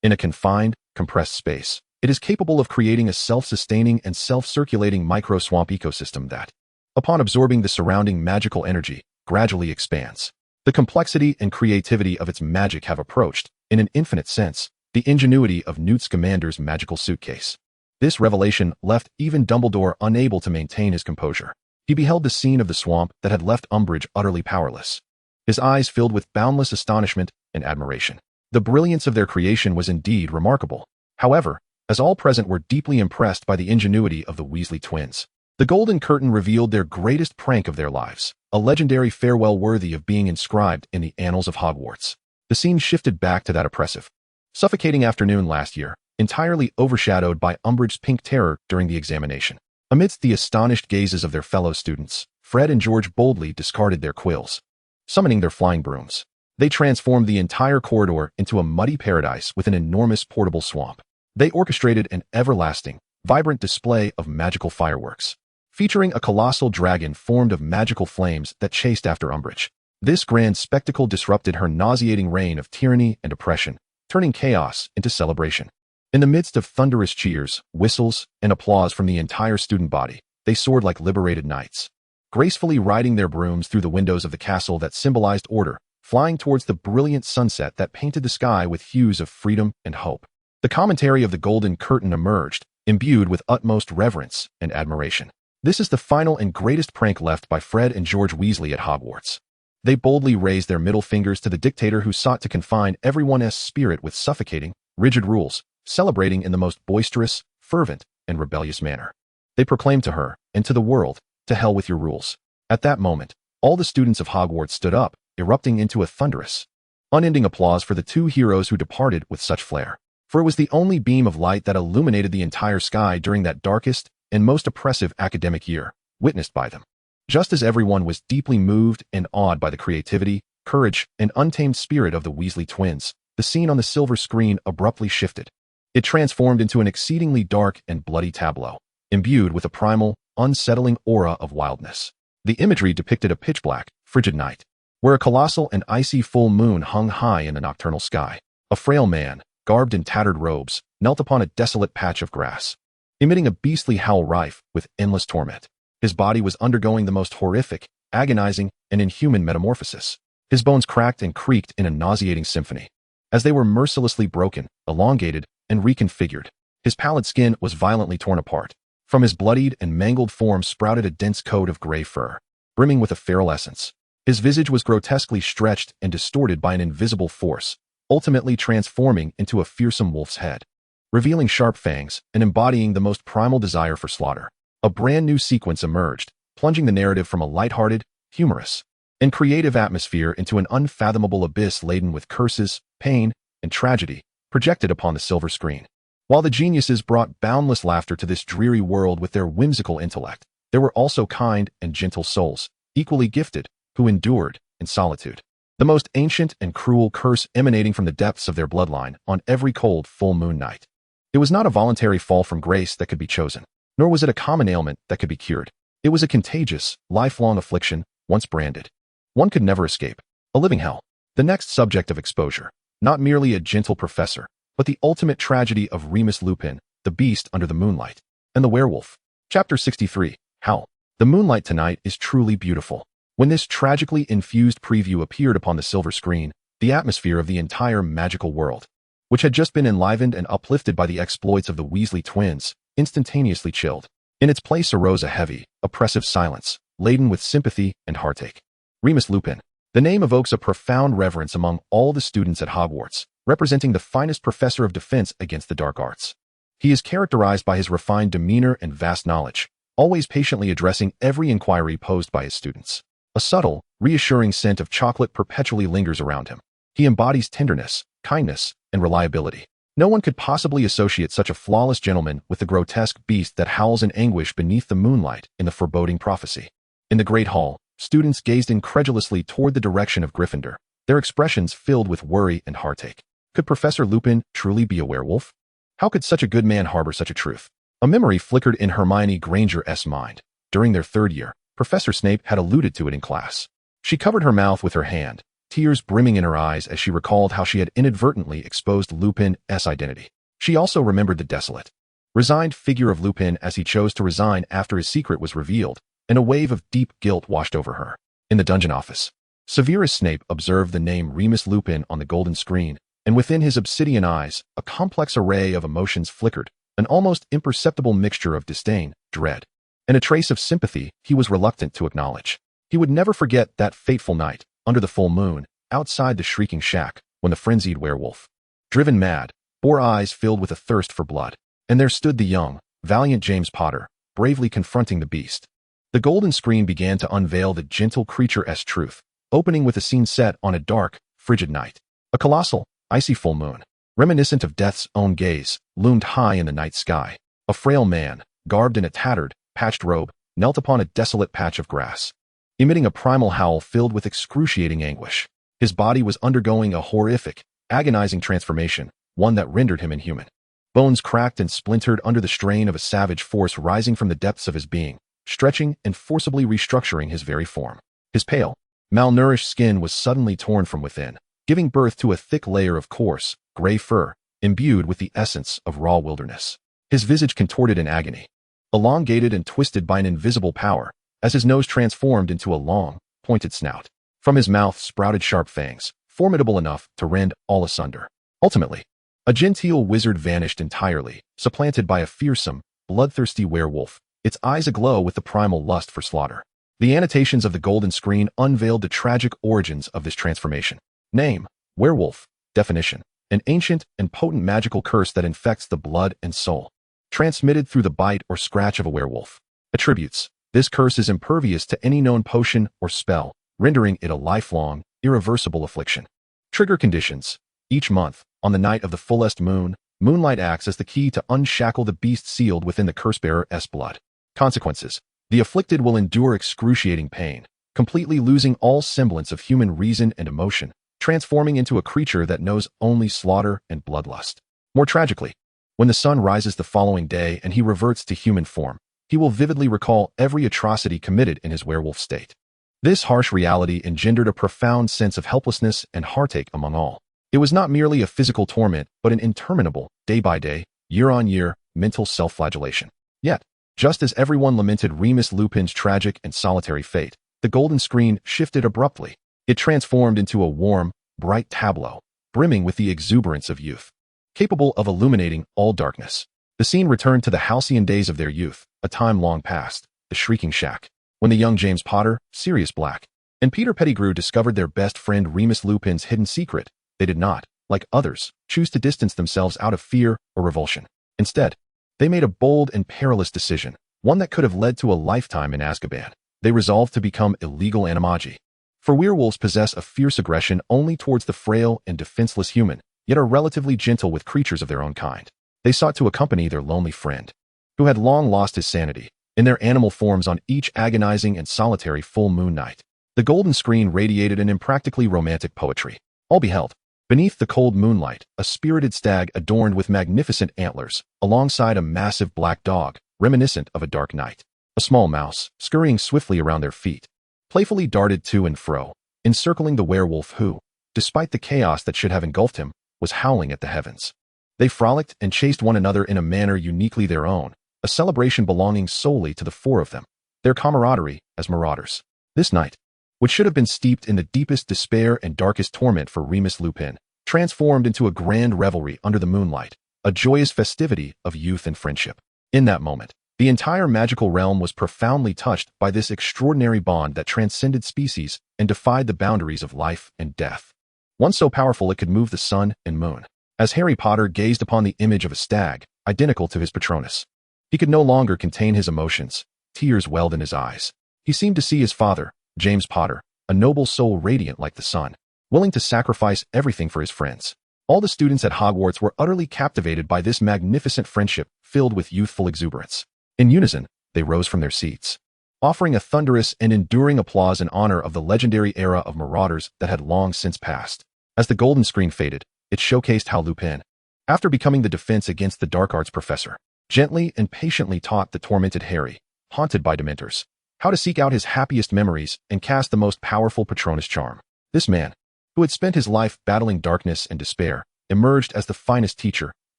In a confined, compressed space, it is capable of creating a self-sustaining and self-circulating micro-swamp ecosystem that, upon absorbing the surrounding magical energy, gradually expands. The complexity and creativity of its magic have approached, in an infinite sense, the ingenuity of Newt Scamander's magical suitcase." This revelation left even Dumbledore unable to maintain his composure. He beheld the scene of the swamp that had left Umbridge utterly powerless. His eyes filled with boundless astonishment and admiration. The brilliance of their creation was indeed remarkable. However, as all present were deeply impressed by the ingenuity of the Weasley twins, the golden curtain revealed their greatest prank of their lives, a legendary farewell worthy of being inscribed in the annals of Hogwarts. The scene shifted back to that oppressive, suffocating afternoon last year, entirely overshadowed by Umbridge's pink terror during the examination. Amidst the astonished gazes of their fellow students, Fred and George boldly discarded their quills. Summoning their flying brooms, they transformed the entire corridor into a muddy paradise with an enormous portable swamp. They orchestrated an everlasting, vibrant display of magical fireworks, featuring a colossal dragon formed of magical flames that chased after Umbridge. This grand spectacle disrupted her nauseating reign of tyranny and oppression, turning chaos into celebration. In the midst of thunderous cheers, whistles, and applause from the entire student body, they soared like liberated knights, gracefully riding their brooms through the windows of the castle that symbolized order, flying towards the brilliant sunset that painted the sky with hues of freedom and hope. The commentary of the golden curtain emerged, imbued with utmost reverence and admiration. This is the final and greatest prank left by Fred and George Weasley at Hogwarts. They boldly raised their middle fingers to the dictator who sought to confine everyone's spirit with suffocating, rigid rules, celebrating in the most boisterous, fervent, and rebellious manner. They proclaimed to her, and to the world, "To hell with your rules." At that moment, all the students of Hogwarts stood up, erupting into a thunderous, unending applause for the two heroes who departed with such flair. For it was the only beam of light that illuminated the entire sky during that darkest and most oppressive academic year, witnessed by them. Just as everyone was deeply moved and awed by the creativity, courage, and untamed spirit of the Weasley twins, the scene on the silver screen abruptly shifted. It transformed into an exceedingly dark and bloody tableau, imbued with a primal, unsettling aura of wildness. The imagery depicted a pitch-black, frigid night, where a colossal and icy full moon hung high in the nocturnal sky. A frail man, garbed in tattered robes, knelt upon a desolate patch of grass, emitting a beastly howl rife with endless torment. His body was undergoing the most horrific, agonizing, and inhuman metamorphosis. His bones cracked and creaked in a nauseating symphony, as they were mercilessly broken, elongated, and reconfigured. His pallid skin was violently torn apart. From his bloodied and mangled form sprouted a dense coat of gray fur, brimming with a feral essence. His visage was grotesquely stretched and distorted by an invisible force, ultimately transforming into a fearsome wolf's head, revealing sharp fangs and embodying the most primal desire for slaughter. A brand new sequence emerged, plunging the narrative from a lighthearted, humorous, and creative atmosphere into an unfathomable abyss laden with curses, pain, and tragedy, projected upon the silver screen. While the geniuses brought boundless laughter to this dreary world with their whimsical intellect, there were also kind and gentle souls, equally gifted, who endured in solitude the most ancient and cruel curse emanating from the depths of their bloodline on every cold full moon night. It was not a voluntary fall from grace that could be chosen, nor was it a common ailment that could be cured. It was a contagious, lifelong affliction, once branded. One could never escape. A living hell. The next subject of exposure, not merely a gentle professor, but the ultimate tragedy of Remus Lupin, the beast under the moonlight, and the werewolf. Chapter 63, Howl. The moonlight tonight is truly beautiful. When this tragically infused preview appeared upon the silver screen, the atmosphere of the entire magical world, which had just been enlivened and uplifted by the exploits of the Weasley twins, instantaneously chilled. In its place arose a heavy, oppressive silence, laden with sympathy and heartache. Remus Lupin. The name evokes a profound reverence among all the students at Hogwarts, representing the finest professor of defense against the dark arts. He is characterized by his refined demeanor and vast knowledge, always patiently addressing every inquiry posed by his students. A subtle, reassuring scent of chocolate perpetually lingers around him. He embodies tenderness, kindness, and reliability. No one could possibly associate such a flawless gentleman with the grotesque beast that howls in anguish beneath the moonlight in the foreboding prophecy. In the great hall, Students gazed incredulously toward the direction of Gryffindor, their expressions filled with worry and heartache. Could Professor Lupin truly be a werewolf? How could such a good man harbor such a truth? A memory flickered in Hermione Granger's mind. During their third year, Professor Snape had alluded to it in class. She covered her mouth with her hand, tears brimming in her eyes as she recalled how she had inadvertently exposed Lupin's identity. She also remembered the desolate, resigned figure of Lupin as he chose to resign after his secret was revealed, and a wave of deep guilt washed over her. In the dungeon office, Severus Snape observed the name Remus Lupin on the golden screen, and within his obsidian eyes, a complex array of emotions flickered, an almost imperceptible mixture of disdain, dread, and a trace of sympathy he was reluctant to acknowledge. He would never forget that fateful night, under the full moon, outside the shrieking shack, when the frenzied werewolf, driven mad, bore eyes filled with a thirst for blood. And there stood the young, valiant James Potter, bravely confronting the beast. The golden screen began to unveil the gentle creature's truth, opening with a scene set on a dark, frigid night. A colossal, icy full moon, reminiscent of death's own gaze, loomed high in the night sky. A frail man, garbed in a tattered, patched robe, knelt upon a desolate patch of grass, emitting a primal howl filled with excruciating anguish. His body was undergoing a horrific, agonizing transformation, one that rendered him inhuman. Bones cracked and splintered under the strain of a savage force rising from the depths of his being, stretching and forcibly restructuring his very form. His pale, malnourished skin was suddenly torn from within, giving birth to a thick layer of coarse, gray fur, imbued with the essence of raw wilderness. His visage contorted in agony, elongated and twisted by an invisible power, as his nose transformed into a long, pointed snout. From his mouth sprouted sharp fangs, formidable enough to rend all asunder. Ultimately, a genteel wizard vanished entirely, supplanted by a fearsome, bloodthirsty werewolf, its eyes aglow with the primal lust for slaughter. The annotations of the golden screen unveiled the tragic origins of this transformation. Name: werewolf. Definition: an ancient and potent magical curse that infects the blood and soul, transmitted through the bite or scratch of a werewolf. Attributes: this curse is impervious to any known potion or spell, rendering it a lifelong, irreversible affliction. Trigger conditions: each month, on the night of the fullest moon, moonlight acts as the key to unshackle the beast sealed within the curse-bearer's blood. Consequences: the afflicted will endure excruciating pain, completely losing all semblance of human reason and emotion, transforming into a creature that knows only slaughter and bloodlust. More tragically, when the sun rises the following day and he reverts to human form, he will vividly recall every atrocity committed in his werewolf state. This harsh reality engendered a profound sense of helplessness and heartache among all. It was not merely a physical torment, but an interminable, day-by-day, year-on-year, mental self-flagellation. Yet, just as everyone lamented Remus Lupin's tragic and solitary fate, the golden screen shifted abruptly. It transformed into a warm, bright tableau, brimming with the exuberance of youth, capable of illuminating all darkness. The scene returned to the halcyon days of their youth, a time long past, the shrieking shack, when the young James Potter, Sirius Black, and Peter Pettigrew discovered their best friend Remus Lupin's hidden secret. They did not, like others, choose to distance themselves out of fear or revulsion. Instead, they made a bold and perilous decision, one that could have led to a lifetime in Azkaban. They resolved to become illegal animagi. For werewolves possess a fierce aggression only towards the frail and defenseless human, yet are relatively gentle with creatures of their own kind. They sought to accompany their lonely friend, who had long lost his sanity, in their animal forms on each agonizing and solitary full moon night. The golden screen radiated an impractically romantic poetry. All beheld, beneath the cold moonlight, a spirited stag adorned with magnificent antlers, alongside a massive black dog, reminiscent of a dark night. A small mouse, scurrying swiftly around their feet, playfully darted to and fro, encircling the werewolf who, despite the chaos that should have engulfed him, was howling at the heavens. They frolicked and chased one another in a manner uniquely their own, a celebration belonging solely to the four of them, their camaraderie as marauders. This night, which should have been steeped in the deepest despair and darkest torment for Remus Lupin, transformed into a grand revelry under the moonlight, a joyous festivity of youth and friendship. In that moment, the entire magical realm was profoundly touched by this extraordinary bond that transcended species and defied the boundaries of life and death. One so powerful it could move the sun and moon. As Harry Potter gazed upon the image of a stag, identical to his Patronus, he could no longer contain his emotions. Tears welled in his eyes. He seemed to see his father, James Potter, a noble soul radiant like the sun, willing to sacrifice everything for his friends. All the students at Hogwarts were utterly captivated by this magnificent friendship filled with youthful exuberance. In unison, they rose from their seats. offering a thunderous and enduring applause in honor of the legendary era of Marauders that had long since passed. As the golden screen faded, it showcased how Lupin, after becoming the defense against the dark arts professor, gently and patiently taught the tormented Harry, haunted by Dementors, how to seek out his happiest memories and cast the most powerful Patronus charm. This man, who had spent his life battling darkness and despair, emerged as the finest teacher,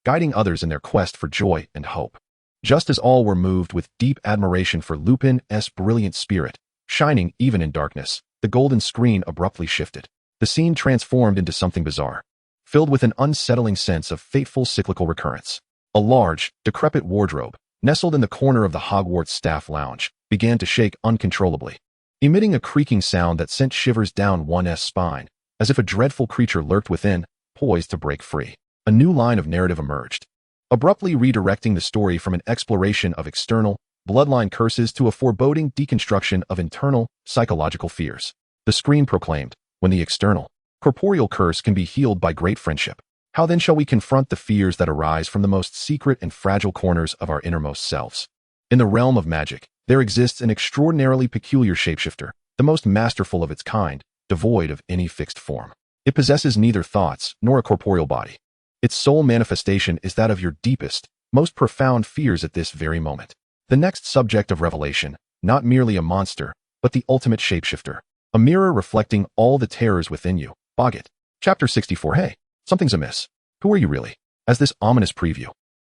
guiding others in their quest for joy and hope. Just as all were moved with deep admiration for Lupin's brilliant spirit, shining even in darkness, the golden screen abruptly shifted. The scene transformed into something bizarre, filled with an unsettling sense of fateful cyclical recurrence. A large, decrepit wardrobe, nestled in the corner of the Hogwarts staff lounge, began to shake uncontrollably, emitting a creaking sound that sent shivers down one's spine, as if a dreadful creature lurked within, poised to break free. A new line of narrative emerged, abruptly redirecting the story from an exploration of external, bloodline curses to a foreboding deconstruction of internal, psychological fears. The screen proclaimed, when the external, corporeal curse can be healed by great friendship, how then shall we confront the fears that arise from the most secret and fragile corners of our innermost selves? In the realm of magic, there exists an extraordinarily peculiar shapeshifter, the most masterful of its kind, devoid of any fixed form. It possesses neither thoughts nor a corporeal body. Its sole manifestation is that of your deepest, most profound fears at this very moment. The next subject of revelation, not merely a monster, but the ultimate shapeshifter, a mirror reflecting all the terrors within you. Boggett. Chapter 64. Hey, something's amiss. Who are you really? As this ominous preview,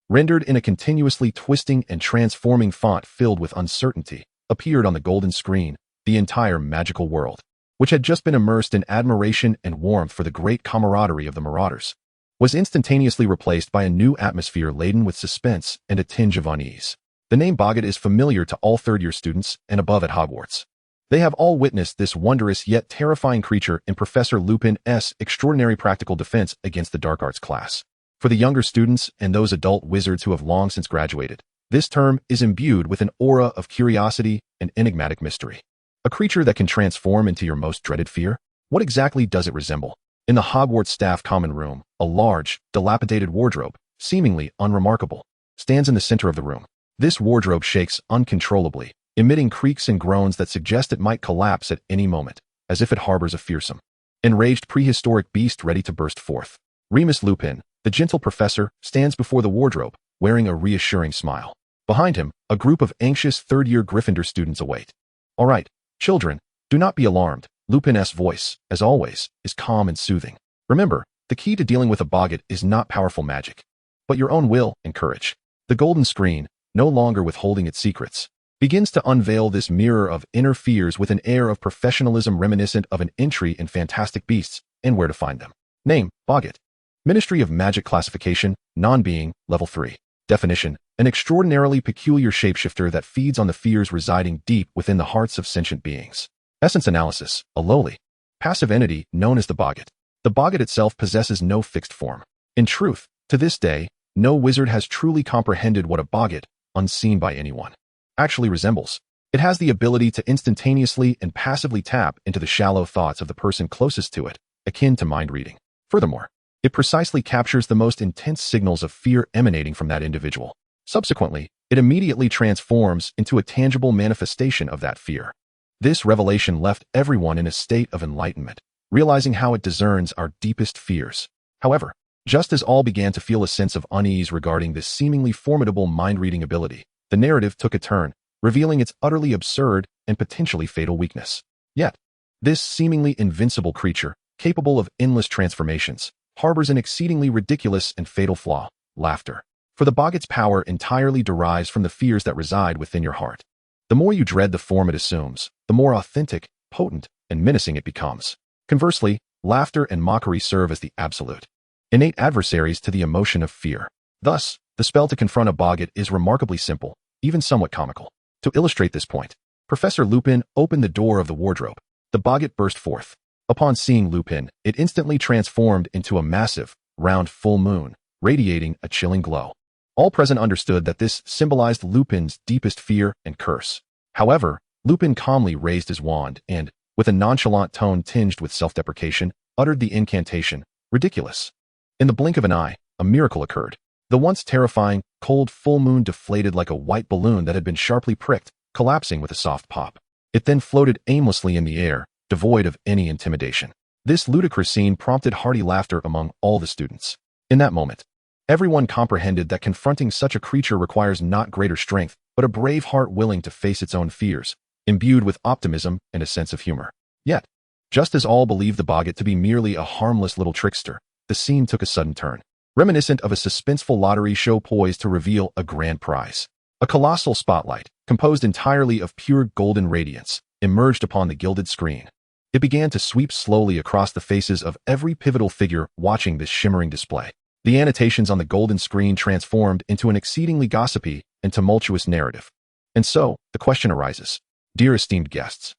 rendered in a continuously twisting and transforming font filled with uncertainty, appeared on the golden screen, the entire magical world, which had just been immersed in admiration and warmth for the great camaraderie of the Marauders, was instantaneously replaced by a new atmosphere laden with suspense and a tinge of unease. The name Boggett is familiar to all third-year students and above at Hogwarts. They have all witnessed this wondrous yet terrifying creature in Professor Lupin's extraordinary practical defense against the dark arts class. For the younger students and those adult wizards who have long since graduated, this term is imbued with an aura of curiosity and enigmatic mystery. A creature that can transform into your most dreaded fear? What exactly does it resemble? In the Hogwarts staff common room, a large, dilapidated wardrobe, seemingly unremarkable, stands in the center of the room. This wardrobe shakes uncontrollably, emitting creaks and groans that suggest it might collapse at any moment, as if it harbors a fearsome, enraged prehistoric beast ready to burst forth. Remus Lupin, the gentle professor, stands before the wardrobe, wearing a reassuring smile. Behind him, a group of anxious third-year Gryffindor students await. All right, children, do not be alarmed. Lupin's voice, as always, is calm and soothing. Remember, the key to dealing with a Boggett is not powerful magic, but your own will and courage. The golden screen, no longer withholding its secrets, begins to unveil this mirror of inner fears with an air of professionalism reminiscent of an entry in Fantastic Beasts and Where to Find Them. Name, Boggett. Ministry of Magic Classification, Non-Being, Level 3. Definition, an extraordinarily peculiar shapeshifter that feeds on the fears residing deep within the hearts of sentient beings. Essence analysis, a lowly, passive entity known as the Boggett. The Boggett itself possesses no fixed form. In truth, to this day, no wizard has truly comprehended what a Boggett, unseen by anyone, actually resembles. It has the ability to instantaneously and passively tap into the shallow thoughts of the person closest to it, akin to mind reading. Furthermore, it precisely captures the most intense signals of fear emanating from that individual. Subsequently, it immediately transforms into a tangible manifestation of that fear. This revelation left everyone in a state of enlightenment, realizing how it discerns our deepest fears. However, just as all began to feel a sense of unease regarding this seemingly formidable mind-reading ability, the narrative took a turn, revealing its utterly absurd and potentially fatal weakness. Yet, this seemingly invincible creature, capable of endless transformations, harbors an exceedingly ridiculous and fatal flaw: laughter. For the Boggett's power entirely derives from the fears that reside within your heart. The more you dread the form it assumes, the more authentic, potent, and menacing it becomes. Conversely, laughter and mockery serve as the absolute, innate adversaries to the emotion of fear. Thus, the spell to confront a Boggett is remarkably simple, even somewhat comical. To illustrate this point, Professor Lupin opened the door of the wardrobe. The Boggett burst forth. Upon seeing Lupin, it instantly transformed into a massive, round full moon, radiating a chilling glow. All present understood that this symbolized Lupin's deepest fear and curse. However, Lupin calmly raised his wand and, with a nonchalant tone tinged with self-deprecation, uttered the incantation, ridiculous. In the blink of an eye, a miracle occurred. The once terrifying, cold full moon deflated like a white balloon that had been sharply pricked, collapsing with a soft pop. It then floated aimlessly in the air, devoid of any intimidation. This ludicrous scene prompted hearty laughter among all the students. In that moment, everyone comprehended that confronting such a creature requires not greater strength, but a brave heart willing to face its own fears, imbued with optimism and a sense of humor. Yet, just as all believed the boggart to be merely a harmless little trickster, the scene took a sudden turn, reminiscent of a suspenseful lottery show poised to reveal a grand prize. A colossal spotlight, composed entirely of pure golden radiance, emerged upon the gilded screen. It began to sweep slowly across the faces of every pivotal figure watching this shimmering display. The annotations on the golden screen transformed into an exceedingly gossipy and tumultuous narrative. And so, the question arises. Dear esteemed guests,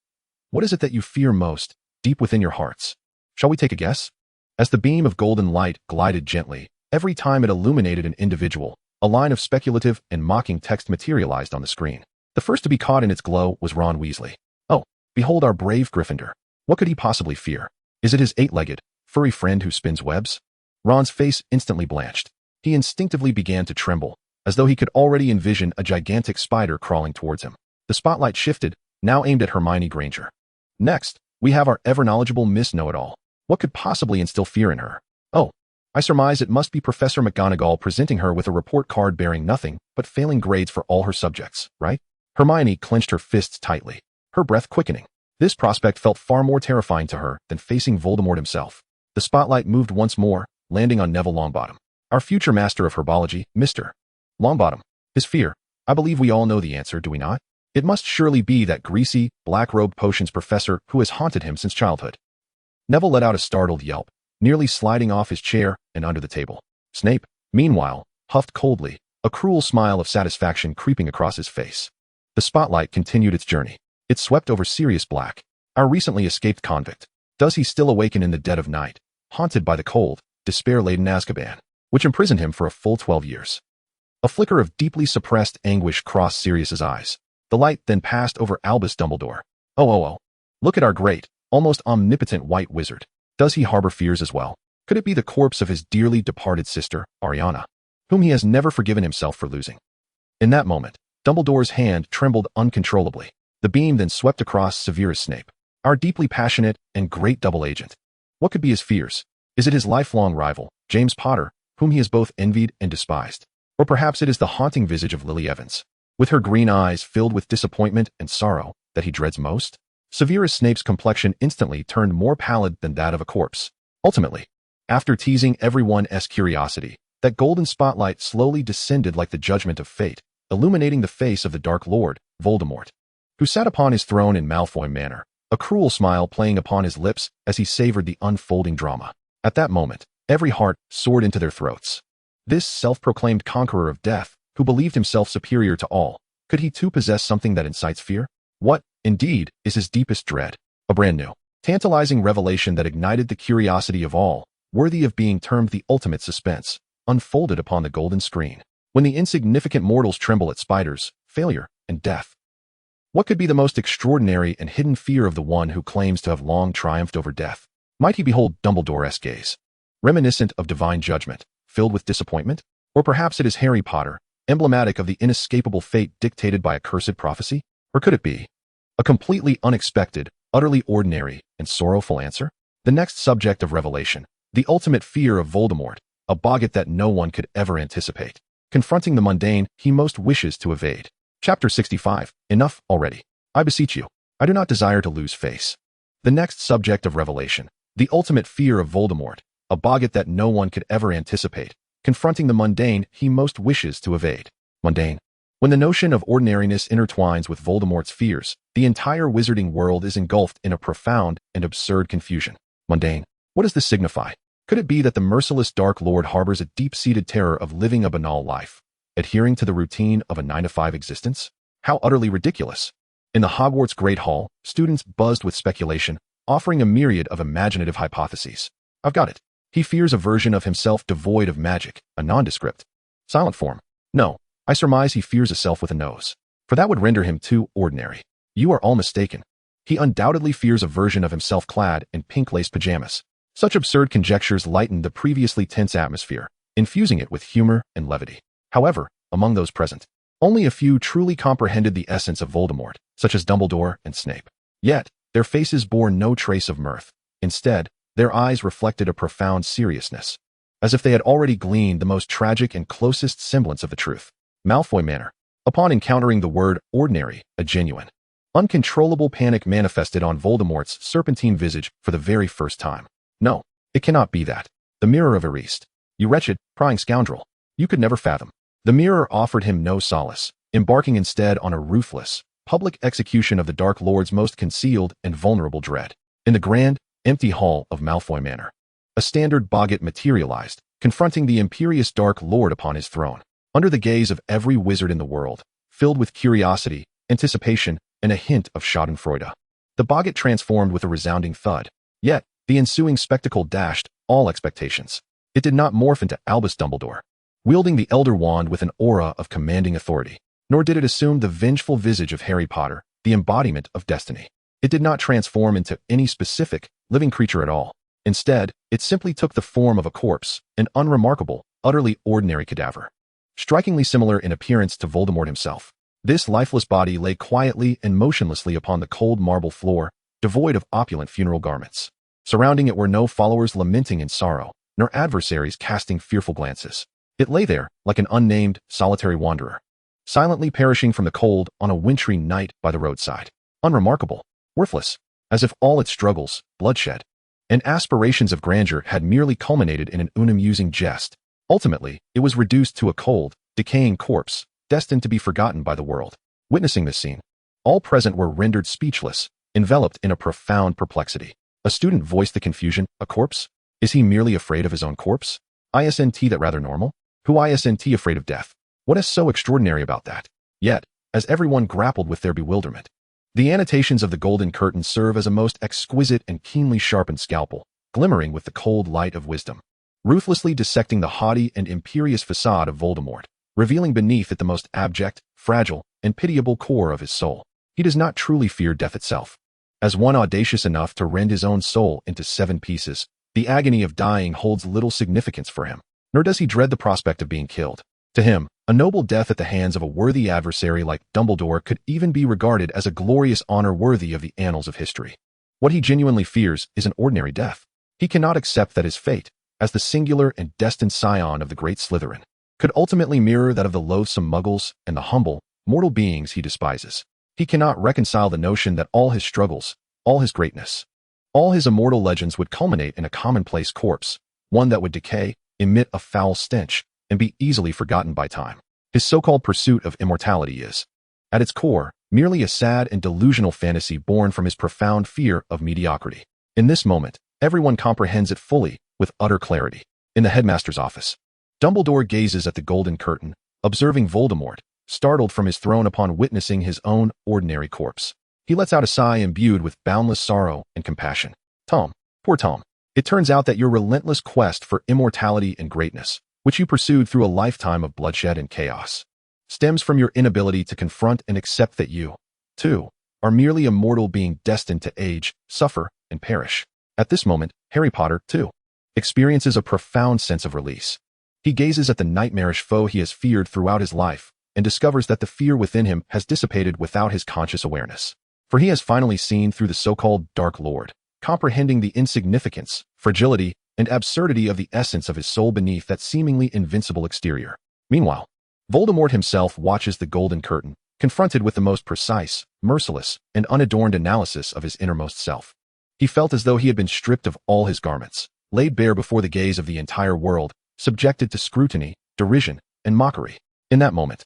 what is it that you fear most, deep within your hearts? Shall we take a guess? As the beam of golden light glided gently, every time it illuminated an individual, a line of speculative and mocking text materialized on the screen. The first to be caught in its glow was Ron Weasley. Oh, behold our brave Gryffindor. What could he possibly fear? Is it his eight-legged, furry friend who spins webs? Ron's face instantly blanched. He instinctively began to tremble, as though he could already envision a gigantic spider crawling towards him. The spotlight shifted, now aimed at Hermione Granger. Next, we have our ever-knowledgeable Miss Know-It-All. What could possibly instill fear in her? Oh, I surmise it must be Professor McGonagall presenting her with a report card bearing nothing but failing grades for all her subjects, right? Hermione clenched her fists tightly, her breath quickening. This prospect felt far more terrifying to her than facing Voldemort himself. The spotlight moved once more, landing on Neville Longbottom, our future master of herbology, Mr. Longbottom. His fear. I believe we all know the answer, do we not? It must surely be that greasy, black-robed potions professor who has haunted him since childhood. Neville let out a startled yelp, nearly sliding off his chair and under the table. Snape, meanwhile, huffed coldly, a cruel smile of satisfaction creeping across his face. The spotlight continued its journey. It swept over Sirius Black, our recently escaped convict. Does he still awaken in the dead of night, haunted by the cold, despair-laden Azkaban, which imprisoned him for a full 12 years? A flicker of deeply suppressed anguish crossed Sirius's eyes. The light then passed over Albus Dumbledore. Oh. Look at our great, almost omnipotent white wizard. Does he harbor fears as well? Could it be the corpse of his dearly departed sister, Ariana, whom he has never forgiven himself for losing? In that moment, Dumbledore's hand trembled uncontrollably. The beam then swept across Severus Snape, our deeply passionate and great double agent. What could be his fears? Is it his lifelong rival, James Potter, whom he has both envied and despised? Or perhaps it is the haunting visage of Lily Evans, with her green eyes filled with disappointment and sorrow, that he dreads most? Severus Snape's complexion instantly turned more pallid than that of a corpse. Ultimately, after teasing everyone's curiosity, that golden spotlight slowly descended like the judgment of fate, illuminating the face of the Dark Lord, Voldemort, who sat upon his throne in Malfoy Manor, a cruel smile playing upon his lips as he savored the unfolding drama. At that moment, every heart soared into their throats. This self-proclaimed conqueror of death, who believed himself superior to all, could he too possess something that incites fear? What, indeed, is his deepest dread? A brand new, tantalizing revelation that ignited the curiosity of all, worthy of being termed the ultimate suspense, unfolded upon the golden screen. When the insignificant mortals tremble at spiders, failure, and death, what could be the most extraordinary and hidden fear of the one who claims to have long triumphed over death? Might he behold Dumbledore's gaze, reminiscent of divine judgment, filled with disappointment? Or perhaps it is Harry Potter, emblematic of the inescapable fate dictated by a cursed prophecy? Or could it be a completely unexpected, utterly ordinary, and sorrowful answer? The next subject of revelation, the ultimate fear of Voldemort, a boggart that no one could ever anticipate, confronting the mundane he most wishes to evade. Chapter 65. Enough already. I beseech you. I do not desire to lose face. The next subject of revelation, the ultimate fear of Voldemort, a boggart that no one could ever anticipate, confronting the mundane he most wishes to evade. Mundane. When the notion of ordinariness intertwines with Voldemort's fears, the entire wizarding world is engulfed in a profound and absurd confusion. Mundane. What does this signify? Could it be that the merciless Dark Lord harbors a deep-seated terror of living a banal life, adhering to the routine of a 9-to-5 existence? How utterly ridiculous. In the Hogwarts Great Hall, students buzzed with speculation, offering a myriad of imaginative hypotheses. I've got it. He fears a version of himself devoid of magic, a nondescript, silent form. No, I surmise he fears a self with a nose, for that would render him too ordinary. You are all mistaken. He undoubtedly fears a version of himself clad in pink-laced pajamas. Such absurd conjectures lightened the previously tense atmosphere, infusing it with humor and levity. However, among those present, Only a few truly comprehended the essence of Voldemort, such as Dumbledore and Snape. Yet, their faces bore no trace of mirth. Instead, their eyes reflected a profound seriousness, as if they had already gleaned the most tragic and closest semblance of the truth. Malfoy manner. Upon encountering the word ordinary, a genuine, uncontrollable panic manifested on Voldemort's serpentine visage for the very first time. No, it cannot be that. The mirror of Erist. You wretched, prying scoundrel. You could never fathom. The mirror offered him no solace, embarking instead on a ruthless, public execution of the Dark Lord's most concealed and vulnerable dread. In the grand, empty hall of Malfoy Manor, a standard boggart materialized, confronting the imperious Dark Lord upon his throne, under the gaze of every wizard in the world, filled with curiosity, anticipation, and a hint of schadenfreude. The boggart transformed with a resounding thud, yet the ensuing spectacle dashed all expectations. It did not morph into Albus Dumbledore, wielding the Elder Wand with an aura of commanding authority, nor did it assume the vengeful visage of Harry Potter, the embodiment of destiny. It did not transform into any specific, living creature at all. Instead, it simply took the form of a corpse, an unremarkable, utterly ordinary cadaver. Strikingly similar in appearance to Voldemort himself, this lifeless body lay quietly and motionlessly upon the cold marble floor, devoid of opulent funeral garments. Surrounding it were no followers lamenting in sorrow, nor adversaries casting fearful glances. It lay there, like an unnamed, solitary wanderer, silently perishing from the cold on a wintry night by the roadside. Unremarkable, worthless, as if all its struggles, bloodshed, and aspirations of grandeur had merely culminated in an unamusing jest. Ultimately, it was reduced to a cold, decaying corpse, destined to be forgotten by the world. Witnessing this scene, all present were rendered speechless, enveloped in a profound perplexity. A student voiced the confusion. A corpse? Is he merely afraid of his own corpse? Isn't that rather normal? Who isn't afraid of death? What is so extraordinary about that? Yet, as everyone grappled with their bewilderment, the annotations of the golden curtain serve as a most exquisite and keenly sharpened scalpel, glimmering with the cold light of wisdom, ruthlessly dissecting the haughty and imperious facade of Voldemort, revealing beneath it the most abject, fragile, and pitiable core of his soul. He does not truly fear death itself. As one audacious enough to rend his own soul into 7 pieces, the agony of dying holds little significance for him, nor does he dread the prospect of being killed. To him, a noble death at the hands of a worthy adversary like Dumbledore could even be regarded as a glorious honor worthy of the annals of history. What he genuinely fears is an ordinary death. He cannot accept that his fate, as the singular and destined scion of the great Slytherin, could ultimately mirror that of the loathsome Muggles and the humble, mortal beings he despises. He cannot reconcile the notion that all his struggles, all his greatness, all his immortal legends would culminate in a commonplace corpse, one that would decay, emit a foul stench, and be easily forgotten by time. His so-called pursuit of immortality is, at its core, merely a sad and delusional fantasy born from his profound fear of mediocrity. In this moment, everyone comprehends it fully, with utter clarity. In the headmaster's office, Dumbledore gazes at the golden curtain, observing Voldemort, startled from his throne upon witnessing his own ordinary corpse. He lets out a sigh imbued with boundless sorrow and compassion. Tom, poor Tom, it turns out that your relentless quest for immortality and greatness, which you pursued through a lifetime of bloodshed and chaos, stems from your inability to confront and accept that you, too, are merely a mortal being destined to age, suffer, and perish. At this moment, Harry Potter, too, experiences a profound sense of release. He gazes at the nightmarish foe he has feared throughout his life and discovers that the fear within him has dissipated without his conscious awareness. For he has finally seen through the so-called Dark Lord, comprehending the insignificance, fragility, and absurdity of the essence of his soul beneath that seemingly invincible exterior. Meanwhile, Voldemort himself watches the golden curtain, confronted with the most precise, merciless, and unadorned analysis of his innermost self. He felt as though he had been stripped of all his garments, laid bare before the gaze of the entire world, subjected to scrutiny, derision, and mockery. In that moment,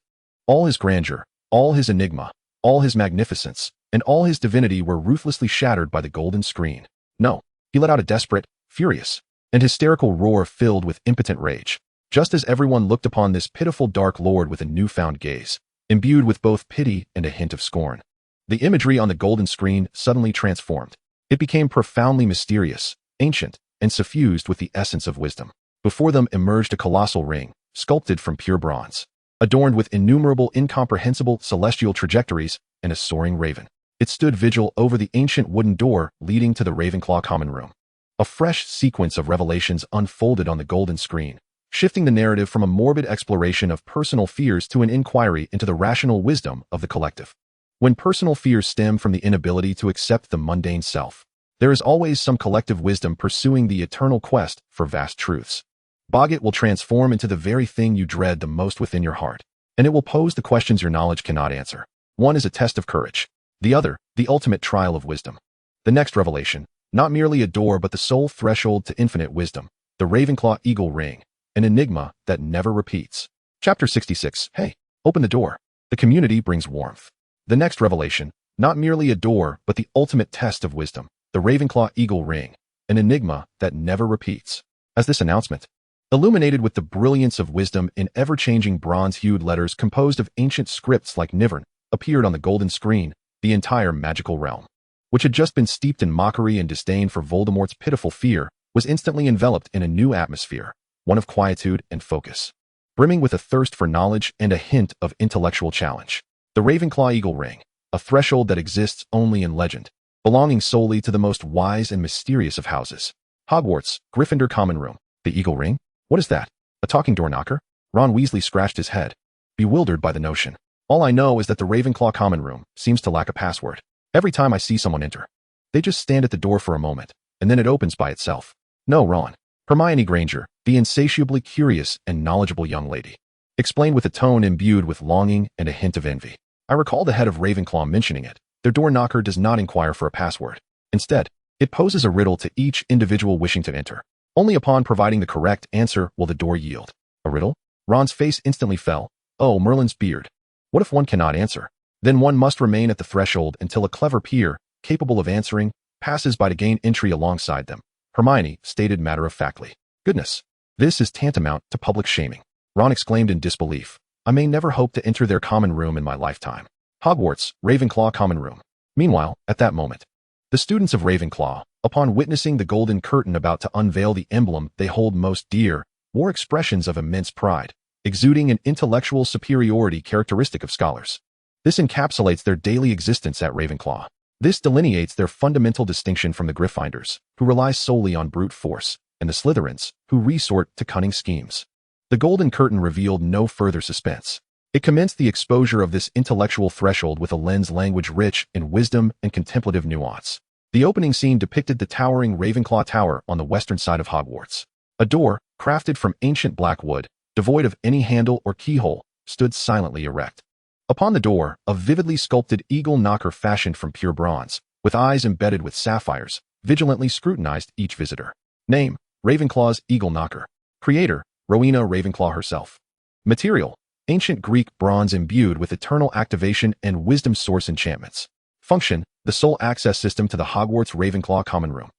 all his grandeur, all his enigma, all his magnificence, and all his divinity were ruthlessly shattered by the golden screen. No, he let out a desperate, furious, and hysterical roar filled with impotent rage, just as everyone looked upon this pitiful Dark Lord with a newfound gaze, imbued with both pity and a hint of scorn. The imagery on the golden screen suddenly transformed. It became profoundly mysterious, ancient, and suffused with the essence of wisdom. Before them emerged a colossal ring, sculpted from pure bronze, adorned with innumerable incomprehensible celestial trajectories and a soaring raven. It stood vigil over the ancient wooden door leading to the Ravenclaw common room. A fresh sequence of revelations unfolded on the golden screen, shifting the narrative from a morbid exploration of personal fears to an inquiry into the rational wisdom of the collective. When personal fears stem from the inability to accept the mundane self, there is always some collective wisdom pursuing the eternal quest for vast truths. Boggett will transform into the very thing you dread the most within your heart, and it will pose the questions your knowledge cannot answer. One is a test of courage, the other, the ultimate trial of wisdom. The next revelation, not merely a door but the sole threshold to infinite wisdom, the Ravenclaw Eagle Ring, an enigma that never repeats. Chapter 66. Hey, open the door. The community brings warmth. The next revelation, not merely a door but the ultimate test of wisdom, the Ravenclaw Eagle Ring, an enigma that never repeats. As this announcement, illuminated with the brilliance of wisdom in ever-changing bronze-hued letters composed of ancient scripts like Nivern, appeared on the golden screen, the entire magical realm, which had just been steeped in mockery and disdain for Voldemort's pitiful fear, was instantly enveloped in a new atmosphere, one of quietude and focus, brimming with a thirst for knowledge and a hint of intellectual challenge. The Ravenclaw Eagle Ring, a threshold that exists only in legend, belonging solely to the most wise and mysterious of houses. Hogwarts, Gryffindor Common Room. The Eagle Ring? What is that? A talking door knocker? Ron Weasley scratched his head, bewildered by the notion. All I know is that the Ravenclaw Common Room seems to lack a password. Every time I see someone enter, they just stand at the door for a moment, and then it opens by itself. No, Ron. Hermione Granger, the insatiably curious and knowledgeable young lady, explained with a tone imbued with longing and a hint of envy. I recall the head of Ravenclaw mentioning it. Their door knocker does not inquire for a password. Instead, it poses a riddle to each individual wishing to enter. Only upon providing the correct answer will the door yield. A riddle? Ron's face instantly fell. Oh, Merlin's beard. What if one cannot answer? Then one must remain at the threshold until a clever peer, capable of answering, passes by to gain entry alongside them. Hermione stated matter-of-factly. Goodness, this is tantamount to public shaming. Ron exclaimed in disbelief. I may never hope to enter their common room in my lifetime. Hogwarts, Ravenclaw Common Room. Meanwhile, at that moment, the students of Ravenclaw, upon witnessing the golden curtain about to unveil the emblem they hold most dear, wore expressions of immense pride, exuding an intellectual superiority characteristic of scholars. This encapsulates their daily existence at Ravenclaw. This delineates their fundamental distinction from the Gryffindors, who rely solely on brute force, and the Slytherins, who resort to cunning schemes. The golden curtain revealed no further suspense. It commenced the exposure of this intellectual threshold with a lens language rich in wisdom and contemplative nuance. The opening scene depicted the towering Ravenclaw Tower on the western side of Hogwarts. A door, crafted from ancient black wood, devoid of any handle or keyhole, stood silently erect. Upon the door, a vividly sculpted eagle knocker fashioned from pure bronze, with eyes embedded with sapphires, vigilantly scrutinized each visitor. Name, Ravenclaw's Eagle Knocker. Creator, Rowena Ravenclaw herself. Material, ancient Greek bronze imbued with eternal activation and wisdom source enchantments. Function, the sole access system to the Hogwarts Ravenclaw Common Room.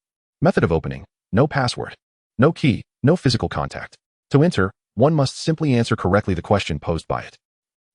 Method of opening, no password. No key, no physical contact. To enter, one must simply answer correctly the question posed by it.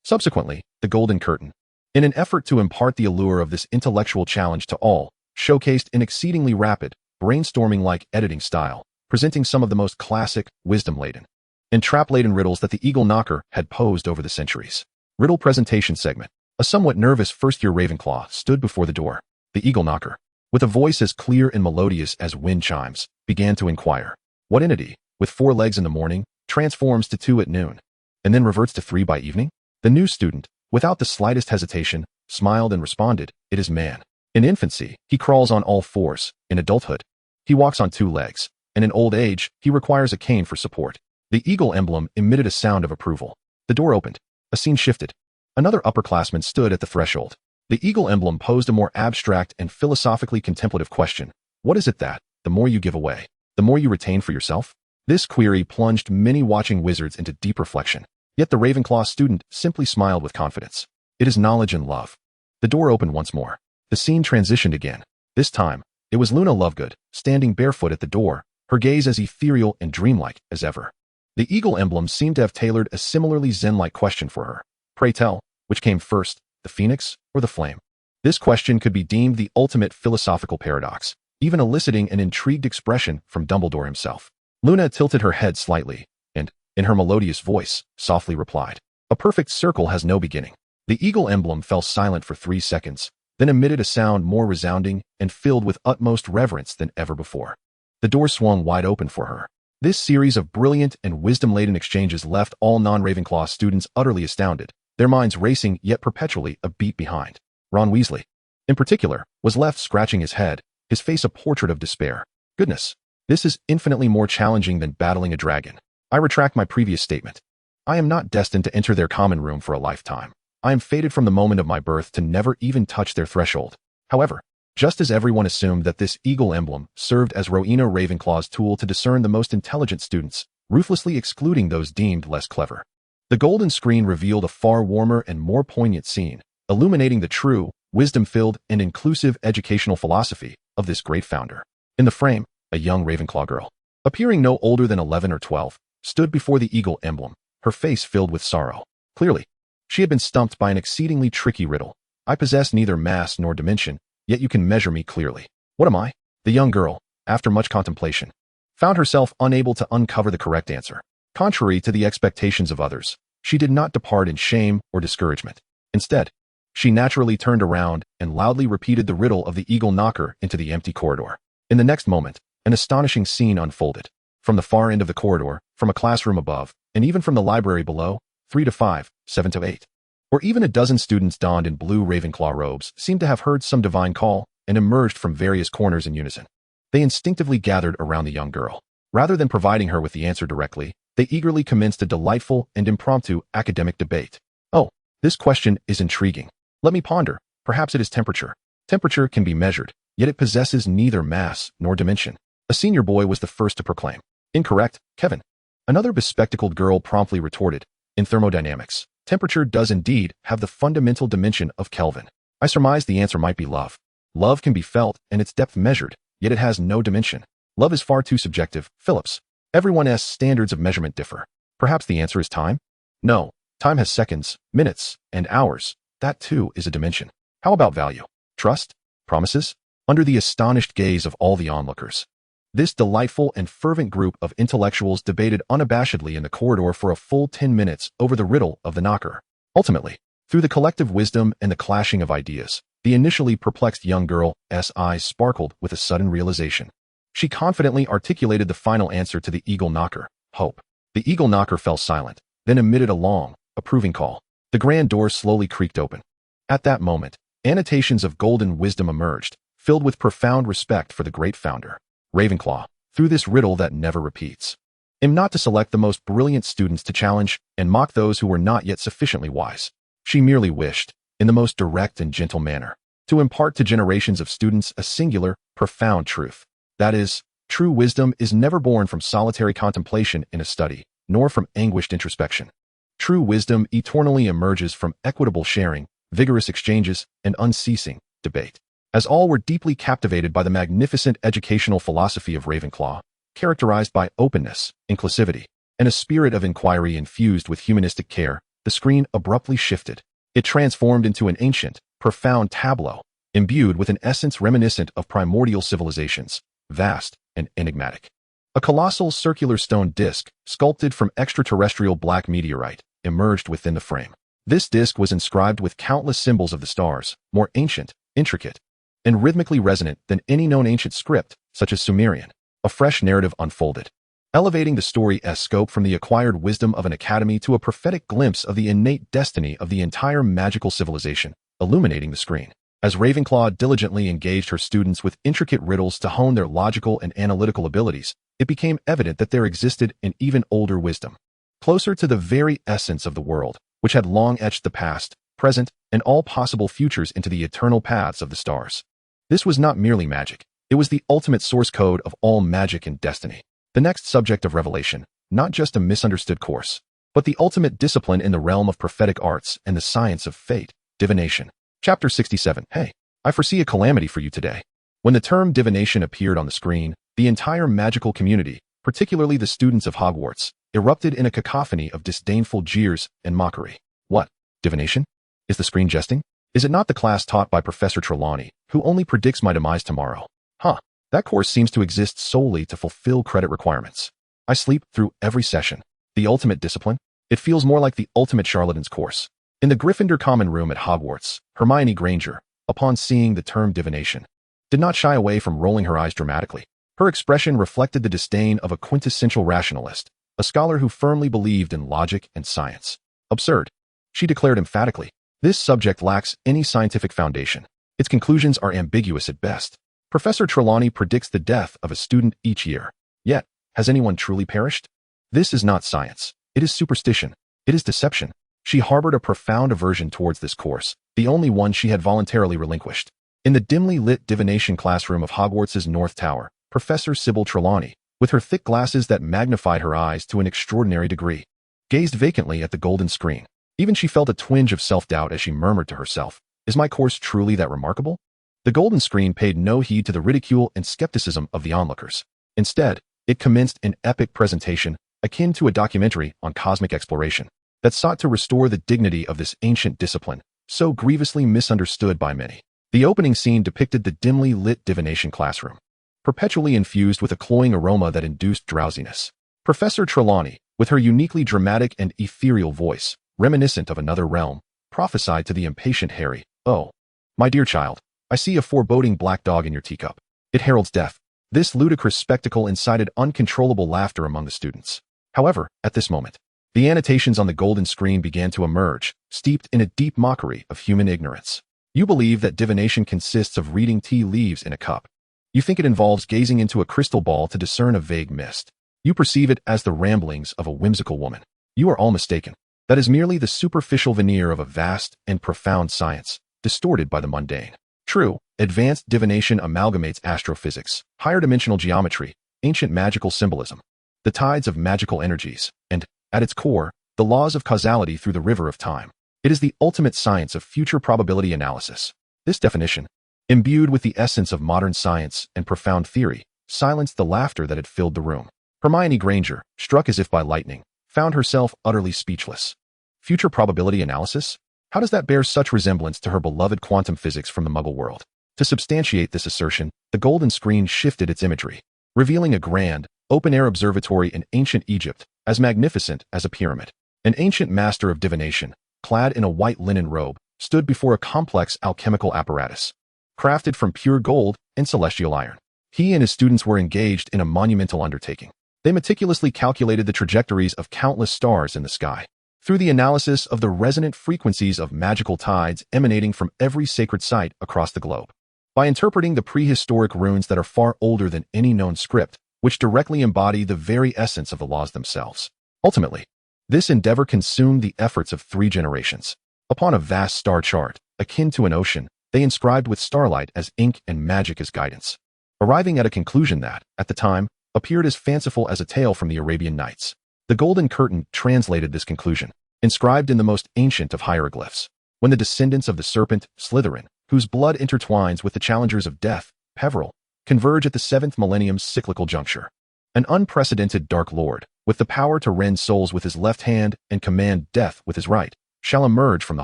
Subsequently, the Golden Curtain, in an effort to impart the allure of this intellectual challenge to all, showcased an exceedingly rapid, brainstorming-like editing style, presenting some of the most classic, wisdom-laden, and trap-laden riddles that the Eagle Knocker had posed over the centuries. Riddle presentation segment. A somewhat nervous first-year Ravenclaw stood before the door. The Eagle Knocker, with a voice as clear and melodious as wind chimes, began to inquire. What entity, with 4 legs in the morning, transforms to 2 at noon, and then reverts to 3 by evening? The new student, without the slightest hesitation, smiled and responded, it is man. In infancy, he crawls on all 4s. In adulthood, he walks on 2 legs. And in old age, he requires a cane for support. The eagle emblem emitted a sound of approval. The door opened. A scene shifted. Another upperclassman stood at the threshold. The eagle emblem posed a more abstract and philosophically contemplative question. What is it that, the more you give away, the more you retain for yourself? This query plunged many watching wizards into deep reflection. Yet the Ravenclaw student simply smiled with confidence. It is knowledge and love. The door opened once more. The scene transitioned again. This time, it was Luna Lovegood, standing barefoot at the door, her gaze as ethereal and dreamlike as ever. The eagle emblem seemed to have tailored a similarly zen-like question for her. Pray tell, which came first, the phoenix or the flame? This question could be deemed the ultimate philosophical paradox, even eliciting an intrigued expression from Dumbledore himself. Luna tilted her head slightly, and, in her melodious voice, softly replied, a perfect circle has no beginning. The eagle emblem fell silent for 3 seconds, then emitted a sound more resounding and filled with utmost reverence than ever before. The door swung wide open for her. This series of brilliant and wisdom-laden exchanges left all non-Ravenclaw students utterly astounded, their minds racing yet perpetually a beat behind. Ron Weasley, in particular, was left scratching his head, his face a portrait of despair. Goodness, this is infinitely more challenging than battling a dragon. I retract my previous statement. I am not destined to enter their common room for a lifetime. I am fated from the moment of my birth to never even touch their threshold. However, just as everyone assumed that this eagle emblem served as Rowena Ravenclaw's tool to discern the most intelligent students, ruthlessly excluding those deemed less clever, the golden screen revealed a far warmer and more poignant scene, illuminating the true, wisdom-filled, and inclusive educational philosophy of this great founder. In the frame, a young Ravenclaw girl, appearing no older than 11 or 12, stood before the eagle emblem, her face filled with sorrow. Clearly, she had been stumped by an exceedingly tricky riddle. I possess neither mass nor dimension, yet you can measure me clearly. What am I? The young girl, after much contemplation, found herself unable to uncover the correct answer. Contrary to the expectations of others, she did not depart in shame or discouragement. Instead, she naturally turned around and loudly repeated the riddle of the eagle knocker into the empty corridor. In the next moment, an astonishing scene unfolded. From the far end of the corridor, from a classroom above, and even from the library below, 3 to 5, 7 to 8, or even a dozen students donned in blue Ravenclaw robes seemed to have heard some divine call and emerged from various corners in unison. They instinctively gathered around the young girl. Rather than providing her with the answer directly, they eagerly commenced a delightful and impromptu academic debate. Oh, this question is intriguing. Let me ponder. Perhaps it is temperature. Temperature can be measured, yet it possesses neither mass nor dimension. A senior boy was the first to proclaim. Incorrect, Kevin. Another bespectacled girl promptly retorted. In thermodynamics, temperature does indeed have the fundamental dimension of Kelvin. I surmise the answer might be love. Love can be felt and its depth measured, yet it has no dimension. Love is far too subjective, Phillips. Everyone's standards of measurement differ. Perhaps the answer is time? No, time has seconds, minutes, and hours. That too is a dimension. How about value? Trust? Promises? Under the astonished gaze of all the onlookers, this delightful and fervent group of intellectuals debated unabashedly in the corridor for a full 10 minutes over the riddle of the knocker. Ultimately, through the collective wisdom and the clashing of ideas, the initially perplexed young girl's eyes sparkled with a sudden realization. She confidently articulated the final answer to the eagle knocker, hope. The eagle knocker fell silent, then emitted a long, approving call. The grand door slowly creaked open. At that moment, annotations of golden wisdom emerged, filled with profound respect for the great founder. Ravenclaw, through this riddle that never repeats, aim not to select the most brilliant students to challenge and mock those who were not yet sufficiently wise. She merely wished, in the most direct and gentle manner, to impart to generations of students a singular, profound truth. That is, true wisdom is never born from solitary contemplation in a study, nor from anguished introspection. True wisdom eternally emerges from equitable sharing, vigorous exchanges, and unceasing debate. As all were deeply captivated by the magnificent educational philosophy of Ravenclaw, characterized by openness, inclusivity, and a spirit of inquiry infused with humanistic care, the screen abruptly shifted. It transformed into an ancient, profound tableau, imbued with an essence reminiscent of primordial civilizations, vast and enigmatic. A colossal circular stone disc, sculpted from extraterrestrial black meteorite, emerged within the frame. This disc was inscribed with countless symbols of the stars, more ancient, intricate, and rhythmically resonant than any known ancient script, such as Sumerian. A fresh narrative unfolded, elevating the story's scope from the acquired wisdom of an academy to a prophetic glimpse of the innate destiny of the entire magical civilization, illuminating the screen. As Ravenclaw diligently engaged her students with intricate riddles to hone their logical and analytical abilities, it became evident that there existed an even older wisdom, closer to the very essence of the world, which had long etched the past, present, and all possible futures into the eternal paths of the stars. This was not merely magic. It was the ultimate source code of all magic and destiny. The next subject of revelation, not just a misunderstood course, but the ultimate discipline in the realm of prophetic arts and the science of fate, divination. Chapter 67. Hey, I foresee a calamity for you today. When the term divination appeared on the screen, the entire magical community, particularly the students of Hogwarts, erupted in a cacophony of disdainful jeers and mockery. What? Divination? Is the screen jesting? Is it not the class taught by Professor Trelawney, who only predicts my demise tomorrow? Huh. That course seems to exist solely to fulfill credit requirements. I sleep through every session. The ultimate discipline? It feels more like the ultimate charlatan's course. In the Gryffindor common room at Hogwarts, Hermione Granger, upon seeing the term divination, did not shy away from rolling her eyes dramatically. Her expression reflected the disdain of a quintessential rationalist, a scholar who firmly believed in logic and science. Absurd, she declared emphatically. This subject lacks any scientific foundation. Its conclusions are ambiguous at best. Professor Trelawney predicts the death of a student each year. Yet, has anyone truly perished? This is not science. It is superstition. It is deception. She harbored a profound aversion towards this course, the only one she had voluntarily relinquished. In the dimly lit divination classroom of Hogwarts's North Tower, Professor Sybil Trelawney, with her thick glasses that magnified her eyes to an extraordinary degree, gazed vacantly at the golden screen. Even she felt a twinge of self-doubt as she murmured to herself, "Is my course truly that remarkable?" The golden screen paid no heed to the ridicule and skepticism of the onlookers. Instead, it commenced an epic presentation, akin to a documentary on cosmic exploration, that sought to restore the dignity of this ancient discipline, so grievously misunderstood by many. The opening scene depicted the dimly lit divination classroom, perpetually infused with a cloying aroma that induced drowsiness. Professor Trelawney, with her uniquely dramatic and ethereal voice, reminiscent of another realm, prophesied to the impatient Harry, "Oh, my dear child, I see a foreboding black dog in your teacup. It heralds death." This ludicrous spectacle incited uncontrollable laughter among the students. However, at this moment, the annotations on the golden screen began to emerge, steeped in a deep mockery of human ignorance. You believe that divination consists of reading tea leaves in a cup. You think it involves gazing into a crystal ball to discern a vague mist. You perceive it as the ramblings of a whimsical woman. You are all mistaken. That is merely the superficial veneer of a vast and profound science, distorted by the mundane. True, advanced divination amalgamates astrophysics, higher dimensional geometry, ancient magical symbolism, the tides of magical energies, and, at its core, the laws of causality through the river of time. It is the ultimate science of future probability analysis. This definition, imbued with the essence of modern science and profound theory, silenced the laughter that had filled the room. Hermione Granger, struck as if by lightning, found herself utterly speechless. Future probability analysis? How does that bear such resemblance to her beloved quantum physics from the Muggle world? To substantiate this assertion, the golden screen shifted its imagery, revealing a grand, open-air observatory in ancient Egypt, as magnificent as a pyramid. An ancient master of divination, clad in a white linen robe, stood before a complex alchemical apparatus, crafted from pure gold and celestial iron. He and his students were engaged in a monumental undertaking. They meticulously calculated the trajectories of countless stars in the sky, through the analysis of the resonant frequencies of magical tides emanating from every sacred site across the globe. By interpreting the prehistoric runes that are far older than any known script, which directly embody the very essence of the laws themselves. Ultimately, this endeavor consumed the efforts of 3 generations. Upon a vast star chart, akin to an ocean, they inscribed with starlight as ink and magic as guidance, arriving at a conclusion that, at the time, appeared as fanciful as a tale from the Arabian Nights. The Golden Curtain translated this conclusion, inscribed in the most ancient of hieroglyphs. When the descendants of the serpent, Slytherin, whose blood intertwines with the challengers of death, Peveril, converge at the 7th millennium's cyclical juncture. An unprecedented Dark Lord, with the power to rend souls with his left hand and command death with his right, shall emerge from the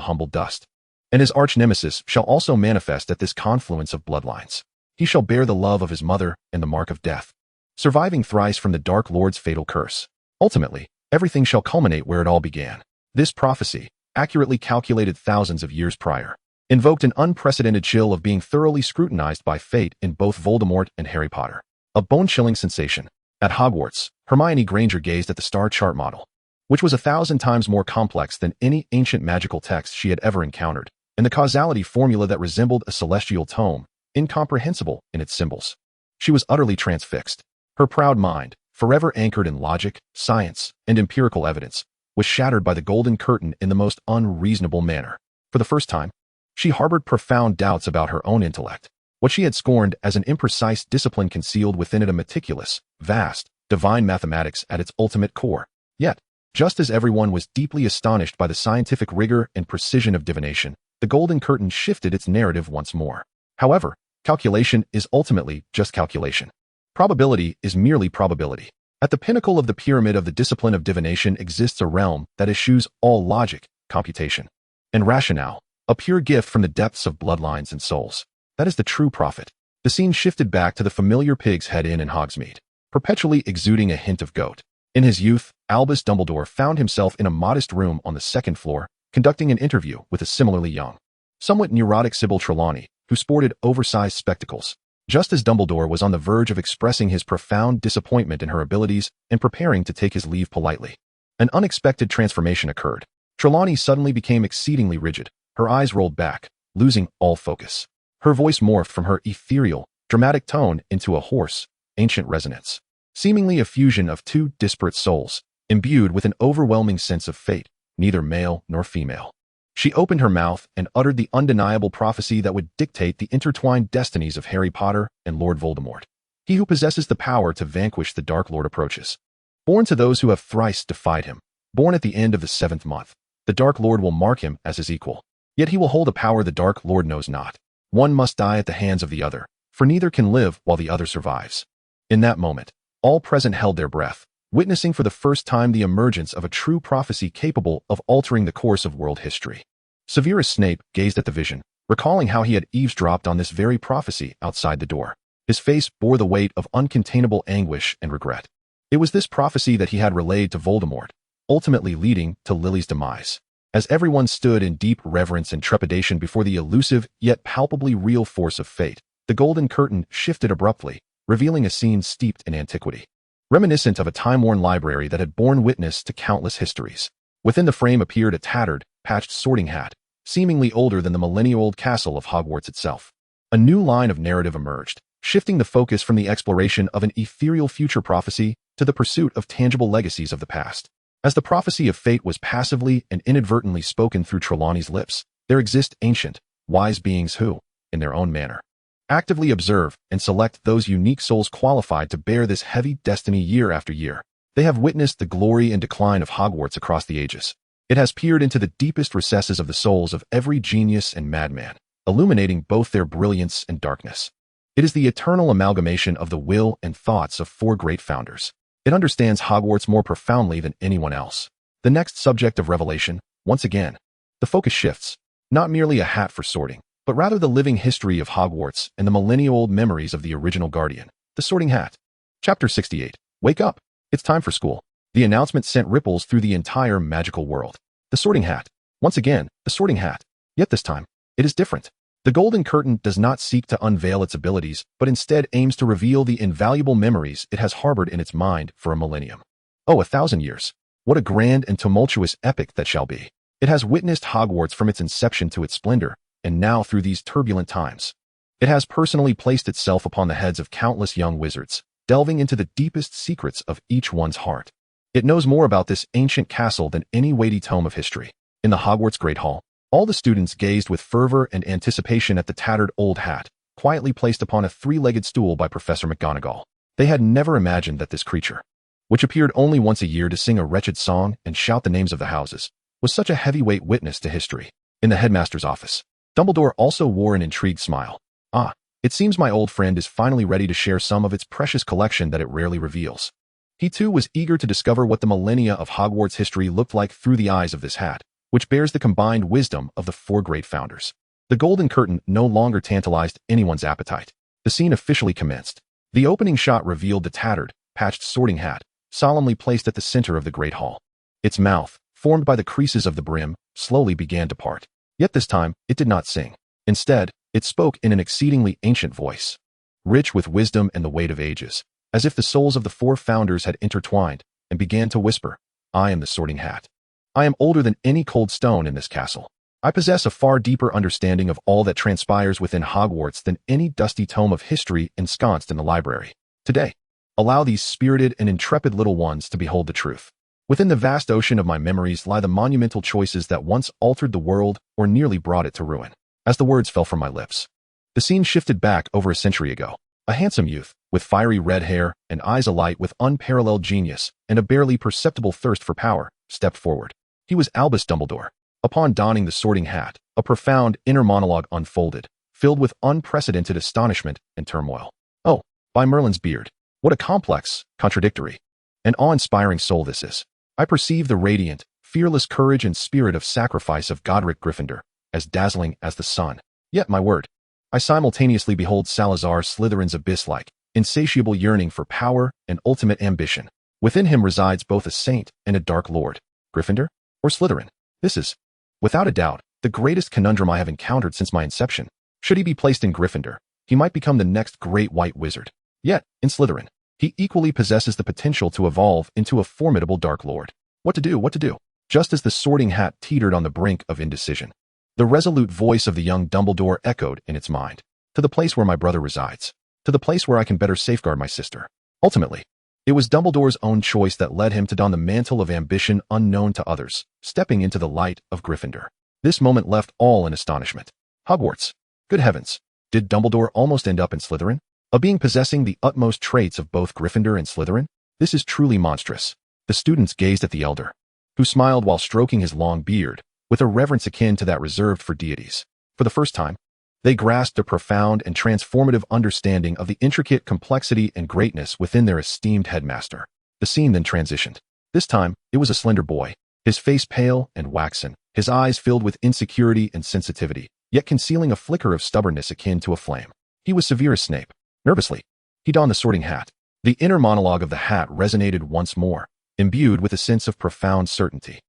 humble dust. And his arch-nemesis shall also manifest at this confluence of bloodlines. He shall bear the love of his mother and the mark of death, surviving thrice from the Dark Lord's fatal curse. Ultimately, everything shall culminate where it all began. This prophecy, accurately calculated thousands of years prior, invoked an unprecedented chill of being thoroughly scrutinized by fate in both Voldemort and Harry Potter. A bone-chilling sensation. At Hogwarts, Hermione Granger gazed at the star chart model, which was 1,000 times more complex than any ancient magical text she had ever encountered, and the causality formula that resembled a celestial tome, incomprehensible in its symbols. She was utterly transfixed. Her proud mind, forever anchored in logic, science, and empirical evidence, was shattered by the golden curtain in the most unreasonable manner. For the first time, she harbored profound doubts about her own intellect. What she had scorned as an imprecise discipline concealed within it a meticulous, vast, divine mathematics at its ultimate core. Yet, just as everyone was deeply astonished by the scientific rigor and precision of divination, the golden curtain shifted its narrative once more. However, calculation is ultimately just calculation. Probability is merely probability. At the pinnacle of the pyramid of the discipline of divination exists a realm that eschews all logic, computation, and rationale, a pure gift from the depths of bloodlines and souls. That is the true prophet. The scene shifted back to the familiar Pig's Head Inn in Hogsmeade, perpetually exuding a hint of goat. In his youth, Albus Dumbledore found himself in a modest room on the 2nd floor, conducting an interview with a similarly young, somewhat neurotic Sybil Trelawney, who sported oversized spectacles. Just as Dumbledore was on the verge of expressing his profound disappointment in her abilities and preparing to take his leave politely, an unexpected transformation occurred. Trelawney suddenly became exceedingly rigid. Her eyes rolled back, losing all focus. Her voice morphed from her ethereal, dramatic tone into a hoarse, ancient resonance, seemingly a fusion of two disparate souls, imbued with an overwhelming sense of fate, neither male nor female. She opened her mouth and uttered the undeniable prophecy that would dictate the intertwined destinies of Harry Potter and Lord Voldemort. He who possesses the power to vanquish the Dark Lord approaches. Born to those who have thrice defied him, born at the end of the 7th month, the Dark Lord will mark him as his equal. Yet he will hold a power the Dark Lord knows not. One must die at the hands of the other, for neither can live while the other survives. In that moment, all present held their breath, witnessing for the first time the emergence of a true prophecy capable of altering the course of world history. Severus Snape gazed at the vision, recalling how he had eavesdropped on this very prophecy outside the door. His face bore the weight of uncontainable anguish and regret. It was this prophecy that he had relayed to Voldemort, ultimately leading to Lily's demise. As everyone stood in deep reverence and trepidation before the elusive yet palpably real force of fate, the golden curtain shifted abruptly, revealing a scene steeped in antiquity, reminiscent of a time-worn library that had borne witness to countless histories. Within the frame appeared a tattered, patched sorting hat, seemingly older than the millennia-old castle of Hogwarts itself. A new line of narrative emerged, shifting the focus from the exploration of an ethereal future prophecy to the pursuit of tangible legacies of the past. As the prophecy of fate was passively and inadvertently spoken through Trelawney's lips, there exist ancient, wise beings who, in their own manner, actively observe and select those unique souls qualified to bear this heavy destiny year after year. They have witnessed the glory and decline of Hogwarts across the ages. It has peered into the deepest recesses of the souls of every genius and madman, illuminating both their brilliance and darkness. It is the eternal amalgamation of the will and thoughts of 4 great founders. It understands Hogwarts more profoundly than anyone else. The next subject of revelation, once again, the focus shifts. Not merely a hat for sorting, but rather the living history of Hogwarts and the millennia-old memories of the original guardian, the Sorting Hat. Chapter 68. Wake up! It's time for school. The announcement sent ripples through the entire magical world. The Sorting Hat. Once again, the Sorting Hat. Yet this time, it is different. The Golden Curtain does not seek to unveil its abilities, but instead aims to reveal the invaluable memories it has harbored in its mind for a millennium. Oh, 1,000 years. What a grand and tumultuous epic that shall be. It has witnessed Hogwarts from its inception to its splendor, and now through these turbulent times. It has personally placed itself upon the heads of countless young wizards, delving into the deepest secrets of each one's heart. It knows more about this ancient castle than any weighty tome of history. In the Hogwarts Great Hall, all the students gazed with fervor and anticipation at the tattered old hat, quietly placed upon a 3-legged stool by Professor McGonagall. They had never imagined that this creature, which appeared only once a year to sing a wretched song and shout the names of the houses, was such a heavyweight witness to history. In the headmaster's office, Dumbledore also wore an intrigued smile. Ah, it seems my old friend is finally ready to share some of its precious collection that it rarely reveals. He too was eager to discover what the millennia of Hogwarts history looked like through the eyes of this hat, which bears the combined wisdom of the 4 great founders. The Golden Curtain no longer tantalized anyone's appetite. The scene officially commenced. The opening shot revealed the tattered, patched sorting hat, solemnly placed at the center of the Great Hall. Its mouth, formed by the creases of the brim, slowly began to part. Yet this time, it did not sing. Instead, it spoke in an exceedingly ancient voice, rich with wisdom and the weight of ages, as if the souls of the 4 founders had intertwined, and began to whisper, "I am the Sorting Hat. I am older than any cold stone in this castle. I possess a far deeper understanding of all that transpires within Hogwarts than any dusty tome of history ensconced in the library. Today, allow these spirited and intrepid little ones to behold the truth. Within the vast ocean of my memories lie the monumental choices that once altered the world or nearly brought it to ruin." As the words fell from my lips, the scene shifted back over a century ago. A handsome youth, with fiery red hair and eyes alight with unparalleled genius and a barely perceptible thirst for power, stepped forward. He was Albus Dumbledore. Upon donning the Sorting Hat, a profound inner monologue unfolded, filled with unprecedented astonishment and turmoil. Oh, by Merlin's beard, what a complex, contradictory, and awe-inspiring soul this is. I perceive the radiant, fearless courage and spirit of sacrifice of Godric Gryffindor, as dazzling as the sun. Yet, my word, I simultaneously behold Salazar Slytherin's abyss-like, insatiable yearning for power and ultimate ambition. Within him resides both a saint and a dark lord. Gryffindor or Slytherin? This is, without a doubt, the greatest conundrum I have encountered since my inception. Should he be placed in Gryffindor, He might become the next great white wizard. Yet, in Slytherin, he equally possesses the potential to evolve into a formidable Dark Lord. What to do, what to do? Just as the Sorting Hat teetered on the brink of indecision, the resolute voice of the young Dumbledore echoed in its mind. To the place where my brother resides. To the place where I can better safeguard my sister. Ultimately, it was Dumbledore's own choice that led him to don the mantle of ambition unknown to others, stepping into the light of Gryffindor. This moment left all in astonishment. Hogwarts. Good heavens. Did Dumbledore almost end up in Slytherin? A being possessing the utmost traits of both Gryffindor and Slytherin? This is truly monstrous. The students gazed at the elder, who smiled while stroking his long beard, with a reverence akin to that reserved for deities. For the first time, they grasped a profound and transformative understanding of the intricate complexity and greatness within their esteemed headmaster. The scene then transitioned. This time, it was a slender boy, his face pale and waxen, his eyes filled with insecurity and sensitivity, yet concealing a flicker of stubbornness akin to a flame. He was Severus Snape. Nervously, he donned the Sorting Hat. The inner monologue of the hat resonated once more, imbued with a sense of profound certainty.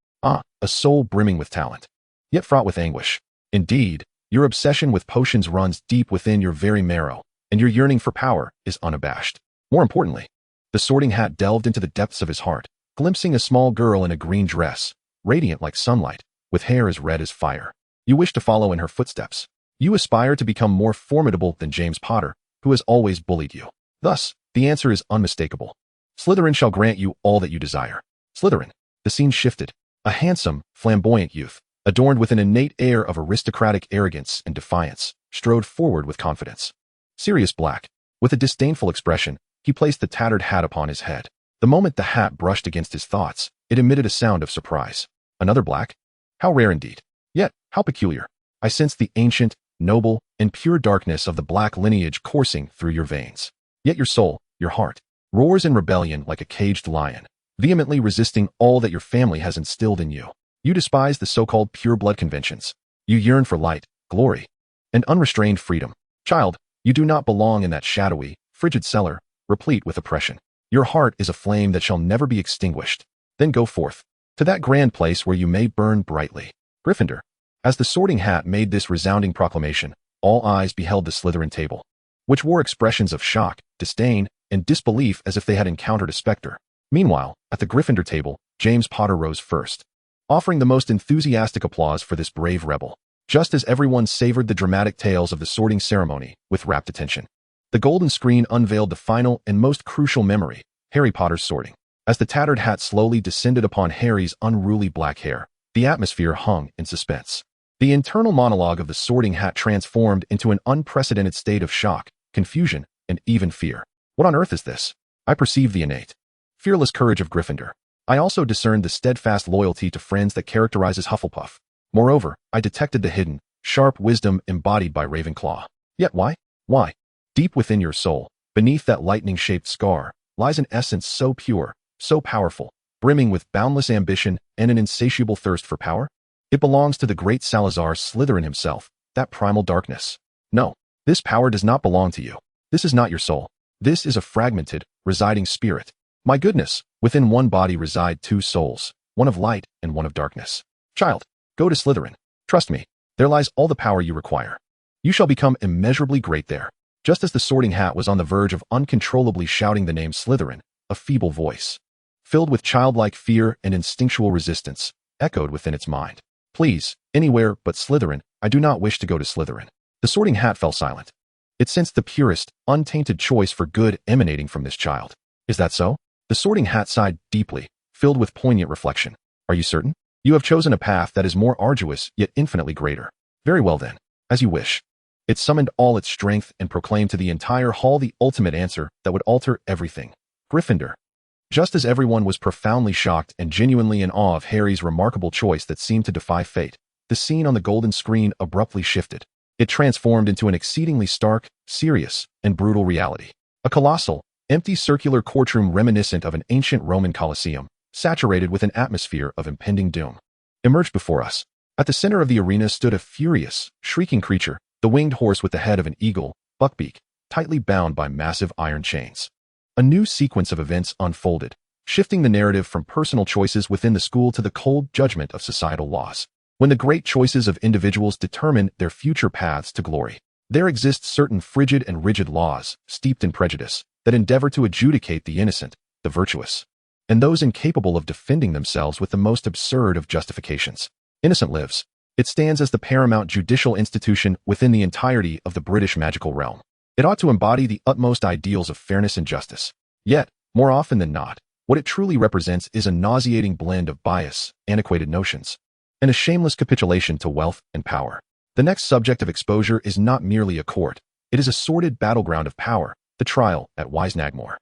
A soul brimming with talent, yet fraught with anguish. Indeed, your obsession with potions runs deep within your very marrow, and your yearning for power is unabashed. More importantly, the Sorting Hat delved into the depths of his heart, glimpsing a small girl in a green dress, radiant like sunlight, with hair as red as fire. You wish to follow in her footsteps. You aspire to become more formidable than James Potter, who has always bullied you. Thus, the answer is unmistakable. Slytherin shall grant you all that you desire. Slytherin. The scene shifted. A handsome, flamboyant youth, adorned with an innate air of aristocratic arrogance and defiance, strode forward with confidence. Sirius Black. With a disdainful expression, he placed the tattered hat upon his head. The moment the hat brushed against his thoughts, it emitted a sound of surprise. Another Black? How rare indeed. Yet, how peculiar. I sensed the ancient, noble, and pure darkness of the Black lineage coursing through your veins. Yet your soul, your heart, roars in rebellion like a caged lion, vehemently resisting all that your family has instilled in you. You despise the so-called pure-blood conventions. You yearn for light, glory, and unrestrained freedom. Child, you do not belong in that shadowy, frigid cellar, replete with oppression. Your heart is a flame that shall never be extinguished. Then go forth, to that grand place where you may burn brightly. Gryffindor. As the Sorting Hat made this resounding proclamation, all eyes beheld the Slytherin table, which wore expressions of shock, disdain, and disbelief as if they had encountered a specter. Meanwhile, at the Gryffindor table, James Potter rose first, offering the most enthusiastic applause for this brave rebel, just as everyone savored the dramatic tales of the sorting ceremony with rapt attention. The golden screen unveiled the final and most crucial memory, Harry Potter's sorting. As the tattered hat slowly descended upon Harry's unruly black hair, the atmosphere hung in suspense. The internal monologue of the Sorting Hat transformed into an unprecedented state of shock, confusion, and even fear. What on earth is this? I perceive the innate, fearless courage of Gryffindor. I also discerned the steadfast loyalty to friends that characterizes Hufflepuff. Moreover, I detected the hidden, sharp wisdom embodied by Ravenclaw. Yet why? Why? Deep within your soul, beneath that lightning-shaped scar, lies an essence so pure, so powerful, brimming with boundless ambition and an insatiable thirst for power. It belongs to the great Salazar Slytherin himself, that primal darkness. No, this power does not belong to you. This is not your soul. This is a fragmented, residing spirit. My goodness, within one body reside two souls, one of light and one of darkness. Child, go to Slytherin. Trust me, there lies all the power you require. You shall become immeasurably great there. Just as the Sorting Hat was on the verge of uncontrollably shouting the name Slytherin, a feeble voice, filled with childlike fear and instinctual resistance, echoed within its mind. Please, anywhere but Slytherin. I do not wish to go to Slytherin. The Sorting Hat fell silent. It sensed the purest, untainted choice for good emanating from this child. Is that so? The Sorting Hat sighed deeply, filled with poignant reflection. Are you certain? You have chosen a path that is more arduous yet infinitely greater. Very well then, as you wish. It summoned all its strength and proclaimed to the entire hall the ultimate answer that would alter everything. Gryffindor. Just as everyone was profoundly shocked and genuinely in awe of Harry's remarkable choice that seemed to defy fate, the scene on the golden screen abruptly shifted. It transformed into an exceedingly stark, serious, and brutal reality. A colossal, empty circular courtroom reminiscent of an ancient Roman Colosseum, saturated with an atmosphere of impending doom, emerged before us. At the center of the arena stood a furious, shrieking creature, the winged horse with the head of an eagle, Buckbeak, tightly bound by massive iron chains. A new sequence of events unfolded, shifting the narrative from personal choices within the school to the cold judgment of societal laws. When the great choices of individuals determine their future paths to glory, There exist certain frigid and rigid laws, steeped in prejudice, that endeavor to adjudicate the innocent, the virtuous, and those incapable of defending themselves with the most absurd of justifications. Innocent lives. It stands as the paramount judicial institution within the entirety of the British magical realm. It ought to embody the utmost ideals of fairness and justice. Yet, more often than not, what it truly represents is a nauseating blend of bias, antiquated notions, and a shameless capitulation to wealth and power. The next subject of exposure is not merely a court. It is a sordid battleground of power, the trial at Wisnagmore.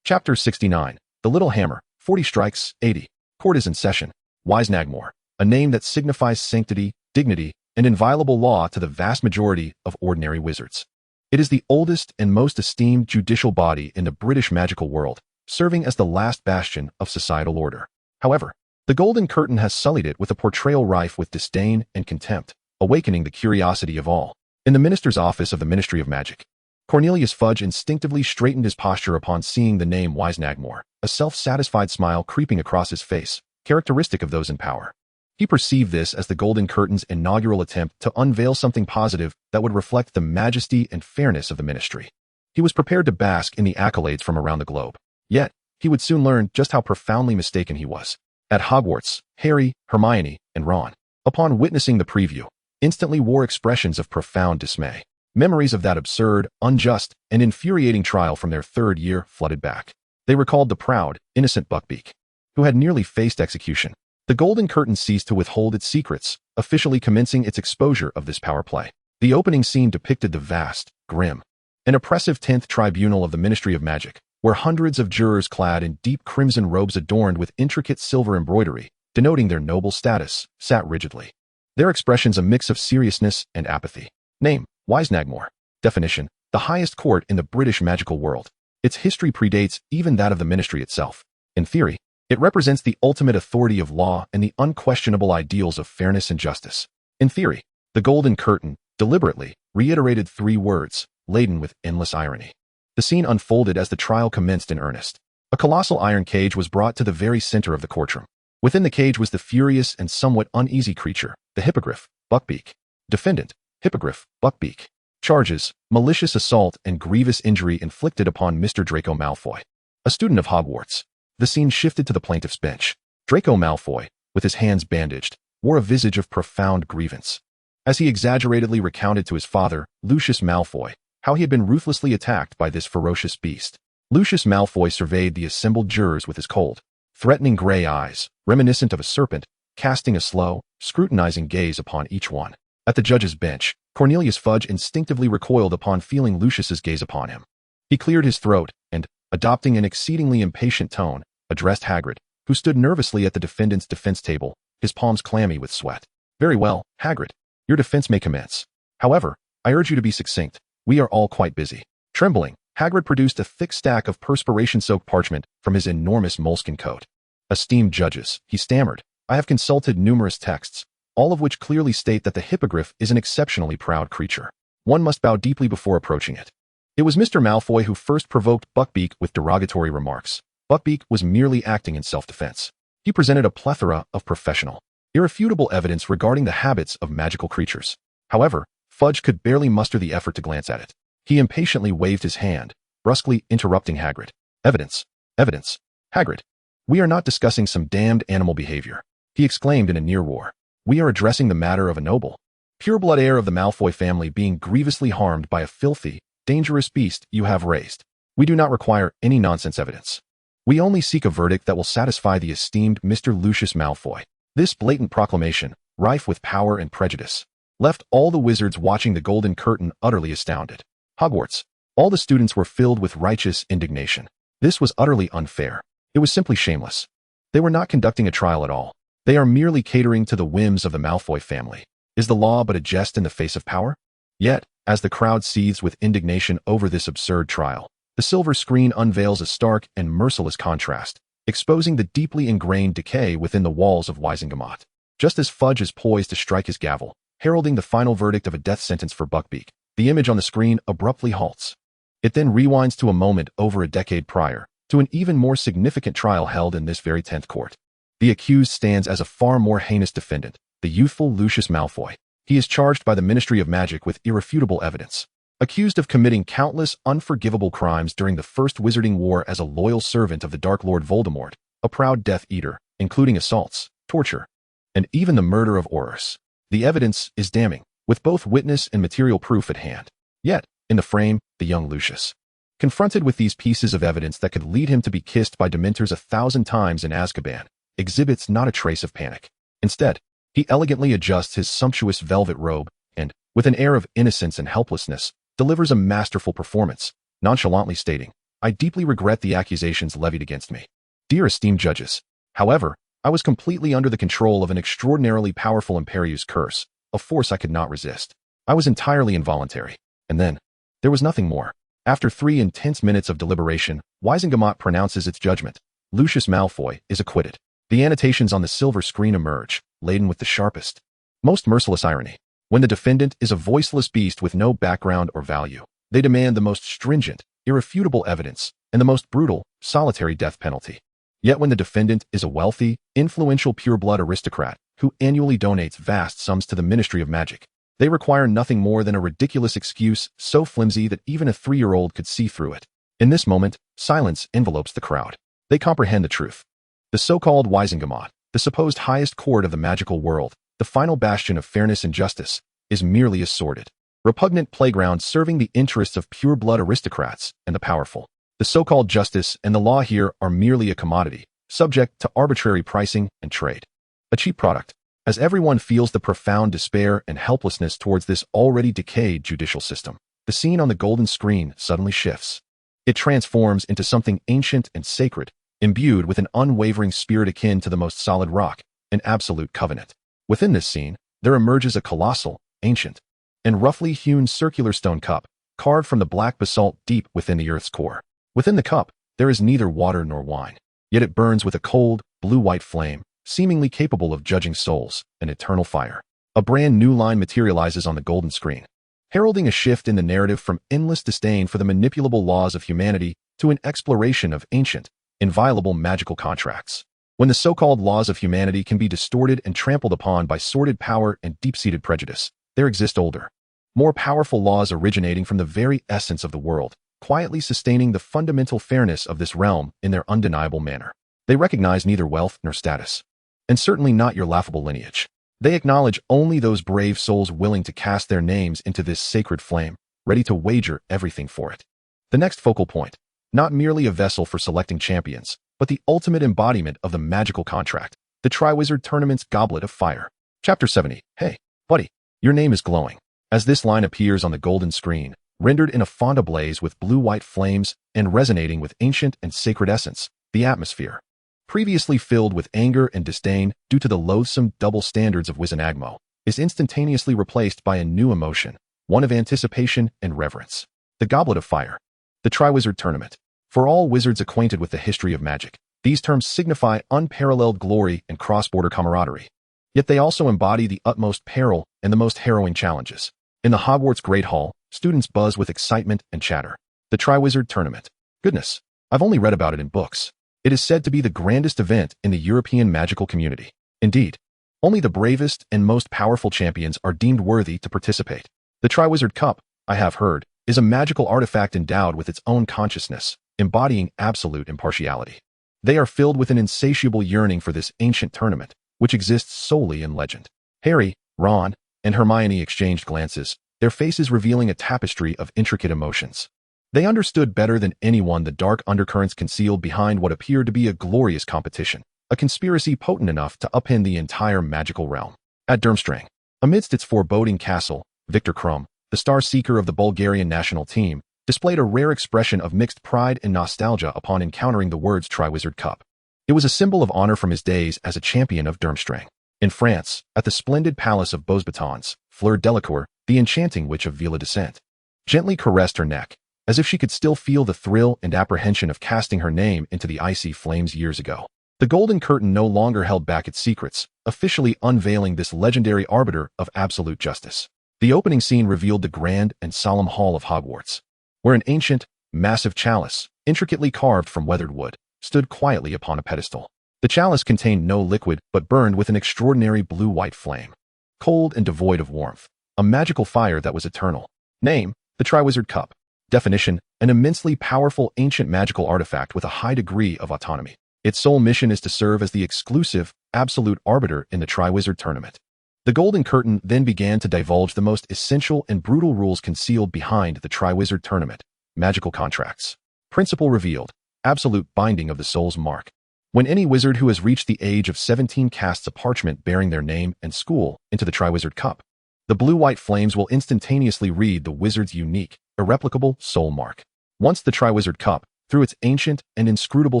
Chapter 69. The Little Hammer. 40 strikes, 80. Court is in session. Wisnagmore, a name that signifies sanctity, dignity, and inviolable law to the vast majority of ordinary wizards. It is the oldest and most esteemed judicial body in the British magical world, serving as the last bastion of societal order. However, the Golden Curtain has sullied it with a portrayal rife with disdain and contempt, awakening the curiosity of all. In the minister's office of the Ministry of Magic, Cornelius Fudge instinctively straightened his posture upon seeing the name Wisnagmore, a self-satisfied smile creeping across his face, characteristic of those in power. He perceived this as the Golden Curtain's inaugural attempt to unveil something positive that would reflect the majesty and fairness of the ministry. He was prepared to bask in the accolades from around the globe. Yet, he would soon learn just how profoundly mistaken he was. At Hogwarts, Harry, Hermione, and Ron, upon witnessing the preview, instantly wore expressions of profound dismay. Memories of that absurd, unjust, and infuriating trial from their third year flooded back. They recalled the proud, innocent Buckbeak, who had nearly faced execution. The Golden Curtain ceased to withhold its secrets, officially commencing its exposure of this power play. The opening scene depicted the vast, grim, and oppressive 10th Tribunal of the Ministry of Magic, where hundreds of jurors clad in deep crimson robes adorned with intricate silver embroidery, denoting their noble status, sat rigidly. Their expressions a mix of seriousness and apathy. Name: Wisnagmore. Definition: the highest court in the British magical world. Its history predates even that of the ministry itself. In theory, it represents the ultimate authority of law and the unquestionable ideals of fairness and justice. In theory, the Golden Curtain deliberately reiterated three words, laden with endless irony. The scene unfolded as the trial commenced in earnest. A colossal iron cage was brought to the very center of the courtroom. Within the cage was the furious and somewhat uneasy creature, the Hippogriff, Buckbeak. Defendant: Hippogriff, Buckbeak. Charges: malicious assault and grievous injury inflicted upon Mr. Draco Malfoy, a student of Hogwarts. The scene shifted to the plaintiff's bench. Draco Malfoy, with his hands bandaged, wore a visage of profound grievance. As he exaggeratedly recounted to his father, Lucius Malfoy, how he had been ruthlessly attacked by this ferocious beast. Lucius Malfoy surveyed the assembled jurors with his cold, threatening gray eyes, reminiscent of a serpent, casting a slow, scrutinizing gaze upon each one. At the judge's bench, Cornelius Fudge instinctively recoiled upon feeling Lucius's gaze upon him. He cleared his throat and, adopting an exceedingly impatient tone, addressed Hagrid, who stood nervously at the defendant's defense table, his palms clammy with sweat. "Very well, Hagrid. Your defense may commence. However, I urge you to be succinct. We are all quite busy." Trembling, Hagrid produced a thick stack of perspiration-soaked parchment from his enormous moleskin coat. "Esteemed judges," he stammered, "I have consulted numerous texts, all of which clearly state that the Hippogriff is an exceptionally proud creature. One must bow deeply before approaching it. It was Mr. Malfoy who first provoked Buckbeak with derogatory remarks. Buckbeak was merely acting in self-defense. He presented a plethora of professional, irrefutable evidence regarding the habits of magical creatures. However, Fudge could barely muster the effort to glance at it. He impatiently waved his hand, brusquely interrupting Hagrid. "Evidence! Evidence! Hagrid! We are not discussing some damned animal behavior," he exclaimed in a near roar. "We are addressing the matter of a noble, pure-blood heir of the Malfoy family being grievously harmed by a filthy, dangerous beast you have raised. We do not require any nonsense evidence. We only seek a verdict that will satisfy the esteemed Mr. Lucius Malfoy." This blatant proclamation, rife with power and prejudice, left all the wizards watching the Golden Curtain utterly astounded. Hogwarts. All the students were filled with righteous indignation. This was utterly unfair. It was simply shameless. They were not conducting a trial at all. They are merely catering to the whims of the Malfoy family. Is the law but a jest in the face of power? Yet, as the crowd seethes with indignation over this absurd trial, the silver screen unveils a stark and merciless contrast, exposing the deeply ingrained decay within the walls of Wizengamot. Just as Fudge is poised to strike his gavel, heralding the final verdict of a death sentence for Buckbeak, the image on the screen abruptly halts. It then rewinds to a moment over a decade prior, to an even more significant trial held in this very 10th court. The accused stands as a far more heinous defendant, the youthful Lucius Malfoy. He is charged by the Ministry of Magic with irrefutable evidence. Accused of committing countless unforgivable crimes during the First Wizarding War as a loyal servant of the Dark Lord Voldemort, a proud Death Eater, including assaults, torture, and even the murder of Aurors. The evidence is damning, with both witness and material proof at hand. Yet, in the frame, the young Lucius. Confronted with these pieces of evidence that could lead him to be kissed by Dementors 1,000 times in Azkaban, exhibits not a trace of panic. Instead, he elegantly adjusts his sumptuous velvet robe and, with an air of innocence and helplessness, delivers a masterful performance, nonchalantly stating, "I deeply regret the accusations levied against me. Dear esteemed judges, however, I was completely under the control of an extraordinarily powerful Imperius curse, a force I could not resist. I was entirely involuntary." And then, there was nothing more. After 3 intense minutes of deliberation, Wizengamot pronounces its judgment. Lucius Malfoy is acquitted. The annotations on the silver screen emerge, laden with the sharpest, most merciless irony. When the defendant is a voiceless beast with no background or value, they demand the most stringent, irrefutable evidence and the most brutal, solitary death penalty. Yet when the defendant is a wealthy, influential pureblood aristocrat who annually donates vast sums to the Ministry of Magic, they require nothing more than a ridiculous excuse so flimsy that even a 3-year-old could see through it. In this moment, silence envelopes the crowd. They comprehend the truth. The so-called Wizengamot, the supposed highest court of the magical world, the final bastion of fairness and justice, is merely a sordid, repugnant playground serving the interests of pure-blood aristocrats and the powerful. The so-called justice and the law here are merely a commodity, subject to arbitrary pricing and trade. A cheap product, as everyone feels the profound despair and helplessness towards this already decayed judicial system. The scene on the golden screen suddenly shifts. It transforms into something ancient and sacred, imbued with an unwavering spirit akin to the most solid rock, an absolute covenant. Within this scene, there emerges a colossal, ancient, and roughly hewn circular stone cup, carved from the black basalt deep within the earth's core. Within the cup, there is neither water nor wine, yet it burns with a cold, blue-white flame, seemingly capable of judging souls, an eternal fire. A brand new line materializes on the golden screen, heralding a shift in the narrative from endless disdain for the manipulable laws of humanity to an exploration of ancient, inviolable magical contracts. When the so-called laws of humanity can be distorted and trampled upon by sordid power and deep-seated prejudice, there exist older, more powerful laws originating from the very essence of the world, quietly sustaining the fundamental fairness of this realm in their undeniable manner. They recognize neither wealth nor status, and certainly not your laughable lineage. They acknowledge only those brave souls willing to cast their names into this sacred flame, ready to wager everything for it. The next focal point, not merely a vessel for selecting champions, but the ultimate embodiment of the magical contract, the Triwizard Tournament's Goblet of Fire. Chapter 70. Hey, buddy, your name is glowing. As this line appears on the golden screen, rendered in a fond ablaze with blue-white flames and resonating with ancient and sacred essence, the atmosphere, previously filled with anger and disdain due to the loathsome double standards of Wizenagmo, is instantaneously replaced by a new emotion, one of anticipation and reverence. The Goblet of Fire. The Triwizard Tournament. For all wizards acquainted with the history of magic, these terms signify unparalleled glory and cross-border camaraderie. Yet they also embody the utmost peril and the most harrowing challenges. In the Hogwarts Great Hall, students buzz with excitement and chatter. The Triwizard Tournament. Goodness, I've only read about it in books. It is said to be the grandest event in the European magical community. Indeed, only the bravest and most powerful champions are deemed worthy to participate. The Triwizard Cup, I have heard, is a magical artifact endowed with its own consciousness, embodying absolute impartiality. They are filled with an insatiable yearning for this ancient tournament, which exists solely in legend. Harry, Ron, and Hermione exchanged glances, their faces revealing a tapestry of intricate emotions. They understood better than anyone the dark undercurrents concealed behind what appeared to be a glorious competition, a conspiracy potent enough to upend the entire magical realm. At Durmstrang, amidst its foreboding castle, Victor Krum, the star seeker of the Bulgarian national team, displayed a rare expression of mixed pride and nostalgia upon encountering the words Triwizard Cup. It was a symbol of honor from his days as a champion of Durmstrang. In France, at the splendid palace of Beauxbatons, Fleur Delacour, the enchanting witch of Villa Descent, gently caressed her neck, as if she could still feel the thrill and apprehension of casting her name into the icy flames years ago. The golden curtain no longer held back its secrets, officially unveiling this legendary arbiter of absolute justice. The opening scene revealed the grand and solemn hall of Hogwarts, where an ancient, massive chalice, intricately carved from weathered wood, stood quietly upon a pedestal. The chalice contained no liquid but burned with an extraordinary blue-white flame, cold and devoid of warmth, a magical fire that was eternal. Name, The Triwizard Cup. Definition: an immensely powerful ancient magical artifact with a high degree of autonomy. Its sole mission is to serve as the exclusive, absolute arbiter in the Triwizard Tournament. The Golden Curtain then began to divulge the most essential and brutal rules concealed behind the Triwizard Tournament. Magical contracts. Principle revealed: absolute binding of the soul's mark. When any wizard who has reached the age of 17 casts a parchment bearing their name and school into the Triwizard Cup, the blue-white flames will instantaneously read the wizard's unique, irreplicable soul mark. Once the Triwizard Cup, through its ancient and inscrutable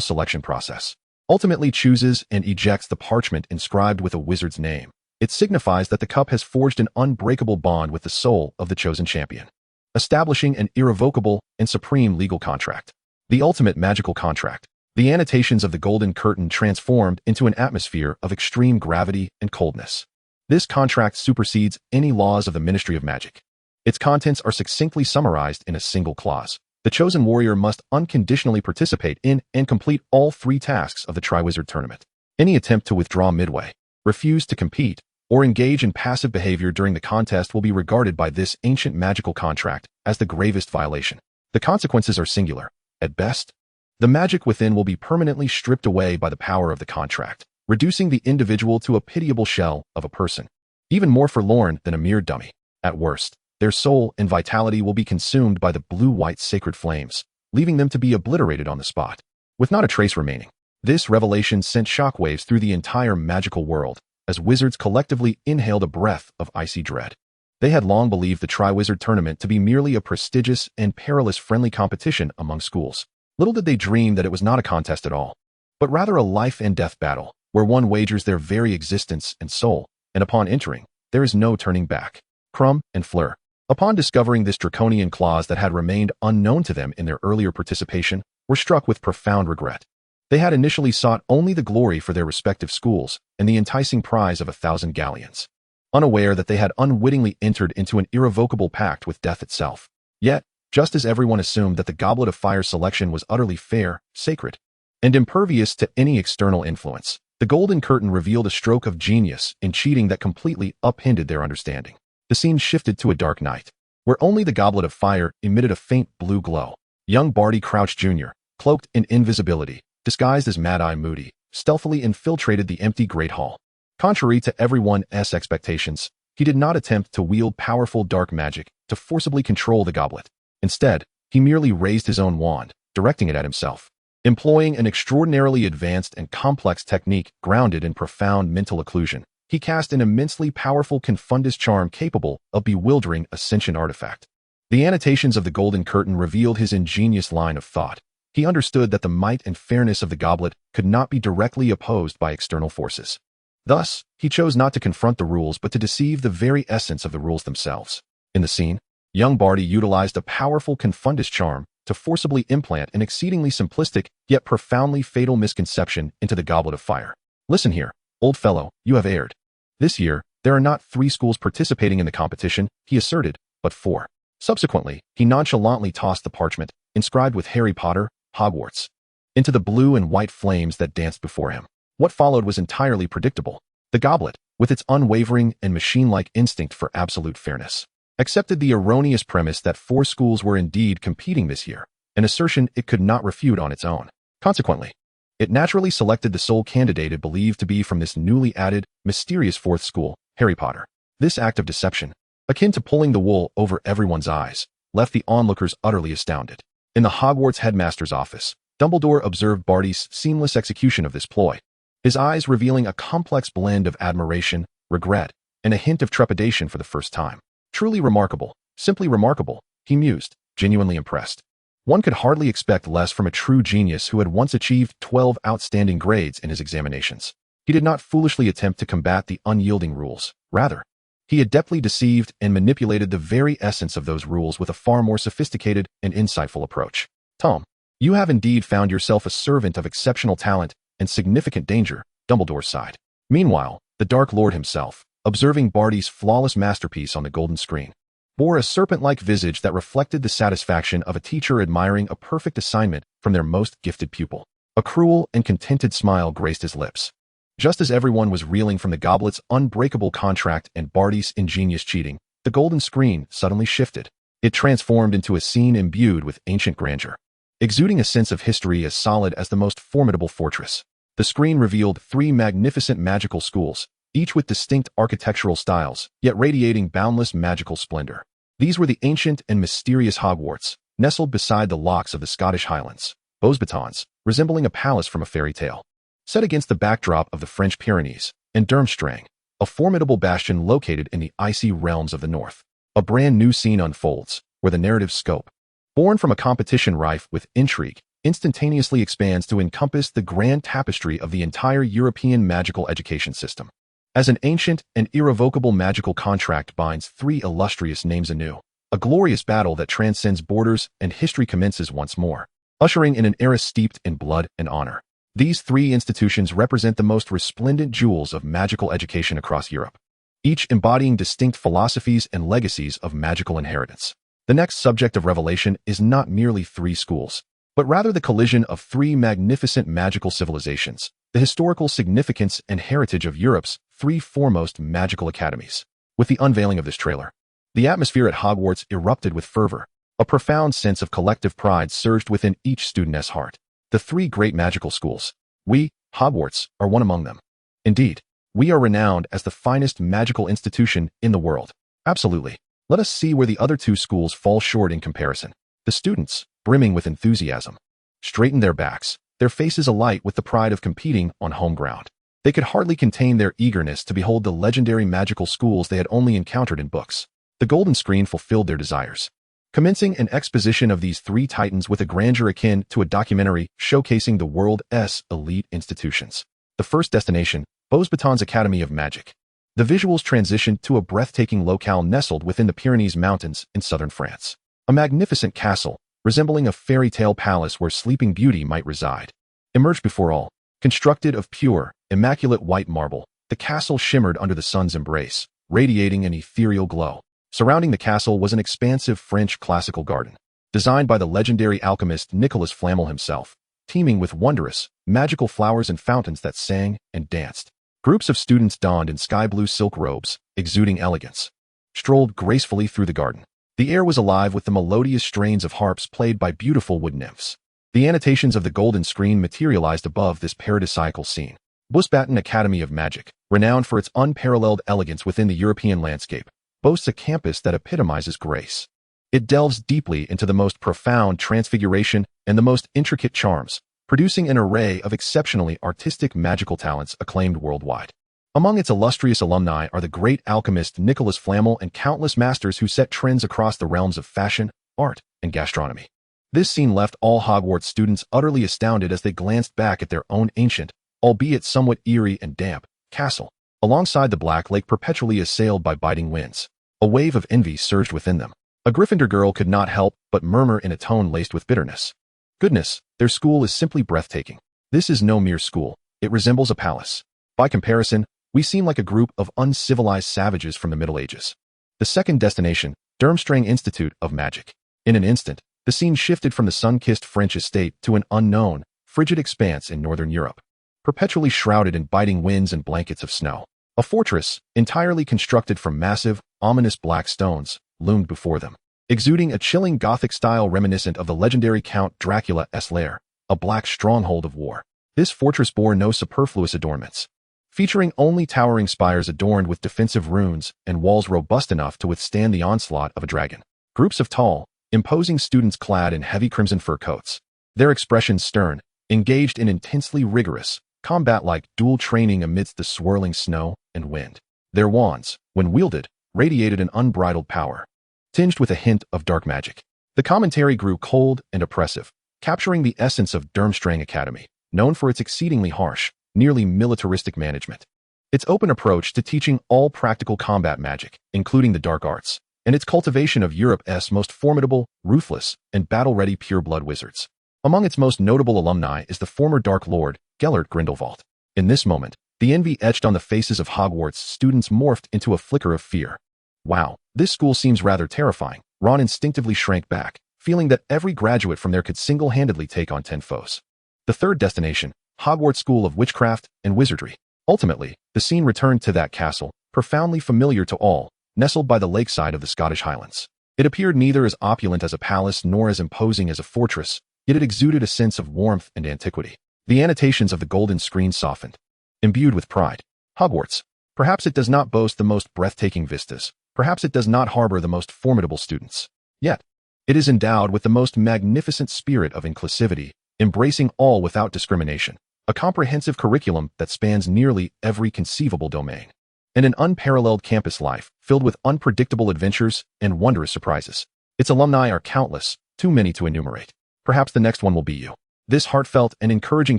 selection process, ultimately chooses and ejects the parchment inscribed with a wizard's name, it signifies that the cup has forged an unbreakable bond with the soul of the chosen champion, establishing an irrevocable and supreme legal contract. The ultimate magical contract. The annotations of the Golden Curtain transformed into an atmosphere of extreme gravity and coldness. This contract supersedes any laws of the Ministry of Magic. Its contents are succinctly summarized in a single clause. The chosen warrior must unconditionally participate in and complete all 3 tasks of the Triwizard Tournament. Any attempt to withdraw midway, refuse to compete, or engage in passive behavior during the contest will be regarded by this ancient magical contract as the gravest violation. The consequences are singular. At best, the magic within will be permanently stripped away by the power of the contract, reducing the individual to a pitiable shell of a person, even more forlorn than a mere dummy. At worst, their soul and vitality will be consumed by the blue-white sacred flames, leaving them to be obliterated on the spot, with not a trace remaining. This revelation sent shockwaves through the entire magical world, as wizards collectively inhaled a breath of icy dread. They had long believed the Triwizard Tournament to be merely a prestigious and perilous friendly competition among schools. Little did they dream that it was not a contest at all, but rather a life-and-death battle, where one wagers their very existence and soul, and upon entering, there is no turning back. Crumb and Fleur, upon discovering this draconian clause that had remained unknown to them in their earlier participation, were struck with profound regret. They had initially sought only the glory for their respective schools and the enticing prize of 1,000 galleons, unaware that they had unwittingly entered into an irrevocable pact with death itself. Yet, just as everyone assumed that the Goblet of Fire's selection was utterly fair, sacred, and impervious to any external influence, the Golden Curtain revealed a stroke of genius in cheating that completely upended their understanding. The scene shifted to a dark night, where only the Goblet of Fire emitted a faint blue glow. Young Barty Crouch Jr., cloaked in invisibility, disguised as Mad-Eye Moody, stealthily infiltrated the empty Great Hall. Contrary to everyone's expectations, he did not attempt to wield powerful dark magic to forcibly control the goblet. Instead, he merely raised his own wand, directing it at himself. Employing an extraordinarily advanced and complex technique grounded in profound mental occlusion, he cast an immensely powerful Confundus charm capable of bewildering a sentient artifact. The annotations of the Golden Curtain revealed his ingenious line of thought. He understood that the might and fairness of the goblet could not be directly opposed by external forces. Thus, he chose not to confront the rules but to deceive the very essence of the rules themselves. In the scene, young Barty utilized a powerful Confundus charm to forcibly implant an exceedingly simplistic yet profoundly fatal misconception into the Goblet of Fire. Listen here, old fellow, you have erred. This year, there are not 3 schools participating in the competition, he asserted, but 4. Subsequently, he nonchalantly tossed the parchment, inscribed with Harry Potter, Hogwarts, into the blue and white flames that danced before him. What followed was entirely predictable. The goblet, with its unwavering and machine-like instinct for absolute fairness, accepted the erroneous premise that 4 schools were indeed competing this year, an assertion it could not refute on its own. Consequently, it naturally selected the sole candidate it believed to be from this newly added, mysterious 4th school, Harry Potter. This act of deception, akin to pulling the wool over everyone's eyes, left the onlookers utterly astounded. In the Hogwarts headmaster's office, Dumbledore observed Barty's seamless execution of this ploy, his eyes revealing a complex blend of admiration, regret, and a hint of trepidation for the first time. Truly remarkable, simply remarkable, he mused, genuinely impressed. One could hardly expect less from a true genius who had once achieved 12 outstanding grades in his examinations. He did not foolishly attempt to combat the unyielding rules. Rather, he adeptly deceived and manipulated the very essence of those rules with a far more sophisticated and insightful approach. Tom, you have indeed found yourself a servant of exceptional talent and significant danger, Dumbledore sighed. Meanwhile, the Dark Lord himself, observing Barty's flawless masterpiece on the golden screen, bore a serpent-like visage that reflected the satisfaction of a teacher admiring a perfect assignment from their most gifted pupil. A cruel and contented smile graced his lips. Just as everyone was reeling from the goblet's unbreakable contract and Barty's ingenious cheating, the golden screen suddenly shifted. It transformed into a scene imbued with ancient grandeur, exuding a sense of history as solid as the most formidable fortress. The screen revealed 3 magnificent magical schools, each with distinct architectural styles, yet radiating boundless magical splendor. These were the ancient and mysterious Hogwarts, nestled beside the lochs of the Scottish Highlands, Beauxbatons, resembling a palace from a fairy tale. Set against the backdrop of the French Pyrenees, and Durmstrang, a formidable bastion located in the icy realms of the north. A brand new scene unfolds, where the narrative scope, born from a competition rife with intrigue, instantaneously expands to encompass the grand tapestry of the entire European magical education system. As an ancient and irrevocable magical contract binds 3 illustrious names anew, a glorious battle that transcends borders and history commences once more, ushering in an era steeped in blood and honor. These 3 institutions represent the most resplendent jewels of magical education across Europe, each embodying distinct philosophies and legacies of magical inheritance. The next subject of revelation is not merely 3 schools, but rather the collision of 3 magnificent magical civilizations, the historical significance and heritage of Europe's 3 foremost magical academies. With the unveiling of this trailer, the atmosphere at Hogwarts erupted with fervor. A profound sense of collective pride surged within each student's heart. The 3 great magical schools. We, Hogwarts, are one among them. Indeed, we are renowned as the finest magical institution in the world. Absolutely. Let us see where the other 2 schools fall short in comparison. The students, brimming with enthusiasm, straightened their backs, their faces alight with the pride of competing on home ground. They could hardly contain their eagerness to behold the legendary magical schools they had only encountered in books. The golden screen fulfilled their desires, commencing an exposition of these 3 titans with a grandeur akin to a documentary showcasing the world's elite institutions. The first destination, Beauxbatons Academy of Magic. The visuals transitioned to a breathtaking locale nestled within the Pyrenees Mountains in southern France. A magnificent castle, resembling a fairy tale palace where Sleeping Beauty might reside, emerged before all. Constructed of pure, immaculate white marble, the castle shimmered under the sun's embrace, radiating an ethereal glow. Surrounding the castle was an expansive French classical garden, designed by the legendary alchemist Nicolas Flamel himself, teeming with wondrous, magical flowers and fountains that sang and danced. Groups of students donned in sky-blue silk robes, exuding elegance, strolled gracefully through the garden. The air was alive with the melodious strains of harps played by beautiful wood nymphs. The annotations of the golden screen materialized above this paradisiacal scene. Beauxbatons Academy of Magic, renowned for its unparalleled elegance within the European landscape, boasts a campus that epitomizes grace. It delves deeply into the most profound transfiguration and the most intricate charms, producing an array of exceptionally artistic magical talents acclaimed worldwide. Among its illustrious alumni are the great alchemist Nicolas Flamel and countless masters who set trends across the realms of fashion, art, and gastronomy. This scene left all Hogwarts students utterly astounded as they glanced back at their own ancient, albeit somewhat eerie and damp, castle. Alongside the Black Lake perpetually assailed by biting winds, a wave of envy surged within them. A Gryffindor girl could not help but murmur in a tone laced with bitterness. Goodness, their school is simply breathtaking. This is no mere school. It resembles a palace. By comparison, we seem like a group of uncivilized savages from the Middle Ages. The second destination, Durmstrang Institute of Magic. In an instant, the scene shifted from the sun-kissed French estate to an unknown, frigid expanse in northern Europe, perpetually shrouded in biting winds and blankets of snow. A fortress, entirely constructed from massive, ominous black stones, loomed before them, exuding a chilling Gothic style reminiscent of the legendary Count Dracula's lair, a black stronghold of war. This fortress bore no superfluous adornments, featuring only towering spires adorned with defensive runes and walls robust enough to withstand the onslaught of a dragon. Groups of tall, imposing students clad in heavy crimson fur coats, their expressions stern, engaged in intensely rigorous, combat-like dual training amidst the swirling snow and wind. Their wands, when wielded, radiated an unbridled power, tinged with a hint of dark magic. The commentary grew cold and oppressive, capturing the essence of Durmstrang Academy, known for its exceedingly harsh, nearly militaristic management. Its open approach to teaching all practical combat magic, including the dark arts, and its cultivation of Europe's most formidable, ruthless, and battle-ready pure-blood wizards. Among its most notable alumni is the former Dark Lord, Gellert Grindelwald. In this moment, the envy etched on the faces of Hogwarts students morphed into a flicker of fear. Wow, this school seems rather terrifying. Ron instinctively shrank back, feeling that every graduate from there could single-handedly take on 10 foes. The third destination, Hogwarts School of Witchcraft and Wizardry. Ultimately, the scene returned to that castle, profoundly familiar to all, nestled by the lakeside of the Scottish Highlands. It appeared neither as opulent as a palace nor as imposing as a fortress, yet it exuded a sense of warmth and antiquity. The annotations of the golden screen softened, imbued with pride. Hogwarts. Perhaps it does not boast the most breathtaking vistas. Perhaps it does not harbor the most formidable students. Yet, it is endowed with the most magnificent spirit of inclusivity, embracing all without discrimination, a comprehensive curriculum that spans nearly every conceivable domain, and an unparalleled campus life filled with unpredictable adventures and wondrous surprises. Its alumni are countless, too many to enumerate. Perhaps the next one will be you. This heartfelt and encouraging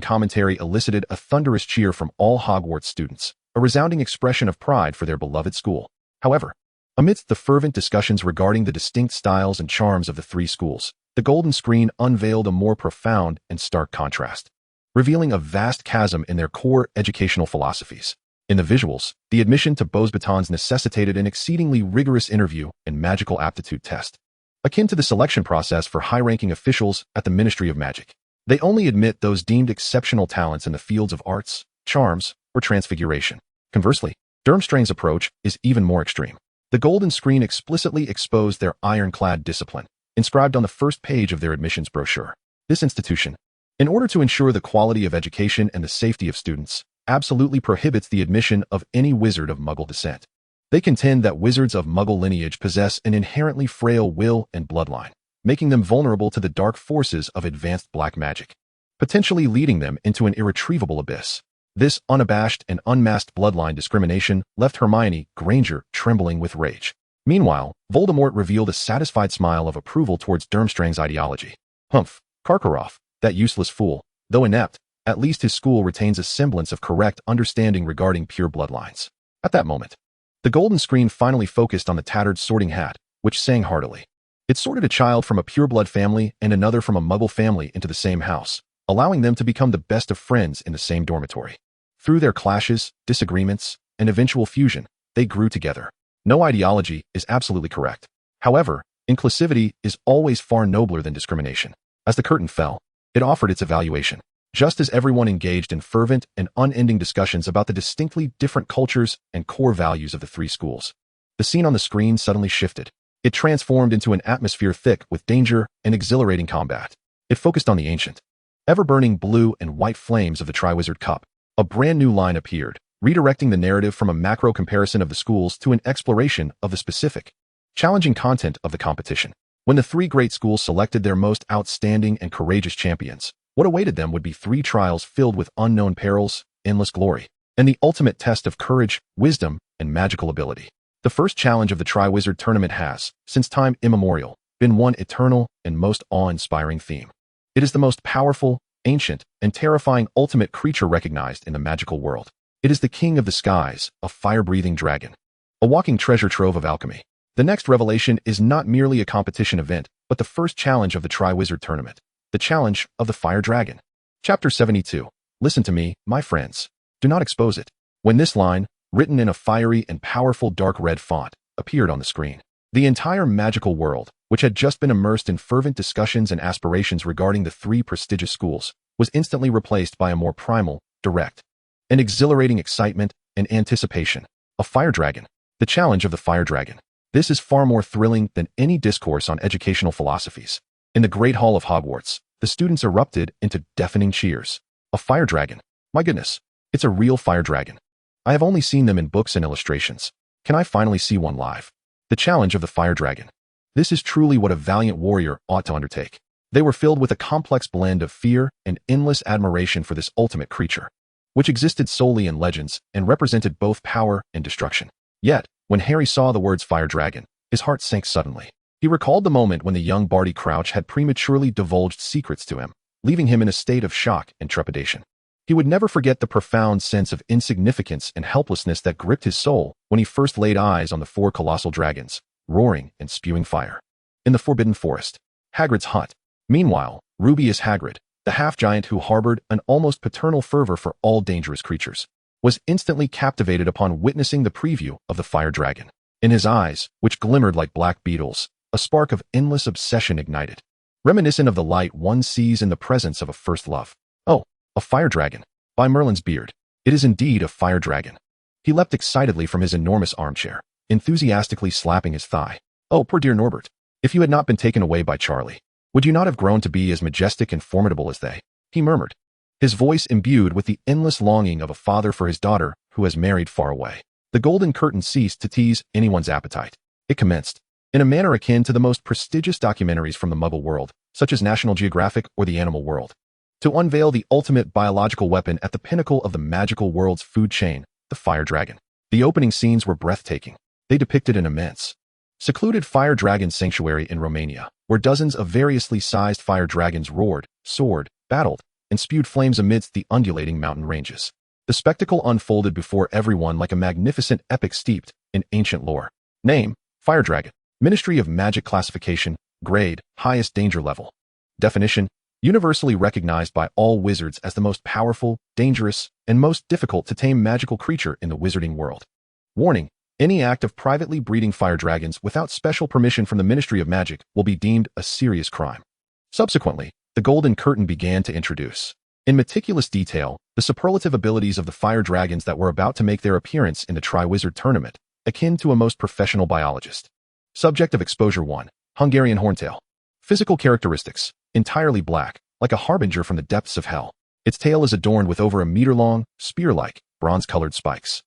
commentary elicited a thunderous cheer from all Hogwarts students, a resounding expression of pride for their beloved school. However, amidst the fervent discussions regarding the distinct styles and charms of the three schools, the golden screen unveiled a more profound and stark contrast, revealing a vast chasm in their core educational philosophies. In the visuals, the admission to Beauxbatons necessitated an exceedingly rigorous interview and magical aptitude test, akin to the selection process for high-ranking officials at the Ministry of Magic. They only admit those deemed exceptional talents in the fields of arts, charms, or transfiguration. Conversely, Durmstrang's approach is even more extreme. The golden screen explicitly exposed their ironclad discipline, inscribed on the first page of their admissions brochure. This institution, in order to ensure the quality of education and the safety of students, absolutely prohibits the admission of any wizard of Muggle descent. They contend that wizards of Muggle lineage possess an inherently frail will and bloodline, making them vulnerable to the dark forces of advanced black magic, potentially leading them into an irretrievable abyss. This unabashed and unmasked bloodline discrimination left Hermione Granger trembling with rage. Meanwhile, Voldemort revealed a satisfied smile of approval towards Durmstrang's ideology. Humph, Karkaroff, that useless fool, though inept, at least his school retains a semblance of correct understanding regarding pure bloodlines. At that moment, the golden screen finally focused on the tattered Sorting Hat, which sang heartily. It sorted a child from a pureblood family and another from a Muggle family into the same house, allowing them to become the best of friends in the same dormitory. Through their clashes, disagreements, and eventual fusion, they grew together. No ideology is absolutely correct. However, inclusivity is always far nobler than discrimination. As the curtain fell, it offered its evaluation. Just as everyone engaged in fervent and unending discussions about the distinctly different cultures and core values of the three schools, the scene on the screen suddenly shifted. It transformed into an atmosphere thick with danger and exhilarating combat. It focused on the ancient, ever-burning blue and white flames of the Triwizard Cup. A brand new line appeared, redirecting the narrative from a macro comparison of the schools to an exploration of the specific, challenging content of the competition. When the three great schools selected their most outstanding and courageous champions, what awaited them would be 3 trials filled with unknown perils, endless glory, and the ultimate test of courage, wisdom, and magical ability. The first challenge of the Triwizard Tournament has, since time immemorial, been one eternal and most awe-inspiring theme. It is the most powerful, ancient, and terrifying ultimate creature recognized in the magical world. It is the king of the skies, a fire-breathing dragon, a walking treasure trove of alchemy. The next revelation is not merely a competition event, but the first challenge of the Triwizard Tournament, the challenge of the Fire Dragon. Chapter 72. Listen to me, my friends. Do not expose it. When this line, written in a fiery and powerful dark red font, appeared on the screen, the entire magical world, which had just been immersed in fervent discussions and aspirations regarding the 3 prestigious schools, was instantly replaced by a more primal, direct, and exhilarating excitement and anticipation. A fire dragon. The challenge of the fire dragon. This is far more thrilling than any discourse on educational philosophies. In the Great Hall of Hogwarts, the students erupted into deafening cheers. A fire dragon. My goodness, it's a real fire dragon. I have only seen them in books and illustrations. Can I finally see one live? The challenge of the fire dragon. This is truly what a valiant warrior ought to undertake. They were filled with a complex blend of fear and endless admiration for this ultimate creature, which existed solely in legends and represented both power and destruction. Yet, when Harry saw the words fire dragon, his heart sank suddenly. He recalled the moment when the young Barty Crouch had prematurely divulged secrets to him, leaving him in a state of shock and trepidation. He would never forget the profound sense of insignificance and helplessness that gripped his soul when he first laid eyes on the 4 colossal dragons, roaring and spewing fire. In the Forbidden Forest, Hagrid's hut. Meanwhile, Ruby is Hagrid, the half-giant who harbored an almost paternal fervor for all dangerous creatures, was instantly captivated upon witnessing the preview of the fire dragon. In his eyes, which glimmered like black beetles, a spark of endless obsession ignited, reminiscent of the light one sees in the presence of a first love. Oh, a fire dragon. By Merlin's beard, it is indeed a fire dragon. He leapt excitedly from his enormous armchair, enthusiastically slapping his thigh. Oh, poor dear Norbert. If you had not been taken away by Charlie, would you not have grown to be as majestic and formidable as they? He murmured, his voice imbued with the endless longing of a father for his daughter who has married far away. The golden curtain ceased to tease anyone's appetite. It commenced, in a manner akin to the most prestigious documentaries from the Muggle world, such as National Geographic or the Animal World, to unveil the ultimate biological weapon at the pinnacle of the magical world's food chain, the fire dragon. The opening scenes were breathtaking. They depicted an immense, secluded fire dragon sanctuary in Romania, where dozens of variously sized fire dragons roared, soared, battled, and spewed flames amidst the undulating mountain ranges. The spectacle unfolded before everyone like a magnificent epic steeped in ancient lore. Name: Fire Dragon. Ministry of Magic Classification: Grade: Highest Danger Level. Definition: universally recognized by all wizards as the most powerful, dangerous, and most difficult to tame magical creature in the wizarding world. Warning: any act of privately breeding fire dragons without special permission from the Ministry of Magic will be deemed a serious crime. Subsequently, the Golden Curtain began to introduce, in meticulous detail, the superlative abilities of the fire dragons that were about to make their appearance in the Triwizard Tournament, akin to a most professional biologist. Subject of Exposure 1. Hungarian Horntail. Physical characteristics: entirely black, like a harbinger from the depths of hell. Its tail is adorned with over a meter-long, spear-like, bronze-colored spikes.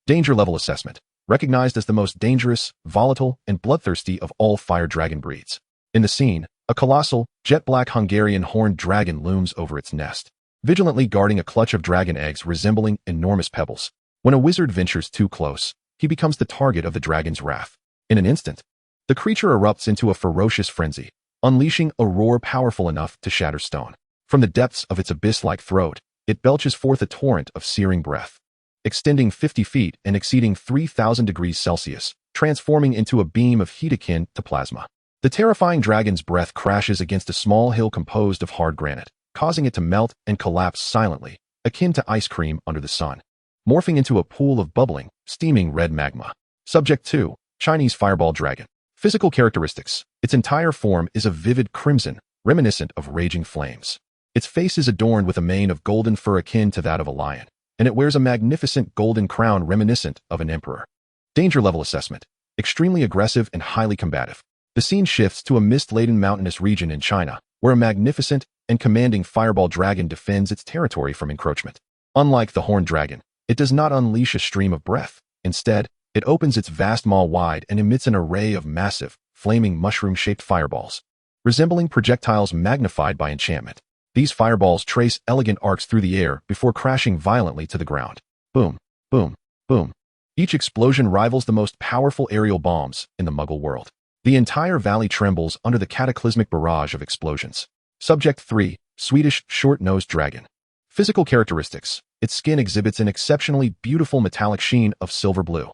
Danger Level Assessment: recognized as the most dangerous, volatile, and bloodthirsty of all fire dragon breeds. In the scene, a colossal, jet-black Hungarian horned dragon looms over its nest, vigilantly guarding a clutch of dragon eggs resembling enormous pebbles. When a wizard ventures too close, he becomes the target of the dragon's wrath. In an instant, the creature erupts into a ferocious frenzy, unleashing a roar powerful enough to shatter stone. From the depths of its abyss-like throat, it belches forth a torrent of searing breath, extending 50 feet and exceeding 3,000 degrees Celsius, transforming into a beam of heat akin to plasma. The terrifying dragon's breath crashes against a small hill composed of hard granite, causing it to melt and collapse silently, akin to ice cream under the sun, morphing into a pool of bubbling, steaming red magma. Subject 2. Chinese Fireball Dragon. Physical characteristics: its entire form is a vivid crimson, reminiscent of raging flames. Its face is adorned with a mane of golden fur akin to that of a lion, and it wears a magnificent golden crown reminiscent of an emperor. Danger Level Assessment: extremely aggressive and highly combative. The scene shifts to a mist-laden mountainous region in China, where a magnificent and commanding fireball dragon defends its territory from encroachment. Unlike the horned dragon, it does not unleash a stream of breath. Instead, it opens its vast maw wide and emits an array of massive, flaming mushroom-shaped fireballs, resembling projectiles magnified by enchantment. These fireballs trace elegant arcs through the air before crashing violently to the ground. Boom, boom, boom. Each explosion rivals the most powerful aerial bombs in the Muggle world. The entire valley trembles under the cataclysmic barrage of explosions. Subject 3. Swedish Short-Nosed Dragon. Physical characteristics: its skin exhibits an exceptionally beautiful metallic sheen of silver blue.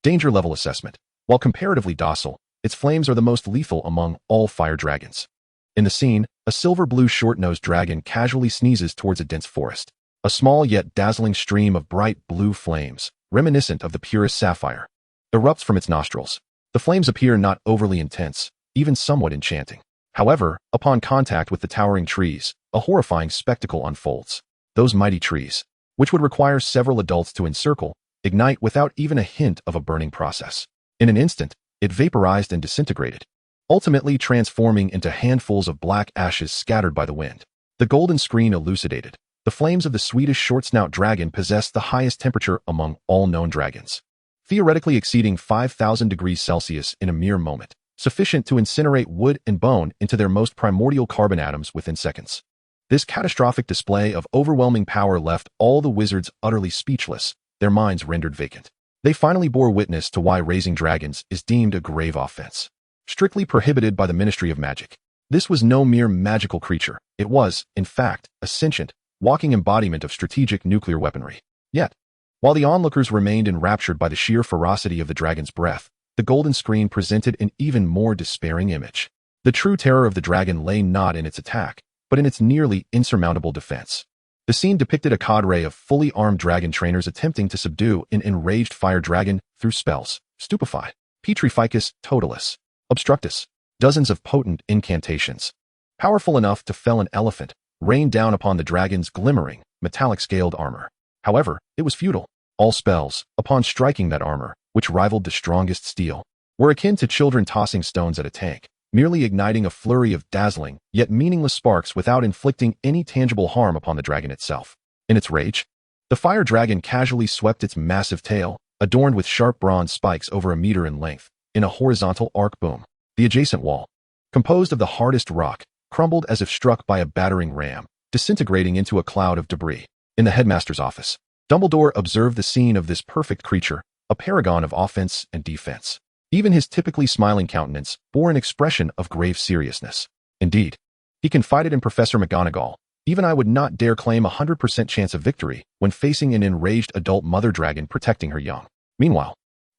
Danger Level Assessment: while comparatively docile, its flames are the most lethal among all fire dragons. In the scene, a silver blue short-nosed dragon casually sneezes towards a dense forest. A small yet dazzling stream of bright blue flames, reminiscent of the purest sapphire, erupts from its nostrils. The flames appear not overly intense, even somewhat enchanting. However, upon contact with the towering trees, a horrifying spectacle unfolds. Those mighty trees, which would require several adults to encircle, ignite without even a hint of a burning process. In an instant, it vaporized and disintegrated, ultimately transforming into handfuls of black ashes scattered by the wind. The golden screen elucidated. The flames of the Swedish short-snout dragon possessed the highest temperature among all known dragons, theoretically exceeding 5,000 degrees Celsius in a mere moment, sufficient to incinerate wood and bone into their most primordial carbon atoms within seconds. This catastrophic display of overwhelming power left all the wizards utterly speechless, their minds rendered vacant. They finally bore witness to why raising dragons is deemed a grave offense, strictly prohibited by the Ministry of Magic. This was no mere magical creature. It was, in fact, a sentient, walking embodiment of strategic nuclear weaponry. Yet, while the onlookers remained enraptured by the sheer ferocity of the dragon's breath, the golden screen presented an even more despairing image. The true terror of the dragon lay not in its attack, but in its nearly insurmountable defense. The scene depicted a cadre of fully armed dragon trainers attempting to subdue an enraged fire dragon through spells: Stupefy, Petrificus Totalis, Obstructus, dozens of potent incantations, powerful enough to fell an elephant, rained down upon the dragon's glimmering, metallic-scaled armor. However, it was futile. All spells, upon striking that armor, which rivaled the strongest steel, were akin to children tossing stones at a tank. merely igniting a flurry of dazzling, yet meaningless sparks without inflicting any tangible harm upon the dragon itself. In its rage, the fire dragon casually swept its massive tail, adorned with sharp bronze spikes over a meter in length, in a horizontal arc boom. The adjacent wall, composed of the hardest rock, crumbled as if struck by a battering ram, disintegrating into a cloud of debris. In the headmaster's office, Dumbledore observed the scene of this perfect creature, a paragon of offense and defense. Even his typically smiling countenance bore an expression of grave seriousness. Indeed, he confided in Professor McGonagall, "Even I would not dare claim 100% chance of victory when facing an enraged adult mother dragon protecting her young." Meanwhile,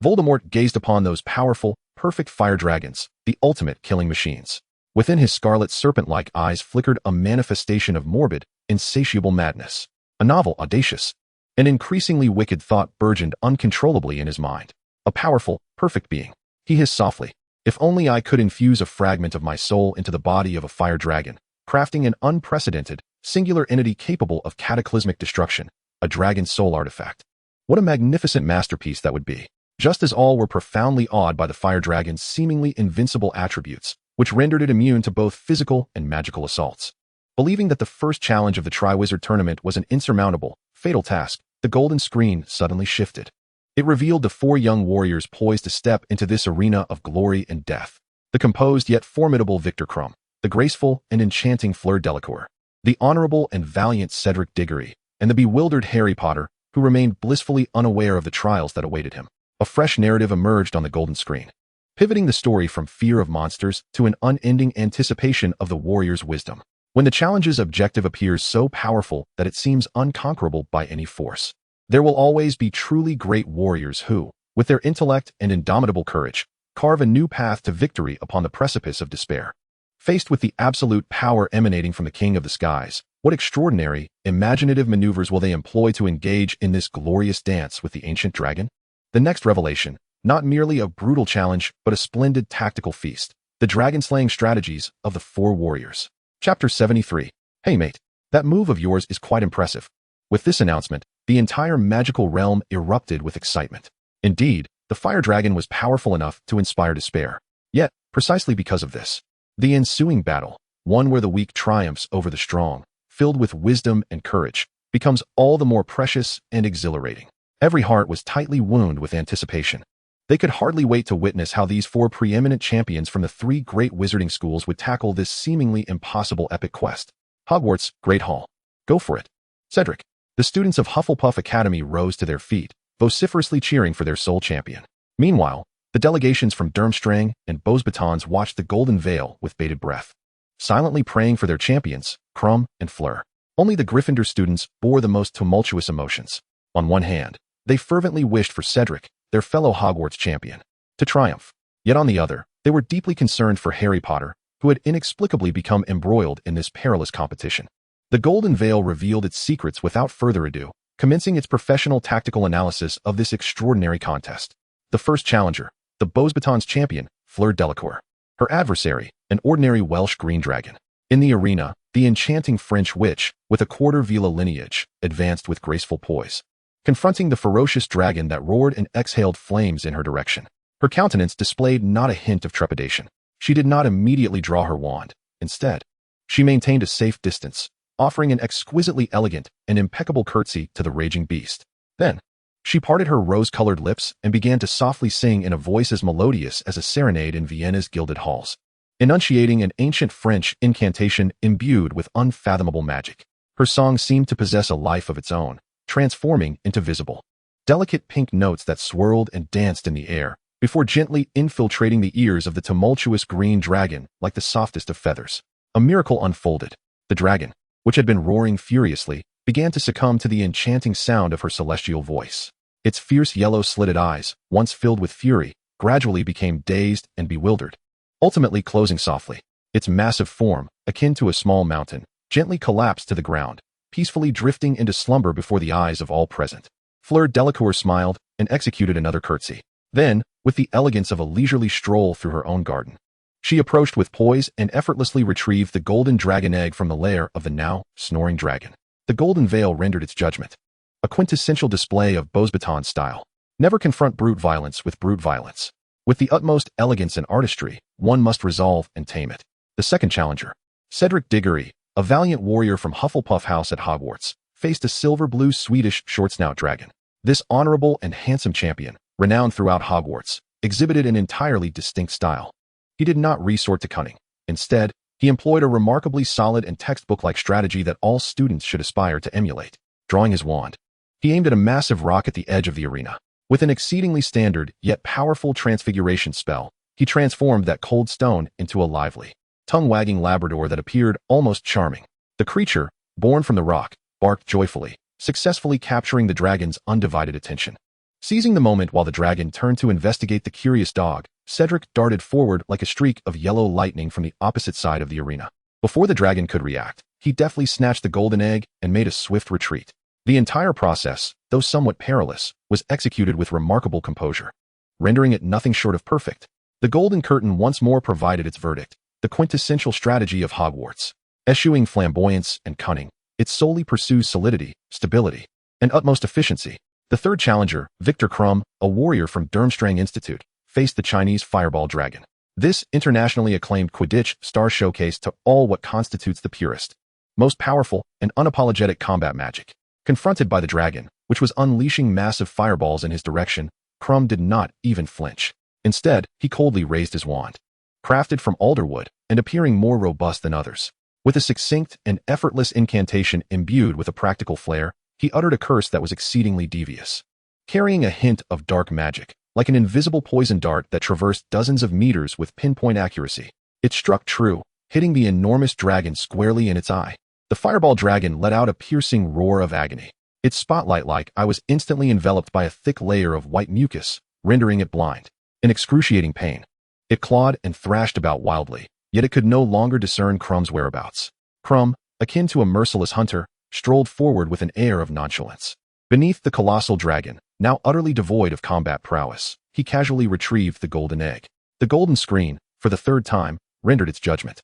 Voldemort gazed upon those powerful, perfect fire dragons, the ultimate killing machines. Within his scarlet serpent-like eyes flickered a manifestation of morbid, insatiable madness. A novel, audacious, and increasingly wicked thought burgeoned uncontrollably in his mind. A powerful, perfect being. He hissed softly. If only I could infuse a fragment of my soul into the body of a fire dragon, crafting an unprecedented, singular entity capable of cataclysmic destruction, a dragon soul artifact. What a magnificent masterpiece that would be. Just as all were profoundly awed by the fire dragon's seemingly invincible attributes, which rendered it immune to both physical and magical assaults. Believing that the first challenge of the Triwizard Tournament was an insurmountable, fatal task, the golden screen suddenly shifted. It revealed the four young warriors poised to step into this arena of glory and death. The composed yet formidable Victor Krum, the graceful and enchanting Fleur Delacour, the honorable and valiant Cedric Diggory, and the bewildered Harry Potter, who remained blissfully unaware of the trials that awaited him. A fresh narrative emerged on the golden screen, pivoting the story from fear of monsters to an unending anticipation of the warrior's wisdom. When the challenge's objective appears so powerful that it seems unconquerable by any force, there will always be truly great warriors who, with their intellect and indomitable courage, carve a new path to victory upon the precipice of despair. Faced with the absolute power emanating from the King of the Skies, what extraordinary, imaginative maneuvers will they employ to engage in this glorious dance with the ancient dragon? The next revelation, not merely a brutal challenge, but a splendid tactical feast, the dragon-slaying strategies of the four warriors. Chapter 73. Hey mate, that move of yours is quite impressive. With this announcement, the entire magical realm erupted with excitement. Indeed, the fire dragon was powerful enough to inspire despair. Yet, precisely because of this, the ensuing battle, one where the weak triumphs over the strong, filled with wisdom and courage, becomes all the more precious and exhilarating. Every heart was tightly wound with anticipation. They could hardly wait to witness how these four preeminent champions from the three great wizarding schools would tackle this seemingly impossible epic quest. Hogwarts, Great Hall. Go for it. Cedric. The students of Hufflepuff Academy rose to their feet, vociferously cheering for their sole champion. Meanwhile, the delegations from Durmstrang and Beauxbatons watched the Golden Veil with bated breath, silently praying for their champions, Krum and Fleur. Only the Gryffindor students bore the most tumultuous emotions. On one hand, they fervently wished for Cedric, their fellow Hogwarts champion, to triumph. Yet on the other, they were deeply concerned for Harry Potter, who had inexplicably become embroiled in this perilous competition. The Golden Veil revealed its secrets without further ado, commencing its professional tactical analysis of this extraordinary contest. The first challenger, the Beauxbatons champion, Fleur Delacour. Her adversary, an ordinary Welsh green dragon. In the arena, the enchanting French witch, with a quarter Vila lineage, advanced with graceful poise, confronting the ferocious dragon that roared and exhaled flames in her direction. Her countenance displayed not a hint of trepidation. She did not immediately draw her wand. Instead, she maintained a safe distance, offering an exquisitely elegant and impeccable curtsy to the raging beast. Then, she parted her rose-colored lips and began to softly sing in a voice as melodious as a serenade in Vienna's gilded halls, enunciating an ancient French incantation imbued with unfathomable magic. Her song seemed to possess a life of its own, transforming into visible, delicate pink notes that swirled and danced in the air, before gently infiltrating the ears of the tumultuous green dragon like the softest of feathers. A miracle unfolded. The dragon, which had been roaring furiously, began to succumb to the enchanting sound of her celestial voice. Its fierce yellow-slitted eyes, once filled with fury, gradually became dazed and bewildered, ultimately closing softly. Its massive form, akin to a small mountain, gently collapsed to the ground, peacefully drifting into slumber before the eyes of all present. Fleur Delacour smiled and executed another curtsy. Then, with the elegance of a leisurely stroll through her own garden, she approached with poise and effortlessly retrieved the golden dragon egg from the lair of the now snoring dragon. The Golden Veil rendered its judgment, a quintessential display of Beauxbaton style. Never confront brute violence with brute violence. With the utmost elegance and artistry, one must resolve and tame it. The second challenger, Cedric Diggory, a valiant warrior from Hufflepuff House at Hogwarts, faced a silver-blue Swedish short-snout dragon. This honorable and handsome champion, renowned throughout Hogwarts, exhibited an entirely distinct style. He did not resort to cunning. Instead, he employed a remarkably solid and textbook-like strategy that all students should aspire to emulate. Drawing his wand, he aimed at a massive rock at the edge of the arena. With an exceedingly standard yet powerful transfiguration spell, he transformed that cold stone into a lively, tongue-wagging Labrador that appeared almost charming. The creature, born from the rock, barked joyfully, successfully capturing the dragon's undivided attention. Seizing the moment while the dragon turned to investigate the curious dog, Cedric darted forward like a streak of yellow lightning from the opposite side of the arena. Before the dragon could react, he deftly snatched the golden egg and made a swift retreat. The entire process, though somewhat perilous, was executed with remarkable composure, rendering it nothing short of perfect. The golden curtain once more provided its verdict, the quintessential strategy of Hogwarts. Eschewing flamboyance and cunning, it solely pursues solidity, stability, and utmost efficiency. The third challenger, Victor Krum, a warrior from Durmstrang Institute, faced the Chinese Fireball Dragon. This internationally acclaimed Quidditch star showcased to all what constitutes the purest, most powerful, and unapologetic combat magic. Confronted by the dragon, which was unleashing massive fireballs in his direction, Krum did not even flinch. Instead, he coldly raised his wand. Crafted from alderwood and appearing more robust than others. With a succinct and effortless incantation imbued with a practical flair, he uttered a curse that was exceedingly devious, carrying a hint of dark magic, like an invisible poison dart that traversed dozens of meters with pinpoint accuracy. It struck true, hitting the enormous dragon squarely in its eye. The Fireball Dragon let out a piercing roar of agony. Its spotlight-like eye was instantly enveloped by a thick layer of white mucus, rendering it blind. In excruciating pain, it clawed and thrashed about wildly, yet it could no longer discern Krum's whereabouts. Krum, akin to a merciless hunter, strolled forward with an air of nonchalance. Beneath the colossal dragon, now utterly devoid of combat prowess, he casually retrieved the golden egg. The golden screen, for the third time, rendered its judgment.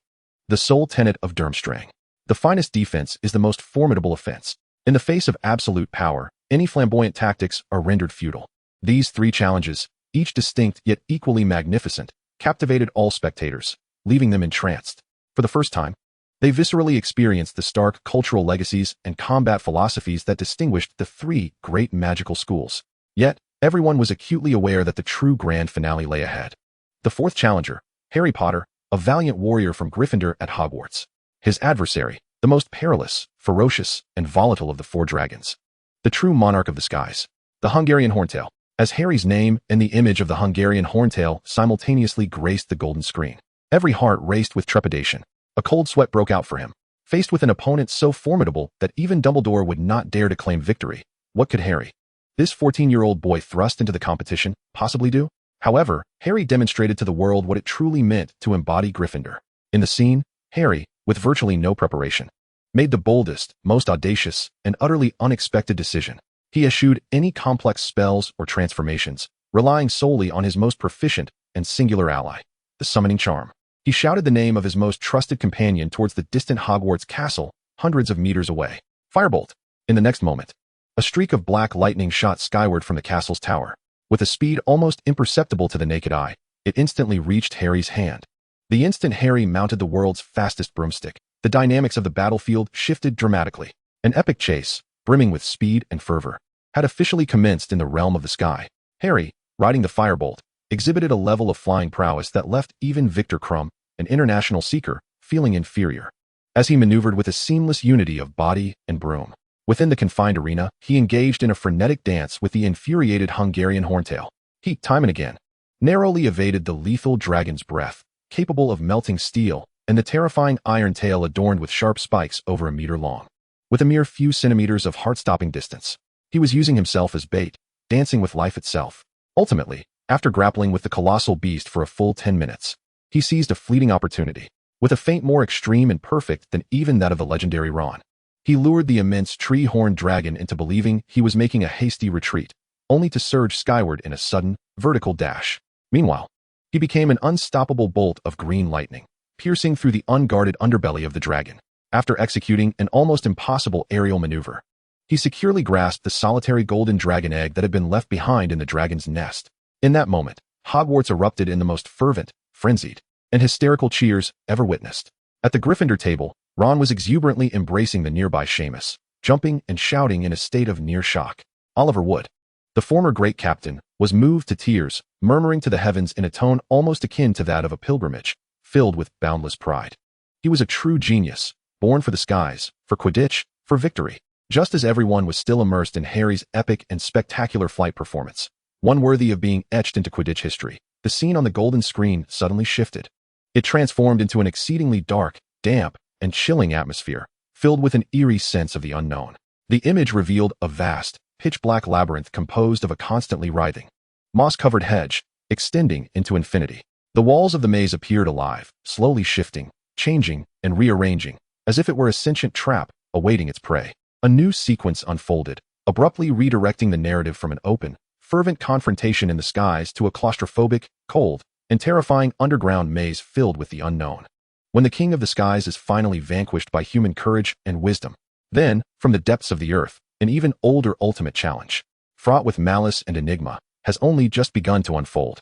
The sole tenet of Durmstrang. The finest defense is the most formidable offense. In the face of absolute power, any flamboyant tactics are rendered futile. These three challenges, each distinct yet equally magnificent, captivated all spectators, leaving them entranced. For the first time, they viscerally experienced the stark cultural legacies and combat philosophies that distinguished the three great magical schools. Yet, everyone was acutely aware that the true grand finale lay ahead. The fourth challenger, Harry Potter, a valiant warrior from Gryffindor at Hogwarts. His adversary, the most perilous, ferocious, and volatile of the four dragons. The true monarch of the skies, the Hungarian Horntail. As Harry's name and the image of the Hungarian Horntail simultaneously graced the golden screen, every heart raced with trepidation. A cold sweat broke out for him. Faced with an opponent so formidable that even Dumbledore would not dare to claim victory, what could Harry, this 14-year-old boy thrust into the competition, possibly do? However, Harry demonstrated to the world what it truly meant to embody Gryffindor. In the scene, Harry, with virtually no preparation, made the boldest, most audacious, and utterly unexpected decision. He eschewed any complex spells or transformations, relying solely on his most proficient and singular ally, the summoning charm. He shouted the name of his most trusted companion towards the distant Hogwarts castle, hundreds of meters away. Firebolt! In the next moment, a streak of black lightning shot skyward from the castle's tower. With a speed almost imperceptible to the naked eye, it instantly reached Harry's hand. The instant Harry mounted the world's fastest broomstick, the dynamics of the battlefield shifted dramatically. An epic chase, brimming with speed and fervor, had officially commenced in the realm of the sky. Harry, riding the Firebolt, exhibited a level of flying prowess that left even Victor Krum, an international seeker, feeling inferior. As he maneuvered with a seamless unity of body and broom, within the confined arena, he engaged in a frenetic dance with the infuriated Hungarian Horntail. He, time and again, narrowly evaded the lethal dragon's breath, capable of melting steel, and the terrifying iron tail adorned with sharp spikes over a meter long. With a mere few centimeters of heart-stopping distance, he was using himself as bait, dancing with life itself. Ultimately, after grappling with the colossal beast for a full 10 minutes, he seized a fleeting opportunity. With a feint more extreme and perfect than even that of the legendary Ron, he lured the immense tree-horned dragon into believing he was making a hasty retreat, only to surge skyward in a sudden, vertical dash. Meanwhile, he became an unstoppable bolt of green lightning, piercing through the unguarded underbelly of the dragon. After executing an almost impossible aerial maneuver, he securely grasped the solitary golden dragon egg that had been left behind in the dragon's nest. In that moment, Hogwarts erupted in the most fervent, frenzied, and hysterical cheers ever witnessed. At the Gryffindor table, Ron was exuberantly embracing the nearby Seamus, jumping and shouting in a state of near shock. Oliver Wood, the former great captain, was moved to tears, murmuring to the heavens in a tone almost akin to that of a pilgrimage, filled with boundless pride. He was a true genius, born for the skies, for Quidditch, for victory. Just as everyone was still immersed in Harry's epic and spectacular flight performance, one worthy of being etched into Quidditch history, the scene on the golden screen suddenly shifted. It transformed into an exceedingly dark, damp, and chilling atmosphere, filled with an eerie sense of the unknown. The image revealed a vast, pitch-black labyrinth composed of a constantly writhing, moss-covered hedge, extending into infinity. The walls of the maze appeared alive, slowly shifting, changing, and rearranging, as if it were a sentient trap awaiting its prey. A new sequence unfolded, abruptly redirecting the narrative from an open, fervent confrontation in the skies to a claustrophobic, cold, and terrifying underground maze filled with the unknown. When the King of the Skies is finally vanquished by human courage and wisdom, then, from the depths of the earth, an even older ultimate challenge, fraught with malice and enigma, has only just begun to unfold.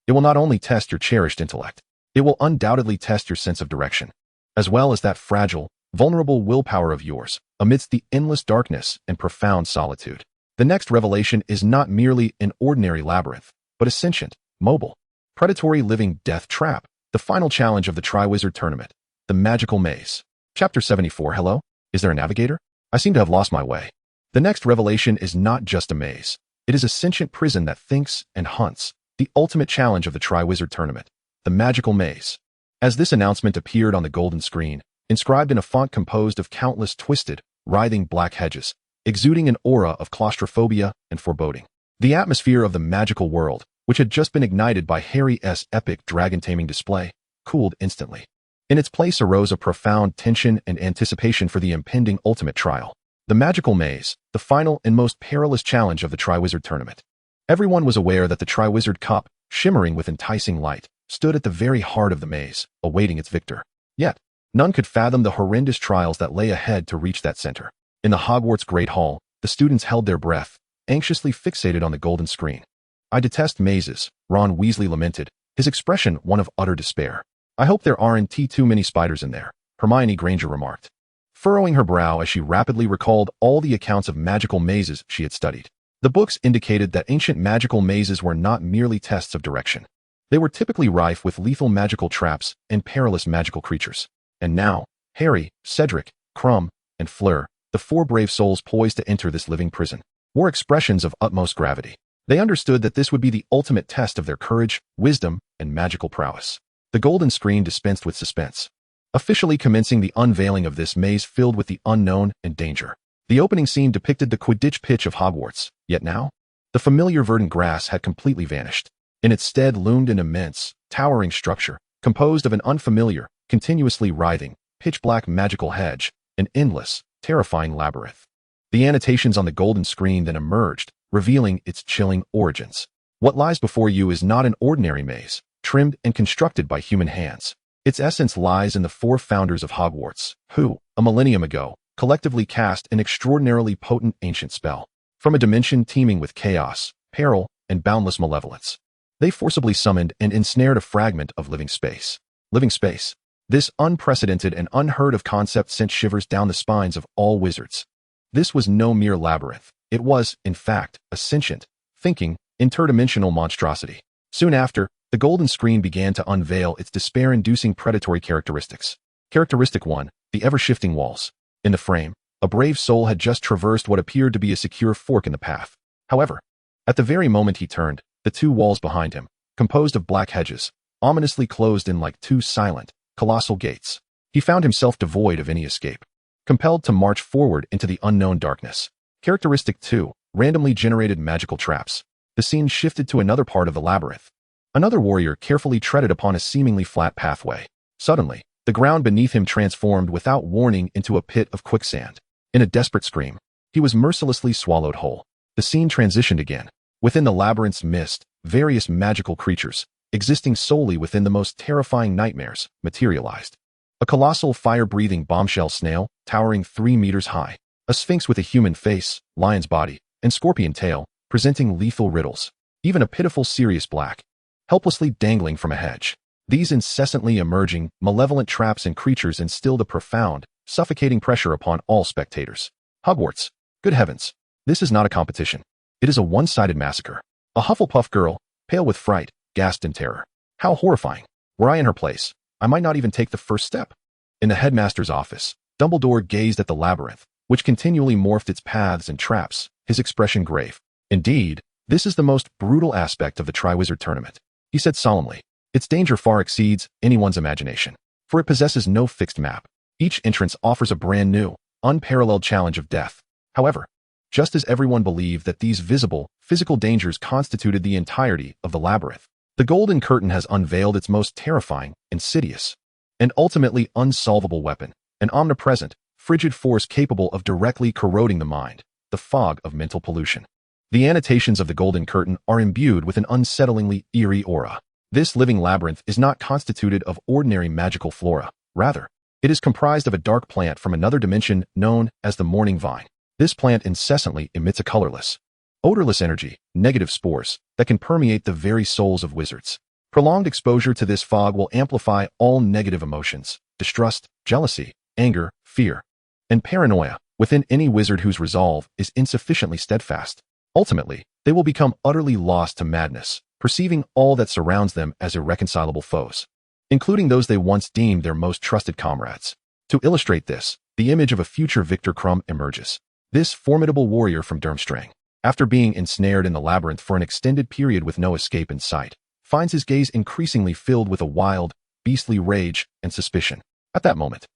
It will not only test your cherished intellect, it will undoubtedly test your sense of direction, as well as that fragile, vulnerable willpower of yours, amidst the endless darkness and profound solitude. The next revelation is not merely an ordinary labyrinth, but a sentient, mobile, predatory living death trap, the final challenge of the Triwizard Tournament, the magical maze. Chapter 74. Hello? Is there a navigator? I seem to have lost my way. The next revelation is not just a maze. It is a sentient prison that thinks and hunts, the ultimate challenge of the Triwizard Tournament, the magical maze. As this announcement appeared on the golden screen, inscribed in a font composed of countless twisted, writhing black hedges, exuding an aura of claustrophobia and foreboding, the atmosphere of the magical world, which had just been ignited by Harry's epic dragon-taming display, cooled instantly. In its place arose a profound tension and anticipation for the impending ultimate trial, the magical maze, the final and most perilous challenge of the Triwizard Tournament. Everyone was aware that the Triwizard Cup, shimmering with enticing light, stood at the very heart of the maze, awaiting its victor. Yet, none could fathom the horrendous trials that lay ahead to reach that center. In the Hogwarts Great Hall, the students held their breath, anxiously fixated on the golden screen. I detest mazes, Ron Weasley lamented, his expression one of utter despair. I hope there aren't too many spiders in there, Hermione Granger remarked, furrowing her brow as she rapidly recalled all the accounts of magical mazes she had studied. The books indicated that ancient magical mazes were not merely tests of direction. They were typically rife with lethal magical traps and perilous magical creatures. And now, Harry, Cedric, Krum, and Fleur, the four brave souls poised to enter this living prison, wore expressions of utmost gravity. They understood that this would be the ultimate test of their courage, wisdom, and magical prowess. The golden screen dispensed with suspense, officially commencing the unveiling of this maze filled with the unknown and danger. The opening scene depicted the Quidditch pitch of Hogwarts, yet now, the familiar verdant grass had completely vanished. In its stead loomed an immense, towering structure, composed of an unfamiliar, continuously writhing, pitch-black magical hedge, an endless, terrifying labyrinth. The annotations on the golden screen then emerged, revealing its chilling origins. What lies before you is not an ordinary maze, trimmed and constructed by human hands. Its essence lies in the four founders of Hogwarts, who, a millennium ago, collectively cast an extraordinarily potent ancient spell. From a dimension teeming with chaos, peril, and boundless malevolence, they forcibly summoned and ensnared a fragment of living space. Living space. This unprecedented and unheard-of concept sent shivers down the spines of all wizards. This was no mere labyrinth. It was, in fact, a sentient, thinking, interdimensional monstrosity. Soon after, the golden screen began to unveil its despair-inducing predatory characteristics. Characteristic 1, the ever-shifting walls. In the frame, a brave soul had just traversed what appeared to be a secure fork in the path. However, at the very moment he turned, the two walls behind him, composed of black hedges, ominously closed in like two silent, colossal gates. He found himself devoid of any escape, compelled to march forward into the unknown darkness. Characteristic 2, randomly generated magical traps. The scene shifted to another part of the labyrinth. Another warrior carefully treaded upon a seemingly flat pathway. Suddenly, the ground beneath him transformed without warning into a pit of quicksand. In a desperate scream, he was mercilessly swallowed whole. The scene transitioned again. Within the labyrinth's mist, various magical creatures, existing solely within the most terrifying nightmares, materialized. A colossal fire-breathing bombshell snail, towering 3 meters high. A sphinx with a human face, lion's body, and scorpion tail, presenting lethal riddles. Even a pitiful Sirius Black, helplessly dangling from a hedge. These incessantly emerging, malevolent traps and creatures instilled a profound, suffocating pressure upon all spectators. Hogwarts. Good heavens. This is not a competition. It is a one-sided massacre. A Hufflepuff girl, pale with fright, gasped in terror. How horrifying. Were I in her place, I might not even take the first step. In the headmaster's office, Dumbledore gazed at the labyrinth, which continually morphed its paths and traps, his expression grave. Indeed, this is the most brutal aspect of the Triwizard Tournament, he said solemnly. Its danger far exceeds anyone's imagination, for it possesses no fixed map. Each entrance offers a brand new, unparalleled challenge of death. However, just as everyone believed that these visible, physical dangers constituted the entirety of the labyrinth, the Golden Curtain has unveiled its most terrifying, insidious, and ultimately unsolvable weapon, an omnipresent, frigid force capable of directly corroding the mind, the fog of mental pollution. The annotations of the Golden Curtain are imbued with an unsettlingly eerie aura. This living labyrinth is not constituted of ordinary magical flora. Rather, it is comprised of a dark plant from another dimension known as the Morning Vine. This plant incessantly emits a colorless, odorless energy, negative spores, that can permeate the very souls of wizards. Prolonged exposure to this fog will amplify all negative emotions, distrust, jealousy, anger, fear, and paranoia within any wizard whose resolve is insufficiently steadfast. Ultimately, they will become utterly lost to madness, perceiving all that surrounds them as irreconcilable foes, including those they once deemed their most trusted comrades. To illustrate this, the image of a future Victor Crumb emerges. This formidable warrior from Durmstrang, after being ensnared in the labyrinth for an extended period with no escape in sight, finds his gaze increasingly filled with a wild, beastly rage and suspicion. At that moment,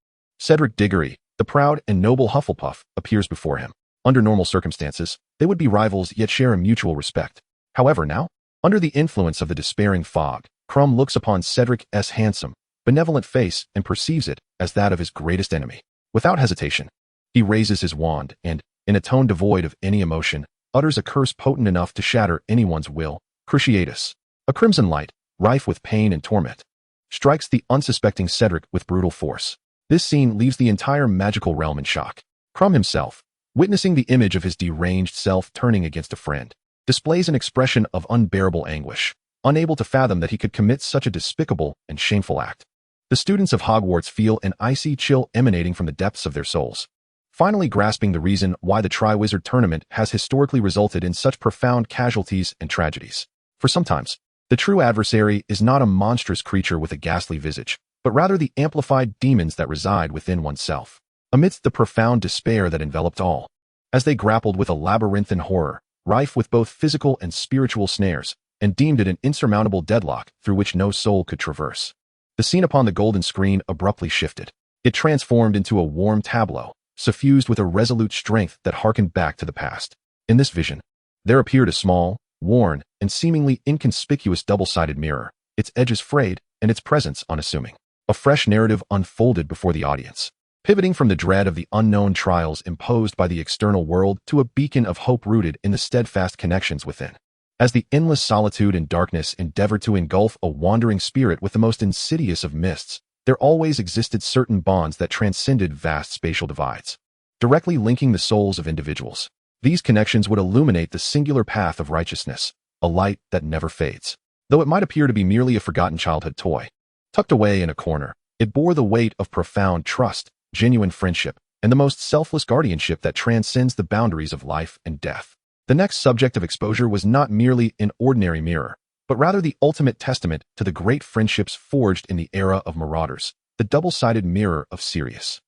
Cedric Diggory, the proud and noble Hufflepuff, appears before him. Under normal circumstances, they would be rivals yet share a mutual respect. However, now, under the influence of the despairing fog, Crumb looks upon Cedric's handsome, benevolent face and perceives it as that of his greatest enemy. Without hesitation, he raises his wand and, in a tone devoid of any emotion, utters a curse potent enough to shatter anyone's will. Cruciatus. A crimson light, rife with pain and torment, strikes the unsuspecting Cedric with brutal force. This scene leaves the entire magical realm in shock. Crumb himself, witnessing the image of his deranged self turning against a friend, displays an expression of unbearable anguish, unable to fathom that he could commit such a despicable and shameful act. The students of Hogwarts feel an icy chill emanating from the depths of their souls, finally grasping the reason why the Triwizard Tournament has historically resulted in such profound casualties and tragedies. For sometimes, the true adversary is not a monstrous creature with a ghastly visage, but rather the amplified demons that reside within oneself. Amidst the profound despair that enveloped all, as they grappled with a labyrinthine horror, rife with both physical and spiritual snares, and deemed it an insurmountable deadlock through which no soul could traverse, the scene upon the golden screen abruptly shifted. It transformed into a warm tableau, suffused with a resolute strength that harkened back to the past. In this vision, there appeared a small, worn, and seemingly inconspicuous double-sided mirror, its edges frayed and its presence unassuming. A fresh narrative unfolded before the audience, pivoting from the dread of the unknown trials imposed by the external world to a beacon of hope rooted in the steadfast connections within. As the endless solitude and darkness endeavored to engulf a wandering spirit with the most insidious of mists, there always existed certain bonds that transcended vast spatial divides, directly linking the souls of individuals. These connections would illuminate the singular path of righteousness, a light that never fades. Though it might appear to be merely a forgotten childhood toy, tucked away in a corner, it bore the weight of profound trust, genuine friendship, and the most selfless guardianship that transcends the boundaries of life and death. The next subject of exposure was not merely an ordinary mirror, but rather the ultimate testament to the great friendships forged in the era of Marauders, the double-sided mirror of Sirius.